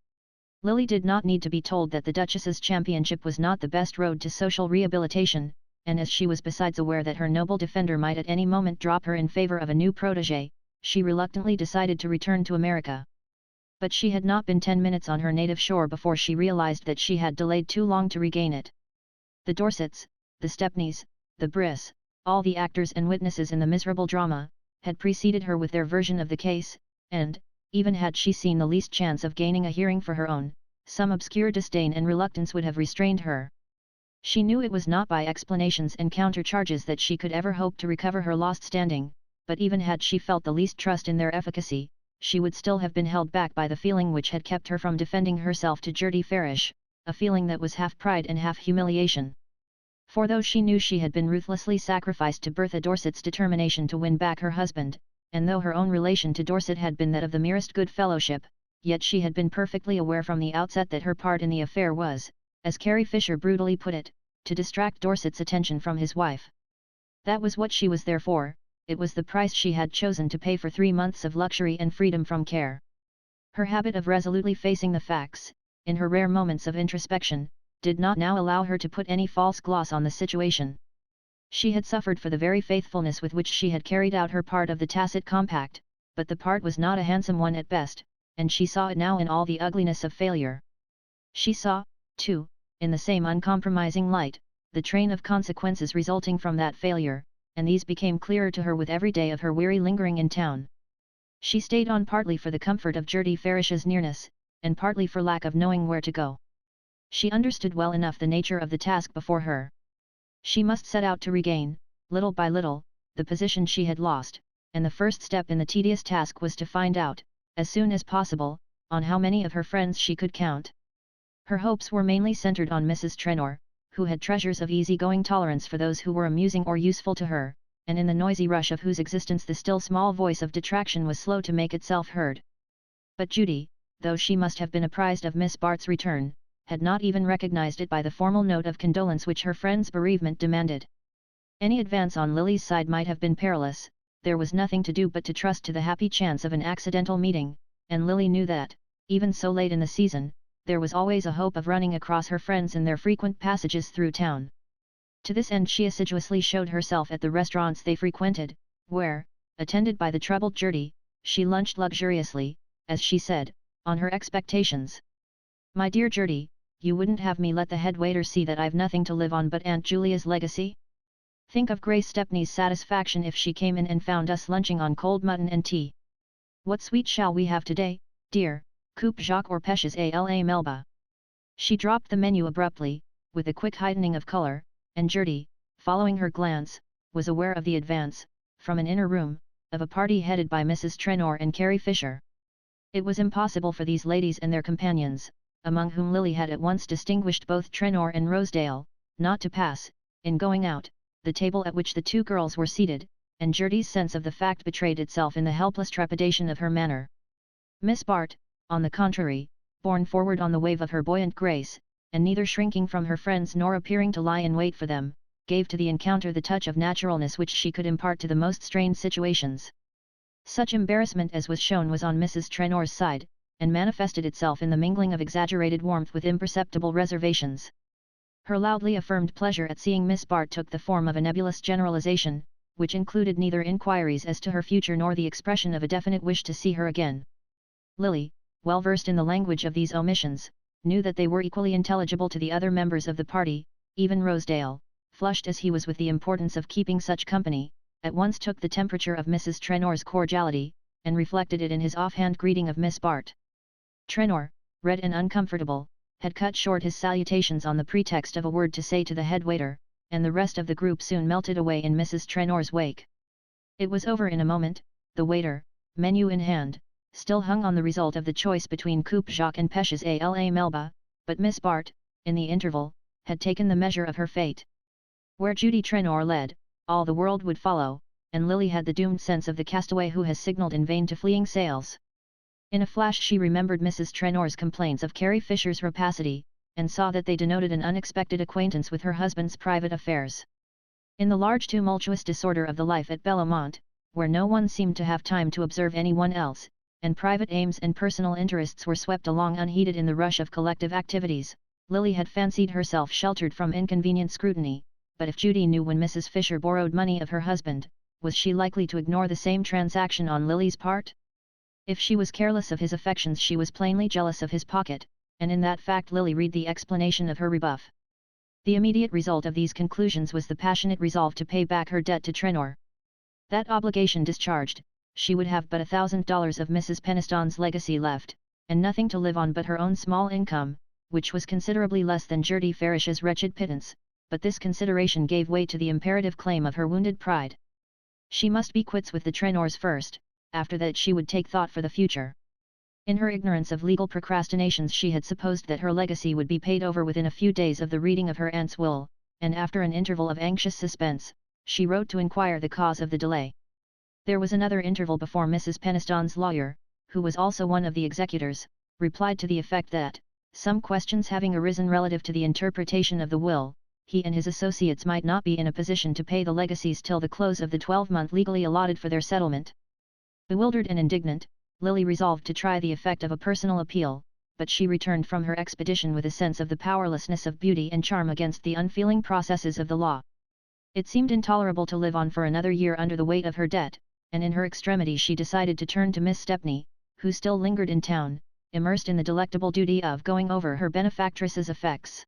Lily did not need to be told that the Duchess's championship was not the best road to social rehabilitation, and as she was besides aware that her noble defender might at any moment drop her in favour of a new protégé, she reluctantly decided to return to America. But she had not been 10 minutes on her native shore before she realized that she had delayed too long to regain it. The Dorsets, the Stepneys, the Briss, all the actors and witnesses in the miserable drama, had preceded her with their version of the case, and, even had she seen the least chance of gaining a hearing for her own, some obscure disdain and reluctance would have restrained her. She knew it was not by explanations and countercharges that she could ever hope to recover her lost standing, but even had she felt the least trust in their efficacy, she would still have been held back by the feeling which had kept her from defending herself to Gertie Farish, a feeling that was half pride and half humiliation. For though she knew she had been ruthlessly sacrificed to Bertha Dorset's determination to win back her husband, and though her own relation to Dorset had been that of the merest good fellowship, yet she had been perfectly aware from the outset that her part in the affair was, as Carrie Fisher brutally put it, to distract Dorset's attention from his wife. That was what she was there for, it was the price she had chosen to pay for 3 months of luxury and freedom from care. Her habit of resolutely facing the facts, in her rare moments of introspection, did not now allow her to put any false gloss on the situation. She had suffered for the very faithfulness with which she had carried out her part of the tacit compact, but the part was not a handsome one at best, and she saw it now in all the ugliness of failure. She saw, too, in the same uncompromising light, the train of consequences resulting from that failure, and these became clearer to her with every day of her weary lingering in town. She stayed on partly for the comfort of Gertie Farish's nearness, and partly for lack of knowing where to go. She understood well enough the nature of the task before her. She must set out to regain, little by little, the position she had lost, and the first step in the tedious task was to find out, as soon as possible, on how many of her friends she could count. Her hopes were mainly centred on Mrs. Trenor, who had treasures of easy-going tolerance for those who were amusing or useful to her, and in the noisy rush of whose existence the still small voice of detraction was slow to make itself heard. But Judy, though she must have been apprised of Miss Bart's return, had not even recognized it by the formal note of condolence which her friend's bereavement demanded. Any advance on Lily's side might have been perilous, there was nothing to do but to trust to the happy chance of an accidental meeting, and Lily knew that, even so late in the season, there was always a hope of running across her friends in their frequent passages through town. To this end she assiduously showed herself at the restaurants they frequented, where, attended by the troubled Gertie, she lunched luxuriously, as she said, on her expectations. "My dear Gertie, you wouldn't have me let the head waiter see that I've nothing to live on but Aunt Julia's legacy? Think of Grace Stepney's satisfaction if she came in and found us lunching on cold mutton and tea. What sweet shall we have today, dear, coupe Jacques or Pêches à la Melba?" She dropped the menu abruptly, with a quick heightening of colour, and Gertie, following her glance, was aware of the advance, from an inner room, of a party headed by Mrs. Trenor and Carrie Fisher. It was impossible for these ladies and their companions, among whom Lily had at once distinguished both Trenor and Rosedale, not to pass, in going out, the table at which the two girls were seated, and Gertie's sense of the fact betrayed itself in the helpless trepidation of her manner. Miss Bart, on the contrary, borne forward on the wave of her buoyant grace, and neither shrinking from her friends nor appearing to lie in wait for them, gave to the encounter the touch of naturalness which she could impart to the most strained situations. Such embarrassment as was shown was on Mrs. Trenor's side, and manifested itself in the mingling of exaggerated warmth with imperceptible reservations. Her loudly affirmed pleasure at seeing Miss Bart took the form of a nebulous generalization, which included neither inquiries as to her future nor the expression of a definite wish to see her again. Lily, well versed in the language of these omissions, knew that they were equally intelligible to the other members of the party. Even Rosedale, flushed as he was with the importance of keeping such company, at once took the temperature of Mrs. Trenor's cordiality, and reflected it in his offhand greeting of Miss Bart. Trenor, red and uncomfortable, had cut short his salutations on the pretext of a word to say to the head waiter, and the rest of the group soon melted away in Mrs. Trenor's wake. It was over in a moment. The waiter, menu in hand, still hung on the result of the choice between Coupe Jacques and Pêches à la Melba, but Miss Bart, in the interval, had taken the measure of her fate. Where Judy Trenor led, all the world would follow, and Lily had the doomed sense of the castaway who has signalled in vain to fleeing sails. In a flash she remembered Mrs. Trenor's complaints of Carrie Fisher's rapacity, and saw that they denoted an unexpected acquaintance with her husband's private affairs. In the large tumultuous disorder of the life at Bellomont, where no one seemed to have time to observe anyone else, and private aims and personal interests were swept along unheeded in the rush of collective activities, Lily had fancied herself sheltered from inconvenient scrutiny, but if Judy knew when Mrs. Fisher borrowed money of her husband, was she likely to ignore the same transaction on Lily's part? If she was careless of his affections she was plainly jealous of his pocket, and in that fact Lily read the explanation of her rebuff. The immediate result of these conclusions was the passionate resolve to pay back her debt to Trenor. That obligation discharged, she would have but $1,000 of Mrs. Peniston's legacy left, and nothing to live on but her own small income, which was considerably less than Gertie Farish's wretched pittance, but this consideration gave way to the imperative claim of her wounded pride. She must be quits with the Trenors first, after that she would take thought for the future. In her ignorance of legal procrastinations she had supposed that her legacy would be paid over within a few days of the reading of her aunt's will, and after an interval of anxious suspense, she wrote to inquire the cause of the delay. There was another interval before Mrs. Peniston's lawyer, who was also one of the executors, replied to the effect that, some questions having arisen relative to the interpretation of the will, he and his associates might not be in a position to pay the legacies till the close of the 12-month legally allotted for their settlement. Bewildered and indignant, Lily resolved to try the effect of a personal appeal, but she returned from her expedition with a sense of the powerlessness of beauty and charm against the unfeeling processes of the law. It seemed intolerable to live on for another year under the weight of her debt, and in her extremity she decided to turn to Miss Stepney, who still lingered in town, immersed in the delectable duty of going over her benefactress's effects.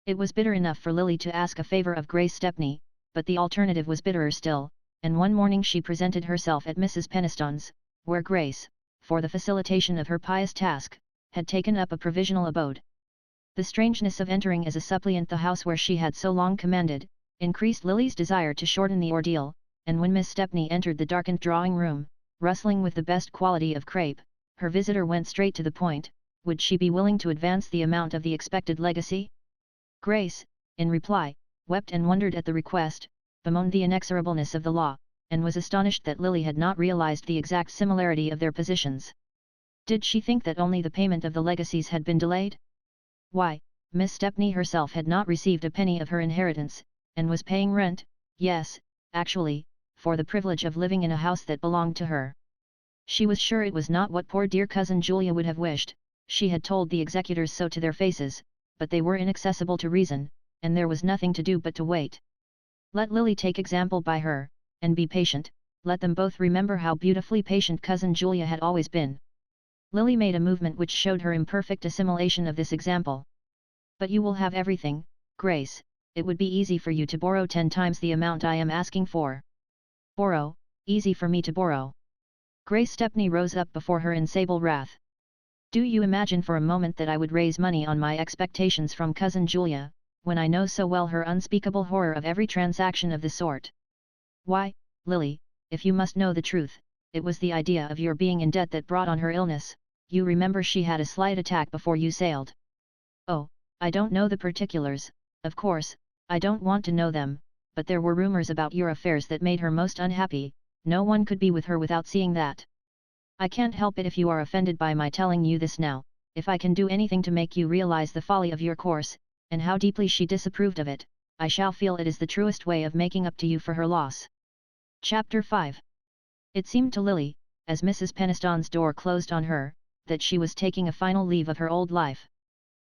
It was bitter enough for Lily to ask a favour of Grace Stepney, but the alternative was bitterer still, and one morning she presented herself at Mrs. Peniston's, where Grace, for the facilitation of her pious task, had taken up a provisional abode. The strangeness of entering as a suppliant the house where she had so long commanded, increased Lily's desire to shorten the ordeal, and when Miss Stepney entered the darkened drawing-room, rustling with the best quality of crape, her visitor went straight to the point. Would she be willing to advance the amount of the expected legacy? Grace, in reply, wept and wondered at the request, bemoaned the inexorableness of the law, and was astonished that Lily had not realized the exact similarity of their positions. Did she think that only the payment of the legacies had been delayed? Why, Miss Stepney herself had not received a penny of her inheritance, and was paying rent, yes, actually, for the privilege of living in a house that belonged to her. She was sure it was not what poor dear cousin Julia would have wished. She had told the executors so to their faces, but they were inaccessible to reason, and there was nothing to do but to wait. Let Lily take example by her, and be patient. Let them both remember how beautifully patient cousin Julia had always been. Lily made a movement which showed her imperfect assimilation of this example. But you will have everything, Grace. It would be easy for you to borrow 10 times the amount I am asking for. Borrow, easy for me to borrow. Grace Stepney rose up before her in sable wrath. Do you imagine for a moment that I would raise money on my expectations from cousin Julia, when I know so well her unspeakable horror of every transaction of the sort? Why, Lily, if you must know the truth, it was the idea of your being in debt that brought on her illness. You remember she had a slight attack before you sailed. Oh, I don't know the particulars, of course, I don't want to know them, but there were rumors about your affairs that made her most unhappy. No one could be with her without seeing that. I can't help it if you are offended by my telling you this now. If I can do anything to make you realize the folly of your course, and how deeply she disapproved of it, I shall feel it is the truest way of making up to you for her loss. Chapter 5. It seemed to Lily, as Mrs. Peniston's door closed on her, that she was taking a final leave of her old life.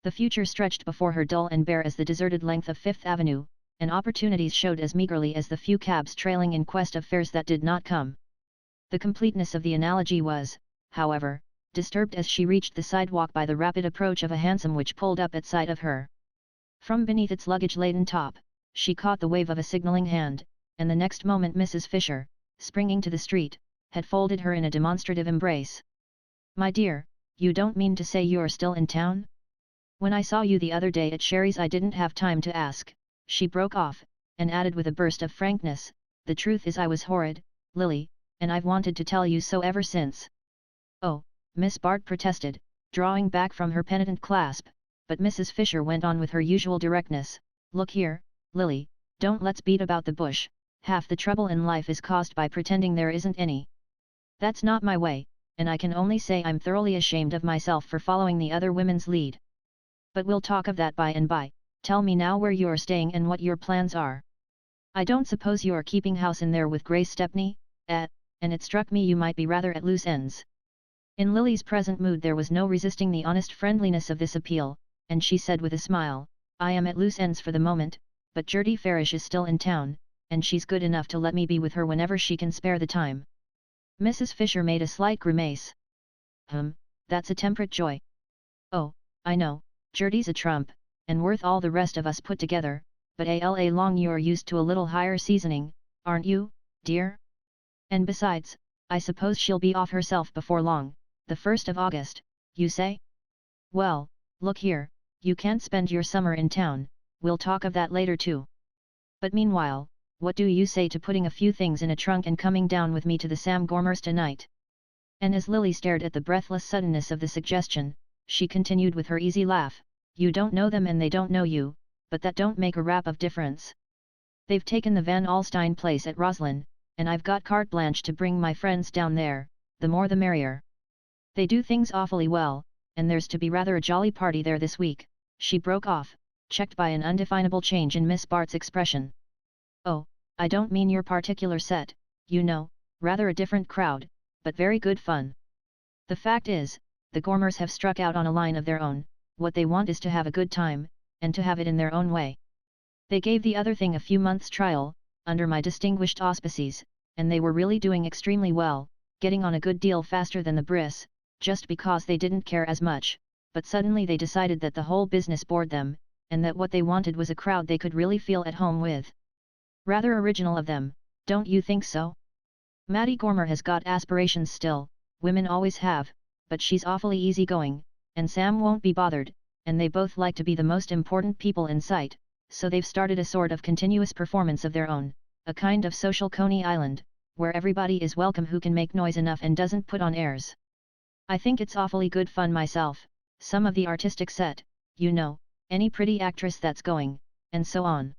The future stretched before her dull and bare as the deserted length of Fifth Avenue, and opportunities showed as meagerly as the few cabs trailing in quest of fares that did not come. The completeness of the analogy was, however, disturbed as she reached the sidewalk by the rapid approach of a hansom which pulled up at sight of her. From beneath its luggage-laden top, she caught the wave of a signalling hand, and the next moment Mrs. Fisher, springing to the street, had folded her in a demonstrative embrace. "My dear, you don't mean to say you're still in town?" When I saw you the other day at Sherry's I didn't have time to ask," she broke off, and added with a burst of frankness, "the truth is I was horrid, Lily, and I've wanted to tell you so ever since." "Oh," Miss Bart protested, drawing back from her penitent clasp, but Mrs. Fisher went on with her usual directness, "Look here, Lily, don't let's beat about the bush, half the trouble in life is caused by pretending there isn't any. That's not my way, and I can only say I'm thoroughly ashamed of myself for following the other women's lead. But we'll talk of that by and by, tell me now where you're staying and what your plans are. I don't suppose you're keeping house in there with Grace Stepney, and it struck me you might be rather at loose ends." In Lily's present mood there was no resisting the honest friendliness of this appeal, and she said with a smile, "I am at loose ends for the moment, but Gertie Farish is still in town, and she's good enough to let me be with her whenever she can spare the time." Mrs. Fisher made a slight grimace. That's a temperate joy. "Oh, I know, Gertie's a trump, and worth all the rest of us put together, but a long you're used to a little higher seasoning, aren't you, dear? And besides, I suppose she'll be off herself before long, the 1st of August, you say? Well, look here, you can't spend your summer in town, we'll talk of that later too. But meanwhile, what do you say to putting a few things in a trunk and coming down with me to the Sam Gormers tonight?" And as Lily stared at the breathless suddenness of the suggestion, she continued with her easy laugh, "You don't know them and they don't know you, but that don't make a rap of difference. They've taken the Van Alstyne place at Roslin, and I've got carte blanche to bring my friends down there, the more the merrier. They do things awfully well, and there's to be rather a jolly party there this week," she broke off, checked by an undefinable change in Miss Bart's expression. "Oh, I don't mean your particular set, you know, rather a different crowd, but very good fun. The fact is, the Gormers have struck out on a line of their own, what they want is to have a good time, and to have it in their own way. They gave the other thing a few months' trial, under my distinguished auspices, and they were really doing extremely well, getting on a good deal faster than the Briss, just because they didn't care as much, but suddenly they decided that the whole business bored them, and that what they wanted was a crowd they could really feel at home with. Rather original of them, don't you think so? Maddie Gormer has got aspirations still, women always have, but she's awfully easygoing, and Sam won't be bothered, and they both like to be the most important people in sight, so they've started a sort of continuous performance of their own, a kind of social Coney Island, where everybody is welcome who can make noise enough and doesn't put on airs. I think it's awfully good fun myself, some of the artistic set, you know, any pretty actress that's going, and so on.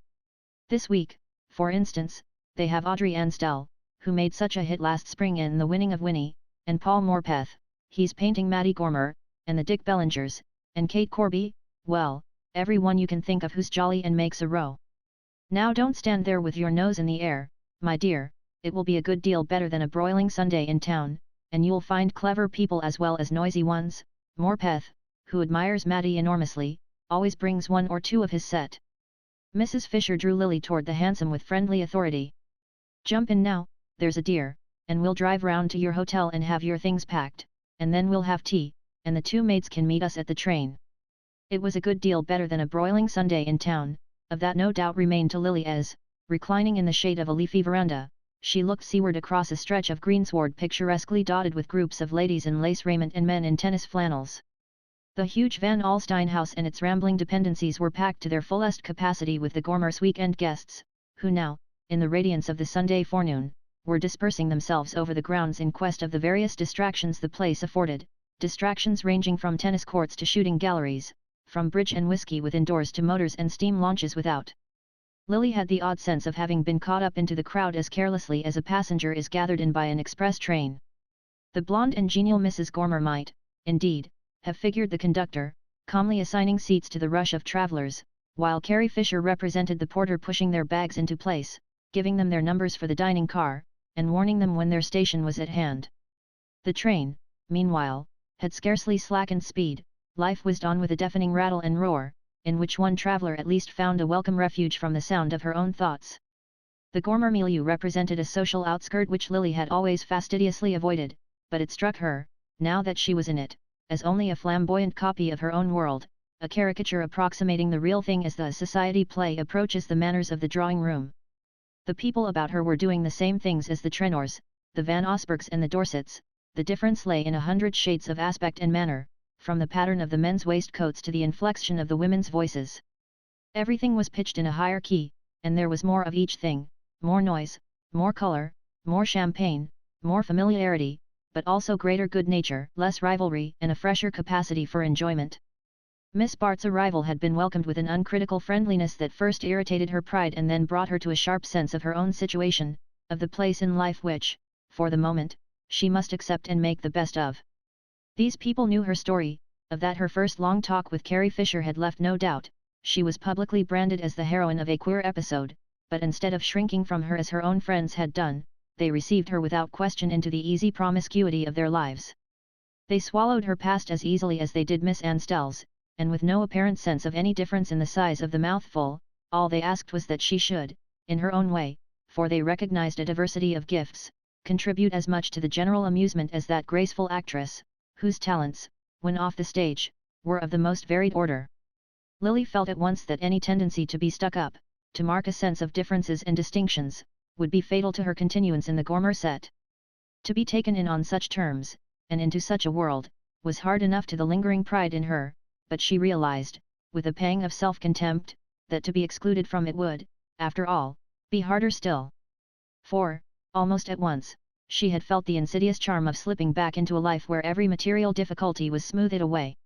This week, for instance, they have Audrey Ansdell, who made such a hit last spring in The Winning of Winnie, and Paul Morpeth, he's painting Maddie Gormer, and the Dick Bellingers, and Kate Corby, well, everyone you can think of who's jolly and makes a row. Now don't stand there with your nose in the air, my dear, it will be a good deal better than a broiling Sunday in town, and you'll find clever people as well as noisy ones. Morpeth, who admires Maddie enormously, always brings one or two of his set." Mrs. Fisher drew Lily toward the hansom with friendly authority. "Jump in now, there's a dear, and we'll drive round to your hotel and have your things packed, and then we'll have tea, and the two maids can meet us at the train." It was a good deal better than a broiling Sunday in town, of that no doubt remained to Lily as, reclining in the shade of a leafy veranda, she looked seaward across a stretch of greensward picturesquely dotted with groups of ladies in lace raiment and men in tennis flannels. The huge Van Alstyne house and its rambling dependencies were packed to their fullest capacity with the Gormers' week-end guests, who now, in the radiance of the Sunday forenoon, were dispersing themselves over the grounds in quest of the various distractions the place afforded, distractions ranging from tennis courts to shooting galleries, from bridge and whiskey within doors to motors and steam launches without. Lily had the odd sense of having been caught up into the crowd as carelessly as a passenger is gathered in by an express train. The blonde and genial Mrs. Gormer might, indeed, have figured the conductor, calmly assigning seats to the rush of travellers, while Carrie Fisher represented the porter pushing their bags into place, giving them their numbers for the dining car, and warning them when their station was at hand. The train, meanwhile, had scarcely slackened speed, life whizzed on with a deafening rattle and roar, in which one traveller at least found a welcome refuge from the sound of her own thoughts. The Gormer milieu represented a social outskirt which Lily had always fastidiously avoided, but it struck her, now that she was in it, as only a flamboyant copy of her own world, a caricature approximating the real thing as the society play approaches the manners of the drawing room. The people about her were doing the same things as the Trenors, the Van Osbergs and the Dorsets, the difference lay in 100 shades of aspect and manner, from the pattern of the men's waistcoats to the inflection of the women's voices. Everything was pitched in a higher key, and there was more of each thing, more noise, more color, more champagne, more familiarity, but also greater good nature, less rivalry, and a fresher capacity for enjoyment. Miss Bart's arrival had been welcomed with an uncritical friendliness that first irritated her pride and then brought her to a sharp sense of her own situation, of the place in life which, for the moment, she must accept and make the best of. These people knew her story, of that her first long talk with Carrie Fisher had left no doubt. She was publicly branded as the heroine of a queer episode, but instead of shrinking from her as her own friends had done, they received her without question into the easy promiscuity of their lives. They swallowed her past as easily as they did Miss Anne Stell's, and with no apparent sense of any difference in the size of the mouthful. All they asked was that she should, in her own way, for they recognized a diversity of gifts, contribute as much to the general amusement as that graceful actress, whose talents, when off the stage, were of the most varied order. Lily felt at once that any tendency to be stuck up, to mark a sense of differences and distinctions, would be fatal to her continuance in the Gormer set. To be taken in on such terms, and into such a world, was hard enough to the lingering pride in her, but she realized, with a pang of self-contempt, that to be excluded from it would, after all, be harder still. For, almost at once, she had felt the insidious charm of slipping back into a life where every material difficulty was smoothed away.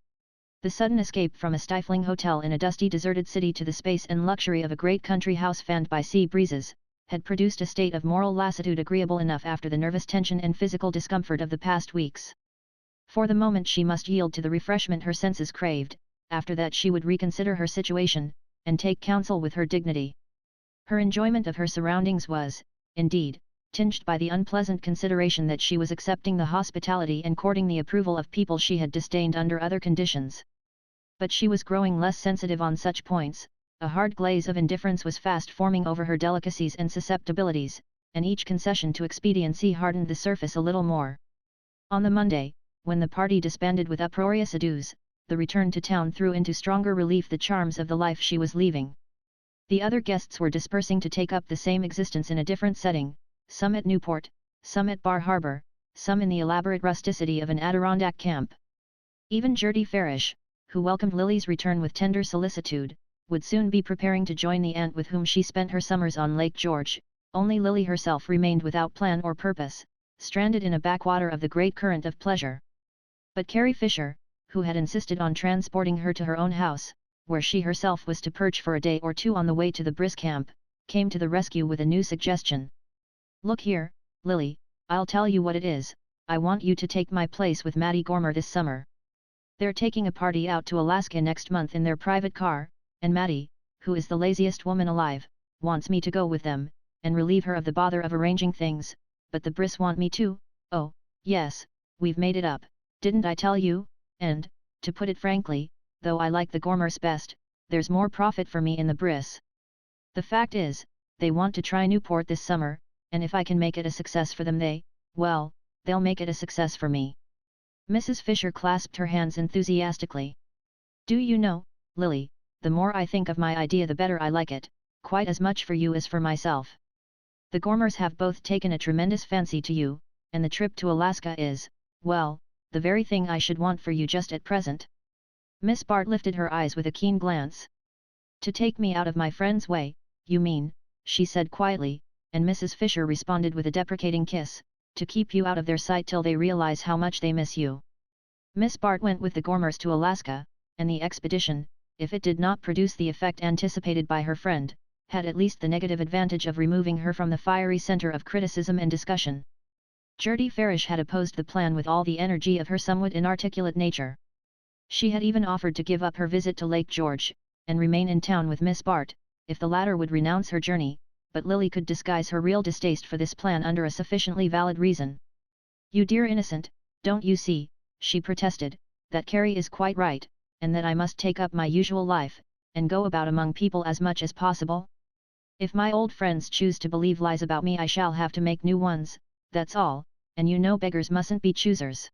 The sudden escape from a stifling hotel in a dusty deserted city to the space and luxury of a great country house fanned by sea breezes, had produced a state of moral lassitude agreeable enough after the nervous tension and physical discomfort of the past weeks. For the moment she must yield to the refreshment her senses craved, after that she would reconsider her situation, and take counsel with her dignity. Her enjoyment of her surroundings was, indeed, tinged by the unpleasant consideration that she was accepting the hospitality and courting the approval of people she had disdained under other conditions. But she was growing less sensitive on such points, a hard glaze of indifference was fast forming over her delicacies and susceptibilities, and each concession to expediency hardened the surface a little more. On the Monday, when the party disbanded with uproarious adieus, the return to town threw into stronger relief the charms of the life she was leaving. The other guests were dispersing to take up the same existence in a different setting, some at Newport, some at Bar Harbor, some in the elaborate rusticity of an Adirondack camp. Even Gertie Farish, who welcomed Lily's return with tender solicitude, would soon be preparing to join the aunt with whom she spent her summers on Lake George. Only Lily herself remained without plan or purpose, stranded in a backwater of the great current of pleasure. But Carrie Fisher, who had insisted on transporting her to her own house, where she herself was to perch for a day or two on the way to the Brisk camp, came to the rescue with a new suggestion. "Look here, Lily, I'll tell you what it is, I want you to take my place with Mattie Gormer this summer. They're taking a party out to Alaska next month in their private car, and Mattie, who is the laziest woman alive, wants me to go with them, and relieve her of the bother of arranging things, but the Briss want me too. Oh, yes, we've made it up, didn't I tell you? And, to put it frankly, though I like the Gormers best, there's more profit for me in the Briss. The fact is, they want to try Newport this summer, and if I can make it a success for them well, they'll make it a success for me." Mrs. Fisher clasped her hands enthusiastically. "Do you know, Lily, the more I think of my idea the better I like it, quite as much for you as for myself. The Gormers have both taken a tremendous fancy to you, and the trip to Alaska is, well, the very thing I should want for you just at present." Miss Bart lifted her eyes with a keen glance. "To take me out of my friend's way, you mean," she said quietly, and Mrs. Fisher responded with a deprecating kiss, "to keep you out of their sight till they realize how much they miss you." Miss Bart went with the Gormers to Alaska, and the expedition, if it did not produce the effect anticipated by her friend, had at least the negative advantage of removing her from the fiery center of criticism and discussion. Gertie Farish had opposed the plan with all the energy of her somewhat inarticulate nature. She had even offered to give up her visit to Lake George, and remain in town with Miss Bart, if the latter would renounce her journey, but Lily could disguise her real distaste for this plan under a sufficiently valid reason. "You dear innocent, don't you see," she protested, "that Carrie is quite right, and that I must take up my usual life, and go about among people as much as possible? If my old friends choose to believe lies about me I shall have to make new ones, that's all, and you know beggars mustn't be choosers.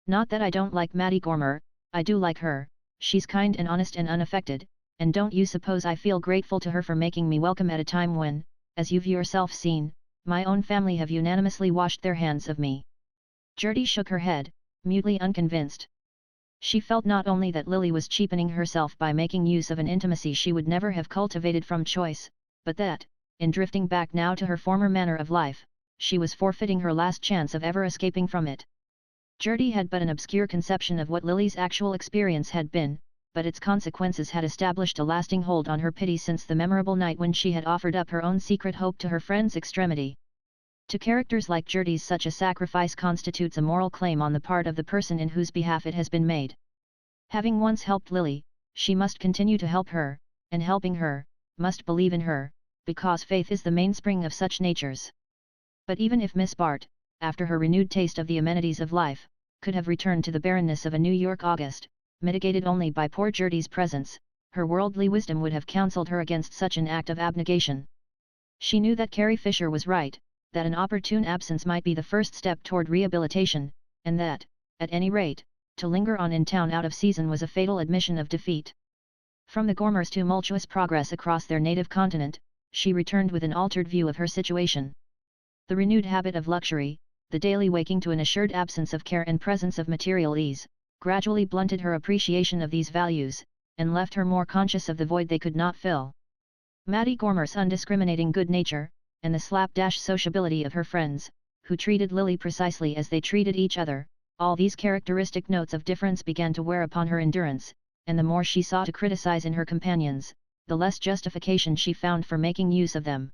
Not that I don't like Mattie Gormer, I do like her, she's kind and honest and unaffected, and don't you suppose I feel grateful to her for making me welcome at a time when, as you've yourself seen, my own family have unanimously washed their hands of me." Gertie shook her head, mutely unconvinced. She felt not only that Lily was cheapening herself by making use of an intimacy she would never have cultivated from choice, but that, in drifting back now to her former manner of life, she was forfeiting her last chance of ever escaping from it. Gertie had but an obscure conception of what Lily's actual experience had been, but its consequences had established a lasting hold on her pity since the memorable night when she had offered up her own secret hope to her friend's extremity. To characters like Gertie's, such a sacrifice constitutes a moral claim on the part of the person in whose behalf it has been made. Having once helped Lily, she must continue to help her, and helping her, must believe in her, because faith is the mainspring of such natures. But even if Miss Bart, after her renewed taste of the amenities of life, could have returned to the barrenness of a New York August, mitigated only by poor Gertie's presence, her worldly wisdom would have counselled her against such an act of abnegation. She knew that Carrie Fisher was right, that an opportune absence might be the first step toward rehabilitation, and that, at any rate, to linger on in town out of season was a fatal admission of defeat. From the Gormers' tumultuous progress across their native continent, she returned with an altered view of her situation. The renewed habit of luxury, the daily waking to an assured absence of care and presence of material ease, gradually blunted her appreciation of these values, and left her more conscious of the void they could not fill. Mattie Gormer's undiscriminating good nature, and the slapdash sociability of her friends, who treated Lily precisely as they treated each other, all these characteristic notes of difference began to wear upon her endurance, and the more she sought to criticize in her companions, the less justification she found for making use of them.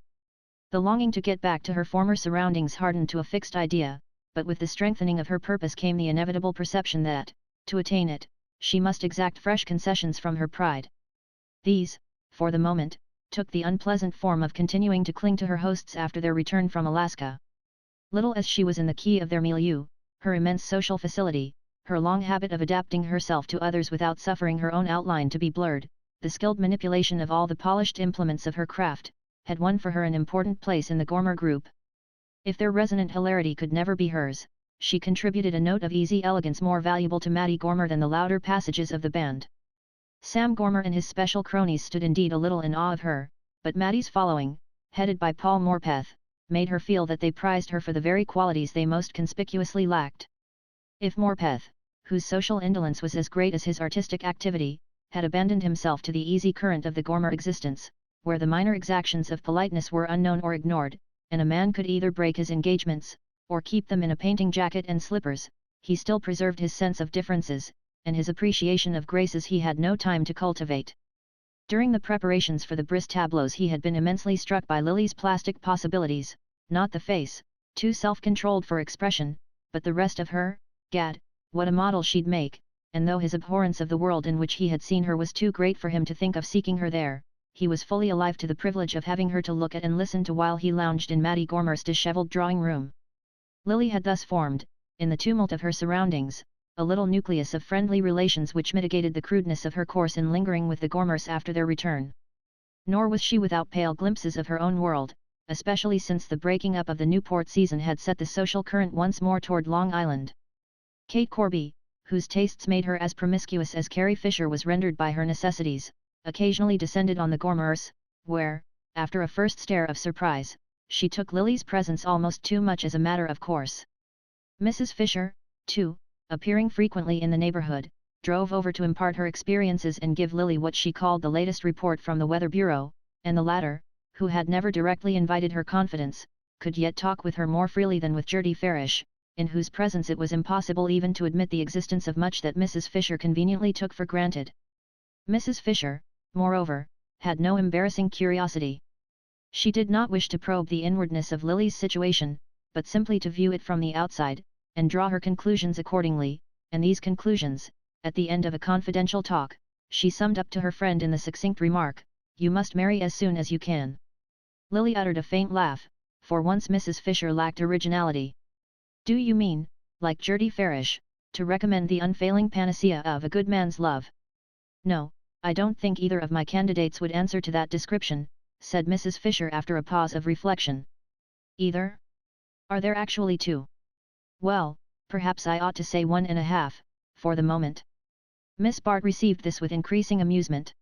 The longing to get back to her former surroundings hardened to a fixed idea, but with the strengthening of her purpose came the inevitable perception that, to attain it, she must exact fresh concessions from her pride. These, for the moment, took the unpleasant form of continuing to cling to her hosts after their return from Alaska. Little as she was in the key of their milieu, her immense social facility, her long habit of adapting herself to others without suffering her own outline to be blurred, the skilled manipulation of all the polished implements of her craft, had won for her an important place in the Gormer group. If their resonant hilarity could never be hers, she contributed a note of easy elegance more valuable to Mattie Gormer than the louder passages of the band. Sam Gormer and his special cronies stood indeed a little in awe of her, but Mattie's following, headed by Paul Morpeth, made her feel that they prized her for the very qualities they most conspicuously lacked. If Morpeth, whose social indolence was as great as his artistic activity, had abandoned himself to the easy current of the Gormer existence, where the minor exactions of politeness were unknown or ignored, and a man could either break his engagements, or keep them in a painting jacket and slippers, he still preserved his sense of differences, and his appreciation of graces he had no time to cultivate. During the preparations for the Briss tableaus he had been immensely struck by Lily's plastic possibilities, not the face, too self-controlled for expression, but the rest of her. Gad, what a model she'd make, and though his abhorrence of the world in which he had seen her was too great for him to think of seeking her there, he was fully alive to the privilege of having her to look at and listen to while he lounged in Mattie Gormer's dishevelled drawing-room. Lily had thus formed, in the tumult of her surroundings, a little nucleus of friendly relations which mitigated the crudeness of her course in lingering with the Gormers after their return. Nor was she without pale glimpses of her own world, especially since the breaking up of the Newport season had set the social current once more toward Long Island. Kate Corby, whose tastes made her as promiscuous as Carrie Fisher was rendered by her necessities, occasionally descended on the Gormers, where, after a first stare of surprise, she took Lily's presence almost too much as a matter of course. Mrs. Fisher, too, appearing frequently in the neighborhood, drove over to impart her experiences and give Lily what she called the latest report from the Weather Bureau, and the latter, who had never directly invited her confidence, could yet talk with her more freely than with Gertie Farish, in whose presence it was impossible even to admit the existence of much that Mrs. Fisher conveniently took for granted. Mrs. Fisher, moreover, had no embarrassing curiosity. She did not wish to probe the inwardness of Lily's situation, but simply to view it from the outside, and draw her conclusions accordingly, and these conclusions, at the end of a confidential talk, she summed up to her friend in the succinct remark, "You must marry as soon as you can." Lily uttered a faint laugh, for once Mrs. Fisher lacked originality. "Do you mean, like Gertie Farish, to recommend the unfailing panacea of a good man's love?" "No, I don't think either of my candidates would answer to that description," said Mrs. Fisher after a pause of reflection. "Either? Are there actually two?" "Well, perhaps I ought to say 1.5, for the moment." Miss Bart received this with increasing amusement.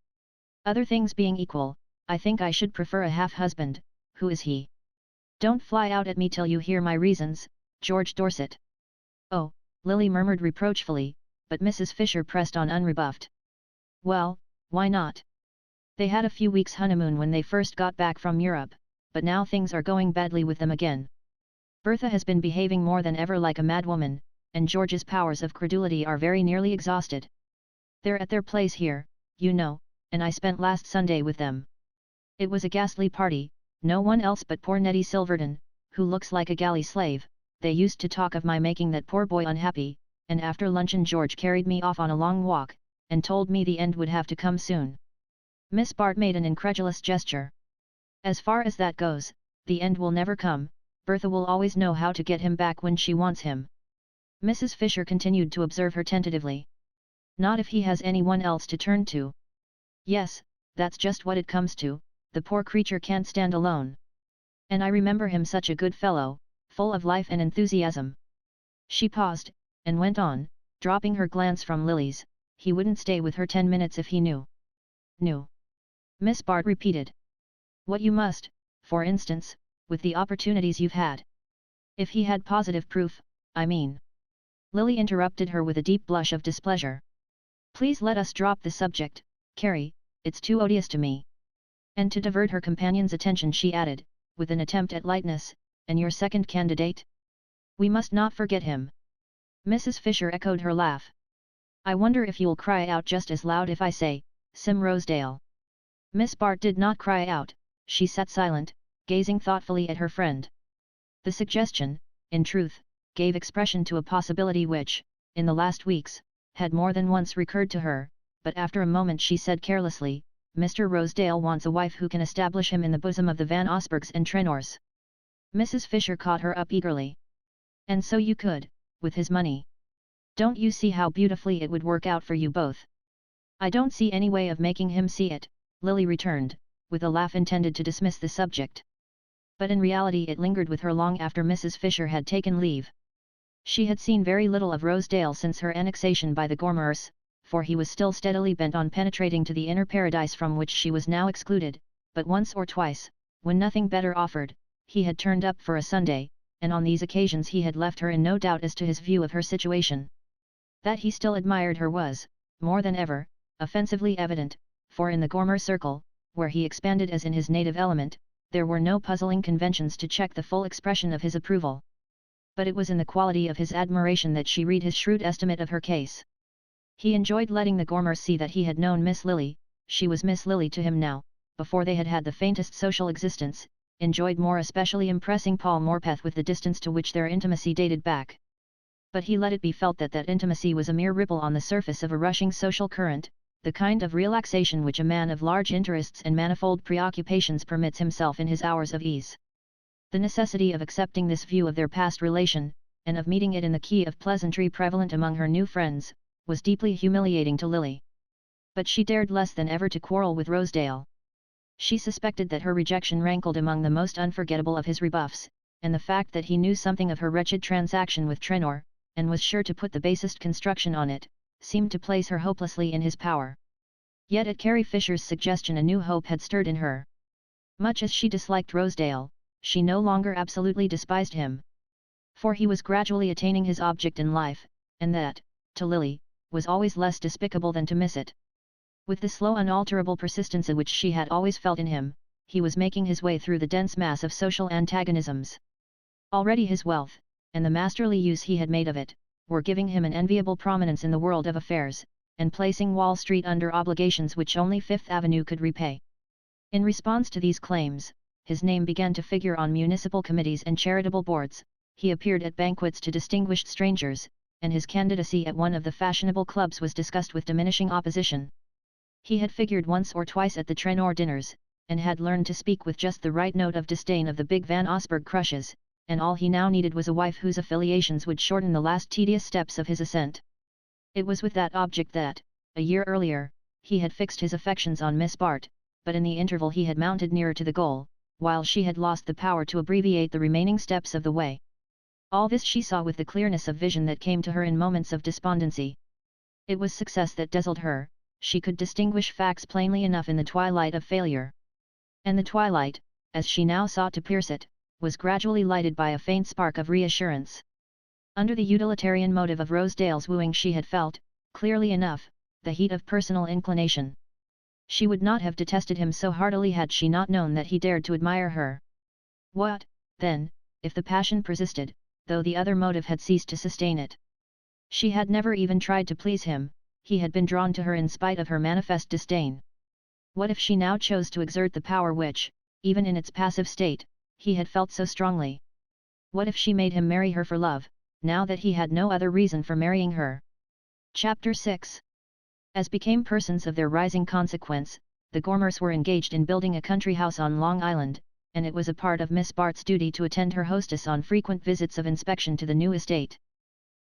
"Other things being equal, I think I should prefer a half-husband. Who is he?" "Don't fly out at me till you hear my reasons, George Dorset." "Oh," Lily murmured reproachfully, but Mrs. Fisher pressed on unrebuffed. Well, why not? They had a few weeks' honeymoon when they first got back from Europe, but now things are going badly with them again. Bertha has been behaving more than ever like a madwoman, and George's powers of credulity are very nearly exhausted. They're at their place here, you know, and I spent last Sunday with them. It was a ghastly party, no one else but poor Nettie Silverton, who looks like a galley slave. They used to talk of my making that poor boy unhappy, and after luncheon George carried me off on a long walk, and told me the end would have to come soon. Miss Bart made an incredulous gesture. As far as that goes, the end will never come. Bertha will always know how to get him back when she wants him. Mrs. Fisher continued to observe her tentatively. Not if he has anyone else to turn to. Yes, that's just what it comes to, the poor creature can't stand alone. And I remember him such a good fellow, full of life and enthusiasm. She paused, and went on, dropping her glance from Lily's. He wouldn't stay with her 10 minutes if he knew. Knew? Miss Bart repeated. What you must, for instance, with the opportunities you've had. If he had positive proof, I mean. Lily interrupted her with a deep blush of displeasure. Please let us drop the subject, Carrie, it's too odious to me. And to divert her companion's attention she added, with an attempt at lightness, and your second candidate? We must not forget him. Mrs. Fisher echoed her laugh. I wonder if you'll cry out just as loud if I say, Sim Rosedale. Miss Bart did not cry out, she sat silent, gazing thoughtfully at her friend. The suggestion, in truth, gave expression to a possibility which, in the last weeks, had more than once recurred to her, but after a moment she said carelessly, Mr. Rosedale wants a wife who can establish him in the bosom of the Van Osbergs and Trenors. Mrs. Fisher caught her up eagerly. And so you could, with his money. Don't you see how beautifully it would work out for you both? I don't see any way of making him see it, Lily returned, with a laugh intended to dismiss the subject. But in reality it lingered with her long after Mrs. Fisher had taken leave. She had seen very little of Rosedale since her annexation by the Gormers, for he was still steadily bent on penetrating to the inner paradise from which she was now excluded, but once or twice, when nothing better offered, he had turned up for a Sunday, and on these occasions he had left her in no doubt as to his view of her situation. That he still admired her was, more than ever, offensively evident, for in the Gormer circle, where he expanded as in his native element, there were no puzzling conventions to check the full expression of his approval. But it was in the quality of his admiration that she read his shrewd estimate of her case. He enjoyed letting the Gormers see that he had known Miss Lily, she was Miss Lily to him now, before they had had the faintest social existence, enjoyed more especially impressing Paul Morpeth with the distance to which their intimacy dated back. But he let it be felt that that intimacy was a mere ripple on the surface of a rushing social current, the kind of relaxation which a man of large interests and manifold preoccupations permits himself in his hours of ease. The necessity of accepting this view of their past relation, and of meeting it in the key of pleasantry prevalent among her new friends, was deeply humiliating to Lily. But she dared less than ever to quarrel with Rosedale. She suspected that her rejection rankled among the most unforgettable of his rebuffs, and the fact that he knew something of her wretched transaction with Trenor, and was sure to put the basest construction on it, seemed to place her hopelessly in his power. Yet at Carrie Fisher's suggestion a new hope had stirred in her. Much as she disliked Rosedale, she no longer absolutely despised him. For he was gradually attaining his object in life, and that, to Lily, was always less despicable than to miss it. With the slow unalterable persistence which she had always felt in him, he was making his way through the dense mass of social antagonisms. Already his wealth, and the masterly use he had made of it, were giving him an enviable prominence in the world of affairs, and placing Wall Street under obligations which only Fifth Avenue could repay. In response to these claims, his name began to figure on municipal committees and charitable boards, he appeared at banquets to distinguished strangers, and his candidacy at one of the fashionable clubs was discussed with diminishing opposition. He had figured once or twice at the Trenor dinners, and had learned to speak with just the right note of disdain of the big Van Osberg crushes, and all he now needed was a wife whose affiliations would shorten the last tedious steps of his ascent. It was with that object that, a year earlier, he had fixed his affections on Miss Bart, but in the interval he had mounted nearer to the goal, while she had lost the power to abbreviate the remaining steps of the way. All this she saw with the clearness of vision that came to her in moments of despondency. It was success that dazzled her, she could distinguish facts plainly enough in the twilight of failure. And the twilight, as she now sought to pierce it, was gradually lighted by a faint spark of reassurance. Under the utilitarian motive of Rosedale's wooing she had felt, Clearly enough, the heat of personal inclination. She would not have detested him so heartily had she not known that he dared to admire her. What, then, if the passion persisted, though the other motive had ceased to sustain it? She had never even tried to please him, he had been drawn to her in spite of her manifest disdain. What if she now chose to exert the power which, even in its passive state, he had felt so strongly? What if she made him marry her for love, now that he had no other reason for marrying her? Chapter 6. As became persons of their rising consequence, the Gormers were engaged in building a country house on Long Island, and it was a part of Miss Bart's duty to attend her hostess on frequent visits of inspection to the new estate.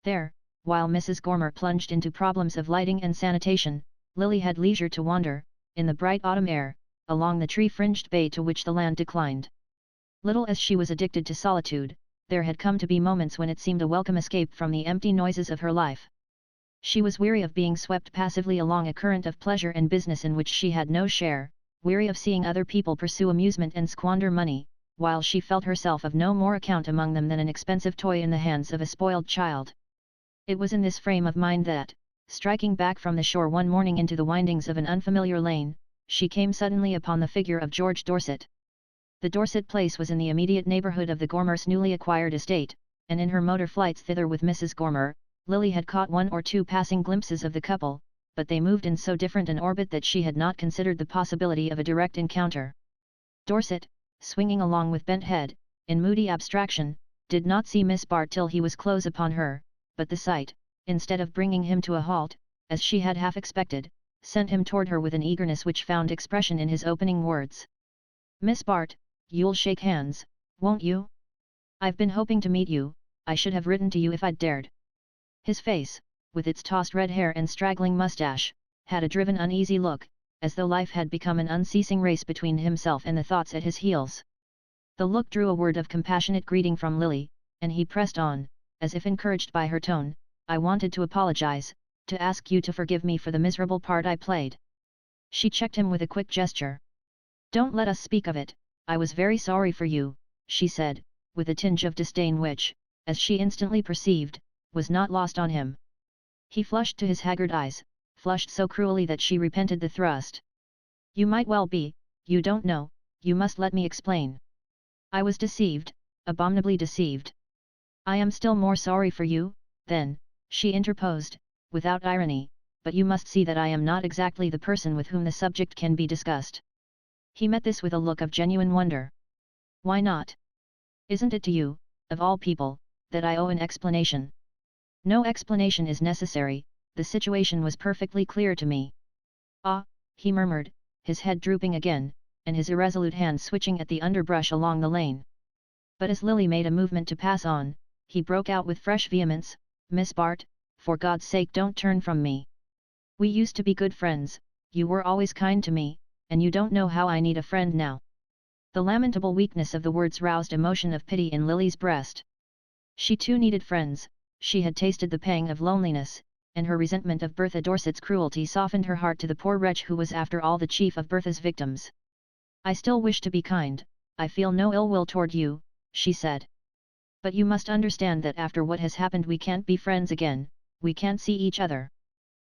There, while Mrs. Gormer plunged into problems of lighting and sanitation, Lily had leisure to wander, in the bright autumn air, along the tree-fringed bay to which the land declined. Little as she was addicted to solitude, there had come to be moments when it seemed a welcome escape from the empty noises of her life. She was weary of being swept passively along a current of pleasure and business in which she had no share, weary of seeing other people pursue amusement and squander money, while she felt herself of no more account among them than an expensive toy in the hands of a spoiled child. It was in this frame of mind that, striking back from the shore one morning into the windings of an unfamiliar lane, she came suddenly upon the figure of George Dorset. The Dorset place was in the immediate neighbourhood of the Gormers' newly acquired estate, and in her motor flights thither with Mrs. Gormer, Lily had caught one or two passing glimpses of the couple, but they moved in so different an orbit that she had not considered the possibility of a direct encounter. Dorset, swinging along with bent head, in moody abstraction, did not see Miss Bart till he was close upon her, but the sight, instead of bringing him to a halt, as she had half expected, sent him toward her with an eagerness which found expression in his opening words. "Miss Bart, you'll shake hands, won't you? I've been hoping to meet you, I should have written to you if I'd dared." His face, with its tossed red hair and straggling moustache, had a driven uneasy look, as though life had become an unceasing race between himself and the thoughts at his heels. The look drew a word of compassionate greeting from Lily, and he pressed on, as if encouraged by her tone, "I wanted to apologize, to ask you to forgive me for the miserable part I played." She checked him with a quick gesture. "Don't let us speak of it, I was very sorry for you," she said, with a tinge of disdain which, as she instantly perceived, was not lost on him. He flushed to his haggard eyes, flushed so cruelly that she repented the thrust. "You might well be, you don't know, you must let me explain. I was deceived, abominably deceived." "I am still more sorry for you, then," she interposed, without irony, "but you must see that I am not exactly the person with whom the subject can be discussed." He met this with a look of genuine wonder. "Why not? Isn't it to you, of all people, that I owe an explanation?" "No explanation is necessary, the situation was perfectly clear to me." "Ah," he murmured, his head drooping again, and his irresolute hand switching at the underbrush along the lane. But as Lily made a movement to pass on, he broke out with fresh vehemence, "Miss Bart, for God's sake don't turn from me. We used to be good friends, you were always kind to me, and you don't know how I need a friend now." The lamentable weakness of the words roused emotion of pity in Lily's breast. She too needed friends, she had tasted the pang of loneliness, and her resentment of Bertha Dorset's cruelty softened her heart to the poor wretch who was after all the chief of Bertha's victims. "I still wish to be kind, I feel no ill will toward you," she said. "But you must understand that after what has happened we can't be friends again, we can't see each other."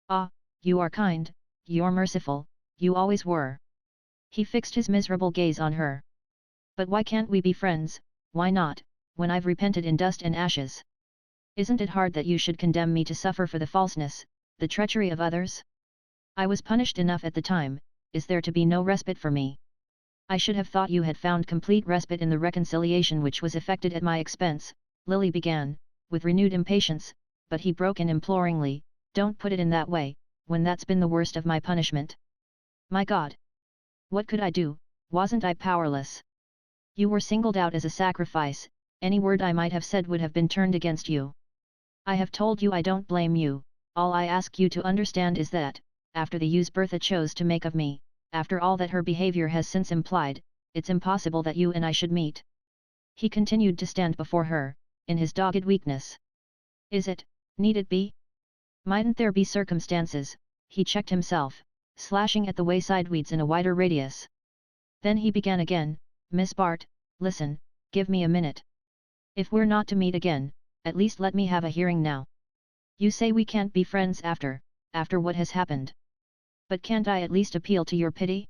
"Ah, you are kind, you're merciful, you always were." He fixed his miserable gaze on her. "But why can't we be friends, why not, when I've repented in dust and ashes? Isn't it hard that you should condemn me to suffer for the falseness, the treachery of others? I was punished enough at the time, is there to be no respite for me? I should have thought you had found complete respite in the reconciliation which was effected at my expense," Lily began, with renewed impatience, but he broke in imploringly, "Don't put it in that way, when that's been the worst of my punishment. My God! What could I do, wasn't I powerless? You were singled out as a sacrifice, any word I might have said would have been turned against you. I have told you I don't blame you, all I ask you to understand is that, after the use Bertha chose to make of me, after all that her behavior has since implied, it's impossible that you and I should meet." He continued to stand before her, in his dogged weakness. "Is it, need it be? Mightn't there be circumstances?" He checked himself, slashing at the wayside weeds in a wider radius. Then he began again, "Miss Bart, listen, give me a minute. If we're not to meet again, at least let me have a hearing now. You say we can't be friends after, after what has happened. But can't I at least appeal to your pity?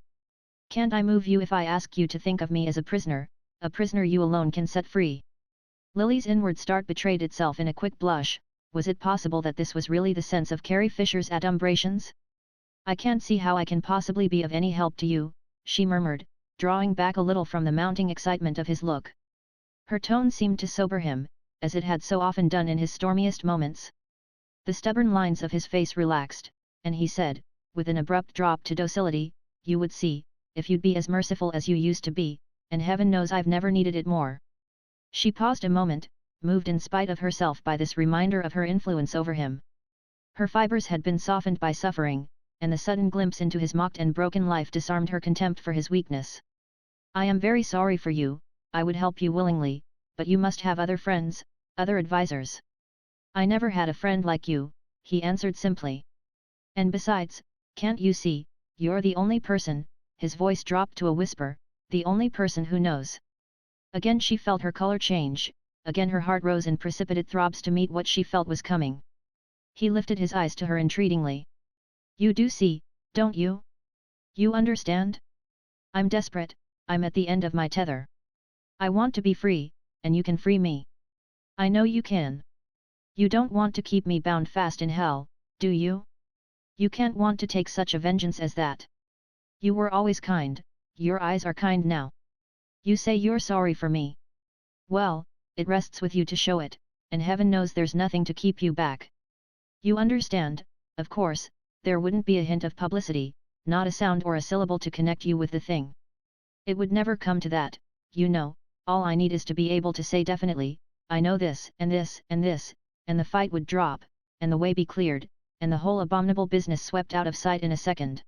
Can't I move you if I ask you to think of me as a prisoner you alone can set free?" Lily's inward start betrayed itself in a quick blush. Was it possible that this was really the sense of Carrie Fisher's adumbrations? "I can't see how I can possibly be of any help to you," she murmured, drawing back a little from the mounting excitement of his look. Her tone seemed to sober him, as it had so often done in his stormiest moments. The stubborn lines of his face relaxed, and he said, with an abrupt drop to docility, "You would see, if you'd be as merciful as you used to be, and heaven knows I've never needed it more." She paused a moment, moved in spite of herself by this reminder of her influence over him. Her fibers had been softened by suffering, and the sudden glimpse into his mocked and broken life disarmed her contempt for his weakness. "I am very sorry for you, I would help you willingly, but you must have other friends, other advisors." "I never had a friend like you," he answered simply. "And besides, can't you see, you're the only person," his voice dropped to a whisper, "the only person who knows." Again she felt her color change, again her heart rose in precipitate throbs to meet what she felt was coming. He lifted his eyes to her entreatingly. "You do see, don't you? You understand? I'm desperate, I'm at the end of my tether. I want to be free, and you can free me. I know you can. You don't want to keep me bound fast in hell, do you? You can't want to take such a vengeance as that. You were always kind, your eyes are kind now. You say you're sorry for me. Well, it rests with you to show it, and heaven knows there's nothing to keep you back. You understand, of course, there wouldn't be a hint of publicity, not a sound or a syllable to connect you with the thing. It would never come to that, you know, all I need is to be able to say definitely, I know this and this and this, and the fight would drop, and the way be cleared, and the whole abominable business swept out of sight in a second."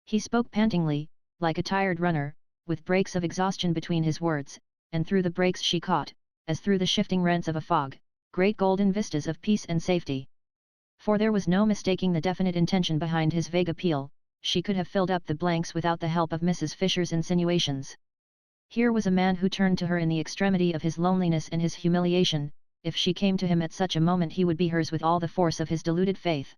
He spoke pantingly, like a tired runner, with breaks of exhaustion between his words, and through the breaks she caught, as through the shifting rents of a fog, great golden vistas of peace and safety. For there was no mistaking the definite intention behind his vague appeal. She could have filled up the blanks without the help of Mrs. Fisher's insinuations. Here was a man who turned to her in the extremity of his loneliness and his humiliation. If she came to him at such a moment he would be hers with all the force of his deluded faith.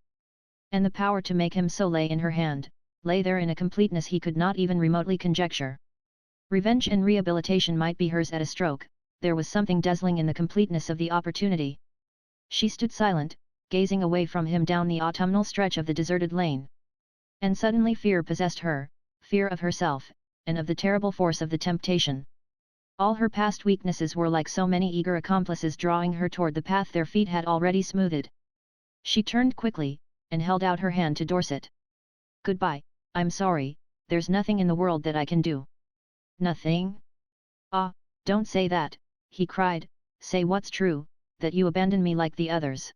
And the power to make him so lay in her hand, lay there in a completeness he could not even remotely conjecture. Revenge and rehabilitation might be hers at a stroke. There was something dazzling in the completeness of the opportunity. She stood silent, gazing away from him down the autumnal stretch of the deserted lane. And suddenly fear possessed her, fear of herself, and of the terrible force of the temptation. All her past weaknesses were like so many eager accomplices drawing her toward the path their feet had already smoothed. She turned quickly, and held out her hand to Dorset. "Goodbye, I'm sorry, there's nothing in the world that I can do." "Nothing? Ah, don't say that," he cried, "say what's true, that you abandon me like the others.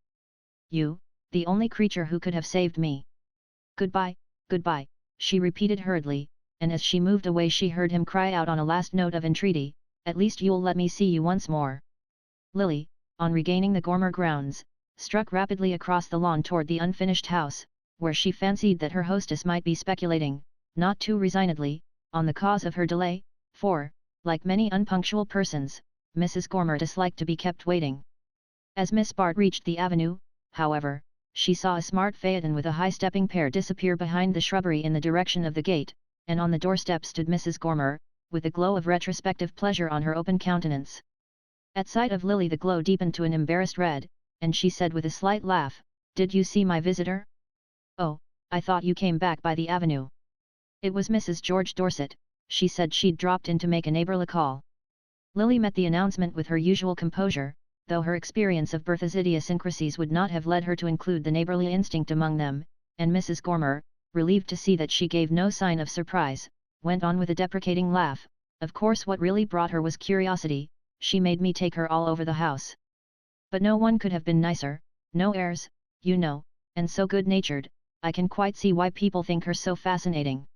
You, the only creature who could have saved me." "Goodbye, goodbye," she repeated hurriedly, and as she moved away she heard him cry out on a last note of entreaty, "At least you'll let me see you once more." Lily, on regaining the Gormer grounds, struck rapidly across the lawn toward the unfinished house, where she fancied that her hostess might be speculating, not too resignedly, on the cause of her delay, for, like many unpunctual persons, Mrs. Gormer disliked to be kept waiting. As Miss Bart reached the avenue, however, she saw a smart phaeton with a high-stepping pair disappear behind the shrubbery in the direction of the gate, and on the doorstep stood Mrs. Gormer, with a glow of retrospective pleasure on her open countenance. At sight of Lily the glow deepened to an embarrassed red, and she said with a slight laugh, "Did you see my visitor? Oh, I thought you came back by the avenue." It was Mrs. George Dorset. She said she'd dropped in to make a neighbourly call. Lily met the announcement with her usual composure, though her experience of Bertha's idiosyncrasies would not have led her to include the neighbourly instinct among them, and Mrs. Gormer, relieved to see that she gave no sign of surprise, went on with a deprecating laugh, "Of course what really brought her was curiosity, she made me take her all over the house. But no one could have been nicer, no airs, you know, and so good-natured, I can quite see why people think her so fascinating."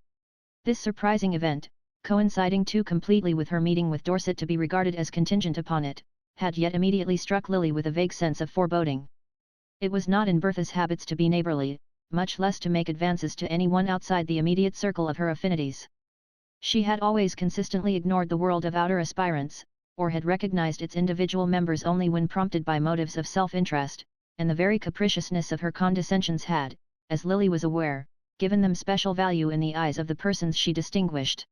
This surprising event, coinciding too completely with her meeting with Dorset to be regarded as contingent upon it, had yet immediately struck Lily with a vague sense of foreboding. It was not in Bertha's habits to be neighbourly, much less to make advances to anyone outside the immediate circle of her affinities. She had always consistently ignored the world of outer aspirants, or had recognized its individual members only when prompted by motives of self-interest, and the very capriciousness of her condescensions had, as Lily was aware, given them special value in the eyes of the persons she distinguished.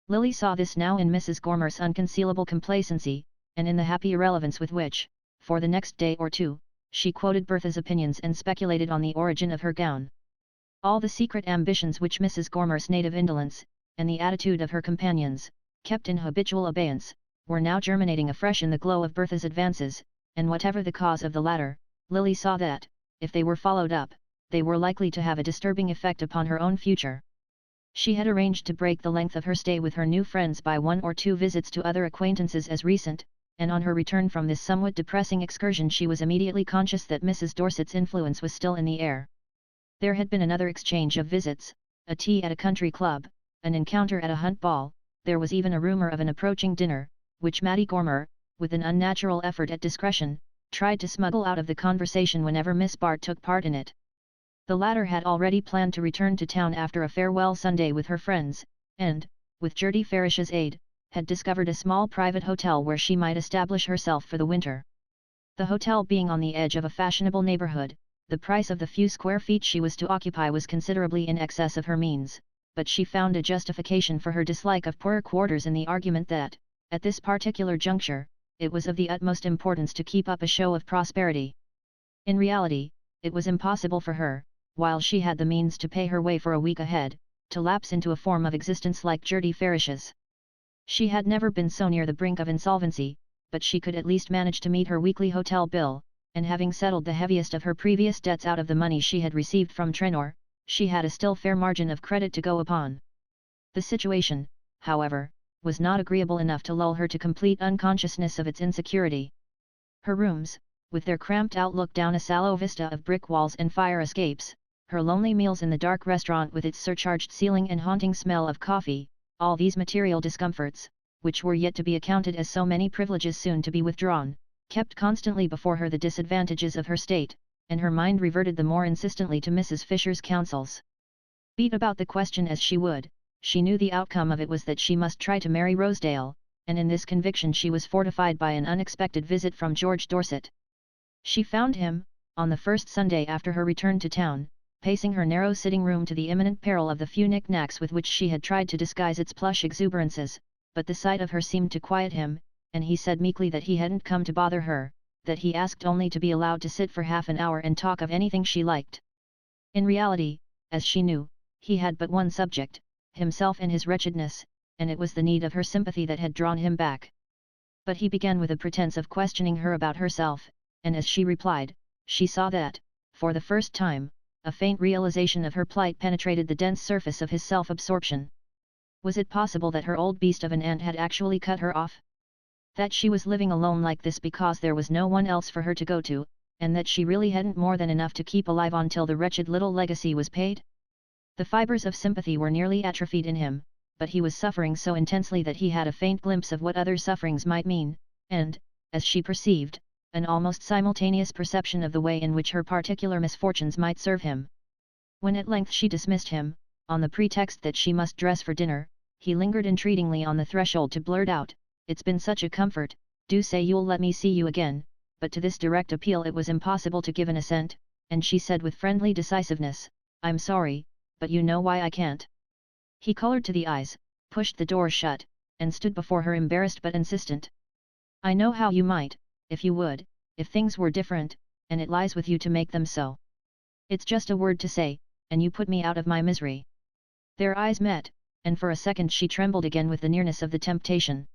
Lily saw this now in Mrs. Gormer's unconcealable complacency, and in the happy irrelevance with which, for the next day or two, she quoted Bertha's opinions and speculated on the origin of her gown. All the secret ambitions which Mrs. Gormer's native indolence, and the attitude of her companions, kept in habitual abeyance, were now germinating afresh in the glow of Bertha's advances, and whatever the cause of the latter, Lily saw that, if they were followed up, they were likely to have a disturbing effect upon her own future. She had arranged to break the length of her stay with her new friends by 1 or 2 visits to other acquaintances as recent, and on her return from this somewhat depressing excursion she was immediately conscious that Mrs. Dorset's influence was still in the air. There had been another exchange of visits, a tea at a country club, an encounter at a hunt ball, there was even a rumour of an approaching dinner, which Mattie Gormer, with an unnatural effort at discretion, tried to smuggle out of the conversation whenever Miss Bart took part in it. The latter had already planned to return to town after a farewell Sunday with her friends, and, with Gertie Farish's aid, had discovered a small private hotel where she might establish herself for the winter. The hotel being on the edge of a fashionable neighbourhood, the price of the few square feet she was to occupy was considerably in excess of her means, but she found a justification for her dislike of poorer quarters in the argument that, at this particular juncture, it was of the utmost importance to keep up a show of prosperity. In reality, it was impossible for her, while she had the means to pay her way for a week ahead, to lapse into a form of existence like Gertie Farish's. She had never been so near the brink of insolvency, but she could at least manage to meet her weekly hotel bill, and having settled the heaviest of her previous debts out of the money she had received from Trenor, she had a still fair margin of credit to go upon. The situation, however, was not agreeable enough to lull her to complete unconsciousness of its insecurity. Her rooms, with their cramped outlook down a sallow vista of brick walls and fire escapes, her lonely meals in the dark restaurant with its surcharged ceiling and haunting smell of coffee, all these material discomforts, which were yet to be accounted as so many privileges soon to be withdrawn, kept constantly before her the disadvantages of her state, and her mind reverted the more insistently to Mrs. Fisher's counsels. Beat about the question as she would, she knew the outcome of it was that she must try to marry Rosedale, and in this conviction she was fortified by an unexpected visit from George Dorset. She found him, on the first Sunday after her return to town, pacing her narrow sitting room to the imminent peril of the few knick-knacks with which she had tried to disguise its plush exuberances, but the sight of her seemed to quiet him, and he said meekly that he hadn't come to bother her, that he asked only to be allowed to sit for half an hour and talk of anything she liked. In reality, as she knew, he had but one subject, himself and his wretchedness, and it was the need of her sympathy that had drawn him back. But he began with a pretense of questioning her about herself, and as she replied, she saw that, for the first time, a faint realization of her plight penetrated the dense surface of his self-absorption. Was it possible that her old beast of an aunt had actually cut her off? That she was living alone like this because there was no one else for her to go to, and that she really hadn't more than enough to keep alive on till the wretched little legacy was paid? The fibres of sympathy were nearly atrophied in him, but he was suffering so intensely that he had a faint glimpse of what other sufferings might mean, and, as she perceived, an almost simultaneous perception of the way in which her particular misfortunes might serve him. When at length she dismissed him, on the pretext that she must dress for dinner, he lingered entreatingly on the threshold to blurt out, "It's been such a comfort, do say you'll let me see you again," but to this direct appeal it was impossible to give an assent, and she said with friendly decisiveness, "I'm sorry, but you know why I can't." He coloured to the eyes, pushed the door shut, and stood before her embarrassed but insistent. "I know how you might, if you would, if things were different, and it lies with you to make them so. It's just a word to say, and you put me out of my misery." Their eyes met, and for a second she trembled again with the nearness of the temptation.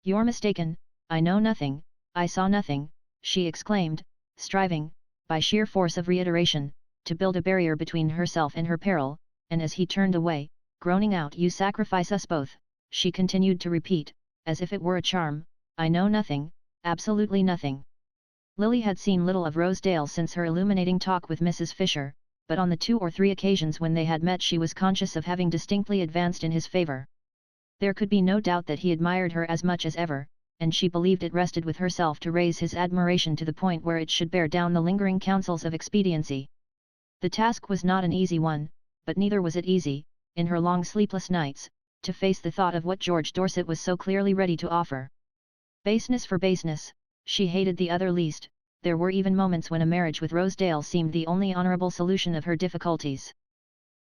"You're mistaken, I know nothing, I saw nothing," she exclaimed, striving, by sheer force of reiteration, to build a barrier between herself and her peril, and as he turned away, groaning out, "You sacrifice us both," she continued to repeat, as if it were a charm, "I know nothing, absolutely nothing." Lily had seen little of Rosedale since her illuminating talk with Mrs. Fisher, but on the 2 or 3 occasions when they had met she was conscious of having distinctly advanced in his favour. There could be no doubt that he admired her as much as ever, and she believed it rested with herself to raise his admiration to the point where it should bear down the lingering counsels of expediency. The task was not an easy one, but neither was it easy, in her long sleepless nights, to face the thought of what George Dorset was so clearly ready to offer. Baseness for baseness, she hated the other least, there were even moments when a marriage with Rosedale seemed the only honorable solution of her difficulties.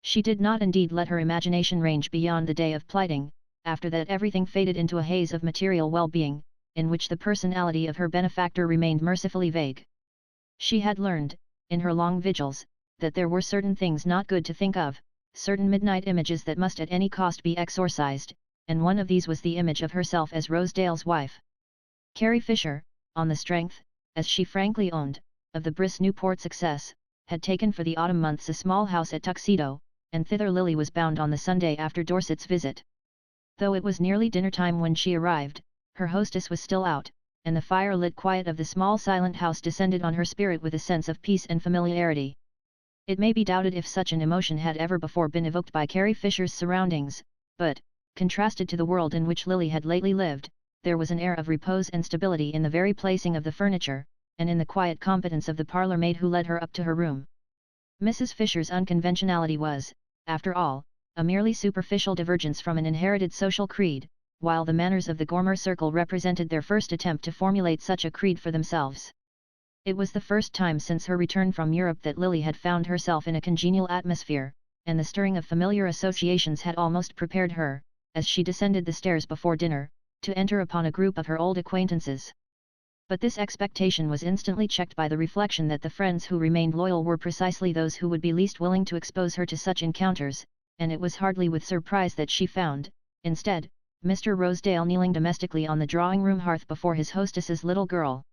She did not indeed let her imagination range beyond the day of plighting. After that everything faded into a haze of material well-being, in which the personality of her benefactor remained mercifully vague. She had learned, in her long vigils, that there were certain things not good to think of, certain midnight images that must at any cost be exorcised, and one of these was the image of herself as Rosedale's wife. Carrie Fisher, on the strength, as she frankly owned, of the brisk Newport success, had taken for the autumn months a small house at Tuxedo, and thither Lily was bound on the Sunday after Dorset's visit. Though it was nearly dinner time when she arrived, her hostess was still out, and the fire-lit quiet of the small silent house descended on her spirit with a sense of peace and familiarity. It may be doubted if such an emotion had ever before been evoked by Carrie Fisher's surroundings, but, contrasted to the world in which Lily had lately lived, there was an air of repose and stability in the very placing of the furniture, and in the quiet competence of the parlour maid who led her up to her room. Mrs. Fisher's unconventionality was, after all, a merely superficial divergence from an inherited social creed, while the manners of the Gormer circle represented their first attempt to formulate such a creed for themselves. It was the first time since her return from Europe that Lily had found herself in a congenial atmosphere, and the stirring of familiar associations had almost prepared her, as she descended the stairs before dinner, to enter upon a group of her old acquaintances. But this expectation was instantly checked by the reflection that the friends who remained loyal were precisely those who would be least willing to expose her to such encounters, and it was hardly with surprise that she found, instead, Mr. Rosedale kneeling domestically on the drawing-room hearth before his hostess's little girl.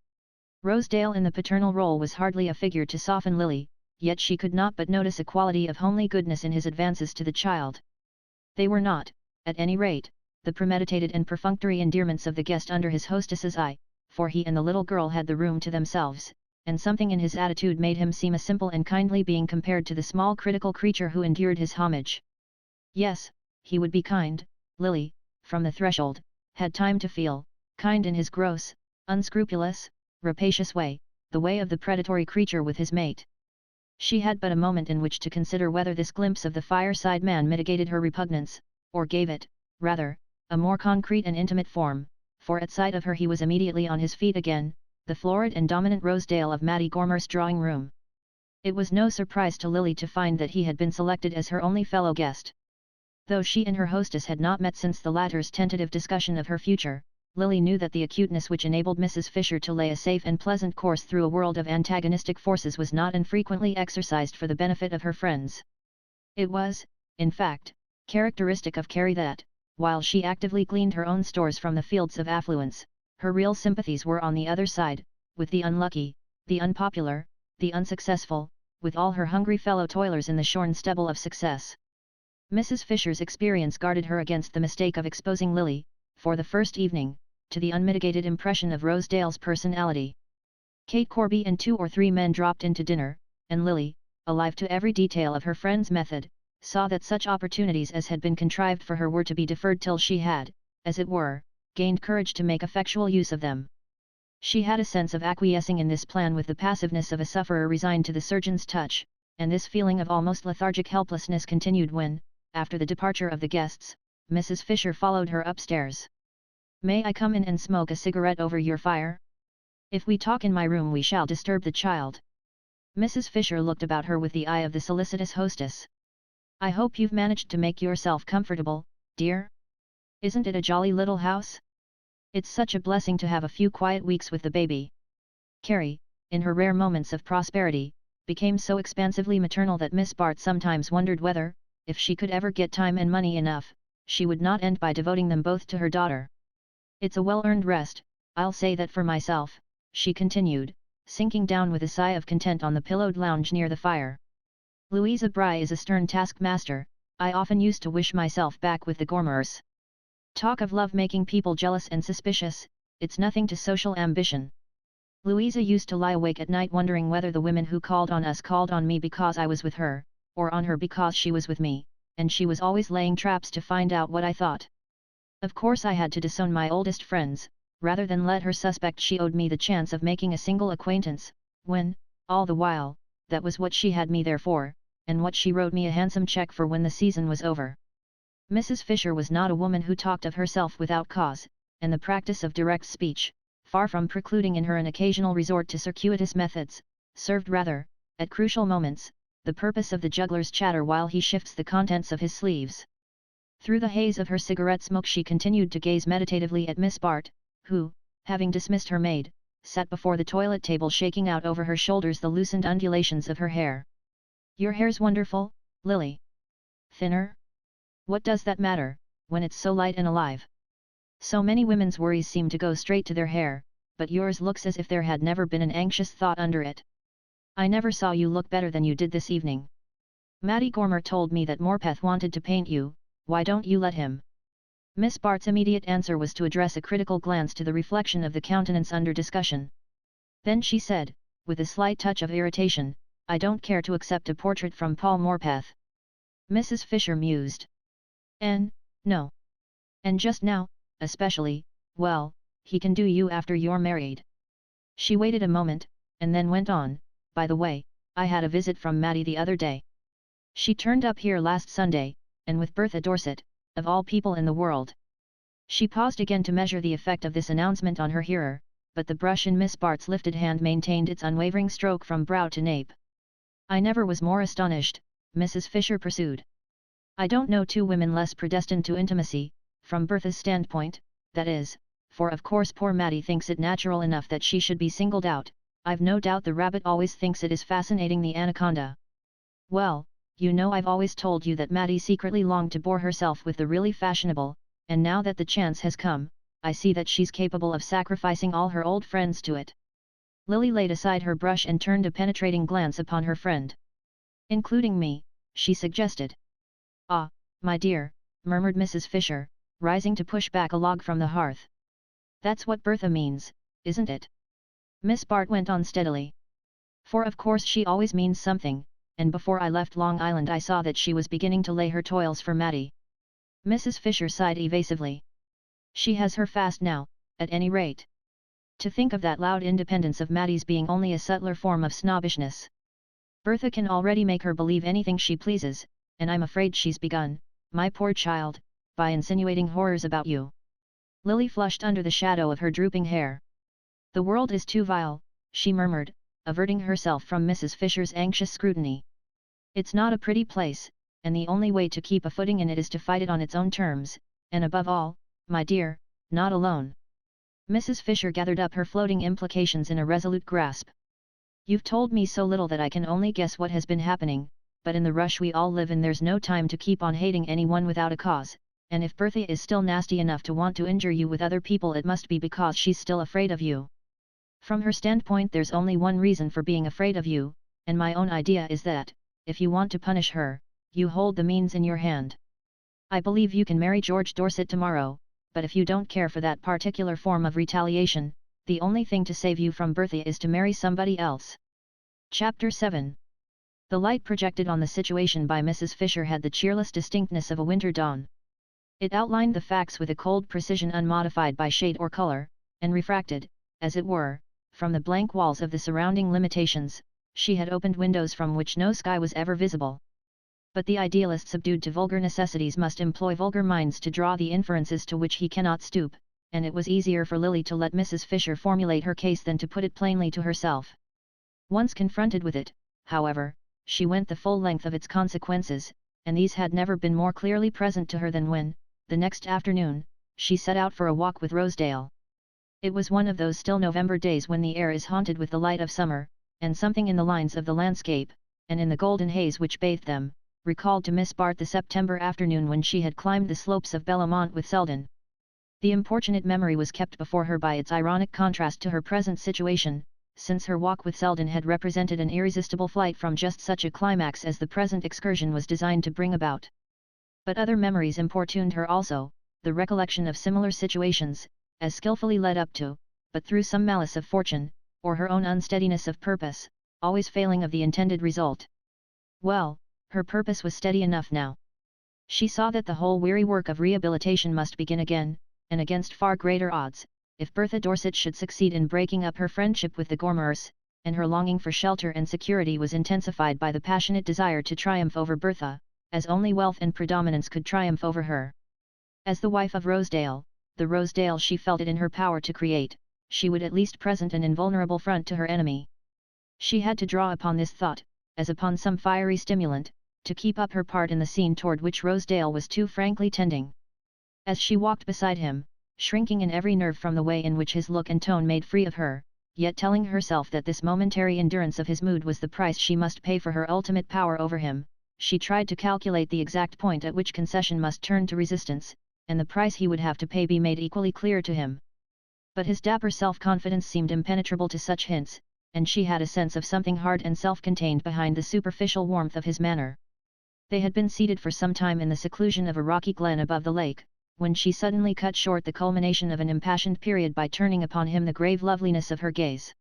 Rosedale in the paternal role was hardly a figure to soften Lily, yet she could not but notice a quality of homely goodness in his advances to the child. They were not, at any rate, the premeditated and perfunctory endearments of the guest under his hostess's eye, for he and the little girl had the room to themselves, and something in his attitude made him seem a simple and kindly being compared to the small critical creature who endured his homage. Yes, he would be kind, Lily, from the threshold, had time to feel, kind in his gross, unscrupulous, rapacious way, the way of the predatory creature with his mate. She had but a moment in which to consider whether this glimpse of the fireside man mitigated her repugnance, or gave it, rather, a more concrete and intimate form, for at sight of her he was immediately on his feet again, the florid and dominant Rosedale of Mattie Gormer's drawing-room. It was no surprise to Lily to find that he had been selected as her only fellow guest. Though she and her hostess had not met since the latter's tentative discussion of her future, Lily knew that the acuteness which enabled Mrs. Fisher to lay a safe and pleasant course through a world of antagonistic forces was not infrequently exercised for the benefit of her friends. It was, in fact, characteristic of Carrie that, while she actively gleaned her own stores from the fields of affluence, her real sympathies were on the other side, with the unlucky, the unpopular, the unsuccessful, with all her hungry fellow toilers in the shorn stubble of success. Mrs. Fisher's experience guarded her against the mistake of exposing Lily, for the first evening, to the unmitigated impression of Rosedale's personality. Kate Corby and 2 or 3 men dropped in to dinner, and Lily, alive to every detail of her friend's method, saw that such opportunities as had been contrived for her were to be deferred till she had, as it were, gained courage to make effectual use of them. She had a sense of acquiescing in this plan with the passiveness of a sufferer resigned to the surgeon's touch, and this feeling of almost lethargic helplessness continued when, after the departure of the guests, Mrs. Fisher followed her upstairs. "May I come in and smoke a cigarette over your fire? If we talk in my room we shall disturb the child." Mrs. Fisher looked about her with the eye of the solicitous hostess. "I hope you've managed to make yourself comfortable, dear? Isn't it a jolly little house? It's such a blessing to have a few quiet weeks with the baby." Carrie, in her rare moments of prosperity, became so expansively maternal that Miss Bart sometimes wondered whether, if she could ever get time and money enough, she would not end by devoting them both to her daughter. "It's a well-earned rest, I'll say that for myself," she continued, sinking down with a sigh of content on the pillowed lounge near the fire. "Louisa Bry is a stern taskmaster. I often used to wish myself back with the Gormers. Talk of love making people jealous and suspicious, it's nothing to social ambition. Louisa used to lie awake at night wondering whether the women who called on us called on me because I was with her, or on her because she was with me, and she was always laying traps to find out what I thought. Of course I had to disown my oldest friends, rather than let her suspect she owed me the chance of making a single acquaintance, when, all the while, that was what she had me there for, and what she wrote me a handsome cheque for when the season was over." Mrs. Fisher was not a woman who talked of herself without cause, and the practice of direct speech, far from precluding in her an occasional resort to circuitous methods, served rather, at crucial moments, the purpose of the juggler's chatter while he shifts the contents of his sleeves. Through the haze of her cigarette smoke she continued to gaze meditatively at Miss Bart, who, having dismissed her maid, sat before the toilet table shaking out over her shoulders the loosened undulations of her hair. "Your hair's wonderful, Lily. Thinner? What does that matter, when it's so light and alive? So many women's worries seem to go straight to their hair, but yours looks as if there had never been an anxious thought under it. I never saw you look better than you did this evening. Matty Gormer told me that Morpeth wanted to paint you, why don't you let him?" Miss Bart's immediate answer was to address a critical glance to the reflection of the countenance under discussion. Then she said, with a slight touch of irritation, "I don't care to accept a portrait from Paul Morpeth." Mrs. Fisher mused. No. And just now, especially, well, he can do you after you're married." She waited a moment, and then went on, "By the way, I had a visit from Matty the other day. She turned up here last Sunday, and with Bertha Dorset, of all people in the world." She paused again to measure the effect of this announcement on her hearer, but the brush in Miss Bart's lifted hand maintained its unwavering stroke from brow to nape. "I never was more astonished," Mrs. Fisher pursued. "I don't know two women less predestined to intimacy, from Bertha's standpoint, that is, for of course poor Matty thinks it natural enough that she should be singled out. I've no doubt the rabbit always thinks it is fascinating the anaconda. Well, you know I've always told you that Matty secretly longed to bore herself with the really fashionable, and now that the chance has come, I see that she's capable of sacrificing all her old friends to it." Lily laid aside her brush and turned a penetrating glance upon her friend. "Including me," she suggested. "Ah, my dear," murmured Mrs. Fisher, rising to push back a log from the hearth. "That's what Bertha means, isn't it?" Miss Bart went on steadily. "For of course she always means something, and before I left Long Island I saw that she was beginning to lay her toils for Matty." Mrs. Fisher sighed evasively. "She has her fast now, at any rate. To think of that loud independence of Matty's being only a subtler form of snobbishness. Bertha can already make her believe anything she pleases, and I'm afraid she's begun, my poor child, by insinuating horrors about you." Lily flushed under the shadow of her drooping hair. "The world is too vile," she murmured, averting herself from Mrs. Fisher's anxious scrutiny. "It's not a pretty place, and the only way to keep a footing in it is to fight it on its own terms, and above all, my dear, not alone." Mrs. Fisher gathered up her floating implications in a resolute grasp. "You've told me so little that I can only guess what has been happening, but in the rush we all live in there's no time to keep on hating anyone without a cause, and if Bertha is still nasty enough to want to injure you with other people it must be because she's still afraid of you. From her standpoint there's only one reason for being afraid of you, and my own idea is that, if you want to punish her, you hold the means in your hand. I believe you can marry George Dorset tomorrow, but if you don't care for that particular form of retaliation, the only thing to save you from Bertha is to marry somebody else." Chapter 7. The light projected on the situation by Mrs. Fisher had the cheerless distinctness of a winter dawn. It outlined the facts with a cold precision unmodified by shade or color, and refracted, as it were, from the blank walls of the surrounding limitations. She had opened windows from which no sky was ever visible. But the idealist subdued to vulgar necessities must employ vulgar minds to draw the inferences to which he cannot stoop, and it was easier for Lily to let Mrs. Fisher formulate her case than to put it plainly to herself. Once confronted with it, however, she went the full length of its consequences, and these had never been more clearly present to her than when, the next afternoon, she set out for a walk with Rosedale. It was one of those still November days when the air is haunted with the light of summer, and something in the lines of the landscape, and in the golden haze which bathed them, recalled to Miss Bart the September afternoon when she had climbed the slopes of Bellamont with Selden. The importunate memory was kept before her by its ironic contrast to her present situation, since her walk with Selden had represented an irresistible flight from just such a climax as the present excursion was designed to bring about. But other memories importuned her also, the recollection of similar situations, as skillfully led up to, but through some malice of fortune, or her own unsteadiness of purpose, always failing of the intended result. Well, her purpose was steady enough now. She saw that the whole weary work of rehabilitation must begin again, and against far greater odds, if Bertha Dorset should succeed in breaking up her friendship with the Gormers, and her longing for shelter and security was intensified by the passionate desire to triumph over Bertha, as only wealth and predominance could triumph over her. As the wife of Rosedale, the Rosedale she felt it in her power to create, she would at least present an invulnerable front to her enemy. She had to draw upon this thought, as upon some fiery stimulant, to keep up her part in the scene toward which Rosedale was too frankly tending. As she walked beside him, shrinking in every nerve from the way in which his look and tone made free of her, yet telling herself that this momentary endurance of his mood was the price she must pay for her ultimate power over him, she tried to calculate the exact point at which concession must turn to resistance, and the price he would have to pay be made equally clear to him. But his dapper self-confidence seemed impenetrable to such hints, and she had a sense of something hard and self-contained behind the superficial warmth of his manner. They had been seated for some time in the seclusion of a rocky glen above the lake, when she suddenly cut short the culmination of an impassioned period by turning upon him the grave loveliness of her gaze.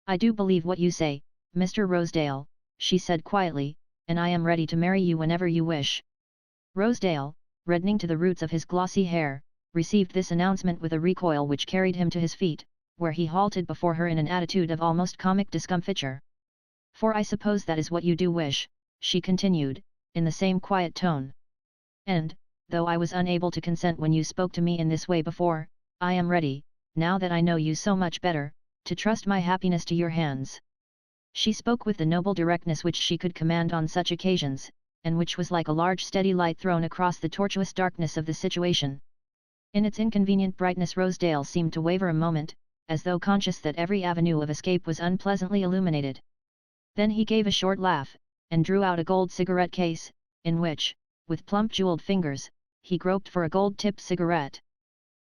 "I do believe what you say, Mr. Rosedale," she said quietly, "and I am ready to marry you whenever you wish." Rosedale, reddening to the roots of his glossy hair, received this announcement with a recoil which carried him to his feet, where he halted before her in an attitude of almost comic discomfiture. "For I suppose that is what you do wish," she continued, in the same quiet tone. "And, though I was unable to consent when you spoke to me in this way before, I am ready, now that I know you so much better, to trust my happiness to your hands." She spoke with the noble directness which she could command on such occasions, and which was like a large steady light thrown across the tortuous darkness of the situation. In its inconvenient brightness Rosedale seemed to waver a moment, as though conscious that every avenue of escape was unpleasantly illuminated. Then he gave a short laugh, and drew out a gold cigarette case, in which, with plump jeweled fingers, he groped for a gold-tipped cigarette.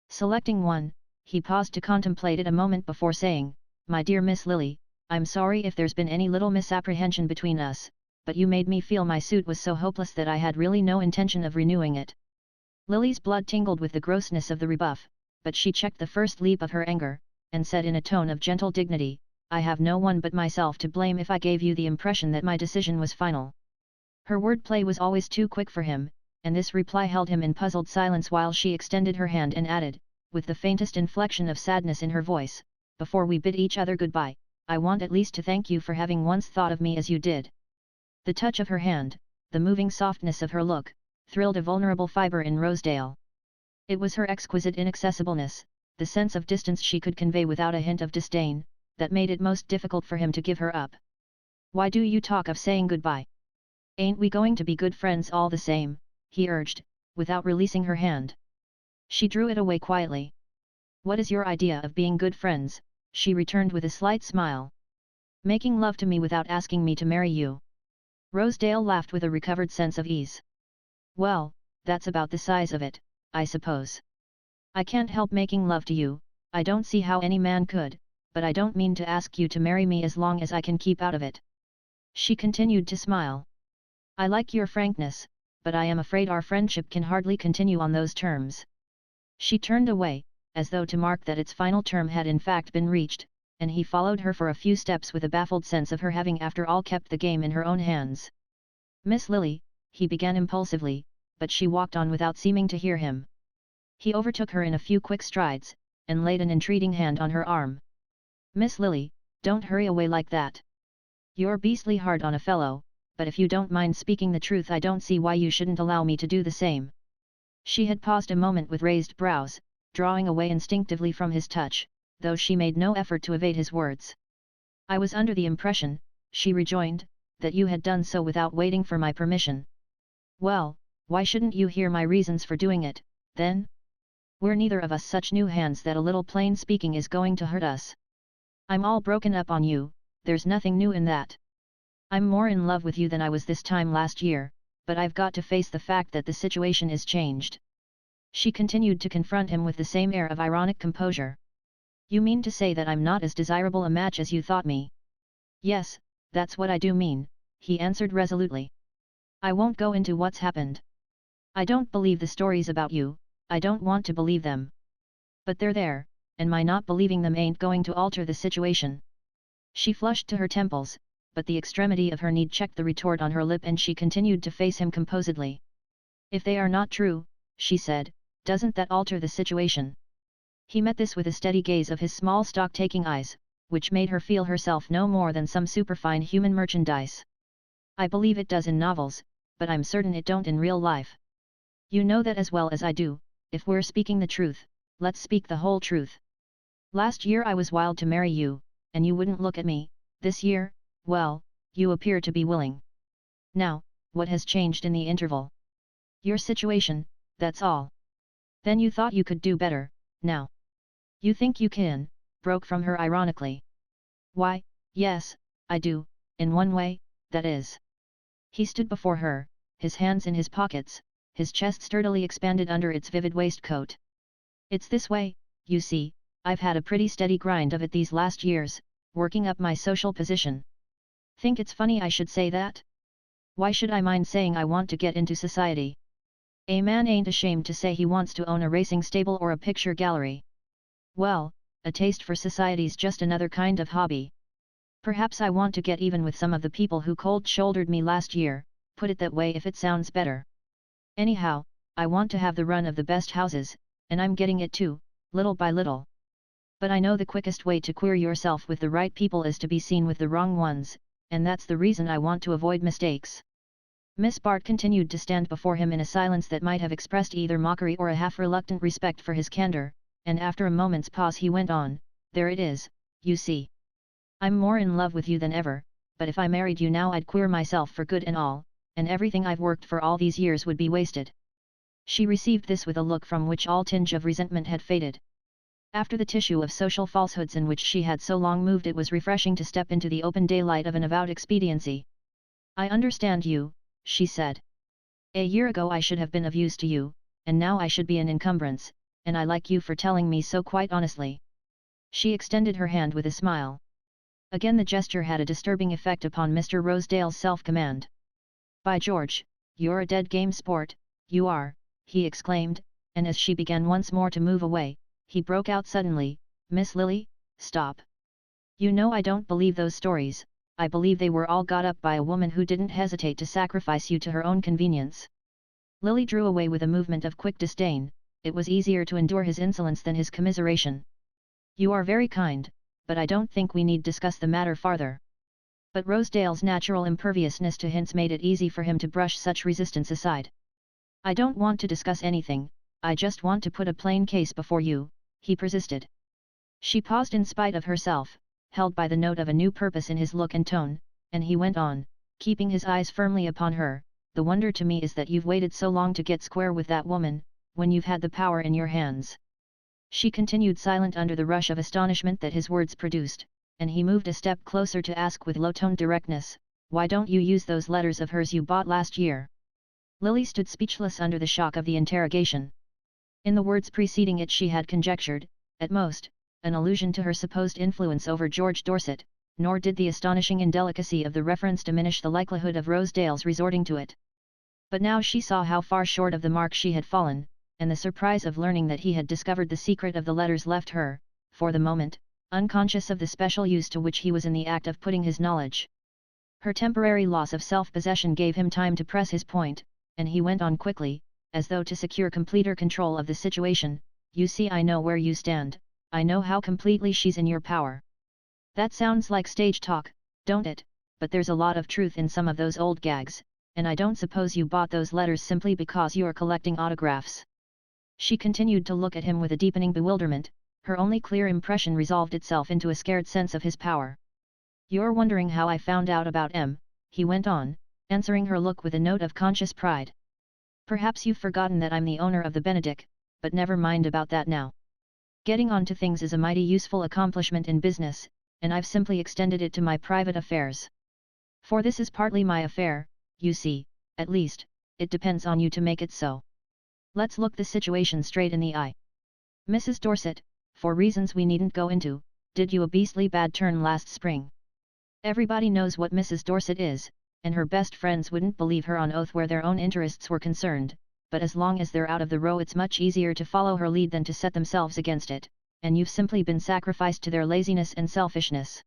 Selecting one, he paused to contemplate it a moment before saying, "My dear Miss Lily, I'm sorry if there's been any little misapprehension between us, but you made me feel my suit was so hopeless that I had really no intention of renewing it." Lily's blood tingled with the grossness of the rebuff, but she checked the first leap of her anger, and said in a tone of gentle dignity, "I have no one but myself to blame if I gave you the impression that my decision was final." Her wordplay was always too quick for him, and this reply held him in puzzled silence while she extended her hand and added, with the faintest inflection of sadness in her voice, "Before we bid each other goodbye, I want at least to thank you for having once thought of me as you did." The touch of her hand, the moving softness of her look, thrilled a vulnerable fibre in Rosedale. It was her exquisite inaccessibleness, the sense of distance she could convey without a hint of disdain, that made it most difficult for him to give her up. "Why do you talk of saying goodbye? Ain't we going to be good friends all the same?" he urged, without releasing her hand. She drew it away quietly. "What is your idea of being good friends?" she returned with a slight smile. "Making love to me without asking me to marry you." Rosedale laughed with a recovered sense of ease. "Well, that's about the size of it, I suppose. I can't help making love to you, I don't see how any man could, but I don't mean to ask you to marry me as long as I can keep out of it." She continued to smile. "I like your frankness, but I am afraid our friendship can hardly continue on those terms." She turned away, as though to mark that its final term had in fact been reached, and he followed her for a few steps with a baffled sense of her having after all kept the game in her own hands. "Miss Lily," he began impulsively, but she walked on without seeming to hear him. He overtook her in a few quick strides, and laid an entreating hand on her arm. "Miss Lily, don't hurry away like that. You're beastly hard on a fellow, but if you don't mind speaking the truth I don't see why you shouldn't allow me to do the same." She had paused a moment with raised brows, drawing away instinctively from his touch, though she made no effort to evade his words. "I was under the impression," she rejoined, "that you had done so without waiting for my permission." "Well, why shouldn't you hear my reasons for doing it, then? We're neither of us such new hands that a little plain speaking is going to hurt us. I'm all broken up on you, there's nothing new in that. I'm more in love with you than I was this time last year, but I've got to face the fact that the situation is changed." She continued to confront him with the same air of ironic composure. "You mean to say that I'm not as desirable a match as you thought me?" "Yes, that's what I do mean," he answered resolutely. "I won't go into what's happened. I don't believe the stories about you, I don't want to believe them. But they're there, and my not believing them ain't going to alter the situation." She flushed to her temples, but the extremity of her need checked the retort on her lip and she continued to face him composedly. "If they are not true," she said, "doesn't that alter the situation?" He met this with a steady gaze of his small stock-taking eyes, which made her feel herself no more than some superfine human merchandise. "I believe it does in novels, but I'm certain it don't in real life. You know that as well as I do. If we're speaking the truth, let's speak the whole truth." Last year I was wild to marry you, and you wouldn't look at me. This year, well, you appear to be willing. Now, what has changed in the interval? Your situation, that's all. Then you thought you could do better, now you think you can, broke from her ironically. Why, yes, I do, in one way, that is. He stood before her, his hands in his pockets, his chest sturdily expanded under its vivid waistcoat. It's this way, you see, I've had a pretty steady grind of it these last years, working up my social position. Think it's funny I should say that? Why should I mind saying I want to get into society? A man ain't ashamed to say he wants to own a racing stable or a picture gallery. Well, a taste for society's just another kind of hobby. Perhaps I want to get even with some of the people who cold-shouldered me last year, put it that way if it sounds better. Anyhow, I want to have the run of the best houses, and I'm getting it too, little by little. But I know the quickest way to queer yourself with the right people is to be seen with the wrong ones, and that's the reason I want to avoid mistakes. Miss Bart continued to stand before him in a silence that might have expressed either mockery or a half-reluctant respect for his candor, and after a moment's pause he went on, there it is, you see. I'm more in love with you than ever, but if I married you now I'd queer myself for good and all, and everything I've worked for all these years would be wasted. She received this with a look from which all tinge of resentment had faded. After the tissue of social falsehoods in which she had so long moved, it was refreshing to step into the open daylight of an avowed expediency. I understand you, she said. A year ago I should have been of use to you, and now I should be an encumbrance, and I like you for telling me so quite honestly. She extended her hand with a smile. Again the gesture had a disturbing effect upon Mr. Rosedale's self-command. By George, you're a dead game sport, you are, he exclaimed, and as she began once more to move away, he broke out suddenly, Miss Lily, stop. You know I don't believe those stories. I believe they were all got up by a woman who didn't hesitate to sacrifice you to her own convenience. Lily drew away with a movement of quick disdain. It was easier to endure his insolence than his commiseration. You are very kind, but I don't think we need discuss the matter farther. But Rosedale's natural imperviousness to hints made it easy for him to brush such resistance aside. I don't want to discuss anything, I just want to put a plain case before you, he persisted. She paused in spite of herself, held by the note of a new purpose in his look and tone, and he went on, keeping his eyes firmly upon her, the wonder to me is that you've waited so long to get square with that woman, when you've had the power in your hands. She continued silent under the rush of astonishment that his words produced, and he moved a step closer to ask with low-toned directness, why don't you use those letters of hers you bought last year? Lily stood speechless under the shock of the interrogation. In the words preceding it she had conjectured, at most, an allusion to her supposed influence over George Dorset, nor did the astonishing indelicacy of the reference diminish the likelihood of Rosedale's resorting to it. But now she saw how far short of the mark she had fallen, and the surprise of learning that he had discovered the secret of the letters left her, for the moment, unconscious of the special use to which he was in the act of putting his knowledge. Her temporary loss of self-possession gave him time to press his point, and he went on quickly, as though to secure completer control of the situation, you see I know where you stand, I know how completely she's in your power. That sounds like stage talk, don't it, but there's a lot of truth in some of those old gags, and I don't suppose you bought those letters simply because you're collecting autographs. She continued to look at him with a deepening bewilderment, her only clear impression resolved itself into a scared sense of his power. You're wondering how I found out about M, he went on, answering her look with a note of conscious pride. Perhaps you've forgotten that I'm the owner of the Benedict, but never mind about that now. Getting on to things is a mighty useful accomplishment in business, and I've simply extended it to my private affairs. For this is partly my affair, you see, at least, it depends on you to make it so. Let's look the situation straight in the eye. Mrs. Dorset, for reasons we needn't go into, did you a beastly bad turn last spring. Everybody knows what Mrs. Dorset is, and her best friends wouldn't believe her on oath where their own interests were concerned, but as long as they're out of the row it's much easier to follow her lead than to set themselves against it, and you've simply been sacrificed to their laziness and selfishness.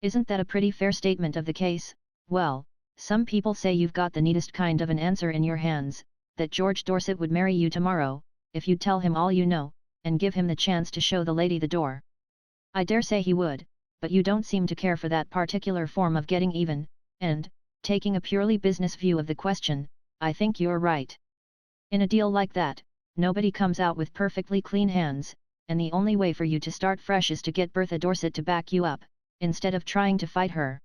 Isn't that a pretty fair statement of the case? Well, some people say you've got the neatest kind of an answer in your hands, that George Dorset would marry you tomorrow, if you'd tell him all you know, and give him the chance to show the lady the door. I dare say he would, but you don't seem to care for that particular form of getting even, and, taking a purely business view of the question, I think you're right. In a deal like that, nobody comes out with perfectly clean hands, and the only way for you to start fresh is to get Bertha Dorset to back you up, instead of trying to fight her."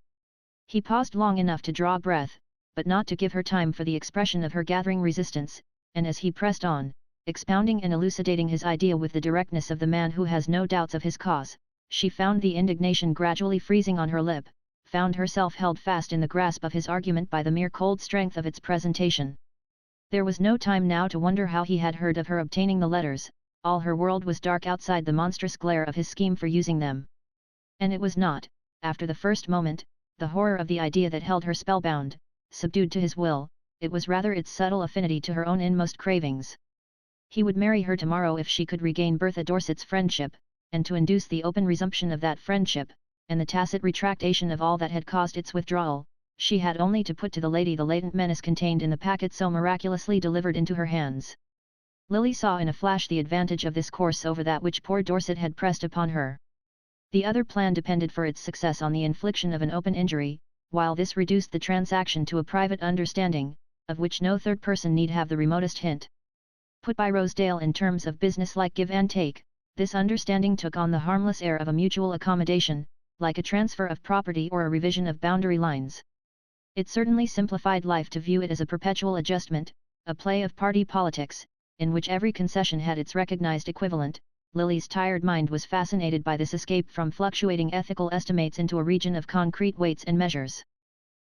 He paused long enough to draw breath, but not to give her time for the expression of her gathering resistance, and as he pressed on, expounding and elucidating his idea with the directness of the man who has no doubts of his cause, she found the indignation gradually freezing on her lip, found herself held fast in the grasp of his argument by the mere cold strength of its presentation. There was no time now to wonder how he had heard of her obtaining the letters, all her world was dark outside the monstrous glare of his scheme for using them. And it was not, after the first moment, the horror of the idea that held her spellbound, subdued to his will, it was rather its subtle affinity to her own inmost cravings. He would marry her tomorrow if she could regain Bertha Dorset's friendship, and to induce the open resumption of that friendship, and the tacit retractation of all that had caused its withdrawal, she had only to put to the lady the latent menace contained in the packet so miraculously delivered into her hands. Lily saw in a flash the advantage of this course over that which poor Dorset had pressed upon her. The other plan depended for its success on the infliction of an open injury, while this reduced the transaction to a private understanding, of which no third person need have the remotest hint. Put by Rosedale in terms of business-like give and take, this understanding took on the harmless air of a mutual accommodation, like a transfer of property or a revision of boundary lines. It certainly simplified life to view it as a perpetual adjustment, a play of party politics, in which every concession had its recognized equivalent. Lily's tired mind was fascinated by this escape from fluctuating ethical estimates into a region of concrete weights and measures.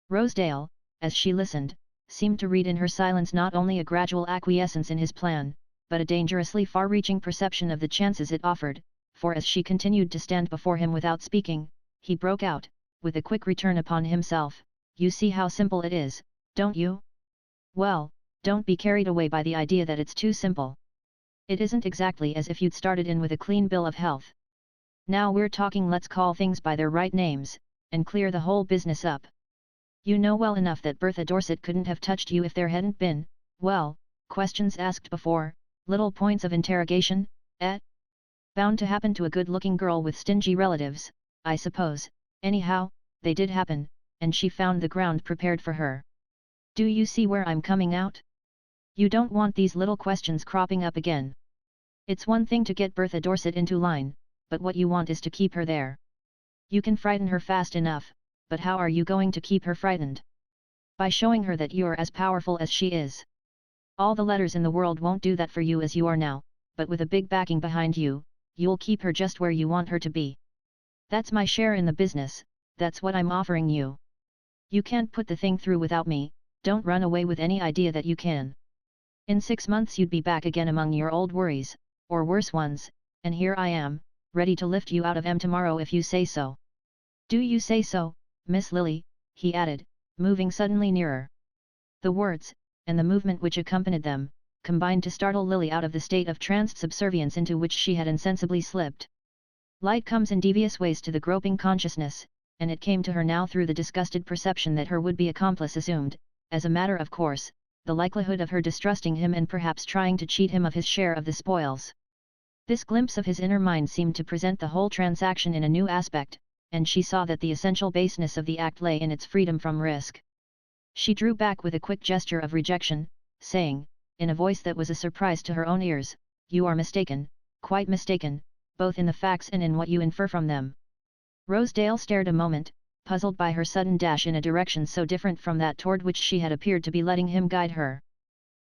Rosedale, as she listened, seemed to read in her silence not only a gradual acquiescence in his plan, but a dangerously far-reaching perception of the chances it offered, for as she continued to stand before him without speaking, he broke out, with a quick return upon himself, "You see how simple it is, don't you? Well, don't be carried away by the idea that it's too simple. It isn't exactly as if you'd started in with a clean bill of health. Now we're talking, let's call things by their right names, and clear the whole business up. You know well enough that Bertha Dorset couldn't have touched you if there hadn't been, well, questions asked before, little points of interrogation, bound to happen to a good-looking girl with stingy relatives, I suppose. Anyhow, they did happen, and she found the ground prepared for her. Do you see where I'm coming out? You don't want these little questions cropping up again. It's one thing to get Bertha Dorset into line, but what you want is to keep her there. You can frighten her fast enough, but how are you going to keep her frightened? By showing her that you're as powerful as she is. All the letters in the world won't do that for you as you are now, but with a big backing behind you, you'll keep her just where you want her to be. That's my share in the business, that's what I'm offering you. You can't put the thing through without me, don't run away with any idea that you can. In 6 months you'd be back again among your old worries, or worse ones, and here I am, ready to lift you out of 'em tomorrow if you say so. Do you say so, Miss Lily?" he added, moving suddenly nearer. The words, and the movement which accompanied them, combined to startle Lily out of the state of tranced subservience into which she had insensibly slipped. Light comes in devious ways to the groping consciousness, and it came to her now through the disgusted perception that her would-be accomplice assumed, as a matter of course, the likelihood of her distrusting him and perhaps trying to cheat him of his share of the spoils. This glimpse of his inner mind seemed to present the whole transaction in a new aspect, and she saw that the essential baseness of the act lay in its freedom from risk. She drew back with a quick gesture of rejection, saying, in a voice that was a surprise to her own ears, "You are mistaken, quite mistaken, both in the facts and in what you infer from them." Rosedale stared a moment, puzzled by her sudden dash in a direction so different from that toward which she had appeared to be letting him guide her.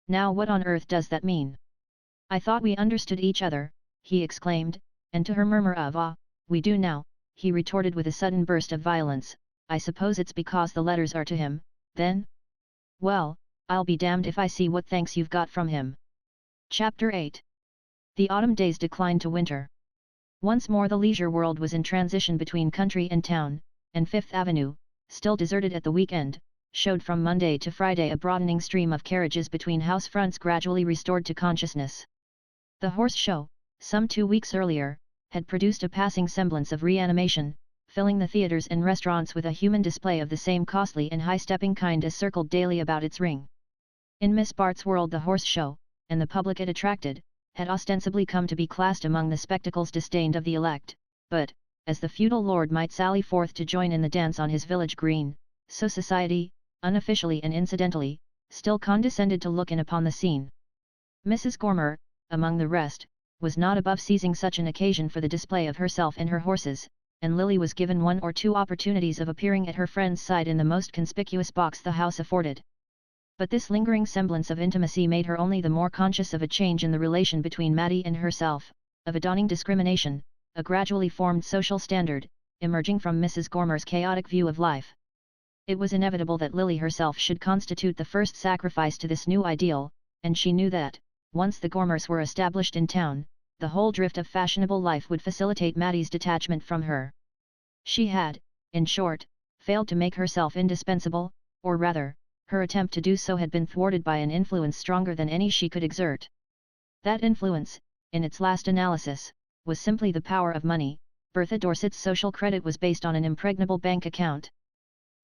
"Now what on earth does that mean? I thought we understood each other," he exclaimed, and to her murmur of "Ah, we do now," he retorted with a sudden burst of violence, "I suppose it's because the letters are to him, then? Well, I'll be damned if I see what thanks you've got from him." Chapter 8. The autumn days declined to winter. Once more the leisure world was in transition between country and town, and Fifth Avenue, still deserted at the weekend, showed from Monday to Friday a broadening stream of carriages between house fronts gradually restored to consciousness. The horse show, some 2 weeks earlier, had produced a passing semblance of reanimation, filling the theatres and restaurants with a human display of the same costly and high-stepping kind as circled daily about its ring. In Miss Bart's world the horse show, and the public it attracted, had ostensibly come to be classed among the spectacles disdained of the elect, but, as the feudal lord might sally forth to join in the dance on his village green, so society, unofficially and incidentally, still condescended to look in upon the scene. Mrs. Gormer, among the rest, was not above seizing such an occasion for the display of herself and her horses, and Lily was given 1 or 2 opportunities of appearing at her friend's side in the most conspicuous box the house afforded. But this lingering semblance of intimacy made her only the more conscious of a change in the relation between Mattie and herself, of a dawning discrimination, a gradually formed social standard, emerging from Mrs. Gormer's chaotic view of life. It was inevitable that Lily herself should constitute the first sacrifice to this new ideal, and she knew that, once the Gormers were established in town, the whole drift of fashionable life would facilitate Mattie's detachment from her. She had, in short, failed to make herself indispensable, or rather, her attempt to do so had been thwarted by an influence stronger than any she could exert. That influence, in its last analysis, was simply the power of money. Bertha Dorset's social credit was based on an impregnable bank account.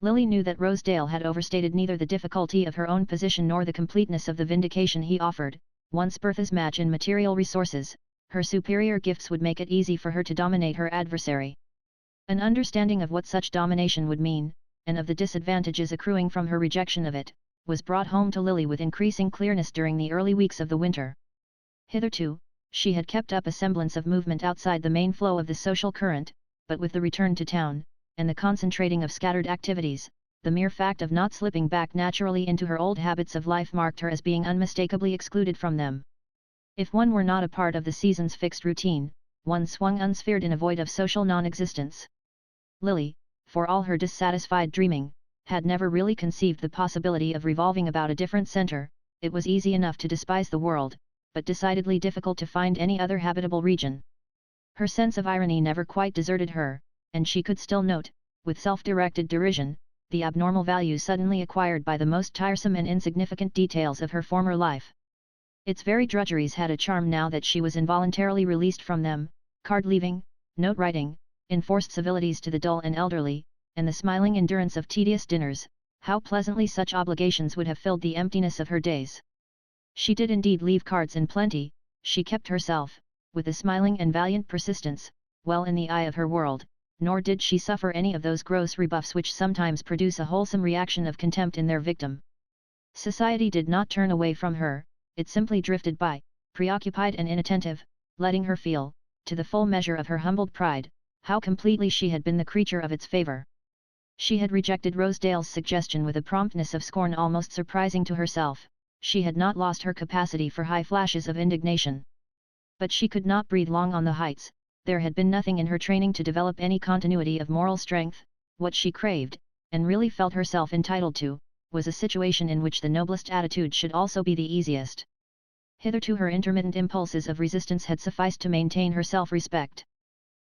Lily knew that Rosedale had overstated neither the difficulty of her own position nor the completeness of the vindication he offered. Once Bertha's match in material resources, her superior gifts would make it easy for her to dominate her adversary. An understanding of what such domination would mean, and of the disadvantages accruing from her rejection of it, was brought home to Lily with increasing clearness during the early weeks of the winter. Hitherto, she had kept up a semblance of movement outside the main flow of the social current, but with the return to town, and the concentrating of scattered activities, the mere fact of not slipping back naturally into her old habits of life marked her as being unmistakably excluded from them. If one were not a part of the season's fixed routine, one swung unsphered in a void of social non-existence. Lily, for all her dissatisfied dreaming, had never really conceived the possibility of revolving about a different center. It was easy enough to despise the world, but decidedly difficult to find any other habitable region. Her sense of irony never quite deserted her, and she could still note, with self-directed derision, the abnormal value suddenly acquired by the most tiresome and insignificant details of her former life. Its very drudgeries had a charm now that she was involuntarily released from them: card-leaving, note-writing, enforced civilities to the dull and elderly, and the smiling endurance of tedious dinners. How pleasantly such obligations would have filled the emptiness of her days. She did indeed leave cards in plenty. She kept herself, with a smiling and valiant persistence, well in the eye of her world, nor did she suffer any of those gross rebuffs which sometimes produce a wholesome reaction of contempt in their victim. Society did not turn away from her, it simply drifted by, preoccupied and inattentive, letting her feel, to the full measure of her humbled pride, how completely she had been the creature of its favour. She had rejected Rosedale's suggestion with a promptness of scorn almost surprising to herself. She had not lost her capacity for high flashes of indignation. But she could not breathe long on the heights. There had been nothing in her training to develop any continuity of moral strength. What she craved, and really felt herself entitled to, was a situation in which the noblest attitude should also be the easiest. Hitherto her intermittent impulses of resistance had sufficed to maintain her self-respect.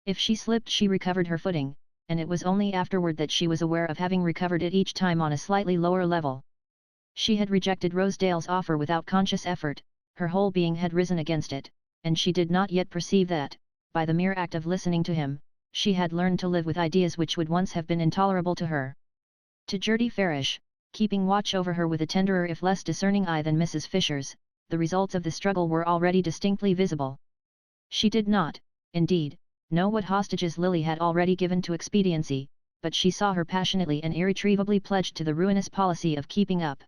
If she slipped she recovered her footing, and it was only afterward that she was aware of having recovered it each time on a slightly lower level. She had rejected Rosedale's offer without conscious effort, her whole being had risen against it, and she did not yet perceive that, by the mere act of listening to him, she had learned to live with ideas which would once have been intolerable to her. To Gertie Farish, keeping watch over her with a tenderer if less discerning eye than Mrs. Fisher's, the results of the struggle were already distinctly visible. She did not, indeed, know what hostages Lily had already given to expediency, but she saw her passionately and irretrievably pledged to the ruinous policy of keeping up.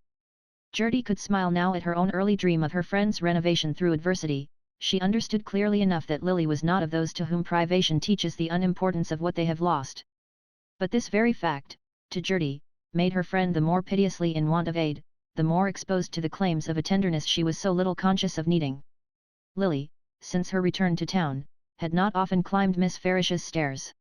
Gertie could smile now at her own early dream of her friend's renovation through adversity. She understood clearly enough that Lily was not of those to whom privation teaches the unimportance of what they have lost. But this very fact, to Gertie, made her friend the more piteously in want of aid, the more exposed to the claims of a tenderness she was so little conscious of needing. Lily, since her return to town, had not often climbed Miss Farish's stairs.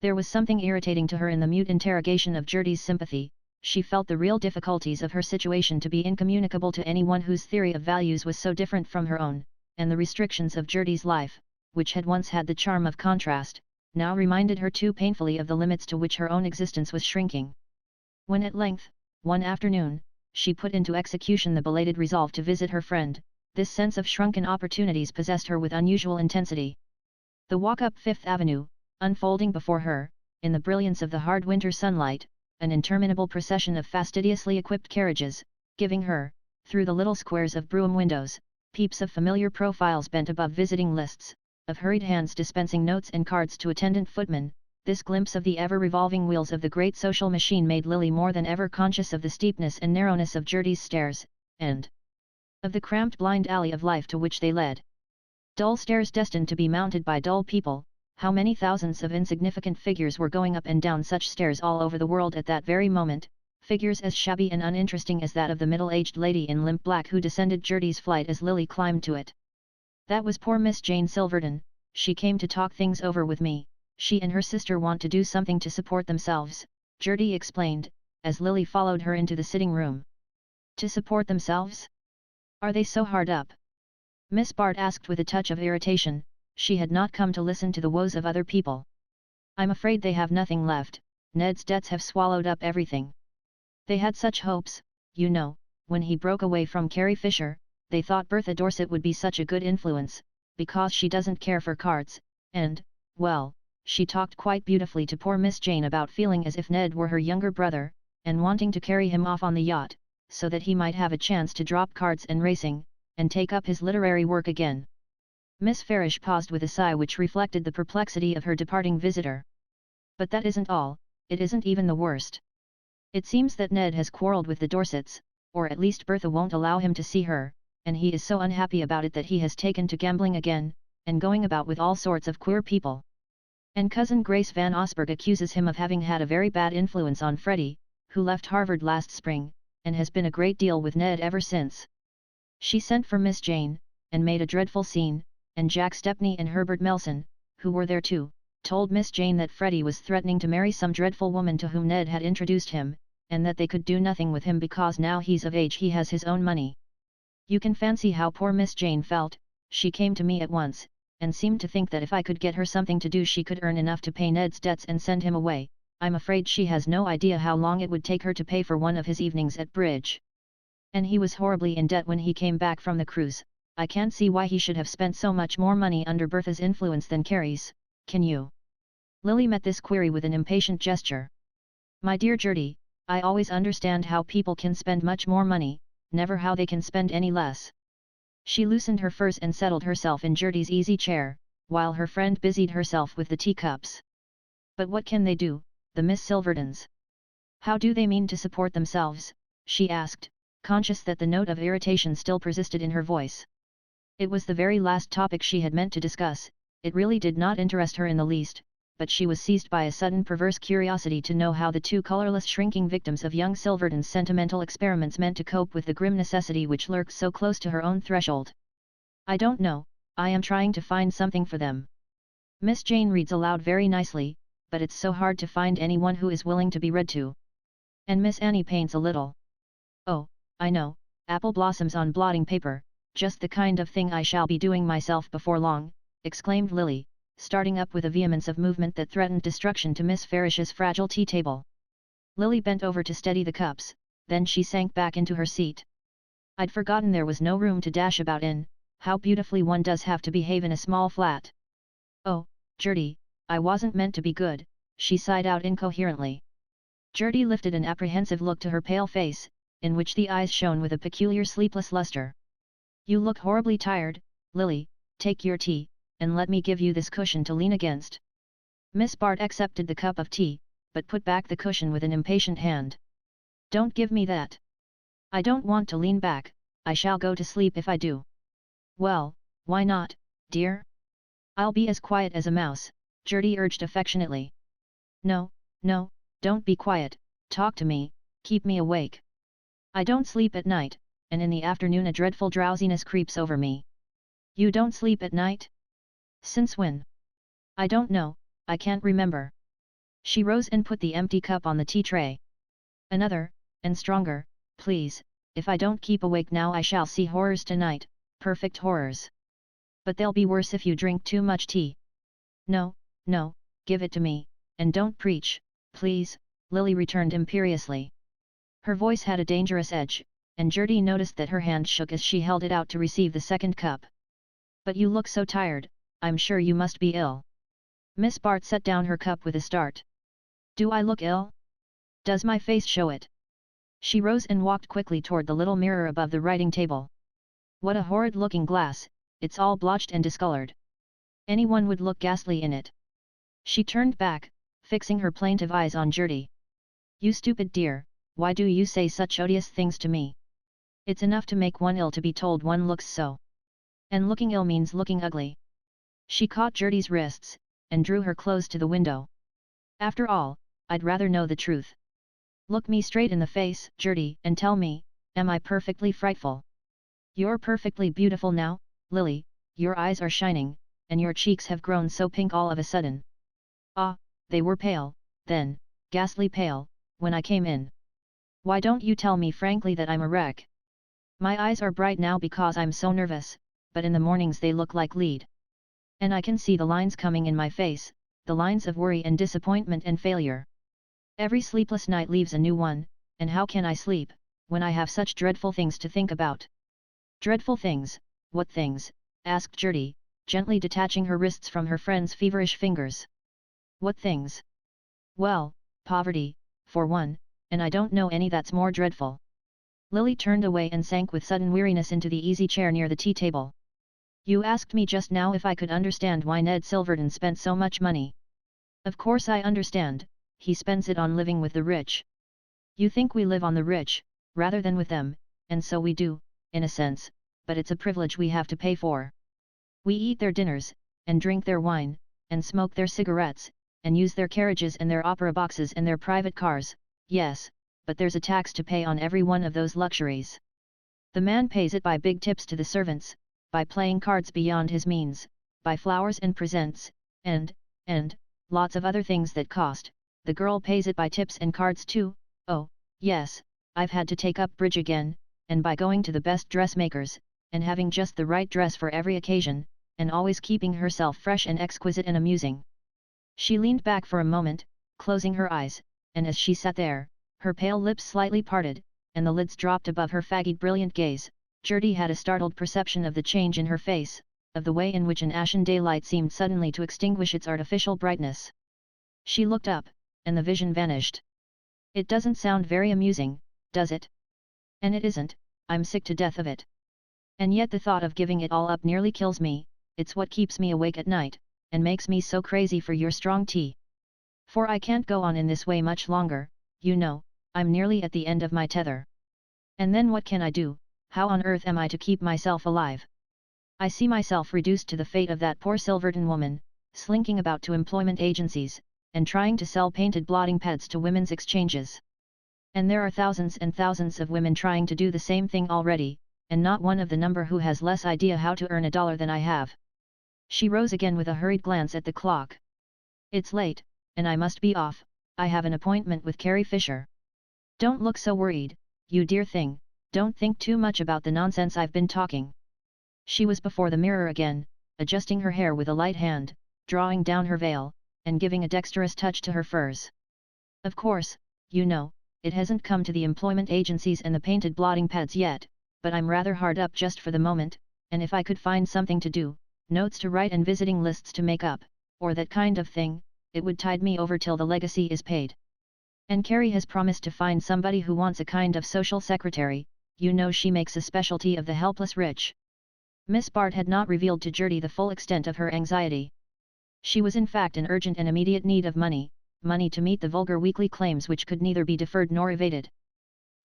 There was something irritating to her in the mute interrogation of Gertie's sympathy. She felt the real difficulties of her situation to be incommunicable to anyone whose theory of values was so different from her own, and the restrictions of Gertie's life, which had once had the charm of contrast, now reminded her too painfully of the limits to which her own existence was shrinking. When at length, one afternoon, she put into execution the belated resolve to visit her friend, this sense of shrunken opportunities possessed her with unusual intensity. The walk up Fifth Avenue, unfolding before her, in the brilliance of the hard winter sunlight, an interminable procession of fastidiously equipped carriages, giving her, through the little squares of brougham windows, peeps of familiar profiles bent above visiting lists, of hurried hands dispensing notes and cards to attendant footmen. This glimpse of the ever-revolving wheels of the great social machine made Lily more than ever conscious of the steepness and narrowness of Gertie's stairs, and of the cramped blind alley of life to which they led. Dull stairs destined to be mounted by dull people, how many thousands of insignificant figures were going up and down such stairs all over the world at that very moment, figures as shabby and uninteresting as that of the middle-aged lady in limp black who descended Gertie's flight as Lily climbed to it. That was poor Miss Jane Silverton. She came to talk things over with me. She and her sister want to do something to support themselves, Gertie explained, as Lily followed her into the sitting room. To support themselves? Are they so hard up? Miss Bart asked with a touch of irritation. She had not come to listen to the woes of other people. I'm afraid they have nothing left. Ned's debts have swallowed up everything. They had such hopes, you know, when he broke away from Carrie Fisher. They thought Bertha Dorset would be such a good influence, because she doesn't care for cards, and, well, she talked quite beautifully to poor Miss Jane about feeling as if Ned were her younger brother, and wanting to carry him off on the yacht, so that he might have a chance to drop cards and racing, and take up his literary work again. Miss Farish paused with a sigh which reflected the perplexity of her departing visitor. But that isn't all, it isn't even the worst. It seems that Ned has quarrelled with the Dorsets, or at least Bertha won't allow him to see her, and he is so unhappy about it that he has taken to gambling again, and going about with all sorts of queer people. And Cousin Grace Van Osburgh accuses him of having had a very bad influence on Freddie, who left Harvard last spring, and has been a great deal with Ned ever since. She sent for Miss Jane, and made a dreadful scene, and Jack Stepney and Herbert Melson, who were there too, told Miss Jane that Freddie was threatening to marry some dreadful woman to whom Ned had introduced him, and that they could do nothing with him because now he's of age he has his own money. You can fancy how poor Miss Jane felt. She came to me at once, and seemed to think that if I could get her something to do she could earn enough to pay Ned's debts and send him away. I'm afraid she has no idea how long it would take her to pay for one of his evenings at bridge. And he was horribly in debt when he came back from the cruise. I can't see why he should have spent so much more money under Bertha's influence than Carrie's, can you? Lily met this query with an impatient gesture. My dear Gertie, I always understand how people can spend much more money, never how they can spend any less. She loosened her furs and settled herself in Gertie's easy chair, while her friend busied herself with the teacups. But what can they do, the Miss Silvertons? How do they mean to support themselves? She asked, conscious that the note of irritation still persisted in her voice. It was the very last topic she had meant to discuss. It really did not interest her in the least, but she was seized by a sudden perverse curiosity to know how the two colourless shrinking victims of young Silverton's sentimental experiments meant to cope with the grim necessity which lurked so close to her own threshold. I don't know, I am trying to find something for them. Miss Jane reads aloud very nicely, but it's so hard to find anyone who is willing to be read to. And Miss Annie paints a little. Oh, I know, apple blossoms on blotting paper, just the kind of thing I shall be doing myself before long, exclaimed Lily, starting up with a vehemence of movement that threatened destruction to Miss Farish's fragile tea table. Lily bent over to steady the cups, then she sank back into her seat. I'd forgotten there was no room to dash about in. How beautifully one does have to behave in a small flat. Oh, Gertie, I wasn't meant to be good, she sighed out incoherently. Gertie lifted an apprehensive look to her pale face, in which the eyes shone with a peculiar sleepless luster. You look horribly tired, Lily, take your tea, and let me give you this cushion to lean against. Miss Bart accepted the cup of tea, but put back the cushion with an impatient hand. Don't give me that. I don't want to lean back, I shall go to sleep if I do. Well, why not, dear? I'll be as quiet as a mouse, Gertie urged affectionately. No, no, don't be quiet, talk to me, keep me awake. I don't sleep at night, and in the afternoon a dreadful drowsiness creeps over me. You don't sleep at night? Since when? I don't know, I can't remember. She rose and put the empty cup on the tea tray. Another, and stronger, please. If I don't keep awake now I shall see horrors tonight, perfect horrors. But they'll be worse if you drink too much tea. No, no, give it to me, and don't preach, please, Lily returned imperiously. Her voice had a dangerous edge, and Gertie noticed that her hand shook as she held it out to receive the second cup. But you look so tired, I'm sure you must be ill. Miss Bart set down her cup with a start. Do I look ill? Does my face show it? She rose and walked quickly toward the little mirror above the writing table. What a horrid-looking glass, it's all blotched and discolored. Anyone would look ghastly in it. She turned back, fixing her plaintive eyes on Gertie. You stupid dear, why do you say such odious things to me? It's enough to make one ill to be told one looks so. And looking ill means looking ugly. She caught Gertie's wrists, and drew her close to the window. After all, I'd rather know the truth. Look me straight in the face, Gertie, and tell me, am I perfectly frightful? You're perfectly beautiful now, Lily, your eyes are shining, and your cheeks have grown so pink all of a sudden. Ah, they were pale, then, ghastly pale, when I came in. Why don't you tell me frankly that I'm a wreck? My eyes are bright now because I'm so nervous, but in the mornings they look like lead. And I can see the lines coming in my face, the lines of worry and disappointment and failure. Every sleepless night leaves a new one, and how can I sleep, when I have such dreadful things to think about? Dreadful things, what things? Asked Gertie, gently detaching her wrists from her friend's feverish fingers. What things? Well, poverty, for one, and I don't know any that's more dreadful. Lily turned away and sank with sudden weariness into the easy chair near the tea table. You asked me just now if I could understand why Ned Silverton spent so much money. Of course I understand, he spends it on living with the rich. You think we live on the rich, rather than with them, and so we do, in a sense, but it's a privilege we have to pay for. We eat their dinners, and drink their wine, and smoke their cigarettes, and use their carriages and their opera boxes and their private cars, yes, but there's a tax to pay on every one of those luxuries. The man pays it by big tips to the servants, by playing cards beyond his means, by flowers and presents, and, lots of other things that cost. The girl pays it by tips and cards too. Oh, yes, I've had to take up bridge again, and by going to the best dressmakers, and having just the right dress for every occasion, and always keeping herself fresh and exquisite and amusing. She leaned back for a moment, closing her eyes, and as she sat there, her pale lips slightly parted, and the lids dropped above her faggy brilliant gaze, Gertie had a startled perception of the change in her face, of the way in which an ashen daylight seemed suddenly to extinguish its artificial brightness. She looked up, and the vision vanished. It doesn't sound very amusing, does it? And it isn't, I'm sick to death of it. And yet the thought of giving it all up nearly kills me, it's what keeps me awake at night, and makes me so crazy for your strong tea. For I can't go on in this way much longer, you know, I'm nearly at the end of my tether. And then what can I do? How on earth am I to keep myself alive? I see myself reduced to the fate of that poor Silverton woman, slinking about to employment agencies, and trying to sell painted blotting pads to women's exchanges. And there are thousands and thousands of women trying to do the same thing already, and not one of the number who has less idea how to earn $1 than I have. She rose again with a hurried glance at the clock. It's late, and I must be off, I have an appointment with Carrie Fisher. Don't look so worried, you dear thing, don't think too much about the nonsense I've been talking. She was before the mirror again, adjusting her hair with a light hand, drawing down her veil, and giving a dexterous touch to her furs. Of course, you know, it hasn't come to the employment agencies and the painted blotting pads yet, but I'm rather hard up just for the moment, and if I could find something to do, notes to write and visiting lists to make up, or that kind of thing, it would tide me over till the legacy is paid. And Carrie has promised to find somebody who wants a kind of social secretary, you know she makes a specialty of the helpless rich. Miss Bart had not revealed to Gertie the full extent of her anxiety. She was in fact in urgent and immediate need of money to meet the vulgar weekly claims which could neither be deferred nor evaded.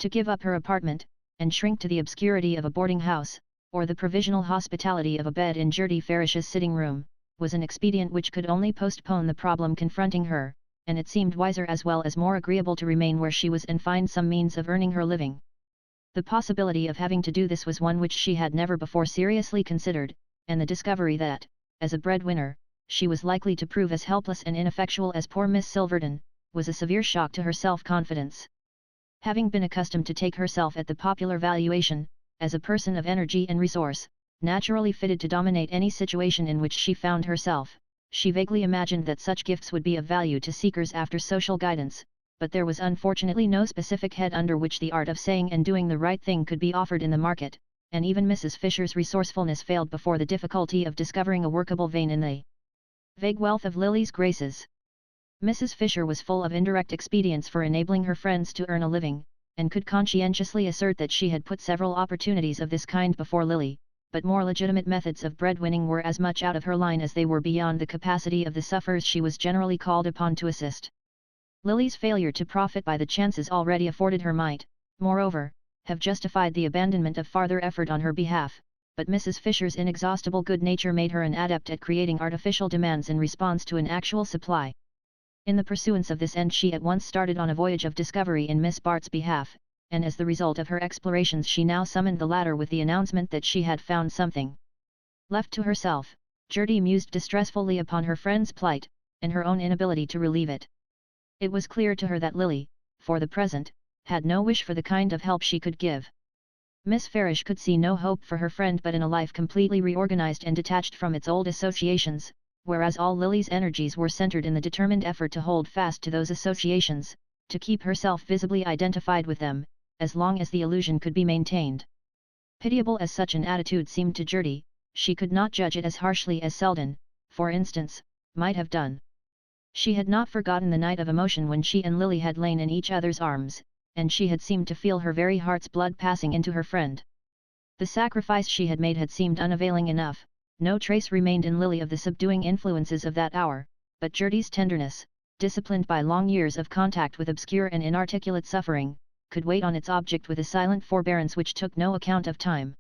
To give up her apartment, and shrink to the obscurity of a boarding house, or the provisional hospitality of a bed in Gertie Farish's sitting room, was an expedient which could only postpone the problem confronting her, and it seemed wiser as well as more agreeable to remain where she was and find some means of earning her living. The possibility of having to do this was one which she had never before seriously considered, and the discovery that, as a breadwinner, she was likely to prove as helpless and ineffectual as poor Miss Silverton, was a severe shock to her self-confidence. Having been accustomed to take herself at the popular valuation, as a person of energy and resource, naturally fitted to dominate any situation in which she found herself, she vaguely imagined that such gifts would be of value to seekers after social guidance, but there was unfortunately no specific head under which the art of saying and doing the right thing could be offered in the market, and even Mrs. Fisher's resourcefulness failed before the difficulty of discovering a workable vein in the vague wealth of Lily's graces. Mrs. Fisher was full of indirect expedients for enabling her friends to earn a living, and could conscientiously assert that she had put several opportunities of this kind before Lily, but more legitimate methods of breadwinning were as much out of her line as they were beyond the capacity of the sufferers she was generally called upon to assist. Lily's failure to profit by the chances already afforded her might, moreover, have justified the abandonment of farther effort on her behalf, but Mrs. Fisher's inexhaustible good nature made her an adept at creating artificial demands in response to an actual supply. In the pursuance of this end she at once started on a voyage of discovery in Miss Bart's behalf, and as the result of her explorations she now summoned the latter with the announcement that she had found something. Left to herself, Gertie mused distressfully upon her friend's plight, and her own inability to relieve it. It was clear to her that Lily, for the present, had no wish for the kind of help she could give. Miss Farish could see no hope for her friend but in a life completely reorganized and detached from its old associations, whereas all Lily's energies were centered in the determined effort to hold fast to those associations, to keep herself visibly identified with them, as long as the illusion could be maintained. Pitiable as such an attitude seemed to Gertie, she could not judge it as harshly as Selden, for instance, might have done. She had not forgotten the night of emotion when she and Lily had lain in each other's arms, and she had seemed to feel her very heart's blood passing into her friend. The sacrifice she had made had seemed unavailing enough, no trace remained in Lily of the subduing influences of that hour, but Gertie's tenderness, disciplined by long years of contact with obscure and inarticulate suffering, could wait on its object with a silent forbearance which took no account of time.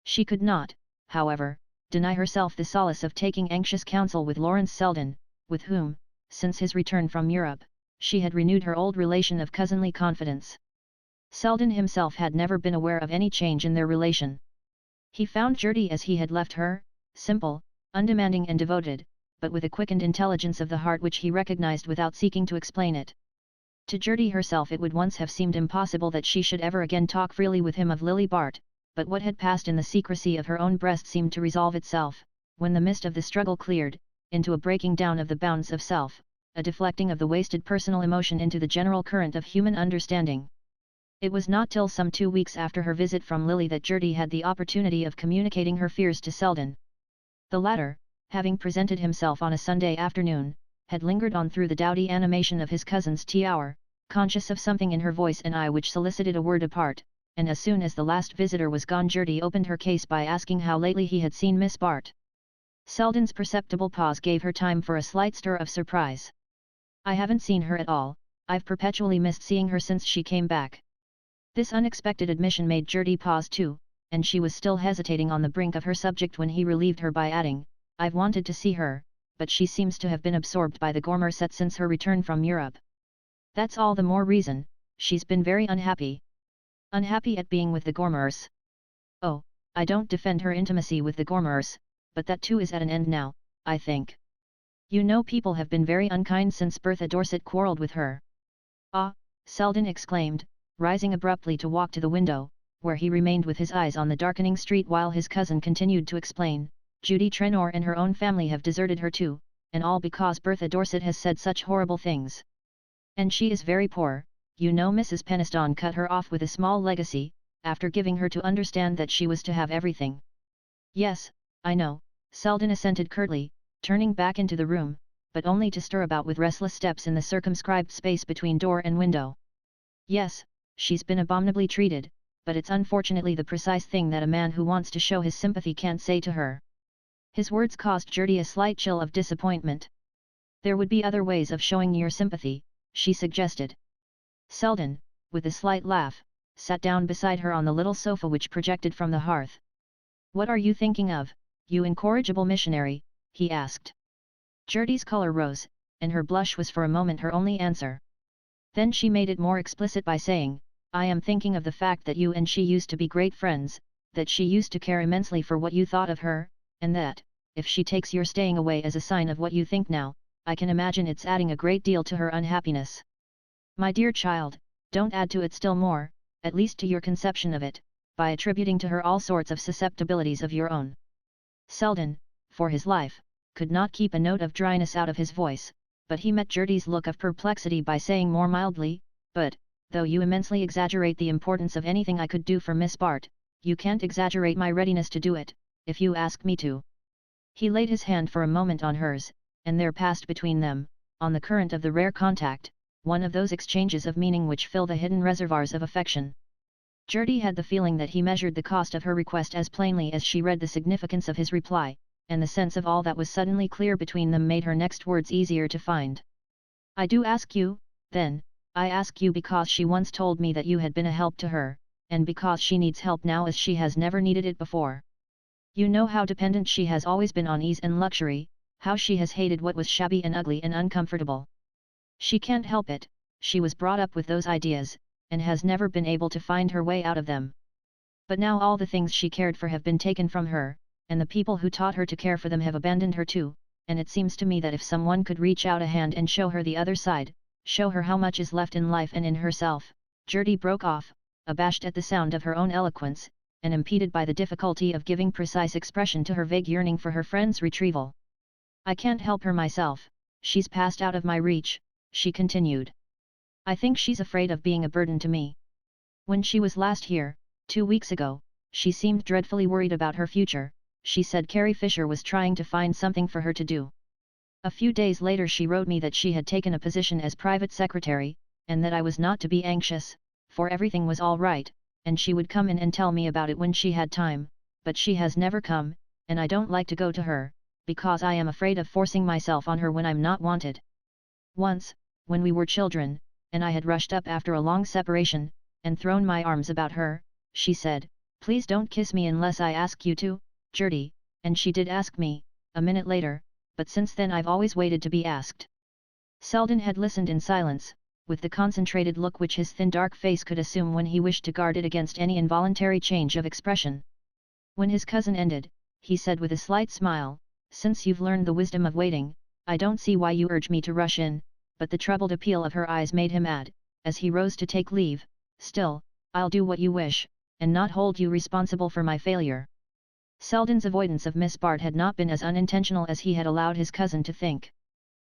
She could not, however, deny herself the solace of taking anxious counsel with Lawrence Selden, with whom, since his return from Europe, she had renewed her old relation of cousinly confidence. Selden himself had never been aware of any change in their relation. He found Gertie as he had left her, simple, undemanding and devoted, but with a quickened intelligence of the heart which he recognized without seeking to explain it. To Gertie herself it would once have seemed impossible that she should ever again talk freely with him of Lily Bart, but what had passed in the secrecy of her own breast seemed to resolve itself, when the mist of the struggle cleared, into a breaking down of the bounds of self, a deflecting of the wasted personal emotion into the general current of human understanding. It was not till some 2 weeks after her visit from Lily that Gertie had the opportunity of communicating her fears to Selden. The latter, having presented himself on a Sunday afternoon, had lingered on through the dowdy animation of his cousin's tea hour, conscious of something in her voice and eye which solicited a word apart, and as soon as the last visitor was gone Gertie opened her case by asking how lately he had seen Miss Bart. Selden's perceptible pause gave her time for a slight stir of surprise. "I haven't seen her at all, I've perpetually missed seeing her since she came back." This unexpected admission made Gertie pause too, and she was still hesitating on the brink of her subject when he relieved her by adding, "I've wanted to see her, but she seems to have been absorbed by the Gormer set since her return from Europe." "That's all the more reason, she's been very unhappy." "Unhappy at being with the Gormers?" "Oh, I don't defend her intimacy with the Gormers, but that too is at an end now, I think. You know people have been very unkind since Bertha Dorset quarrelled with her." "Ah," Selden exclaimed, rising abruptly to walk to the window, where he remained with his eyes on the darkening street while his cousin continued to explain, "Judy Trenor and her own family have deserted her too, and all because Bertha Dorset has said such horrible things. And she is very poor, you know Mrs. Peniston cut her off with a small legacy, after giving her to understand that she was to have everything." "Yes, I know," Selden assented curtly, turning back into the room, but only to stir about with restless steps in the circumscribed space between door and window. "Yes, she's been abominably treated, but it's unfortunately the precise thing that a man who wants to show his sympathy can't say to her." His words caused Gertie a slight chill of disappointment. "There would be other ways of showing your sympathy," she suggested. Selden, with a slight laugh, sat down beside her on the little sofa which projected from the hearth. "What are you thinking of, you incorrigible missionary?" he asked. Gertie's colour rose, and her blush was for a moment her only answer. Then she made it more explicit by saying, "I am thinking of the fact that you and she used to be great friends, that she used to care immensely for what you thought of her, and that, if she takes your staying away as a sign of what you think now, I can imagine it's adding a great deal to her unhappiness. My dear child, don't add to it still more, at least to your conception of it, by attributing to her all sorts of susceptibilities of your own." Selden, for his life, could not keep a note of dryness out of his voice, but he met Gertie's look of perplexity by saying more mildly, "But, though you immensely exaggerate the importance of anything I could do for Miss Bart, you can't exaggerate my readiness to do it, if you ask me to." He laid his hand for a moment on hers, and there passed between them, on the current of the rare contact, one of those exchanges of meaning which fill the hidden reservoirs of affection. Gertie had the feeling that he measured the cost of her request as plainly as she read the significance of his reply, and the sense of all that was suddenly clear between them made her next words easier to find. "I do ask you, then, I ask you because she once told me that you had been a help to her, and because she needs help now as she has never needed it before." You know how dependent she has always been on ease and luxury, how she has hated what was shabby and ugly and uncomfortable. She can't help it, she was brought up with those ideas, and has never been able to find her way out of them. But now all the things she cared for have been taken from her, and the people who taught her to care for them have abandoned her too, and it seems to me that if someone could reach out a hand and show her the other side, show her how much is left in life and in herself. Gertie broke off, abashed at the sound of her own eloquence, and impeded by the difficulty of giving precise expression to her vague yearning for her friend's retrieval. I can't help her myself, she's passed out of my reach, she continued. I think she's afraid of being a burden to me. When she was last here, 2 weeks ago, she seemed dreadfully worried about her future. She said Carrie Fisher was trying to find something for her to do. A few days later she wrote me that she had taken a position as private secretary, and that I was not to be anxious, for everything was all right, and she would come in and tell me about it when she had time, but she has never come, and I don't like to go to her, because I am afraid of forcing myself on her when I'm not wanted. Once, when we were children, and I had rushed up after a long separation, and thrown my arms about her, she said, "Please don't kiss me unless I ask you to, Gertie," and she did ask me, a minute later, but since then I've always waited to be asked. Selden had listened in silence, with the concentrated look which his thin dark face could assume when he wished to guard it against any involuntary change of expression. When his cousin ended, he said with a slight smile, "Since you've learned the wisdom of waiting, I don't see why you urge me to rush in," but the troubled appeal of her eyes made him add, as he rose to take leave, "Still, I'll do what you wish, and not hold you responsible for my failure." Selden's avoidance of Miss Bart had not been as unintentional as he had allowed his cousin to think.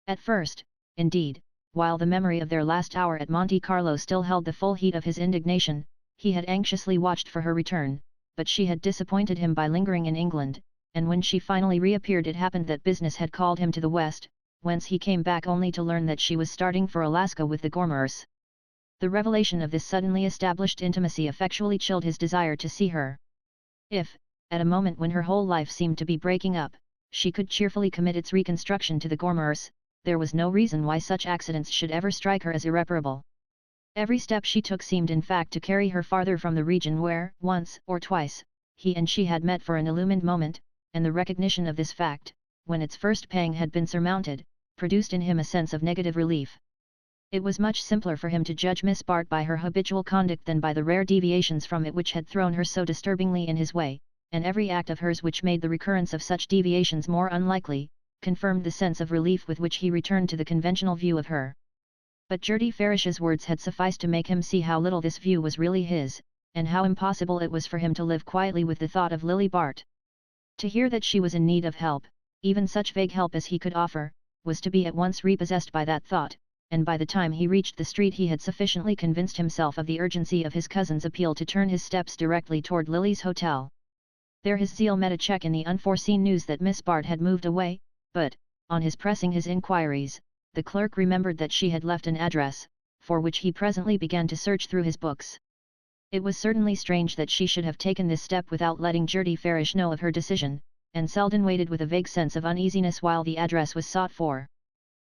At first, indeed, while the memory of their last hour at Monte Carlo still held the full heat of his indignation, he had anxiously watched for her return, but she had disappointed him by lingering in England, and when she finally reappeared it happened that business had called him to the west, whence he came back only to learn that she was starting for Alaska with the Gormers. The revelation of this suddenly established intimacy effectually chilled his desire to see her. If, at a moment when her whole life seemed to be breaking up, she could cheerfully commit its reconstruction to the Gormers, there was no reason why such accidents should ever strike her as irreparable. Every step she took seemed in fact to carry her farther from the region where, once or twice, he and she had met for an illumined moment, and the recognition of this fact, when its first pang had been surmounted, produced in him a sense of negative relief. It was much simpler for him to judge Miss Bart by her habitual conduct than by the rare deviations from it which had thrown her so disturbingly in his way, and every act of hers which made the recurrence of such deviations more unlikely, confirmed the sense of relief with which he returned to the conventional view of her. But Gertie Farish's words had sufficed to make him see how little this view was really his, and how impossible it was for him to live quietly with the thought of Lily Bart. To hear that she was in need of help, even such vague help as he could offer, was to be at once repossessed by that thought, and by the time he reached the street he had sufficiently convinced himself of the urgency of his cousin's appeal to turn his steps directly toward Lily's hotel. There his zeal met a check in the unforeseen news that Miss Bart had moved away, but, on his pressing his inquiries, the clerk remembered that she had left an address, for which he presently began to search through his books. It was certainly strange that she should have taken this step without letting Gertie Farish know of her decision, and Selden waited with a vague sense of uneasiness while the address was sought for.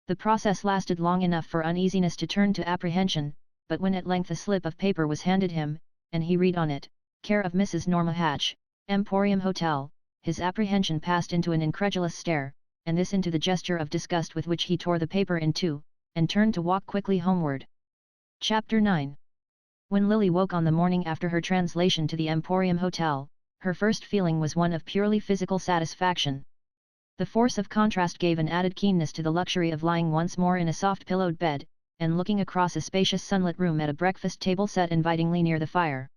The process lasted long enough for uneasiness to turn to apprehension, but when at length a slip of paper was handed him, and he read on it, "Care of Mrs. Norma Hatch, Emporium Hotel," his apprehension passed into an incredulous stare, and this into the gesture of disgust with which he tore the paper in two, and turned to walk quickly homeward. Chapter 9. When Lily woke on the morning after her translation to the Emporium Hotel, her first feeling was one of purely physical satisfaction. The force of contrast gave an added keenness to the luxury of lying once more in a soft-pillowed bed, and looking across a spacious sunlit room at a breakfast table set invitingly near the fire.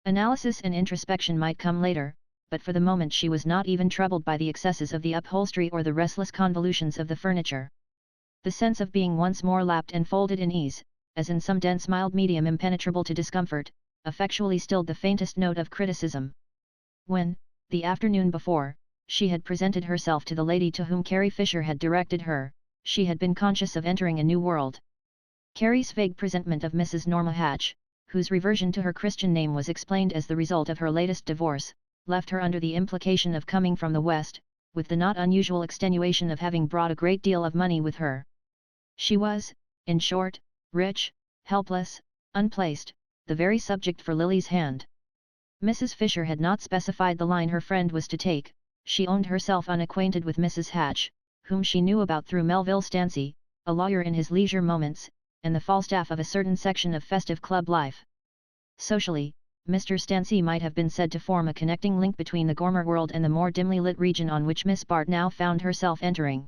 Analysis and introspection might come later, but for the moment she was not even troubled by the excesses of the upholstery or the restless convolutions of the furniture. The sense of being once more lapped and folded in ease, as in some dense mild medium impenetrable to discomfort, effectually stilled the faintest note of criticism. When, the afternoon before, she had presented herself to the lady to whom Carrie Fisher had directed her, she had been conscious of entering a new world. Carrie's vague presentment of Mrs. Norma Hatch, whose reversion to her Christian name was explained as the result of her latest divorce, left her under the implication of coming from the West, with the not unusual extenuation of having brought a great deal of money with her. She was, in short, rich, helpless, unplaced, the very subject for Lily's hand. Mrs. Fisher had not specified the line her friend was to take. She owned herself unacquainted with Mrs. Hatch, whom she knew about through Melville Stancy, a lawyer in his leisure moments, and the Falstaff of a certain section of festive club life. Socially, Mr. Stancy might have been said to form a connecting link between the Gormer world and the more dimly lit region on which Miss Bart now found herself entering.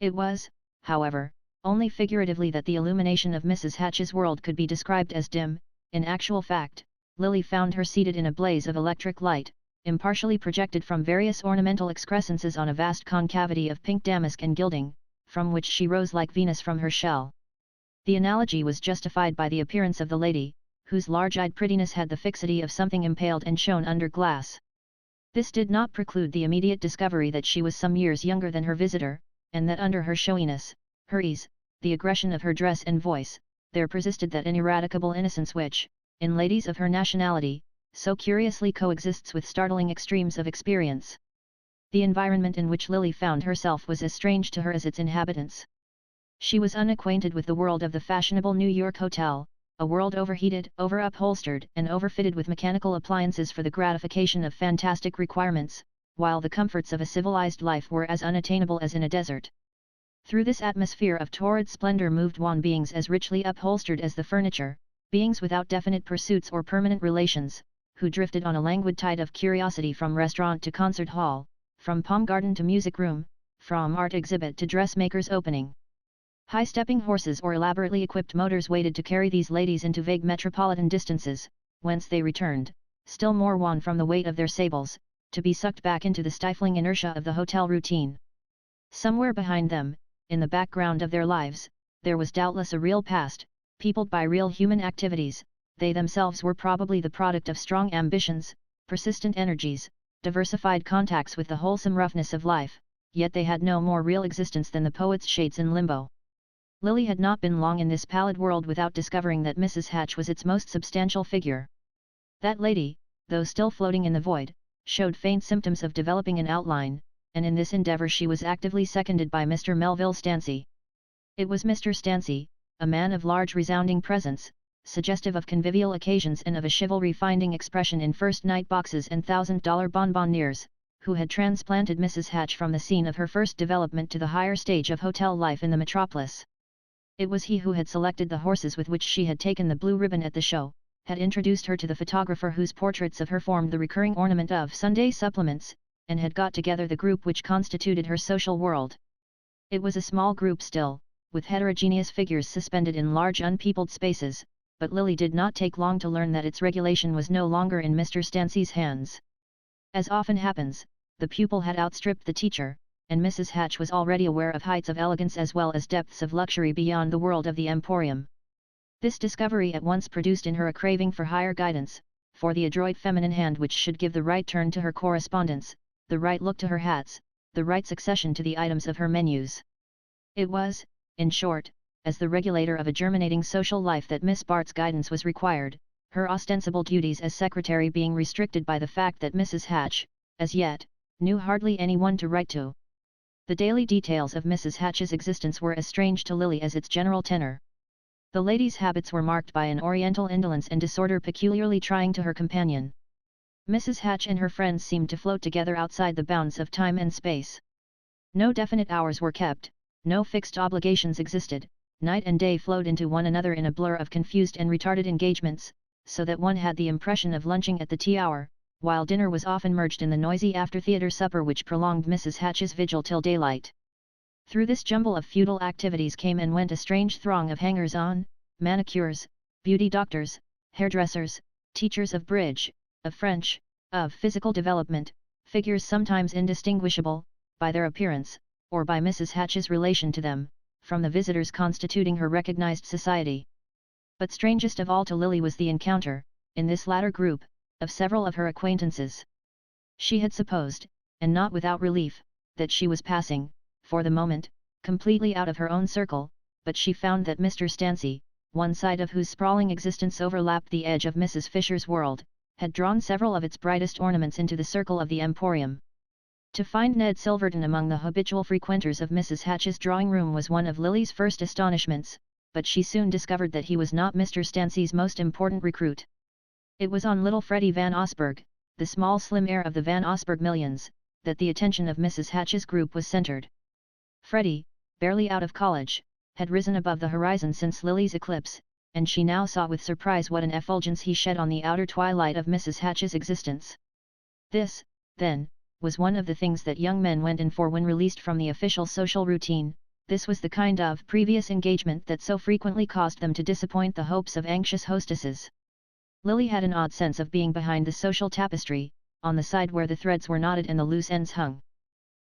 It was, however, only figuratively that the illumination of Mrs. Hatch's world could be described as dim. In actual fact, Lily found her seated in a blaze of electric light, impartially projected from various ornamental excrescences on a vast concavity of pink damask and gilding, from which she rose like Venus from her shell. The analogy was justified by the appearance of the lady, whose large-eyed prettiness had the fixity of something impaled and shown under glass. This did not preclude the immediate discovery that she was some years younger than her visitor, and that under her showiness, her ease, the aggression of her dress and voice, there persisted that ineradicable innocence which, in ladies of her nationality, so curiously coexists with startling extremes of experience. The environment in which Lily found herself was as strange to her as its inhabitants. She was unacquainted with the world of the fashionable New York hotel, a world overheated, over-upholstered, and overfitted with mechanical appliances for the gratification of fantastic requirements, while the comforts of a civilized life were as unattainable as in a desert. Through this atmosphere of torrid splendor moved wan beings as richly upholstered as the furniture, beings without definite pursuits or permanent relations, who drifted on a languid tide of curiosity from restaurant to concert hall, from palm garden to music room, from art exhibit to dressmaker's opening. High-stepping horses or elaborately equipped motors waited to carry these ladies into vague metropolitan distances, whence they returned, still more wan from the weight of their sables, to be sucked back into the stifling inertia of the hotel routine. Somewhere behind them, in the background of their lives, there was doubtless a real past, peopled by real human activities. They themselves were probably the product of strong ambitions, persistent energies, diversified contacts with the wholesome roughness of life, yet they had no more real existence than the poet's shades in limbo. Lily had not been long in this pallid world without discovering that Mrs. Hatch was its most substantial figure. That lady, though still floating in the void, showed faint symptoms of developing an outline, and in this endeavour she was actively seconded by Mr. Melville Stancy. It was Mr. Stancy, a man of large resounding presence, suggestive of convivial occasions and of a chivalry finding expression in first-night boxes and $1,000 bonbonnières, who had transplanted Mrs. Hatch from the scene of her first development to the higher stage of hotel life in the metropolis. It was he who had selected the horses with which she had taken the blue ribbon at the show, had introduced her to the photographer whose portraits of her formed the recurring ornament of Sunday supplements, and had got together the group which constituted her social world. It was a small group still, with heterogeneous figures suspended in large unpeopled spaces, but Lily did not take long to learn that its regulation was no longer in Mr. Stancy's hands. As often happens, the pupil had outstripped the teacher, and Mrs. Hatch was already aware of heights of elegance as well as depths of luxury beyond the world of the emporium. This discovery at once produced in her a craving for higher guidance, for the adroit feminine hand which should give the right turn to her correspondence, the right look to her hats, the right succession to the items of her menus. It was, in short, as the regulator of a germinating social life that Miss Bart's guidance was required, her ostensible duties as secretary being restricted by the fact that Mrs. Hatch, as yet, knew hardly anyone to write to. The daily details of Mrs. Hatch's existence were as strange to Lily as its general tenor. The lady's habits were marked by an oriental indolence and disorder peculiarly trying to her companion. Mrs. Hatch and her friends seemed to float together outside the bounds of time and space. No definite hours were kept, no fixed obligations existed, night and day flowed into one another in a blur of confused and retarded engagements, so that one had the impression of lunching at the tea hour, while dinner was often merged in the noisy after-theatre supper which prolonged Mrs. Hatch's vigil till daylight. Through this jumble of futile activities came and went a strange throng of hangers-on, manicures, beauty doctors, hairdressers, teachers of bridge, of French, of physical development, figures sometimes indistinguishable, by their appearance, or by Mrs. Hatch's relation to them, from the visitors constituting her recognized society. But strangest of all to Lily was the encounter, in this latter group, of several of her acquaintances. She had supposed, and not without relief, that she was passing, for the moment, completely out of her own circle, but she found that Mr. Stancy, one side of whose sprawling existence overlapped the edge of Mrs. Fisher's world, had drawn several of its brightest ornaments into the circle of the emporium. To find Ned Silverton among the habitual frequenters of Mrs. Hatch's drawing-room was one of Lily's first astonishments, but she soon discovered that he was not Mr. Stancy's most important recruit. It was on little Freddie Van Osburgh, the small slim heir of the Van Osburgh millions, that the attention of Mrs. Hatch's group was centered. Freddie, barely out of college, had risen above the horizon since Lily's eclipse, and she now saw with surprise what an effulgence he shed on the outer twilight of Mrs. Hatch's existence. This, then, was one of the things that young men went in for when released from the official social routine. This was the kind of previous engagement that so frequently caused them to disappoint the hopes of anxious hostesses. Lily had an odd sense of being behind the social tapestry, on the side where the threads were knotted and the loose ends hung.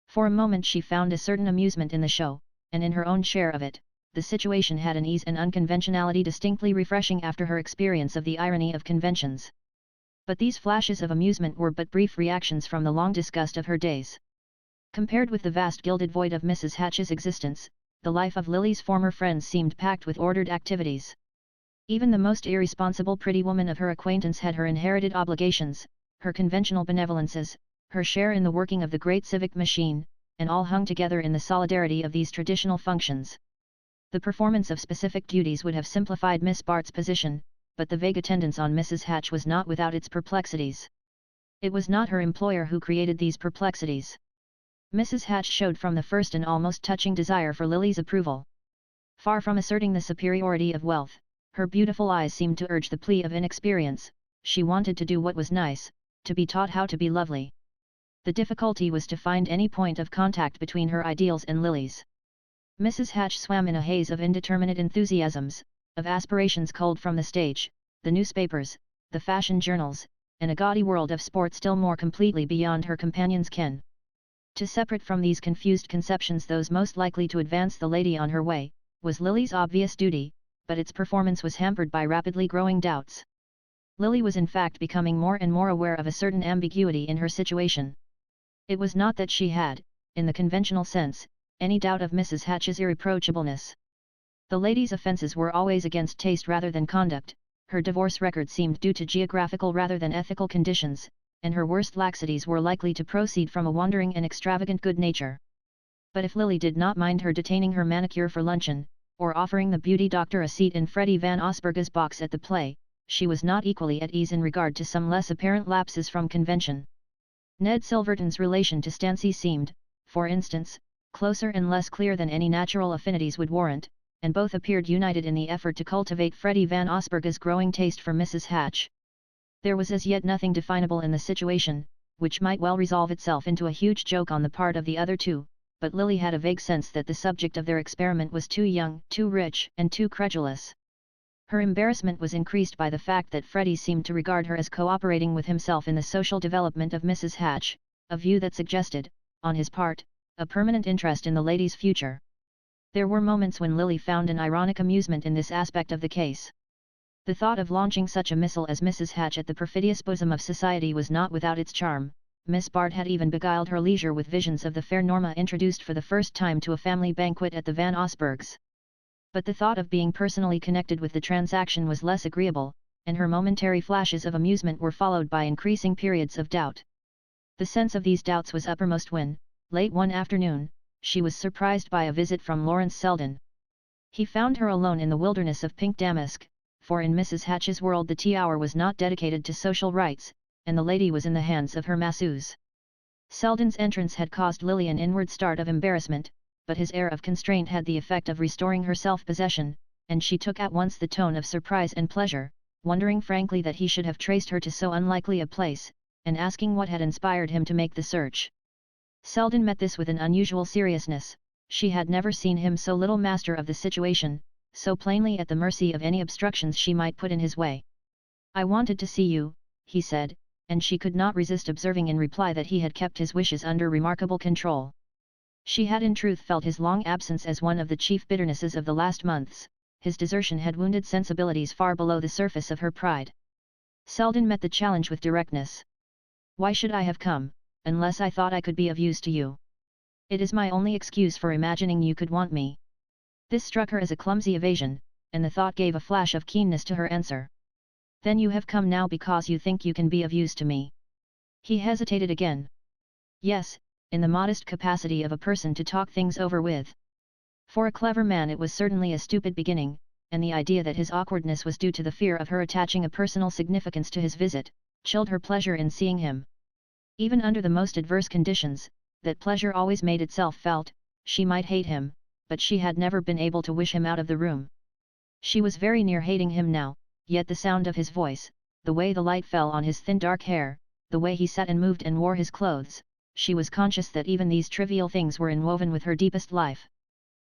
For a moment she found a certain amusement in the show, and in her own share of it. The situation had an ease and unconventionality distinctly refreshing after her experience of the irony of conventions. But these flashes of amusement were but brief reactions from the long disgust of her days. Compared with the vast gilded void of Mrs. Hatch's existence, the life of Lily's former friends seemed packed with ordered activities. Even the most irresponsible pretty woman of her acquaintance had her inherited obligations, her conventional benevolences, her share in the working of the great civic machine, and all hung together in the solidarity of these traditional functions. The performance of specific duties would have simplified Miss Bart's position, but the vague attendance on Mrs. Hatch was not without its perplexities. It was not her employer who created these perplexities. Mrs. Hatch showed from the first an almost touching desire for Lily's approval. Far from asserting the superiority of wealth, her beautiful eyes seemed to urge the plea of inexperience. She wanted to do what was nice, to be taught how to be lovely. The difficulty was to find any point of contact between her ideals and Lily's. Mrs. Hatch swam in a haze of indeterminate enthusiasms, of aspirations culled from the stage, the newspapers, the fashion journals, and a gaudy world of sport still more completely beyond her companion's ken. To separate from these confused conceptions those most likely to advance the lady on her way, was Lily's obvious duty, but its performance was hampered by rapidly growing doubts. Lily was in fact becoming more and more aware of a certain ambiguity in her situation. It was not that she had, in the conventional sense, any doubt of Mrs. Hatch's irreproachableness. The lady's offences were always against taste rather than conduct, her divorce record seemed due to geographical rather than ethical conditions, and her worst laxities were likely to proceed from a wandering and extravagant good nature. But if Lily did not mind her detaining her manicure for luncheon, or offering the beauty doctor a seat in Freddie Van Osburgh's box at the play, she was not equally at ease in regard to some less apparent lapses from convention. Ned Silverton's relation to Stancy seemed, for instance, closer and less clear than any natural affinities would warrant, and both appeared united in the effort to cultivate Freddie Van Osburgh's growing taste for Mrs. Hatch. There was as yet nothing definable in the situation, which might well resolve itself into a huge joke on the part of the other two, but Lily had a vague sense that the subject of their experiment was too young, too rich, and too credulous. Her embarrassment was increased by the fact that Freddie seemed to regard her as cooperating with himself in the social development of Mrs. Hatch, a view that suggested, on his part, a permanent interest in the lady's future. There were moments when Lily found an ironic amusement in this aspect of the case. The thought of launching such a missile as Mrs. Hatch at the perfidious bosom of society was not without its charm. Miss Bart had even beguiled her leisure with visions of the fair Norma introduced for the first time to a family banquet at the Van Osburghs. But the thought of being personally connected with the transaction was less agreeable, and her momentary flashes of amusement were followed by increasing periods of doubt. The sense of these doubts was uppermost when, late one afternoon, she was surprised by a visit from Lawrence Selden. He found her alone in the wilderness of pink damask, for in Mrs. Hatch's world the tea hour was not dedicated to social rites, and the lady was in the hands of her masseuse. Selden's entrance had caused Lily an inward start of embarrassment, but his air of constraint had the effect of restoring her self-possession, and she took at once the tone of surprise and pleasure, wondering frankly that he should have traced her to so unlikely a place, and asking what had inspired him to make the search. Selden met this with an unusual seriousness. She had never seen him so little master of the situation, so plainly at the mercy of any obstructions she might put in his way. "I wanted to see you," he said, and she could not resist observing in reply that he had kept his wishes under remarkable control. She had in truth felt his long absence as one of the chief bitternesses of the last months. His desertion had wounded sensibilities far below the surface of her pride. Selden met the challenge with directness. "Why should I have come, unless I thought I could be of use to you? It is my only excuse for imagining you could want me." This struck her as a clumsy evasion, and the thought gave a flash of keenness to her answer. "Then you have come now because you think you can be of use to me?" He hesitated again. "Yes, in the modest capacity of a person to talk things over with." For a clever man it was certainly a stupid beginning, and the idea that his awkwardness was due to the fear of her attaching a personal significance to his visit, chilled her pleasure in seeing him. Even under the most adverse conditions, that pleasure always made itself felt. She might hate him, but she had never been able to wish him out of the room. She was very near hating him now, yet the sound of his voice, the way the light fell on his thin dark hair, the way he sat and moved and wore his clothes, she was conscious that even these trivial things were inwoven with her deepest life.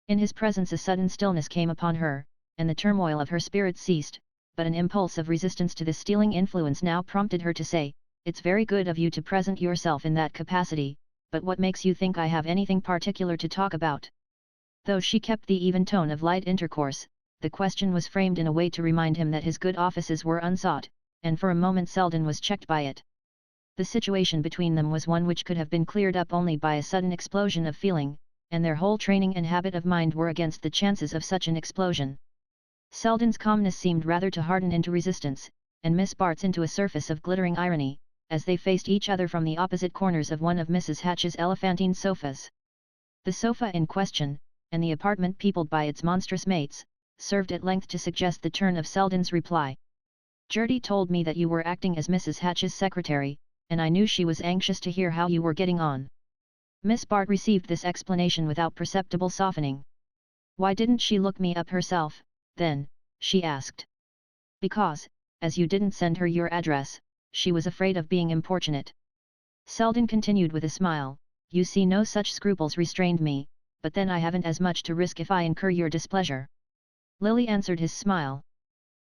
In his presence a sudden stillness came upon her, and the turmoil of her spirit ceased, but an impulse of resistance to this stealing influence now prompted her to say, "It's very good of you to present yourself in that capacity, but what makes you think I have anything particular to talk about?" Though she kept the even tone of light intercourse, the question was framed in a way to remind him that his good offices were unsought, and for a moment Selden was checked by it. The situation between them was one which could have been cleared up only by a sudden explosion of feeling, and their whole training and habit of mind were against the chances of such an explosion. Selden's calmness seemed rather to harden into resistance, and Miss Bart's into a surface of glittering irony, as they faced each other from the opposite corners of one of Mrs. Hatch's elephantine sofas. The sofa in question, and the apartment peopled by its monstrous mates, served at length to suggest the turn of Selden's reply. "Gertie told me that you were acting as Mrs. Hatch's secretary, and I knew she was anxious to hear how you were getting on." Miss Bart received this explanation without perceptible softening. "Why didn't she look me up herself, then?" she asked. "Because, as you didn't send her your address, she was afraid of being importunate." Selden continued with a smile, "You see, no such scruples restrained me, but then I haven't as much to risk if I incur your displeasure." Lily answered his smile.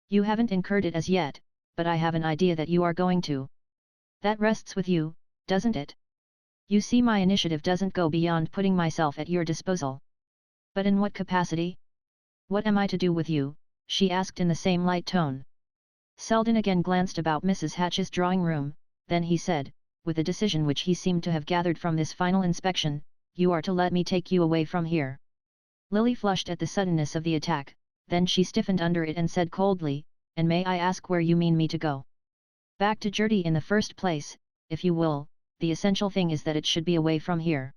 "You haven't incurred it as yet, but I have an idea that you are going to. That rests with you, doesn't it? You see, my initiative doesn't go beyond putting myself at your disposal." "But in what capacity? What am I to do with you?" she asked in the same light tone. Selden again glanced about Mrs. Hatch's drawing room, then he said, with a decision which he seemed to have gathered from this final inspection, "You are to let me take you away from here." Lily flushed at the suddenness of the attack, then she stiffened under it and said coldly, "And may I ask where you mean me to go?" "Back to Gertie in the first place, if you will. The essential thing is that it should be away from here."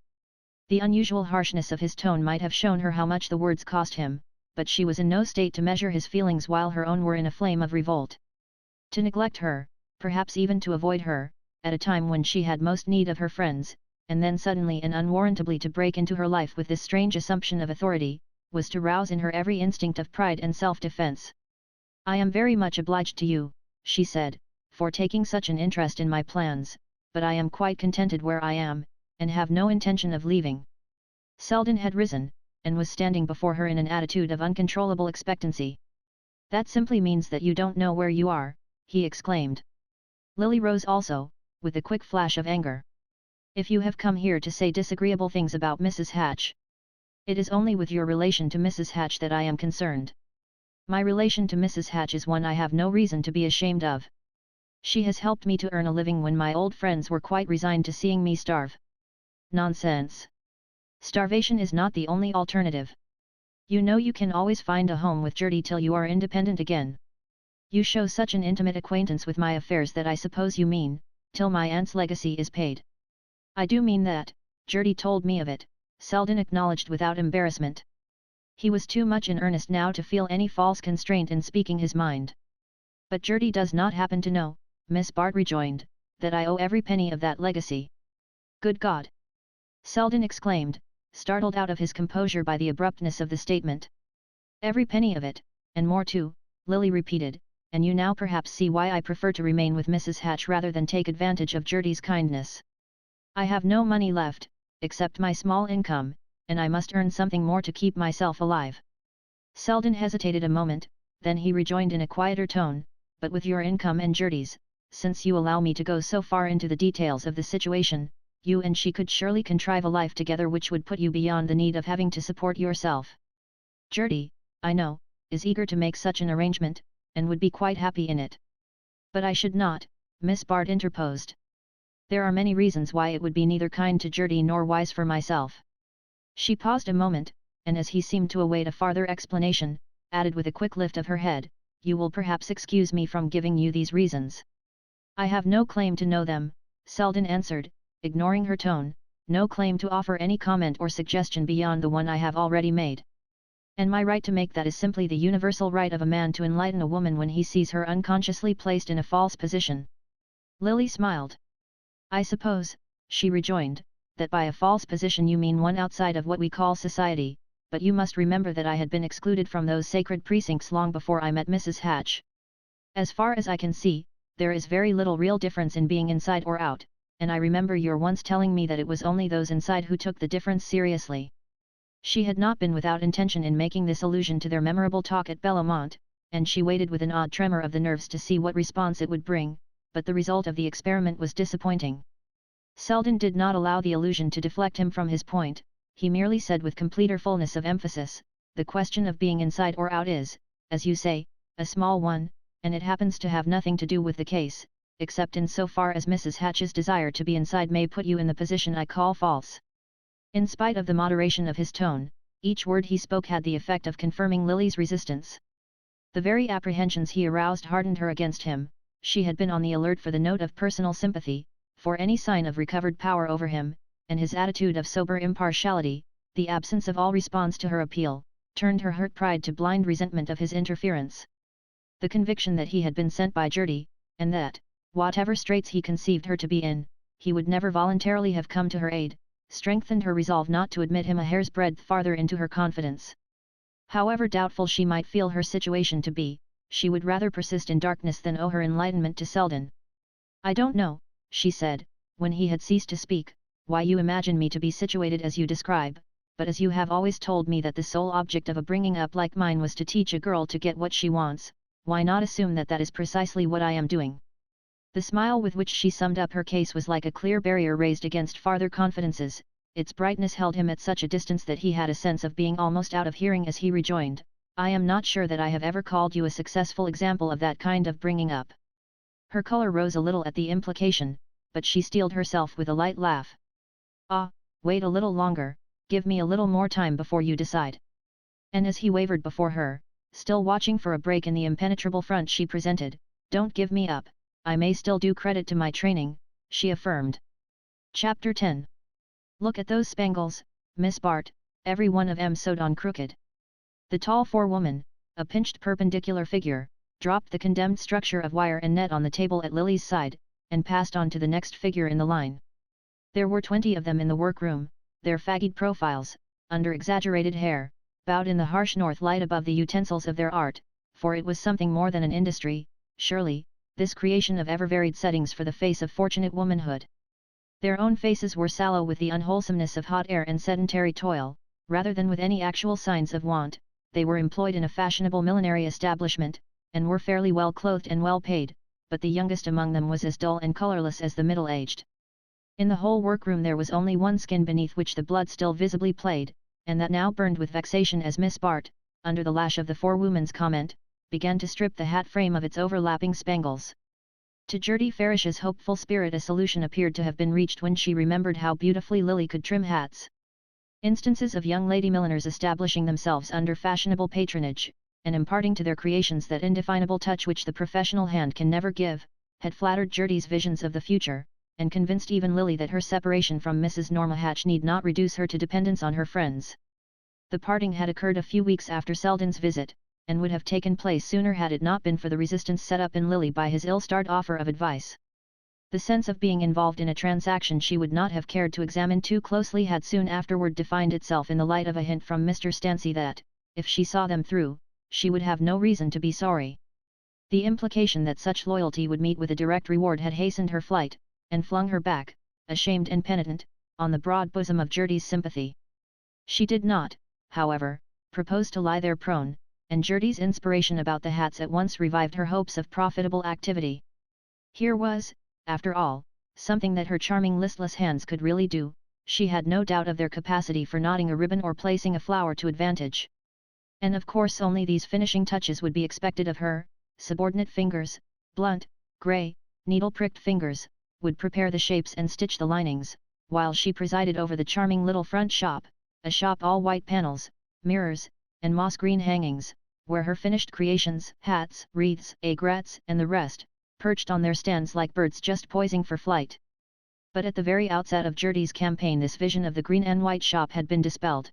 The unusual harshness of his tone might have shown her how much the words cost him, but she was in no state to measure his feelings while her own were in a flame of revolt. To neglect her, perhaps even to avoid her, at a time when she had most need of her friends, and then suddenly and unwarrantably to break into her life with this strange assumption of authority, was to rouse in her every instinct of pride and self-defense. "I am very much obliged to you," she said, "for taking such an interest in my plans, but I am quite contented where I am, and have no intention of leaving." Selden had risen, and was standing before her in an attitude of uncontrollable expectancy. "That simply means that you don't know where you are," he exclaimed. Lily rose also, with a quick flash of anger. "If you have come here to say disagreeable things about Mrs. Hatch, it is only with your relation to Mrs. Hatch that I am concerned. My relation to Mrs. Hatch is one I have no reason to be ashamed of. She has helped me to earn a living when my old friends were quite resigned to seeing me starve." "Nonsense! Starvation is not the only alternative. You know you can always find a home with Gertie till you are independent again. You show such an intimate acquaintance with my affairs that I suppose you mean, till my aunt's legacy is paid." "I do mean that, Gertie told me of it," Selden acknowledged without embarrassment. He was too much in earnest now to feel any false constraint in speaking his mind. "But Gertie does not happen to know," Miss Bart rejoined, "that I owe every penny of that legacy." "Good God!" Selden exclaimed, startled out of his composure by the abruptness of the statement. "Every penny of it, and more too," Lily repeated, "and you now perhaps see why I prefer to remain with Mrs. Hatch rather than take advantage of Gertie's kindness. I have no money left, except my small income, and I must earn something more to keep myself alive." Selden hesitated a moment, then he rejoined in a quieter tone, "But with your income and Gertie's, since you allow me to go so far into the details of the situation, you and she could surely contrive a life together which would put you beyond the need of having to support yourself. Gertie, I know, is eager to make such an arrangement, and would be quite happy in it." "But I should not," Miss Bart interposed. "There are many reasons why it would be neither kind to Gertie nor wise for myself." She paused a moment, and as he seemed to await a farther explanation, added with a quick lift of her head, "You will perhaps excuse me from giving you these reasons." "I have no claim to know them," Selden answered, ignoring her tone, "no claim to offer any comment or suggestion beyond the one I have already made." And my right to make that is simply the universal right of a man to enlighten a woman when he sees her unconsciously placed in a false position. Lily smiled. I suppose, she rejoined, that by a false position you mean one outside of what we call society, but you must remember that I had been excluded from those sacred precincts long before I met Mrs. Hatch. As far as I can see, there is very little real difference in being inside or out, and I remember your once telling me that it was only those inside who took the difference seriously. She had not been without intention in making this allusion to their memorable talk at Bellamont, and she waited with an odd tremor of the nerves to see what response it would bring, but the result of the experiment was disappointing. Selden did not allow the allusion to deflect him from his point, he merely said with completer fullness of emphasis, the question of being inside or out is, as you say, a small one, and it happens to have nothing to do with the case, except in so far as Mrs. Hatch's desire to be inside may put you in the position I call false. In spite of the moderation of his tone, each word he spoke had the effect of confirming Lily's resistance. The very apprehensions he aroused hardened her against him. She had been on the alert for the note of personal sympathy, for any sign of recovered power over him, and his attitude of sober impartiality, the absence of all response to her appeal, turned her hurt pride to blind resentment of his interference. The conviction that he had been sent by Gertie, and that, whatever straits he conceived her to be in, he would never voluntarily have come to her aid, strengthened her resolve not to admit him a hair's breadth farther into her confidence. However doubtful she might feel her situation to be, she would rather persist in darkness than owe her enlightenment to Selden. I don't know, she said, when he had ceased to speak, why you imagine me to be situated as you describe, but as you have always told me that the sole object of a bringing up like mine was to teach a girl to get what she wants, why not assume that that is precisely what I am doing? The smile with which she summed up her case was like a clear barrier raised against farther confidences, its brightness held him at such a distance that he had a sense of being almost out of hearing as he rejoined, I am not sure that I have ever called you a successful example of that kind of bringing up. Her colour rose a little at the implication, but she steeled herself with a light laugh. Ah, wait a little longer, give me a little more time before you decide. And as he wavered before her, still watching for a break in the impenetrable front she presented, don't give me up, I may still do credit to my training, she affirmed. Chapter 10. Look at those spangles, Miss Bart, every one of 'em sewed on crooked. The tall forewoman, a pinched perpendicular figure, dropped the condemned structure of wire and net on the table at Lily's side, and passed on to the next figure in the line. There were 20 of them in the workroom, their faggied profiles, under exaggerated hair, bowed in the harsh north light above the utensils of their art, for it was something more than an industry, surely, this creation of ever-varied settings for the face of fortunate womanhood. Their own faces were sallow with the unwholesomeness of hot air and sedentary toil, rather than with any actual signs of want. They were employed in a fashionable millinery establishment, and were fairly well clothed and well paid, but the youngest among them was as dull and colourless as the middle-aged. In the whole workroom there was only one skin beneath which the blood still visibly played, and that now burned with vexation as Miss Bart, under the lash of the forewoman's comment, began to strip the hat frame of its overlapping spangles. To Gertie Farish's hopeful spirit a solution appeared to have been reached when she remembered how beautifully Lily could trim hats. Instances of young lady milliners establishing themselves under fashionable patronage, and imparting to their creations that indefinable touch which the professional hand can never give, had flattered Gertie's visions of the future, and convinced even Lily that her separation from Mrs. Norma Hatch need not reduce her to dependence on her friends. The parting had occurred a few weeks after Selden's visit, and would have taken place sooner had it not been for the resistance set up in Lily by his ill-starred offer of advice. The sense of being involved in a transaction she would not have cared to examine too closely had soon afterward defined itself in the light of a hint from Mr. Stancy that, if she saw them through, she would have no reason to be sorry. The implication that such loyalty would meet with a direct reward had hastened her flight, and flung her back, ashamed and penitent, on the broad bosom of Gertie's sympathy. She did not, however, propose to lie there prone, and Gertie's inspiration about the hats at once revived her hopes of profitable activity. Here was, after all, something that her charming listless hands could really do. She had no doubt of their capacity for knotting a ribbon or placing a flower to advantage. And of course only these finishing touches would be expected of her. Subordinate fingers, blunt, grey, needle-pricked fingers, would prepare the shapes and stitch the linings, while she presided over the charming little front shop, a shop all white panels, mirrors, and moss-green hangings, where her finished creations, hats, wreaths, aigrettes, and the rest, perched on their stands like birds just poising for flight. But at the very outset of Gertie's campaign this vision of the green and white shop had been dispelled.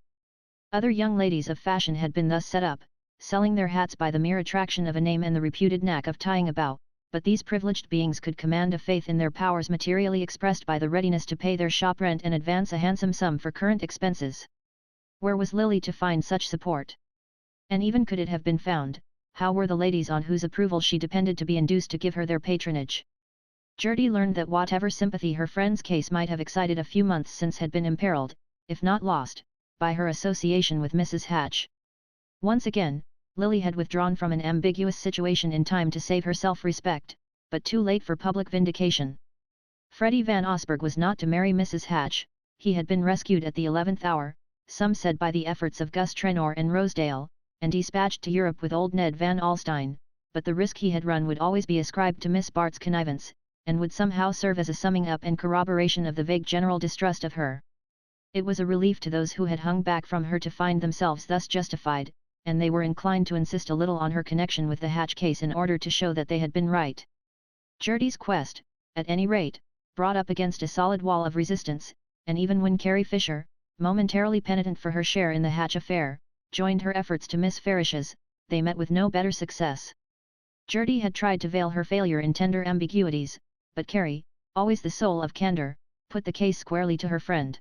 Other young ladies of fashion had been thus set up, selling their hats by the mere attraction of a name and the reputed knack of tying a bow, but these privileged beings could command a faith in their powers materially expressed by the readiness to pay their shop rent and advance a handsome sum for current expenses. Where was Lily to find such support? And even could it have been found, how were the ladies on whose approval she depended to be induced to give her their patronage? Gertie learned that whatever sympathy her friend's case might have excited a few months since had been imperiled, if not lost, by her association with Mrs. Hatch. Once again, Lily had withdrawn from an ambiguous situation in time to save her self-respect, but too late for public vindication. Freddie Van Osburgh was not to marry Mrs. Hatch. He had been rescued at the 11th hour, some said by the efforts of Gus Trenor and Rosedale, and dispatched to Europe with old Ned Van Alstyne, but the risk he had run would always be ascribed to Miss Bart's connivance, and would somehow serve as a summing up and corroboration of the vague general distrust of her. It was a relief to those who had hung back from her to find themselves thus justified, and they were inclined to insist a little on her connection with the Hatch case in order to show that they had been right. Gertie's quest, at any rate, brought up against a solid wall of resistance, and even when Carrie Fisher, momentarily penitent for her share in the Hatch affair, joined her efforts to Miss Farish's, they met with no better success. Gertie had tried to veil her failure in tender ambiguities, but Carrie, always the soul of candour, put the case squarely to her friend.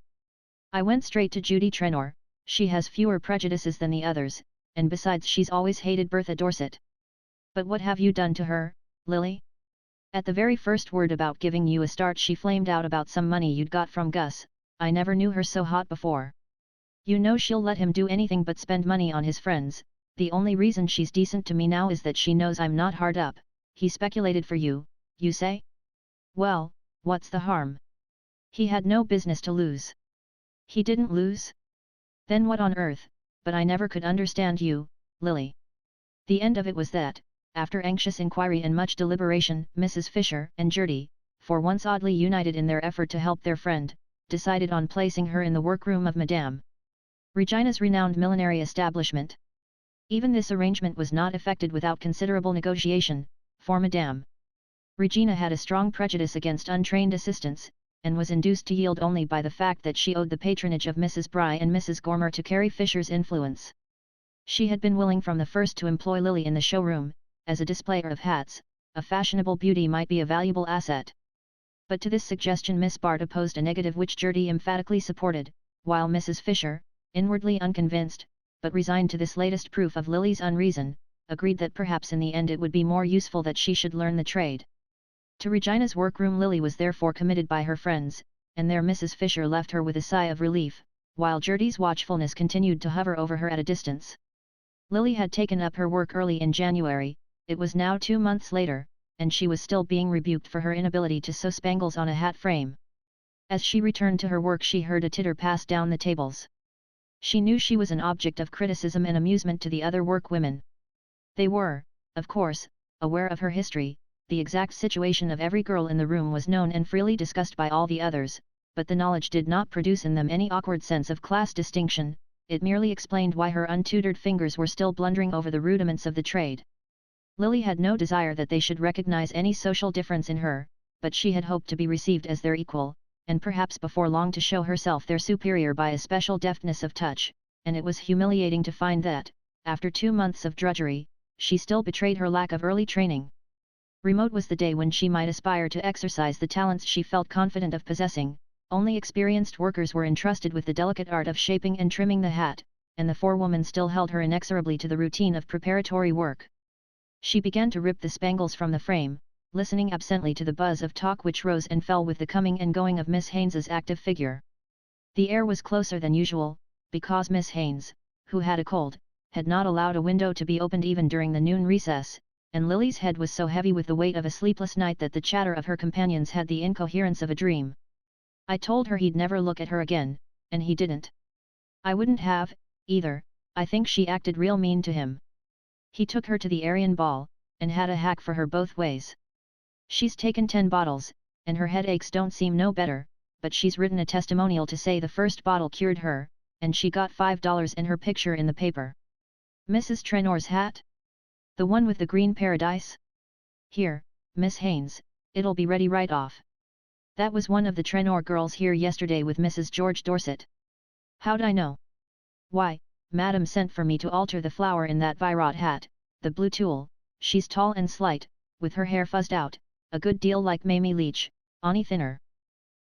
"I went straight to Judy Trenor. She has fewer prejudices than the others, and besides she's always hated Bertha Dorset." "But what have you done to her, Lily?" "At the very first word about giving you a start she flamed out about some money you'd got from Gus. I never knew her so hot before. You know she'll let him do anything but spend money on his friends. The only reason she's decent to me now is that she knows I'm not hard up." "He speculated for you, you say?" "Well, what's the harm? He had no business to lose." "He didn't lose? Then what on earth?" "But I never could understand you, Lily." The end of it was that, after anxious inquiry and much deliberation, Mrs. Fisher and Gertie, for once oddly united in their effort to help their friend, decided on placing her in the workroom of Madame Regina's renowned millinery establishment. Even this arrangement was not effected without considerable negotiation, for Madame Regina had a strong prejudice against untrained assistants, and was induced to yield only by the fact that she owed the patronage of Mrs. Bry and Mrs. Gormer to Carrie Fisher's influence. She had been willing from the first to employ Lily in the showroom, as a displayer of hats. A fashionable beauty might be a valuable asset. But to this suggestion Miss Bart opposed a negative which Gertie emphatically supported, while Mrs. Fisher, inwardly unconvinced, but resigned to this latest proof of Lily's unreason, agreed that perhaps in the end it would be more useful that she should learn the trade. To Regina's workroom Lily was therefore committed by her friends, and there Mrs. Fisher left her with a sigh of relief, while Gertie's watchfulness continued to hover over her at a distance. Lily had taken up her work early in January. It was now 2 months later, and she was still being rebuked for her inability to sew spangles on a hat frame. As she returned to her work she heard a titter pass down the tables. She knew she was an object of criticism and amusement to the other workwomen. They were, of course, aware of her history. The exact situation of every girl in the room was known and freely discussed by all the others, but the knowledge did not produce in them any awkward sense of class distinction. It merely explained why her untutored fingers were still blundering over the rudiments of the trade. Lily had no desire that they should recognize any social difference in her, but she had hoped to be received as their equal, and perhaps before long to show herself their superior by a special deftness of touch, and it was humiliating to find that, after 2 months of drudgery, she still betrayed her lack of early training. Remote was the day when she might aspire to exercise the talents she felt confident of possessing. Only experienced workers were entrusted with the delicate art of shaping and trimming the hat, and the forewoman still held her inexorably to the routine of preparatory work. She began to rip the spangles from the frame, listening absently to the buzz of talk which rose and fell with the coming and going of Miss Haynes's active figure. The air was closer than usual, because Miss Haynes, who had a cold, had not allowed a window to be opened even during the noon recess, and Lily's head was so heavy with the weight of a sleepless night that the chatter of her companions had the incoherence of a dream. "I told her he'd never look at her again, and he didn't. I wouldn't have, either. I think she acted real mean to him. He took her to the Aryan ball, and had a hack for her both ways. She's taken 10 bottles, and her headaches don't seem no better, but she's written a testimonial to say the first bottle cured her, and she got $5 and her picture in the paper." "Mrs. Trenor's hat? The one with the green paradise? Here, Miss Haynes, it'll be ready right off. That was one of the Trenor girls here yesterday with Mrs. George Dorset." "How'd I know?" "Why, Madam sent for me to alter the flower in that Virot hat, the blue tulle. She's tall and slight, with her hair fuzzed out, a good deal like Mamie Leach, only thinner."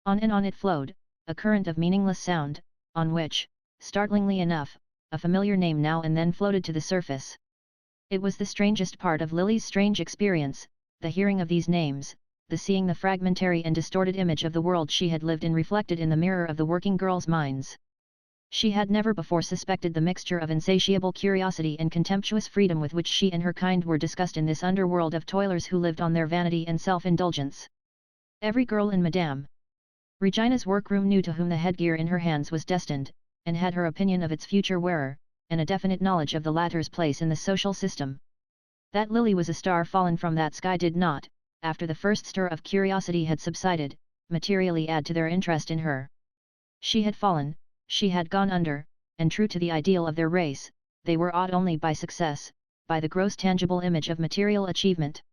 On and on it flowed, a current of meaningless sound, on which, startlingly enough, a familiar name now and then floated to the surface. It was the strangest part of Lily's strange experience, the hearing of these names, the seeing the fragmentary and distorted image of the world she had lived in reflected in the mirror of the working girls' minds. She had never before suspected the mixture of insatiable curiosity and contemptuous freedom with which she and her kind were discussed in this underworld of toilers who lived on their vanity and self-indulgence. Every girl in Madame Regina's workroom knew to whom the headgear in her hands was destined, and had her opinion of its future wearer, and a definite knowledge of the latter's place in the social system. That Lily was a star fallen from that sky did not, after the first stir of curiosity had subsided, materially add to their interest in her. She had fallen, she had gone under, and true to the ideal of their race, they were awed only by success, by the gross tangible image of material achievement.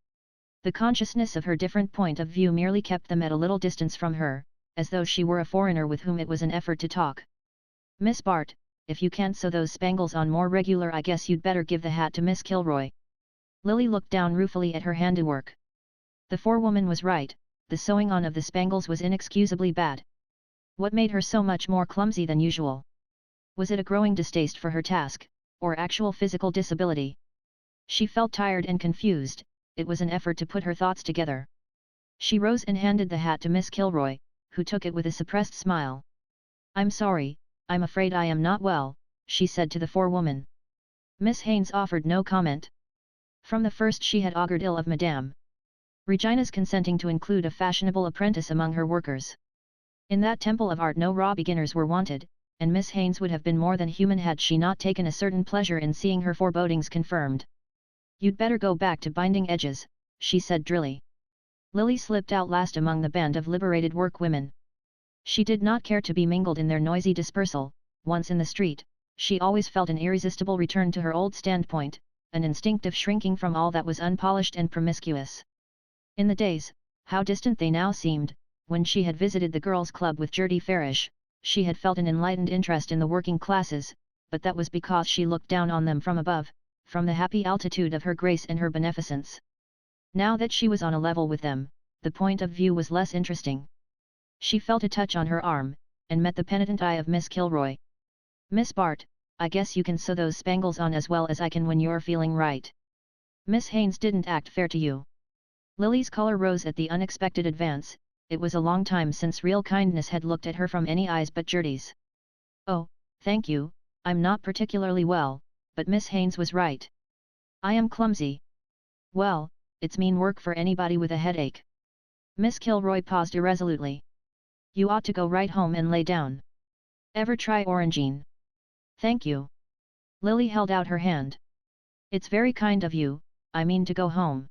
The consciousness of her different point of view merely kept them at a little distance from her, as though she were a foreigner with whom it was an effort to talk. "Miss Bart, if you can't sew those spangles on more regular, I guess you'd better give the hat to Miss Kilroy." Lily looked down ruefully at her handiwork. The forewoman was right, the sewing on of the spangles was inexcusably bad. What made her so much more clumsy than usual? Was it a growing distaste for her task, or actual physical disability? She felt tired and confused, it was an effort to put her thoughts together. She rose and handed the hat to Miss Kilroy, who took it with a suppressed smile. "I'm sorry, I'm afraid I am not well," she said to the forewoman. Miss Haines offered no comment. From the first she had augured ill of Madame Regina's consenting to include a fashionable apprentice among her workers. In that temple of art no raw beginners were wanted, and Miss Haines would have been more than human had she not taken a certain pleasure in seeing her forebodings confirmed. "You'd better go back to binding edges," she said drily. Lily slipped out last among the band of liberated workwomen. She did not care to be mingled in their noisy dispersal. Once in the street, she always felt an irresistible return to her old standpoint, an instinctive shrinking from all that was unpolished and promiscuous. In the days, how distant they now seemed, when she had visited the girls' club with Gertie Farish, she had felt an enlightened interest in the working classes, but that was because she looked down on them from above, from the happy altitude of her grace and her beneficence. Now that she was on a level with them, the point of view was less interesting. She felt a touch on her arm, and met the penitent eye of Miss Kilroy. "Miss Bart, I guess you can sew those spangles on as well as I can when you're feeling right. Miss Haines didn't act fair to you." Lily's color rose at the unexpected advance. It was a long time since real kindness had looked at her from any eyes but Gertie's. "Oh, thank you, I'm not particularly well, but Miss Haines was right. I am clumsy." "Well, it's mean work for anybody with a headache." Miss Kilroy paused irresolutely. "You ought to go right home and lay down. Ever try Orangine?" "Thank you." Lily held out her hand. "It's very kind of you, I mean to go home."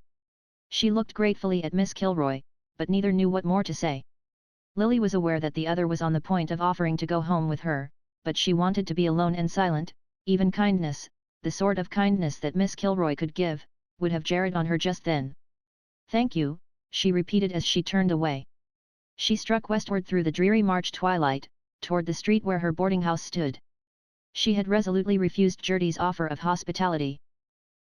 She looked gratefully at Miss Kilroy, but neither knew what more to say. Lily was aware that the other was on the point of offering to go home with her, but she wanted to be alone and silent. Even kindness, the sort of kindness that Miss Kilroy could give, would have jarred on her just then. "Thank you," she repeated as she turned away. She struck westward through the dreary March twilight, toward the street where her boarding house stood. She had resolutely refused Gertie's offer of hospitality.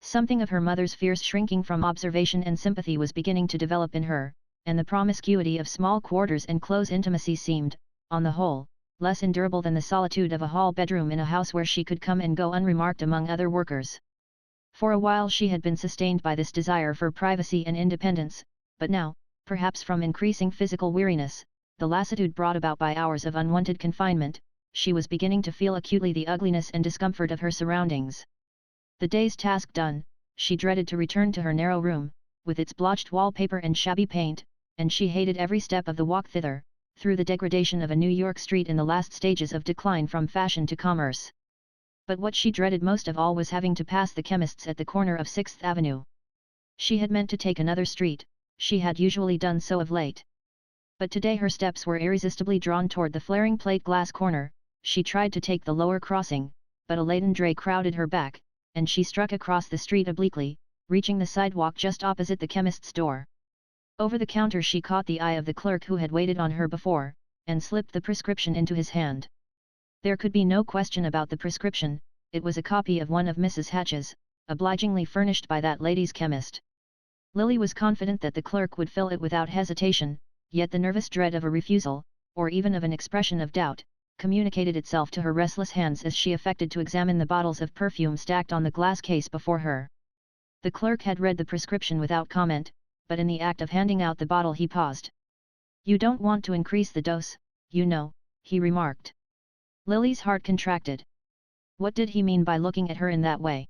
Something of her mother's fierce shrinking from observation and sympathy was beginning to develop in her, and the promiscuity of small quarters and close intimacy seemed, on the whole, less endurable than the solitude of a hall bedroom in a house where she could come and go unremarked among other workers. For a while she had been sustained by this desire for privacy and independence, but now, perhaps from increasing physical weariness, the lassitude brought about by hours of unwanted confinement, she was beginning to feel acutely the ugliness and discomfort of her surroundings. The day's task done, she dreaded to return to her narrow room, with its blotched wallpaper and shabby paint, and she hated every step of the walk thither, through the degradation of a New York street in the last stages of decline from fashion to commerce. But what she dreaded most of all was having to pass the chemist's at the corner of 6th Avenue. She had meant to take another street, she had usually done so of late. But today her steps were irresistibly drawn toward the flaring plate glass corner. She tried to take the lower crossing, but a laden dray crowded her back, and she struck across the street obliquely, reaching the sidewalk just opposite the chemist's door. Over the counter she caught the eye of the clerk who had waited on her before, and slipped the prescription into his hand. There could be no question about the prescription, it was a copy of one of Mrs. Hatch's, obligingly furnished by that lady's chemist. Lily was confident that the clerk would fill it without hesitation, yet the nervous dread of a refusal, or even of an expression of doubt, communicated itself to her restless hands as she affected to examine the bottles of perfume stacked on the glass case before her. The clerk had read the prescription without comment, but in the act of handing out the bottle he paused. "You don't want to increase the dose, you know," he remarked. Lily's heart contracted. What did he mean by looking at her in that way?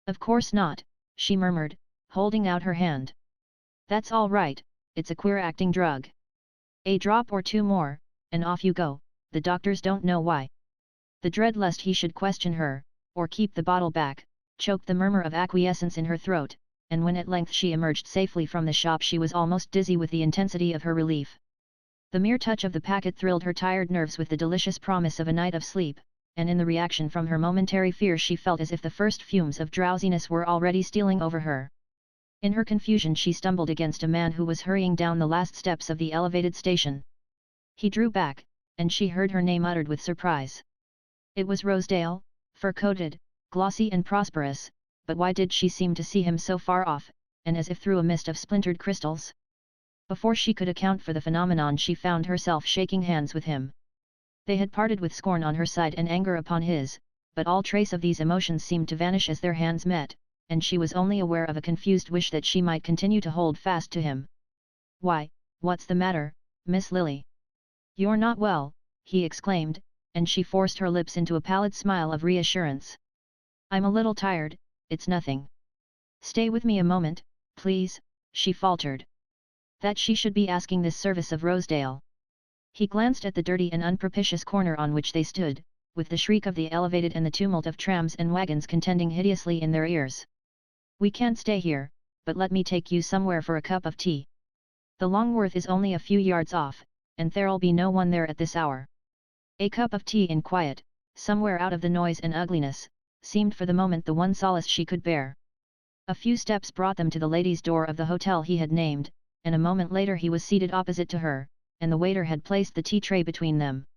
"Of course not," she murmured, holding out her hand. "That's all right, it's a queer-acting drug. A drop or two more, and off you go, the doctors don't know why." The dread lest he should question her, or keep the bottle back, choked the murmur of acquiescence in her throat, and when at length she emerged safely from the shop she was almost dizzy with the intensity of her relief. The mere touch of the packet thrilled her tired nerves with the delicious promise of a night of sleep, and in the reaction from her momentary fear she felt as if the first fumes of drowsiness were already stealing over her. In her confusion she stumbled against a man who was hurrying down the last steps of the elevated station. He drew back, and she heard her name uttered with surprise. It was Rosedale, fur-coated, glossy and prosperous, but why did she seem to see him so far off, and as if through a mist of splintered crystals? Before she could account for the phenomenon she found herself shaking hands with him. They had parted with scorn on her side and anger upon his, but all trace of these emotions seemed to vanish as their hands met, and she was only aware of a confused wish that she might continue to hold fast to him. "Why, what's the matter, Miss Lily? You're not well," he exclaimed, and she forced her lips into a pallid smile of reassurance. "I'm a little tired, it's nothing." "Stay with me a moment, please," she faltered. That she should be asking this service of Rosedale. He glanced at the dirty and unpropitious corner on which they stood, with the shriek of the elevated and the tumult of trams and wagons contending hideously in their ears. "We can't stay here, but let me take you somewhere for a cup of tea. The Longworth is only a few yards off, and there'll be no one there at this hour." A cup of tea in quiet, somewhere out of the noise and ugliness, seemed for the moment the one solace she could bear. A few steps brought them to the ladies' door of the hotel he had named, and a moment later he was seated opposite to her, and the waiter had placed the tea tray between them.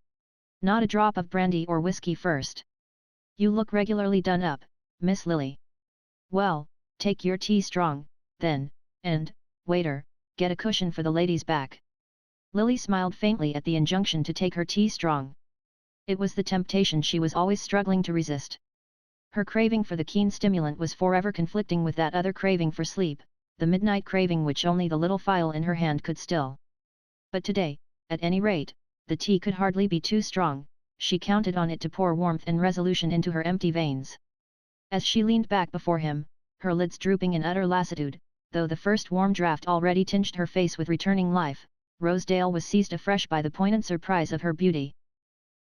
"Not a drop of brandy or whiskey first. You look regularly done up, Miss Lily." "Well, take your tea strong, then, and, waiter, get a cushion for the lady's back." Lily smiled faintly at the injunction to take her tea strong. It was the temptation she was always struggling to resist. Her craving for the keen stimulant was forever conflicting with that other craving for sleep, the midnight craving which only the little phial in her hand could still. But today, at any rate, the tea could hardly be too strong, she counted on it to pour warmth and resolution into her empty veins. As she leaned back before him, her lids drooping in utter lassitude, though the first warm draught already tinged her face with returning life, Rosedale was seized afresh by the poignant surprise of her beauty.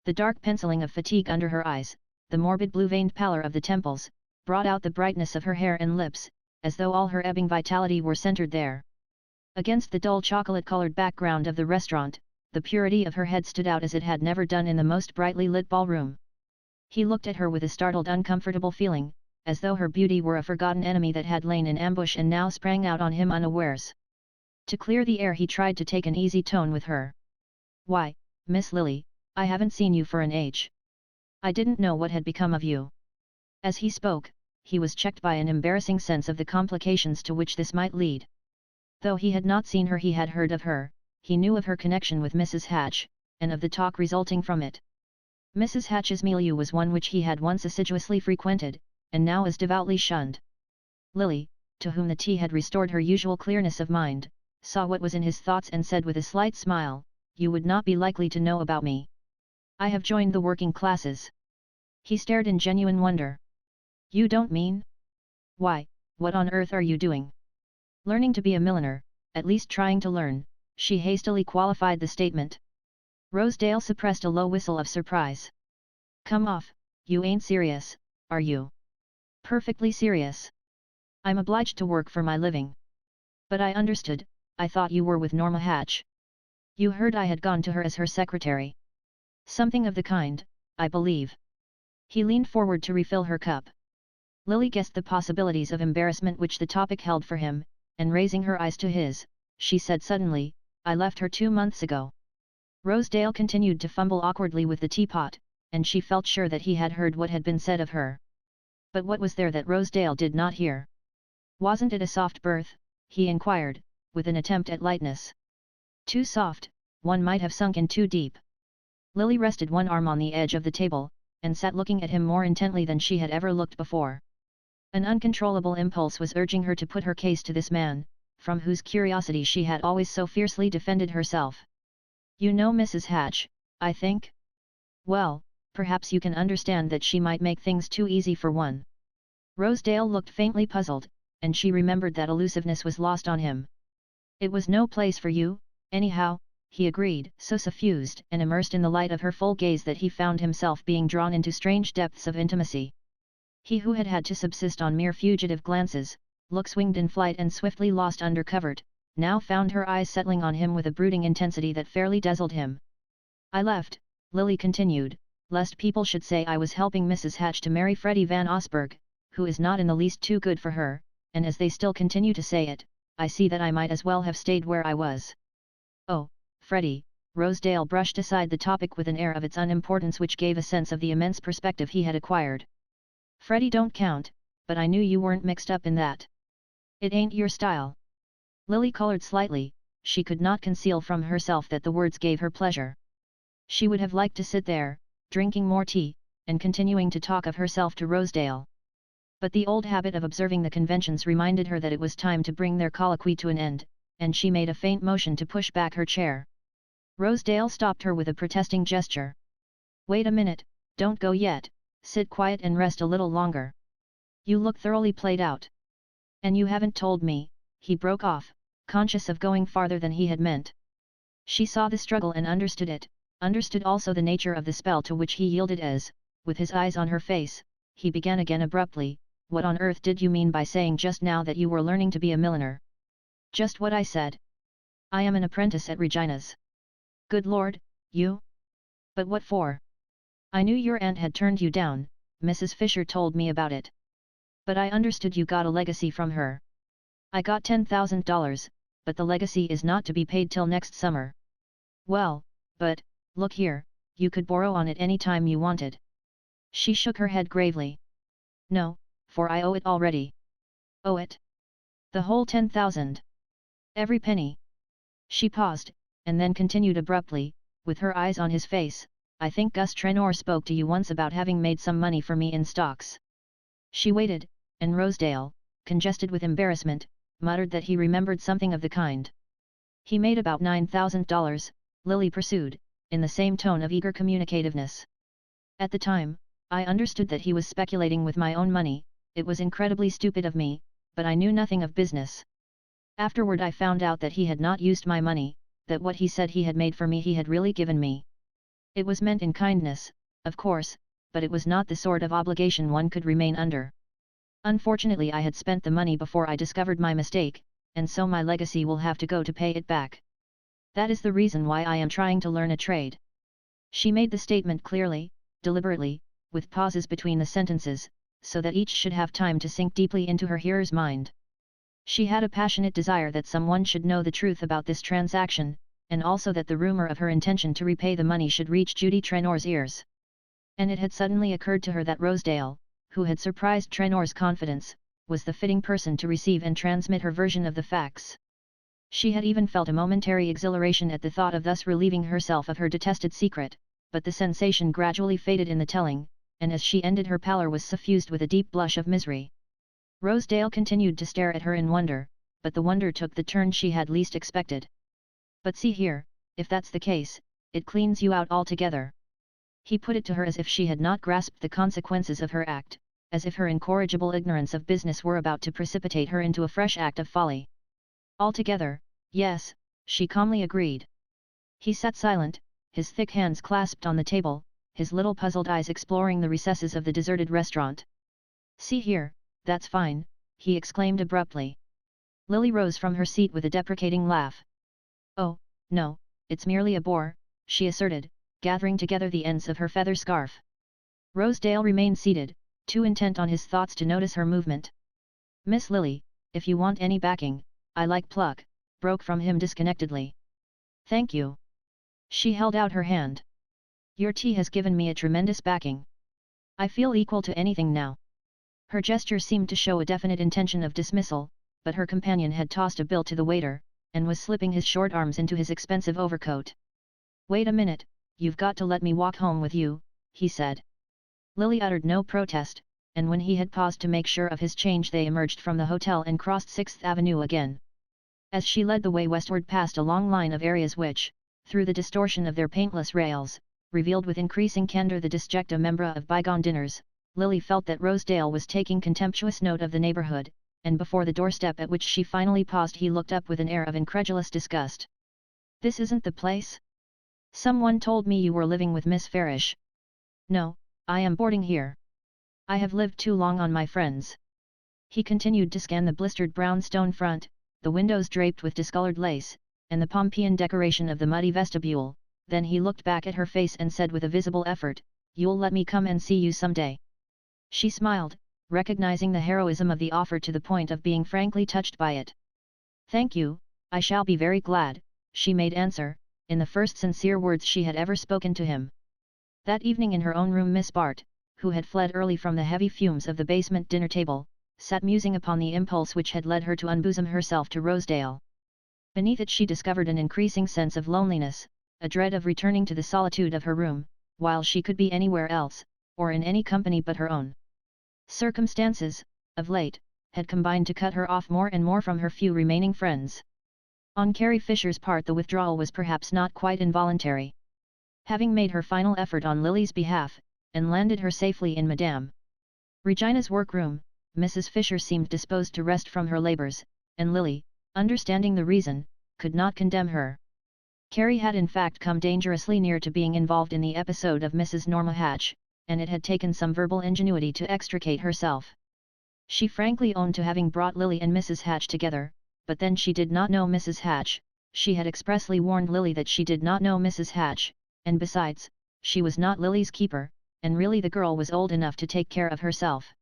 The dark penciling of fatigue under her eyes, the morbid blue-veined pallor of the temples, brought out the brightness of her hair and lips, as though all her ebbing vitality were centered there. Against the dull chocolate-colored background of the restaurant, the purity of her head stood out as it had never done in the most brightly lit ballroom. He looked at her with a startled uncomfortable feeling, as though her beauty were a forgotten enemy that had lain in ambush and now sprang out on him unawares. To clear the air he tried to take an easy tone with her. "Why, Miss Lily, I haven't seen you for an age. I didn't know what had become of you." As he spoke, he was checked by an embarrassing sense of the complications to which this might lead. Though he had not seen her he had heard of her, he knew of her connection with Mrs. Hatch, and of the talk resulting from it. Mrs. Hatch's milieu was one which he had once assiduously frequented, and now as devoutly shunned. Lily, to whom the tea had restored her usual clearness of mind, saw what was in his thoughts and said with a slight smile, "You would not be likely to know about me. I have joined the working classes." He stared in genuine wonder. "You don't mean? Why, what on earth are you doing?" "Learning to be a milliner, at least trying to learn," she hastily qualified the statement. Rosedale suppressed a low whistle of surprise. "Come off, you ain't serious, are you?" "Perfectly serious. I'm obliged to work for my living." "But I understood, I thought you were with Norma Hatch." "You heard I had gone to her as her secretary." "Something of the kind, I believe." He leaned forward to refill her cup. Lily guessed the possibilities of embarrassment which the topic held for him, and raising her eyes to his, she said suddenly, "I left her 2 months ago." Rosedale continued to fumble awkwardly with the teapot, and she felt sure that he had heard what had been said of her. But what was there that Rosedale did not hear? Wasn't it a soft berth? He inquired, with an attempt at lightness. Too soft, one might have sunk in too deep. Lily rested one arm on the edge of the table, and sat looking at him more intently than she had ever looked before. An uncontrollable impulse was urging her to put her case to this man, from whose curiosity she had always so fiercely defended herself. You know Mrs. Hatch, I think? Well, perhaps you can understand that she might make things too easy for one. Rosedale looked faintly puzzled, and she remembered that elusiveness was lost on him. It was no place for you, anyhow, he agreed, so suffused and immersed in the light of her full gaze that he found himself being drawn into strange depths of intimacy. He who had had to subsist on mere fugitive glances, looks winged in flight and swiftly lost under covert, now found her eyes settling on him with a brooding intensity that fairly dazzled him. I left, Lily continued, lest people should say I was helping Mrs. Hatch to marry Freddie Van Osburgh, who is not in the least too good for her, and as they still continue to say it, I see that I might as well have stayed where I was. Oh, Freddie, Rosedale brushed aside the topic with an air of its unimportance which gave a sense of the immense perspective he had acquired. Freddie don't count, but I knew you weren't mixed up in that. It ain't your style. Lily colored slightly, she could not conceal from herself that the words gave her pleasure. She would have liked to sit there, drinking more tea, and continuing to talk of herself to Rosedale. But the old habit of observing the conventions reminded her that it was time to bring their colloquy to an end, and she made a faint motion to push back her chair. Rosedale stopped her with a protesting gesture. Wait a minute, don't go yet, sit quiet and rest a little longer. You look thoroughly played out. And you haven't told me, he broke off, conscious of going farther than he had meant. She saw the struggle and understood it, understood also the nature of the spell to which he yielded as, with his eyes on her face, he began again abruptly, what on earth did you mean by saying just now that you were learning to be a milliner? Just what I said. I am an apprentice at Regina's. Good Lord, you? But what for? I knew your aunt had turned you down, Mrs. Fisher told me about it. But I understood you got a legacy from her. I got $10,000, but the legacy is not to be paid till next summer. Well, but, look here, you could borrow on it any time you wanted. She shook her head gravely. No, for I owe it already. Owe it? The whole 10,000. Every penny. She paused, and then continued abruptly, with her eyes on his face, I think Gus Trenor spoke to you once about having made some money for me in stocks. She waited, and Rosedale, congested with embarrassment, muttered that he remembered something of the kind. He made about $9,000, Lily pursued, in the same tone of eager communicativeness. At the time, I understood that he was speculating with my own money. It was incredibly stupid of me, but I knew nothing of business. Afterward I found out that he had not used my money, that what he said he had made for me he had really given me. It was meant in kindness, of course, but it was not the sort of obligation one could remain under. Unfortunately I had spent the money before I discovered my mistake, and so my legacy will have to go to pay it back. That is the reason why I am trying to learn a trade. She made the statement clearly, deliberately, with pauses between the sentences, so that each should have time to sink deeply into her hearer's mind. She had a passionate desire that someone should know the truth about this transaction, and also that the rumor of her intention to repay the money should reach Judy Trenor's ears. And it had suddenly occurred to her that Rosedale, who had surprised Trenor's confidence, was the fitting person to receive and transmit her version of the facts. She had even felt a momentary exhilaration at the thought of thus relieving herself of her detested secret, but the sensation gradually faded in the telling, and as she ended her pallor was suffused with a deep blush of misery. Rosedale continued to stare at her in wonder, but the wonder took the turn she had least expected. But see here, if that's the case, it cleans you out altogether. He put it to her as if she had not grasped the consequences of her act, as if her incorrigible ignorance of business were about to precipitate her into a fresh act of folly. Altogether, yes, she calmly agreed. He sat silent, his thick hands clasped on the table, his little puzzled eyes exploring the recesses of the deserted restaurant. See here, that's fine, he exclaimed abruptly. Lily rose from her seat with a deprecating laugh. Oh, no, it's merely a bore, she asserted, gathering together the ends of her feather scarf. Rosedale remained seated, too intent on his thoughts to notice her movement. Miss Lily, if you want any backing, I like pluck, broke from him disconnectedly. Thank you. She held out her hand. Your tea has given me a tremendous backing. I feel equal to anything now. Her gesture seemed to show a definite intention of dismissal, but her companion had tossed a bill to the waiter, and was slipping his short arms into his expensive overcoat. "Wait a minute, you've got to let me walk home with you," he said. Lily uttered no protest, and when he had paused to make sure of his change they emerged from the hotel and crossed 6th Avenue again. As she led the way westward past a long line of areas which, through the distortion of their paintless rails, revealed with increasing candor the disjecta membra of bygone dinners, Lily felt that Rosedale was taking contemptuous note of the neighborhood, and before the doorstep at which she finally paused he looked up with an air of incredulous disgust. "This isn't the place? Someone told me you were living with Miss Farish." "No, I am boarding here. I have lived too long on my friends." He continued to scan the blistered brown stone front, the windows draped with discolored lace, and the Pompeian decoration of the muddy vestibule. Then he looked back at her face and said with a visible effort, "You'll let me come and see you someday?" She smiled, recognizing the heroism of the offer to the point of being frankly touched by it. "Thank you, I shall be very glad," she made answer, in the first sincere words she had ever spoken to him. That evening in her own room Miss Bart, who had fled early from the heavy fumes of the basement dinner table, sat musing upon the impulse which had led her to unbosom herself to Rosedale. Beneath it she discovered an increasing sense of loneliness, a dread of returning to the solitude of her room, while she could be anywhere else, or in any company but her own. Circumstances, of late, had combined to cut her off more and more from her few remaining friends. On Carrie Fisher's part the withdrawal was perhaps not quite involuntary. Having made her final effort on Lily's behalf, and landed her safely in Madame Regina's workroom, Mrs. Fisher seemed disposed to rest from her labours, and Lily, understanding the reason, could not condemn her. Carrie had in fact come dangerously near to being involved in the episode of Mrs. Norma Hatch, and it had taken some verbal ingenuity to extricate herself. She frankly owned to having brought Lily and Mrs. Hatch together, but then she did not know Mrs. Hatch. She had expressly warned Lily that she did not know Mrs. Hatch, and besides, she was not Lily's keeper, and really the girl was old enough to take care of herself.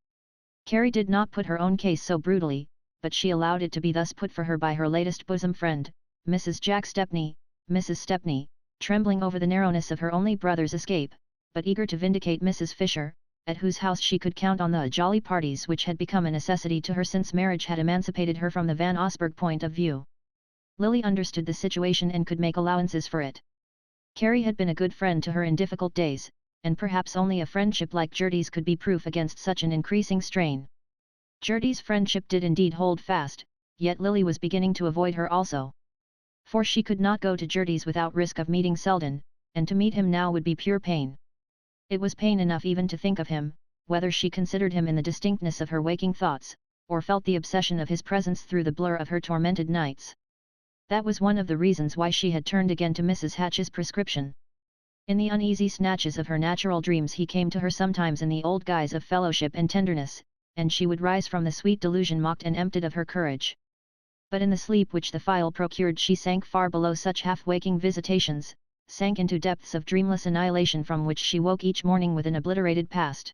Carrie did not put her own case so brutally, but she allowed it to be thus put for her by her latest bosom friend, Mrs. Jack Stepney. Mrs. Stepney, trembling over the narrowness of her only brother's escape, but eager to vindicate Mrs. Fisher, at whose house she could count on the jolly parties which had become a necessity to her since marriage had emancipated her from the Van Osburgh point of view. Lily understood the situation and could make allowances for it. Carrie had been a good friend to her in difficult days, and perhaps only a friendship like Gertie's could be proof against such an increasing strain. Gertie's friendship did indeed hold fast, yet Lily was beginning to avoid her also. For she could not go to Gertie's without risk of meeting Selden, and to meet him now would be pure pain. It was pain enough even to think of him, whether she considered him in the distinctness of her waking thoughts, or felt the obsession of his presence through the blur of her tormented nights. That was one of the reasons why she had turned again to Mrs. Hatch's prescription. In the uneasy snatches of her natural dreams he came to her sometimes in the old guise of fellowship and tenderness, and she would rise from the sweet delusion mocked and emptied of her courage. But in the sleep which the phial procured she sank far below such half-waking visitations, sank into depths of dreamless annihilation from which she woke each morning with an obliterated past.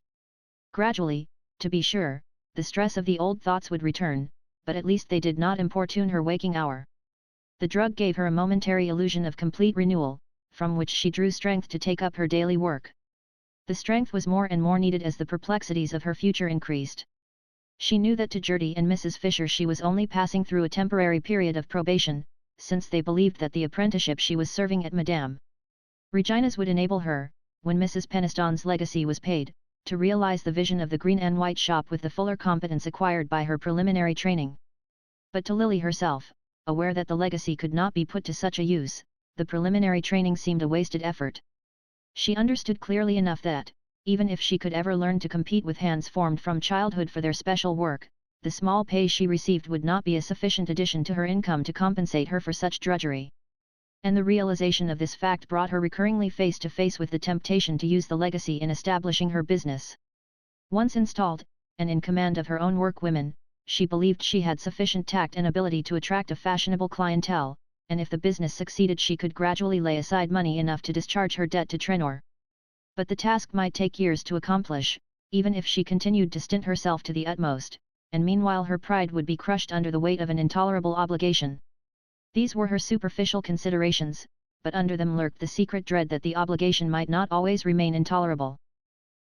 Gradually, to be sure, the stress of the old thoughts would return, but at least they did not importune her waking hour. The drug gave her a momentary illusion of complete renewal, from which she drew strength to take up her daily work. The strength was more and more needed as the perplexities of her future increased. She knew that to Gertie and Mrs. Fisher she was only passing through a temporary period of probation, since they believed that the apprenticeship she was serving at Madame Regina's would enable her, when Mrs. Peniston's legacy was paid, to realize the vision of the green and white shop with the fuller competence acquired by her preliminary training. But to Lily herself, aware that the legacy could not be put to such a use, the preliminary training seemed a wasted effort. She understood clearly enough that, even if she could ever learn to compete with hands formed from childhood for their special work, the small pay she received would not be a sufficient addition to her income to compensate her for such drudgery. And the realization of this fact brought her recurringly face to face with the temptation to use the legacy in establishing her business. Once installed, and in command of her own workwomen, she believed she had sufficient tact and ability to attract a fashionable clientele, and if the business succeeded she could gradually lay aside money enough to discharge her debt to Trenor. But the task might take years to accomplish, even if she continued to stint herself to the utmost, and meanwhile her pride would be crushed under the weight of an intolerable obligation. These were her superficial considerations, but under them lurked the secret dread that the obligation might not always remain intolerable.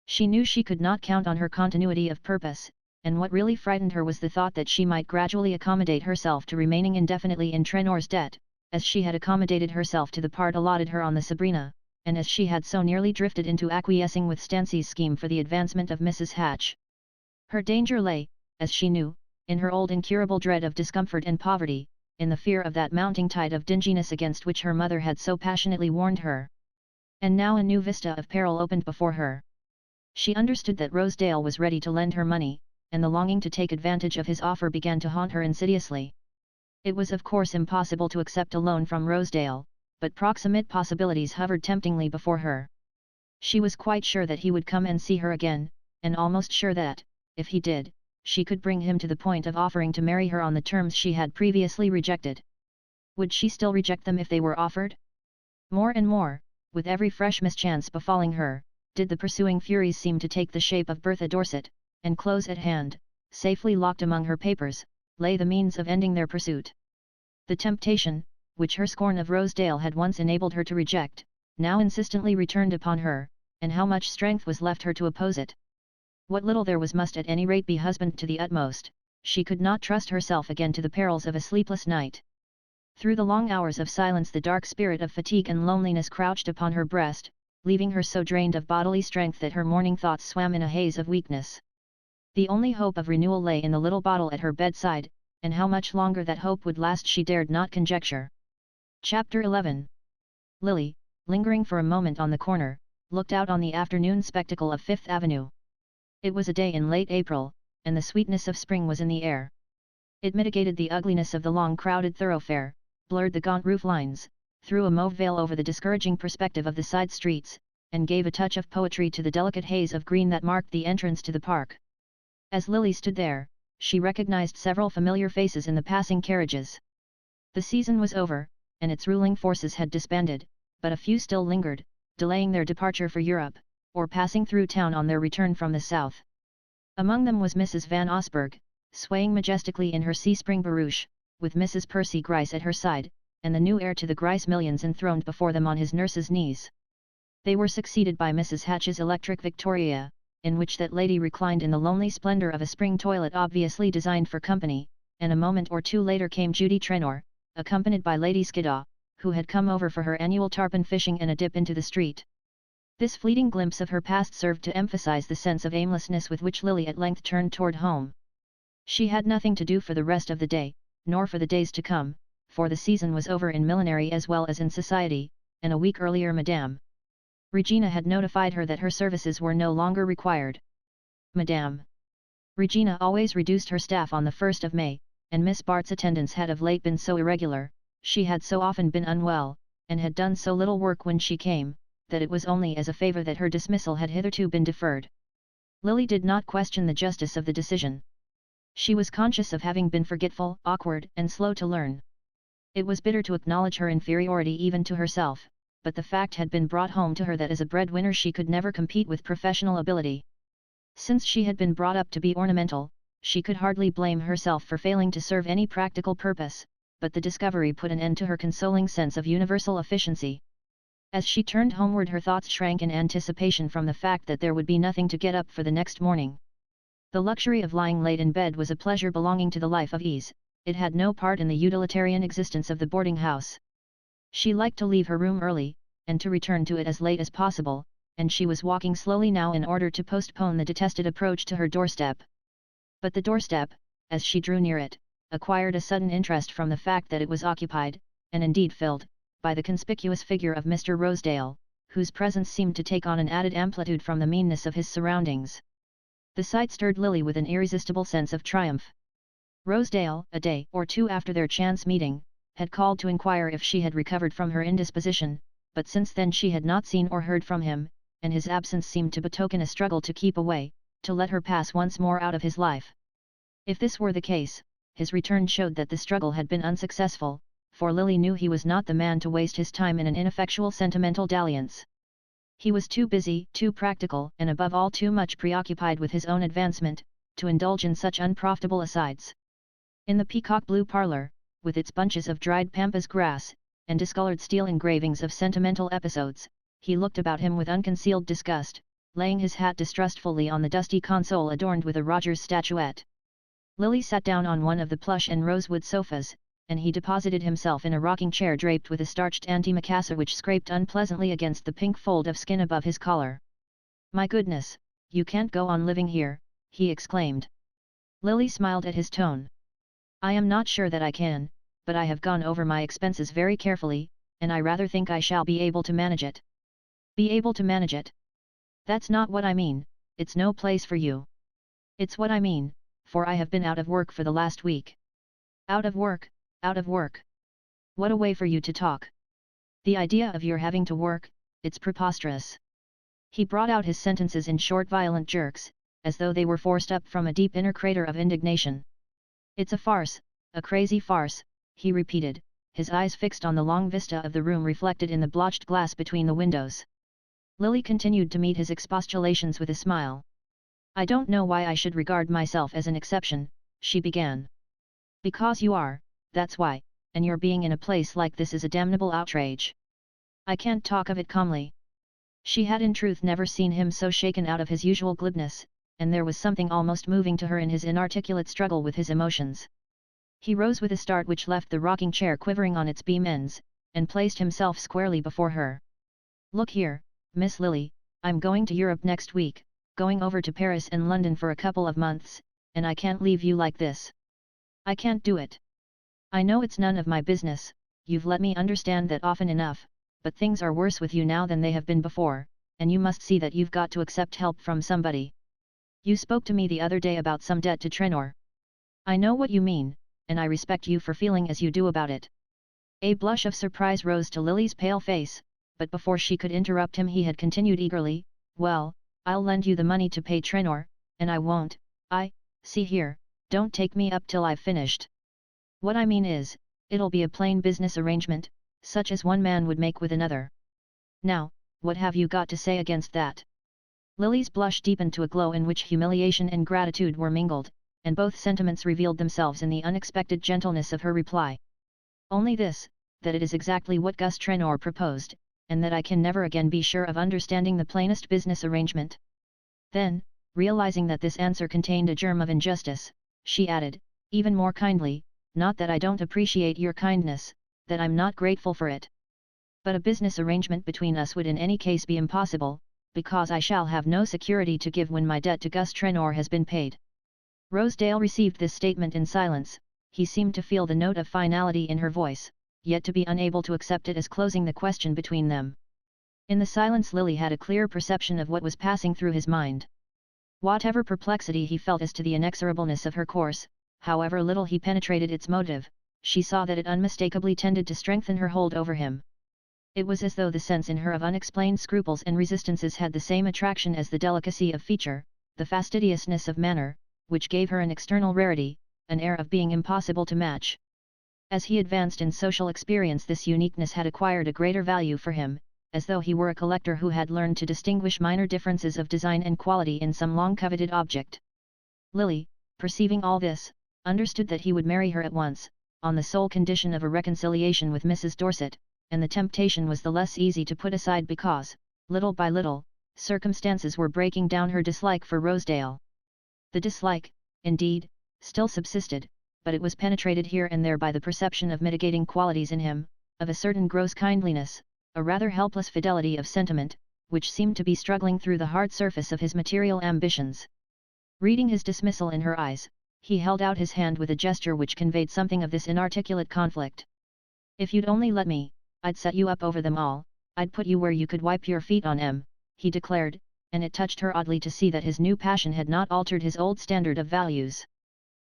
She knew she could not count on her continuity of purpose, and what really frightened her was the thought that she might gradually accommodate herself to remaining indefinitely in Trenor's debt, as she had accommodated herself to the part allotted her on the Sabrina, and as she had so nearly drifted into acquiescing with Stancy's scheme for the advancement of Mrs. Hatch. Her danger lay, as she knew, in her old incurable dread of discomfort and poverty, in the fear of that mounting tide of dinginess against which her mother had so passionately warned her. And now a new vista of peril opened before her. She understood that Rosedale was ready to lend her money, and the longing to take advantage of his offer began to haunt her insidiously. It was of course impossible to accept a loan from Rosedale, but proximate possibilities hovered temptingly before her. She was quite sure that he would come and see her again, and almost sure that, if he did, she could bring him to the point of offering to marry her on the terms she had previously rejected. Would she still reject them if they were offered? More and more, with every fresh mischance befalling her, did the pursuing furies seem to take the shape of Bertha Dorset, and close at hand, safely locked among her papers, lay the means of ending their pursuit. The temptation, which her scorn of Rosedale had once enabled her to reject, now insistently returned upon her, and how much strength was left her to oppose it? What little there was must at any rate be husbanded to the utmost. She could not trust herself again to the perils of a sleepless night. Through the long hours of silence the dark spirit of fatigue and loneliness crouched upon her breast, leaving her so drained of bodily strength that her morning thoughts swam in a haze of weakness. The only hope of renewal lay in the little bottle at her bedside, and how much longer that hope would last she dared not conjecture. Chapter 11. Lily, lingering for a moment on the corner, looked out on the afternoon spectacle of Fifth Avenue. It was a day in late April, and the sweetness of spring was in the air. It mitigated the ugliness of the long crowded thoroughfare, blurred the gaunt roof lines, threw a mauve veil over the discouraging perspective of the side streets, and gave a touch of poetry to the delicate haze of green that marked the entrance to the park. As Lily stood there, she recognized several familiar faces in the passing carriages. The season was over, and its ruling forces had disbanded, but a few still lingered, delaying their departure for Europe, or passing through town on their return from the south. Among them was Mrs. Van Osburgh, swaying majestically in her sea-spring barouche, with Mrs. Percy Gryce at her side, and the new heir to the Gryce millions enthroned before them on his nurse's knees. They were succeeded by Mrs. Hatch's electric Victoria, in which that lady reclined in the lonely splendour of a spring toilet obviously designed for company, and a moment or two later came Judy Trenor, accompanied by Lady Skiddaw, who had come over for her annual tarpon fishing and a dip into the street. This fleeting glimpse of her past served to emphasize the sense of aimlessness with which Lily at length turned toward home. She had nothing to do for the rest of the day, nor for the days to come, for the season was over in millinery as well as in society, and a week earlier Madame Regina had notified her that her services were no longer required. Madame Regina always reduced her staff on the 1st of May, and Miss Bart's attendance had of late been so irregular, she had so often been unwell, and had done so little work when she came, that it was only as a favour that her dismissal had hitherto been deferred. Lily did not question the justice of the decision. She was conscious of having been forgetful, awkward, and slow to learn. It was bitter to acknowledge her inferiority even to herself, but the fact had been brought home to her that as a breadwinner she could never compete with professional ability. Since she had been brought up to be ornamental, she could hardly blame herself for failing to serve any practical purpose, but the discovery put an end to her consoling sense of universal efficiency. As she turned homeward her thoughts shrank in anticipation from the fact that there would be nothing to get up for the next morning. The luxury of lying late in bed was a pleasure belonging to the life of ease, it had no part in the utilitarian existence of the boarding house. She liked to leave her room early, and to return to it as late as possible, and she was walking slowly now in order to postpone the detested approach to her doorstep. But the doorstep, as she drew near it, acquired a sudden interest from the fact that it was occupied, and indeed filled, by the conspicuous figure of Mr. Rosedale, whose presence seemed to take on an added amplitude from the meanness of his surroundings. The sight stirred Lily with an irresistible sense of triumph. Rosedale, a day or two after their chance meeting, had called to inquire if she had recovered from her indisposition, but since then she had not seen or heard from him, and his absence seemed to betoken a struggle to keep away, to let her pass once more out of his life. If this were the case, his return showed that the struggle had been unsuccessful, for Lily knew he was not the man to waste his time in an ineffectual sentimental dalliance. He was too busy, too practical, and above all too much preoccupied with his own advancement, to indulge in such unprofitable asides. In the peacock blue parlour, with its bunches of dried pampas grass, and discoloured steel engravings of sentimental episodes, he looked about him with unconcealed disgust, laying his hat distrustfully on the dusty console adorned with a Rogers statuette. Lily sat down on one of the plush and rosewood sofas, and he deposited himself in a rocking chair draped with a starched antimacassar which scraped unpleasantly against the pink fold of skin above his collar. "My goodness, you can't go on living here," he exclaimed. Lily smiled at his tone. "I am not sure that I can, but I have gone over my expenses very carefully, and I rather think I shall be able to manage it." "Be able to manage it? That's not what I mean, it's no place for you." "It's what I mean, for I have been out of work for the last week." "Out of work, out of work? What a way for you to talk. The idea of your having to work, it's preposterous." He brought out his sentences in short violent jerks, as though they were forced up from a deep inner crater of indignation. "It's a farce, a crazy farce," he repeated, his eyes fixed on the long vista of the room reflected in the blotched glass between the windows. Lily continued to meet his expostulations with a smile. "I don't know why I should regard myself as an exception," she began. "Because you are, that's why, and your being in a place like this is a damnable outrage. I can't talk of it calmly." She had in truth never seen him so shaken out of his usual glibness, and there was something almost moving to her in his inarticulate struggle with his emotions. He rose with a start which left the rocking chair quivering on its beam ends, and placed himself squarely before her. "Look here, Miss Lily, I'm going to Europe next week, going over to Paris and London for a couple of months, and I can't leave you like this. I can't do it. I know it's none of my business, you've let me understand that often enough, but things are worse with you now than they have been before, and you must see that you've got to accept help from somebody. You spoke to me the other day about some debt to Trenor. I know what you mean, and I respect you for feeling as you do about it." A blush of surprise rose to Lily's pale face, but before she could interrupt him he had continued eagerly, "Well, I'll lend you the money to pay Trenor, and I won't, see here, don't take me up till I've finished. What I mean is, it'll be a plain business arrangement, such as one man would make with another. Now, what have you got to say against that?" Lily's blush deepened to a glow in which humiliation and gratitude were mingled, and both sentiments revealed themselves in the unexpected gentleness of her reply. "Only this, that it is exactly what Gus Trenor proposed, and that I can never again be sure of understanding the plainest business arrangement." Then, realizing that this answer contained a germ of injustice, she added, even more kindly, "Not that I don't appreciate your kindness, that I'm not grateful for it. But a business arrangement between us would in any case be impossible, because I shall have no security to give when my debt to Gus Trenor has been paid." Rosedale received this statement in silence. He seemed to feel the note of finality in her voice, yet to be unable to accept it as closing the question between them. In the silence Lily had a clear perception of what was passing through his mind. Whatever perplexity he felt as to the inexorableness of her course, however little he penetrated its motive, she saw that it unmistakably tended to strengthen her hold over him. It was as though the sense in her of unexplained scruples and resistances had the same attraction as the delicacy of feature, the fastidiousness of manner, which gave her an external rarity, an air of being impossible to match. As he advanced in social experience this uniqueness had acquired a greater value for him, as though he were a collector who had learned to distinguish minor differences of design and quality in some long-coveted object. Lily, perceiving all this, understood that he would marry her at once, on the sole condition of a reconciliation with Mrs. Dorset, and the temptation was the less easy to put aside because, little by little, circumstances were breaking down her dislike for Rosedale. The dislike, indeed, still subsisted, but it was penetrated here and there by the perception of mitigating qualities in him, of a certain gross kindliness, a rather helpless fidelity of sentiment, which seemed to be struggling through the hard surface of his material ambitions. Reading his dismissal in her eyes, he held out his hand with a gesture which conveyed something of this inarticulate conflict. "If you'd only let me, I'd set you up over them all, I'd put you where you could wipe your feet on 'em," he declared, and it touched her oddly to see that his new passion had not altered his old standard of values.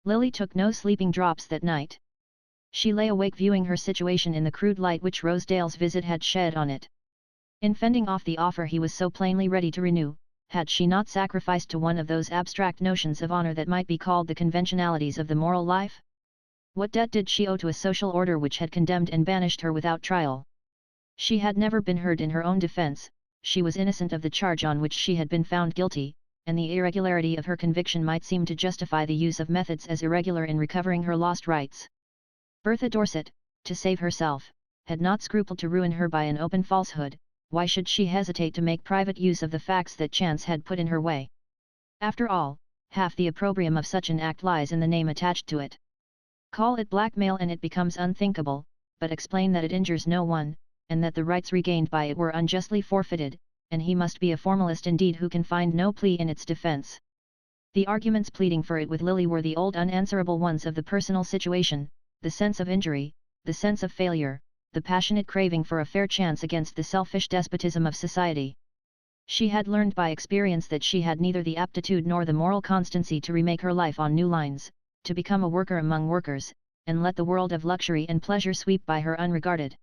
Lily took no sleeping drops that night. She lay awake viewing her situation in the crude light which Rosedale's visit had shed on it. In fending off the offer he was so plainly ready to renew, had she not sacrificed to one of those abstract notions of honor that might be called the conventionalities of the moral life? What debt did she owe to a social order which had condemned and banished her without trial? She had never been heard in her own defense, she was innocent of the charge on which she had been found guilty, and the irregularity of her conviction might seem to justify the use of methods as irregular in recovering her lost rights. Bertha Dorset, to save herself, had not scrupled to ruin her by an open falsehood, why should she hesitate to make private use of the facts that chance had put in her way? After all, half the opprobrium of such an act lies in the name attached to it. Call it blackmail and it becomes unthinkable, but explain that it injures no one, and that the rights regained by it were unjustly forfeited, and he must be a formalist indeed who can find no plea in its defense. The arguments pleading for it with Lily were the old unanswerable ones of the personal situation, the sense of injury, the sense of failure, the passionate craving for a fair chance against the selfish despotism of society. She had learned by experience that she had neither the aptitude nor the moral constancy to remake her life on new lines, to become a worker among workers, and let the world of luxury and pleasure sweep by her unregarded.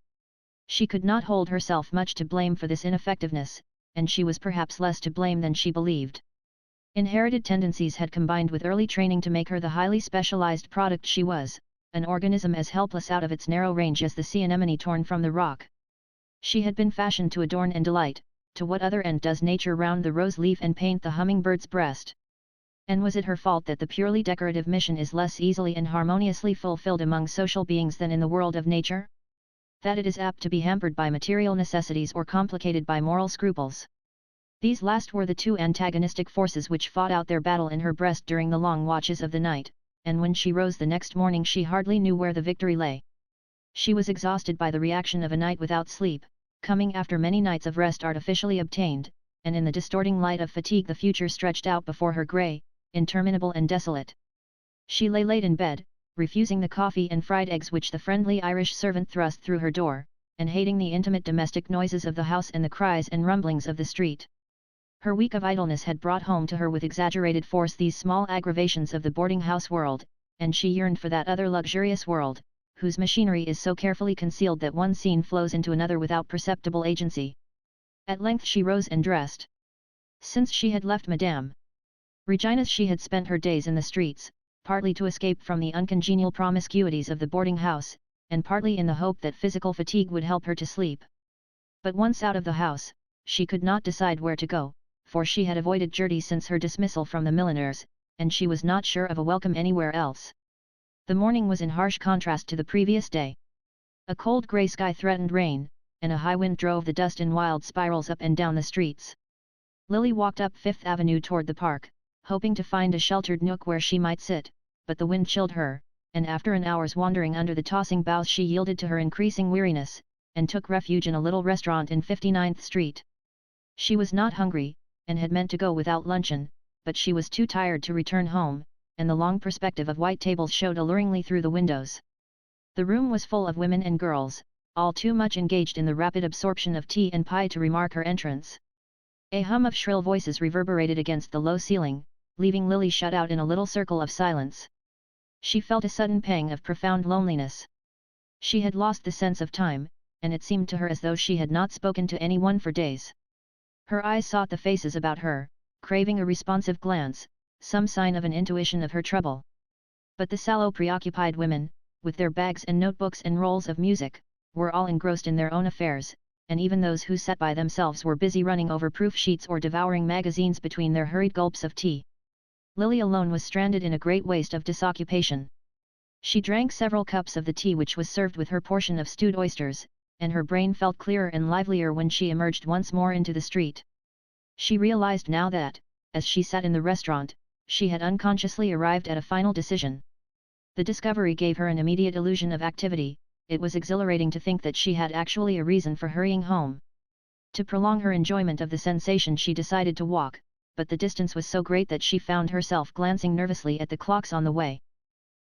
She could not hold herself much to blame for this ineffectiveness, and she was perhaps less to blame than she believed. Inherited tendencies had combined with early training to make her the highly specialized product she was, an organism as helpless out of its narrow range as the sea anemone torn from the rock. She had been fashioned to adorn and delight. To what other end does nature round the rose leaf and paint the hummingbird's breast? And was it her fault that the purely decorative mission is less easily and harmoniously fulfilled among social beings than in the world of nature? That it is apt to be hampered by material necessities or complicated by moral scruples? These last were the two antagonistic forces which fought out their battle in her breast during the long watches of the night, and when she rose the next morning she hardly knew where the victory lay. She was exhausted by the reaction of a night without sleep, coming after many nights of rest artificially obtained, and in the distorting light of fatigue the future stretched out before her grey, interminable and desolate. She lay late in bed, refusing the coffee and fried eggs which the friendly Irish servant thrust through her door, and hating the intimate domestic noises of the house and the cries and rumblings of the street. Her week of idleness had brought home to her with exaggerated force these small aggravations of the boarding-house world, and she yearned for that other luxurious world, whose machinery is so carefully concealed that one scene flows into another without perceptible agency. At length she rose and dressed. Since she had left Madame Regina's she had spent her days in the streets, partly to escape from the uncongenial promiscuities of the boarding-house, and partly in the hope that physical fatigue would help her to sleep. But once out of the house, she could not decide where to go, for she had avoided Gertie since her dismissal from the milliner's, and she was not sure of a welcome anywhere else. The morning was in harsh contrast to the previous day. A cold grey sky threatened rain, and a high wind drove the dust in wild spirals up and down the streets. Lily walked up Fifth Avenue toward the park, hoping to find a sheltered nook where she might sit, but the wind chilled her, and after an hour's wandering under the tossing boughs she yielded to her increasing weariness, and took refuge in a little restaurant in 59th Street. She was not hungry, and had meant to go without luncheon, but she was too tired to return home, and the long perspective of white tables showed alluringly through the windows. The room was full of women and girls, all too much engaged in the rapid absorption of tea and pie to remark her entrance. A hum of shrill voices reverberated against the low ceiling, leaving Lily shut out in a little circle of silence. She felt a sudden pang of profound loneliness. She had lost the sense of time, and it seemed to her as though she had not spoken to anyone for days. Her eyes sought the faces about her, craving a responsive glance, some sign of an intuition of her trouble. But the sallow preoccupied women, with their bags and notebooks and rolls of music, were all engrossed in their own affairs, and even those who sat by themselves were busy running over proof sheets or devouring magazines between their hurried gulps of tea. Lily alone was stranded in a great waste of disoccupation. She drank several cups of the tea which was served with her portion of stewed oysters, and her brain felt clearer and livelier when she emerged once more into the street. She realized now that, as she sat in the restaurant, she had unconsciously arrived at a final decision. The discovery gave her an immediate illusion of activity. It was exhilarating to think that she had actually a reason for hurrying home. To prolong her enjoyment of the sensation she decided to walk, but the distance was so great that she found herself glancing nervously at the clocks on the way.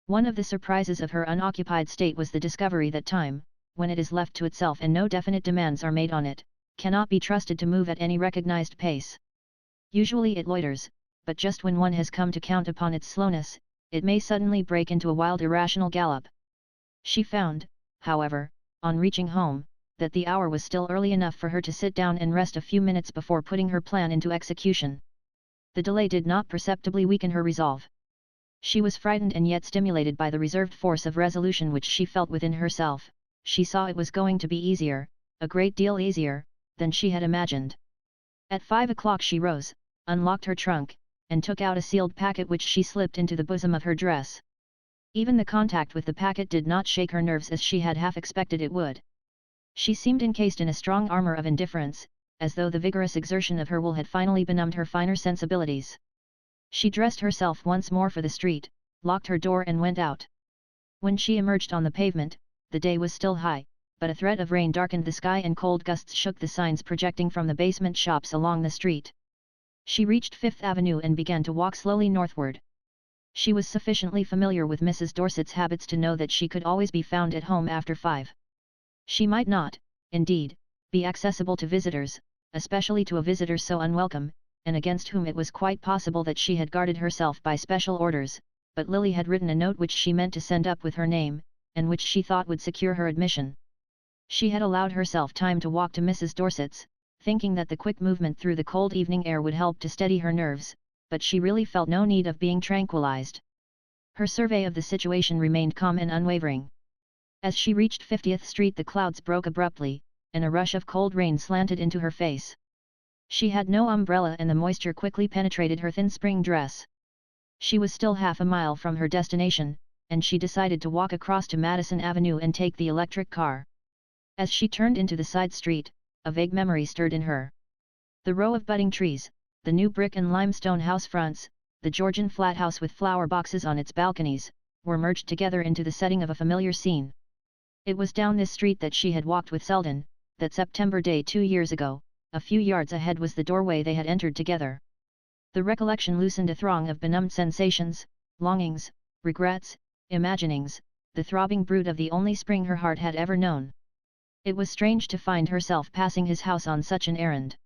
One of the surprises of her unoccupied state was the discovery that time, when it is left to itself and no definite demands are made on it, cannot be trusted to move at any recognized pace. Usually it loiters, but just when one has come to count upon its slowness, it may suddenly break into a wild irrational gallop. She found, however, on reaching home, that the hour was still early enough for her to sit down and rest a few minutes before putting her plan into execution. The delay did not perceptibly weaken her resolve. She was frightened and yet stimulated by the reserved force of resolution which she felt within herself. She saw it was going to be easier, a great deal easier, than she had imagined. At 5 o'clock she rose, unlocked her trunk, and took out a sealed packet which she slipped into the bosom of her dress. Even the contact with the packet did not shake her nerves as she had half expected it would. She seemed encased in a strong armor of indifference, as though the vigorous exertion of her will had finally benumbed her finer sensibilities. She dressed herself once more for the street, locked her door and went out. When she emerged on the pavement, the day was still high, but a threat of rain darkened the sky and cold gusts shook the signs projecting from the basement shops along the street. She reached Fifth Avenue and began to walk slowly northward. She was sufficiently familiar with Mrs. Dorset's habits to know that she could always be found at home after 5. She might not, indeed, be accessible to visitors, especially to a visitor so unwelcome, and against whom it was quite possible that she had guarded herself by special orders, but Lily had written a note which she meant to send up with her name, and which she thought would secure her admission. She had allowed herself time to walk to Mrs. Dorset's, thinking that the quick movement through the cold evening air would help to steady her nerves, but she really felt no need of being tranquilized. Her survey of the situation remained calm and unwavering. As she reached 50th Street the clouds broke abruptly, and a rush of cold rain slanted into her face. She had no umbrella and the moisture quickly penetrated her thin spring dress. She was still half a mile from her destination, and she decided to walk across to Madison Avenue and take the electric car. As she turned into the side street, a vague memory stirred in her. The row of budding trees, the new brick and limestone house fronts, the Georgian flat house with flower boxes on its balconies, were merged together into the setting of a familiar scene. It was down this street that she had walked with Selden, that September day 2 years ago. A few yards ahead was the doorway they had entered together. The recollection loosened a throng of benumbed sensations, longings, regrets, imaginings, the throbbing brood of the only spring her heart had ever known. It was strange to find herself passing his house on such an errand.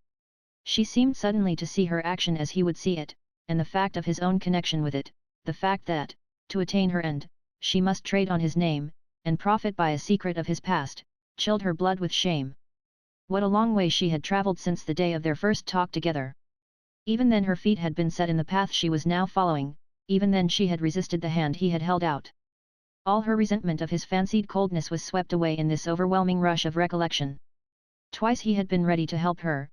She seemed suddenly to see her action as he would see it, and the fact of his own connection with it, the fact that, to attain her end, she must trade on his name, and profit by a secret of his past, chilled her blood with shame. What a long way she had travelled since the day of their first talk together. Even then her feet had been set in the path she was now following, even then she had resisted the hand he had held out. All her resentment of his fancied coldness was swept away in this overwhelming rush of recollection. Twice he had been ready to help her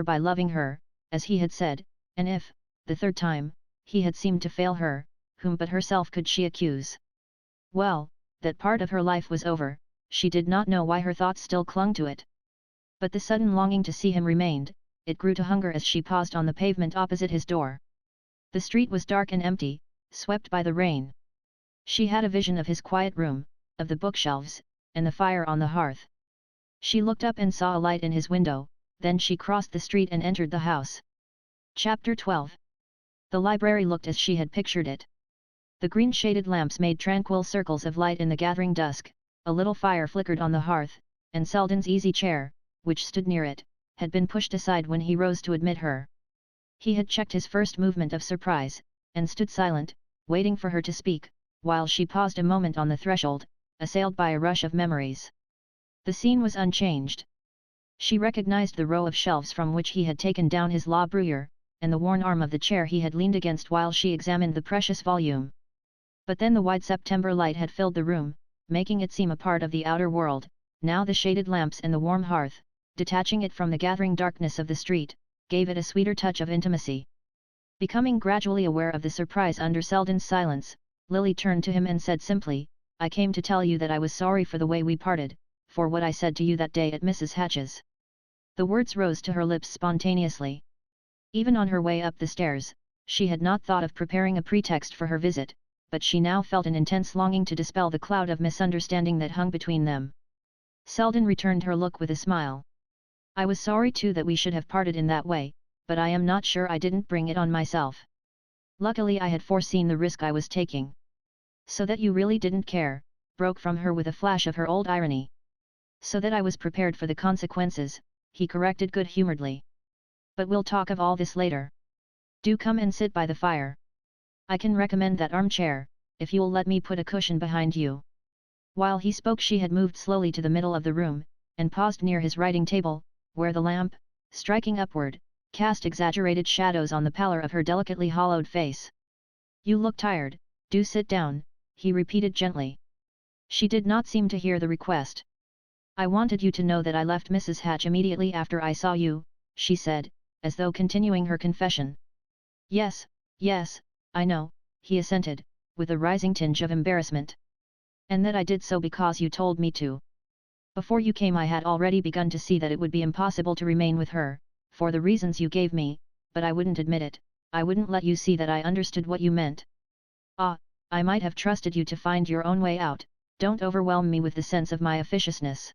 by loving her, as he had said, and if, the third time, he had seemed to fail her, whom but herself could she accuse? Well, that part of her life was over, she did not know why her thoughts still clung to it. But the sudden longing to see him remained, it grew to hunger as she paused on the pavement opposite his door. The street was dark and empty, swept by the rain. She had a vision of his quiet room, of the bookshelves, and the fire on the hearth. She looked up and saw a light in his window, then she crossed the street and entered the house. Chapter 12. The library looked as she had pictured it. The green-shaded lamps made tranquil circles of light in the gathering dusk, a little fire flickered on the hearth, and Selden's easy chair, which stood near it, had been pushed aside when he rose to admit her. He had checked his first movement of surprise, and stood silent, waiting for her to speak, while she paused a moment on the threshold, assailed by a rush of memories. The scene was unchanged. She recognized the row of shelves from which he had taken down his La Bruyere, and the worn arm of the chair he had leaned against while she examined the precious volume. But then the wide September light had filled the room, making it seem a part of the outer world, now the shaded lamps and the warm hearth, detaching it from the gathering darkness of the street, gave it a sweeter touch of intimacy. Becoming gradually aware of the surprise under Selden's silence, Lily turned to him and said simply, "I came to tell you that I was sorry for the way we parted, for what I said to you that day at Mrs. Hatch's." The words rose to her lips spontaneously. Even on her way up the stairs, she had not thought of preparing a pretext for her visit, but she now felt an intense longing to dispel the cloud of misunderstanding that hung between them. Selden returned her look with a smile. "I was sorry too that we should have parted in that way, but I am not sure I didn't bring it on myself. Luckily I had foreseen the risk I was taking." "So that you really didn't care," broke from her with a flash of her old irony. "So that I was prepared for the consequences," he corrected good-humouredly. "But we'll talk of all this later. Do come and sit by the fire. I can recommend that armchair, if you'll let me put a cushion behind you." While he spoke she had moved slowly to the middle of the room, and paused near his writing table, where the lamp, striking upward, cast exaggerated shadows on the pallor of her delicately hollowed face. "You look tired, do sit down," he repeated gently. She did not seem to hear the request. "I wanted you to know that I left Mrs. Hatch immediately after I saw you," she said, as though continuing her confession. Yes, I know," he assented, with a rising tinge of embarrassment. "And that I did so because you told me to." Before you came I had already begun to see that it would be impossible to remain with her, for the reasons you gave me, but I wouldn't admit it, I wouldn't let you see that I understood what you meant. Ah, I might have trusted you to find your own way out, don't overwhelm me with the sense of my officiousness.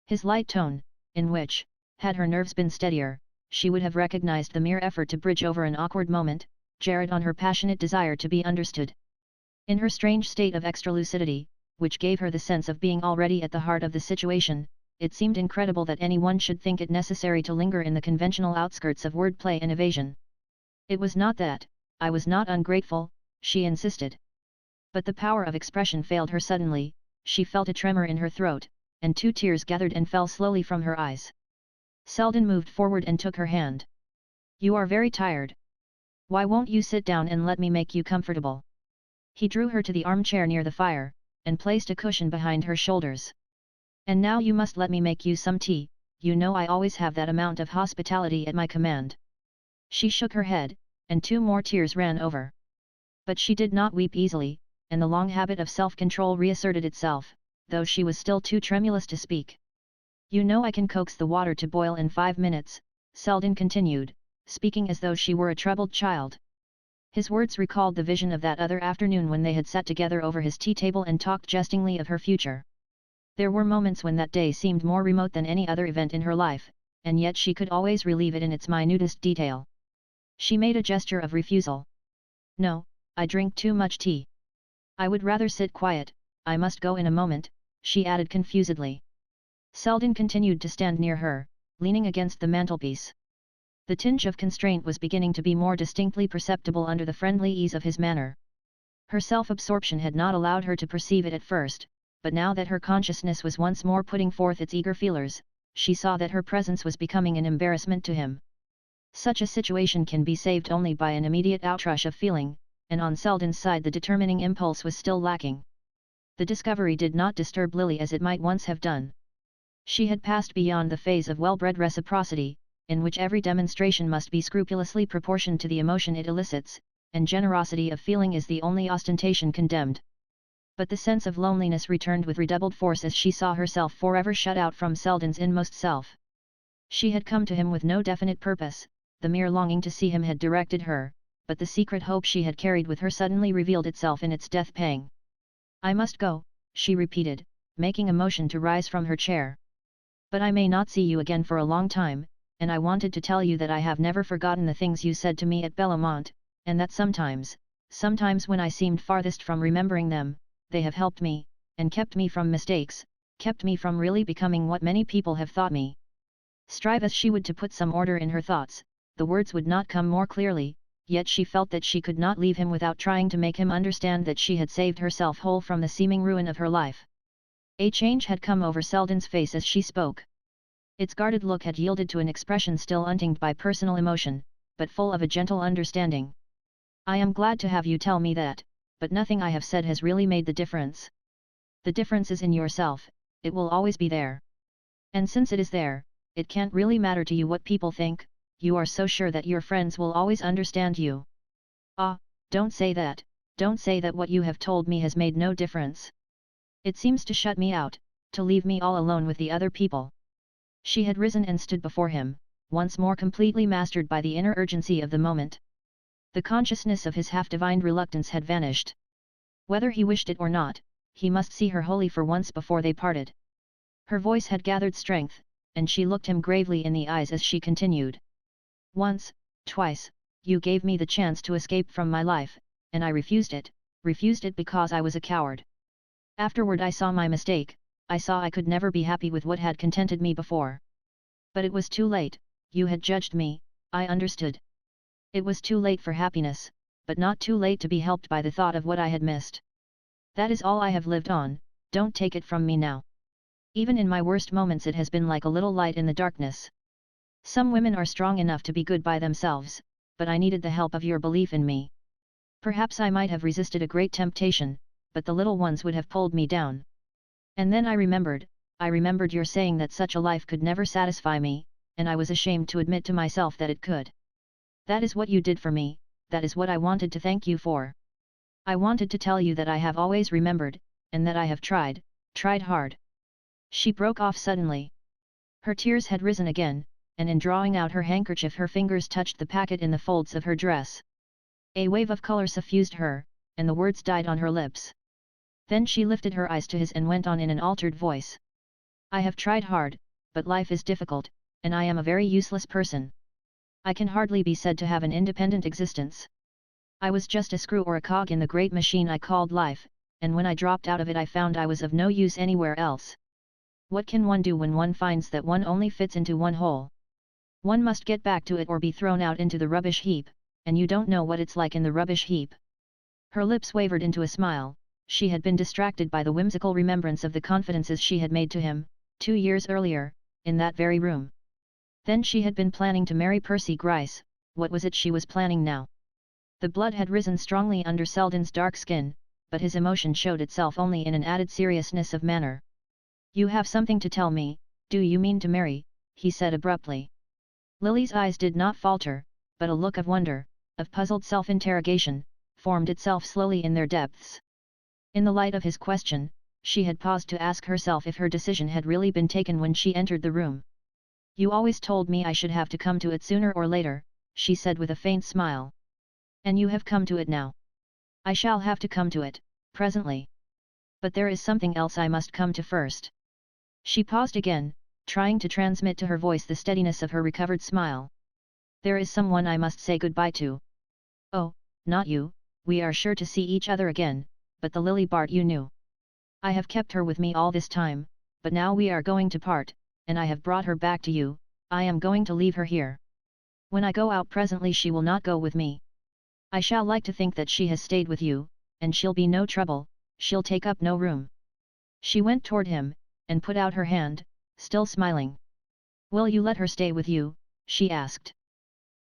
His light tone, in which, had her nerves been steadier, she would have recognized the mere effort to bridge over an awkward moment, jarred on her passionate desire to be understood. In her strange state of extra lucidity, which gave her the sense of being already at the heart of the situation, it seemed incredible that anyone should think it necessary to linger in the conventional outskirts of wordplay and evasion. It was not that, I was not ungrateful, she insisted. But the power of expression failed her suddenly, she felt a tremor in her throat, and 2 tears gathered and fell slowly from her eyes. Selden moved forward and took her hand. You are very tired. Why won't you sit down and let me make you comfortable? He drew her to the armchair near the fire, and placed a cushion behind her shoulders. And now you must let me make you some tea, you know I always have that amount of hospitality at my command. She shook her head, and 2 more tears ran over. But she did not weep easily, and the long habit of self-control reasserted itself, though she was still too tremulous to speak. You know I can coax the water to boil in 5 minutes, Selden continued, speaking as though she were a troubled child. His words recalled the vision of that other afternoon when they had sat together over his tea table and talked jestingly of her future. There were moments when that day seemed more remote than any other event in her life, and yet she could always relieve it in its minutest detail. She made a gesture of refusal. No, I drink too much tea. I would rather sit quiet, I must go in a moment, she added confusedly. Selden continued to stand near her, leaning against the mantelpiece. The tinge of constraint was beginning to be more distinctly perceptible under the friendly ease of his manner. Her self-absorption had not allowed her to perceive it at first, but now that her consciousness was once more putting forth its eager feelers, she saw that her presence was becoming an embarrassment to him. Such a situation can be saved only by an immediate outrush of feeling, and on Selden's side the determining impulse was still lacking. The discovery did not disturb Lily as it might once have done. She had passed beyond the phase of well-bred reciprocity, in which every demonstration must be scrupulously proportioned to the emotion it elicits, and generosity of feeling is the only ostentation condemned. But the sense of loneliness returned with redoubled force as she saw herself forever shut out from Selden's inmost self. She had come to him with no definite purpose, the mere longing to see him had directed her, but the secret hope she had carried with her suddenly revealed itself in its death pang. I must go, she repeated, making a motion to rise from her chair. But I may not see you again for a long time, and I wanted to tell you that I have never forgotten the things you said to me at Bellamont, and that sometimes when I seemed farthest from remembering them, they have helped me, and kept me from mistakes, kept me from really becoming what many people have thought me. Strive as she would to put some order in her thoughts, the words would not come more clearly, yet she felt that she could not leave him without trying to make him understand that she had saved herself whole from the seeming ruin of her life. A change had come over Selden's face as she spoke. Its guarded look had yielded to an expression still untinged by personal emotion, but full of a gentle understanding. I am glad to have you tell me that, but nothing I have said has really made the difference. The difference is in yourself, it will always be there. And since it is there, it can't really matter to you what people think, you are so sure that your friends will always understand you. Ah, don't say that what you have told me has made no difference. It seems to shut me out, to leave me all alone with the other people. She had risen and stood before him, once more completely mastered by the inner urgency of the moment. The consciousness of his half-divined reluctance had vanished. Whether he wished it or not, he must see her wholly for once before they parted. Her voice had gathered strength, and she looked him gravely in the eyes as she continued. Once, twice, you gave me the chance to escape from my life, and I refused it because I was a coward. Afterward I saw my mistake, I saw I could never be happy with what had contented me before. But it was too late, you had judged me, I understood. It was too late for happiness, but not too late to be helped by the thought of what I had missed. That is all I have lived on, don't take it from me now. Even in my worst moments it has been like a little light in the darkness. Some women are strong enough to be good by themselves, but I needed the help of your belief in me. Perhaps I might have resisted a great temptation, but the little ones would have pulled me down. And then I remembered your saying that such a life could never satisfy me, and I was ashamed to admit to myself that it could. That is what you did for me, that is what I wanted to thank you for. I wanted to tell you that I have always remembered, and that I have tried hard. She broke off suddenly. Her tears had risen again, and in drawing out her handkerchief her fingers touched the packet in the folds of her dress. A wave of color suffused her, and the words died on her lips. Then she lifted her eyes to his and went on in an altered voice. I have tried hard, but life is difficult, and I am a very useless person. I can hardly be said to have an independent existence. I was just a screw or a cog in the great machine I called life, and when I dropped out of it I found I was of no use anywhere else. What can one do when one finds that one only fits into one hole? One must get back to it or be thrown out into the rubbish heap, and you don't know what it's like in the rubbish heap. Her lips wavered into a smile. She had been distracted by the whimsical remembrance of the confidences she had made to him, 2 years earlier, in that very room. Then she had been planning to marry Percy Gryce. What was it she was planning now? The blood had risen strongly under Selden's dark skin, but his emotion showed itself only in an added seriousness of manner. You have something to tell me, do you mean to marry? He said abruptly. Lily's eyes did not falter, but a look of wonder, of puzzled self-interrogation, formed itself slowly in their depths. In the light of his question, she had paused to ask herself if her decision had really been taken when she entered the room. You always told me I should have to come to it sooner or later, she said with a faint smile. And you have come to it now. I shall have to come to it, presently. But there is something else I must come to first. She paused again, trying to transmit to her voice the steadiness of her recovered smile. There is someone I must say goodbye to. Oh, not you, we are sure to see each other again, but the Lily Bart you knew. I have kept her with me all this time, but now we are going to part, and I have brought her back to you. I am going to leave her here. When I go out presently she will not go with me. I shall like to think that she has stayed with you, and she'll be no trouble, she'll take up no room. She went toward him, and put out her hand, still smiling. Will you let her stay with you? She asked.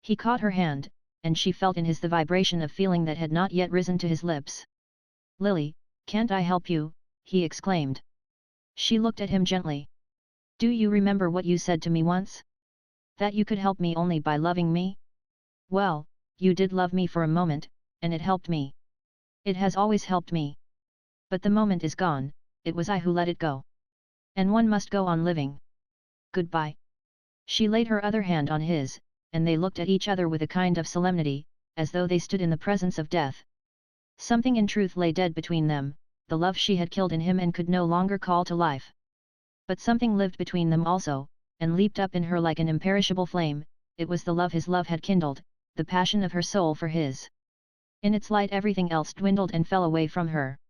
He caught her hand, and she felt in his the vibration of feeling that had not yet risen to his lips. Lily, can't I help you? He exclaimed. She looked at him gently. Do you remember what you said to me once? That you could help me only by loving me? Well, you did love me for a moment, and it helped me. It has always helped me. But the moment is gone, it was I who let it go. And one must go on living. Goodbye. She laid her other hand on his, and they looked at each other with a kind of solemnity, as though they stood in the presence of death. Something in truth lay dead between them, the love she had killed in him and could no longer call to life. But something lived between them also, and leaped up in her like an imperishable flame. It was the love his love had kindled, the passion of her soul for his. In its light everything else dwindled and fell away from her.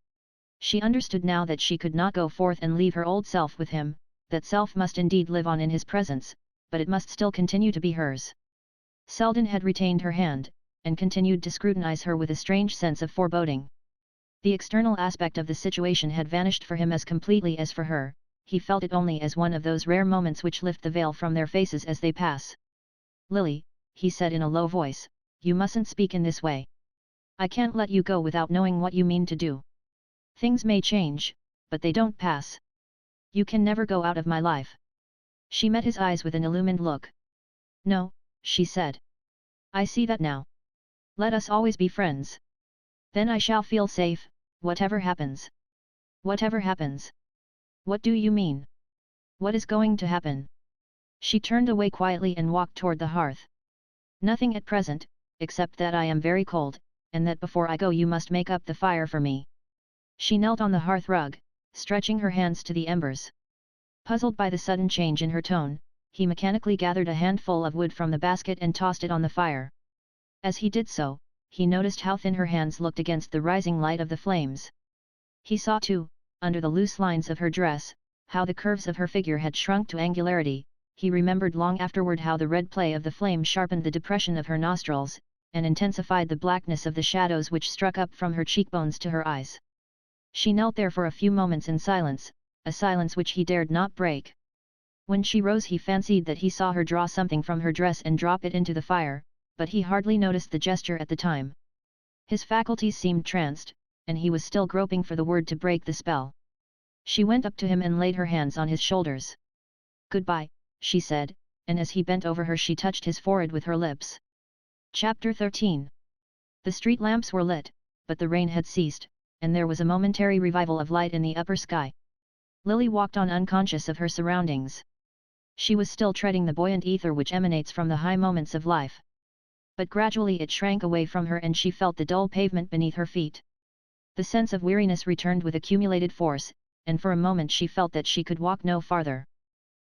She understood now that she could not go forth and leave her old self with him, that self must indeed live on in his presence, but it must still continue to be hers. Selden had retained her hand, and continued to scrutinize her with a strange sense of foreboding. The external aspect of the situation had vanished for him as completely as for her, he felt it only as one of those rare moments which lift the veil from their faces as they pass. Lily, he said in a low voice, you mustn't speak in this way. I can't let you go without knowing what you mean to do. Things may change, but they don't pass. You can never go out of my life. She met his eyes with an illumined look. No, she said. I see that now. Let us always be friends. Then I shall feel safe, whatever happens. Whatever happens. What do you mean? What is going to happen? She turned away quietly and walked toward the hearth. Nothing at present, except that I am very cold, and that before I go you must make up the fire for me. She knelt on the hearth rug, stretching her hands to the embers. Puzzled by the sudden change in her tone, he mechanically gathered a handful of wood from the basket and tossed it on the fire. As he did so, he noticed how thin her hands looked against the rising light of the flames. He saw too, under the loose lines of her dress, how the curves of her figure had shrunk to angularity. He remembered long afterward how the red play of the flame sharpened the depression of her nostrils, and intensified the blackness of the shadows which struck up from her cheekbones to her eyes. She knelt there for a few moments in silence, a silence which he dared not break. When she rose he fancied that he saw her draw something from her dress and drop it into the fire, but he hardly noticed the gesture at the time. His faculties seemed tranced, and he was still groping for the word to break the spell. She went up to him and laid her hands on his shoulders. Goodbye, she said, and as he bent over her she touched his forehead with her lips. Chapter 13. The street lamps were lit, but the rain had ceased, and there was a momentary revival of light in the upper sky. Lily walked on unconscious of her surroundings. She was still treading the buoyant ether which emanates from the high moments of life. But gradually it shrank away from her and she felt the dull pavement beneath her feet. The sense of weariness returned with accumulated force, and for a moment she felt that she could walk no farther.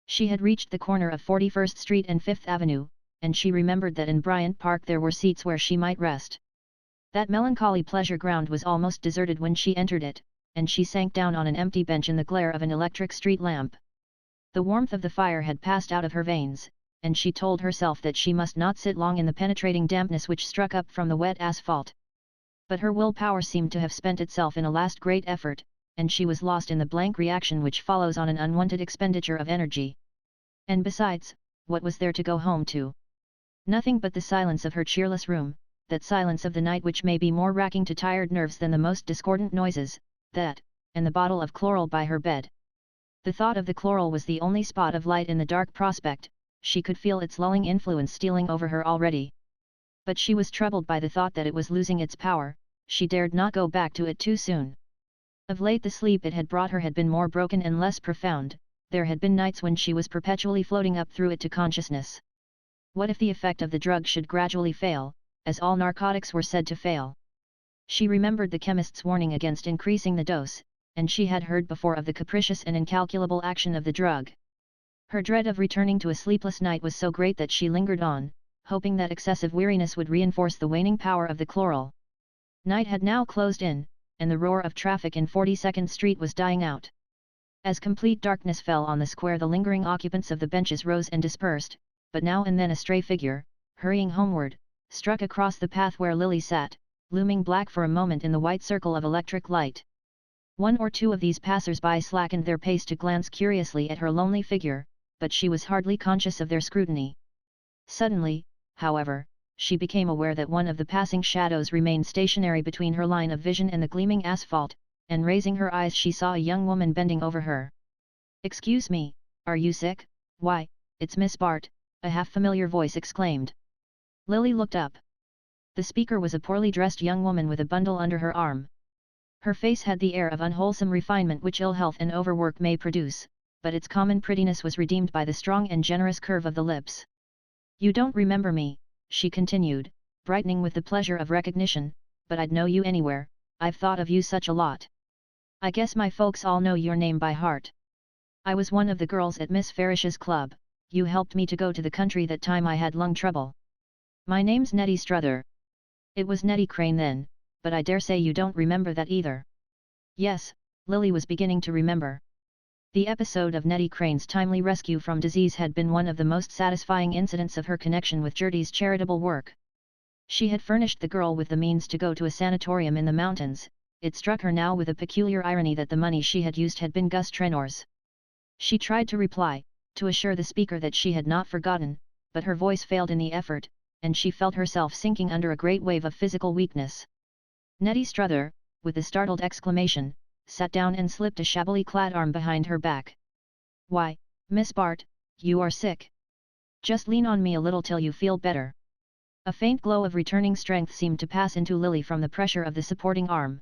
She had reached the corner of 41st Street and 5th Avenue, and she remembered that in Bryant Park there were seats where she might rest. That melancholy pleasure ground was almost deserted when she entered it, and she sank down on an empty bench in the glare of an electric street lamp. The warmth of the fire had passed out of her veins, and she told herself that she must not sit long in the penetrating dampness which struck up from the wet asphalt. But her willpower seemed to have spent itself in a last great effort, and she was lost in the blank reaction which follows on an unwanted expenditure of energy. And besides, what was there to go home to? Nothing but the silence of her cheerless room, that silence of the night which may be more racking to tired nerves than the most discordant noises, that, and the bottle of chloral by her bed. The thought of the chloral was the only spot of light in the dark prospect, she could feel its lulling influence stealing over her already. But she was troubled by the thought that it was losing its power, she dared not go back to it too soon. Of late the sleep it had brought her had been more broken and less profound, there had been nights when she was perpetually floating up through it to consciousness. What if the effect of the drug should gradually fail, as all narcotics were said to fail? She remembered the chemist's warning against increasing the dose, and she had heard before of the capricious and incalculable action of the drug. Her dread of returning to a sleepless night was so great that she lingered on, hoping that excessive weariness would reinforce the waning power of the chloral. Night had now closed in, and the roar of traffic in 42nd Street was dying out. As complete darkness fell on the square, the lingering occupants of the benches rose and dispersed, but now and then a stray figure, hurrying homeward, struck across the path where Lily sat, looming black for a moment in the white circle of electric light. One or two of these passers-by slackened their pace to glance curiously at her lonely figure, but she was hardly conscious of their scrutiny. Suddenly, however, she became aware that one of the passing shadows remained stationary between her line of vision and the gleaming asphalt, and raising her eyes she saw a young woman bending over her. "Excuse me, are you sick? Why, it's Miss Bart," a half-familiar voice exclaimed. Lily looked up. The speaker was a poorly dressed young woman with a bundle under her arm. Her face had the air of unwholesome refinement which ill health and overwork may produce, but its common prettiness was redeemed by the strong and generous curve of the lips. "You don't remember me," she continued, brightening with the pleasure of recognition, "but I'd know you anywhere, I've thought of you such a lot. I guess my folks all know your name by heart. I was one of the girls at Miss Farish's club, you helped me to go to the country that time I had lung trouble. My name's Nettie Struther." It was Nettie Crane then, but I dare say you don't remember that either. Yes, Lily was beginning to remember. The episode of Nettie Crane's timely rescue from disease had been one of the most satisfying incidents of her connection with Gertie's charitable work. She had furnished the girl with the means to go to a sanatorium in the mountains. It struck her now with a peculiar irony that the money she had used had been Gus Trenor's. She tried to reply, to assure the speaker that she had not forgotten, but her voice failed in the effort, and she felt herself sinking under a great wave of physical weakness. Nettie Struther, with a startled exclamation, sat down and slipped a shabbily clad arm behind her back. "Why, Miss Bart, you are sick. Just lean on me a little till you feel better." A faint glow of returning strength seemed to pass into Lily from the pressure of the supporting arm.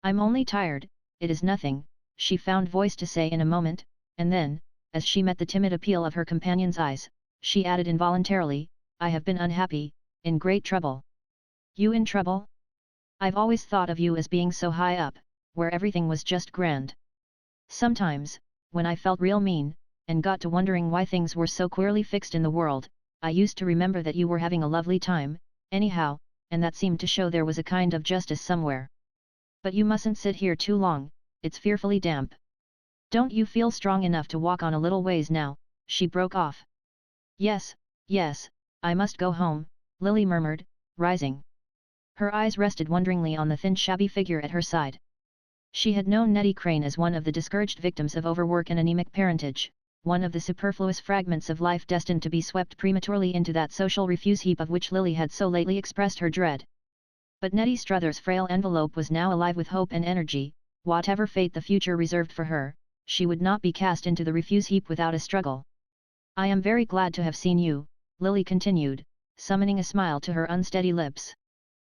"I'm only tired, it is nothing," she found voice to say in a moment, and then, as she met the timid appeal of her companion's eyes, she added involuntarily, "I have been unhappy, in great trouble." "You in trouble? I've always thought of you as being so high up, where everything was just grand. Sometimes, when I felt real mean, and got to wondering why things were so queerly fixed in the world, I used to remember that you were having a lovely time, anyhow, and that seemed to show there was a kind of justice somewhere. But you mustn't sit here too long, it's fearfully damp. Don't you feel strong enough to walk on a little ways now?" she broke off. Yes, I must go home," Lily murmured, rising. Her eyes rested wonderingly on the thin shabby figure at her side. She had known Nettie Crane as one of the discouraged victims of overwork and anemic parentage, one of the superfluous fragments of life destined to be swept prematurely into that social refuse heap of which Lily had so lately expressed her dread. But Nettie Struther's frail envelope was now alive with hope and energy. Whatever fate the future reserved for her, she would not be cast into the refuse heap without a struggle. "I am very glad to have seen you," Lily continued, summoning a smile to her unsteady lips.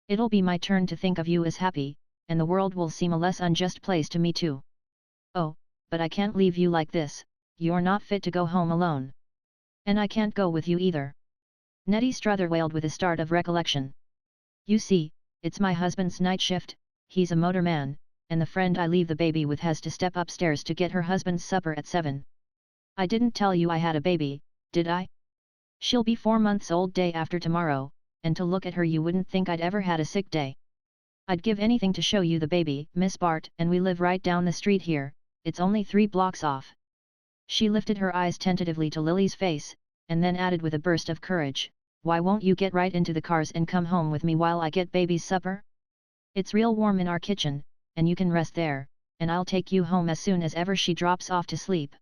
"It'll be my turn to think of you as happy, and the world will seem a less unjust place to me too." "Oh, but I can't leave you like this, you're not fit to go home alone. And I can't go with you either. Nettie Struther wailed with a start of recollection. You see, it's my husband's night shift, he's a motorman, and the friend I leave the baby with has to step upstairs to get her husband's supper at 7. I didn't tell you I had a baby, did I? She'll be 4 months old day after tomorrow, and to look at her you wouldn't think I'd ever had a sick day. I'd give anything to show you the baby, Miss Bart, and we live right down the street here, it's only 3 blocks off. She lifted her eyes tentatively to Lily's face, and then added with a burst of courage, why won't you get right into the cars and come home with me while I get baby's supper? It's real warm in our kitchen, and you can rest there, and I'll take you home as soon as ever she drops off to sleep.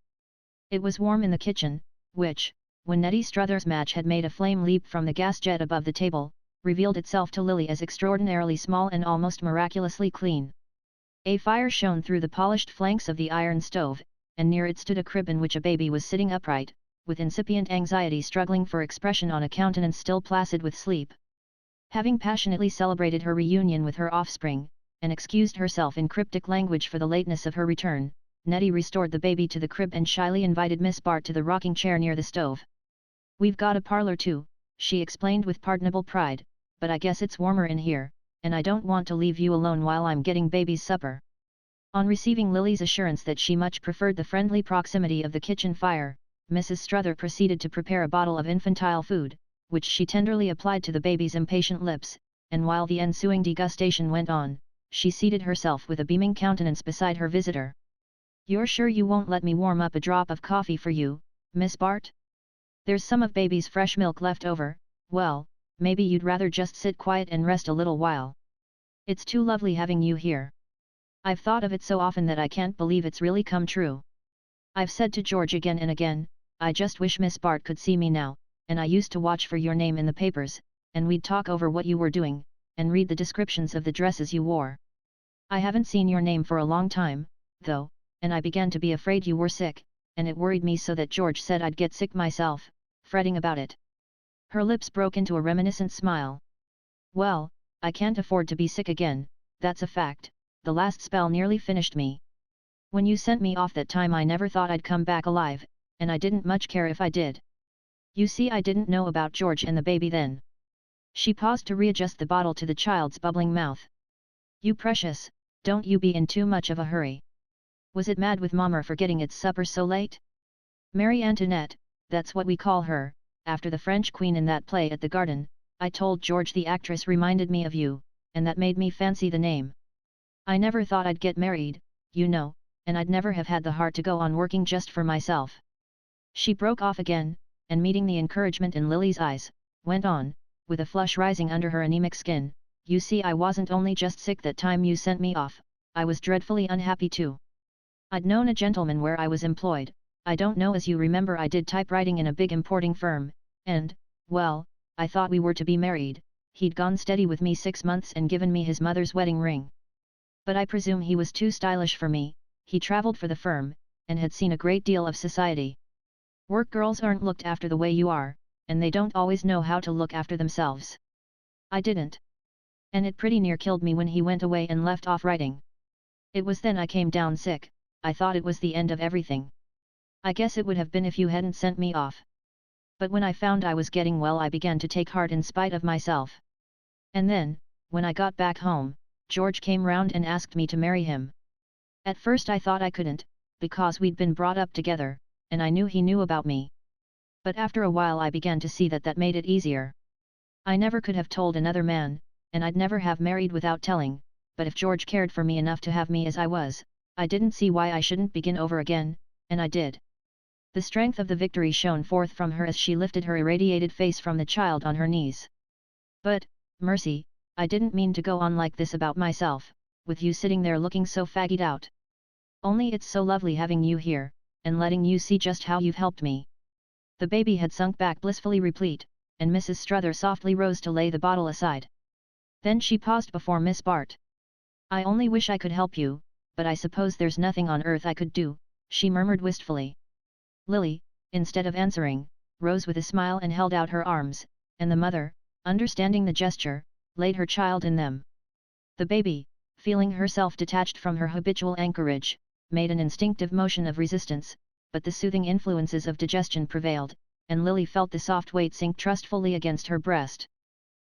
It was warm in the kitchen, which, when Nettie Struther's match had made a flame leap from the gas jet above the table, revealed itself to Lily as extraordinarily small and almost miraculously clean. A fire shone through the polished flanks of the iron stove, and near it stood a crib in which a baby was sitting upright, with incipient anxiety struggling for expression on a countenance still placid with sleep. Having passionately celebrated her reunion with her offspring, and excused herself in cryptic language for the lateness of her return, Nettie restored the baby to the crib and shyly invited Miss Bart to the rocking chair near the stove. We've got a parlor too, she explained with pardonable pride, but I guess it's warmer in here, and I don't want to leave you alone while I'm getting baby's supper. On receiving Lily's assurance that she much preferred the friendly proximity of the kitchen fire, Mrs. Struther proceeded to prepare a bottle of infantile food, which she tenderly applied to the baby's impatient lips, and while the ensuing degustation went on, she seated herself with a beaming countenance beside her visitor. You're sure you won't let me warm up a drop of coffee for you, Miss Bart? There's some of baby's fresh milk left over, well, maybe you'd rather just sit quiet and rest a little while. It's too lovely having you here. I've thought of it so often that I can't believe it's really come true. I've said to George again and again, I just wish Miss Bart could see me now, and I used to watch for your name in the papers, and we'd talk over what you were doing, and read the descriptions of the dresses you wore. I haven't seen your name for a long time, though, and I began to be afraid you were sick, and it worried me so that George said I'd get sick myself, fretting about it. Her lips broke into a reminiscent smile. Well, I can't afford to be sick again, that's a fact, the last spell nearly finished me. When you sent me off that time I never thought I'd come back alive, and I didn't much care if I did. You see, I didn't know about George and the baby then. She paused to readjust the bottle to the child's bubbling mouth. You precious, don't you be in too much of a hurry. Was it mad with Mama for getting its supper so late? Marie Antoinette, that's what we call her, after the French queen in that play at the Garden. I told George the actress reminded me of you, and that made me fancy the name. I never thought I'd get married, you know, and I'd never have had the heart to go on working just for myself. She broke off again, and meeting the encouragement in Lily's eyes, went on, with a flush rising under her anemic skin, you see, I wasn't only just sick that time you sent me off, I was dreadfully unhappy too. I'd known a gentleman where I was employed, I don't know as you remember, I did typewriting in a big importing firm, and, well, I thought we were to be married. He'd gone steady with me 6 months and given me his mother's wedding ring. But I presume he was too stylish for me. He travelled for the firm, and had seen a great deal of society. Work girls aren't looked after the way you are, and they don't always know how to look after themselves. I didn't. And it pretty near killed me when he went away and left off writing. It was then I came down sick. I thought it was the end of everything. I guess it would have been if you hadn't sent me off. But when I found I was getting well, I began to take heart in spite of myself. And then, when I got back home, George came round and asked me to marry him. At first I thought I couldn't, because we'd been brought up together, and I knew he knew about me. But after a while I began to see that that made it easier. I never could have told another man, and I'd never have married without telling, but if George cared for me enough to have me as I was, I didn't see why I shouldn't begin over again, and I did. The strength of the victory shone forth from her as she lifted her irradiated face from the child on her knees. But, mercy, I didn't mean to go on like this about myself, with you sitting there looking so faggied out. Only it's so lovely having you here, and letting you see just how you've helped me. The baby had sunk back blissfully replete, and Mrs. Struther softly rose to lay the bottle aside. Then she paused before Miss Bart. I only wish I could help you, but I suppose there's nothing on earth I could do, she murmured wistfully. Lily, instead of answering, rose with a smile and held out her arms, and the mother, understanding the gesture, laid her child in them. The baby, feeling herself detached from her habitual anchorage, made an instinctive motion of resistance, but the soothing influences of digestion prevailed, and Lily felt the soft weight sink trustfully against her breast.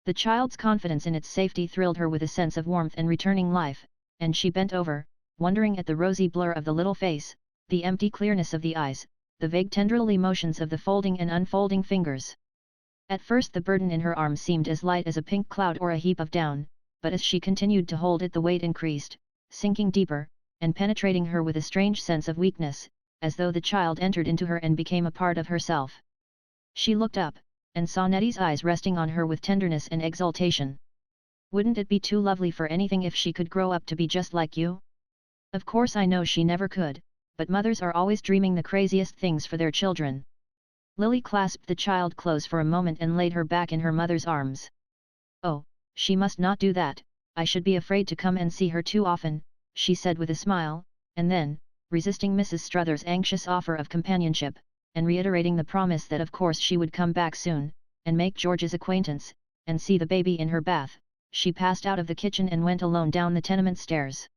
The child's confidence in its safety thrilled her with a sense of warmth and returning life, and she bent over, wondering at the rosy blur of the little face, the empty clearness of the eyes, the vague tendrily motions of the folding and unfolding fingers. At first the burden in her arms seemed as light as a pink cloud or a heap of down, but as she continued to hold it the weight increased, sinking deeper, and penetrating her with a strange sense of weakness, as though the child entered into her and became a part of herself. She looked up, and saw Nettie's eyes resting on her with tenderness and exultation. "Wouldn't it be too lovely for anything if she could grow up to be just like you? Of course I know she never could, but mothers are always dreaming the craziest things for their children." Lily clasped the child close for a moment and laid her back in her mother's arms. "Oh, she must not do that, I should be afraid to come and see her too often," she said with a smile, and then, resisting Mrs. Struthers' anxious offer of companionship, and reiterating the promise that of course she would come back soon, and make George's acquaintance, and see the baby in her bath, she passed out of the kitchen and went alone down the tenement stairs.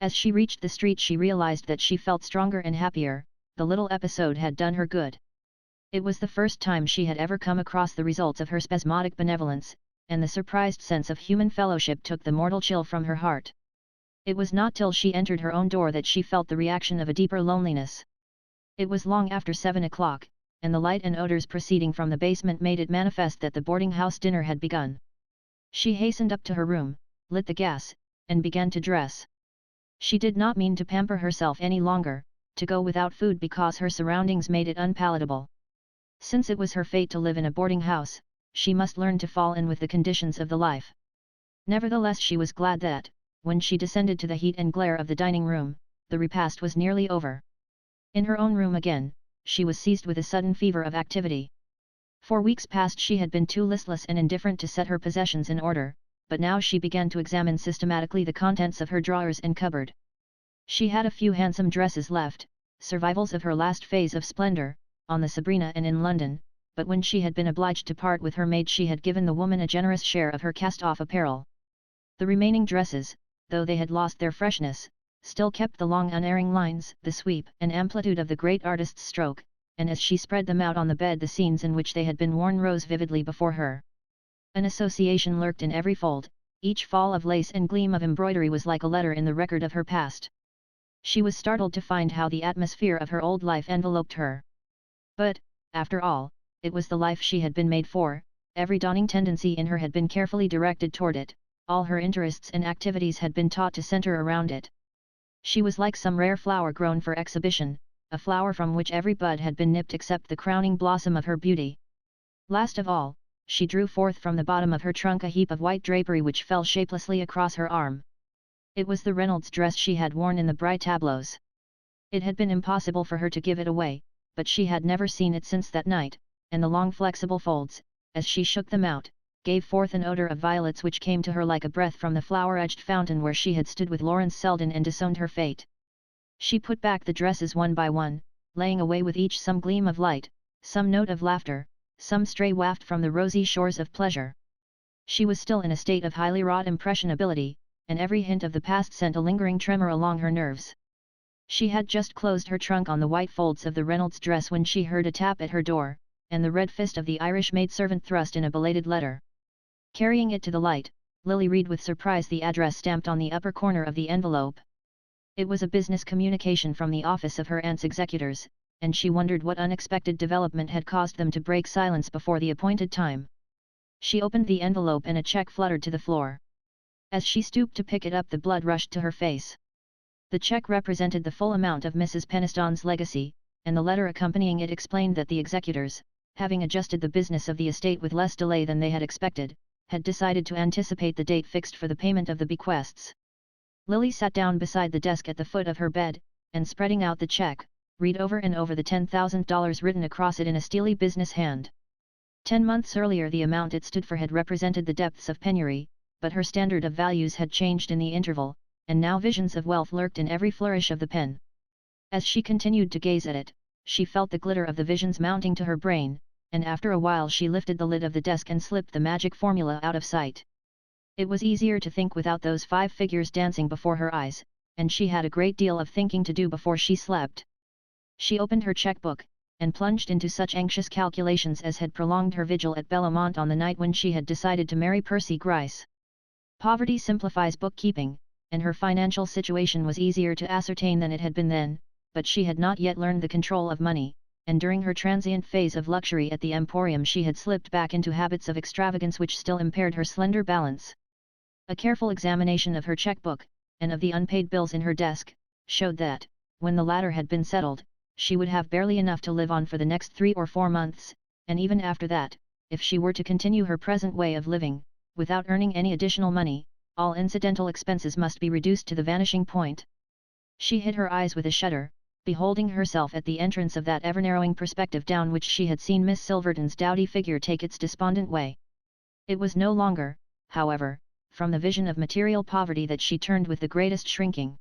As she reached the street she realized that she felt stronger and happier. The little episode had done her good. It was the first time she had ever come across the results of her spasmodic benevolence, and the surprised sense of human fellowship took the mortal chill from her heart. It was not till she entered her own door that she felt the reaction of a deeper loneliness. It was long after 7 o'clock, and the light and odors proceeding from the basement made it manifest that the boarding house dinner had begun. She hastened up to her room, lit the gas, and began to dress. She did not mean to pamper herself any longer, to go without food because her surroundings made it unpalatable. Since it was her fate to live in a boarding house, she must learn to fall in with the conditions of the life. Nevertheless she was glad that, when she descended to the heat and glare of the dining room, the repast was nearly over. In her own room again, she was seized with a sudden fever of activity. For weeks past she had been too listless and indifferent to set her possessions in order, but now she began to examine systematically the contents of her drawers and cupboard. She had a few handsome dresses left, survivals of her last phase of splendor, on the Sabrina and in London, but when she had been obliged to part with her maid she had given the woman a generous share of her cast-off apparel. The remaining dresses, though they had lost their freshness, still kept the long unerring lines, the sweep and amplitude of the great artist's stroke, and as she spread them out on the bed the scenes in which they had been worn rose vividly before her. An association lurked in every fold, each fall of lace and gleam of embroidery was like a letter in the record of her past. She was startled to find how the atmosphere of her old life enveloped her. But, after all, it was the life she had been made for, every dawning tendency in her had been carefully directed toward it, all her interests and activities had been taught to center around it. She was like some rare flower grown for exhibition, a flower from which every bud had been nipped except the crowning blossom of her beauty. Last of all, she drew forth from the bottom of her trunk a heap of white drapery which fell shapelessly across her arm. It was the Reynolds dress she had worn in the bright tableaus. It had been impossible for her to give it away, but she had never seen it since that night, and the long flexible folds, as she shook them out, gave forth an odor of violets which came to her like a breath from the flower-edged fountain where she had stood with Lawrence Selden and disowned her fate. She put back the dresses one by one, laying away with each some gleam of light, some note of laughter, some stray waft from the rosy shores of pleasure. She was still in a state of highly wrought impressionability, and every hint of the past sent a lingering tremor along her nerves. She had just closed her trunk on the white folds of the Reynolds dress when she heard a tap at her door, and the red fist of the Irish maidservant thrust in a belated letter. Carrying it to the light, Lily read with surprise the address stamped on the upper corner of the envelope. It was a business communication from the office of her aunt's executors, and she wondered what unexpected development had caused them to break silence before the appointed time. She opened the envelope and a check fluttered to the floor. As she stooped to pick it up the blood rushed to her face. The check represented the full amount of Mrs. Peniston's legacy, and the letter accompanying it explained that the executors, having adjusted the business of the estate with less delay than they had expected, had decided to anticipate the date fixed for the payment of the bequests. Lily sat down beside the desk at the foot of her bed, and spreading out the check, read over and over the $10,000 written across it in a steely business hand. 10 months earlier the amount it stood for had represented the depths of penury, but her standard of values had changed in the interval, and now visions of wealth lurked in every flourish of the pen. As she continued to gaze at it, she felt the glitter of the visions mounting to her brain, and after a while she lifted the lid of the desk and slipped the magic formula out of sight. It was easier to think without those 5 figures dancing before her eyes, and she had a great deal of thinking to do before she slept. She opened her checkbook, and plunged into such anxious calculations as had prolonged her vigil at Bellamont on the night when she had decided to marry Percy Gryce. Poverty simplifies bookkeeping, and her financial situation was easier to ascertain than it had been then, but she had not yet learned the control of money, and during her transient phase of luxury at the Emporium she had slipped back into habits of extravagance which still impaired her slender balance. A careful examination of her checkbook, and of the unpaid bills in her desk, showed that, when the latter had been settled, she would have barely enough to live on for the next 3 or 4 months, and even after that, if she were to continue her present way of living, without earning any additional money, all incidental expenses must be reduced to the vanishing point. She hid her eyes with a shudder, beholding herself at the entrance of that ever-narrowing perspective down which she had seen Miss Silverton's dowdy figure take its despondent way. It was no longer, however, from the vision of material poverty that she turned with the greatest shrinking.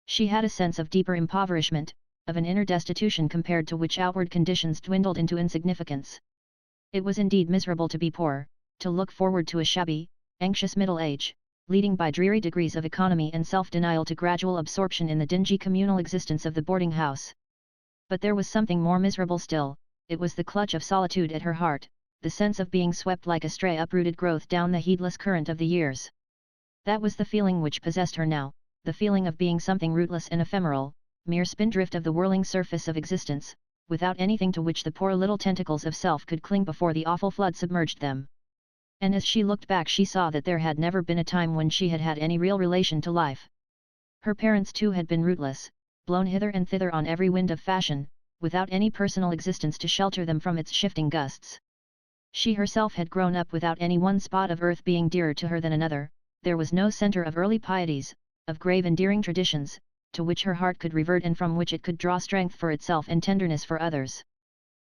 She had a sense of deeper impoverishment, of an inner destitution compared to which outward conditions dwindled into insignificance. It was indeed miserable to be poor, to look forward to a shabby, anxious middle age, leading by dreary degrees of economy and self-denial to gradual absorption in the dingy communal existence of the boarding house. But there was something more miserable still, it was the clutch of solitude at her heart, the sense of being swept like a stray uprooted growth down the heedless current of the years. That was the feeling which possessed her now, the feeling of being something rootless and ephemeral, mere spindrift of the whirling surface of existence, without anything to which the poor little tentacles of self could cling before the awful flood submerged them. And as she looked back she saw that there had never been a time when she had had any real relation to life. Her parents too had been rootless, blown hither and thither on every wind of fashion, without any personal existence to shelter them from its shifting gusts. She herself had grown up without any one spot of earth being dearer to her than another, there was no centre of early pieties, of grave endearing traditions, to which her heart could revert and from which it could draw strength for itself and tenderness for others.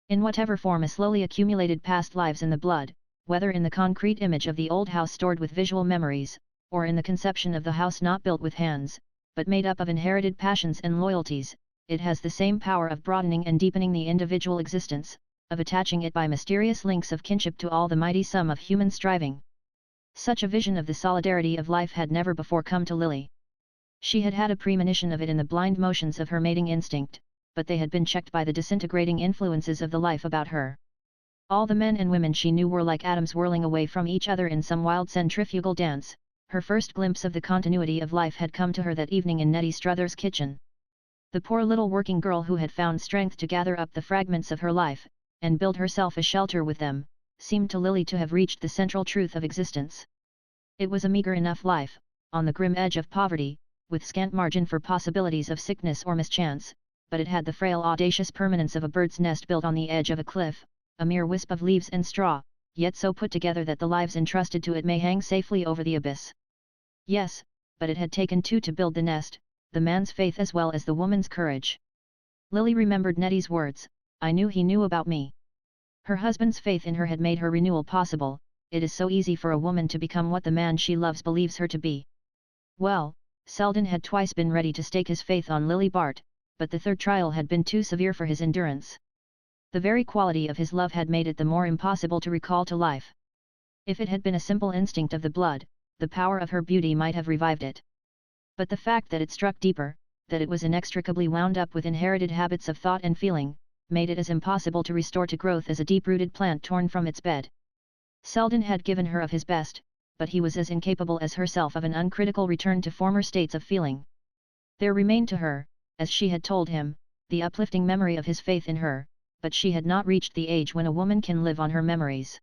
In whatever form a slowly accumulated past lives in the blood, whether in the concrete image of the old house stored with visual memories, or in the conception of the house not built with hands, but made up of inherited passions and loyalties, it has the same power of broadening and deepening the individual existence, of attaching it by mysterious links of kinship to all the mighty sum of human striving. Such a vision of the solidarity of life had never before come to Lily. She had had a premonition of it in the blind motions of her mating instinct, but they had been checked by the disintegrating influences of the life about her. All the men and women she knew were like atoms whirling away from each other in some wild centrifugal dance. Her first glimpse of the continuity of life had come to her that evening in Nettie Struthers' kitchen. The poor little working girl who had found strength to gather up the fragments of her life, and build herself a shelter with them, seemed to Lily to have reached the central truth of existence. It was a meagre enough life, on the grim edge of poverty, with scant margin for possibilities of sickness or mischance, but it had the frail audacious permanence of a bird's nest built on the edge of a cliff, a mere wisp of leaves and straw, yet so put together that the lives entrusted to it may hang safely over the abyss. Yes, but it had taken two to build the nest, the man's faith as well as the woman's courage. Lily remembered Nettie's words, "I knew he knew about me." Her husband's faith in her had made her renewal possible. It is so easy for a woman to become what the man she loves believes her to be. Well, Selden had twice been ready to stake his faith on Lily Bart, but the third trial had been too severe for his endurance. The very quality of his love had made it the more impossible to recall to life. If it had been a simple instinct of the blood, the power of her beauty might have revived it. But the fact that it struck deeper, that it was inextricably wound up with inherited habits of thought and feeling, made it as impossible to restore to growth as a deep-rooted plant torn from its bed. Selden had given her of his best, but he was as incapable as herself of an uncritical return to former states of feeling. There remained to her, as she had told him, the uplifting memory of his faith in her, but she had not reached the age when a woman can live on her memories.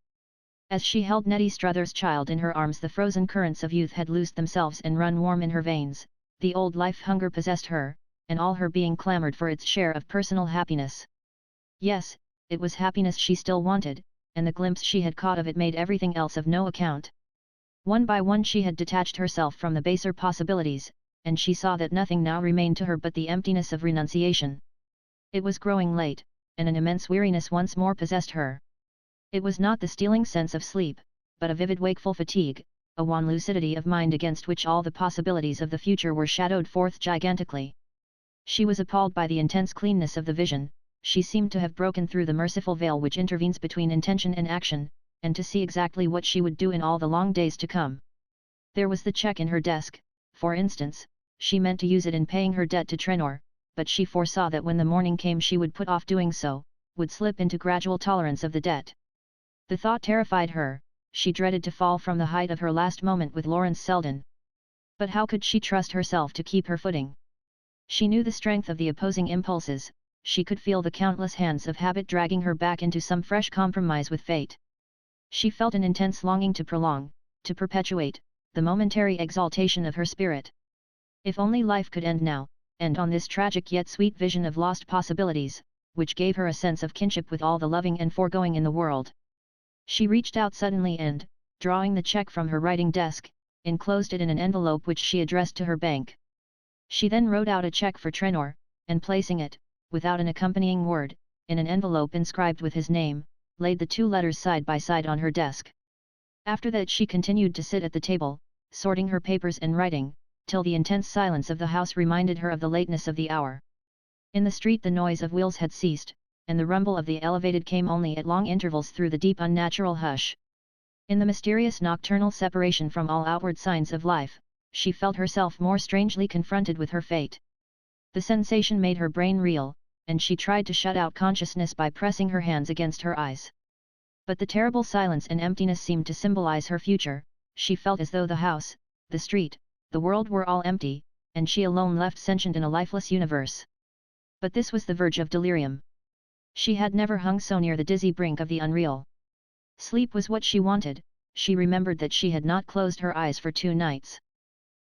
As she held Nettie Struthers' child in her arms the frozen currents of youth had loosed themselves and run warm in her veins, the old life hunger possessed her, and all her being clamoured for its share of personal happiness. Yes, it was happiness she still wanted, and the glimpse she had caught of it made everything else of no account. One by one she had detached herself from the baser possibilities, and she saw that nothing now remained to her but the emptiness of renunciation. It was growing late, and an immense weariness once more possessed her. It was not the stealing sense of sleep, but a vivid wakeful fatigue, a wan lucidity of mind against which all the possibilities of the future were shadowed forth gigantically. She was appalled by the intense cleanness of the vision. She seemed to have broken through the merciful veil which intervenes between intention and action, and to see exactly what she would do in all the long days to come. There was the cheque in her desk, for instance, she meant to use it in paying her debt to Trenor, but she foresaw that when the morning came she would put off doing so, would slip into gradual tolerance of the debt. The thought terrified her. She dreaded to fall from the height of her last moment with Lawrence Selden. But how could she trust herself to keep her footing? She knew the strength of the opposing impulses, she could feel the countless hands of habit dragging her back into some fresh compromise with fate. She felt an intense longing to prolong, to perpetuate, the momentary exaltation of her spirit. If only life could end now, end on this tragic yet sweet vision of lost possibilities, which gave her a sense of kinship with all the loving and foregoing in the world. She reached out suddenly and, drawing the check from her writing desk, enclosed it in an envelope which she addressed to her bank. She then wrote out a check for Trenor, and placing it, without an accompanying word, in an envelope inscribed with his name, laid the two letters side by side on her desk. After that she continued to sit at the table, sorting her papers and writing, till the intense silence of the house reminded her of the lateness of the hour. In the street the noise of wheels had ceased, and the rumble of the elevated came only at long intervals through the deep unnatural hush. In the mysterious nocturnal separation from all outward signs of life, she felt herself more strangely confronted with her fate. The sensation made her brain reel, and she tried to shut out consciousness by pressing her hands against her eyes. But the terrible silence and emptiness seemed to symbolize her future. She felt as though the house, the street, the world were all empty, and she alone left sentient in a lifeless universe. But this was the verge of delirium. She had never hung so near the dizzy brink of the unreal. Sleep was what she wanted. She remembered that she had not closed her eyes for 2 nights.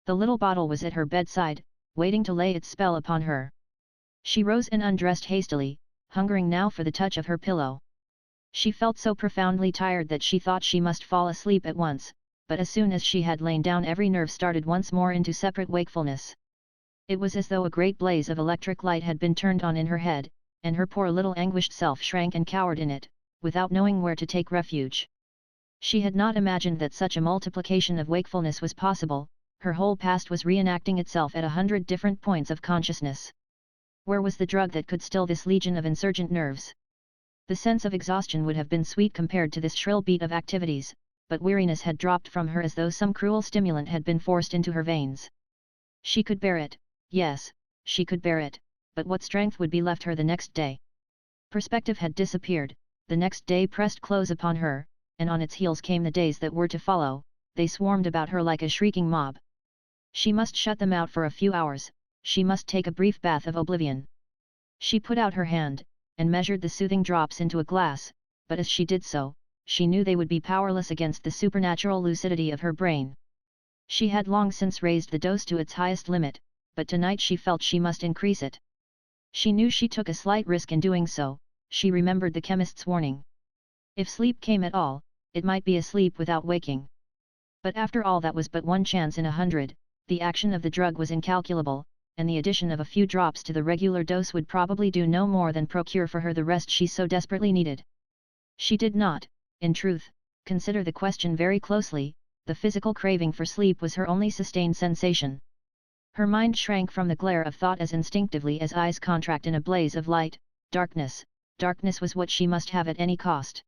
The little bottle was at her bedside, waiting to lay its spell upon her. She rose and undressed hastily, hungering now for the touch of her pillow. She felt so profoundly tired that she thought she must fall asleep at once, but as soon as she had lain down every nerve started once more into separate wakefulness. It was as though a great blaze of electric light had been turned on in her head, and her poor little anguished self shrank and cowered in it, without knowing where to take refuge. She had not imagined that such a multiplication of wakefulness was possible. Her whole past was reenacting itself at 100 different points of consciousness. Where was the drug that could still this legion of insurgent nerves? The sense of exhaustion would have been sweet compared to this shrill beat of activities, but weariness had dropped from her as though some cruel stimulant had been forced into her veins. She could bear it, yes, she could bear it, but what strength would be left her the next day? Perspective had disappeared, the next day pressed close upon her, and on its heels came the days that were to follow. They swarmed about her like a shrieking mob. She must shut them out for a few hours, she must take a brief bath of oblivion. She put out her hand, and measured the soothing drops into a glass, but as she did so, she knew they would be powerless against the supernatural lucidity of her brain. She had long since raised the dose to its highest limit, but tonight she felt she must increase it. She knew she took a slight risk in doing so. She remembered the chemist's warning. If sleep came at all, it might be a sleep without waking. But after all that was but one chance in 100, the action of the drug was incalculable, and the addition of a few drops to the regular dose would probably do no more than procure for her the rest she so desperately needed. She did not, in truth, consider the question very closely. The physical craving for sleep was her only sustained sensation. Her mind shrank from the glare of thought as instinctively as eyes contract in a blaze of light. Darkness was what she must have at any cost.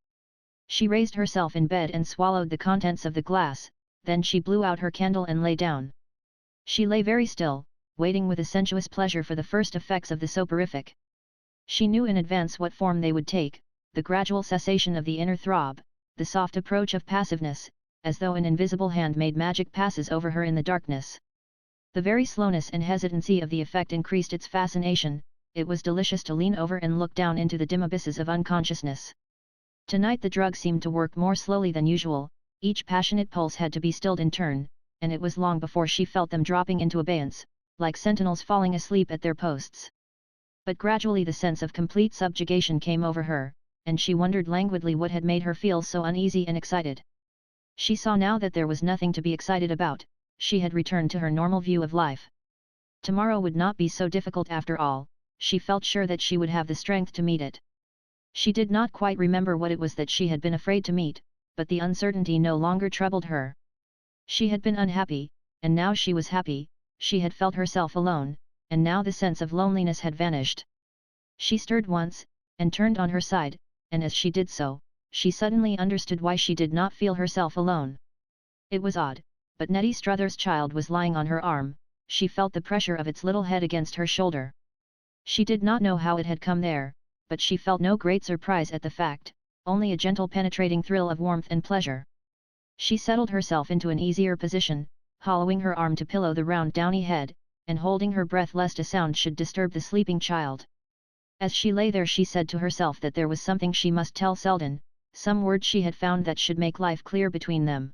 She raised herself in bed and swallowed the contents of the glass, then she blew out her candle and lay down. She lay very still, waiting with a sensuous pleasure for the first effects of the soporific. She knew in advance what form they would take, the gradual cessation of the inner throb, the soft approach of passiveness, as though an invisible hand made magic passes over her in the darkness. The very slowness and hesitancy of the effect increased its fascination. It was delicious to lean over and look down into the dim abysses of unconsciousness. Tonight the drug seemed to work more slowly than usual, each passionate pulse had to be stilled in turn, and it was long before she felt them dropping into abeyance, like sentinels falling asleep at their posts. But gradually the sense of complete subjugation came over her, and she wondered languidly what had made her feel so uneasy and excited. She saw now that there was nothing to be excited about. She had returned to her normal view of life. Tomorrow would not be so difficult after all. She felt sure that she would have the strength to meet it. She did not quite remember what it was that she had been afraid to meet, but the uncertainty no longer troubled her. She had been unhappy, and now she was happy. She had felt herself alone, and now the sense of loneliness had vanished. She stirred once, and turned on her side, and as she did so, she suddenly understood why she did not feel herself alone. It was odd, but Nettie Struthers' child was lying on her arm, she felt the pressure of its little head against her shoulder. She did not know how it had come there, but she felt no great surprise at the fact, only a gentle penetrating thrill of warmth and pleasure. She settled herself into an easier position, hollowing her arm to pillow the round downy head, and holding her breath lest a sound should disturb the sleeping child. As she lay there she said to herself that there was something she must tell Selden, some word she had found that should make life clear between them.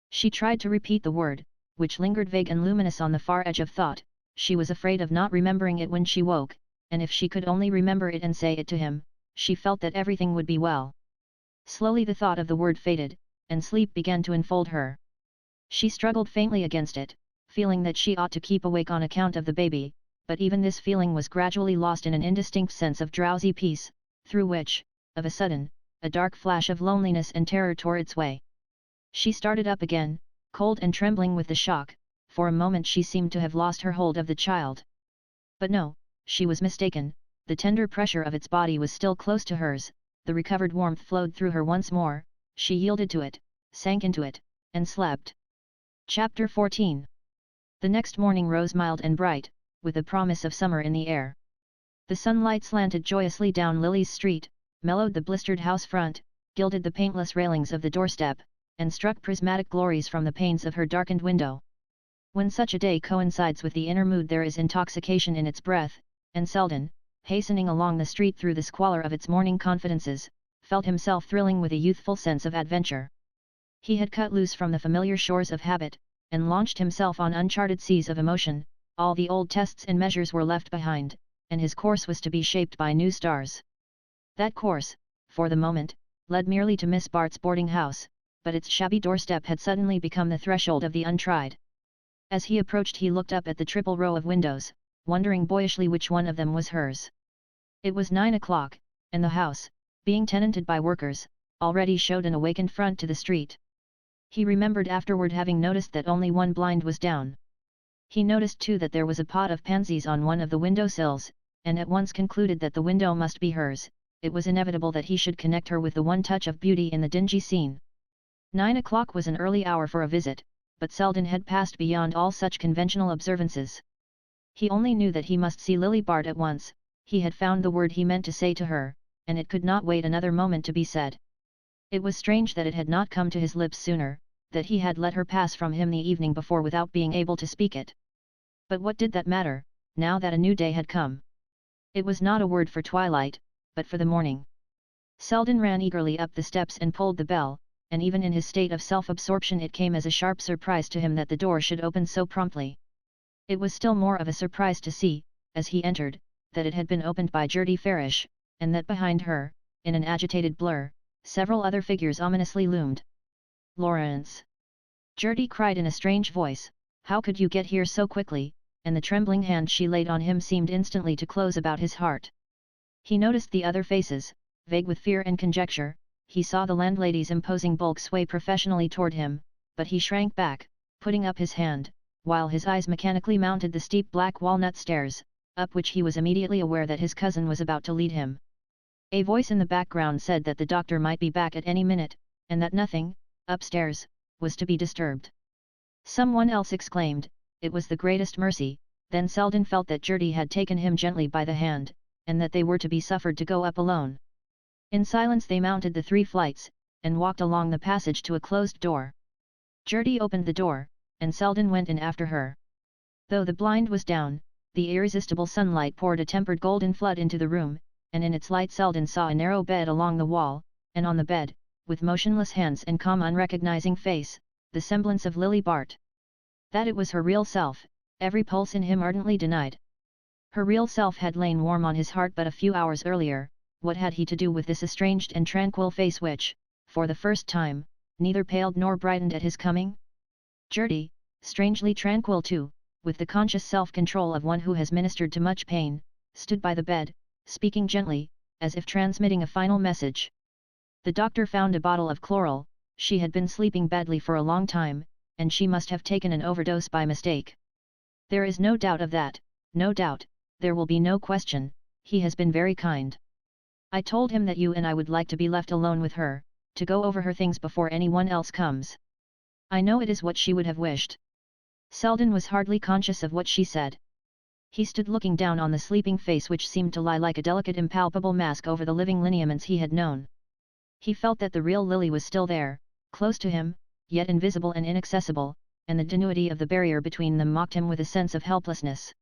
She tried to repeat the word, which lingered vague and luminous on the far edge of thought. She was afraid of not remembering it when she woke, and if she could only remember it and say it to him, she felt that everything would be well. Slowly the thought of the word faded, and sleep began to enfold her. She struggled faintly against it, feeling that she ought to keep awake on account of the baby, but even this feeling was gradually lost in an indistinct sense of drowsy peace, through which, of a sudden, a dark flash of loneliness and terror tore its way. She started up again, cold and trembling with the shock. For a moment she seemed to have lost her hold of the child. But no, she was mistaken, the tender pressure of its body was still close to hers, the recovered warmth flowed through her once more, she yielded to it, sank into it, and slept. Chapter 14. The next morning rose mild and bright, with the promise of summer in the air. The sunlight slanted joyously down Lily's street, mellowed the blistered house front, gilded the paintless railings of the doorstep, and struck prismatic glories from the panes of her darkened window. When such a day coincides with the inner mood there is intoxication in its breath, and Selden, hastening along the street through the squalor of its morning confidences, felt himself thrilling with a youthful sense of adventure. He had cut loose from the familiar shores of habit, and launched himself on uncharted seas of emotion. All the old tests and measures were left behind, and his course was to be shaped by new stars. That course, for the moment, led merely to Miss Bart's boarding house, but its shabby doorstep had suddenly become the threshold of the untried. As he approached he looked up at the triple row of windows, wondering boyishly which one of them was hers. It was 9 o'clock, and the house, being tenanted by workers, already showed an awakened front to the street. He remembered afterward having noticed that only one blind was down. He noticed too that there was a pot of pansies on one of the window sills, and at once concluded that the window must be hers. It was inevitable that he should connect her with the one touch of beauty in the dingy scene. 9 o'clock was an early hour for a visit, but Selden had passed beyond all such conventional observances. He only knew that he must see Lily Bart at once. He had found the word he meant to say to her, and it could not wait another moment to be said. It was strange that it had not come to his lips sooner, that he had let her pass from him the evening before without being able to speak it. But what did that matter, now that a new day had come? It was not a word for twilight, but for the morning. Selden ran eagerly up the steps and pulled the bell, and even in his state of self-absorption it came as a sharp surprise to him that the door should open so promptly. It was still more of a surprise to see, as he entered, that it had been opened by Gertie Farish, and that behind her, in an agitated blur, several other figures ominously loomed. "Lawrence!" Gertie cried in a strange voice, "how could you get here so quickly?" and the trembling hand she laid on him seemed instantly to close about his heart. He noticed the other faces, vague with fear and conjecture. He saw the landlady's imposing bulk sway professionally toward him, but he shrank back, putting up his hand, while his eyes mechanically mounted the steep black walnut stairs, up which he was immediately aware that his cousin was about to lead him. A voice in the background said that the doctor might be back at any minute, and that nothing, upstairs, was to be disturbed. Someone else exclaimed, "It was the greatest mercy." Then Selden felt that Gertie had taken him gently by the hand, and that they were to be suffered to go up alone. In silence they mounted the 3 flights, and walked along the passage to a closed door. Gertie opened the door, and Selden went in after her. Though the blind was down, the irresistible sunlight poured a tempered golden flood into the room, and in its light Selden saw a narrow bed along the wall, and on the bed, with motionless hands and calm unrecognizing face, the semblance of Lily Bart. That it was her real self, every pulse in him ardently denied. Her real self had lain warm on his heart but a few hours earlier. What had he to do with this estranged and tranquil face which, for the first time, neither paled nor brightened at his coming? Gertie, strangely tranquil too, with the conscious self-control of one who has ministered to much pain, stood by the bed, speaking gently, as if transmitting a final message. The doctor found a bottle of chloral. She had been sleeping badly for a long time, and she must have taken an overdose by mistake. There is no doubt of that, no doubt, there will be no question. He has been very kind. I told him that you and I would like to be left alone with her, to go over her things before anyone else comes. I know it is what she would have wished." Selden was hardly conscious of what she said. He stood looking down on the sleeping face which seemed to lie like a delicate impalpable mask over the living lineaments he had known. He felt that the real Lily was still there, close to him, yet invisible and inaccessible, and the tenuity of the barrier between them mocked him with a sense of helplessness.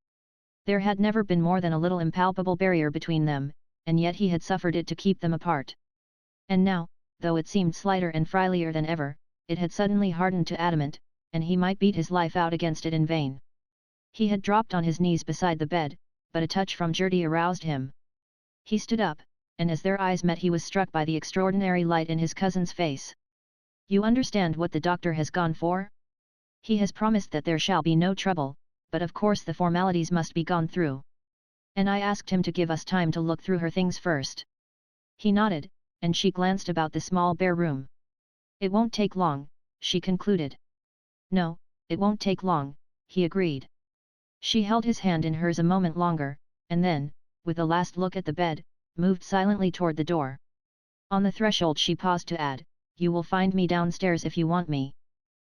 There had never been more than a little impalpable barrier between them, and yet he had suffered it to keep them apart. And now, though it seemed slighter and frilier than ever, it had suddenly hardened to adamant, and he might beat his life out against it in vain. He had dropped on his knees beside the bed, but a touch from Gertie aroused him. He stood up, and as their eyes met he was struck by the extraordinary light in his cousin's face. "You understand what the doctor has gone for? He has promised that there shall be no trouble, but of course the formalities must be gone through. And I asked him to give us time to look through her things first." He nodded, and she glanced about the small bare room. "It won't take long," she concluded. "No, it won't take long," he agreed. She held his hand in hers a moment longer, and then, with a last look at the bed, moved silently toward the door. On the threshold she paused to add, "You will find me downstairs if you want me."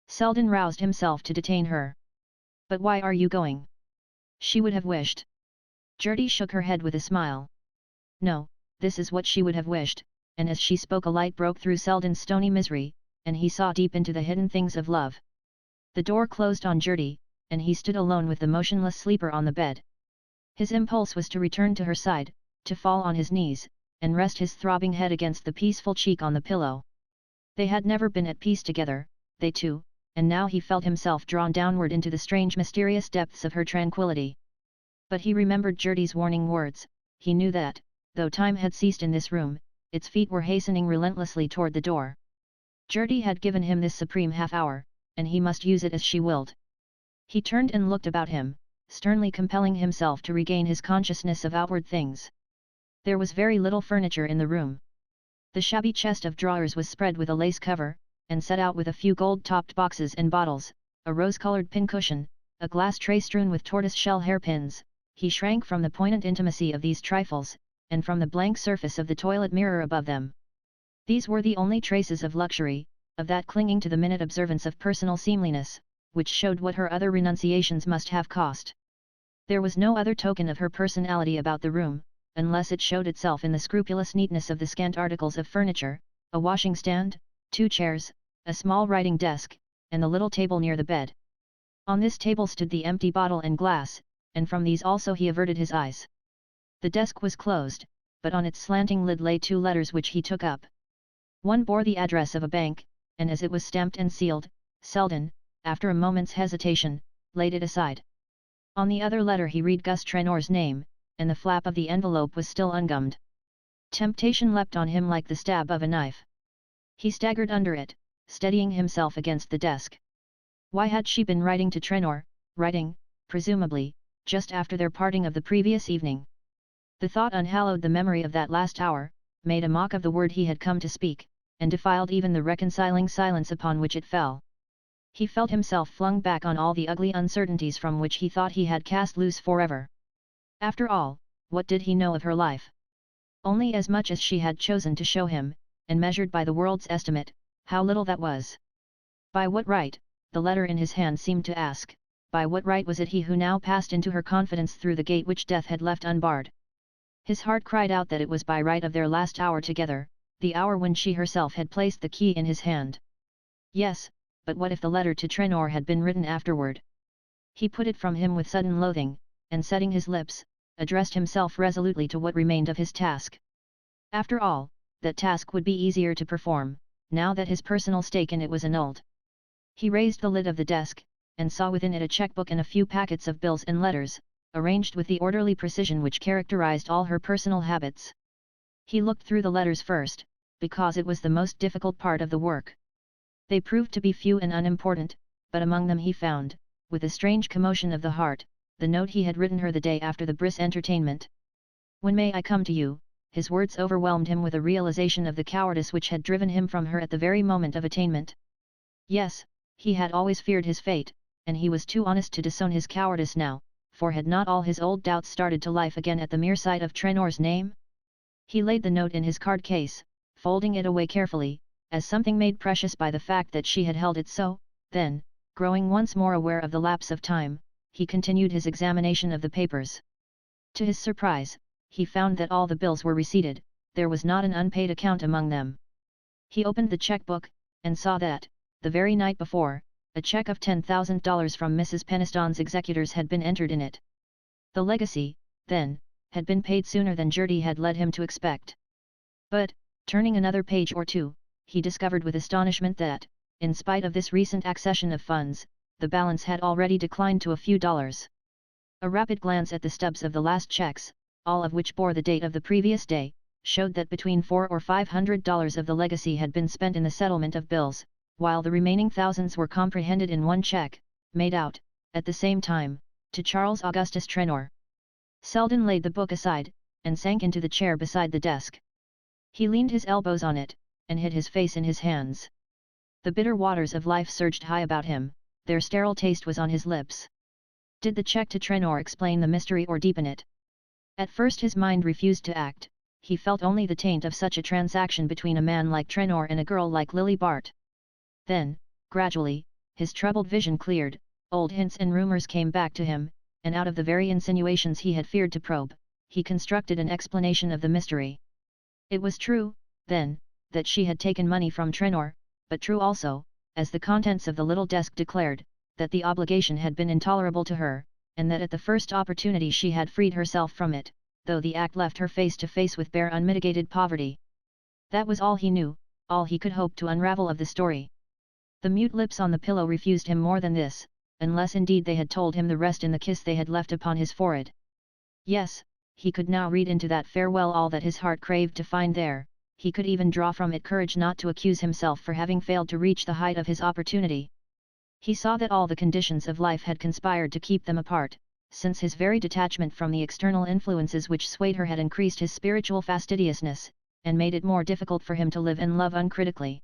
Selden roused himself to detain her. "But why are you going?" she would have wished. Gertie shook her head with a smile. No, this is what she would have wished, and as she spoke a light broke through Selden's stony misery, and he saw deep into the hidden things of love. The door closed on Gertie, and he stood alone with the motionless sleeper on the bed. His impulse was to return to her side, to fall on his knees, and rest his throbbing head against the peaceful cheek on the pillow. They had never been at peace together, they two, and now he felt himself drawn downward into the strange mysterious depths of her tranquility. But he remembered Gertie's warning words. He knew that, though time had ceased in this room, its feet were hastening relentlessly toward the door. Gertie had given him this supreme half-hour, and he must use it as she willed. He turned and looked about him, sternly compelling himself to regain his consciousness of outward things. There was very little furniture in the room. The shabby chest of drawers was spread with a lace cover, and set out with a few gold-topped boxes and bottles, a rose-colored pincushion, a glass tray strewn with tortoise-shell hairpins. He shrank from the poignant intimacy of these trifles, and from the blank surface of the toilet mirror above them. These were the only traces of luxury, of that clinging to the minute observance of personal seemliness, which showed what her other renunciations must have cost. There was no other token of her personality about the room, unless it showed itself in the scrupulous neatness of the scant articles of furniture, a washing stand, 2 chairs, a small writing desk, and the little table near the bed. On this table stood the empty bottle and glass, and from these also he averted his eyes. The desk was closed, but on its slanting lid lay 2 letters which he took up. One bore the address of a bank, and as it was stamped and sealed, Selden, after a moment's hesitation, laid it aside. On the other letter he read Gus Trenor's name, and the flap of the envelope was still ungummed. Temptation leapt on him like the stab of a knife. He staggered under it, steadying himself against the desk. Why had she been writing to Trenor, writing, presumably, just after their parting of the previous evening? The thought unhallowed the memory of that last hour, made a mock of the word he had come to speak, and defiled even the reconciling silence upon which it fell. He felt himself flung back on all the ugly uncertainties from which he thought he had cast loose forever. After all, what did he know of her life? Only as much as she had chosen to show him, and measured by the world's estimate, how little that was. By what right, the letter in his hand seemed to ask, by what right was it he who now passed into her confidence through the gate which death had left unbarred? His heart cried out that it was by right of their last hour together, the hour when she herself had placed the key in his hand. Yes, but what if the letter to Trenor had been written afterward? He put it from him with sudden loathing, and setting his lips, addressed himself resolutely to what remained of his task. After all, that task would be easier to perform, now that his personal stake in it was annulled. He raised the lid of the desk, and saw within it a checkbook and a few packets of bills and letters, arranged with the orderly precision which characterized all her personal habits. He looked through the letters first, because it was the most difficult part of the work. They proved to be few and unimportant, but among them he found, with a strange commotion of the heart, the note he had written her the day after the Briss entertainment. "When may I come to you?" His words overwhelmed him with a realization of the cowardice which had driven him from her at the very moment of attainment. Yes, he had always feared his fate, and he was too honest to disown his cowardice now, for had not all his old doubts started to life again at the mere sight of Trenor's name? He laid the note in his card case, folding it away carefully, as something made precious by the fact that she had held it so. Then, Growing once more aware of the lapse of time, he continued his examination of the papers. To his surprise, he found that all the bills were receipted, there was not an unpaid account among them. He opened the checkbook, and saw that, the very night before, a check of $10,000 from Mrs. Peniston's executors had been entered in it. The legacy, then, had been paid sooner than Gertie had led him to expect. But, turning another page or two, he discovered with astonishment that, in spite of this recent accession of funds, the balance had already declined to a few dollars. A rapid glance at the stubs of the last checks, all of which bore the date of the previous day, showed that between $400 or $500 of the legacy had been spent in the settlement of bills, while the remaining thousands were comprehended in one check, made out, at the same time, to Charles Augustus Trenor. Selden laid the book aside, and sank into the chair beside the desk. He leaned his elbows on it, and hid his face in his hands. The bitter waters of life surged high about him, their sterile taste was on his lips. Did the check to Trenor explain the mystery or deepen it? At first his mind refused to act, he felt only the taint of such a transaction between a man like Trenor and a girl like Lily Bart. Then, gradually, his troubled vision cleared, old hints and rumours came back to him, and out of the very insinuations he had feared to probe, he constructed an explanation of the mystery. It was true, then, that she had taken money from Trenor, but true also, as the contents of the little desk declared, that the obligation had been intolerable to her, and that at the first opportunity she had freed herself from it, though the act left her face to face with bare unmitigated poverty. That was all he knew, all he could hope to unravel of the story. The mute lips on the pillow refused him more than this, unless indeed they had told him the rest in the kiss they had left upon his forehead. Yes, he could now read into that farewell all that his heart craved to find there, he could even draw from it courage not to accuse himself for having failed to reach the height of his opportunity. He saw that all the conditions of life had conspired to keep them apart, since his very detachment from the external influences which swayed her had increased his spiritual fastidiousness, and made it more difficult for him to live and love uncritically.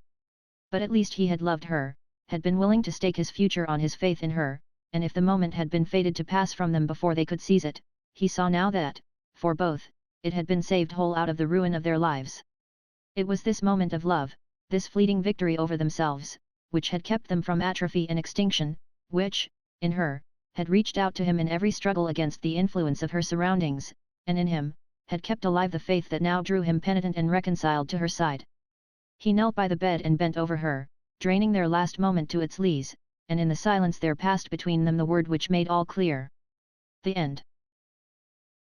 But at least he had loved her, had been willing to stake his future on his faith in her, and if the moment had been fated to pass from them before they could seize it, he saw now that, for both, it had been saved whole out of the ruin of their lives. It was this moment of love, this fleeting victory over themselves, which had kept them from atrophy and extinction, which, in her, had reached out to him in every struggle against the influence of her surroundings, and in him, had kept alive the faith that now drew him penitent and reconciled to her side. He knelt by the bed and bent over her, draining their last moment to its lees, and in the silence there passed between them the word which made all clear. The end.